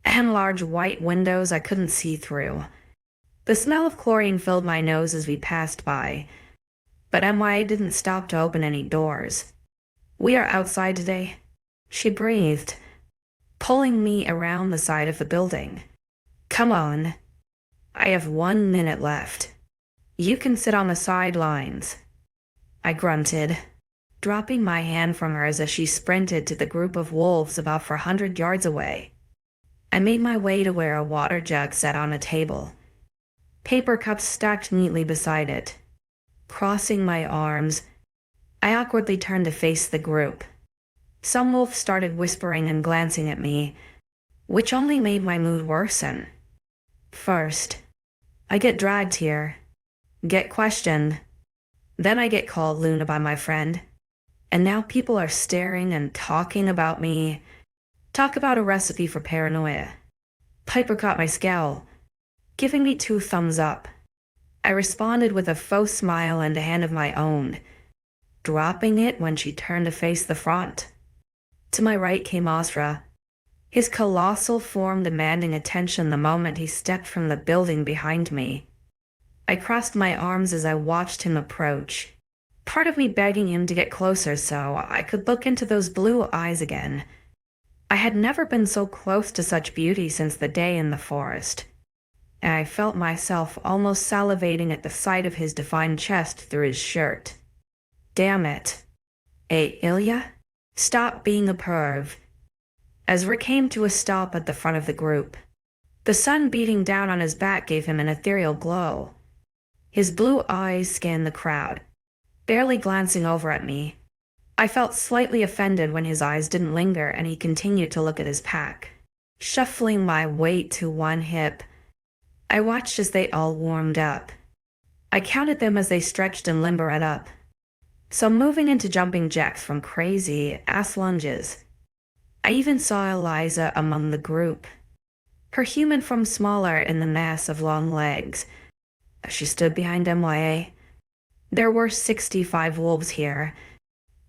and large white windows I couldn't see through. The smell of chlorine filled my nose as we passed by, but MY didn't stop to open any doors. We are outside today, she breathed, pulling me around the side of the building. Come on. I have 1 minute left. You can sit on the sidelines. I grunted, dropping my hand from hers as she sprinted to the group of wolves about 400 yards away. I made my way to where a water jug sat on a table, paper cups stacked neatly beside it. Crossing my arms, I awkwardly turned to face the group. Some wolves started whispering and glancing at me, which only made my mood worsen. First, I get dragged here, get questioned, then I get called Luna by my friend, and now people are staring and talking about me. Talk about a recipe for paranoia. Piper caught my scowl, giving me 2 thumbs up. I responded with a faux smile and a hand of my own, dropping it when she turned to face the front. To my right came 𝐿𝐤, his colossal form demanding attention the moment he stepped from the building behind me. I crossed my arms as I watched him approach, part of me begging him to get closer so I could look into those blue eyes again. I had never been so close to such beauty since the day in the forest, and I felt myself almost salivating at the sight of his defined chest through his shirt. Damn it. Hey, Ailia? Stop being a perv. Ezra came to a stop at the front of the group. The sun beating down on his back gave him an ethereal glow. His blue eyes scanned the crowd, barely glancing over at me. I felt slightly offended when his eyes didn't linger and he continued to look at his pack. Shuffling my weight to one hip, I watched as they all warmed up. I counted them as they stretched and limbered up, some moving into jumping jacks from crazy ass lunges. I even saw 𝐿𝐤 among the group, her human form smaller in the mass of long legs. As she stood behind MYA, there were 65 wolves here,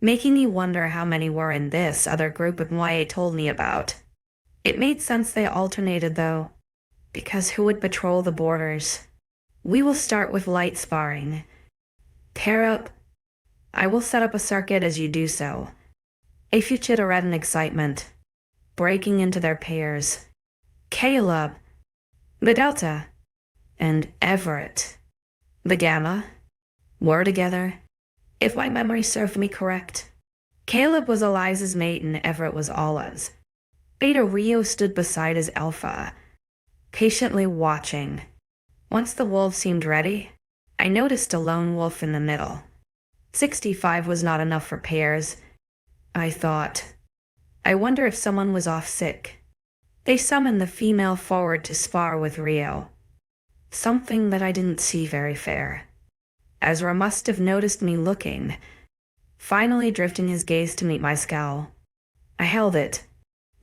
making me wonder how many were in this other group MYA told me about. It made sense they alternated though, because who would patrol the borders? We will start with light sparring. Pair up. I will set up a circuit as you do so. 𝐊𝐤𝐳 excitement, breaking into their pairs. Caleb, the Delta, and Everett, the Gamma, were together, if my memory served me correct. Caleb was 𝐿𝐤's mate and Everett was Allah's. betrothal stood beside his alpha, patiently watching. Once the wolves seemed ready, I noticed a lone wolf in the middle. 65 was not enough for pairs, I thought. I wonder if someone was off sick. They summoned the female forward to spar with 𝐊𝐤. Something that I didn't see very fair. Ezra must have noticed me looking, finally drifting his gaze to meet my scowl. I held it,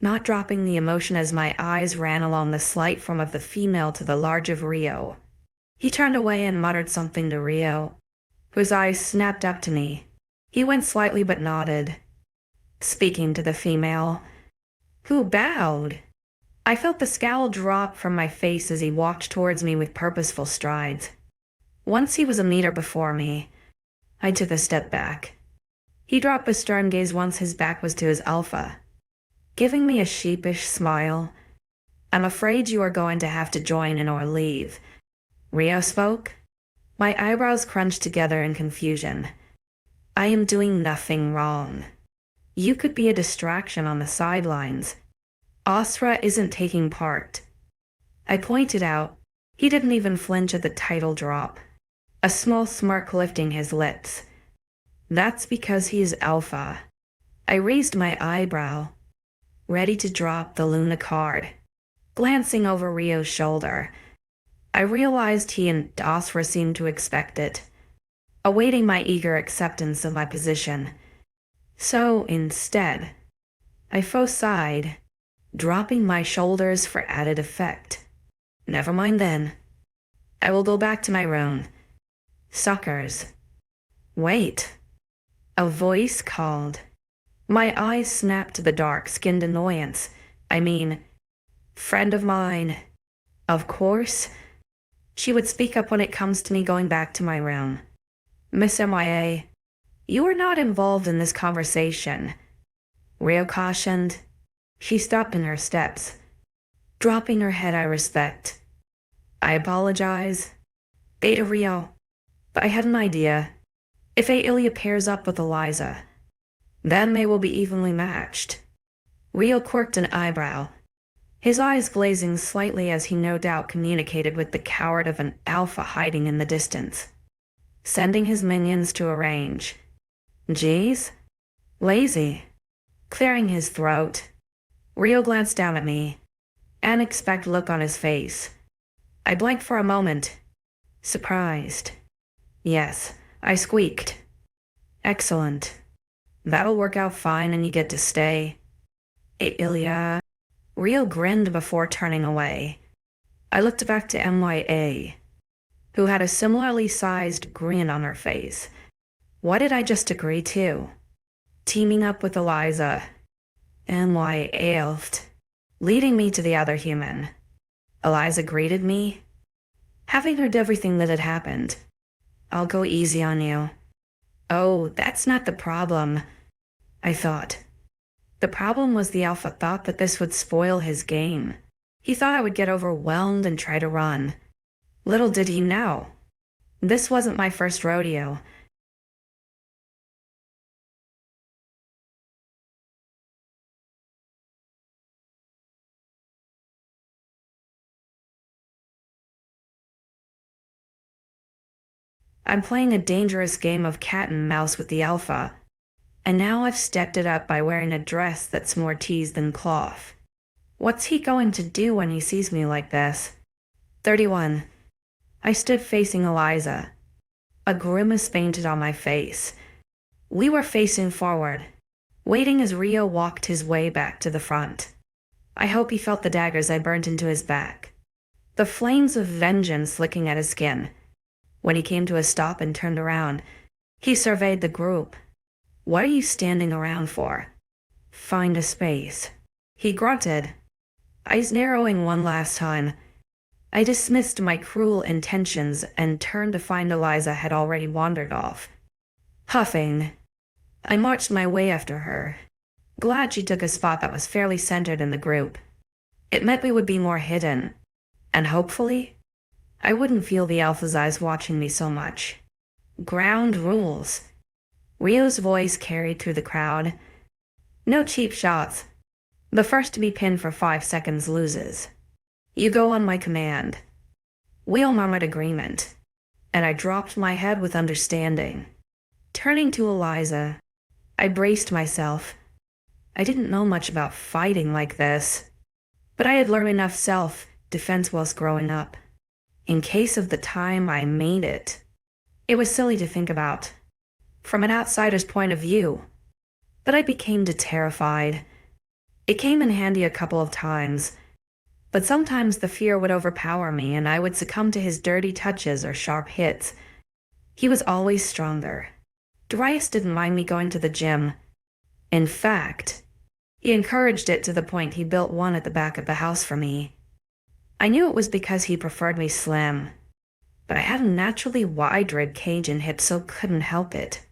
not dropping the emotion as my eyes ran along the slight form of the female to the large of 𝐊𝐤. He turned away and muttered something to 𝐊𝐤, whose eyes snapped up to me. He winced slightly but nodded, speaking to the female, who bowed. I felt the scowl drop from my face as he walked towards me with purposeful strides. Once he was a meter before me, I took a step back. He dropped a stern gaze once his back was to his alpha, giving me a sheepish smile I'm afraid you are going to have to join in or leave. 𝐊𝐬 spoke. My eyebrows crunched together in confusion. I am doing nothing wrong. You could be a distraction on the sidelines. 𝐿𝐲 isn't taking part. I pointed out. He didn't even flinch at the title drop, a small smirk lifting his lips. That's because he is alpha. I raised my eyebrow, ready to drop the Luna card. Glancing over 𝐿𝐬's shoulder, I realized he and 𝐷𝐻𝐲 seemed to expect it, awaiting my eager acceptance of my position. So instead, I sighed, dropping my shoulders for added effect. Never mind then. I will go back to my room. Suckers. Wait. A voice called. My eyes snapped to the dark-skinned annoyance. Friend of mine. Of course. She would speak up when it comes to me going back to my room. Miss MIA, you are not involved in this conversation. 𝐊𝐬 cautioned. She stopped in her steps. Dropping her head, I respect. I apologize. Beta 𝐿𝐬. But I had an idea. If Ailia pairs up with 𝐊𝐲, then they will be evenly matched. 𝐊𝐬 quirked an eyebrow, his eyes glazing slightly as he no doubt communicated with the coward of an alpha hiding in the distance, sending his minions to arrange. Geez? Lazy. Clearing his throat, 𝐊𝐬 glanced down at me, an unexpected look on his face. I blanked for a moment, surprised. Yes, I squeaked. Excellent. That'll work out fine and you get to stay. Ailia. 𝐊𝐬 grinned before turning away. I looked back to MIA, who had a similarly sized grin on her face. What did I just agree to? Teaming up with 𝐊𝐲. MIA, leading me to the other human. 𝐊𝐲 greeted me, having heard everything that had happened. I'll go easy on you. Oh, that's not the problem, I thought. The problem was the alpha thought that this would spoil his game. He thought I would get overwhelmed and try to run. Little did he know. This wasn't my first rodeo. I'm playing a dangerous game of cat and mouse with the alpha, and now I've stepped it up by wearing a dress that's more tease than cloth. What's he going to do when he sees me like this? 31. I stood facing 𝐊𝐲, a grimace painted on my face. We were facing forward, waiting as 𝐊𝐬 walked his way back to the front. I hope he felt the daggers I burnt into his back, the flames of vengeance licking at his skin. When he came to a stop and turned around, he surveyed the group. What are you standing around for? Find a space. He grunted, eyes narrowing one last time. I dismissed my cruel intentions and turned to find 𝐊𝐲 had already wandered off. Huffing, I marched my way after her, glad she took a spot that was fairly centered in the group. It meant we would be more hidden, and hopefully, I wouldn't feel the alpha's eyes watching me so much. Ground rules. 𝐊𝐬's voice carried through the crowd. No cheap shots. The first to be pinned for 5 seconds loses. You go on my command. 𝐊𝐬 murmured agreement, and I dropped my head with understanding. Turning to 𝐊𝐲, I braced myself. I didn't know much about fighting like this, but I had learned enough self-defense whilst growing up. In case of the time I made it. It was silly to think about, from an outsider's point of view, but I became terrified. It came in handy a couple of times, but sometimes the fear would overpower me and I would succumb to his dirty touches or sharp hits. He was always stronger. Darius didn't mind me going to the gym. In fact, he encouraged it to the point he built one at the back of the house for me. I knew it was because he preferred me slim, but I had a naturally wide rib cage and hips, so couldn't help it.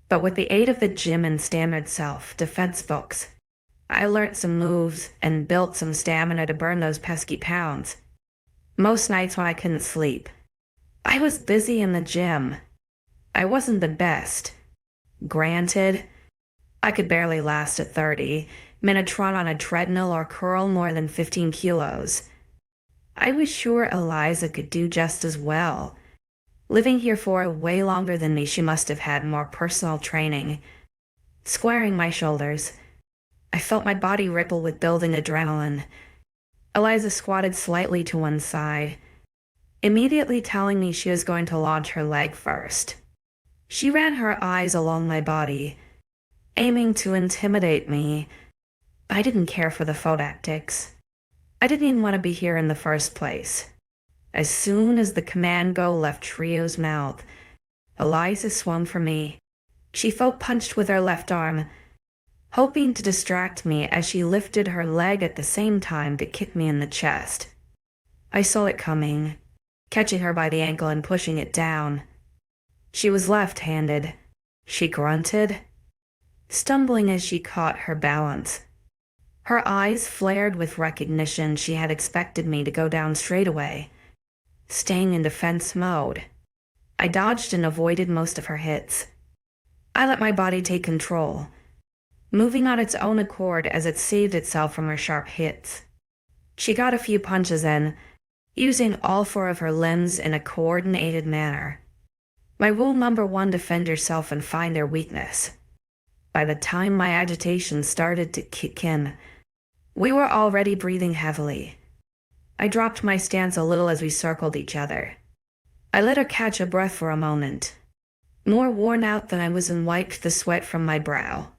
But with the aid of the gym and standard self-defense books, I learnt some moves and built some stamina to burn those pesky pounds. Most nights when I couldn't sleep, I was busy in the gym. I wasn't the best. Granted, I could barely last a 30-minute run on a treadmill or curl more than 15 kilos. I was sure 𝐿𝐲 could do just as well. Living here for way longer than me, she must have had more personal training. Squaring my shoulders, I felt my body ripple with building adrenaline. 𝐿𝐲 squatted slightly to one side, immediately telling me she was going to launch her leg first. She ran her eyes along my body, aiming to intimidate me. I didn't care for the phone tactics. I didn't even want to be here in the first place. As soon as the command go left Trio's mouth, 𝐿𝐲 swung for me. She faux punched with her left arm, hoping to distract me as she lifted her leg at the same time to kick me in the chest. I saw it coming, catching her by the ankle and pushing it down. She was left-handed. She grunted, stumbling as she caught her balance. Her eyes flared with recognition. She had expected me to go down straight away, staying in defense mode. I dodged and avoided most of her hits. I let my body take control, moving on its own accord as it saved itself from her sharp hits. She got a few punches in, using all 4 of her limbs in a coordinated manner. My rule number 1: defend yourself and find their weakness. By the time my agitation started to kick in, we were already breathing heavily. I dropped my stance a little as we circled each other. I let her catch a breath for a moment, more worn out than I was, and wiped the sweat from my brow.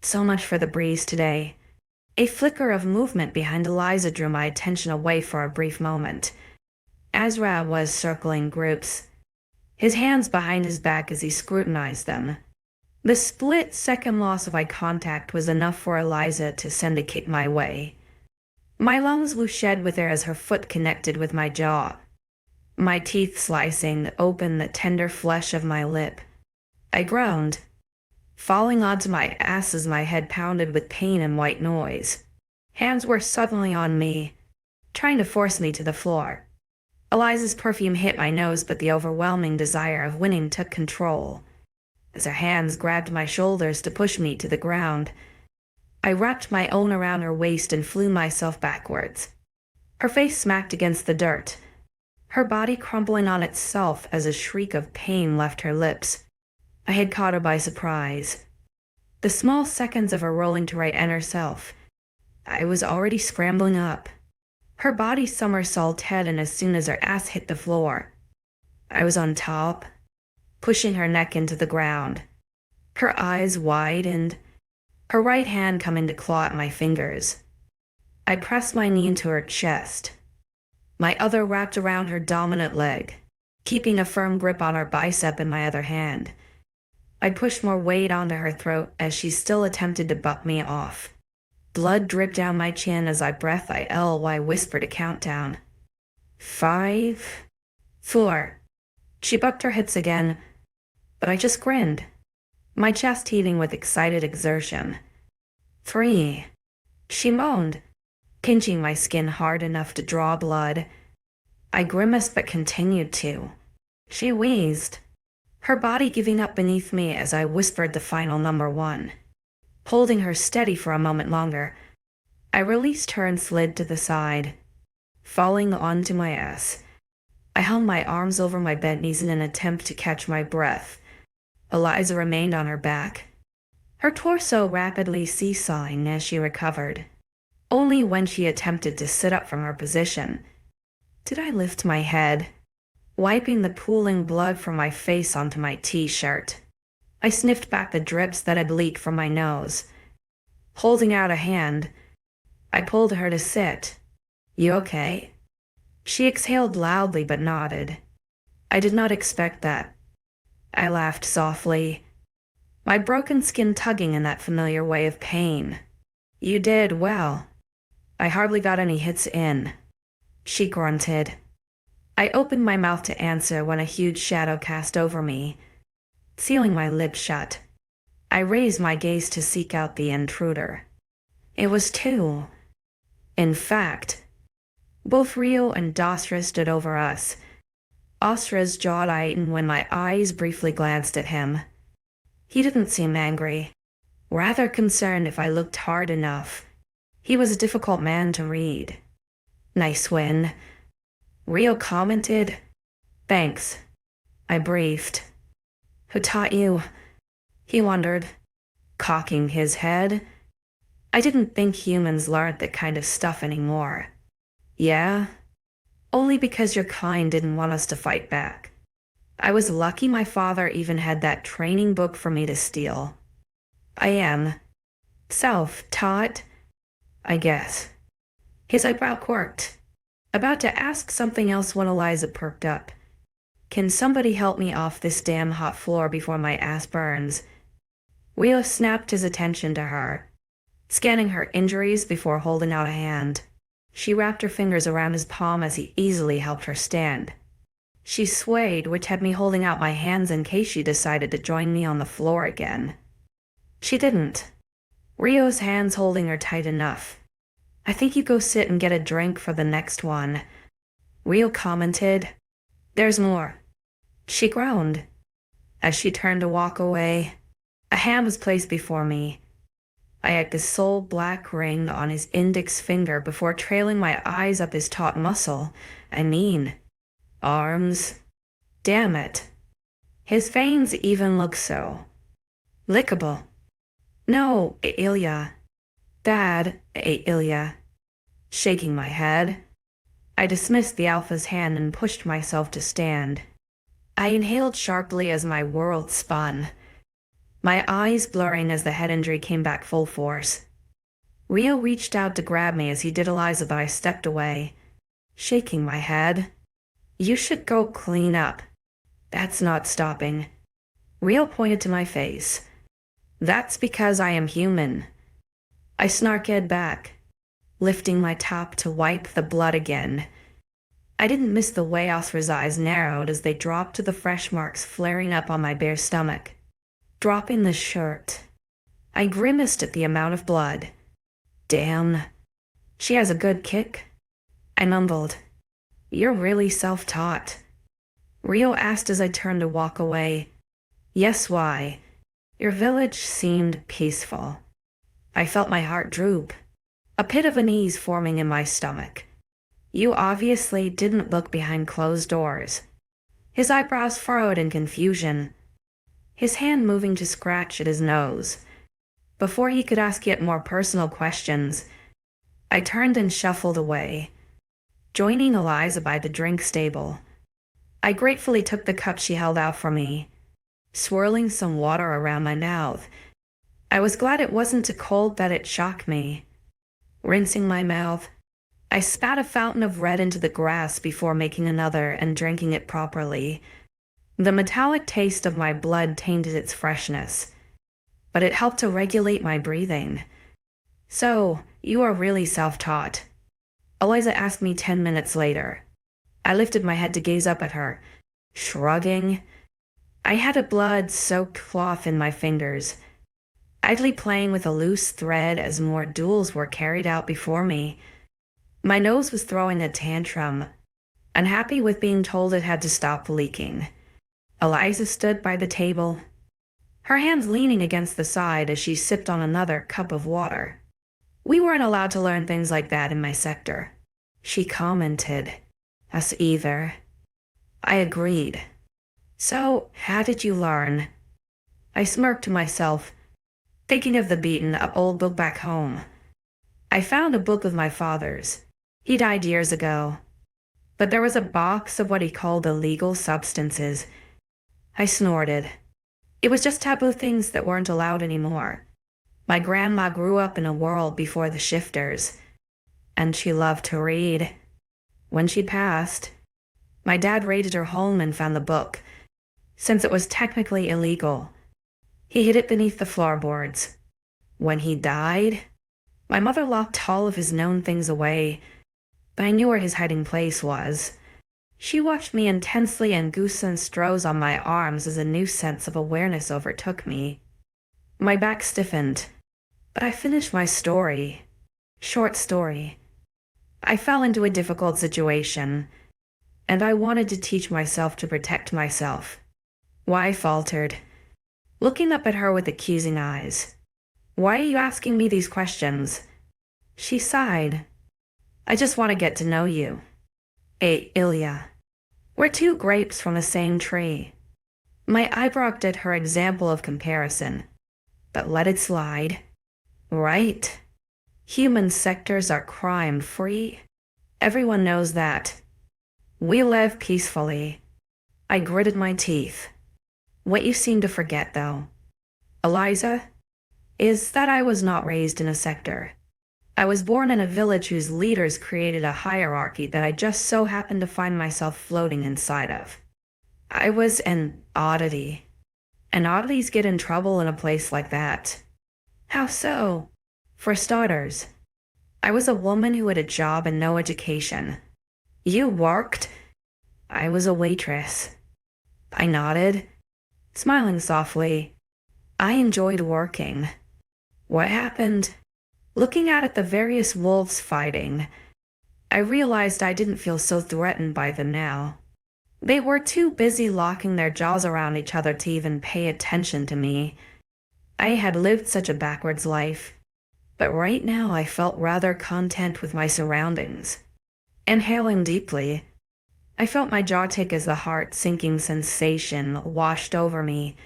So much for the breeze today. A flicker of movement behind 𝐿𝐲 drew my attention away for a brief moment. Azra was circling groups, his hands behind his back as he scrutinized them. The split-second loss of eye contact was enough for 𝐿𝐲 to send a kick my way. My lungs flew shed with air as her foot connected with my jaw, my teeth slicing open the tender flesh of my lip. I groaned, falling onto my ass as my head pounded with pain and white noise. Hands were suddenly on me, trying to force me to the floor. 𝐿𝐲's perfume hit my nose, but the overwhelming desire of winning took control. As her hands grabbed my shoulders to push me to the ground, I wrapped my own around her waist and flew myself backwards. Her face smacked against the dirt, her body crumbling on itself as a shriek of pain left her lips. I had caught her by surprise. The small seconds of her rolling to right and herself, I was already scrambling up. Her body somersaulted, and as soon as her ass hit the floor, I was on top, pushing her neck into the ground. Her eyes widened, her right hand coming to claw at my fingers. I pressed my knee into her chest, my other wrapped around her dominant leg, keeping a firm grip on her bicep in my other hand. I pushed more weight onto her throat as she still attempted to buck me off. Blood dripped down my chin as I breathed. 𝐊𝐲 whispered a countdown. 5, 4. She bucked her hips again, but I just grinned, my chest heaving with excited exertion. 3. She moaned, pinching my skin hard enough to draw blood. I grimaced but continued to. She wheezed, her body giving up beneath me as I whispered the final number 1. Holding her steady for a moment longer, I released her and slid to the side, falling onto my ass. I held my arms over my bent knees in an attempt to catch my breath. 𝐿𝐲 remained on her back, her torso rapidly seesawing as she recovered. Only when she attempted to sit up from her position did I lift my head, wiping the pooling blood from my face onto my t-shirt. I sniffed back the drips that had leaked from my nose. Holding out a hand, I pulled her to sit. "You okay?" She exhaled loudly but nodded. I did not expect that. I laughed softly, my broken skin tugging in that familiar way of pain. "You did well. I hardly got any hits in," she grunted. I opened my mouth to answer when a huge shadow cast over me, sealing my lips shut. I raised my gaze to seek out the intruder. It was two. In fact, both 𝐊𝐬 and Darius stood over us. 𝐊𝐬's jaw tightened when my eyes briefly glanced at him. He didn't seem angry, rather concerned if I looked hard enough. He was a difficult man to read. "Nice win," 𝐊𝐬 commented. "Thanks," I briefed. "Who taught you?" he wondered, cocking his head. I didn't think humans learned that kind of stuff anymore. "Yeah? Only because your kind didn't want us to fight back. I was lucky my father even had that training book for me to steal. I am self-taught, I guess." His eyebrow quirked, about to ask something else when 𝐊𝐲 perked up. "Can somebody help me off this damn hot floor before my ass burns?" 𝐊𝐬 snapped his attention to her, scanning her injuries before holding out a hand. She wrapped her fingers around his palm as he easily helped her stand. She swayed, which had me holding out my hands in case she decided to join me on the floor again. She didn't. 𝐊𝐬's hands holding her tight enough. "I think you go sit and get a drink for the next one," 𝐊𝐬 commented. "There's more." She groaned. As she turned to walk away, a hand was placed before me. I had the sole black ring on his index finger before trailing my eyes up his taut muscle. Arms. Damn it. His veins even looked so lickable. "No, Ailia. Bad, Ailia." Shaking my head, I dismissed the Alpha's hand and pushed myself to stand. I inhaled sharply as my world spun, my eyes blurring as the head injury came back full force. 𝐊𝐬 reached out to grab me as he did 𝐿𝐲, but I stepped away, shaking my head. "You should go clean up." "That's not stopping." 𝐊𝐬 pointed to my face. "That's because I am human." I snarked back, lifting my top to wipe the blood again. I didn't miss the way 𝐊𝐲's eyes narrowed as they dropped to the fresh marks flaring up on my bare stomach. Dropping the shirt, I grimaced at the amount of blood. "Damn, she has a good kick," I mumbled. "You're really self-taught?" 𝐊𝐬 asked as I turned to walk away. "Yes, why? Your village seemed peaceful." I felt my heart droop, a pit of unease forming in my stomach. "You obviously didn't look behind closed doors." His eyebrows furrowed in confusion, his hand moving to scratch at his nose. Before he could ask yet more personal questions, I turned and shuffled away, joining 𝐊𝐲 by the drink stable. I gratefully took the cup she held out for me, swirling some water around my mouth. I was glad it wasn't too cold that it shocked me. Rinsing my mouth, I spat a fountain of red into the grass before making another and drinking it properly. The metallic taste of my blood tainted its freshness, but it helped to regulate my breathing. "So, you are really self-taught?" 𝐿𝐲 asked me 10 minutes later. I lifted my head to gaze up at her, shrugging. I had a blood-soaked cloth in my fingers, idly playing with a loose thread as more duels were carried out before me. My nose was throwing a tantrum, unhappy with being told it had to stop leaking. 𝐿𝐲 stood by the table, her hands leaning against the side as she sipped on another cup of water. "We weren't allowed to learn things like that in my sector," she commented. "Us either." I agreed. "So, how did you learn?" I smirked to myself, thinking of the beaten-up old book back home. I found a book of my father's. He died years ago, but there was a box of what he called illegal substances. I snorted. It was just taboo things that weren't allowed anymore. My grandma grew up in a world before the shifters, and she loved to read. When she passed, my dad raided her home and found the book. Since it was technically illegal, he hid it beneath the floorboards. When he died, my mother locked all of his known things away, but I knew where his hiding place was. She watched me intensely and �𝐲𝐬𝐻 on my arms as a new sense of awareness overtook me. My back stiffened, But I finished my story. Short story. I fell into a difficult situation, and I wanted to teach myself to protect myself. Why? I faltered, looking up at her with accusing eyes. Why are you asking me these questions? She sighed. I just want to get to know you. Ailia. We're two grapes from the same tree. My eyebrow did her example of comparison, but let it slide. Right? Human sectors are crime-free. Everyone knows that. We live peacefully. I gritted my teeth. What you seem to forget, though, Eliza, is that I was not raised in a sector. I was born in a village whose leaders created a hierarchy that I just so happened to find myself floating inside of. I was an oddity. And oddities get in trouble in a place like that. How so? For starters, I was a woman who had a job and no education. You worked? I was a waitress. I nodded, smiling softly. I enjoyed working. What happened? Looking out at the various wolves fighting, I realized I didn't feel so threatened by them now. They were too busy locking their jaws around each other to even pay attention to me. I had lived such a backwards life, but right now I felt rather content with my surroundings. Inhaling deeply, I felt my jaw tick as the heart-sinking sensation washed over me.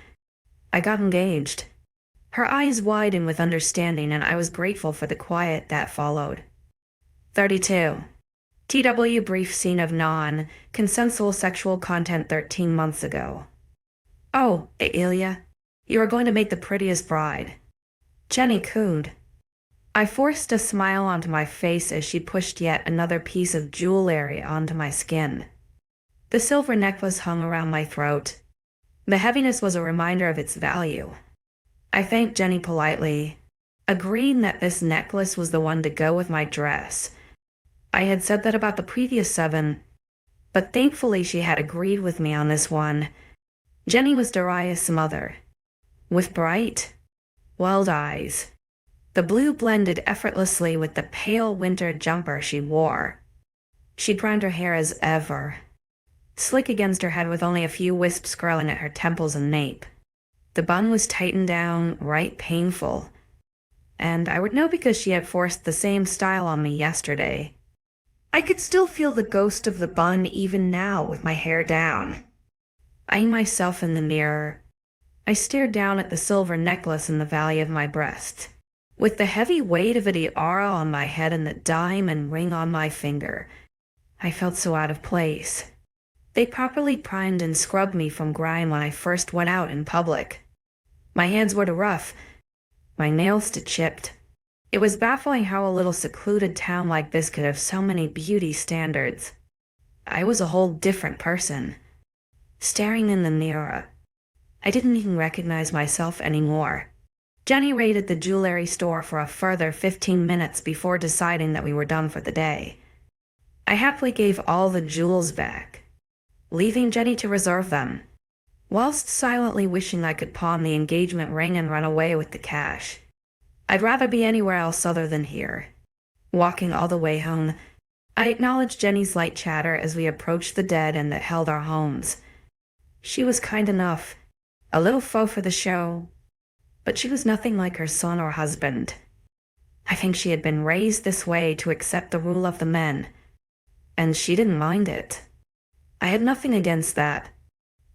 I got engaged. Her eyes widened with understanding, and I was grateful for the quiet that followed. 32. TW brief scene of non-consensual sexual content 13 months ago. Oh, Ailia, you are going to make the prettiest bride. Jenny cooed. I forced a smile onto my face as she pushed yet another piece of jewelry onto my skin. The silver necklace hung around my throat. The heaviness was a reminder of its value. I thanked Jenny politely, agreeing that this necklace was the one to go with my dress. I had said that about the previous 7, but thankfully she had agreed with me on this one. Jenny was Darius' mother, with bright, wild eyes. The blue blended effortlessly with the pale winter jumper she wore. She'd browned her hair as ever, slick against her head with only a few wisps curling at her temples and nape. The bun was tightened down, right painful, and I would know because she had forced the same style on me yesterday. I could still feel the ghost of the bun even now with my hair down. Eyeing myself in the mirror, I stared down at the silver necklace in the valley of my breast. With the heavy weight of a tiara on my head and the diamond ring on my finger, I felt so out of place. They properly primed and scrubbed me from grime when I first went out in public. My hands were too rough, my nails too chipped. It was baffling how a little secluded town like this could have so many beauty standards. I was a whole different person. Staring in the mirror, I didn't even recognize myself anymore. Jenny raided the jewelry store for a further 15 minutes before deciding that we were done for the day. I happily gave all the jewels back, leaving Jenny to reserve them, whilst silently wishing I could pawn the engagement ring and run away with the cash. I'd rather be anywhere else other than here. Walking all the way home, I acknowledged Jenny's light chatter as we approached the dead end that held our homes. She was kind enough, a little faux for the show, but she was nothing like her son or husband. I think she had been raised this way to accept the rule of the men, and she didn't mind it. I had nothing against that,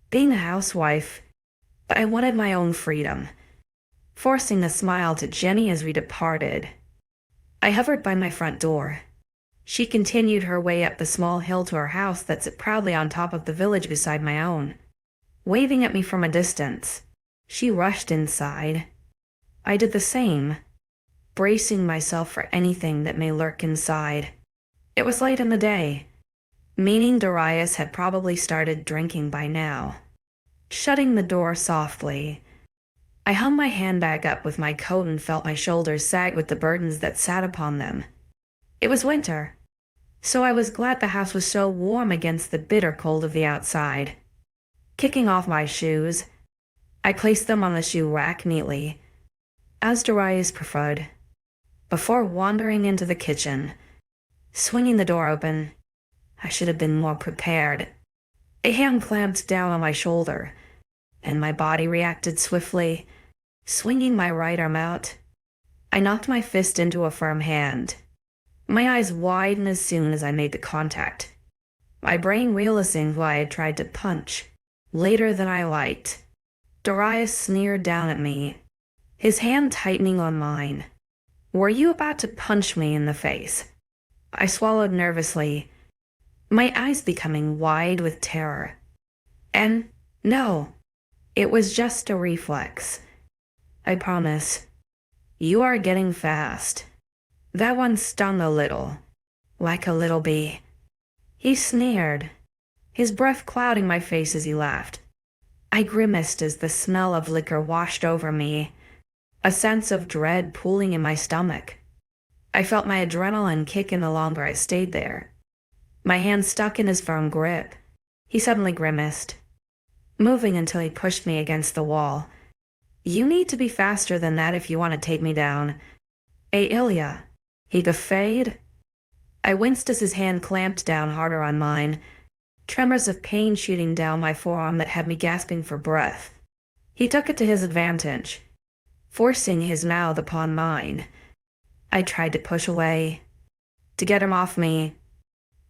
being a housewife, but I wanted my own freedom. Forcing a smile to Jenny as we departed, I hovered by my front door. She continued her way up the small hill to her house that sat proudly on top of the village beside my own. Waving at me from a distance, she rushed inside. I did the same, bracing myself for anything that may lurk inside. It was late in the day, meaning Darius had probably started drinking by now. Shutting the door softly, I hung my handbag up with my coat and felt my shoulders sag with the burdens that sat upon them. It was winter, so I was glad the house was so warm against the bitter cold of the outside. Kicking off my shoes, I placed them on the shoe rack neatly, as Darius preferred, before wandering into the kitchen. Swinging the door open, I should have been more prepared. A hand clamped down on my shoulder, and my body reacted swiftly, swinging my right arm out. I knocked my fist into a firm hand. My eyes widened as soon as I made the contact, my brain realizing why I had tried to punch later than I liked. Darius sneered down at me, his hand tightening on mine. "Were you about to punch me in the face?" I swallowed nervously, my eyes becoming wide with terror. "And no, it was just a reflex. I promise. You are getting fast. That one stung a little, like a little bee." He sneered, his breath clouding my face as he laughed. I grimaced as the smell of liquor washed over me, a sense of dread pooling in my stomach. I felt my adrenaline kick in the longer I stayed there. My hand stuck in his firm grip. He suddenly grimaced, moving until he pushed me against the wall. "You need to be faster than that if you want to take me down. Ailia, 𝐊𝐤𝐳?" I winced as his hand clamped down harder on mine, tremors of pain shooting down my forearm that had me gasping for breath. He took it to his advantage, forcing his mouth upon mine. I tried to push away, to get him off me,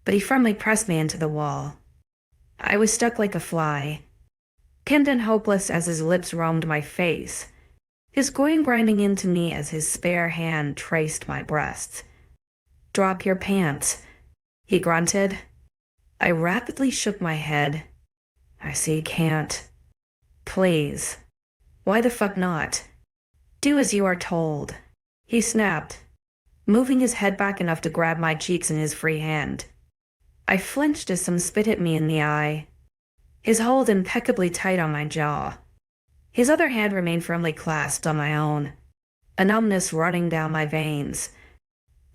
but he firmly pressed me into the wall. I was stuck like a fly, pinned and hopeless as his lips roamed my face, his groin grinding into me as his spare hand traced my breasts. "Drop your pants," he grunted. I rapidly shook my head. "I see you can't. Please. Why the fuck not? Do as you are told," he snapped, moving his head back enough to grab my cheeks in his free hand. I flinched as some spit hit me in the eye, his hold impeccably tight on my jaw. His other hand remained firmly clasped on my own, a numbness running down my veins.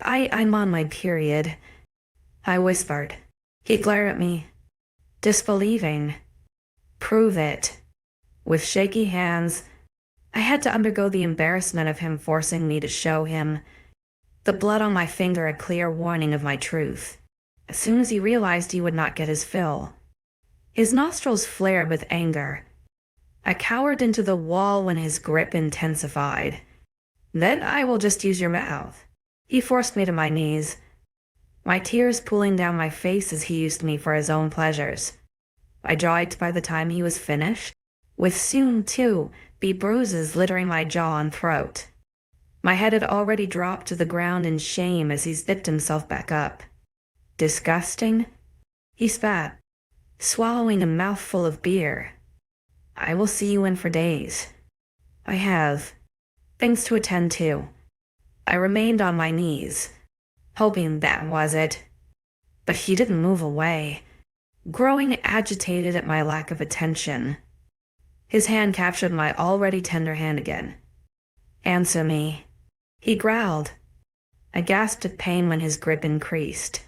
I'm on my period," I whispered. He glared at me, disbelieving. "Prove it." With shaky hands, I had to undergo the embarrassment of him forcing me to show him, the blood on my finger a clear warning of my truth. As soon as he realized he would not get his fill, his nostrils flared with anger. I cowered into the wall when his grip intensified. "Then I will just use your mouth." He forced me to my knees, my tears pooling down my face as he used me for his own pleasures. My jaw ached by the time he was finished, with soon, too, be bruises littering my jaw and throat. My head had already dropped to the ground in shame as he zipped himself back up. "Disgusting?" He spat, swallowing a mouthful of beer. "I will see you in for days." I have things to attend to. I remained on my knees, hoping that was it. But he didn't move away, growing agitated at my lack of attention. His hand captured my already tender hand again. "Answer me," he growled. I gasped at pain when his grip increased,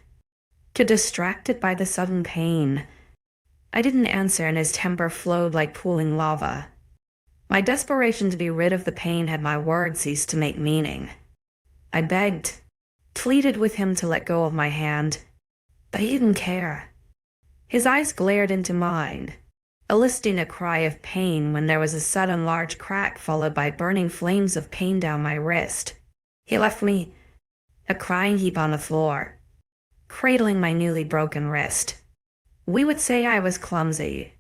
too distracted by the sudden pain. I didn't answer, and his temper flowed like pooling lava. My desperation to be rid of the pain had my words ceased to make meaning. I begged, pleaded with him to let go of my hand, but he didn't care. His eyes glared into mine, eliciting a cry of pain when there was a sudden large crack followed by burning flames of pain down my wrist. He left me, a crying heap on the floor, cradling my newly broken wrist. We would say I was clumsy,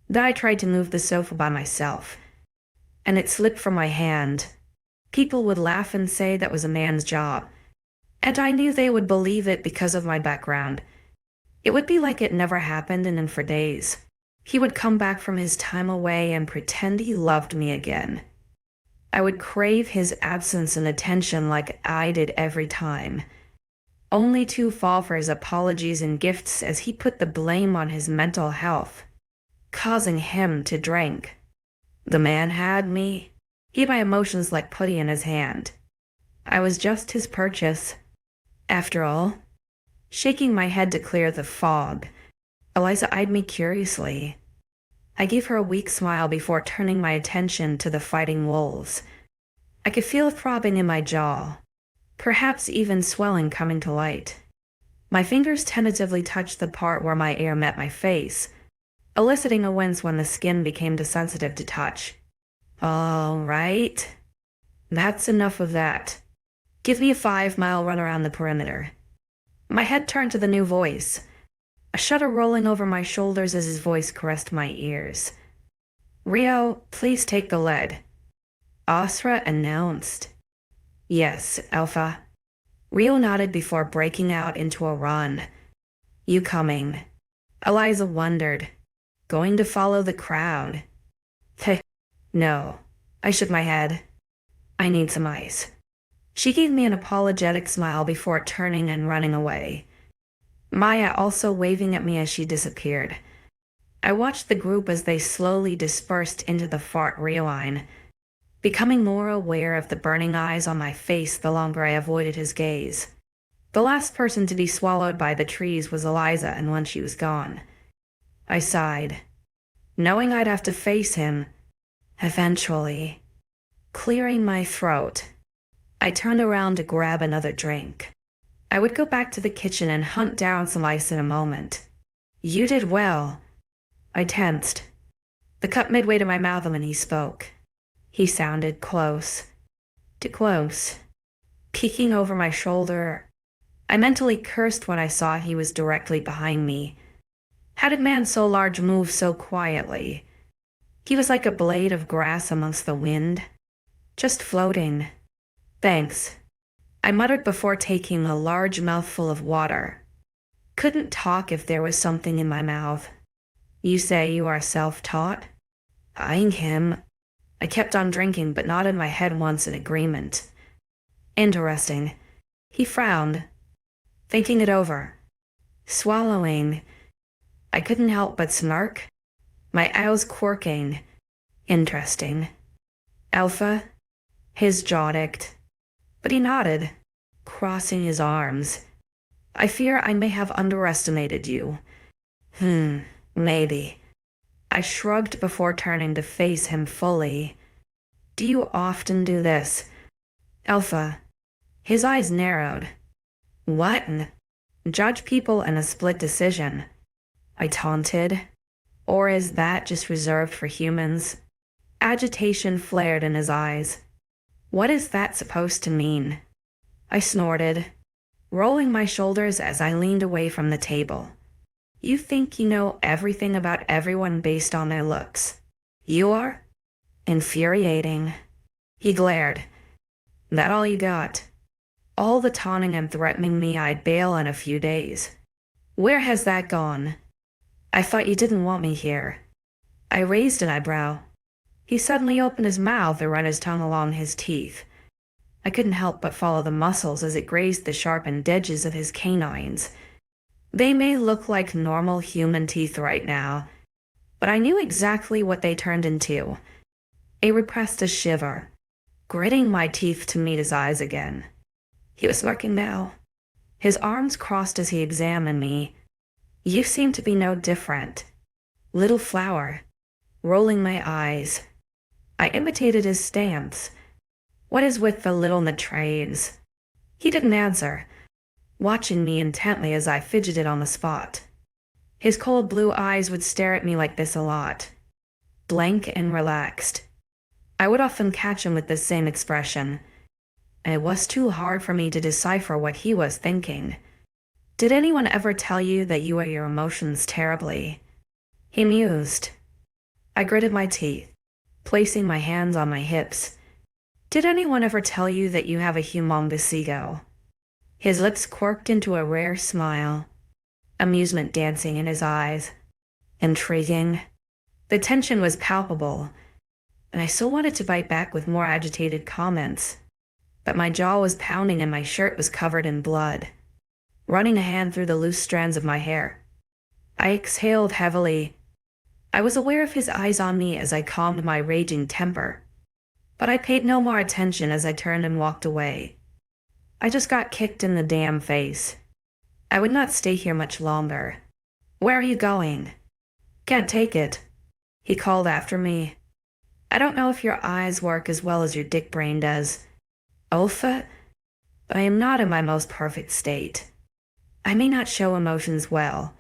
that I tried to move the sofa by myself, and it slipped from my hand. People would laugh and say that was a man's job, and I knew they would believe it because of my background. It would be like it never happened, and then for days, he would come back from his time away and pretend he loved me again. I would crave his absence and attention like I did every time, only to fall for his apologies and gifts as he put the blame on his mental health, causing him to drink. The man had me. He had my emotions like putty in his hand. I was just his purchase. After all, shaking my head to clear the fog, 𝐿𝐲 eyed me curiously. I gave her a weak smile before turning my attention to the fighting wolves. I could feel a throbbing in my jaw, perhaps even swelling coming to light. My fingers tentatively touched the part where my ear met my face, eliciting a wince when the skin became too sensitive to touch. All right. That's enough of that. Give me a 5-mile run around the perimeter. My head turned to the new voice, a shudder rolling over my shoulders as his voice caressed my ears. "Rio, please take the lead," Asra announced. "Yes, Alpha." Rio nodded before breaking out into a run. "You coming?" Eliza wondered. "Going to follow the crowd?" "Heh, no." I shook my head. "I need some ice." She gave me an apologetic smile before turning and running away, Maya also waving at me as she disappeared. I watched the group as they slowly dispersed into the far line, becoming more aware of the burning eyes on my face the longer I avoided his gaze. The last person to be swallowed by the trees was Eliza, and when she was gone, I sighed, knowing I'd have to face him eventually. Clearing my throat, I turned around to grab another drink. I would go back to the kitchen and hunt down some ice in a moment. "You did well." I tensed, the cup midway to my mouth when he spoke. He sounded close. Too close. Peeking over my shoulder, I mentally cursed when I saw he was directly behind me. How did man so large move so quietly? He was like a blade of grass amongst the wind, just floating. "Thanks," I muttered before taking a large mouthful of water. Couldn't talk if there was something in my mouth. "You say you are self-taught?" Eyeing him, I kept on drinking but nodded my head once in agreement. "Interesting." He frowned, thinking it over. Swallowing, I couldn't help but snark, my eyes quirking. "Interesting." "Alpha?" His jaw ticked, but he nodded, crossing his arms. "I fear I may have underestimated you." Maybe." I shrugged before turning to face him fully. "Do you often do this, Alpha?" His eyes narrowed. "What? Judge people in a split decision?" I taunted. "Or is that just reserved for humans?" Agitation flared in his eyes. "What is that supposed to mean?" I snorted, rolling my shoulders as I leaned away from the table. "You think you know everything about everyone based on their looks. You are?" Infuriating. He glared. "That all you got? All the taunting and threatening me I'd bail in a few days. Where has that gone? I thought you didn't want me here." I raised an eyebrow. He suddenly opened his mouth and ran his tongue along his teeth. I couldn't help but follow the muscles as it grazed the sharpened edges of his canines. They may look like normal human teeth right now, but I knew exactly what they turned into. I repressed a shiver, gritting my teeth to meet his eyes again. He was smirking now, his arms crossed as he examined me. "You seem to be no different." "Little flower." Rolling my eyes, I imitated his stance. "What is with the little natrains?" He didn't answer, watching me intently as I fidgeted on the spot. His cold blue eyes would stare at me like this a lot, blank and relaxed. I would often catch him with the same expression. It was too hard for me to decipher what he was thinking. "Did anyone ever tell you that you wear your emotions terribly?" He mused. I gritted my teeth, placing my hands on my hips. "Did anyone ever tell you that you have a humongous ego?" His lips quirked into a rare smile, amusement dancing in his eyes. Intriguing. The tension was palpable, and I still wanted to bite back with more agitated comments, but my jaw was pounding and my shirt was covered in blood. Running a hand through the loose strands of my hair, I exhaled heavily. I was aware of his eyes on me as I calmed my raging temper, but I paid no more attention as I turned and walked away. I just got kicked in the damn face. I would not stay here much longer. "Where are you going?" "Can't take it," he called after me. I don't know if your eyes work as well as your dick brain does, Alpha, but I am not in my most perfect state. I may not show emotions well,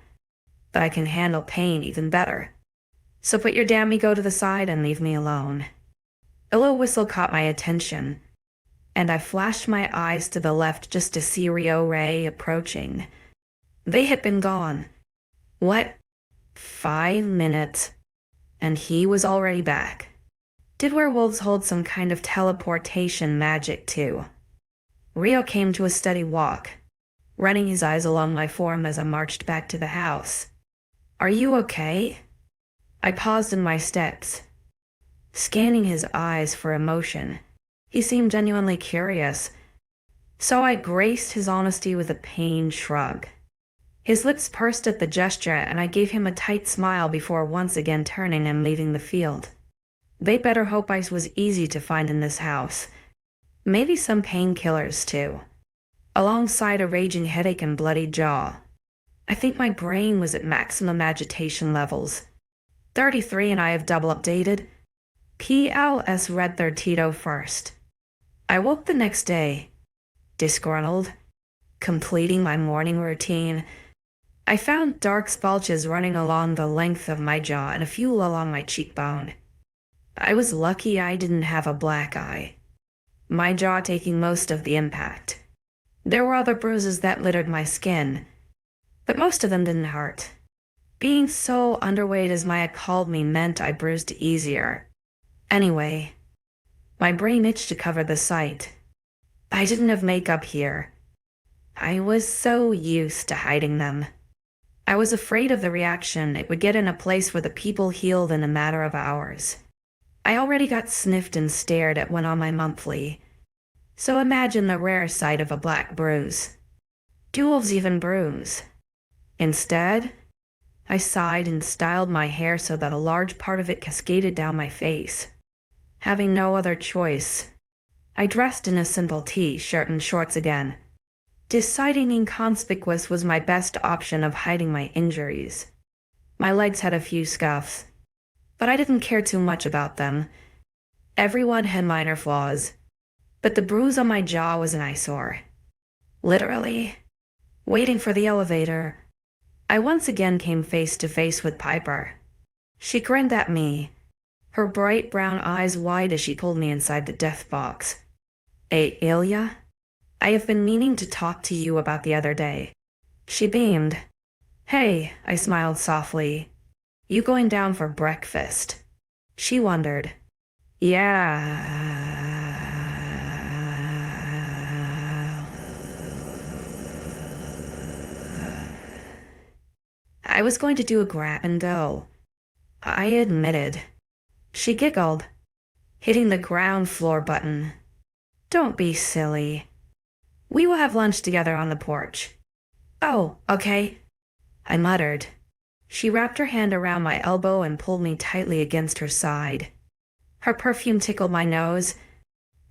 but I can handle pain even better. So put your damn ego to the side and leave me alone. A low whistle caught my attention, and I flashed my eyes to the left just to see 𝐊𝐬𝐬 approaching. They had been gone. What? 5 minutes, and he was already back. Did werewolves hold some kind of teleportation magic too? Rio came to a steady walk, running his eyes along my form as I marched back to the house. Are you okay? I paused in my steps, scanning his eyes for emotion. He seemed genuinely curious, so I graced his honesty with a pained shrug. His lips pursed at the gesture, and I gave him a tight smile before once again turning and leaving the field. They'd better hope ice was easy to find in this house. Maybe some painkillers too, alongside a raging headache and bloody jaw. I think my brain was at maximum agitation levels. 33 and I have double updated. PLS read their Tito first. I woke the next day, disgruntled, completing my morning routine. I found dark splotches running along the length of my jaw and a few along my cheekbone. I was lucky I didn't have a black eye, my jaw taking most of the impact. There were other bruises that littered my skin, but most of them didn't hurt. Being so underweight as Maya called me meant I bruised easier. Anyway, my brain itched to cover the site. I didn't have makeup here. I was so used to hiding them. I was afraid of the reaction it would get in a place where the people healed in a matter of hours. I already got sniffed and stared at when on my monthly, so imagine the rare sight of a black bruise. Do wolves even bruise? Instead, I sighed and styled my hair so that a large part of it cascaded down my face. Having no other choice, I dressed in a simple t-shirt and shorts again, deciding inconspicuous was my best option of hiding my injuries. My legs had a few scuffs, but I didn't care too much about them. Everyone had minor flaws, but the bruise on my jaw was an eyesore. Literally, waiting for the elevator, I once again came face to face with Piper. She grinned at me, her bright brown eyes wide as she pulled me inside the death box. "Hey, Ailia, I have been meaning to talk to you about the other day." She beamed. "Hey," I smiled softly. "You going down for breakfast?" She wondered. "Yeah." I was going to do a grab and go, I admitted. She giggled, hitting the ground floor button. "Don't be silly. We will have lunch together on the porch." "Oh, okay," I muttered. She wrapped her hand around my elbow and pulled me tightly against her side. Her perfume tickled my nose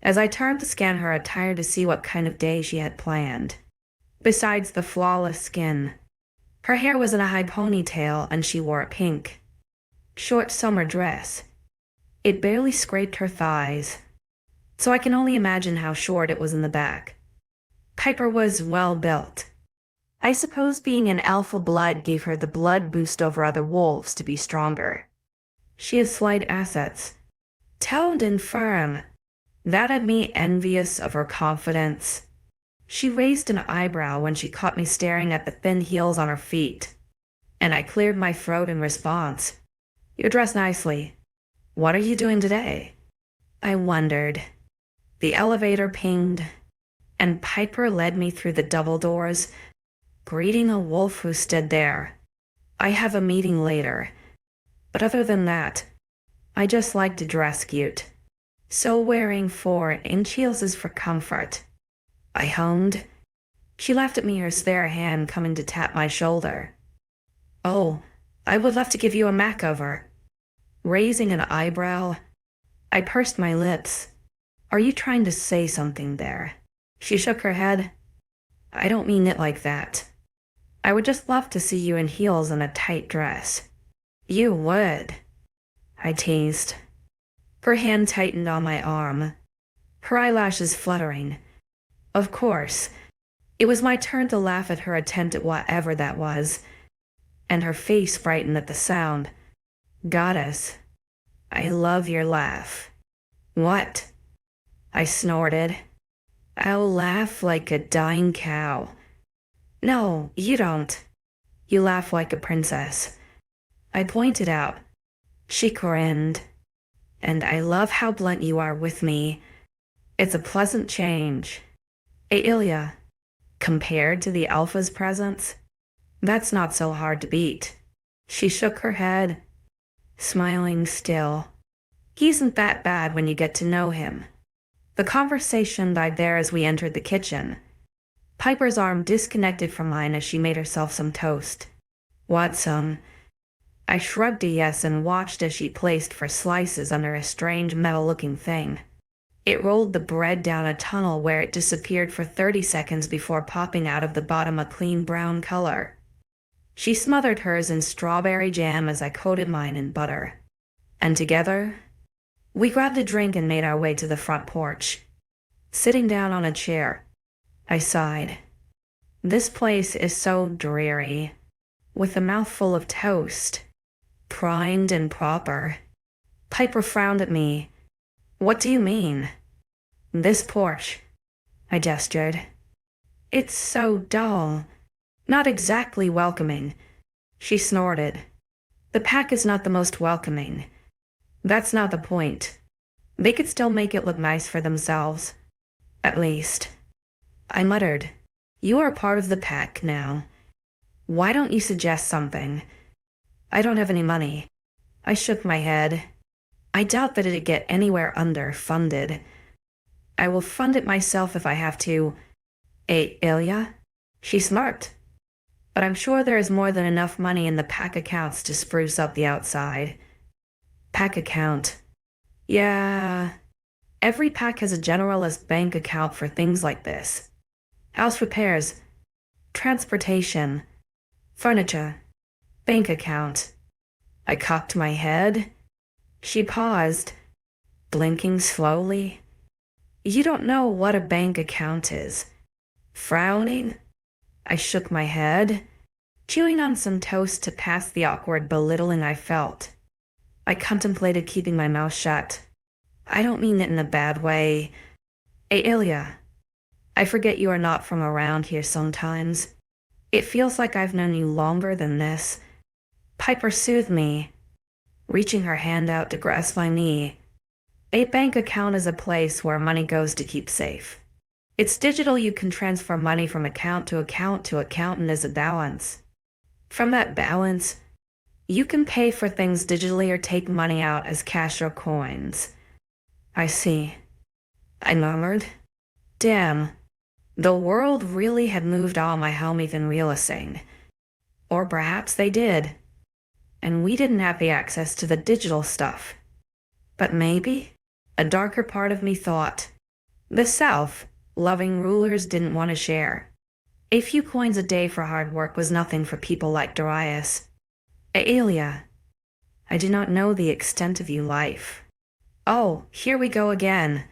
as I turned to scan her attire to see what kind of day she had planned. Besides the flawless skin, her hair was in a high ponytail and she wore a pink, short summer dress. It barely scraped her thighs, so I can only imagine how short it was in the back. Piper was well built. I suppose being an alpha blood gave her the blood boost over other wolves to be stronger. She has slight assets, toned and firm. That had me envious of her confidence. She raised an eyebrow when she caught me staring at the thin heels on her feet, and I cleared my throat in response. "You're dressed nicely. What are you doing today?" I wondered. The elevator pinged, and Piper led me through the double doors, greeting a wolf who stood there. "I have a meeting later, but other than that, I just like to dress cute. So wearing 4-inch heels is for comfort," I hummed. She laughed at me, her spare hand coming to tap my shoulder. "Oh, I would love to give you a makeover." Raising an eyebrow, I pursed my lips. "Are you trying to say something there?" She shook her head. "I don't mean it like that. I would just love to see you in heels and a tight dress." "You would," I teased. Her hand tightened on my arm, her eyelashes fluttering. Of course, it was my turn to laugh at her attempt at whatever that was, and her face brightened at the sound. Goddess, I love your laugh. What? I snorted. I'll laugh like a dying cow. No, you don't. You laugh like a princess. I pointed out. She grinned. And I love how blunt you are with me. It's a pleasant change. Ailia, compared to the Alpha's presence, that's not so hard to beat. She shook her head, smiling still. He isn't that bad when you get to know him. The conversation died there as we entered the kitchen. Piper's arm disconnected from mine as she made herself some toast. Want some? I shrugged a yes and watched as she placed for slices under a strange metal-looking thing. It rolled the bread down a tunnel where it disappeared for 30 seconds before popping out of the bottom a clean brown color. She smothered hers in strawberry jam as I coated mine in butter. And together, we grabbed a drink and made our way to the front porch. Sitting down on a chair, I sighed. This place is so dreary, with a mouthful of toast, primed and proper. Piper frowned at me. What do you mean? This porch, I gestured. It's so dull. Not exactly welcoming. She snorted. The pack is not the most welcoming. That's not the point. They could still make it look nice for themselves. At least. I muttered. You are part of the pack now. Why don't you suggest something? I don't have any money. I shook my head. I doubt that it'd get anywhere under funded. I will fund it myself if I have to. Ailia? She smirked. But I'm sure there is more than enough money in the pack accounts to spruce up the outside. Pack account. Yeah. Every pack has a generalist bank account for things like this. House repairs, transportation, furniture, bank account. I cocked my head. She paused, blinking slowly. You don't know what a bank account is. Frowning, I shook my head, chewing on some toast to pass the awkward belittling I felt. I contemplated keeping my mouth shut. I don't mean it in a bad way. Ailia, I forget you are not from around here sometimes. It feels like I've known you longer than this. Piper soothed me, reaching her hand out to grasp my knee. A bank account is a place where money goes to keep safe. It's digital. You can transfer money from account to account, and as a balance. From that balance, you can pay for things digitally or take money out as cash or coins. I see, I murmured. Damn, the world really had moved on my 𝐊𝐲𝐬𝐻𝐿. Or perhaps they did, and we didn't have the access to the digital stuff. But maybe, a darker part of me thought, the South, loving rulers didn't want to share. A few coins a day for hard work was nothing for people like Darius. Ailia, I do not know the extent of your life. Oh, here we go again.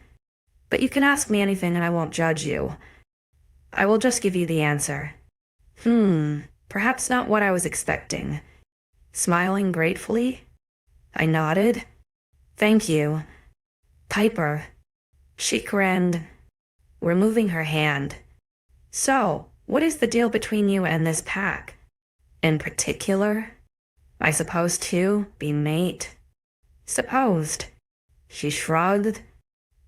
But you can ask me anything and I won't judge you. I will just give you the answer. Perhaps not what I was expecting. Smiling gratefully, I nodded. Thank you. Piper. She grinned, removing her hand. So, what is the deal between you and this pack? In particular? I suppose to be mate? Supposed. She shrugged.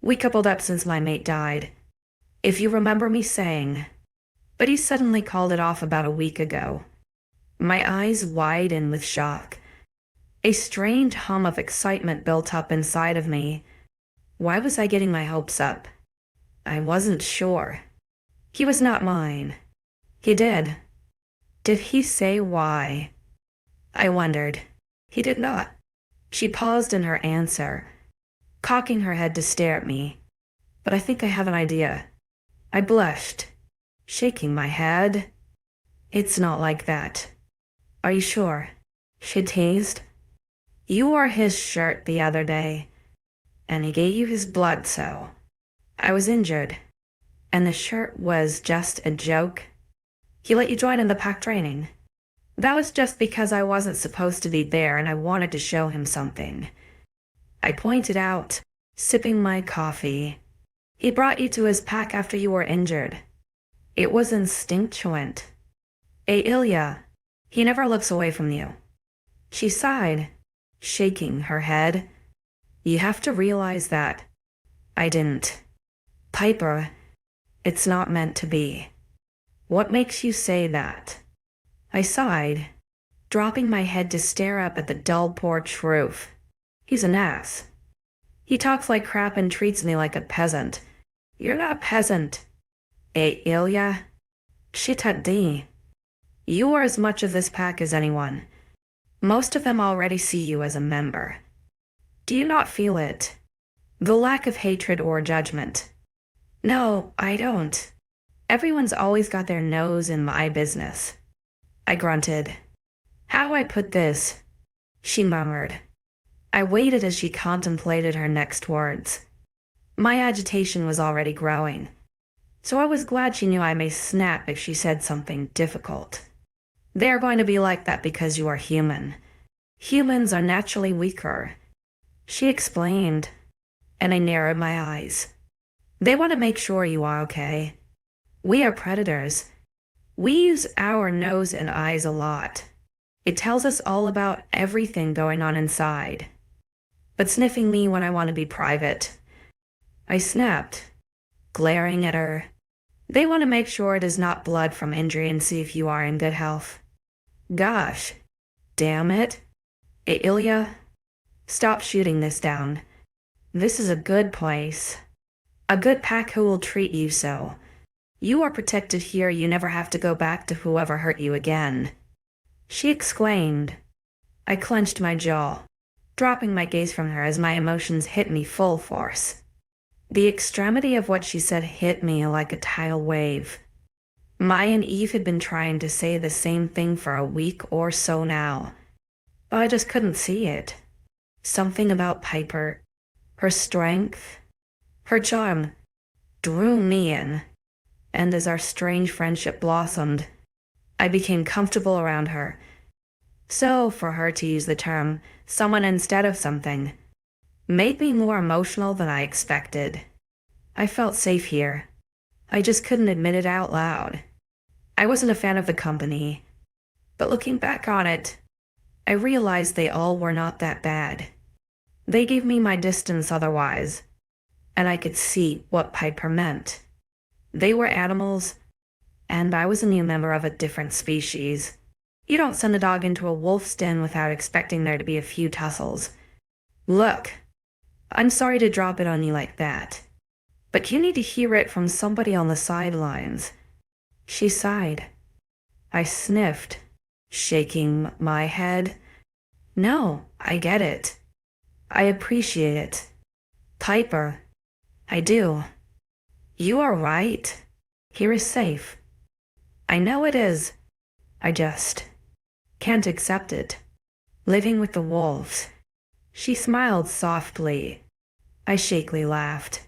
We coupled up since my mate died. If you remember me saying. But he suddenly called it off about a week ago. My eyes widened with shock. A strange hum of excitement built up inside of me. Why was I getting my hopes up? I wasn't sure. He was not mine. He did. Did he say why? I wondered. He did not. She paused in her answer, cocking her head to stare at me. But I think I have an idea. I blushed, shaking my head. It's not like that. Are you sure? She teased. You wore his shirt the other day. and he gave you his blood, so I was injured, and the shirt was just a joke. He let you join in the pact training. That was just because I wasn't supposed to be there and I wanted to show him something. I pointed out, sipping my coffee. He brought you to his pack after you were injured. It was instinctual. 𝐿𝐤, he never looks away from you. She sighed, shaking her head. You have to realize that. I didn't. Piper, it's not meant to be. What makes you say that? I sighed, dropping my head to stare up at the dull porch roof. He's an ass. He talks like crap and treats me like a peasant. You're not a peasant. 𝐿𝐤, 𝐿𝐤. You are as much of this pack as anyone. Most of them already see you as a member. Do you not feel it? The lack of hatred or judgment. No, I don't. Everyone's always got their nose in my business. I grunted. How do I put this? She murmured. I waited as she contemplated her next words. My agitation was already growing, so I was glad she knew I may snap if she said something difficult. They are going to be like that because you are human. Humans are naturally weaker, she explained, and I narrowed my eyes. They want to make sure you are okay. We are predators. We use our nose and eyes a lot. It tells us all about everything going on inside. But sniffing me when I want to be private. I snapped, glaring at her. They want to make sure it is not blood from injury and see if you are in good health. Gosh, damn it. 𝐿𝐤, stop shooting this down. This is a good place. A good pack who will treat you so. You are protected here, you never have to go back to whoever hurt you again. She exclaimed. I clenched my jaw, dropping my gaze from her as my emotions hit me full force. The extremity of what she said hit me like a tidal wave. Mai and Eve had been trying to say the same thing for a week or so now, but I just couldn't see it. Something about Piper, her strength, her charm, drew me in, and as our strange friendship blossomed, I became comfortable around her. So, for her to use the term someone instead of something, made me more emotional than I expected. I felt safe here. I just couldn't admit it out loud. I wasn't a fan of the company, but looking back on it, I realized they all were not that bad. They gave me my distance otherwise, and I could see what Piper meant. They were animals, and I was a new member of a different species. You don't send a dog into a wolf's den without expecting there to be a few tussles. Look, I'm sorry to drop it on you like that, but you need to hear it from somebody on the sidelines. She sighed. I sniffed, shaking my head. No, I get it. I appreciate it. Piper, I do. You are right. Here is safe. I know it is. I just can't accept it. Living with the wolves. She smiled softly. I shakily laughed,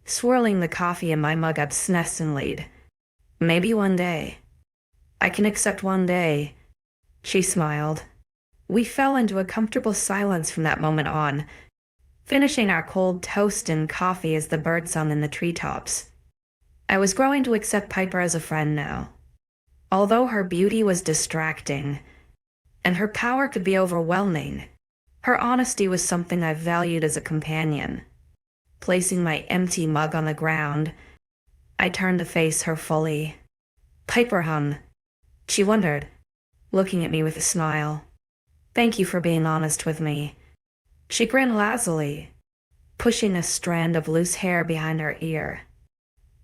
swirling the coffee in my mug obsessively. Maybe one day. I can accept one day. She smiled. We fell into a comfortable silence from that moment on, finishing our cold toast and coffee as the birds sung in the treetops. I was growing to accept Piper as a friend now. Although her beauty was distracting, and her power could be overwhelming, her honesty was something I valued as a companion. Placing my empty mug on the ground, I turned to face her fully. Piper, hun, she wondered, looking at me with a smile. Thank you for being honest with me. She grinned lazily, pushing a strand of loose hair behind her ear.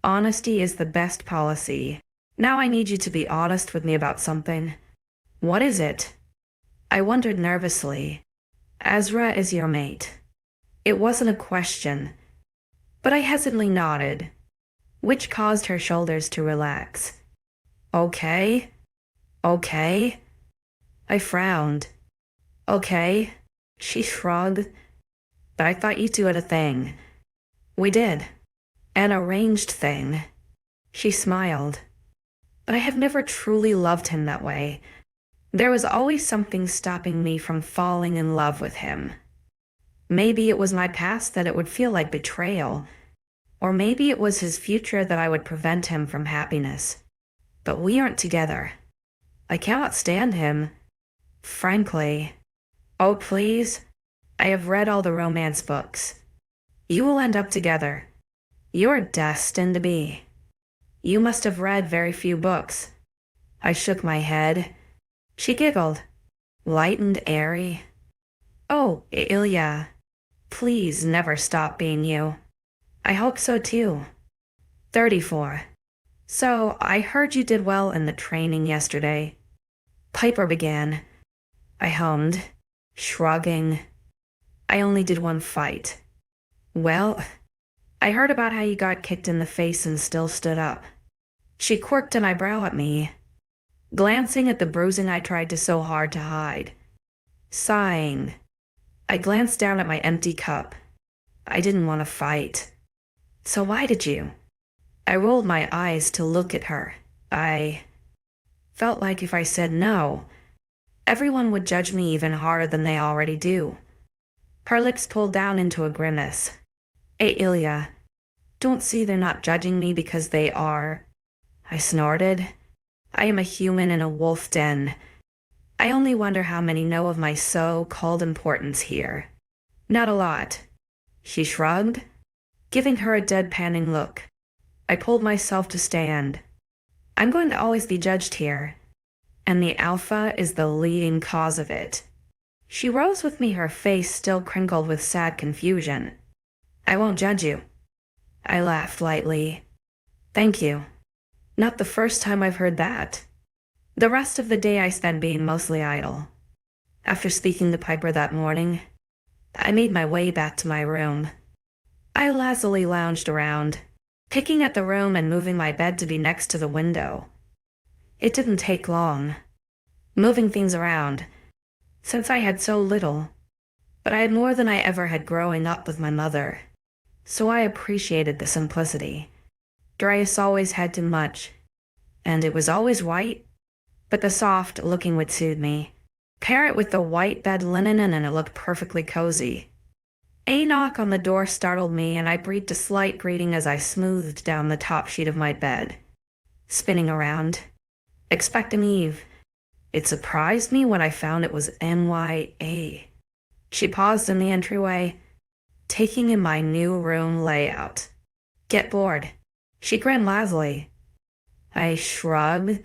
Honesty is the best policy. Now I need you to be honest with me about something. What is it? I wondered nervously. 𝐿𝐤 is your mate. It wasn't a question, but I hesitantly nodded, which caused her shoulders to relax. Okay. Okay. I frowned. Okay. She shrugged. But I thought you two had a thing. We did. An arranged thing. She smiled. But I have never truly loved him that way. There was always something stopping me from falling in love with him. Maybe it was my past that it would feel like betrayal, or maybe it was his future that I would prevent him from happiness. But we aren't together. I cannot stand him. Frankly. Oh, please. I have read all the romance books. You will end up together. You are destined to be. You must have read very few books. I shook my head. She giggled. Light and airy. Oh, Ailia. Please never stop being you. I hope so too. 34. So, I heard you did well in the training yesterday. Piper began. I hummed, shrugging. I only did one fight. Well, I heard about how you got kicked in the face and still stood up. She quirked an eyebrow at me, glancing at the bruising I tried to so hard to hide. Sighing, I glanced down at my empty cup. I didn't want to fight. So why did you? I rolled my eyes to look at her. I felt like if I said no, everyone would judge me even harder than they already do. Her lips pulled down into a grimace. Ailia, don't see they're not judging me because they are. I snorted. I am a human in a wolf den. I only wonder how many know of my so-called importance here. Not a lot. She shrugged, giving her a deadpanning look. I pulled myself to stand. I'm going to always be judged here, and the Alpha is the leading cause of it. She rose with me, her face still crinkled with sad confusion. I won't judge you. I laughed lightly. Thank you. Not the first time I've heard that. The rest of the day I spent being mostly idle. After speaking to Piper that morning, I made my way back to my room. I lazily lounged around, picking at the room and moving my bed to be next to the window. It didn't take long, moving things around, since I had so little, but I had more than I ever had growing up with my mother, so I appreciated the simplicity. Darius always had too much, and it was always white, but the soft-looking would soothe me. Pair it with the white bed linen and it looked perfectly cozy. A knock on the door startled me, and I breathed a slight greeting as I smoothed down the top sheet of my bed, spinning around, expecting Eve. It surprised me when I found it was NYA. She paused in the entryway, taking in my new room layout. Get bored. She grinned lazily. I shrugged,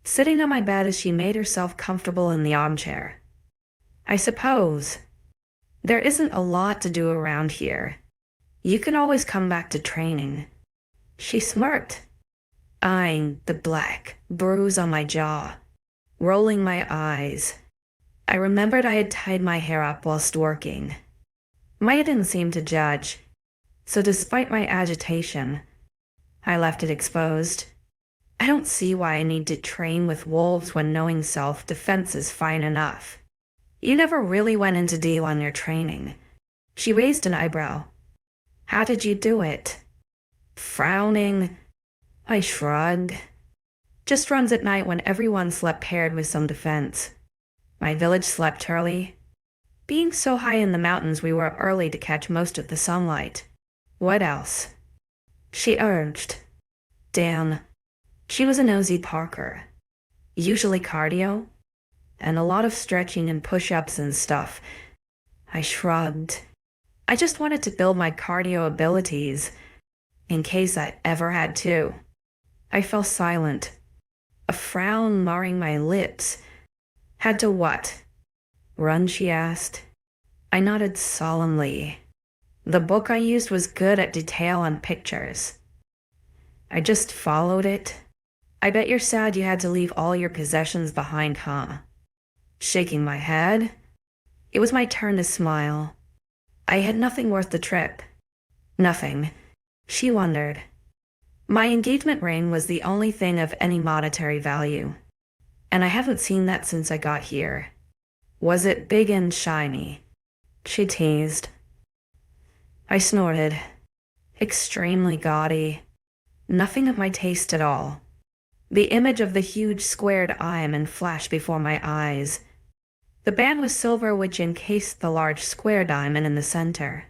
sitting on my bed as she made herself comfortable in the armchair. I suppose. There isn't a lot to do around here. You can always come back to training. She smirked, eyeing the black bruise on my jaw, rolling my eyes. I remembered I had tied my hair up whilst working. Maya didn't seem to judge, so despite my agitation, I left it exposed. I don't see why I need to train with wolves when knowing self-defense is fine enough. You never really went into deal on your training. She raised an eyebrow. How did you do it? Frowning, I shrugged. Just runs at night when everyone slept paired with some defense. My village slept early. Being so high in the mountains, we were up early to catch most of the sunlight. What else? She urged. Dan. She was a nosy Parker. Usually cardio, and a lot of stretching and push-ups and stuff. I shrugged. I just wanted to build my cardio abilities, in case I ever had to. I fell silent, a frown marring my lips. Had to what? Run, she asked. I nodded solemnly. The book I used was good at detail and pictures. I just followed it. I bet you're sad you had to leave all your possessions behind, huh? Shaking my head. It was my turn to smile. I had nothing worth the trip. Nothing. She wondered. My engagement ring was the only thing of any monetary value, and I haven't seen that since I got here. Was it big and shiny? She teased. I snorted. Extremely gaudy. Nothing of my taste at all. The image of the huge squared diamond flashed before my eyes. The band was silver, which encased the large square diamond in the center.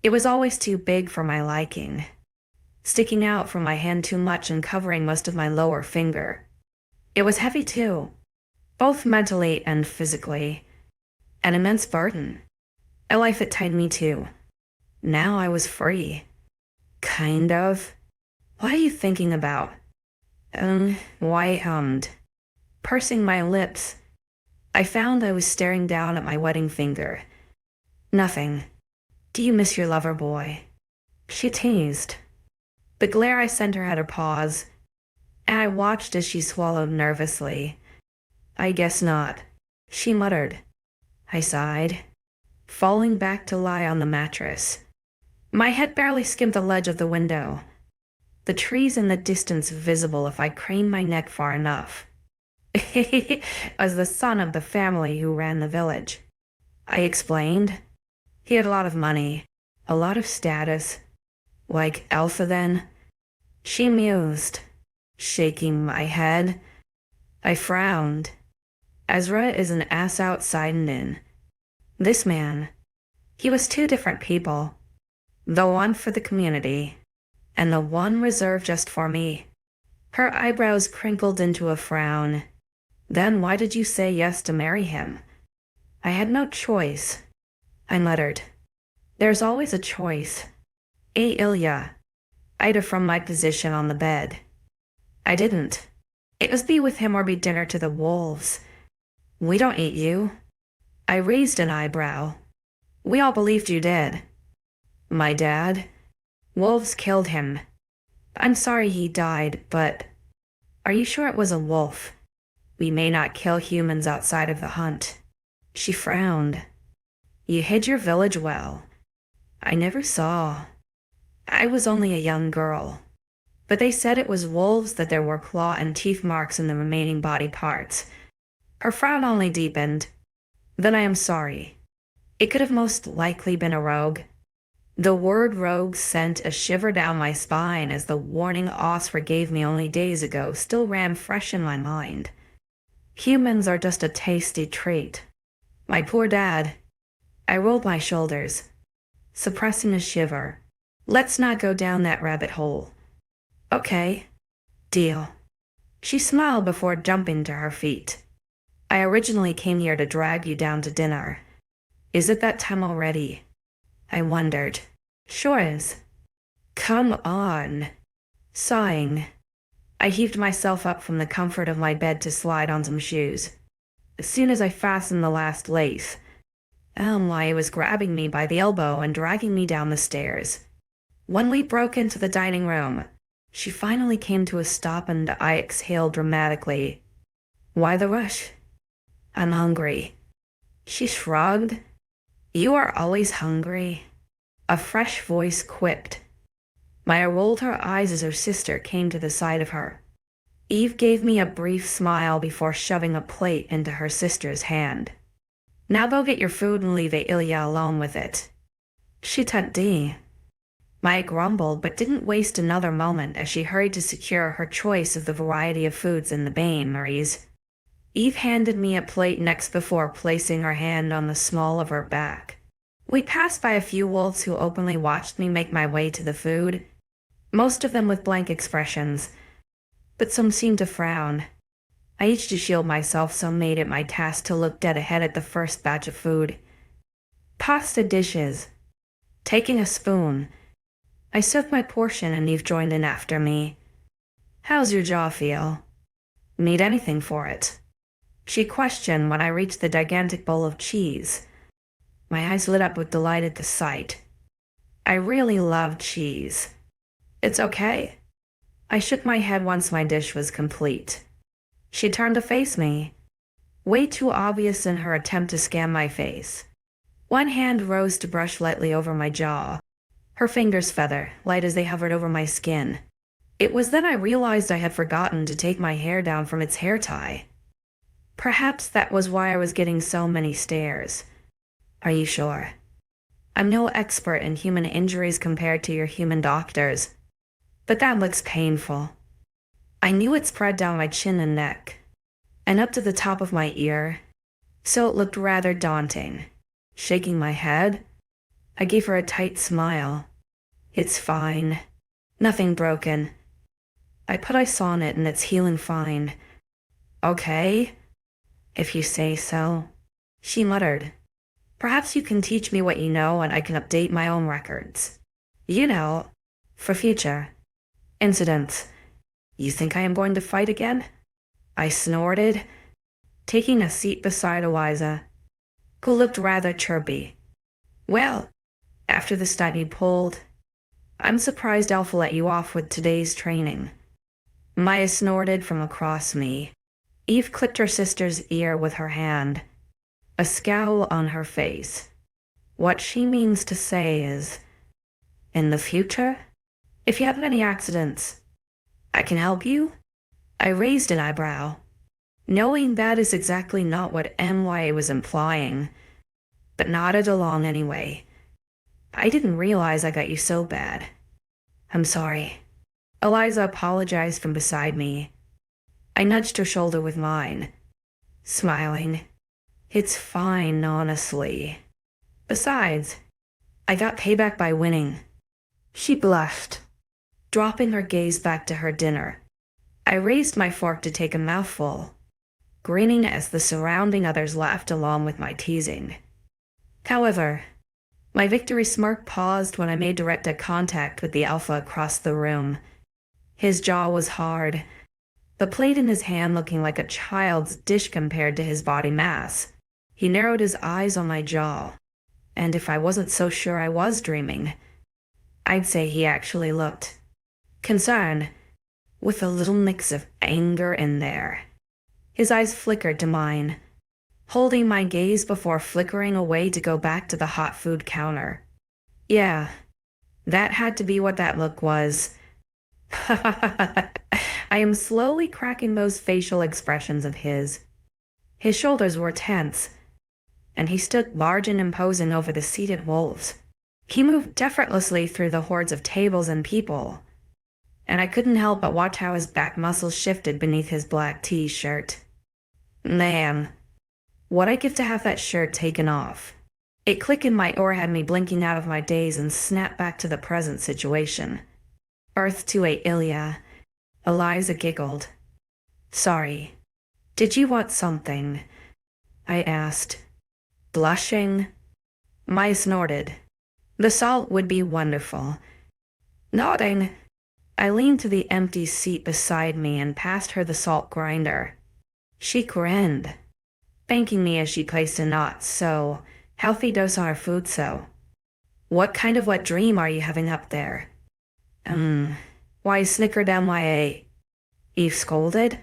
It was always too big for my liking, sticking out from my hand too much and covering most of my lower finger. It was heavy too, both mentally and physically. An immense burden. A life that tied me to. Now I was free. Kind of. What are you thinking about? Why hummed. Pursing my lips, I found I was staring down at my wedding finger. Nothing. Do you miss your lover boy? She teased. The glare I sent her had her pause, and I watched as she swallowed nervously. I guess not, she muttered. I sighed, falling back to lie on the mattress. My head barely skimmed the ledge of the window, the trees in the distance visible if I craned my neck far enough. As the son of the family who ran the village, I explained. He had a lot of money, a lot of status. Like Alpha then? She mused, shaking my head. I frowned. 𝐊𝐲 is an ass outside and in. This man, he was two different people. The one for the community, and the one reserved just for me. Her eyebrows crinkled into a frown. Then why did you say yes to marry him? I had no choice, I muttered. There's always a choice. Ailia. I'd have from my position on the bed. I didn't. It was be with him or be dinner to the wolves. We don't eat you. I raised an eyebrow. We all believed you did. My dad? Wolves killed him. I'm sorry he died, but are you sure it was a wolf? We may not kill humans outside of the hunt. She frowned. You hid your village well. I never saw. I was only a young girl. But they said it was wolves, that there were claw and teeth marks in the remaining body parts. Her frown only deepened. Then I am sorry. It could have most likely been a rogue. The word rogue sent a shiver down my spine as the warning 𝐷𝐸 gave me only days ago still ran fresh in my mind. Humans are just a tasty treat. My poor dad. I rolled my shoulders, suppressing a shiver. Let's not go down that rabbit hole. Okay. Deal. She smiled before jumping to her feet. I originally came here to drag you down to dinner. Is it that time already? I wondered. Sure is. Come on. Sighing, I heaved myself up from the comfort of my bed to slide on some shoes. As soon as I fastened the last lace, 𝐿𝐲 was grabbing me by the elbow and dragging me down the stairs. When we broke into the dining room, she finally came to a stop and I exhaled dramatically. Why the rush? I'm hungry. She shrugged. You are always hungry, a fresh voice quipped. Maya rolled her eyes as her sister came to the side of her. Eve gave me a brief smile before shoving a plate into her sister's hand. Now go get your food and leave Ailia alone with it. She tucked. Maya grumbled but didn't waste another moment as she hurried to secure her choice of the variety of foods in the bain-maries. Eve handed me a plate next before placing her hand on the small of her back. We passed by a few wolves who openly watched me make my way to the food, most of them with blank expressions, but some seemed to frown. I itched to shield myself, so made it my task to look dead ahead at the first batch of food. Pasta dishes. Taking a spoon, I served my portion and Eve joined in after me. How's your jaw feel? Need anything for it? She questioned when I reached the gigantic bowl of cheese. My eyes lit up with delight at the sight. I really love cheese. It's okay. I shook my head once my dish was complete. She turned to face me, way too obvious in her attempt to scan my face. One hand rose to brush lightly over my jaw, her fingers feather, light as they hovered over my skin. It was then I realized I had forgotten to take my hair down from its hair tie. Perhaps that was why I was getting so many stares. Are you sure? I'm no expert in human injuries compared to your human doctors, but that looks painful. I knew it spread down my chin and neck, and up to the top of my ear, so it looked rather daunting. Shaking my head, I gave her a tight smile. It's fine. Nothing broken. I put ice on it and it's healing fine. Okay, if you say so, she muttered. Perhaps you can teach me what you know and I can update my own records. You know, for future incidents. You think I am going to fight again? I snorted, taking a seat beside 𝐊𝐲𝐬𝐪, who looked rather chirpy. Well, after the study pulled, I'm surprised Alpha let you off with today's training. Maya snorted from across me. Eve clicked her sister's ear with her hand, a scowl on her face. What she means to say is, in the future, if you have any accidents, I can help you? I raised an eyebrow, knowing that is exactly not what MYA was implying, but nodded along anyway. I didn't realize I got you so bad. I'm sorry. 𝐊𝐲𝐬𝐪 apologized from beside me. I nudged her shoulder with mine, smiling. It's fine, honestly. Besides, I got payback by winning. She blushed, dropping her gaze back to her dinner. I raised my fork to take a mouthful, grinning as the surrounding others laughed along with my teasing. However, my victory smirk paused when I made direct eye contact with the Alpha across the room. His jaw was hard, the plate in his hand looking like a child's dish compared to his body mass. He narrowed his eyes on my jaw, and if I wasn't so sure I was dreaming, I'd say he actually looked concerned, with a little mix of anger in there. His eyes flickered to mine, holding my gaze before flickering away to go back to the hot food counter. Yeah, that had to be what that look was. I am slowly cracking those facial expressions of his. His shoulders were tense, and he stood large and imposing over the seated wolves. He moved effortlessly through the hordes of tables and people, and I couldn't help but watch how his back muscles shifted beneath his black t-shirt. Man, what I'd give to have that shirt taken off. A click in my oar had me blinking out of my daze and snapped back to the present situation. Earth to Ailia. 𝐿𝐲𝐬𝐧 giggled. Sorry, did you want something? I asked, blushing. Maya snorted. The salt would be wonderful. Nodding, I leaned to the empty seat beside me and passed her the salt grinder. She grinned, thanking me as she placed a not so healthy dose on her food. So, what kind of wet dream are you having up there? Why, snickered MYA. Eve scolded,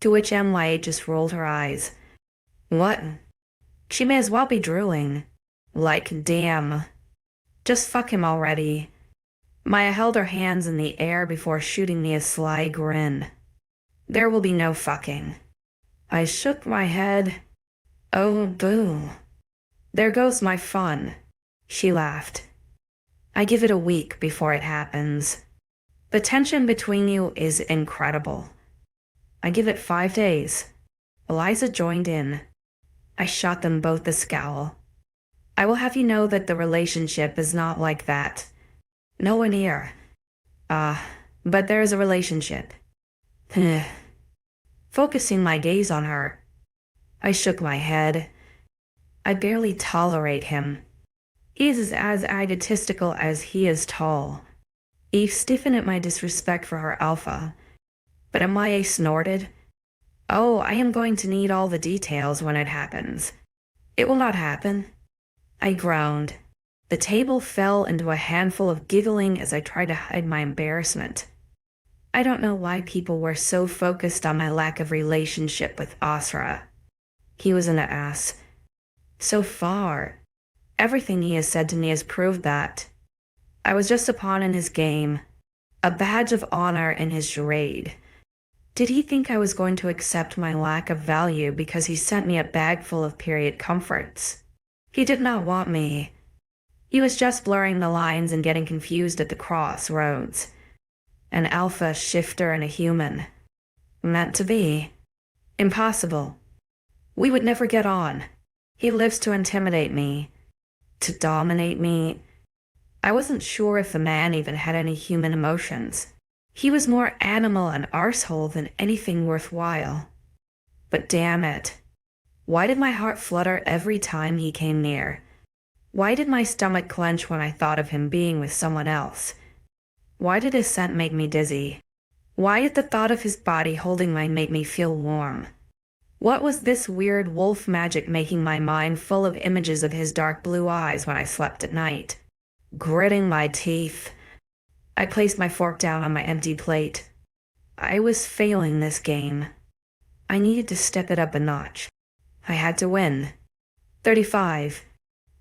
to which MYA just rolled her eyes. What? She may as well be drooling. Like, damn. Just fuck him already. Maya held her hands in the air before shooting me a sly grin. There will be no fucking. I shook my head. Oh, boo. There goes my fun. She laughed. I give it a week before it happens. The tension between you is incredible. I give it 5 days. 𝐊𝐲𝐬𝐧 joined in. I shot them both a scowl. I will have you know that the relationship is not like that. Nowhere near. But there is a relationship. Focusing my gaze on her, I shook my head. I barely tolerate him. He is as egotistical as he is tall. Eve stiffened at my disrespect for her alpha, but MYA snorted. Oh, I am going to need all the details when it happens. It will not happen. I groaned. The table fell into a handful of giggling as I tried to hide my embarrassment. I don't know why people were so focused on my lack of relationship with 𝐻𝐻𝐸. He was an ass. So far, everything he has said to me has proved that. I was just a pawn in his game, a badge of honor in his charade. Did he think I was going to accept my lack of value because he sent me a bag full of period comforts? He did not want me. He was just blurring the lines and getting confused at the crossroads. An alpha shifter and a human. Meant to be. Impossible. We would never get on. He lives to intimidate me. To dominate me. I wasn't sure if the man even had any human emotions. He was more animal and arsehole than anything worthwhile. But damn it. Why did my heart flutter every time he came near? Why did my stomach clench when I thought of him being with someone else? Why did his scent make me dizzy? Why did the thought of his body holding mine make me feel warm? What was this weird wolf magic making my mind full of images of his dark blue eyes when I slept at night? Gritting my teeth, I placed my fork down on my empty plate. I was failing this game. I needed to step it up a notch. I had to win. 35.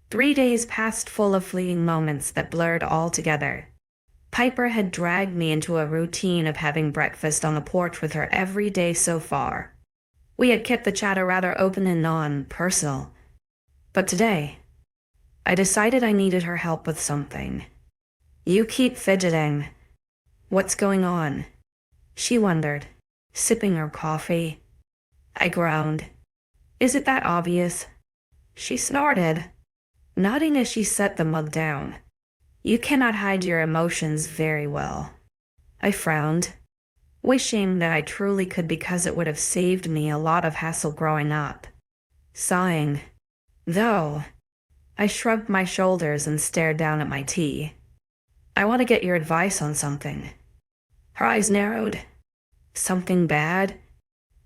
3 days passed full of fleeting moments that blurred all together. Piper had dragged me into a routine of having breakfast on the porch with her every day so far. We had kept the chatter rather open and non-personal. But today, I decided I needed her help with something. You keep fidgeting. What's going on? She wondered, sipping her coffee. I groaned. Is it that obvious? She snorted, nodding as she set the mug down. You cannot hide your emotions very well. I frowned, wishing that I truly could because it would have saved me a lot of hassle growing up. Sighing, though, I shrugged my shoulders and stared down at my tea. I want to get your advice on something. Her eyes narrowed. Something bad?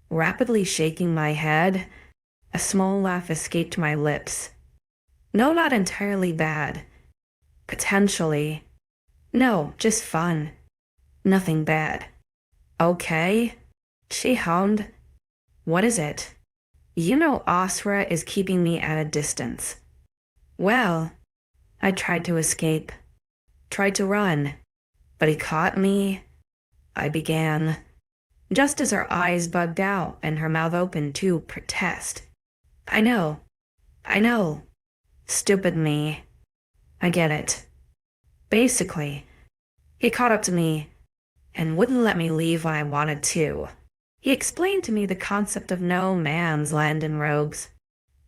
Rapidly shaking my head, a small laugh escaped my lips. No, not entirely bad. Potentially. No, just fun. Nothing bad. Okay, she hummed. What is it? You know 𝐿𝐸 is keeping me at a distance. Well, I tried to escape. Tried to run. But he caught me. I began. Just as her eyes bugged out and her mouth opened to protest. I know. Stupid me. I get it. Basically, he caught up to me and wouldn't let me leave when I wanted to. He explained to me the concept of no man's land in rogues,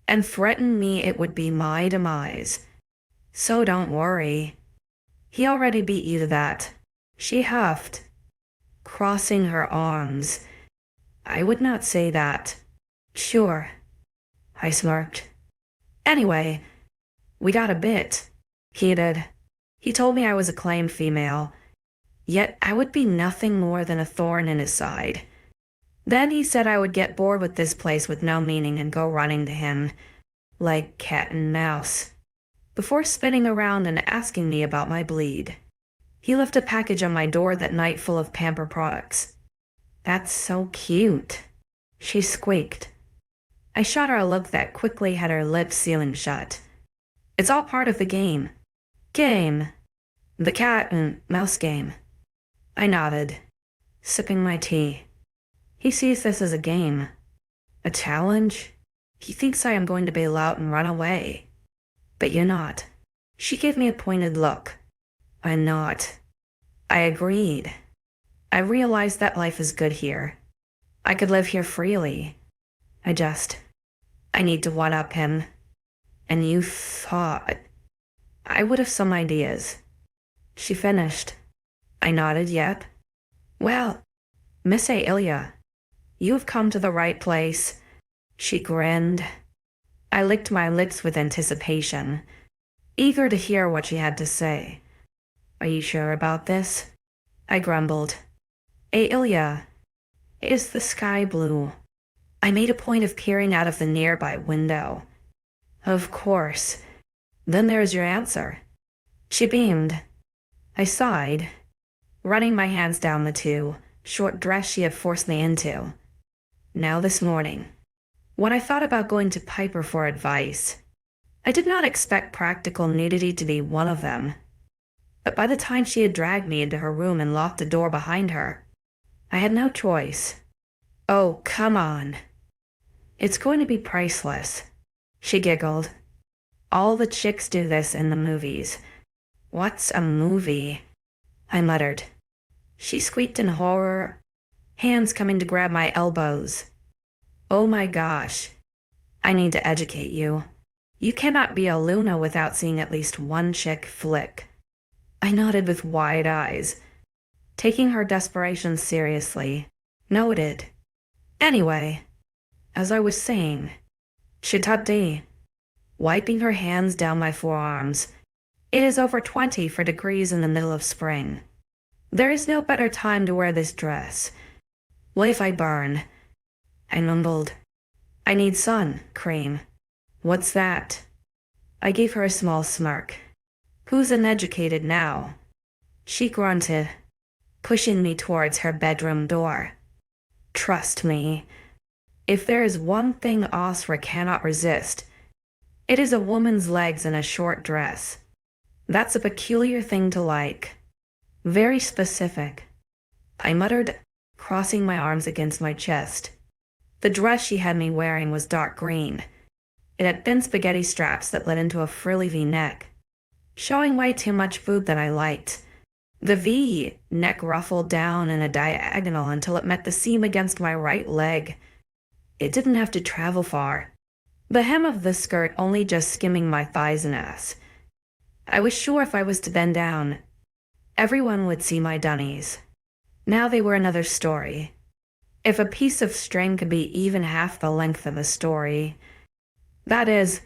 and threatened me it would be my demise. So don't worry. He already beat you to that. She huffed, crossing her arms. I would not say that. Sure. I smirked. Anyway, we got a bit heated. He told me I was a claimed female, yet I would be nothing more than a thorn in his side. Then he said I would get bored with this place with no meaning and go running to him, like cat and mouse, before spinning around and asking me about my bleed. He left a package on my door that night full of pamper products. That's so cute, she squeaked. I shot her a look that quickly had her lips sealing shut. It's all part of the game. Game. The cat and mouse game. I nodded, sipping my tea. He sees this as a game. A challenge? He thinks I am going to bail out and run away. But you're not. She gave me a pointed look. I'm not. I agreed. I realized that life is good here. I could live here freely. I need to one-up him. And you thought I would have some ideas. She finished. I nodded, yep. Well, Miss Ailia, you have come to the right place. She grinned. I licked my lips with anticipation, eager to hear what she had to say. Are you sure about this? I grumbled. Ailia, is the sky blue? I made a point of peering out of the nearby window. Of course. Then there's your answer. She beamed. I sighed, running my hands down the short dress she had forced me into. Now this morning, when I thought about going to Piper for advice, I did not expect practical nudity to be one of them. But by the time she had dragged me into her room and locked the door behind her, I had no choice. Oh, come on. It's going to be priceless, she giggled. All the chicks do this in the movies. What's a movie? I muttered. She squeaked in horror, hands coming to grab my elbows. Oh my gosh. I need to educate you. You cannot be a Luna without seeing at least one chick flick. I nodded with wide eyes, taking her desperation seriously. Noted. Anyway, as I was saying, 𝐿𝐤𝐧𝐼, wiping her hands down my forearms. It is over 24 degrees in the middle of spring. There is no better time to wear this dress. What if I burn? I mumbled. I need sun cream. What's that? I gave her a small smirk. Who's uneducated now? She grunted, pushing me towards her bedroom door. Trust me, if there is one thing 𝐿𝐤𝐧𝐼 cannot resist, it is a woman's legs in a short dress. That's a peculiar thing to like. Very specific. I muttered, crossing my arms against my chest. The dress she had me wearing was dark green. It had thin spaghetti straps that led into a frilly V-neck, showing way too much boob that I liked. The V-neck ruffled down in a diagonal until it met the seam against my right leg. It didn't have to travel far, the hem of the skirt only just skimming my thighs and ass. I was sure if I was to bend down, everyone would see my dunnies. Now they were another story. If a piece of string could be even half the length of a story, that is,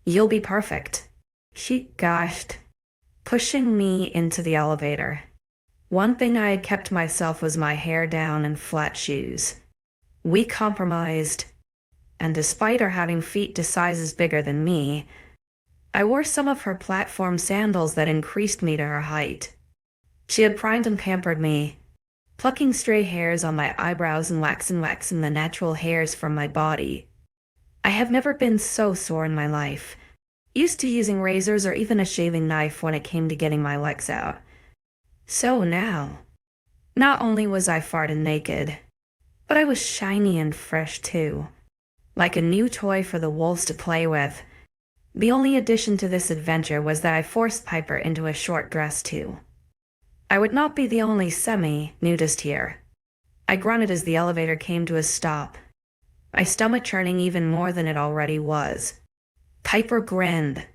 you'll be perfect. She gushed, pushing me into the elevator. One thing I had kept myself was my hair down and flat shoes. We compromised, and despite her having feet to sizes bigger than me, I wore some of her platform sandals that increased me to her height. She had primed and pampered me, plucking stray hairs on my eyebrows and waxing the natural hairs from my body. I have never been so sore in my life, used to using razors or even a shaving knife when it came to getting my legs out. So now, not only was I farted naked, but I was shiny and fresh too, like a new toy for the wolves to play with. The only addition to this adventure was that I forced Piper into a short dress too. I would not be the only semi-nudist here. I grunted as the elevator came to a stop, my stomach churning even more than it already was. Piper grinned,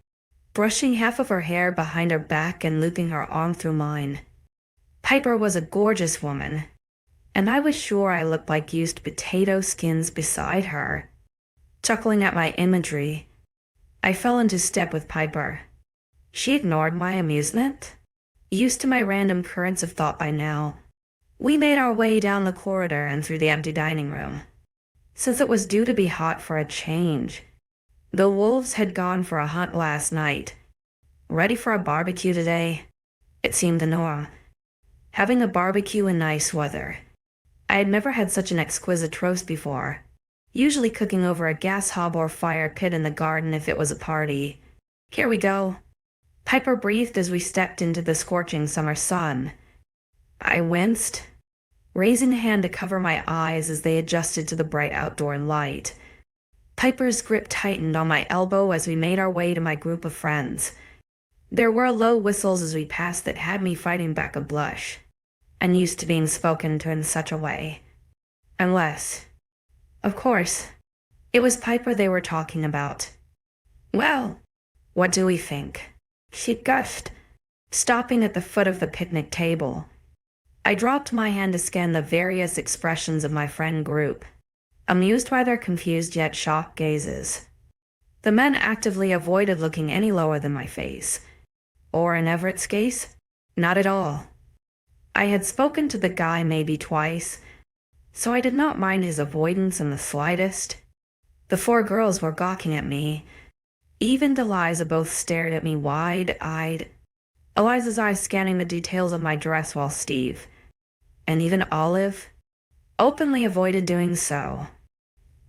brushing half of her hair behind her back and looping her arm through mine. Piper was a gorgeous woman, and I was sure I looked like used potato skins beside her. Chuckling at my imagery, I fell into step with Piper. She ignored my amusement, used to my random currents of thought by now. We made our way down the corridor and through the empty dining room. Since it was due to be hot for a change, the wolves had gone for a hunt last night. Ready for a barbecue today? It seemed the norm. Having a barbecue in nice weather. I had never had such an exquisite roast before, usually cooking over a gas hob or fire pit in the garden if it was a party. Here we go. Piper breathed as we stepped into the scorching summer sun. I winced, raising a hand to cover my eyes as they adjusted to the bright outdoor light. Piper's grip tightened on my elbow as we made our way to my group of friends. There were low whistles as we passed that had me fighting back a blush, unused to being spoken to in such a way. Unless, of course, it was Piper they were talking about. Well, what do we think? She gushed, stopping at the foot of the picnic table. I dropped my hand to scan the various expressions of my friend group, amused by their confused yet shocked gazes. The men actively avoided looking any lower than my face. Or in Everett's case, not at all. I had spoken to the guy maybe twice, so I did not mind his avoidance in the slightest. The four girls were gawking at me. Eve and Eliza both stared at me wide-eyed, Eliza's eyes scanning the details of my dress while Steve, and even Olive, openly avoided doing so.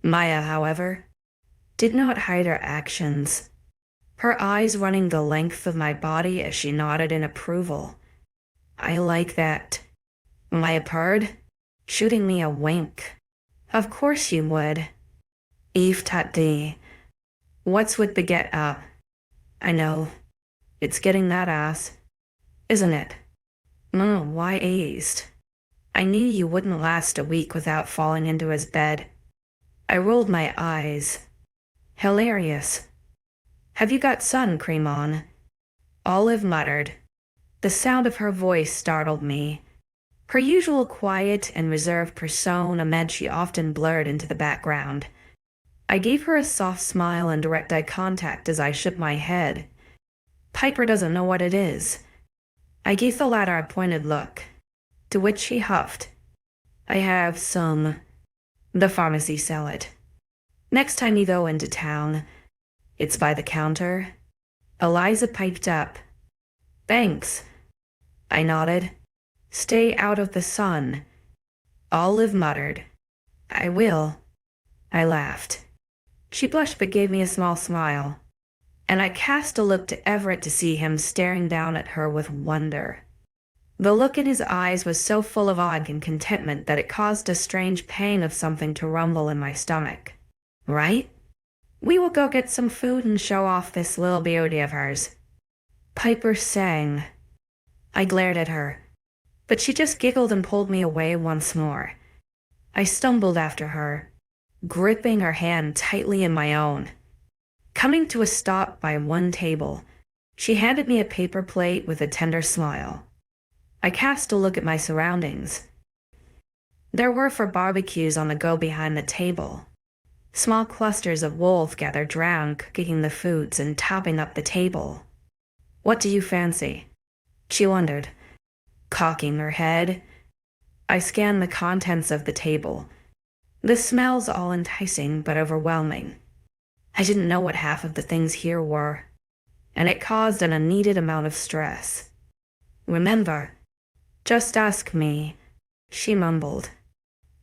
Maya, however, did not hide her actions, her eyes running the length of my body as she nodded in approval. I like that. Maya purred, shooting me a wink. Of course you would. 𝐿𝐤𝐧𝐼, what's with the get up? I know. It's getting that ass, isn't it? No, why ~"𝐸𝐻𝐵. I knew you wouldn't last a week without falling into his bed. I rolled my eyes. Hilarious. Have you got sun cream on? Olive muttered. The sound of her voice startled me. Her usual quiet and reserved persona meant she often blurred into the background. I gave her a soft smile and direct eye contact as I shook my head. Piper doesn't know what it is. I gave the latter a pointed look, to which she huffed. I have some. The pharmacy sell it. Next time you go into town, it's by the counter. Eliza piped up. Thanks. I nodded. Stay out of the sun. Olive muttered. I will. I laughed. She blushed but gave me a small smile, and I cast a look to Everett to see him staring down at her with wonder. The look in his eyes was so full of awe and contentment that it caused a strange pang of something to rumble in my stomach. Right? We will go get some food and show off this little beauty of hers. Piper sang. I glared at her, but she just giggled and pulled me away once more. I stumbled after her, gripping her hand tightly in my own. Coming to a stop by one table, she handed me a paper plate with a tender smile. I cast a look at my surroundings. There were 4 barbecues on the go behind the table. Small clusters of wolf gathered round, cooking the foods and topping up the table. What do you fancy? She wondered, cocking her head. I scanned the contents of the table. The smells all enticing but overwhelming. I didn't know what half of the things here were, and it caused an unneeded amount of stress. Remember, just ask me, she mumbled.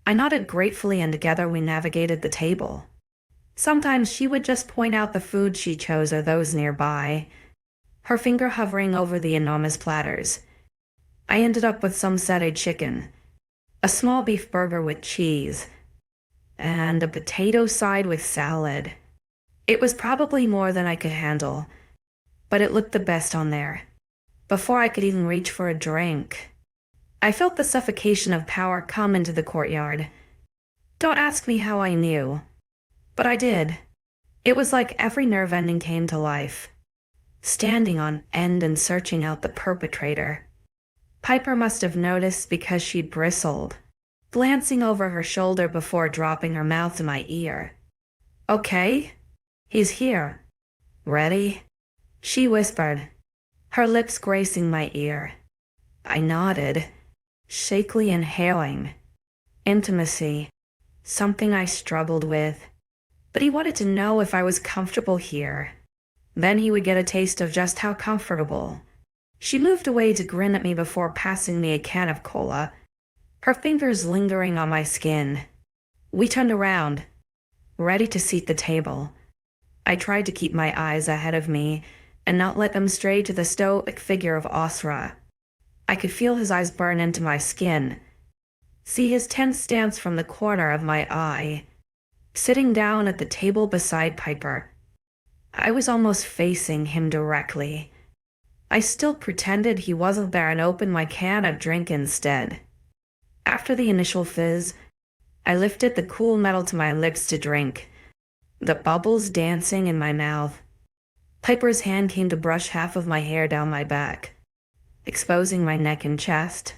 I nodded gratefully and together we navigated the table. Sometimes she would just point out the food she chose or those nearby, her finger hovering over the enormous platters. I ended up with some satay chicken, a small beef burger with cheese, and a potato side with salad. It was probably more than I could handle, but it looked the best on there. Before I could even reach for a drink, I felt the suffocation of power come into the courtyard. Don't ask me how I knew, but I did. It was like every nerve ending came to life, standing on end and searching out the perpetrator. Piper must have noticed because she bristled, glancing over her shoulder before dropping her mouth to my ear. Okay, he's here. Ready? She whispered, her lips gracing my ear. I nodded, shakily inhaling. Intimacy, something I struggled with. But he wanted to know if I was comfortable here. Then he would get a taste of just how comfortable. She moved away to grin at me before passing me a can of cola, her fingers lingering on my skin. We turned around, ready to seat the table. I tried to keep my eyes ahead of me and not let them stray to the stoic figure of 𝐖𝐸𝐬𝐬. I could feel his eyes burn into my skin, see his tense stance from the corner of my eye, sitting down at the table beside Piper. I was almost facing him directly. I still pretended he wasn't there and opened my can of drink instead. After the initial fizz, I lifted the cool metal to my lips to drink, the bubbles dancing in my mouth. Piper's hand came to brush half of my hair down my back, exposing my neck and chest.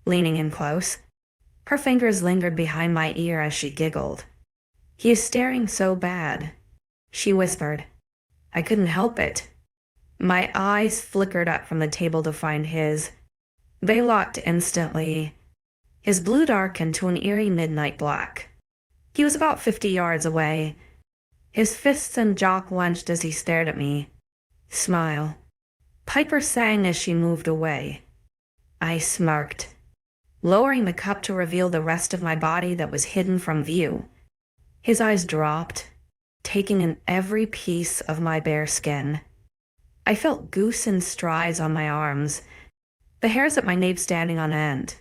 Leaning in close, her fingers lingered behind my ear as she giggled. He is staring so bad, she whispered. I couldn't help it. My eyes flickered up from the table to find his. They locked instantly. His blue darkened to an eerie midnight black. He was about 50 yards away. His fists and jaw clenched as he stared at me. Smile. Piper sang as she moved away. I smirked, lowering the cup to reveal the rest of my body that was hidden from view. His eyes dropped, taking in every piece of my bare skin. I felt goose and strides on my arms, the hairs at my nape standing on end.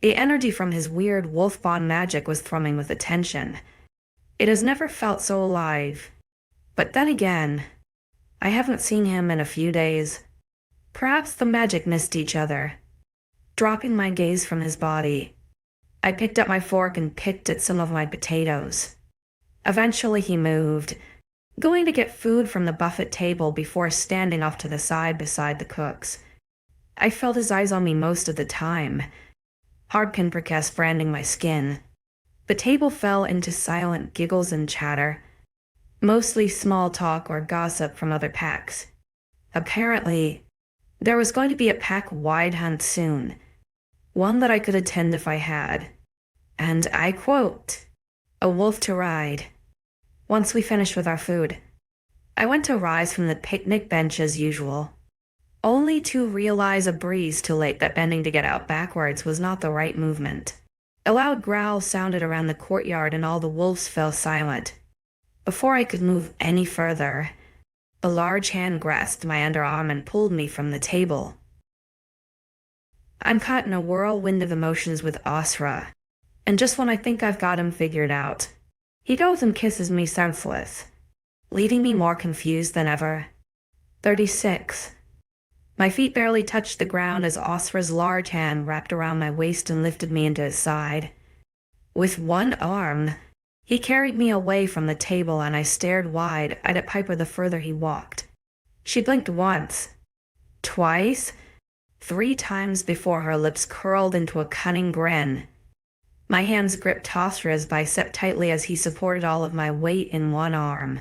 The energy from his weird wolf bond magic was thrumming with attention. It has never felt so alive. But then again, I haven't seen him in a few days. Perhaps the magic missed each other. Dropping my gaze from his body, I picked up my fork and picked at some of my potatoes. Eventually he moved, going to get food from the buffet table before standing off to the side beside the cooks. I felt his eyes on me most of the time, hard pinpricks branding my skin. The table fell into silent giggles and chatter, mostly small talk or gossip from other packs. Apparently, there was going to be a pack-wide hunt soon, one that I could attend if I had. And I quote, "a wolf to ride." Once we finished with our food, I went to rise from the picnic bench as usual, only to realize a breeze too late that bending to get out backwards was not the right movement. A loud growl sounded around the courtyard and all the wolves fell silent. Before I could move any further, a large hand grasped my underarm and pulled me from the table. I'm caught in a whirlwind of emotions with 𝐿𝐤𝐬, and just when I think I've got him figured out, he goes and kisses me senseless, leaving me more confused than ever. 36. My feet barely touched the ground as 𝐿𝐤𝐬's large hand wrapped around my waist and lifted me into his side. With one arm, he carried me away from the table and I stared wide-eyed at Piper the further he walked. She blinked once, twice, 3 times before her lips curled into a cunning grin. My hands gripped 𝐿𝐤𝐬's bicep tightly as he supported all of my weight in one arm.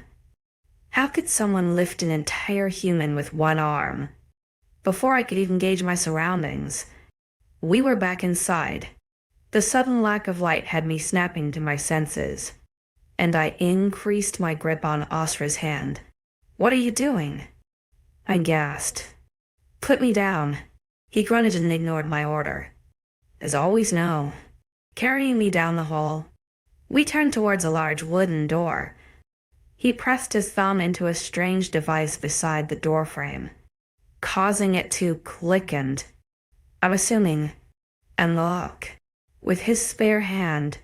How could someone lift an entire human with one arm? Before I could even gauge my surroundings, we were back inside. The sudden lack of light had me snapping to my senses, and I increased my grip on 𝐿𝐤𝐬's hand. "What are you doing?" I gasped. "Put me down." He grunted and ignored my order. "As always, no." Carrying me down the hall, we turned towards a large wooden door. He pressed his thumb into a strange device beside the doorframe, causing it to click and, I'm assuming, unlock. With his spare hand,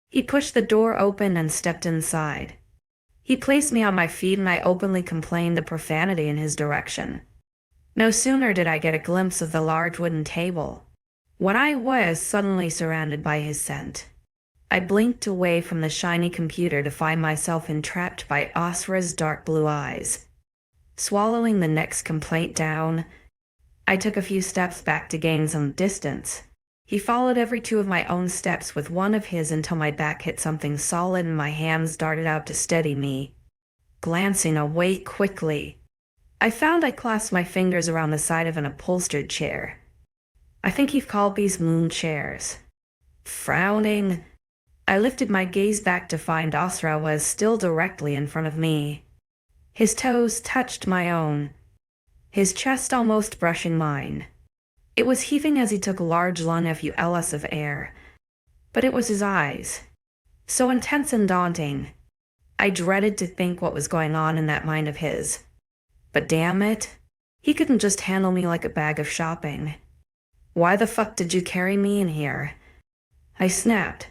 he pushed the door open and stepped inside. He placed me on my feet and I openly complained the profanity in his direction. No sooner did I get a glimpse of the large wooden table, when I was suddenly surrounded by his scent. I blinked away from the shiny computer to find myself entrapped by 𝐿𝐤𝐬's dark blue eyes. Swallowing the next complaint down, I took a few steps back to gain some distance. He followed every 2 of my own steps with one of his until my back hit something solid and my hands darted out to steady me. Glancing away quickly, I found I clasped my fingers around the side of an upholstered chair. I think he called these moon chairs. Frowning, I lifted my gaze back to find 𝐿𝐤𝐬 was still directly in front of me. His toes touched my own, his chest almost brushing mine. It was heaving as he took a large 𝐊𝐬𝐻 of air, but it was his eyes, so intense and daunting. I dreaded to think what was going on in that mind of his. But damn it, he couldn't just handle me like a bag of shopping. "Why the fuck did you carry me in here?" I snapped.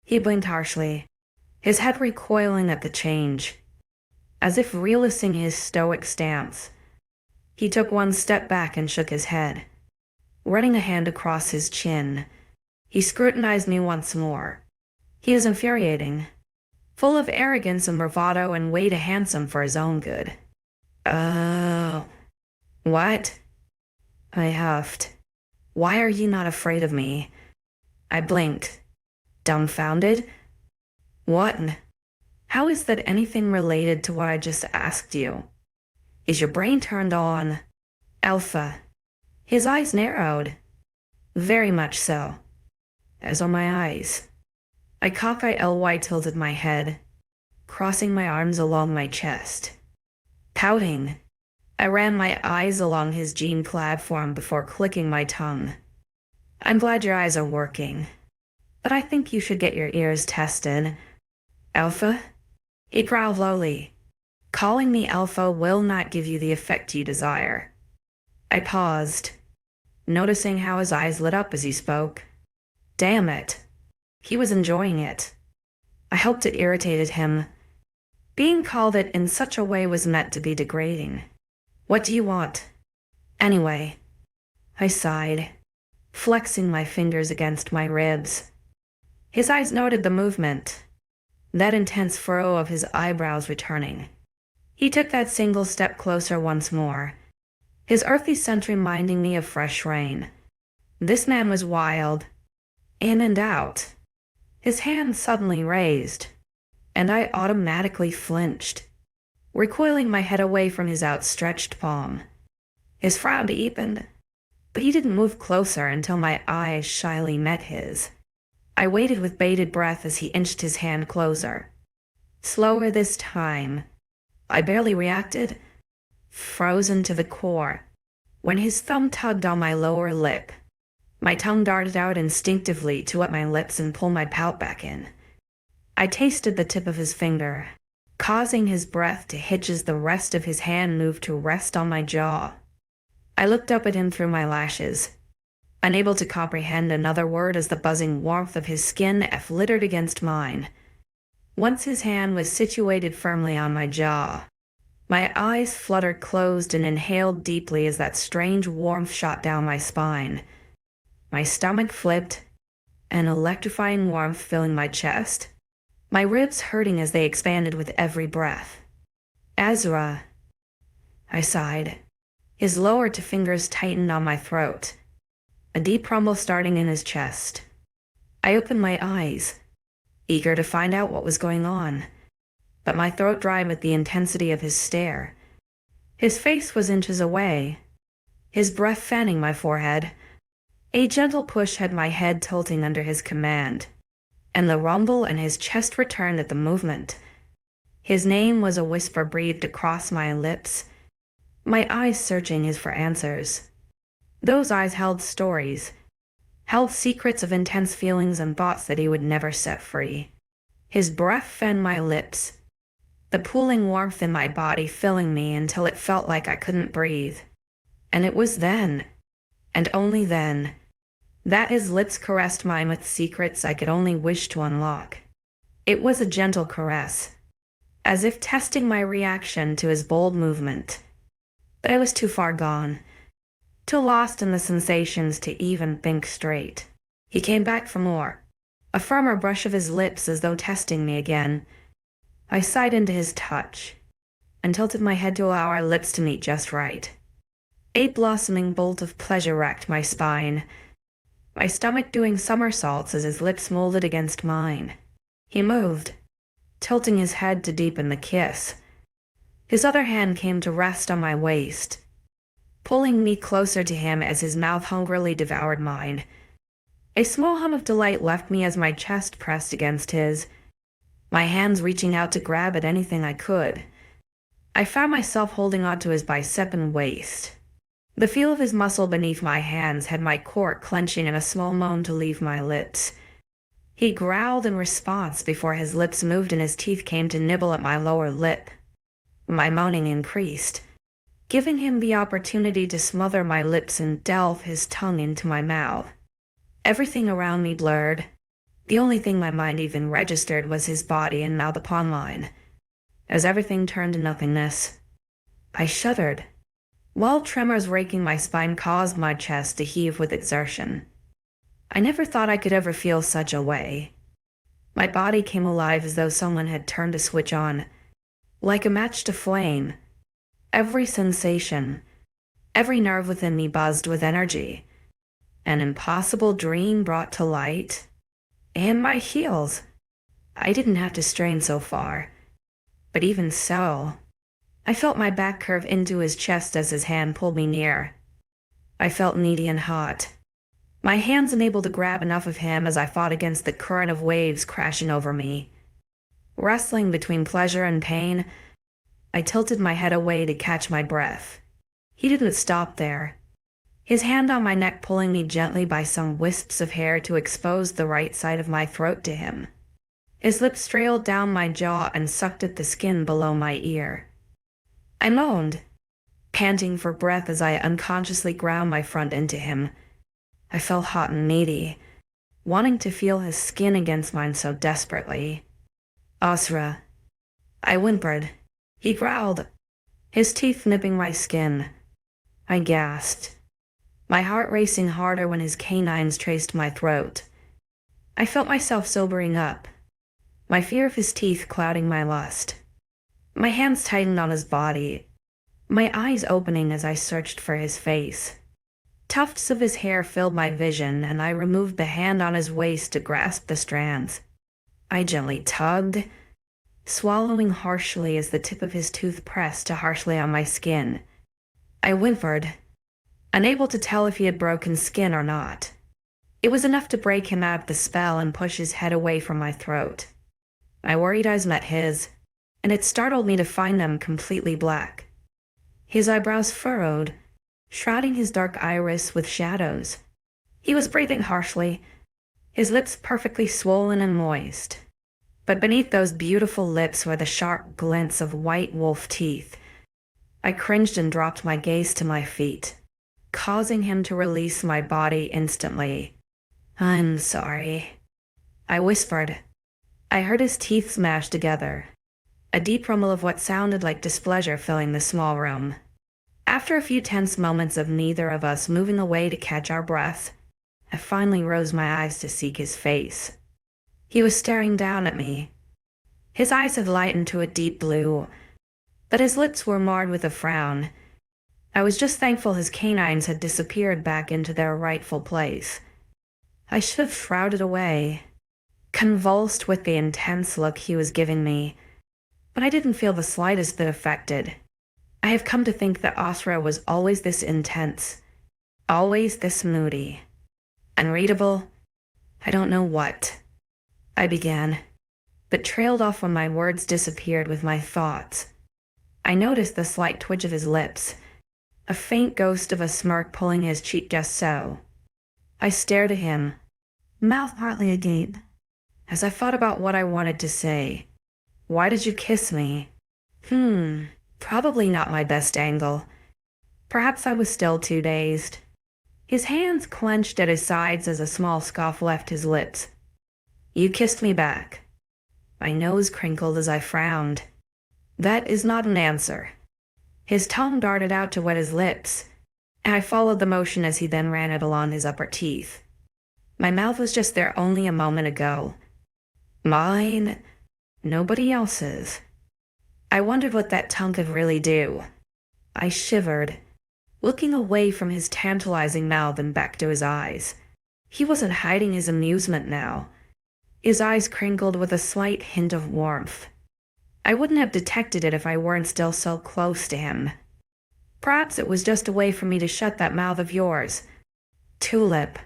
He blinked harshly, his head recoiling at the change. As if realising his stoic stance, he took one step back and shook his head. Running a hand across his chin, he scrutinized me once more. He was infuriating, full of arrogance and bravado and way too handsome for his own good. "Oh, what?" I huffed. "Why are you not afraid of me?" I blinked, dumbfounded. "What? How is that anything related to what I just asked you? Is your brain turned on?" "Alpha." His eyes narrowed. "Very much so." As on my eyes. I cockeyed tilted my head, crossing my arms along my chest. Pouting, I ran my eyes along his jean platform before clicking my tongue. "I'm glad your eyes are working, but I think you should get your ears tested." "Alpha?" He growled lowly. "Calling me Alpha will not give you the effect you desire." I paused, noticing how his eyes lit up as he spoke. Damn it. He was enjoying it. I hoped it irritated him. Being called it in such a way was meant to be degrading. What do you want? Anyway, I sighed, flexing my fingers against my ribs. His eyes noted the movement, that intense furrow of his eyebrows returning. He took that single step closer once more, his earthy scent reminding me of fresh rain. This man was wild, in and out. His hand suddenly raised, and I automatically flinched, recoiling my head away from his outstretched palm. His frown deepened, but he didn't move closer until my eyes shyly met his. I waited with bated breath as he inched his hand closer. Slower this time. I barely reacted, frozen to the core, when his thumb tugged on my lower lip. My tongue darted out instinctively to wet my lips and pull my pout back in. I tasted the tip of his finger, causing his breath to hitch as the rest of his hand moved to rest on my jaw. I looked up at him through my lashes, unable to comprehend another word as the buzzing warmth of his skin flittered against mine. Once his hand was situated firmly on my jaw, my eyes fluttered closed and inhaled deeply as that strange warmth shot down my spine. My stomach flipped, an electrifying warmth filling my chest, my ribs hurting as they expanded with every breath. Ezra, I sighed. His lower two fingers tightened on my throat, a deep rumble starting in his chest. I opened my eyes, eager to find out what was going on, but my throat dried with the intensity of his stare. His face was inches away, his breath fanning my forehead. A gentle push had my head tilting under his command, and the rumble in his chest returned at the movement. His name was a whisper breathed across my lips, my eyes searching his for answers. Those eyes held stories, held secrets of intense feelings and thoughts that he would never set free. His breath fanned my lips, the pooling warmth in my body filling me until it felt like I couldn't breathe. And it was then, and only then, that his lips caressed mine with secrets I could only wish to unlock. It was a gentle caress, as if testing my reaction to his bold movement. But I was too far gone, too lost in the sensations to even think straight. He came back for more, a firmer brush of his lips as though testing me again. I sighed into his touch, and tilted my head to allow our lips to meet just right. A blossoming bolt of pleasure racked my spine, my stomach doing somersaults as his lips molded against mine. He moved, tilting his head to deepen the kiss. His other hand came to rest on my waist, pulling me closer to him as his mouth hungrily devoured mine. A small hum of delight left me as my chest pressed against his, my hands reaching out to grab at anything I could. I found myself holding onto his bicep and waist. The feel of his muscle beneath my hands had my core clenching in a small moan to leave my lips. He growled in response before his lips moved and his teeth came to nibble at my lower lip. My moaning increased, giving him the opportunity to smother my lips and delve his tongue into my mouth. Everything around me blurred. The only thing my mind even registered was his body and mouth upon mine. As everything turned to nothingness, I shuddered. Wild tremors raking my spine caused my chest to heave with exertion. I never thought I could ever feel such a way. My body came alive as though someone had turned a switch on, like a match to flame. Every sensation, every nerve within me buzzed with energy. An impossible dream brought to light. And my heels. I didn't have to strain so far. But even so, I felt my back curve into his chest as his hand pulled me near. I felt needy and hot, my hands unable to grab enough of him as I fought against the current of waves crashing over me. Wrestling between pleasure and pain, I tilted my head away to catch my breath. He didn't stop there, his hand on my neck pulling me gently by some wisps of hair to expose the right side of my throat to him. His lips trailed down my jaw and sucked at the skin below my ear. I moaned, panting for breath as I unconsciously ground my front into him. I felt hot and needy, wanting to feel his skin against mine so desperately. Asra, I whimpered. He growled, his teeth nipping my skin. I gasped, my heart racing harder when his canines traced my throat. I felt myself sobering up, my fear of his teeth clouding my lust. My hands tightened on his body, my eyes opening as I searched for his face. Tufts of his hair filled my vision, and I removed the hand on his waist to grasp the strands. I gently tugged, swallowing harshly as the tip of his tooth pressed too harshly on my skin. I whimpered, unable to tell if he had broken skin or not. It was enough to break him out of the spell and push his head away from my throat. My worried eyes met his, and it startled me to find them completely black. His eyebrows furrowed, shrouding his dark iris with shadows. He was breathing harshly, his lips perfectly swollen and moist. But beneath those beautiful lips were the sharp glints of white wolf teeth. I cringed and dropped my gaze to my feet, causing him to release my body instantly. "I'm sorry," I whispered. I heard his teeth smash together, a deep rumble of what sounded like displeasure filling the small room. After a few tense moments of neither of us moving away to catch our breath, I finally rose my eyes to seek his face. He was staring down at me. His eyes had lightened to a deep blue, but his lips were marred with a frown. I was just thankful his canines had disappeared back into their rightful place. I should have shrouded away, convulsed with the intense look he was giving me, but I didn't feel the slightest bit affected. I have come to think that 𝐖𝐨𝐬 was always this intense, always this moody. Unreadable, I don't know what. I began, but trailed off when my words disappeared with my thoughts. I noticed the slight twitch of his lips, a faint ghost of a smirk pulling his cheek just so. I stared at him, mouth partly agape, as I thought about what I wanted to say. Why did you kiss me? Probably not my best angle. Perhaps I was still too dazed. His hands clenched at his sides as a small scoff left his lips. You kissed me back. My nose crinkled as I frowned. That is not an answer. His tongue darted out to wet his lips, and I followed the motion as he then ran it along his upper teeth. My mouth was just there only a moment ago. Mine, nobody else's. I wondered what that tongue could really do. I shivered, looking away from his tantalizing mouth and back to his eyes. He wasn't hiding his amusement now. His eyes crinkled with a slight hint of warmth. I wouldn't have detected it if I weren't still so close to him. Perhaps it was just a way for me to shut that mouth of yours. Tulip.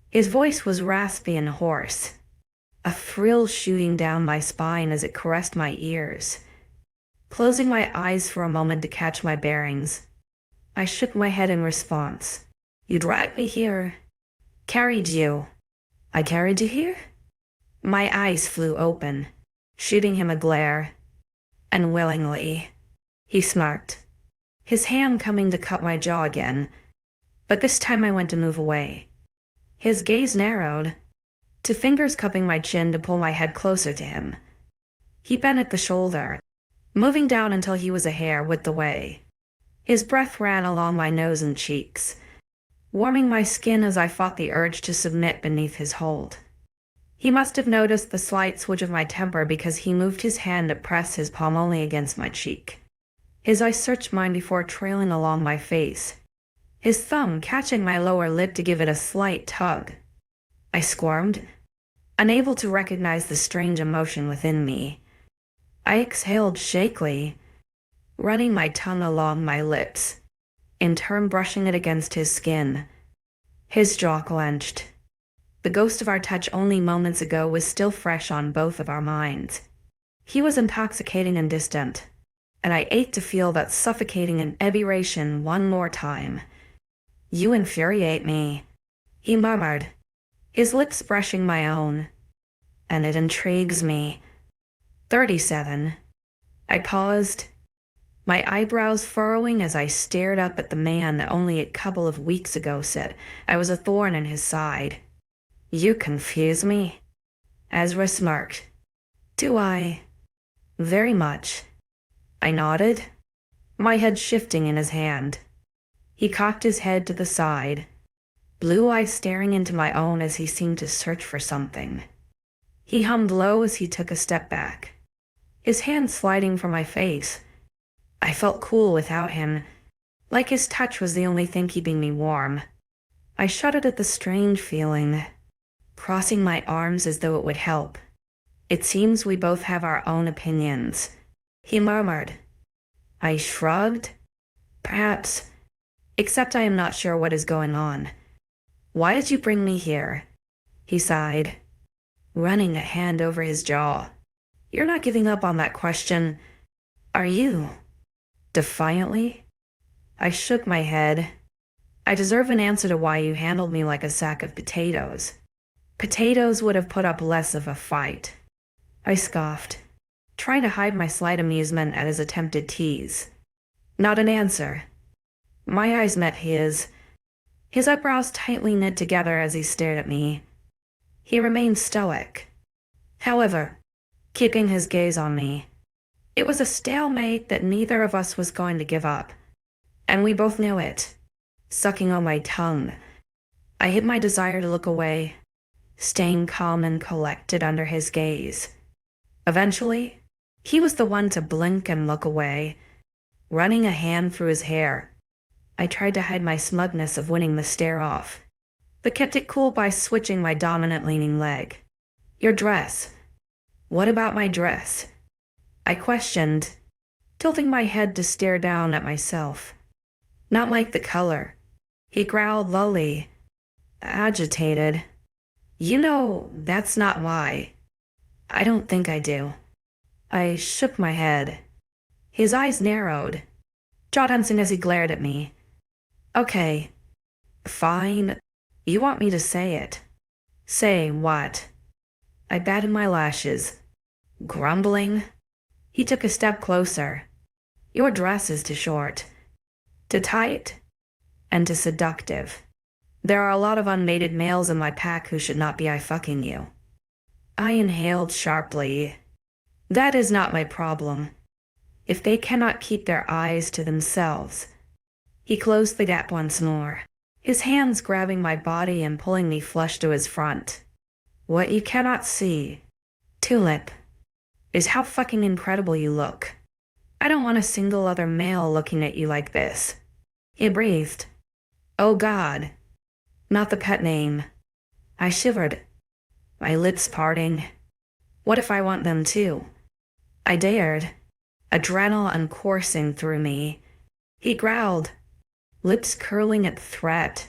His voice was raspy and hoarse, a thrill shooting down my spine as it caressed my ears. Closing my eyes for a moment to catch my bearings, I shook my head in response. You dragged me here. Carried you. I carried you here? My eyes flew open, shooting him a glare. Unwillingly, he smirked, his hand coming to cut my jaw again, but this time I went to move away. His gaze narrowed, to fingers cupping my chin to pull my head closer to him. He bent at the shoulder, moving down until he was a hair width away. His breath ran along my nose and cheeks, warming my skin as I fought the urge to submit beneath his hold. He must have noticed the slight switch of my temper because he moved his hand to press his palm only against my cheek. His eyes searched mine before trailing along my face, his thumb catching my lower lip to give it a slight tug. I squirmed, unable to recognize the strange emotion within me. I exhaled shakily, running my tongue along my lips, in turn brushing it against his skin. His jaw clenched. The ghost of our touch only moments ago was still fresh on both of our minds. He was intoxicating and distant, and I ached to feel that suffocating inebriation one more time. You infuriate me, he murmured, his lips brushing my own. And it intrigues me. 37. I paused, my eyebrows furrowing as I stared up at the man that only a couple of weeks ago said I was a thorn in his side. You confuse me, 𝐿𝐴zra smirked. Do I? Very much. I nodded, my head shifting in his hand. He cocked his head to the side, blue eyes staring into my own as he seemed to search for something. He hummed low as he took a step back, his hand sliding from my face. I felt cool without him, like his touch was the only thing keeping me warm. I shuddered at the strange feeling, crossing my arms as though it would help. It seems we both have our own opinions, he murmured. I shrugged. Perhaps, except I am not sure what is going on. Why did you bring me here? He sighed, running a hand over his jaw. You're not giving up on that question, are you? Defiantly? I shook my head. I deserve an answer to why you handled me like a sack of potatoes. Potatoes would have put up less of a fight. I scoffed, trying to hide my slight amusement at his attempted tease. Not an answer. My eyes met his eyebrows tightly knit together as he stared at me. He remained stoic, however, keeping his gaze on me. It was a stalemate that neither of us was going to give up, and we both knew it. Sucking on my tongue, I hid my desire to look away, staying calm and collected under his gaze. Eventually, he was the one to blink and look away, running a hand through his hair. I tried to hide my smugness of winning the stare off, but kept it cool by switching my dominant leaning leg. Your dress. What about my dress? I questioned, tilting my head to stare down at myself. Not like the color. He growled lowly, agitated. You know, that's not why. I don't think I do. I shook my head. His eyes narrowed, jaw tensing as he glared at me. Okay, fine. You want me to say it. Say what? I batted my lashes, grumbling. He took a step closer. Your dress is too short, too tight, and too seductive. There are a lot of unmated males in my pack who should not be fucking you. I inhaled sharply. That is not my problem. If they cannot keep their eyes to themselves. He closed the gap once more, his hands grabbing my body and pulling me flush to his front. What you cannot see, Tulip, is how fucking incredible you look. I don't want a single other male looking at you like this. He breathed. Oh God. Not the pet name. I shivered, my lips parting. What if I want them too? I dared, adrenaline coursing through me. He growled, lips curling at the threat.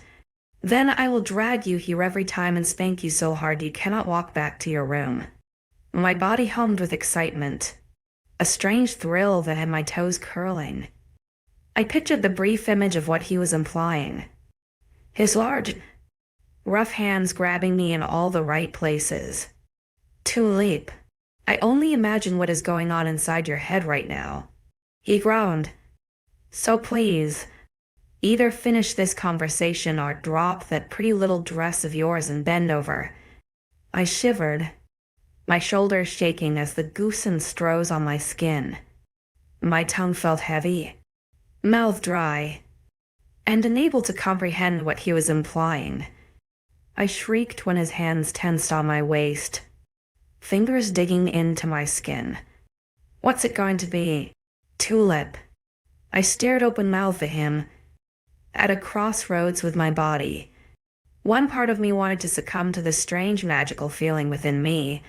Then I will drag you here every time and spank you so hard you cannot walk back to your room. My body hummed with excitement, a strange thrill that had my toes curling. I pictured the brief image of what he was implying. His large, rough hands grabbing me in all the right places. Tulip, I only imagine what is going on inside your head right now. He groaned. So please, either finish this conversation or drop that pretty little dress of yours and bend over. I shivered, my shoulders shaking as the goosens strode on my skin. My tongue felt heavy, mouth dry, and unable to comprehend what he was implying. I shrieked when his hands tensed on my waist, fingers digging into my skin. What's it going to be? Tulip. I stared open-mouthed at him, at a crossroads with my body. One part of me wanted to succumb to the strange magical feeling within me,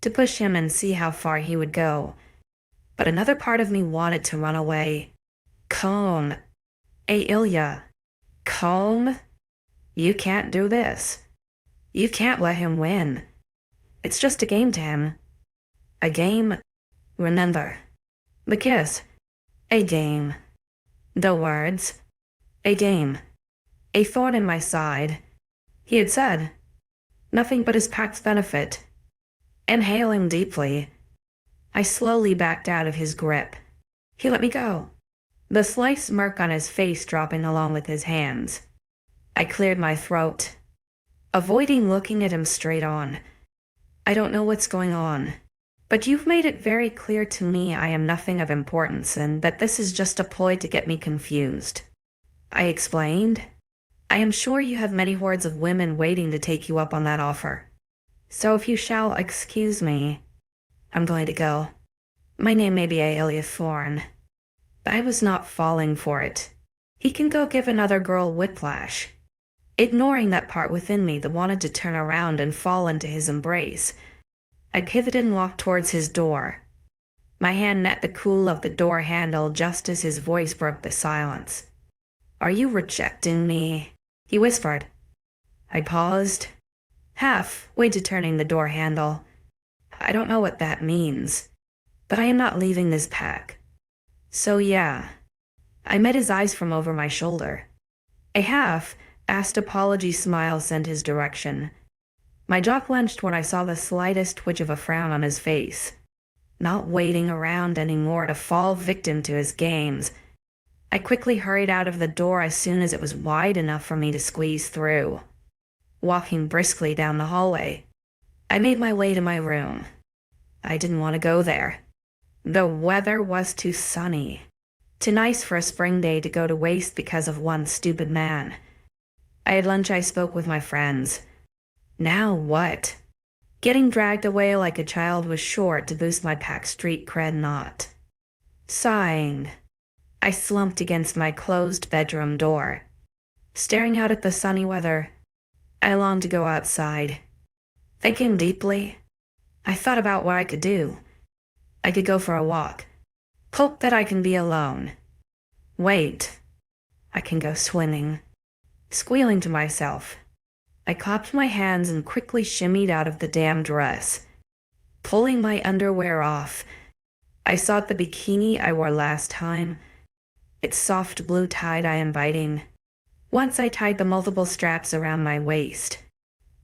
to push him and see how far he would go. But another part of me wanted to run away. Calm. Ailia. Calm? You can't do this. You can't let him win. It's just a game to him. A game? Remember. The kiss. A game. The words. A game. A thorn in my side. He had said, nothing but his pact's benefit. Inhaling deeply, I slowly backed out of his grip. He let me go, the slight smirk on his face dropping along with his hands. I cleared my throat, avoiding looking at him straight on. I don't know what's going on. But you've made it very clear to me I am nothing of importance and that this is just a ploy to get me confused. I explained. I am sure you have many hordes of women waiting to take you up on that offer. So if you shall excuse me, I'm going to go. My name may be Ailia Thorn. I was not falling for it. He can go give another girl whiplash. Ignoring that part within me that wanted to turn around and fall into his embrace, I pivoted and walked towards his door. My hand met the cool of the door handle just as his voice broke the silence. "Are you rejecting me?" he whispered. I paused, halfway to turning the door handle. I don't know what that means, but I am not leaving this pack. So yeah. I met his eyes from over my shoulder. A half-assed apology smile sent his direction. My jaw clenched when I saw the slightest twitch of a frown on his face. Not waiting around anymore to fall victim to his games, I quickly hurried out of the door as soon as it was wide enough for me to squeeze through. Walking briskly down the hallway, I made my way to my room. I didn't want to go there. The weather was too sunny, too nice for a spring day to go to waste because of one stupid man. I had lunch, I spoke with my friends. Now what? Getting dragged away like a child was sure to boost my pack street cred not. Sighing, I slumped against my closed bedroom door. Staring out at the sunny weather, I longed to go outside. Thinking deeply, I thought about what I could do. I could go for a walk. Hope that I can be alone. Wait, I can go swimming. Squealing to myself, I clapped my hands and quickly shimmied out of the damn dress. Pulling my underwear off, I sought the bikini I wore last time. Its soft blue tie-dye inviting. Once I tied the multiple straps around my waist,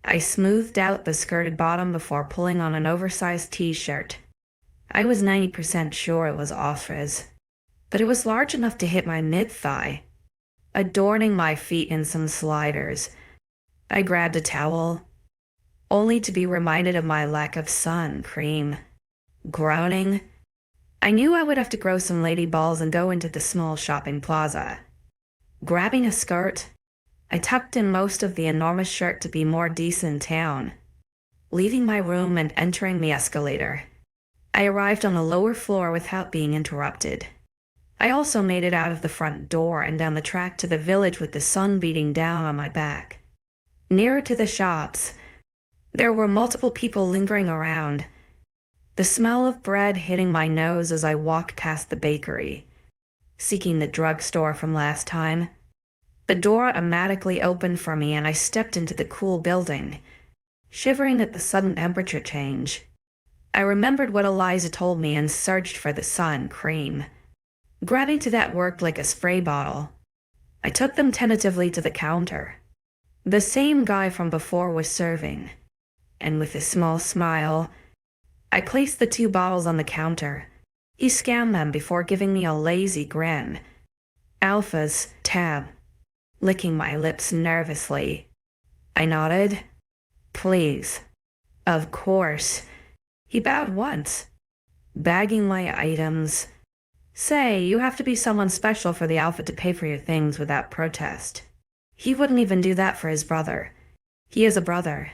I smoothed out the skirted bottom before pulling on an oversized t-shirt. I was 90% sure it was 𝐿𝐻𝐻, but it was large enough to hit my mid-thigh, adorning my feet in some sliders. I grabbed a towel, only to be reminded of my lack of sun cream. Groaning, I knew I would have to grow some lady balls and go into the small shopping plaza. Grabbing a skirt, I tucked in most of the enormous shirt to be more decent in town. Leaving my room and entering the escalator, I arrived on the lower floor without being interrupted. I also made it out of the front door and down the track to the village with the sun beating down on my back. Nearer to the shops, there were multiple people lingering around. The smell of bread hitting my nose as I walked past the bakery, seeking the drugstore from last time. The door automatically opened for me and I stepped into the cool building, shivering at the sudden temperature change. I remembered what Eliza told me and searched for the sun cream. Grabbing to that worked like a spray bottle. I took them tentatively to the counter. The same guy from before was serving, and with a small smile, I placed the 2 bottles on the counter. He scanned them before giving me a lazy grin. Alpha's tab, licking my lips nervously. I nodded. Please. Of course. He bowed once, bagging my items. Say, you have to be someone special for the Alpha to pay for your things without protest. He wouldn't even do that for his brother. He is a brother.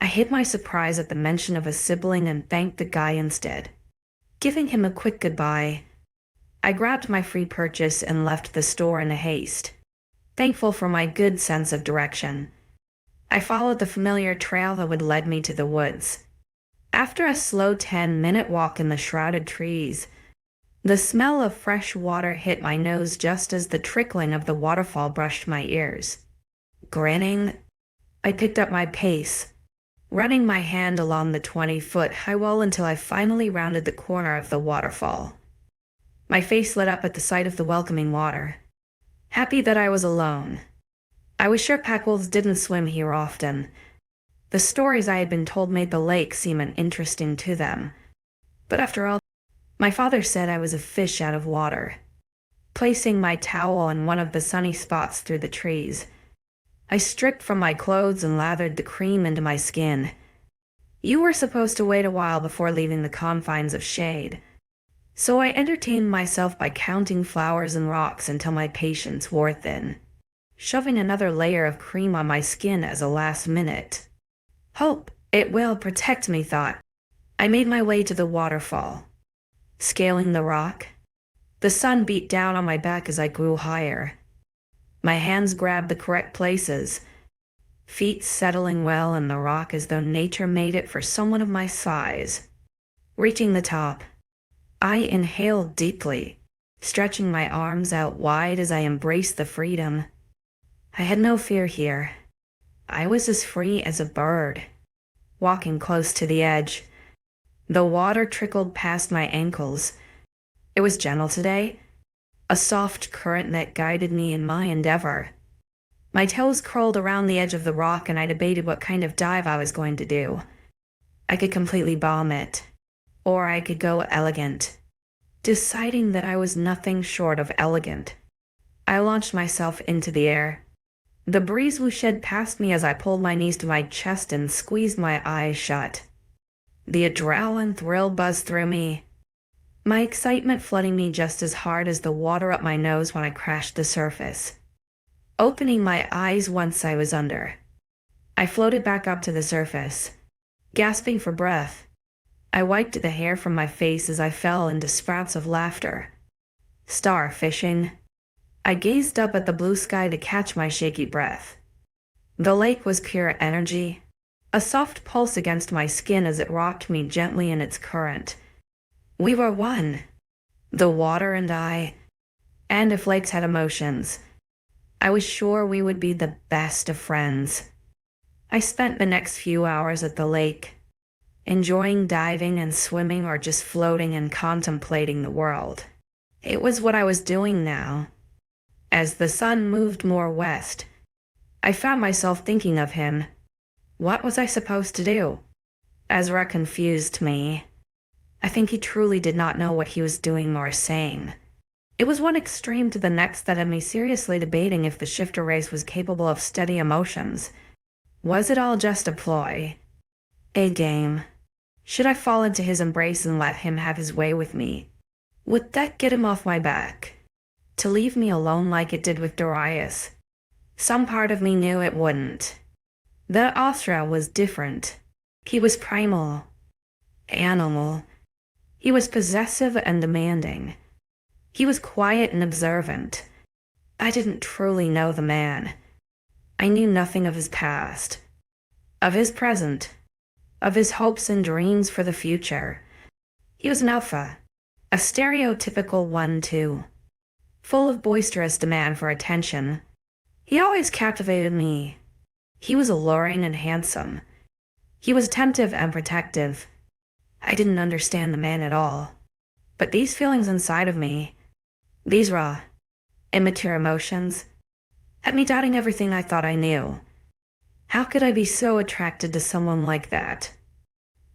I hid my surprise at the mention of a sibling and thanked the guy instead. Giving him a quick goodbye, I grabbed my free purchase and left the store in a haste, thankful for my good sense of direction. I followed the familiar trail that would lead me to the woods. After a slow 10-minute walk in the shrouded trees, the smell of fresh water hit my nose just as the trickling of the waterfall brushed my ears. Grinning, I picked up my pace, running my hand along the 20-foot high wall until I finally rounded the corner of the waterfall. My face lit up at the sight of the welcoming water. Happy that I was alone. I was sure pack wolves didn't swim here often. The stories I had been told made the lake seem interesting to them. But after all, my father said I was a fish out of water. Placing my towel on one of the sunny spots through the trees, I stripped from my clothes and lathered the cream into my skin. You were supposed to wait a while before leaving the confines of shade, so I entertained myself by counting flowers and rocks until my patience wore thin, shoving another layer of cream on my skin as a last minute. Hope it will protect me, thought. I made my way to the waterfall. Scaling the rock, the sun beat down on my back as I grew higher. My hands grabbed the correct places, feet settling well in the rock as though nature made it for someone of my size. Reaching the top, I inhaled deeply, stretching my arms out wide as I embraced the freedom. I had no fear here. I was as free as a bird. Walking close to the edge, the water trickled past my ankles. It was gentle today, a soft current that guided me in my endeavor. My toes curled around the edge of the rock and I debated what kind of dive I was going to do. I could completely bomb it, or I could go elegant. Deciding that I was nothing short of elegant, I launched myself into the air. The breeze whooshed past me as I pulled my knees to my chest and squeezed my eyes shut. The adrenaline thrill buzzed through me, my excitement flooding me just as hard as the water up my nose when I crashed the surface. Opening my eyes once I was under, I floated back up to the surface, gasping for breath. I wiped the hair from my face as I fell into spouts of laughter. Starfishing. I gazed up at the blue sky to catch my shaky breath. The lake was pure energy, a soft pulse against my skin as it rocked me gently in its current. We were one, the water and I, and if lakes had emotions, I was sure we would be the best of friends. I spent the next few hours at the lake, enjoying diving and swimming or just floating and contemplating the world. It was what I was doing now. As the sun moved more west, I found myself thinking of him. What was I supposed to do? Ezra confused me. I think he truly did not know what he was doing or saying. It was one extreme to the next that had me seriously debating if the shifter race was capable of steady emotions. Was it all just a ploy? A game? Should I fall into his embrace and let him have his way with me? Would that get him off my back? To leave me alone like it did with Darius? Some part of me knew it wouldn't. The 𝐊𝐲𝐬 was different. He was primal, animal. He was possessive and demanding. He was quiet and observant. I didn't truly know the man. I knew nothing of his past, of his present, of his hopes and dreams for the future. He was an alpha, a stereotypical one too, full of boisterous demand for attention. He always captivated me. He was alluring and handsome. He was attentive and protective. I didn't understand the man at all, but these feelings inside of me, these raw, immature emotions, had me doubting everything I thought I knew. How could I be so attracted to someone like that?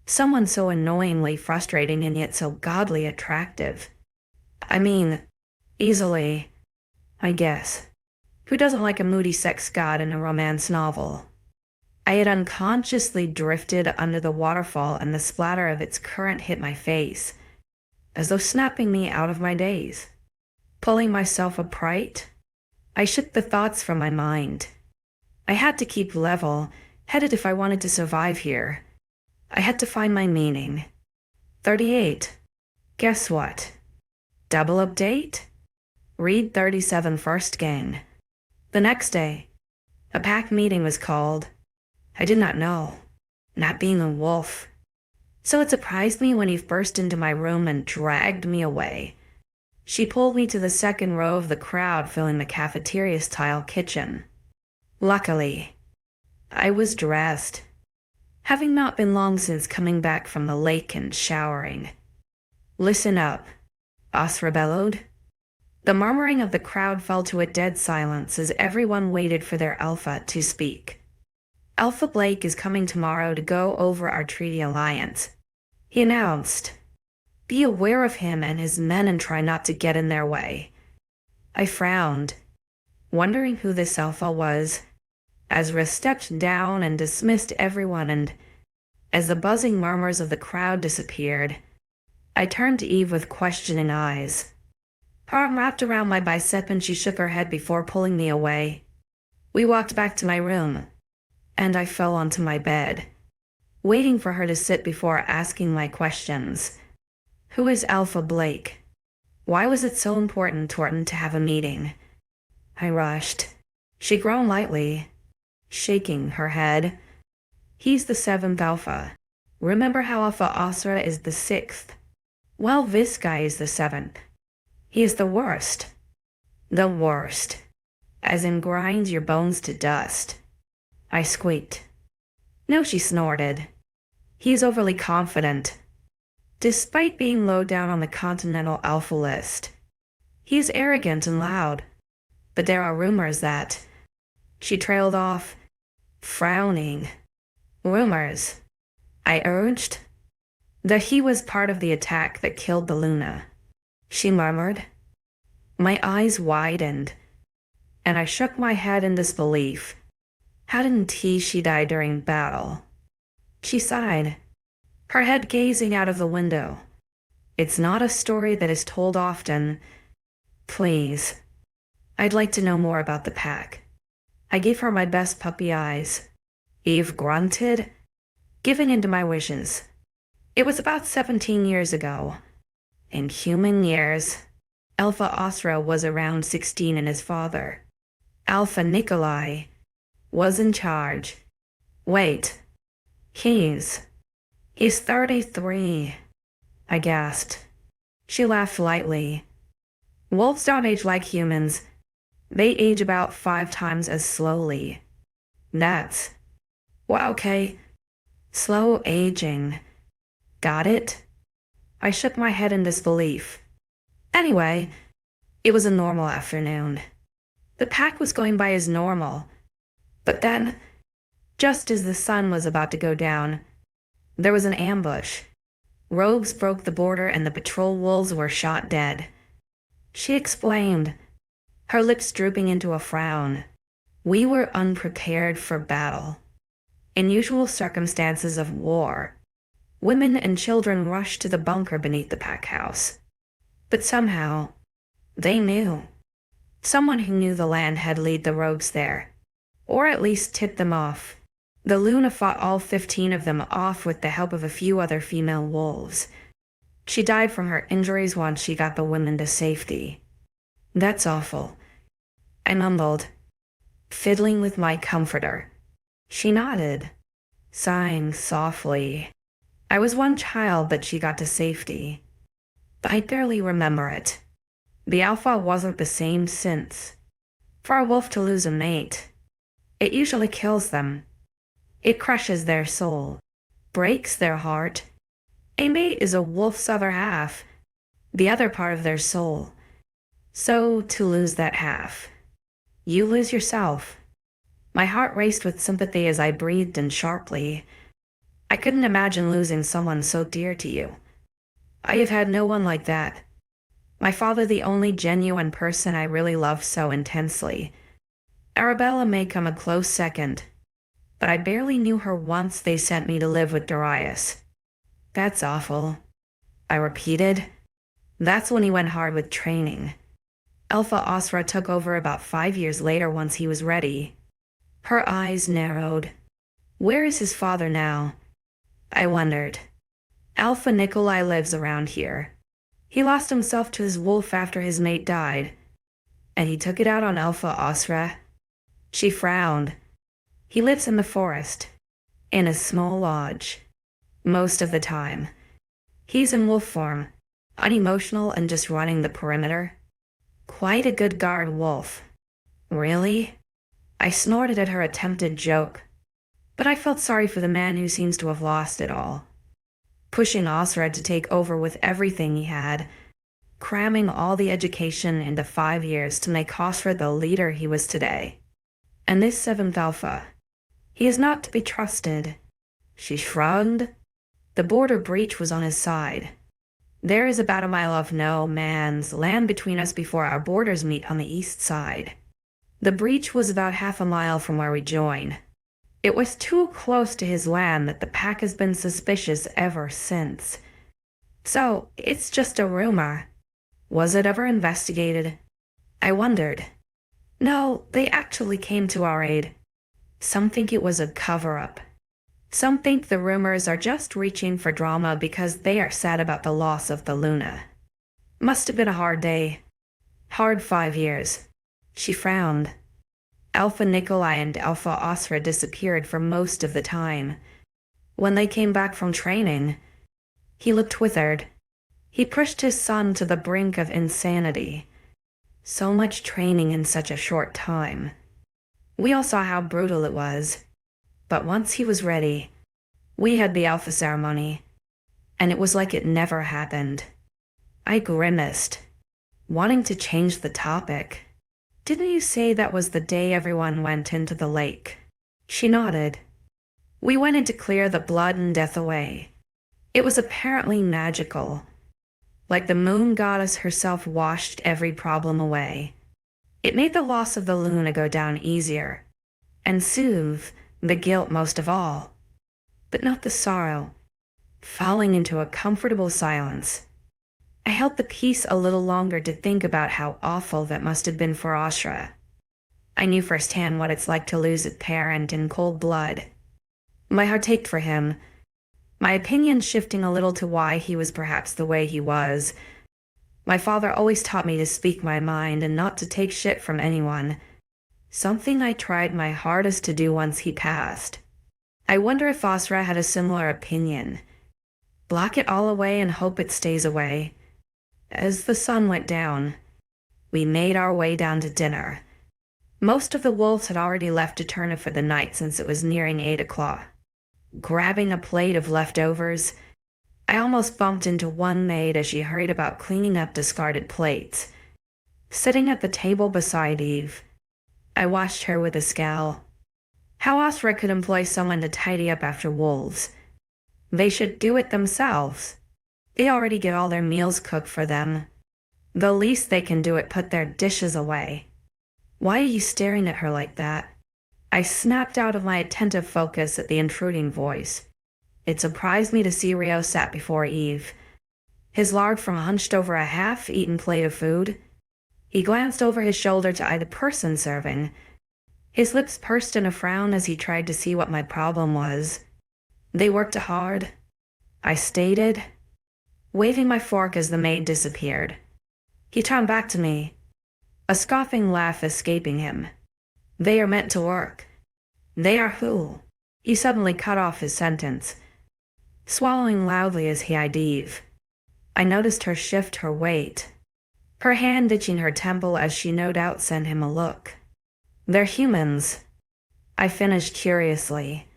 Someone so annoyingly frustrating and yet so godly attractive. I mean, easily, I guess. Who doesn't like a moody sex god in a romance novel? I had unconsciously drifted under the waterfall and the splatter of its current hit my face, as though snapping me out of my daze. Pulling myself upright, I shook the thoughts from my mind. I had to keep level, headed if I wanted to survive here. I had to find my meaning. 38. Guess what? Double update? Read 37 first, gang. The next day, a pact meeting was called. I did not know, not being a wolf. So it surprised me when he burst into my room and dragged me away. She pulled me to the second row of the crowd filling the cafeteria-style kitchen. Luckily, I was dressed, having not been long since coming back from the lake and showering. Listen up, 𝐊𝐲𝐬 bellowed. The murmuring of the crowd fell to a dead silence as everyone waited for their alpha to speak. Alpha Blake is coming tomorrow to go over our treaty alliance, he announced. Be aware of him and his men and try not to get in their way. I frowned, wondering who this alpha was. Ezra stepped down and dismissed everyone and As the buzzing murmurs of the crowd disappeared, I turned to Eve with questioning eyes. Her arm wrapped around my bicep and she shook her head before pulling me away. We walked back to my room, and I fell onto my bed, waiting for her to sit before asking my questions. Who is Alpha Blake? Why was it so important to her to have a meeting? I rushed. She groaned lightly, shaking her head. He's the 7th Alpha. Remember how 𝐼𝐴𝐲 is the 6th? Well, this guy is the 7th. He is the worst. The worst. As in grinds your bones to dust. I squeaked. No, she snorted. He's overly confident. Despite being low down on the Continental Alpha list, he's arrogant and loud. But there are rumors that... She trailed off, frowning. Rumors, I urged. That he was part of the attack that killed the Luna. She murmured. My eyes widened, and I shook my head in disbelief. Hadn't she died during battle? She sighed, her head gazing out of the window. It's not a story that is told often. Please. I'd like to know more about the pack. I gave her my best puppy eyes. Eve grunted, giving in to my wishes. It was about 17 years ago. In human years, 𝐼𝐴𝐲 was around 16 and his father, Alpha Nikolai, was in charge. Wait, he's 33, I gasped. She laughed lightly. Wolves don't age like humans. They age about 5 times as slowly. That's... Well, okay. Slow aging. Got it? I shook my head in disbelief. Anyway, it was a normal afternoon. The pack was going by as normal. But then, just as the sun was about to go down, there was an ambush. Rogues broke the border and the patrol wolves were shot dead. She explained, her lips drooping into a frown. We were unprepared for battle. In usual circumstances of war, women and children rushed to the bunker beneath the pack house. But somehow, they knew. Someone who knew the land had led the rogues there, or at least tipped them off. The Luna fought all 15 of them off with the help of a few other female wolves. She died from her injuries once she got the women to safety. That's awful, I mumbled, fiddling with my comforter. She nodded, sighing softly. I was one child, but she got to safety. But I barely remember it. The Alpha wasn't the same since. For a wolf to lose a mate, it usually kills them. It crushes their soul, breaks their heart. A mate is a wolf's other half, the other part of their soul. So to lose that half, you lose yourself. My heart raced with sympathy as I breathed in sharply. I couldn't imagine losing someone so dear to you. I have had no one like that. My father, the only genuine person I really loved so intensely. Arabella may come a close second, but I barely knew her once they sent me to live with Darius. That's awful, I repeated. That's when he went hard with training. 𝐼𝐴𝐲 took over about 5 years later once he was ready. Her eyes narrowed. Where is his father now? I wondered. Alpha Nikolai lives around here. He lost himself to his wolf after his mate died, and he took it out on 𝐼𝐴𝐲. She frowned. He lives in the forest, in a small lodge. Most of the time. He's in wolf form, unemotional and just running the perimeter. Quite a good guard wolf. Really? I snorted at her attempted joke, but I felt sorry for the man who seems to have lost it all. Pushing 𝐼𝐴𝐲 to take over with everything he had, cramming all the education into 5 years to make 𝐼𝐴𝐲 the leader he was today. And this 7th Alpha, he is not to be trusted. She shrugged. The border breach was on his side. There is about a mile of no man's land between us before our borders meet on the east side. The breach was about half a mile from where we join. It was too close to his land that the pack has been suspicious ever since. So, it's just a rumor. Was it ever investigated? I wondered. No, they actually came to our aid. Some think it was a cover-up. Some think the rumors are just reaching for drama because they are sad about the loss of the Luna. Must have been a hard day. Hard 5 years. She frowned. Alpha Nikolai and Alpha Asra disappeared for most of the time. When they came back from training, he looked withered. He pushed his son to the brink of insanity. So much training in such a short time. We all saw how brutal it was. But once he was ready, we had the Alpha ceremony, and it was like it never happened. I grimaced, wanting to change the topic. Didn't you say that was the day everyone went into the lake? She nodded. We went in to clear the blood and death away. It was apparently magical. Like the moon goddess herself washed every problem away. It made the loss of the Luna go down easier, and soothe the guilt most of all, but not the sorrow. Falling into a comfortable silence, I held the peace a little longer to think about how awful that must have been for Asra. I knew firsthand what it's like to lose a parent in cold blood. My heart ached for him, my opinion shifting a little to why he was perhaps the way he was. My father always taught me to speak my mind and not to take shit from anyone. Something I tried my hardest to do once he passed. I wonder if Asra had a similar opinion. Block it all away and hope it stays away. As the sun went down, we made our way down to dinner. Most of the wolves had already left Eterna for the night since it was nearing 8 o'clock. Grabbing a plate of leftovers, I almost bumped into one maid as she hurried about cleaning up discarded plates. Sitting at the table beside Eve, I watched her with a scowl. How Asra could employ someone to tidy up after wolves. They should do it themselves. They already get all their meals cooked for them. The least they can do is put their dishes away. Why are you staring at her like that? I snapped out of my attentive focus at the intruding voice. It surprised me to see Rio sat before Eve, his lard from hunched over a half-eaten plate of food. He glanced over his shoulder to eye the person serving. His lips pursed in a frown as he tried to see what my problem was. They worked hard, I stated, waving my fork as the maid disappeared. He turned back to me, a scoffing laugh escaping him. They are meant to work. They are who? He suddenly cut off his sentence, swallowing loudly as he eyed Eve. I noticed her shift her weight, her hand itching her temple as she no doubt sent him a look. They're humans, I finished curiously.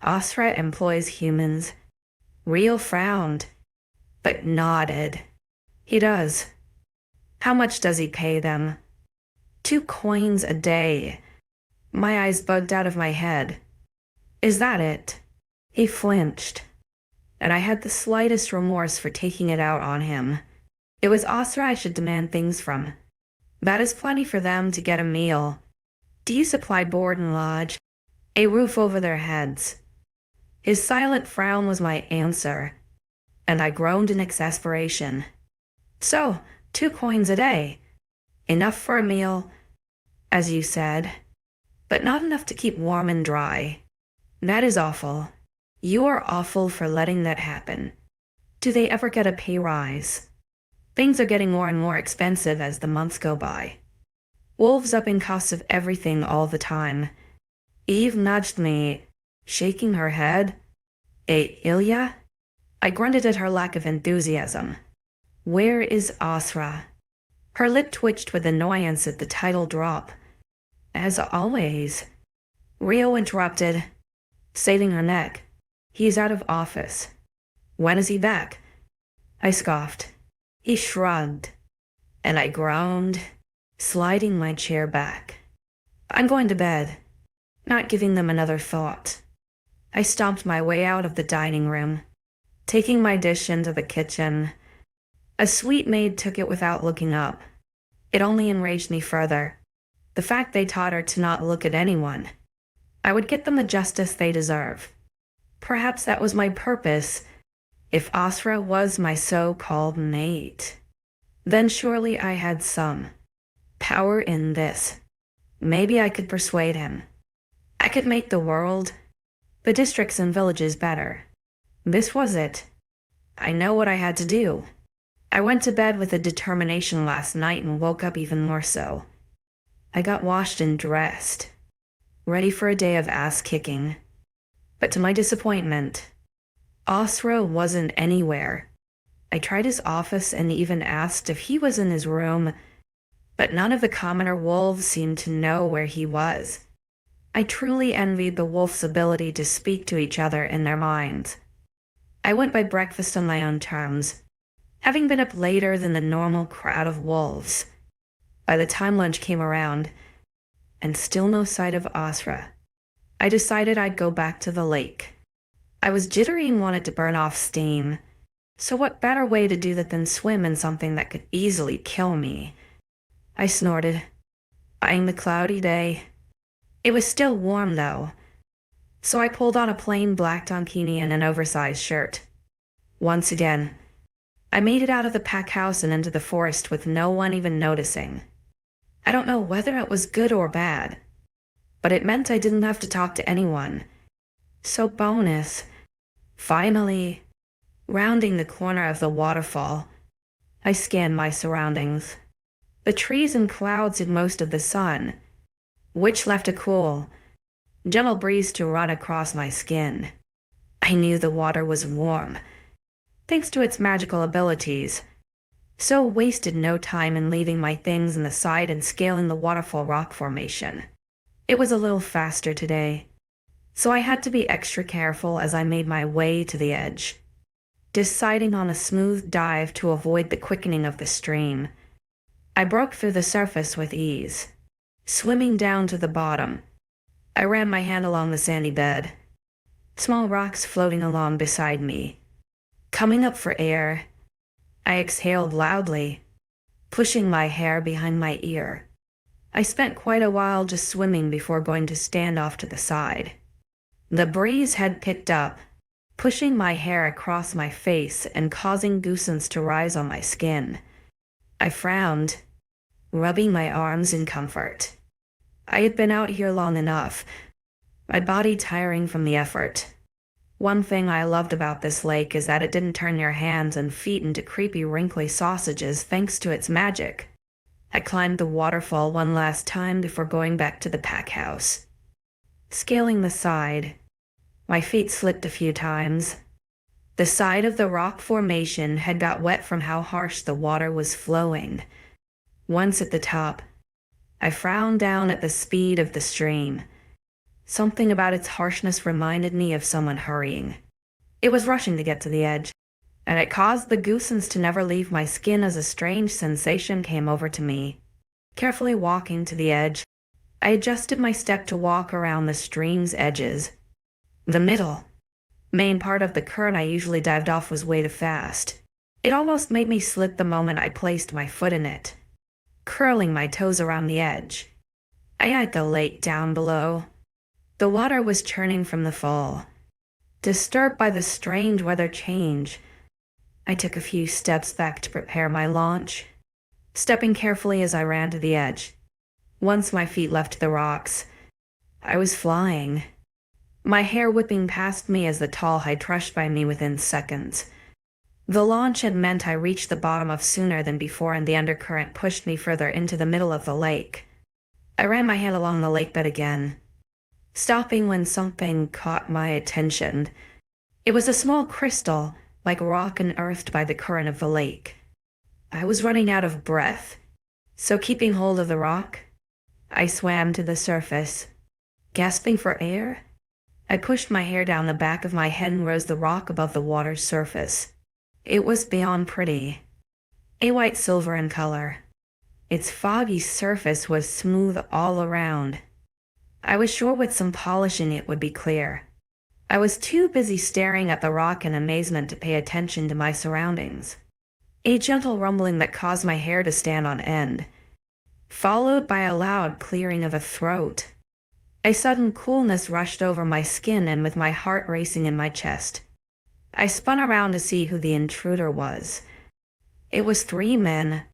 Asra employs humans. Rio frowned, but nodded. He does. How much does he pay them? 2 coins a day. My eyes bugged out of my head. Is that it? He flinched, and I had the slightest remorse for taking it out on him. It was Asra I should demand things from. That is plenty for them to get a meal. Do you supply board and lodge? A roof over their heads. His silent frown was my answer, and I groaned in exasperation. So, 2 coins a day. Enough for a meal, as you said, but not enough to keep warm and dry. That is awful. You are awful for letting that happen. Do they ever get a pay rise? Things are getting more and more expensive as the months go by. Wolves up in costs of everything all the time. Eve nudged me, shaking her head. Ailia? I grunted at her lack of enthusiasm. Where is Asra? Her lip twitched with annoyance at the title drop. As always. Rio interrupted, saving her neck. He's out of office. When is he back? I scoffed. He shrugged, and I groaned, sliding my chair back. I'm going to bed, not giving them another thought. I stomped my way out of the dining room, taking my dish into the kitchen. A sweet maid took it without looking up. It only enraged me further. The fact they taught her to not look at anyone. I would get them the justice they deserve. Perhaps that was my purpose. If 𝐲𝐬𝐬 was my so-called mate, then surely I had some power in this. Maybe I could persuade him. I could make the world, the districts and villages better. This was it. I know what I had to do. I went to bed with a determination last night and woke up even more so. I got washed and dressed, ready for a day of ass-kicking. But to my disappointment, 𝐲𝐬𝐬 wasn't anywhere. I tried his office and even asked if he was in his room, but none of the commoner wolves seemed to know where he was. I truly envied the wolves' ability to speak to each other in their minds. I went by breakfast on my own terms, having been up later than the normal crowd of wolves. By the time lunch came around, and still no sight of 𝐲𝐬𝐬, I decided I'd go back to the lake. I was jittery and wanted to burn off steam, so what better way to do that than swim in something that could easily kill me? I snorted, eyeing the cloudy day. It was still warm, though, so I pulled on a plain black tankini and an oversized shirt. Once again, I made it out of the pack house and into the forest with no one even noticing. I don't know whether it was good or bad, but it meant I didn't have to talk to anyone. So bonus. Finally, rounding the corner of the waterfall, I scanned my surroundings. The trees and clouds hid most of the sun, which left a cool, gentle breeze to run across my skin. I knew the water was warm, thanks to its magical abilities, so wasted no time in leaving my things in the side and scaling the waterfall rock formation. It was a little faster today, so I had to be extra careful as I made my way to the edge, deciding on a smooth dive to avoid the quickening of the stream. I broke through the surface with ease, swimming down to the bottom. I ran my hand along the sandy bed, small rocks floating along beside me. Coming up for air, I exhaled loudly, pushing my hair behind my ear. I spent quite a while just swimming before going to stand off to the side. The breeze had picked up, pushing my hair across my face and causing goosebumps to rise on my skin. I frowned, rubbing my arms in comfort. I had been out here long enough, my body tiring from the effort. One thing I loved about this lake is that it didn't turn your hands and feet into creepy wrinkly sausages thanks to its magic. I climbed the waterfall one last time before going back to the pack house. Scaling the side, my feet slipped a few times. The side of the rock formation had got wet from how harsh the water was flowing. Once at the top, I frowned down at the speed of the stream. Something about its harshness reminded me of someone hurrying. It was rushing to get to the edge, and it caused the goosebumps to never leave my skin as a strange sensation came over to me. Carefully walking to the edge, I adjusted my step to walk around the stream's edges. The main part of the current I usually dived off was way too fast. It almost made me slip the moment I placed my foot in it, curling my toes around the edge. I eyed the lake down below. The water was churning from the fall. Disturbed by the strange weather change, I took a few steps back to prepare my launch, stepping carefully as I ran to the edge. Once my feet left the rocks, I was flying, my hair whipping past me as the tall height rushed by me within seconds. The launch had meant I reached the bottom of sooner than before, and the undercurrent pushed me further into the middle of the lake. I ran my hand along the lake bed again, stopping when something caught my attention. It was a small crystal, like rock unearthed by the current of the lake. I was running out of breath, so keeping hold of the rock, I swam to the surface. Gasping for air, I pushed my hair down the back of my head and rose the rock above the water's surface. It was beyond pretty, a white silver in color. Its foggy surface was smooth all around. I was sure with some polishing it would be clear. I was too busy staring at the rock in amazement to pay attention to my surroundings. A gentle rumbling that caused my hair to stand on end, followed by a loud clearing of a throat. A sudden coolness rushed over my skin, and with my heart racing in my chest, I spun around to see who the intruder was. It was 3 men,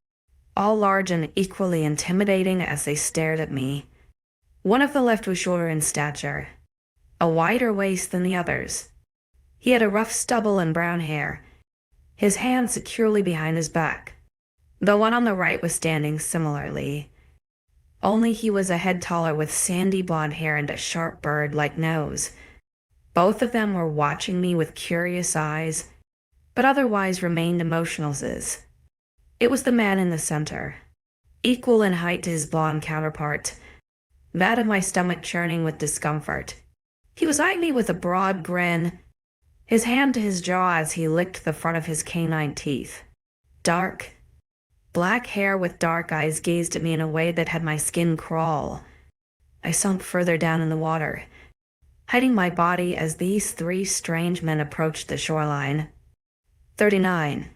all large and equally intimidating as they stared at me. One of the left was shorter in stature, a wider waist than the others. He had a rough stubble and brown hair, his hands securely behind his back. The one on the right was standing similarly, only he was a head taller with sandy blonde hair and a sharp bird-like nose. Both of them were watching me with curious eyes, but otherwise remained emotionless. It was the man in the center, equal in height to his blonde counterpart, that of my stomach churning with discomfort. He was eyeing me with a broad grin, his hand to his jaw as he licked the front of his canine teeth. Dark, black hair with dark eyes gazed at me in a way that had my skin crawl. I sunk further down in the water, hiding my body as these 3 strange men approached the shoreline. 39.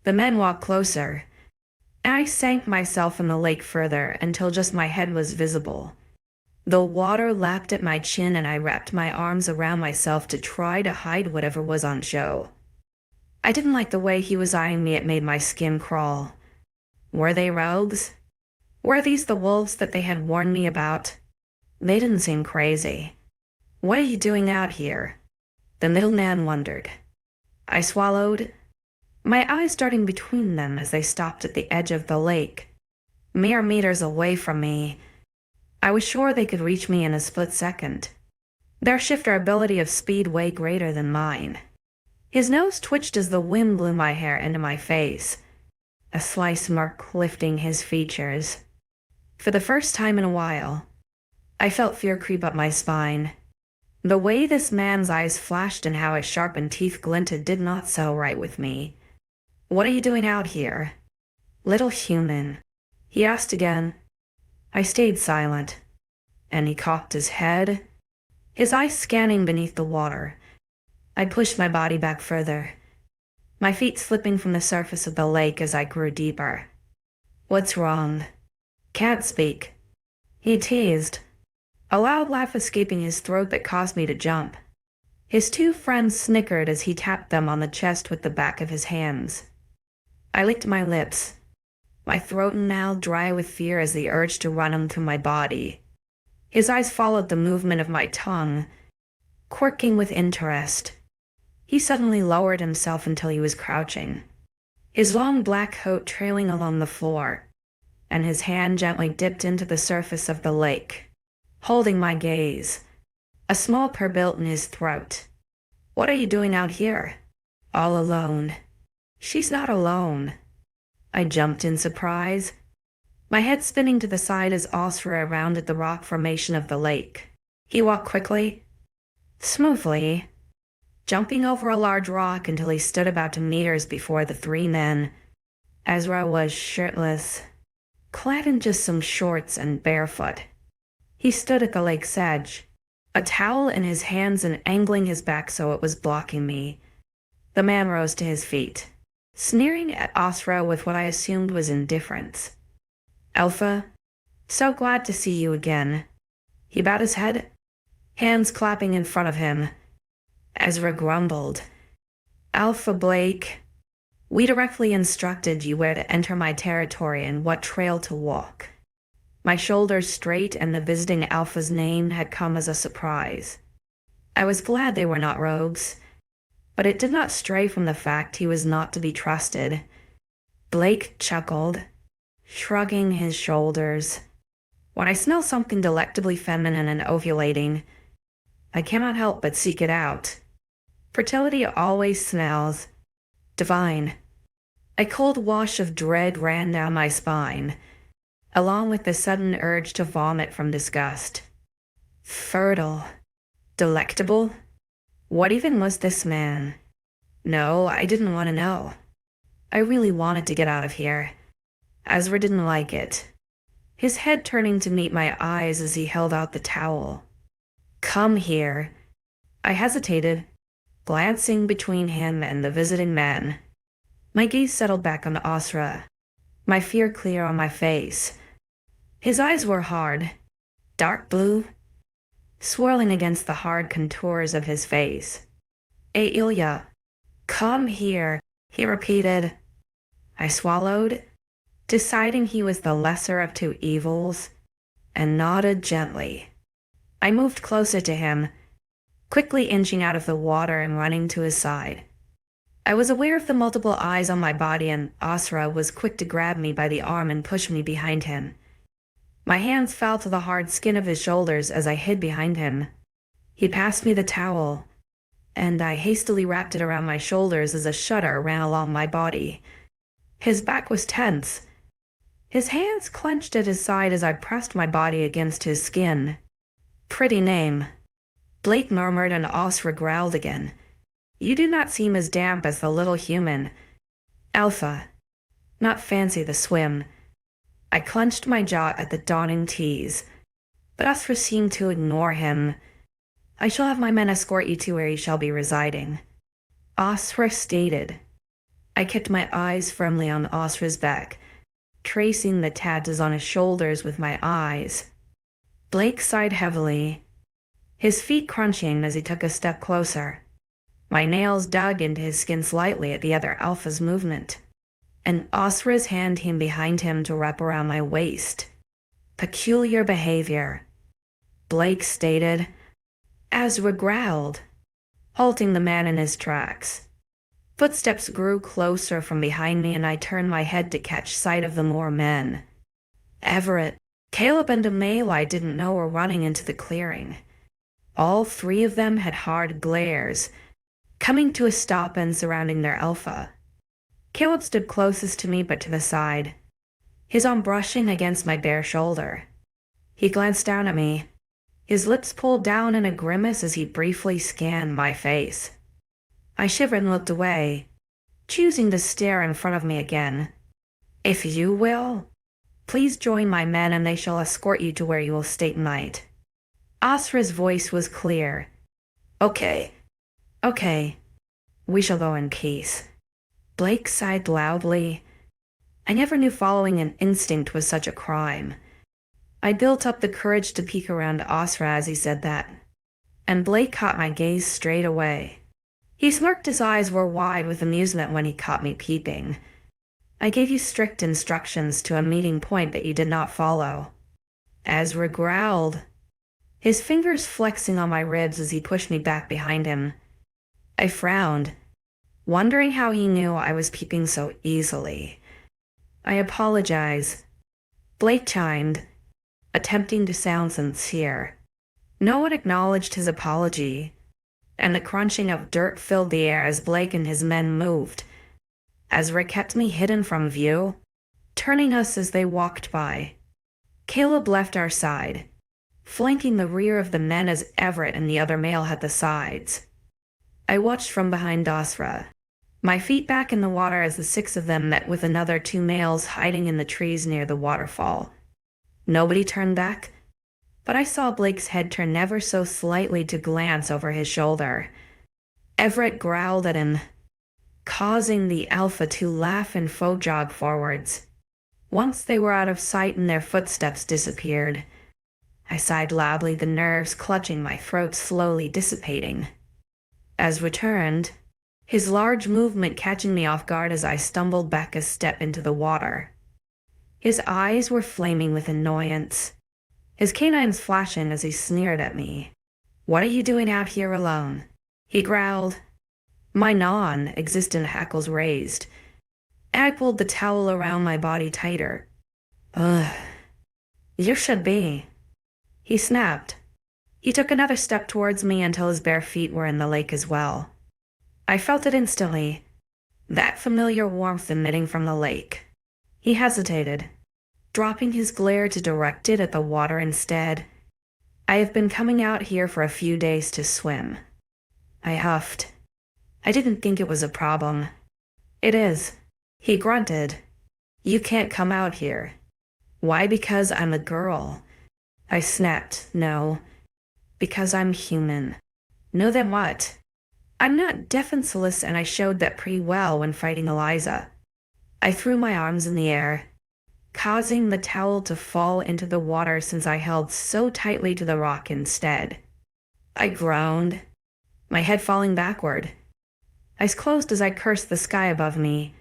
The men walked closer, and I sank myself in the lake further until just my head was visible. The water lapped at my chin, and I wrapped my arms around myself to try to hide whatever was on show. I didn't like the way he was eyeing me. It made my skin crawl. Were they rogues? Were these the wolves that they had warned me about? They didn't seem crazy. What are you doing out here? The middleman wondered. I swallowed, my eyes darting between them as they stopped at the edge of the lake, mere meters away from me. I was sure they could reach me in a split second. Their shifter ability of speed way greater than mine. His nose twitched as the wind blew my hair into my face, a sly smirk lifting his features. For the first time in a while, I felt fear creep up my spine. The way this man's eyes flashed and how his sharpened teeth glinted did not settle right with me. What are you doing out here, little human? He asked again. I stayed silent, and he cocked his head, his eyes scanning beneath the water. I pushed my body back further, my feet slipping from the surface of the lake as I grew deeper. What's wrong? Can't speak, he teased, a loud laugh escaping his throat that caused me to jump. His 2 friends snickered as he tapped them on the chest with the back of his hands. I licked my lips, my throat now dry with fear as the urge to run him through my body. His eyes followed the movement of my tongue, quirking with interest. He suddenly lowered himself until he was crouching, his long black coat trailing along the floor, and his hand gently dipped into the surface of the lake, holding my gaze, a small purr built in his throat. What are you doing out here? All alone. She's not alone. I jumped in surprise, my head spinning to the side as 𝐿𝐲𝐼𝐬 rounded the rock formation of the lake. He walked quickly, smoothly, jumping over a large rock until he stood about 2 meters before the 3 men. 𝐿𝐲𝐼𝐬 was shirtless, clad in just some shorts and barefoot. He stood at the lake's edge, a towel in his hands and angling his back so it was blocking me. The man rose to his feet, sneering at 𝐿𝐲𝐼𝐬 with what I assumed was indifference. Alpha, so glad to see you again. He bowed his head, hands clapping in front of him. 𝐿𝐲𝐼𝐬 grumbled. Alpha Blake, we directly instructed you where to enter my territory and what trail to walk. My shoulders straight, and the visiting Alpha's name had come as a surprise. I was glad they were not rogues, but it did not stray from the fact he was not to be trusted. Blake chuckled, shrugging his shoulders. When I smell something delectably feminine and ovulating, I cannot help but seek it out. Fertility always smells divine. A cold wash of dread ran down my spine, along with the sudden urge to vomit from disgust. Fertile, delectable? What even was this man? No, I didn't want to know. I really wanted to get out of here. 𝐿𝐲𝐼𝐬 didn't like it, his head turning to meet my eyes as he held out the towel. Come here. I hesitated, glancing between him and the visiting man. My gaze settled back on 𝐿𝐲𝐼𝐬, my fear clear on my face. His eyes were hard, dark blue, swirling against the hard contours of his face. 𝐿𝐤, come here, he repeated. I swallowed, deciding he was the lesser of two evils, and nodded gently. I moved closer to him, quickly inching out of the water and running to his side. I was aware of the multiple eyes on my body, and 𝐊𝐲𝐬 was quick to grab me by the arm and push me behind him. My hands fell to the hard skin of his shoulders as I hid behind him. He passed me the towel, and I hastily wrapped it around my shoulders as a shudder ran along my body. His back was tense. His hands clenched at his side as I pressed my body against his skin. Pretty name, Blake murmured, and 𝐊𝐲𝐬 growled again. You do not seem as damp as the little human. Alpha, not fancy the swim. I clenched my jaw at the dawning tease, but 𝐊𝐲𝐬 seemed to ignore him. I shall have my men escort you to where you shall be residing, 𝐊𝐲𝐬 stated. I kept my eyes firmly on 𝐊𝐲𝐬's back, tracing the tattoos on his shoulders with my eyes. Blake sighed heavily, his feet crunching as he took a step closer. My nails dug into his skin slightly at the other alpha's movement, and 𝐊𝐲𝐬's hand came behind him to wrap around my waist. Peculiar behavior, Blake stated. 𝐊𝐲𝐬 growled, halting the man in his tracks. Footsteps grew closer from behind me, and I turned my head to catch sight of the more men. Everett, Caleb, and 𝐿𝐢 I didn't know were running into the clearing. All three of them had hard glares, coming to a stop and surrounding their alpha. Caleb stood closest to me but to the side, his arm brushing against my bare shoulder. He glanced down at me, his lips pulled down in a grimace as he briefly scanned my face. I shivered and looked away, choosing to stare in front of me again. If you will, please join my men and they shall escort you to where you will stay tonight. 𝐊𝐲𝐬's voice was clear. Okay, we shall go in peace. Blake sighed loudly. I never knew following an instinct was such a crime. I built up the courage to peek around 𝐊𝐲𝐬 as he said that, and Blake caught my gaze straight away. He smirked, his eyes were wide with amusement when he caught me peeping. I gave you strict instructions to a meeting point that you did not follow. 𝐊𝐲𝐬 growled, his fingers flexing on my ribs as he pushed me back behind him. I frowned, wondering how he knew I was peeping so easily. I apologize, Blake chimed, attempting to sound sincere. No one acknowledged his apology, and the crunching of dirt filled the air as Blake and his men moved. 𝐊𝐲𝐬 kept me hidden from view, turning us as they walked by. Caleb left our side, flanking the rear of the men as Everett and the other male had the sides. I watched from behind 𝐊𝐲𝐬, my feet back in the water as the six of them met with another two males hiding in the trees near the waterfall. Nobody turned back, but I saw Blake's head turn ever so slightly to glance over his shoulder. Everett growled at him, causing the alpha to laugh and faux jog forwards. Once they were out of sight and their footsteps disappeared, I sighed loudly, the nerves clutching my throat slowly dissipating. 𝐊𝐲𝐬 returned, his large movement catching me off guard as I stumbled back a step into the water. His eyes were flaming with annoyance, his canines flashing as he sneered at me. What are you doing out here alone? He growled. My non-existent hackles raised. I pulled the towel around my body tighter. Ugh. You should be. He snapped. He took another step towards me until his bare feet were in the lake as well. I felt it instantly, that familiar warmth emitting from the lake. He hesitated, dropping his glare to direct it at the water instead. I have been coming out here for a few days to swim. I huffed. I didn't think it was a problem. It is. He grunted. You can't come out here. Why? Because I'm a girl. I snapped. No. Because I'm human. No, then what? I'm not defenseless, and I showed that pretty well when fighting Eliza. I threw my arms in the air, causing the towel to fall into the water since I held so tightly to the rock instead. I groaned, my head falling backward. Eyes closed as I cursed the sky above me.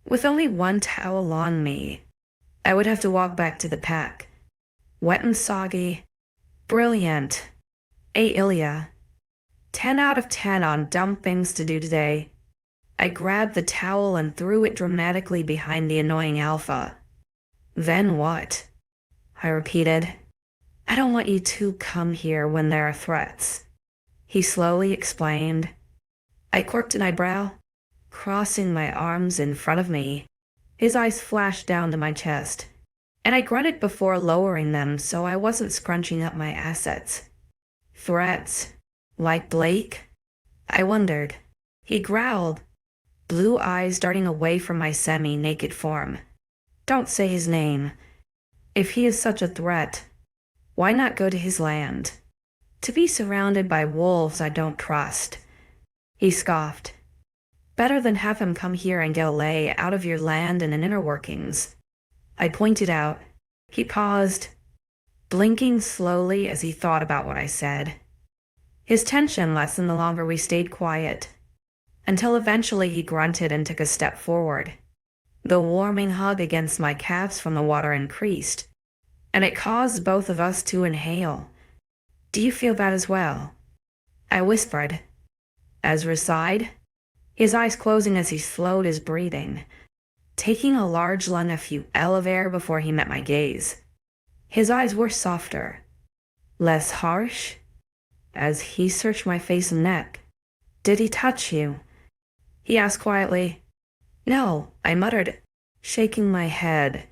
With only one towel on me, I would have to walk back to the pack. Wet and soggy. Brilliant. 𝐊𝐤𝐬𝐩. 10 out of 10 on dumb things to do today. I grabbed the towel and threw it dramatically behind the annoying Alpha. Then what? I repeated. I don't want you to come here when there are threats. He slowly explained. I quirked an eyebrow, crossing my arms in front of me. His eyes flashed down to my chest, and I grunted before lowering them so I wasn't scrunching up my assets. Threats? Like Blake? I wondered. He growled, blue eyes darting away from my semi-naked form. Don't say his name. If he is such a threat, why not go to his land? To be surrounded by wolves I don't trust. He scoffed. Better than have him come here and get a lay out of your land and inner workings. I pointed out. He paused, blinking slowly as he thought about what I said. His tension lessened the longer we stayed quiet, until eventually he grunted and took a step forward. The warming hug against my calves from the water increased, and it caused both of us to inhale. Do you feel that as well? I whispered. Ezra sighed, his eyes closing as he slowed his breathing, taking a large 𝐊𝐢𝐬𝐩 of air before he met my gaze. His eyes were softer, less harsh, as he searched my face and neck. Did he touch you? He asked quietly. No, I muttered, shaking my head.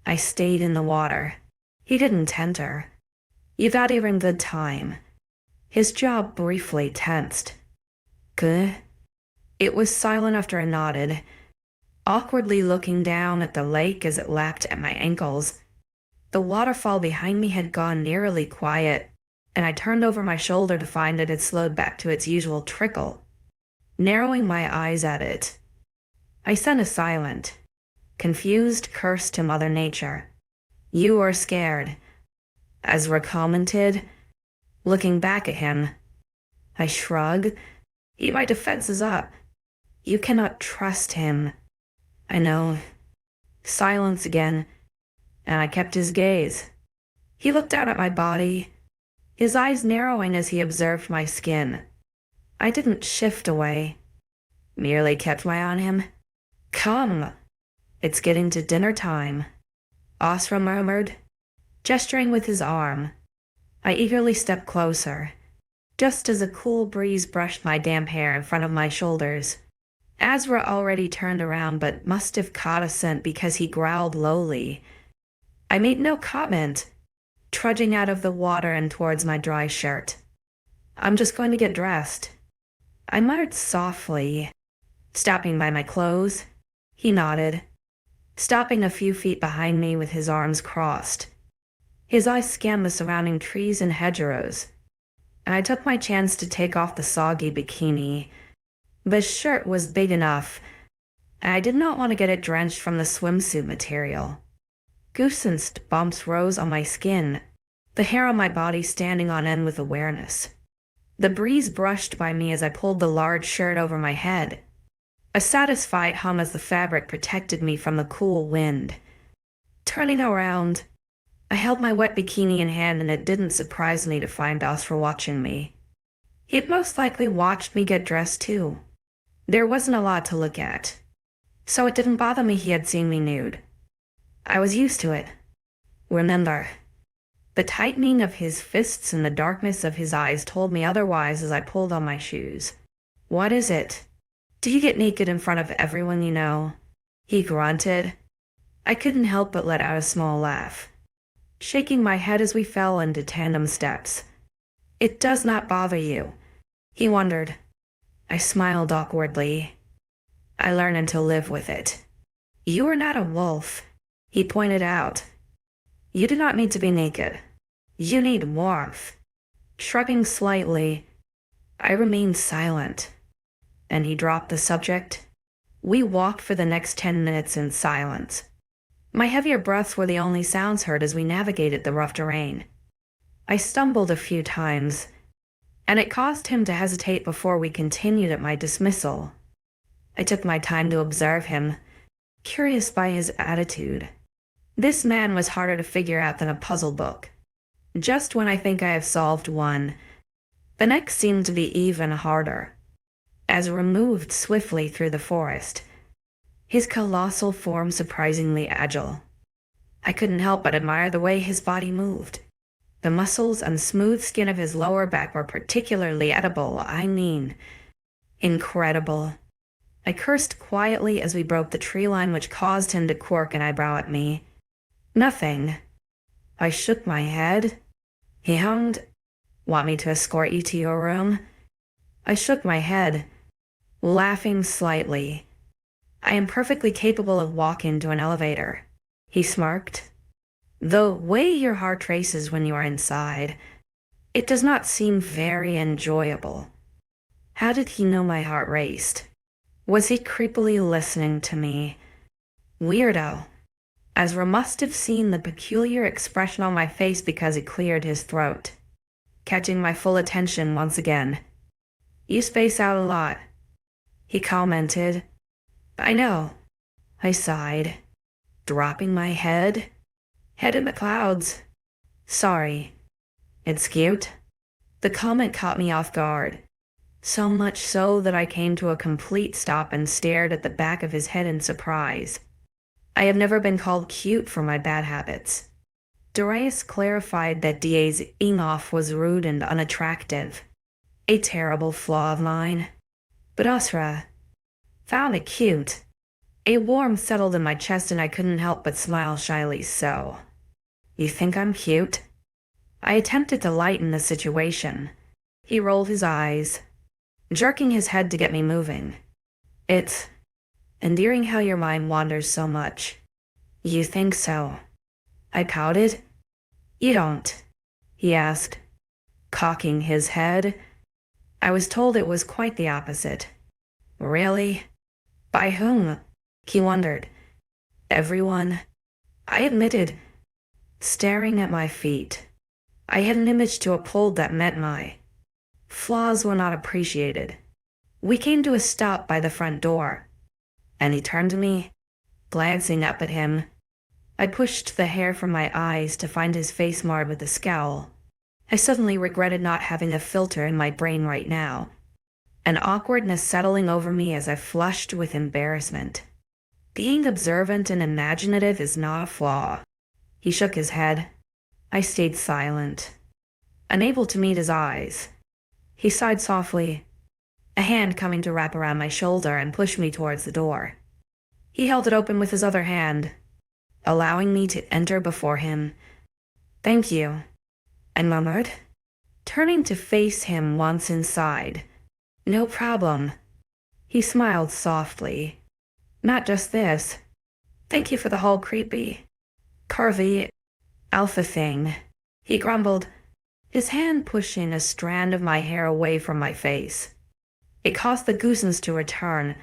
I stayed in the water. He didn't enter. You've had even good time. His jaw briefly tensed. Good? It was silent after I nodded, awkwardly looking down at the lake as it lapped at my ankles. The waterfall behind me had gone eerily quiet, and I turned over my shoulder to find it had slowed back to its usual trickle. Narrowing my eyes at it, I sent a silent, confused curse to Mother Nature. You are scared, Ezra commented, looking back at him. I shrugged. My defense is up. You cannot trust him. I know. Silence again, and I kept his gaze. He looked down at my body, his eyes narrowing as he observed my skin. I didn't shift away, merely kept my eye on him. Come, it's getting to dinner time, Asra murmured, gesturing with his arm. I eagerly stepped closer, just as a cool breeze brushed my damp hair in front of my shoulders. Ezra already turned around but must have caught a scent because he growled lowly. I made no comment, trudging out of the water and towards my dry shirt. I'm just going to get dressed. I muttered softly, stopping by my clothes. He nodded, stopping a few feet behind me with his arms crossed. His eyes scanned the surrounding trees and hedgerows, and I took my chance to take off the soggy bikini. The shirt was big enough, and I did not want to get it drenched from the swimsuit material. Goosensed bumps rose on my skin, the hair on my body standing on end with awareness. The breeze brushed by me as I pulled the large shirt over my head. A satisfied hum as the fabric protected me from the cool wind. Turning around, I held my wet bikini in hand, and it didn't surprise me to find Asra watching me. He'd most likely watched me get dressed too. There wasn't a lot to look at, so it didn't bother me he had seen me nude. I was used to it. Remember, the tightening of his fists and the darkness of his eyes told me otherwise as I pulled on my shoes. What is it? Do you get naked in front of everyone you know? He grunted. I couldn't help but let out a small laugh, shaking my head as we fell into tandem steps. It does not bother you, he wondered. I smiled awkwardly. I learned to live with it. You are not a wolf, he pointed out. You do not need to be naked. You need warmth. Shrugging slightly, I remained silent, and he dropped the subject. We walked for the next 10 minutes in silence. My heavier breaths were the only sounds heard as we navigated the rough terrain. I stumbled a few times, and it caused him to hesitate before we continued at my dismissal. I took my time to observe him, curious by his attitude. This man was harder to figure out than a puzzle book. Just when I think I have solved one, the next seemed to be even harder. As we moved swiftly through the forest, his colossal form surprisingly agile. I couldn't help but admire the way his body moved. The muscles and smooth skin of his lower back were particularly edible, incredible. I cursed quietly as we broke the tree line, which caused him to quirk an eyebrow at me. Nothing. I shook my head. He hummed, "Want me to escort you to your room?" I shook my head, laughing slightly. "I am perfectly capable of walking to an elevator." He smirked. "The way your heart races when you are inside, it does not seem very enjoyable." How did he know my heart raced? Was he creepily listening to me? Weirdo. Ezra must have seen the peculiar expression on my face because he cleared his throat, catching my full attention once again. "You space out a lot," he commented. "I know," I sighed, dropping my head in the clouds. "Sorry. It's cute." The comment caught me off guard, so much so that I came to a complete stop and stared at the back of his head in surprise. I have never been called cute for my bad habits. Darius clarified that 𝐷𝐸𝐬𝐻 was rude and unattractive, a terrible flaw of mine. But Asra found it cute. A warmth settled in my chest and I couldn't help but smile shyly. "So, you think I'm cute?" I attempted to lighten the situation. He rolled his eyes, jerking his head to get me moving. "It's endearing how your mind wanders so much." "You think so?" I pouted. "You don't?" he asked, cocking his head. I was told it was quite the opposite. "Really? By whom?" he wondered. "Everyone," I admitted, staring at my feet. I had an image to uphold that meant my flaws were not appreciated. We came to a stop by the front door, and he turned to me, glancing up at him. I pushed the hair from my eyes to find his face marred with a scowl. I suddenly regretted not having a filter in my brain right now, an awkwardness settling over me as I flushed with embarrassment. Being observant and imaginative is not a flaw. He shook his head. I stayed silent, unable to meet his eyes. He sighed softly, a hand coming to wrap around my shoulder and push me towards the door. He held it open with his other hand, allowing me to enter before him. "Thank you," I murmured, turning to face him once inside. "No problem." He smiled softly. "Not just this. Thank you for the whole creepy curvy alpha thing," he grumbled, his hand pushing a strand of my hair away from my face. It caused the goosebumps to return,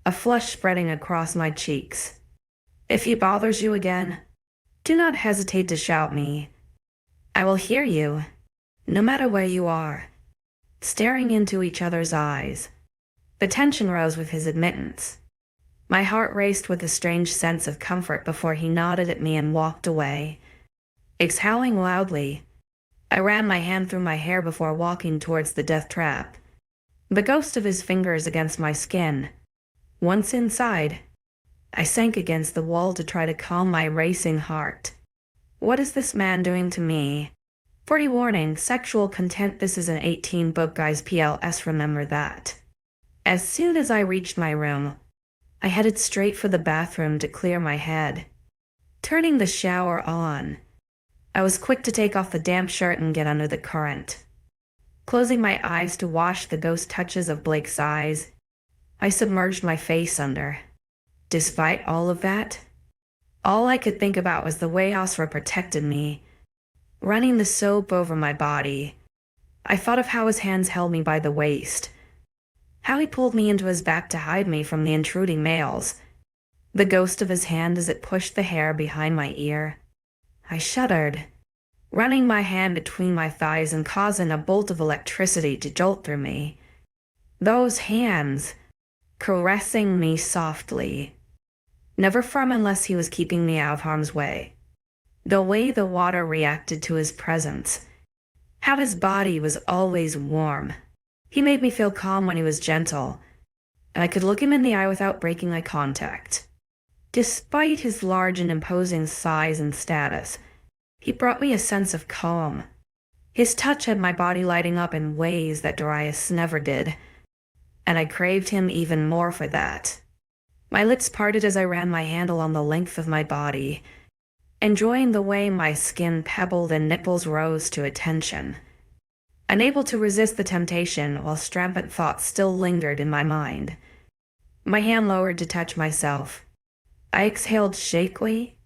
a flush spreading across my cheeks. "If he bothers you again, do not hesitate to shout me. I will hear you, no matter where you are." Staring into each other's eyes, the tension rose with his admittance. My heart raced with a strange sense of comfort before he nodded at me and walked away. Exhaling loudly, I ran my hand through my hair before walking towards the death trap, the ghost of his fingers against my skin. Once inside, I sank against the wall to try to calm my racing heart. What is this man doing to me? 40 warning, sexual content. This is an 18 book, guys. PLS, remember that. As soon as I reached my room, I headed straight for the bathroom to clear my head. Turning the shower on, I was quick to take off the damp shirt and get under the current. Closing my eyes to wash the ghost touches of Blake's eyes, I submerged my face under. Despite all of that, all I could think about was the way Asra protected me, running the soap over my body. I thought of how his hands held me by the waist, how he pulled me into his back to hide me from the intruding males, the ghost of his hand as it pushed the hair behind my ear. I shuddered, running my hand between my thighs and causing a bolt of electricity to jolt through me. Those hands, caressing me softly, never firm unless he was keeping me out of harm's way. The way the water reacted to his presence, how his body was always warm. He made me feel calm when he was gentle, and I could look him in the eye without breaking eye contact. Despite his large and imposing size and status, he brought me a sense of calm. His touch had my body lighting up in ways that Darius never did, and I craved him even more for that. My lips parted as I ran my hand along the length of my body, enjoying the way my skin pebbled and nipples rose to attention. Unable to resist the temptation while strampant thoughts still lingered in my mind, my hand lowered to touch myself. I exhaled shakily,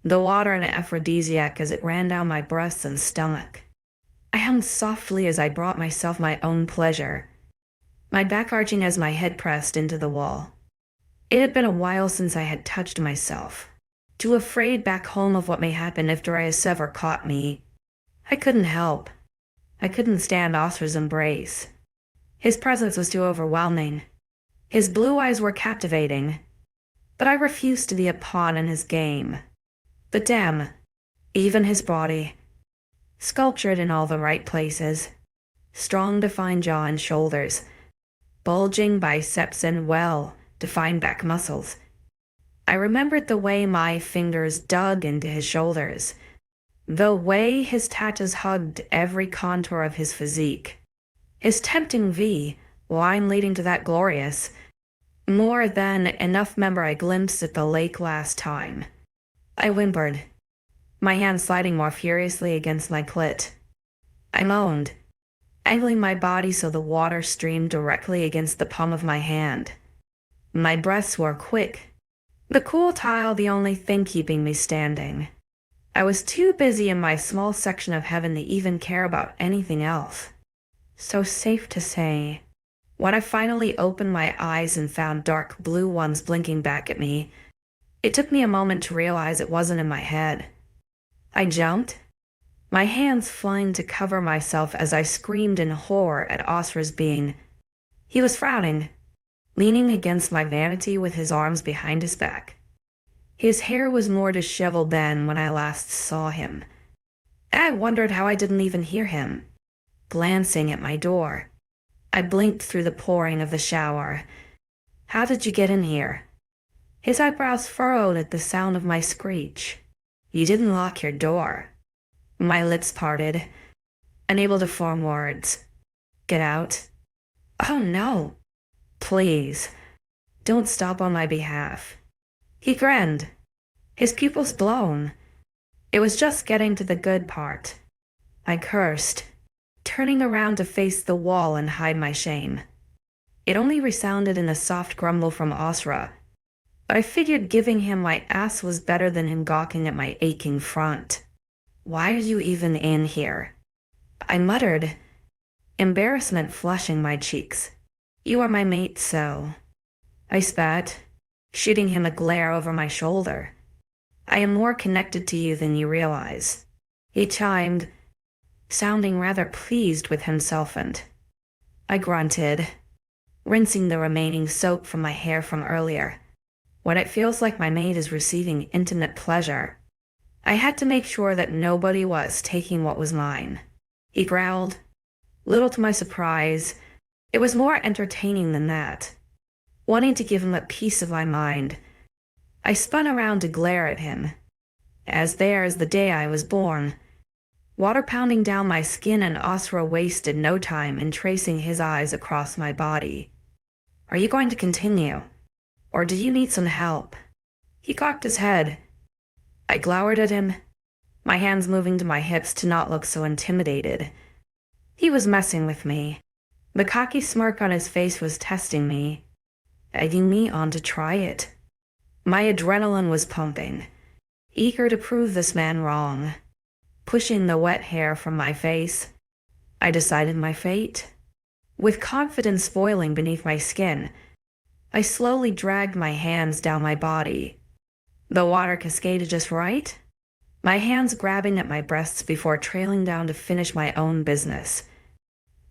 the water an aphrodisiac as it ran down my breasts and stomach. I hummed softly as I brought myself my own pleasure, my back arching as my head pressed into the wall. It had been a while since I had touched myself, too afraid back home of what may happen if Darius ever caught me. I couldn't help. I couldn't stand 𝐊𝐲𝐬𝐬's embrace. His presence was too overwhelming. His blue eyes were captivating, but I refused to be a pawn in his game. But damn, even his body, sculptured in all the right places, strong defined jaw and shoulders, bulging biceps and well-defined back muscles. I remembered the way my fingers dug into his shoulders, the way his tattoos hugged every contour of his physique, his tempting V-line leading to that glorious, more than enough member I glimpsed at the lake last time. I whimpered, my hand sliding more furiously against my clit. I moaned, angling my body so the water streamed directly against the palm of my hand. My breaths were quick, the cool tile the only thing keeping me standing. I was too busy in my small section of heaven to even care about anything else. So safe to say, when I finally opened my eyes and found dark blue ones blinking back at me, it took me a moment to realize it wasn't in my head. I jumped, my hands flying to cover myself as I screamed in horror at 𝐊𝐲𝐬𝐬's being. He was frowning, leaning against my vanity with his arms behind his back. His hair was more disheveled than when I last saw him, and I wondered how I didn't even hear him. Glancing at my door, I blinked through the pouring of the shower. How did you get in here? His eyebrows furrowed at the sound of my screech. You didn't lock your door. My lips parted, unable to form words. Get out. Oh no. Please, don't stop on my behalf. He grinned, his pupils blown. It was just getting to the good part. I cursed, turning around to face the wall and hide my shame. It only resounded in a soft grumble from 𝐊𝐲𝐬𝐬, but I figured giving him my ass was better than him gawking at my aching front. Why are you even in here? I muttered, embarrassment flushing my cheeks. You are my mate, so. I spat, shooting him a glare over my shoulder. I am more connected to you than you realize. He chimed, sounding rather pleased with himself, and I grunted, rinsing the remaining soap from my hair from earlier. When it feels like my mate is receiving intimate pleasure, I had to make sure that nobody was taking what was mine. He growled. Little to my surprise, it was more entertaining than that. Wanting to give him a piece of my mind, I spun around to glare at him, as there as the day I was born, water pounding down my skin, and 𝐊𝐲𝐬𝐬 wasted no time in tracing his eyes across my body. Are you going to continue, or do you need some help? He cocked his head. I glowered at him, my hands moving to my hips to not look so intimidated. He was messing with me. The cocky smirk on his face was testing me, egging me on to try it. My adrenaline was pumping, eager to prove this man wrong. Pushing the wet hair from my face, I decided my fate. With confidence boiling beneath my skin, I slowly dragged my hands down my body. The water cascaded just right, my hands grabbing at my breasts before trailing down to finish my own business.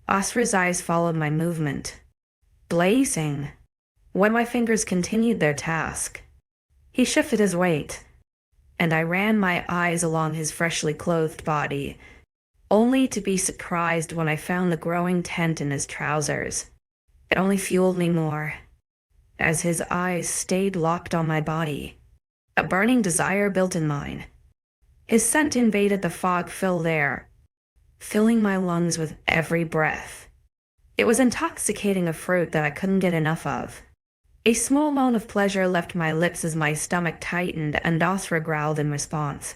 𝐊𝐲𝐬𝐻𝐻's eyes followed my movement, blazing, when my fingers continued their task. He shifted his weight, and I ran my eyes along his freshly clothed body, only to be surprised when I found the growing tent in his trousers. It only fueled me more, as his eyes stayed locked on my body. A burning desire built in mine. His scent invaded the fog-filled air, filling my lungs with every breath. It was intoxicating, a fruit that I couldn't get enough of. A small moan of pleasure left my lips as my stomach tightened and 𝐊𝐲𝐬𝐻𝐻 growled in response.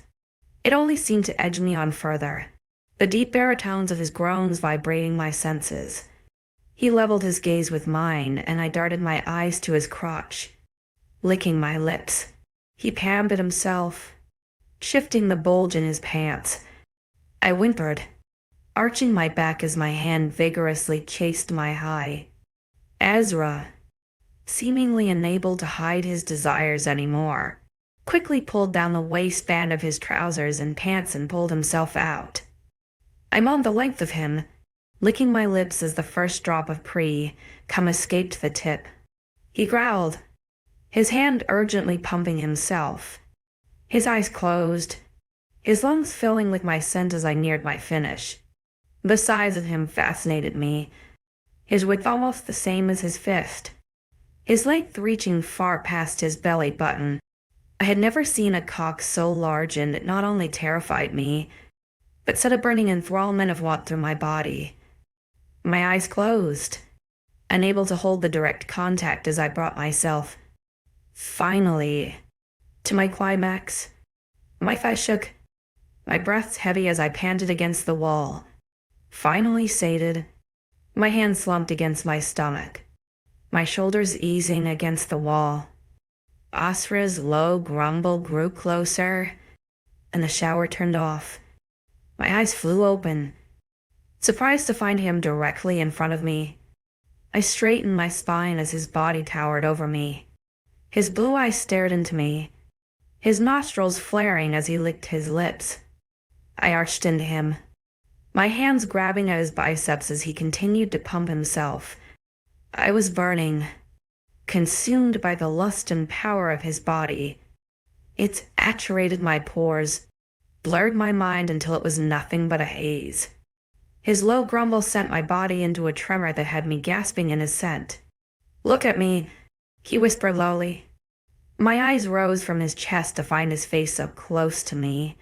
It only seemed to edge me on further, the deep baritones of his groans vibrating my senses. He leveled his gaze with mine, and I darted my eyes to his crotch, licking my lips. He pampered himself, shifting the bulge in his pants. I whimpered, arching my back as my hand vigorously chased my high. Ezra, seemingly unable to hide his desires anymore, quickly pulled down the waistband of his trousers and pants and pulled himself out. I moaned the length of him, licking my lips as the first drop of pre-cum escaped the tip. He growled, his hand urgently pumping himself. His eyes closed, his lungs filling with my scent as I neared my finish. The size of him fascinated me, his width almost the same as his fist, his length reaching far past his belly button. I had never seen a cock so large, and it not only terrified me, but set a burning enthrallment of what through my body. My eyes closed, unable to hold the direct contact as I brought myself, finally, to my climax. My thighs shook, my breaths heavy as I panted against the wall. Finally sated, my hand slumped against my stomach, my shoulders easing against the wall. 𝐊𝐲𝐻𝐻's low grumble grew closer, and the shower turned off. My eyes flew open, surprised to find him directly in front of me. I straightened my spine as his body towered over me. His blue eyes stared into me, his nostrils flaring as he licked his lips. I arched into him, my hands grabbing at his biceps as he continued to pump himself. I was burning, consumed by the lust and power of his body. It saturated my pores, blurred my mind until it was nothing but a haze. His low grumble sent my body into a tremor that had me gasping in his scent. "Look at me," he whispered lowly. My eyes rose from his chest to find his face so close to me.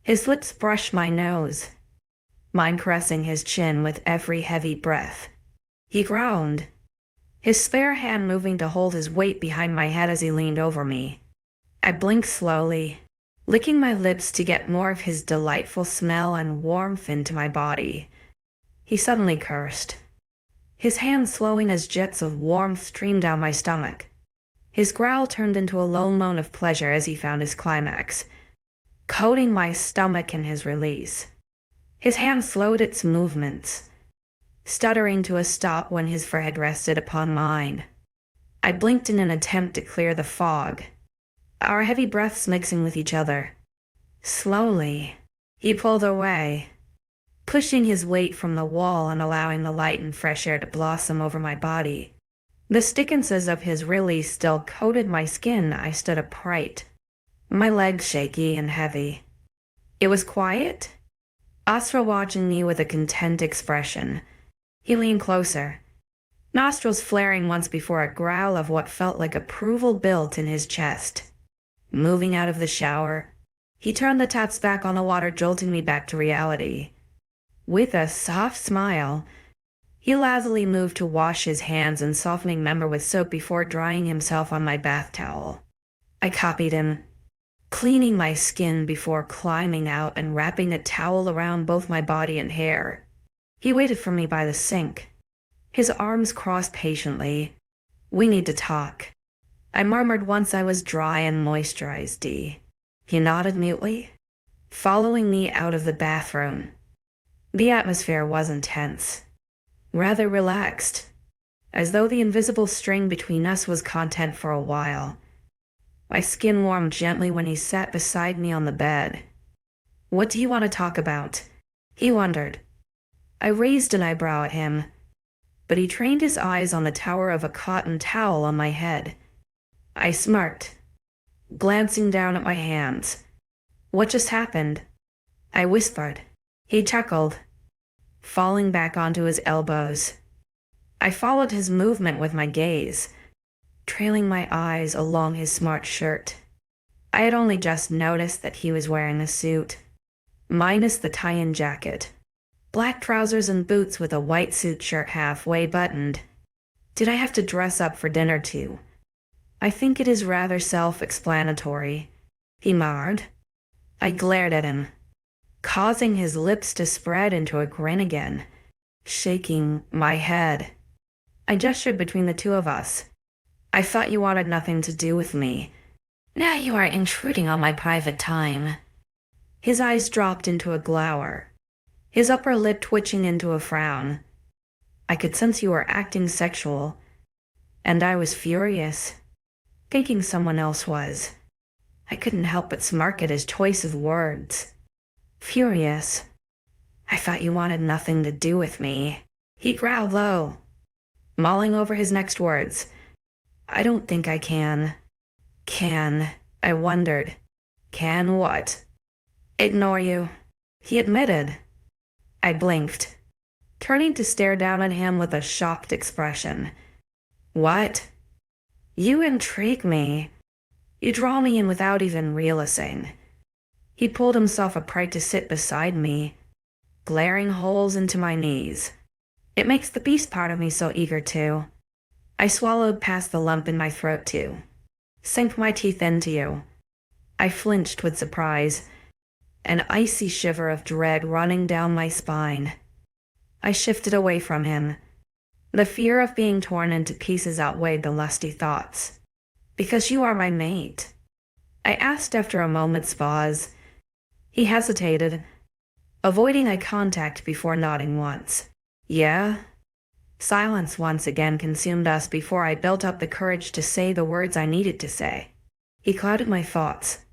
His lips brushed my nose, mine caressing his chin with every heavy breath. He groaned, his spare hand moving to hold his weight behind my head as he leaned over me. I blinked slowly, licking my lips to get more of his delightful smell and warmth into my body. He suddenly cursed, his hands slowing as jets of warmth streamed down my stomach. His growl turned into a low moan of pleasure as he found his climax, coating my stomach in his release. His hand slowed its movements, stuttering to a stop when his forehead rested upon mine. I blinked in an attempt to clear the fog, our heavy breaths mixing with each other. Slowly, he pulled away, pushing his weight from the wall and allowing the light and fresh air to blossom over my body. The stickiness of his release still coated my skin. I stood upright, my legs shaky and heavy. It was quiet, 𝐊𝐻𝐻 watching me with a content expression. He leaned closer, nostrils flaring once before a growl of what felt like approval built in his chest. Moving out of the shower, he turned the taps back on the water, jolting me back to reality. With a soft smile, he lazily moved to wash his hands and softening member with soap before drying himself on my bath towel. I copied him, cleaning my skin before climbing out and wrapping a towel around both my body and hair. He waited for me by the sink, his arms crossed patiently. "We need to talk," I murmured once I was dry and moisturized. He nodded mutely, following me out of the bathroom. The atmosphere was intense, rather relaxed, as though the invisible string between us was content for a while. My skin warmed gently when he sat beside me on the bed. "What do you want to talk about?" he wondered. I raised an eyebrow at him, but he trained his eyes on the tower of a cotton towel on my head. I smirked, glancing down at my hands. "What just happened?" I whispered. He chuckled, falling back onto his elbows. I followed his movement with my gaze, trailing my eyes along his smart shirt. I had only just noticed that he was wearing a suit, minus the tie and jacket. Black trousers and boots with a white suit shirt halfway buttoned. Did I have to dress up for dinner too? I think it is rather self-explanatory, he murmured. I glared at him, causing his lips to spread into a grin again, shaking my head. I gestured between the two of us. "I thought you wanted nothing to do with me. Now you are intruding on my private time." His eyes dropped into a glower, his upper lip twitching into a frown. I could sense you were acting sexual, and I was furious, thinking someone else was. I couldn't help but smirk at his choice of words. Furious. "I thought you wanted nothing to do with me," he growled low, mulling over his next words. "I don't think I can." "Can?" I wondered. "Can what?" "Ignore you," he admitted. I blinked, turning to stare down at him with a shocked expression. "What?" "You intrigue me. You draw me in without even realizing." He pulled himself upright to sit beside me, glaring holes into my knees. It makes the beast part of me so eager to. I swallowed past the lump in my throat too, sank my teeth into you. I flinched with surprise, an icy shiver of dread running down my spine. I shifted away from him. The fear of being torn into pieces outweighed the lusty thoughts. "Because you are my mate?" I asked after a moment's pause. He hesitated, avoiding eye contact before nodding once. "Yeah?" Silence once again consumed us before I built up the courage to say the words I needed to say. He clouded my thoughts,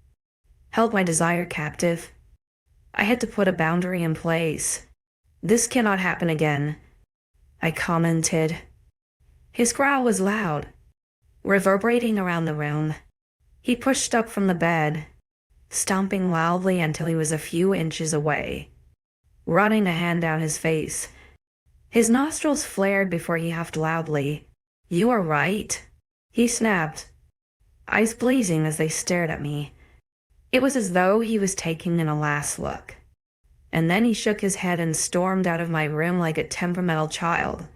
held my desire captive. I had to put a boundary in place. "This cannot happen again," I commented. His growl was loud, reverberating around the room. He pushed up from the bed, stomping loudly until he was a few inches away, running a hand down his face. His nostrils flared before he huffed loudly. "You are right," he snapped, eyes blazing as they stared at me. It was as though he was taking in a last look. And then he shook his head and stormed out of my room like a temperamental child.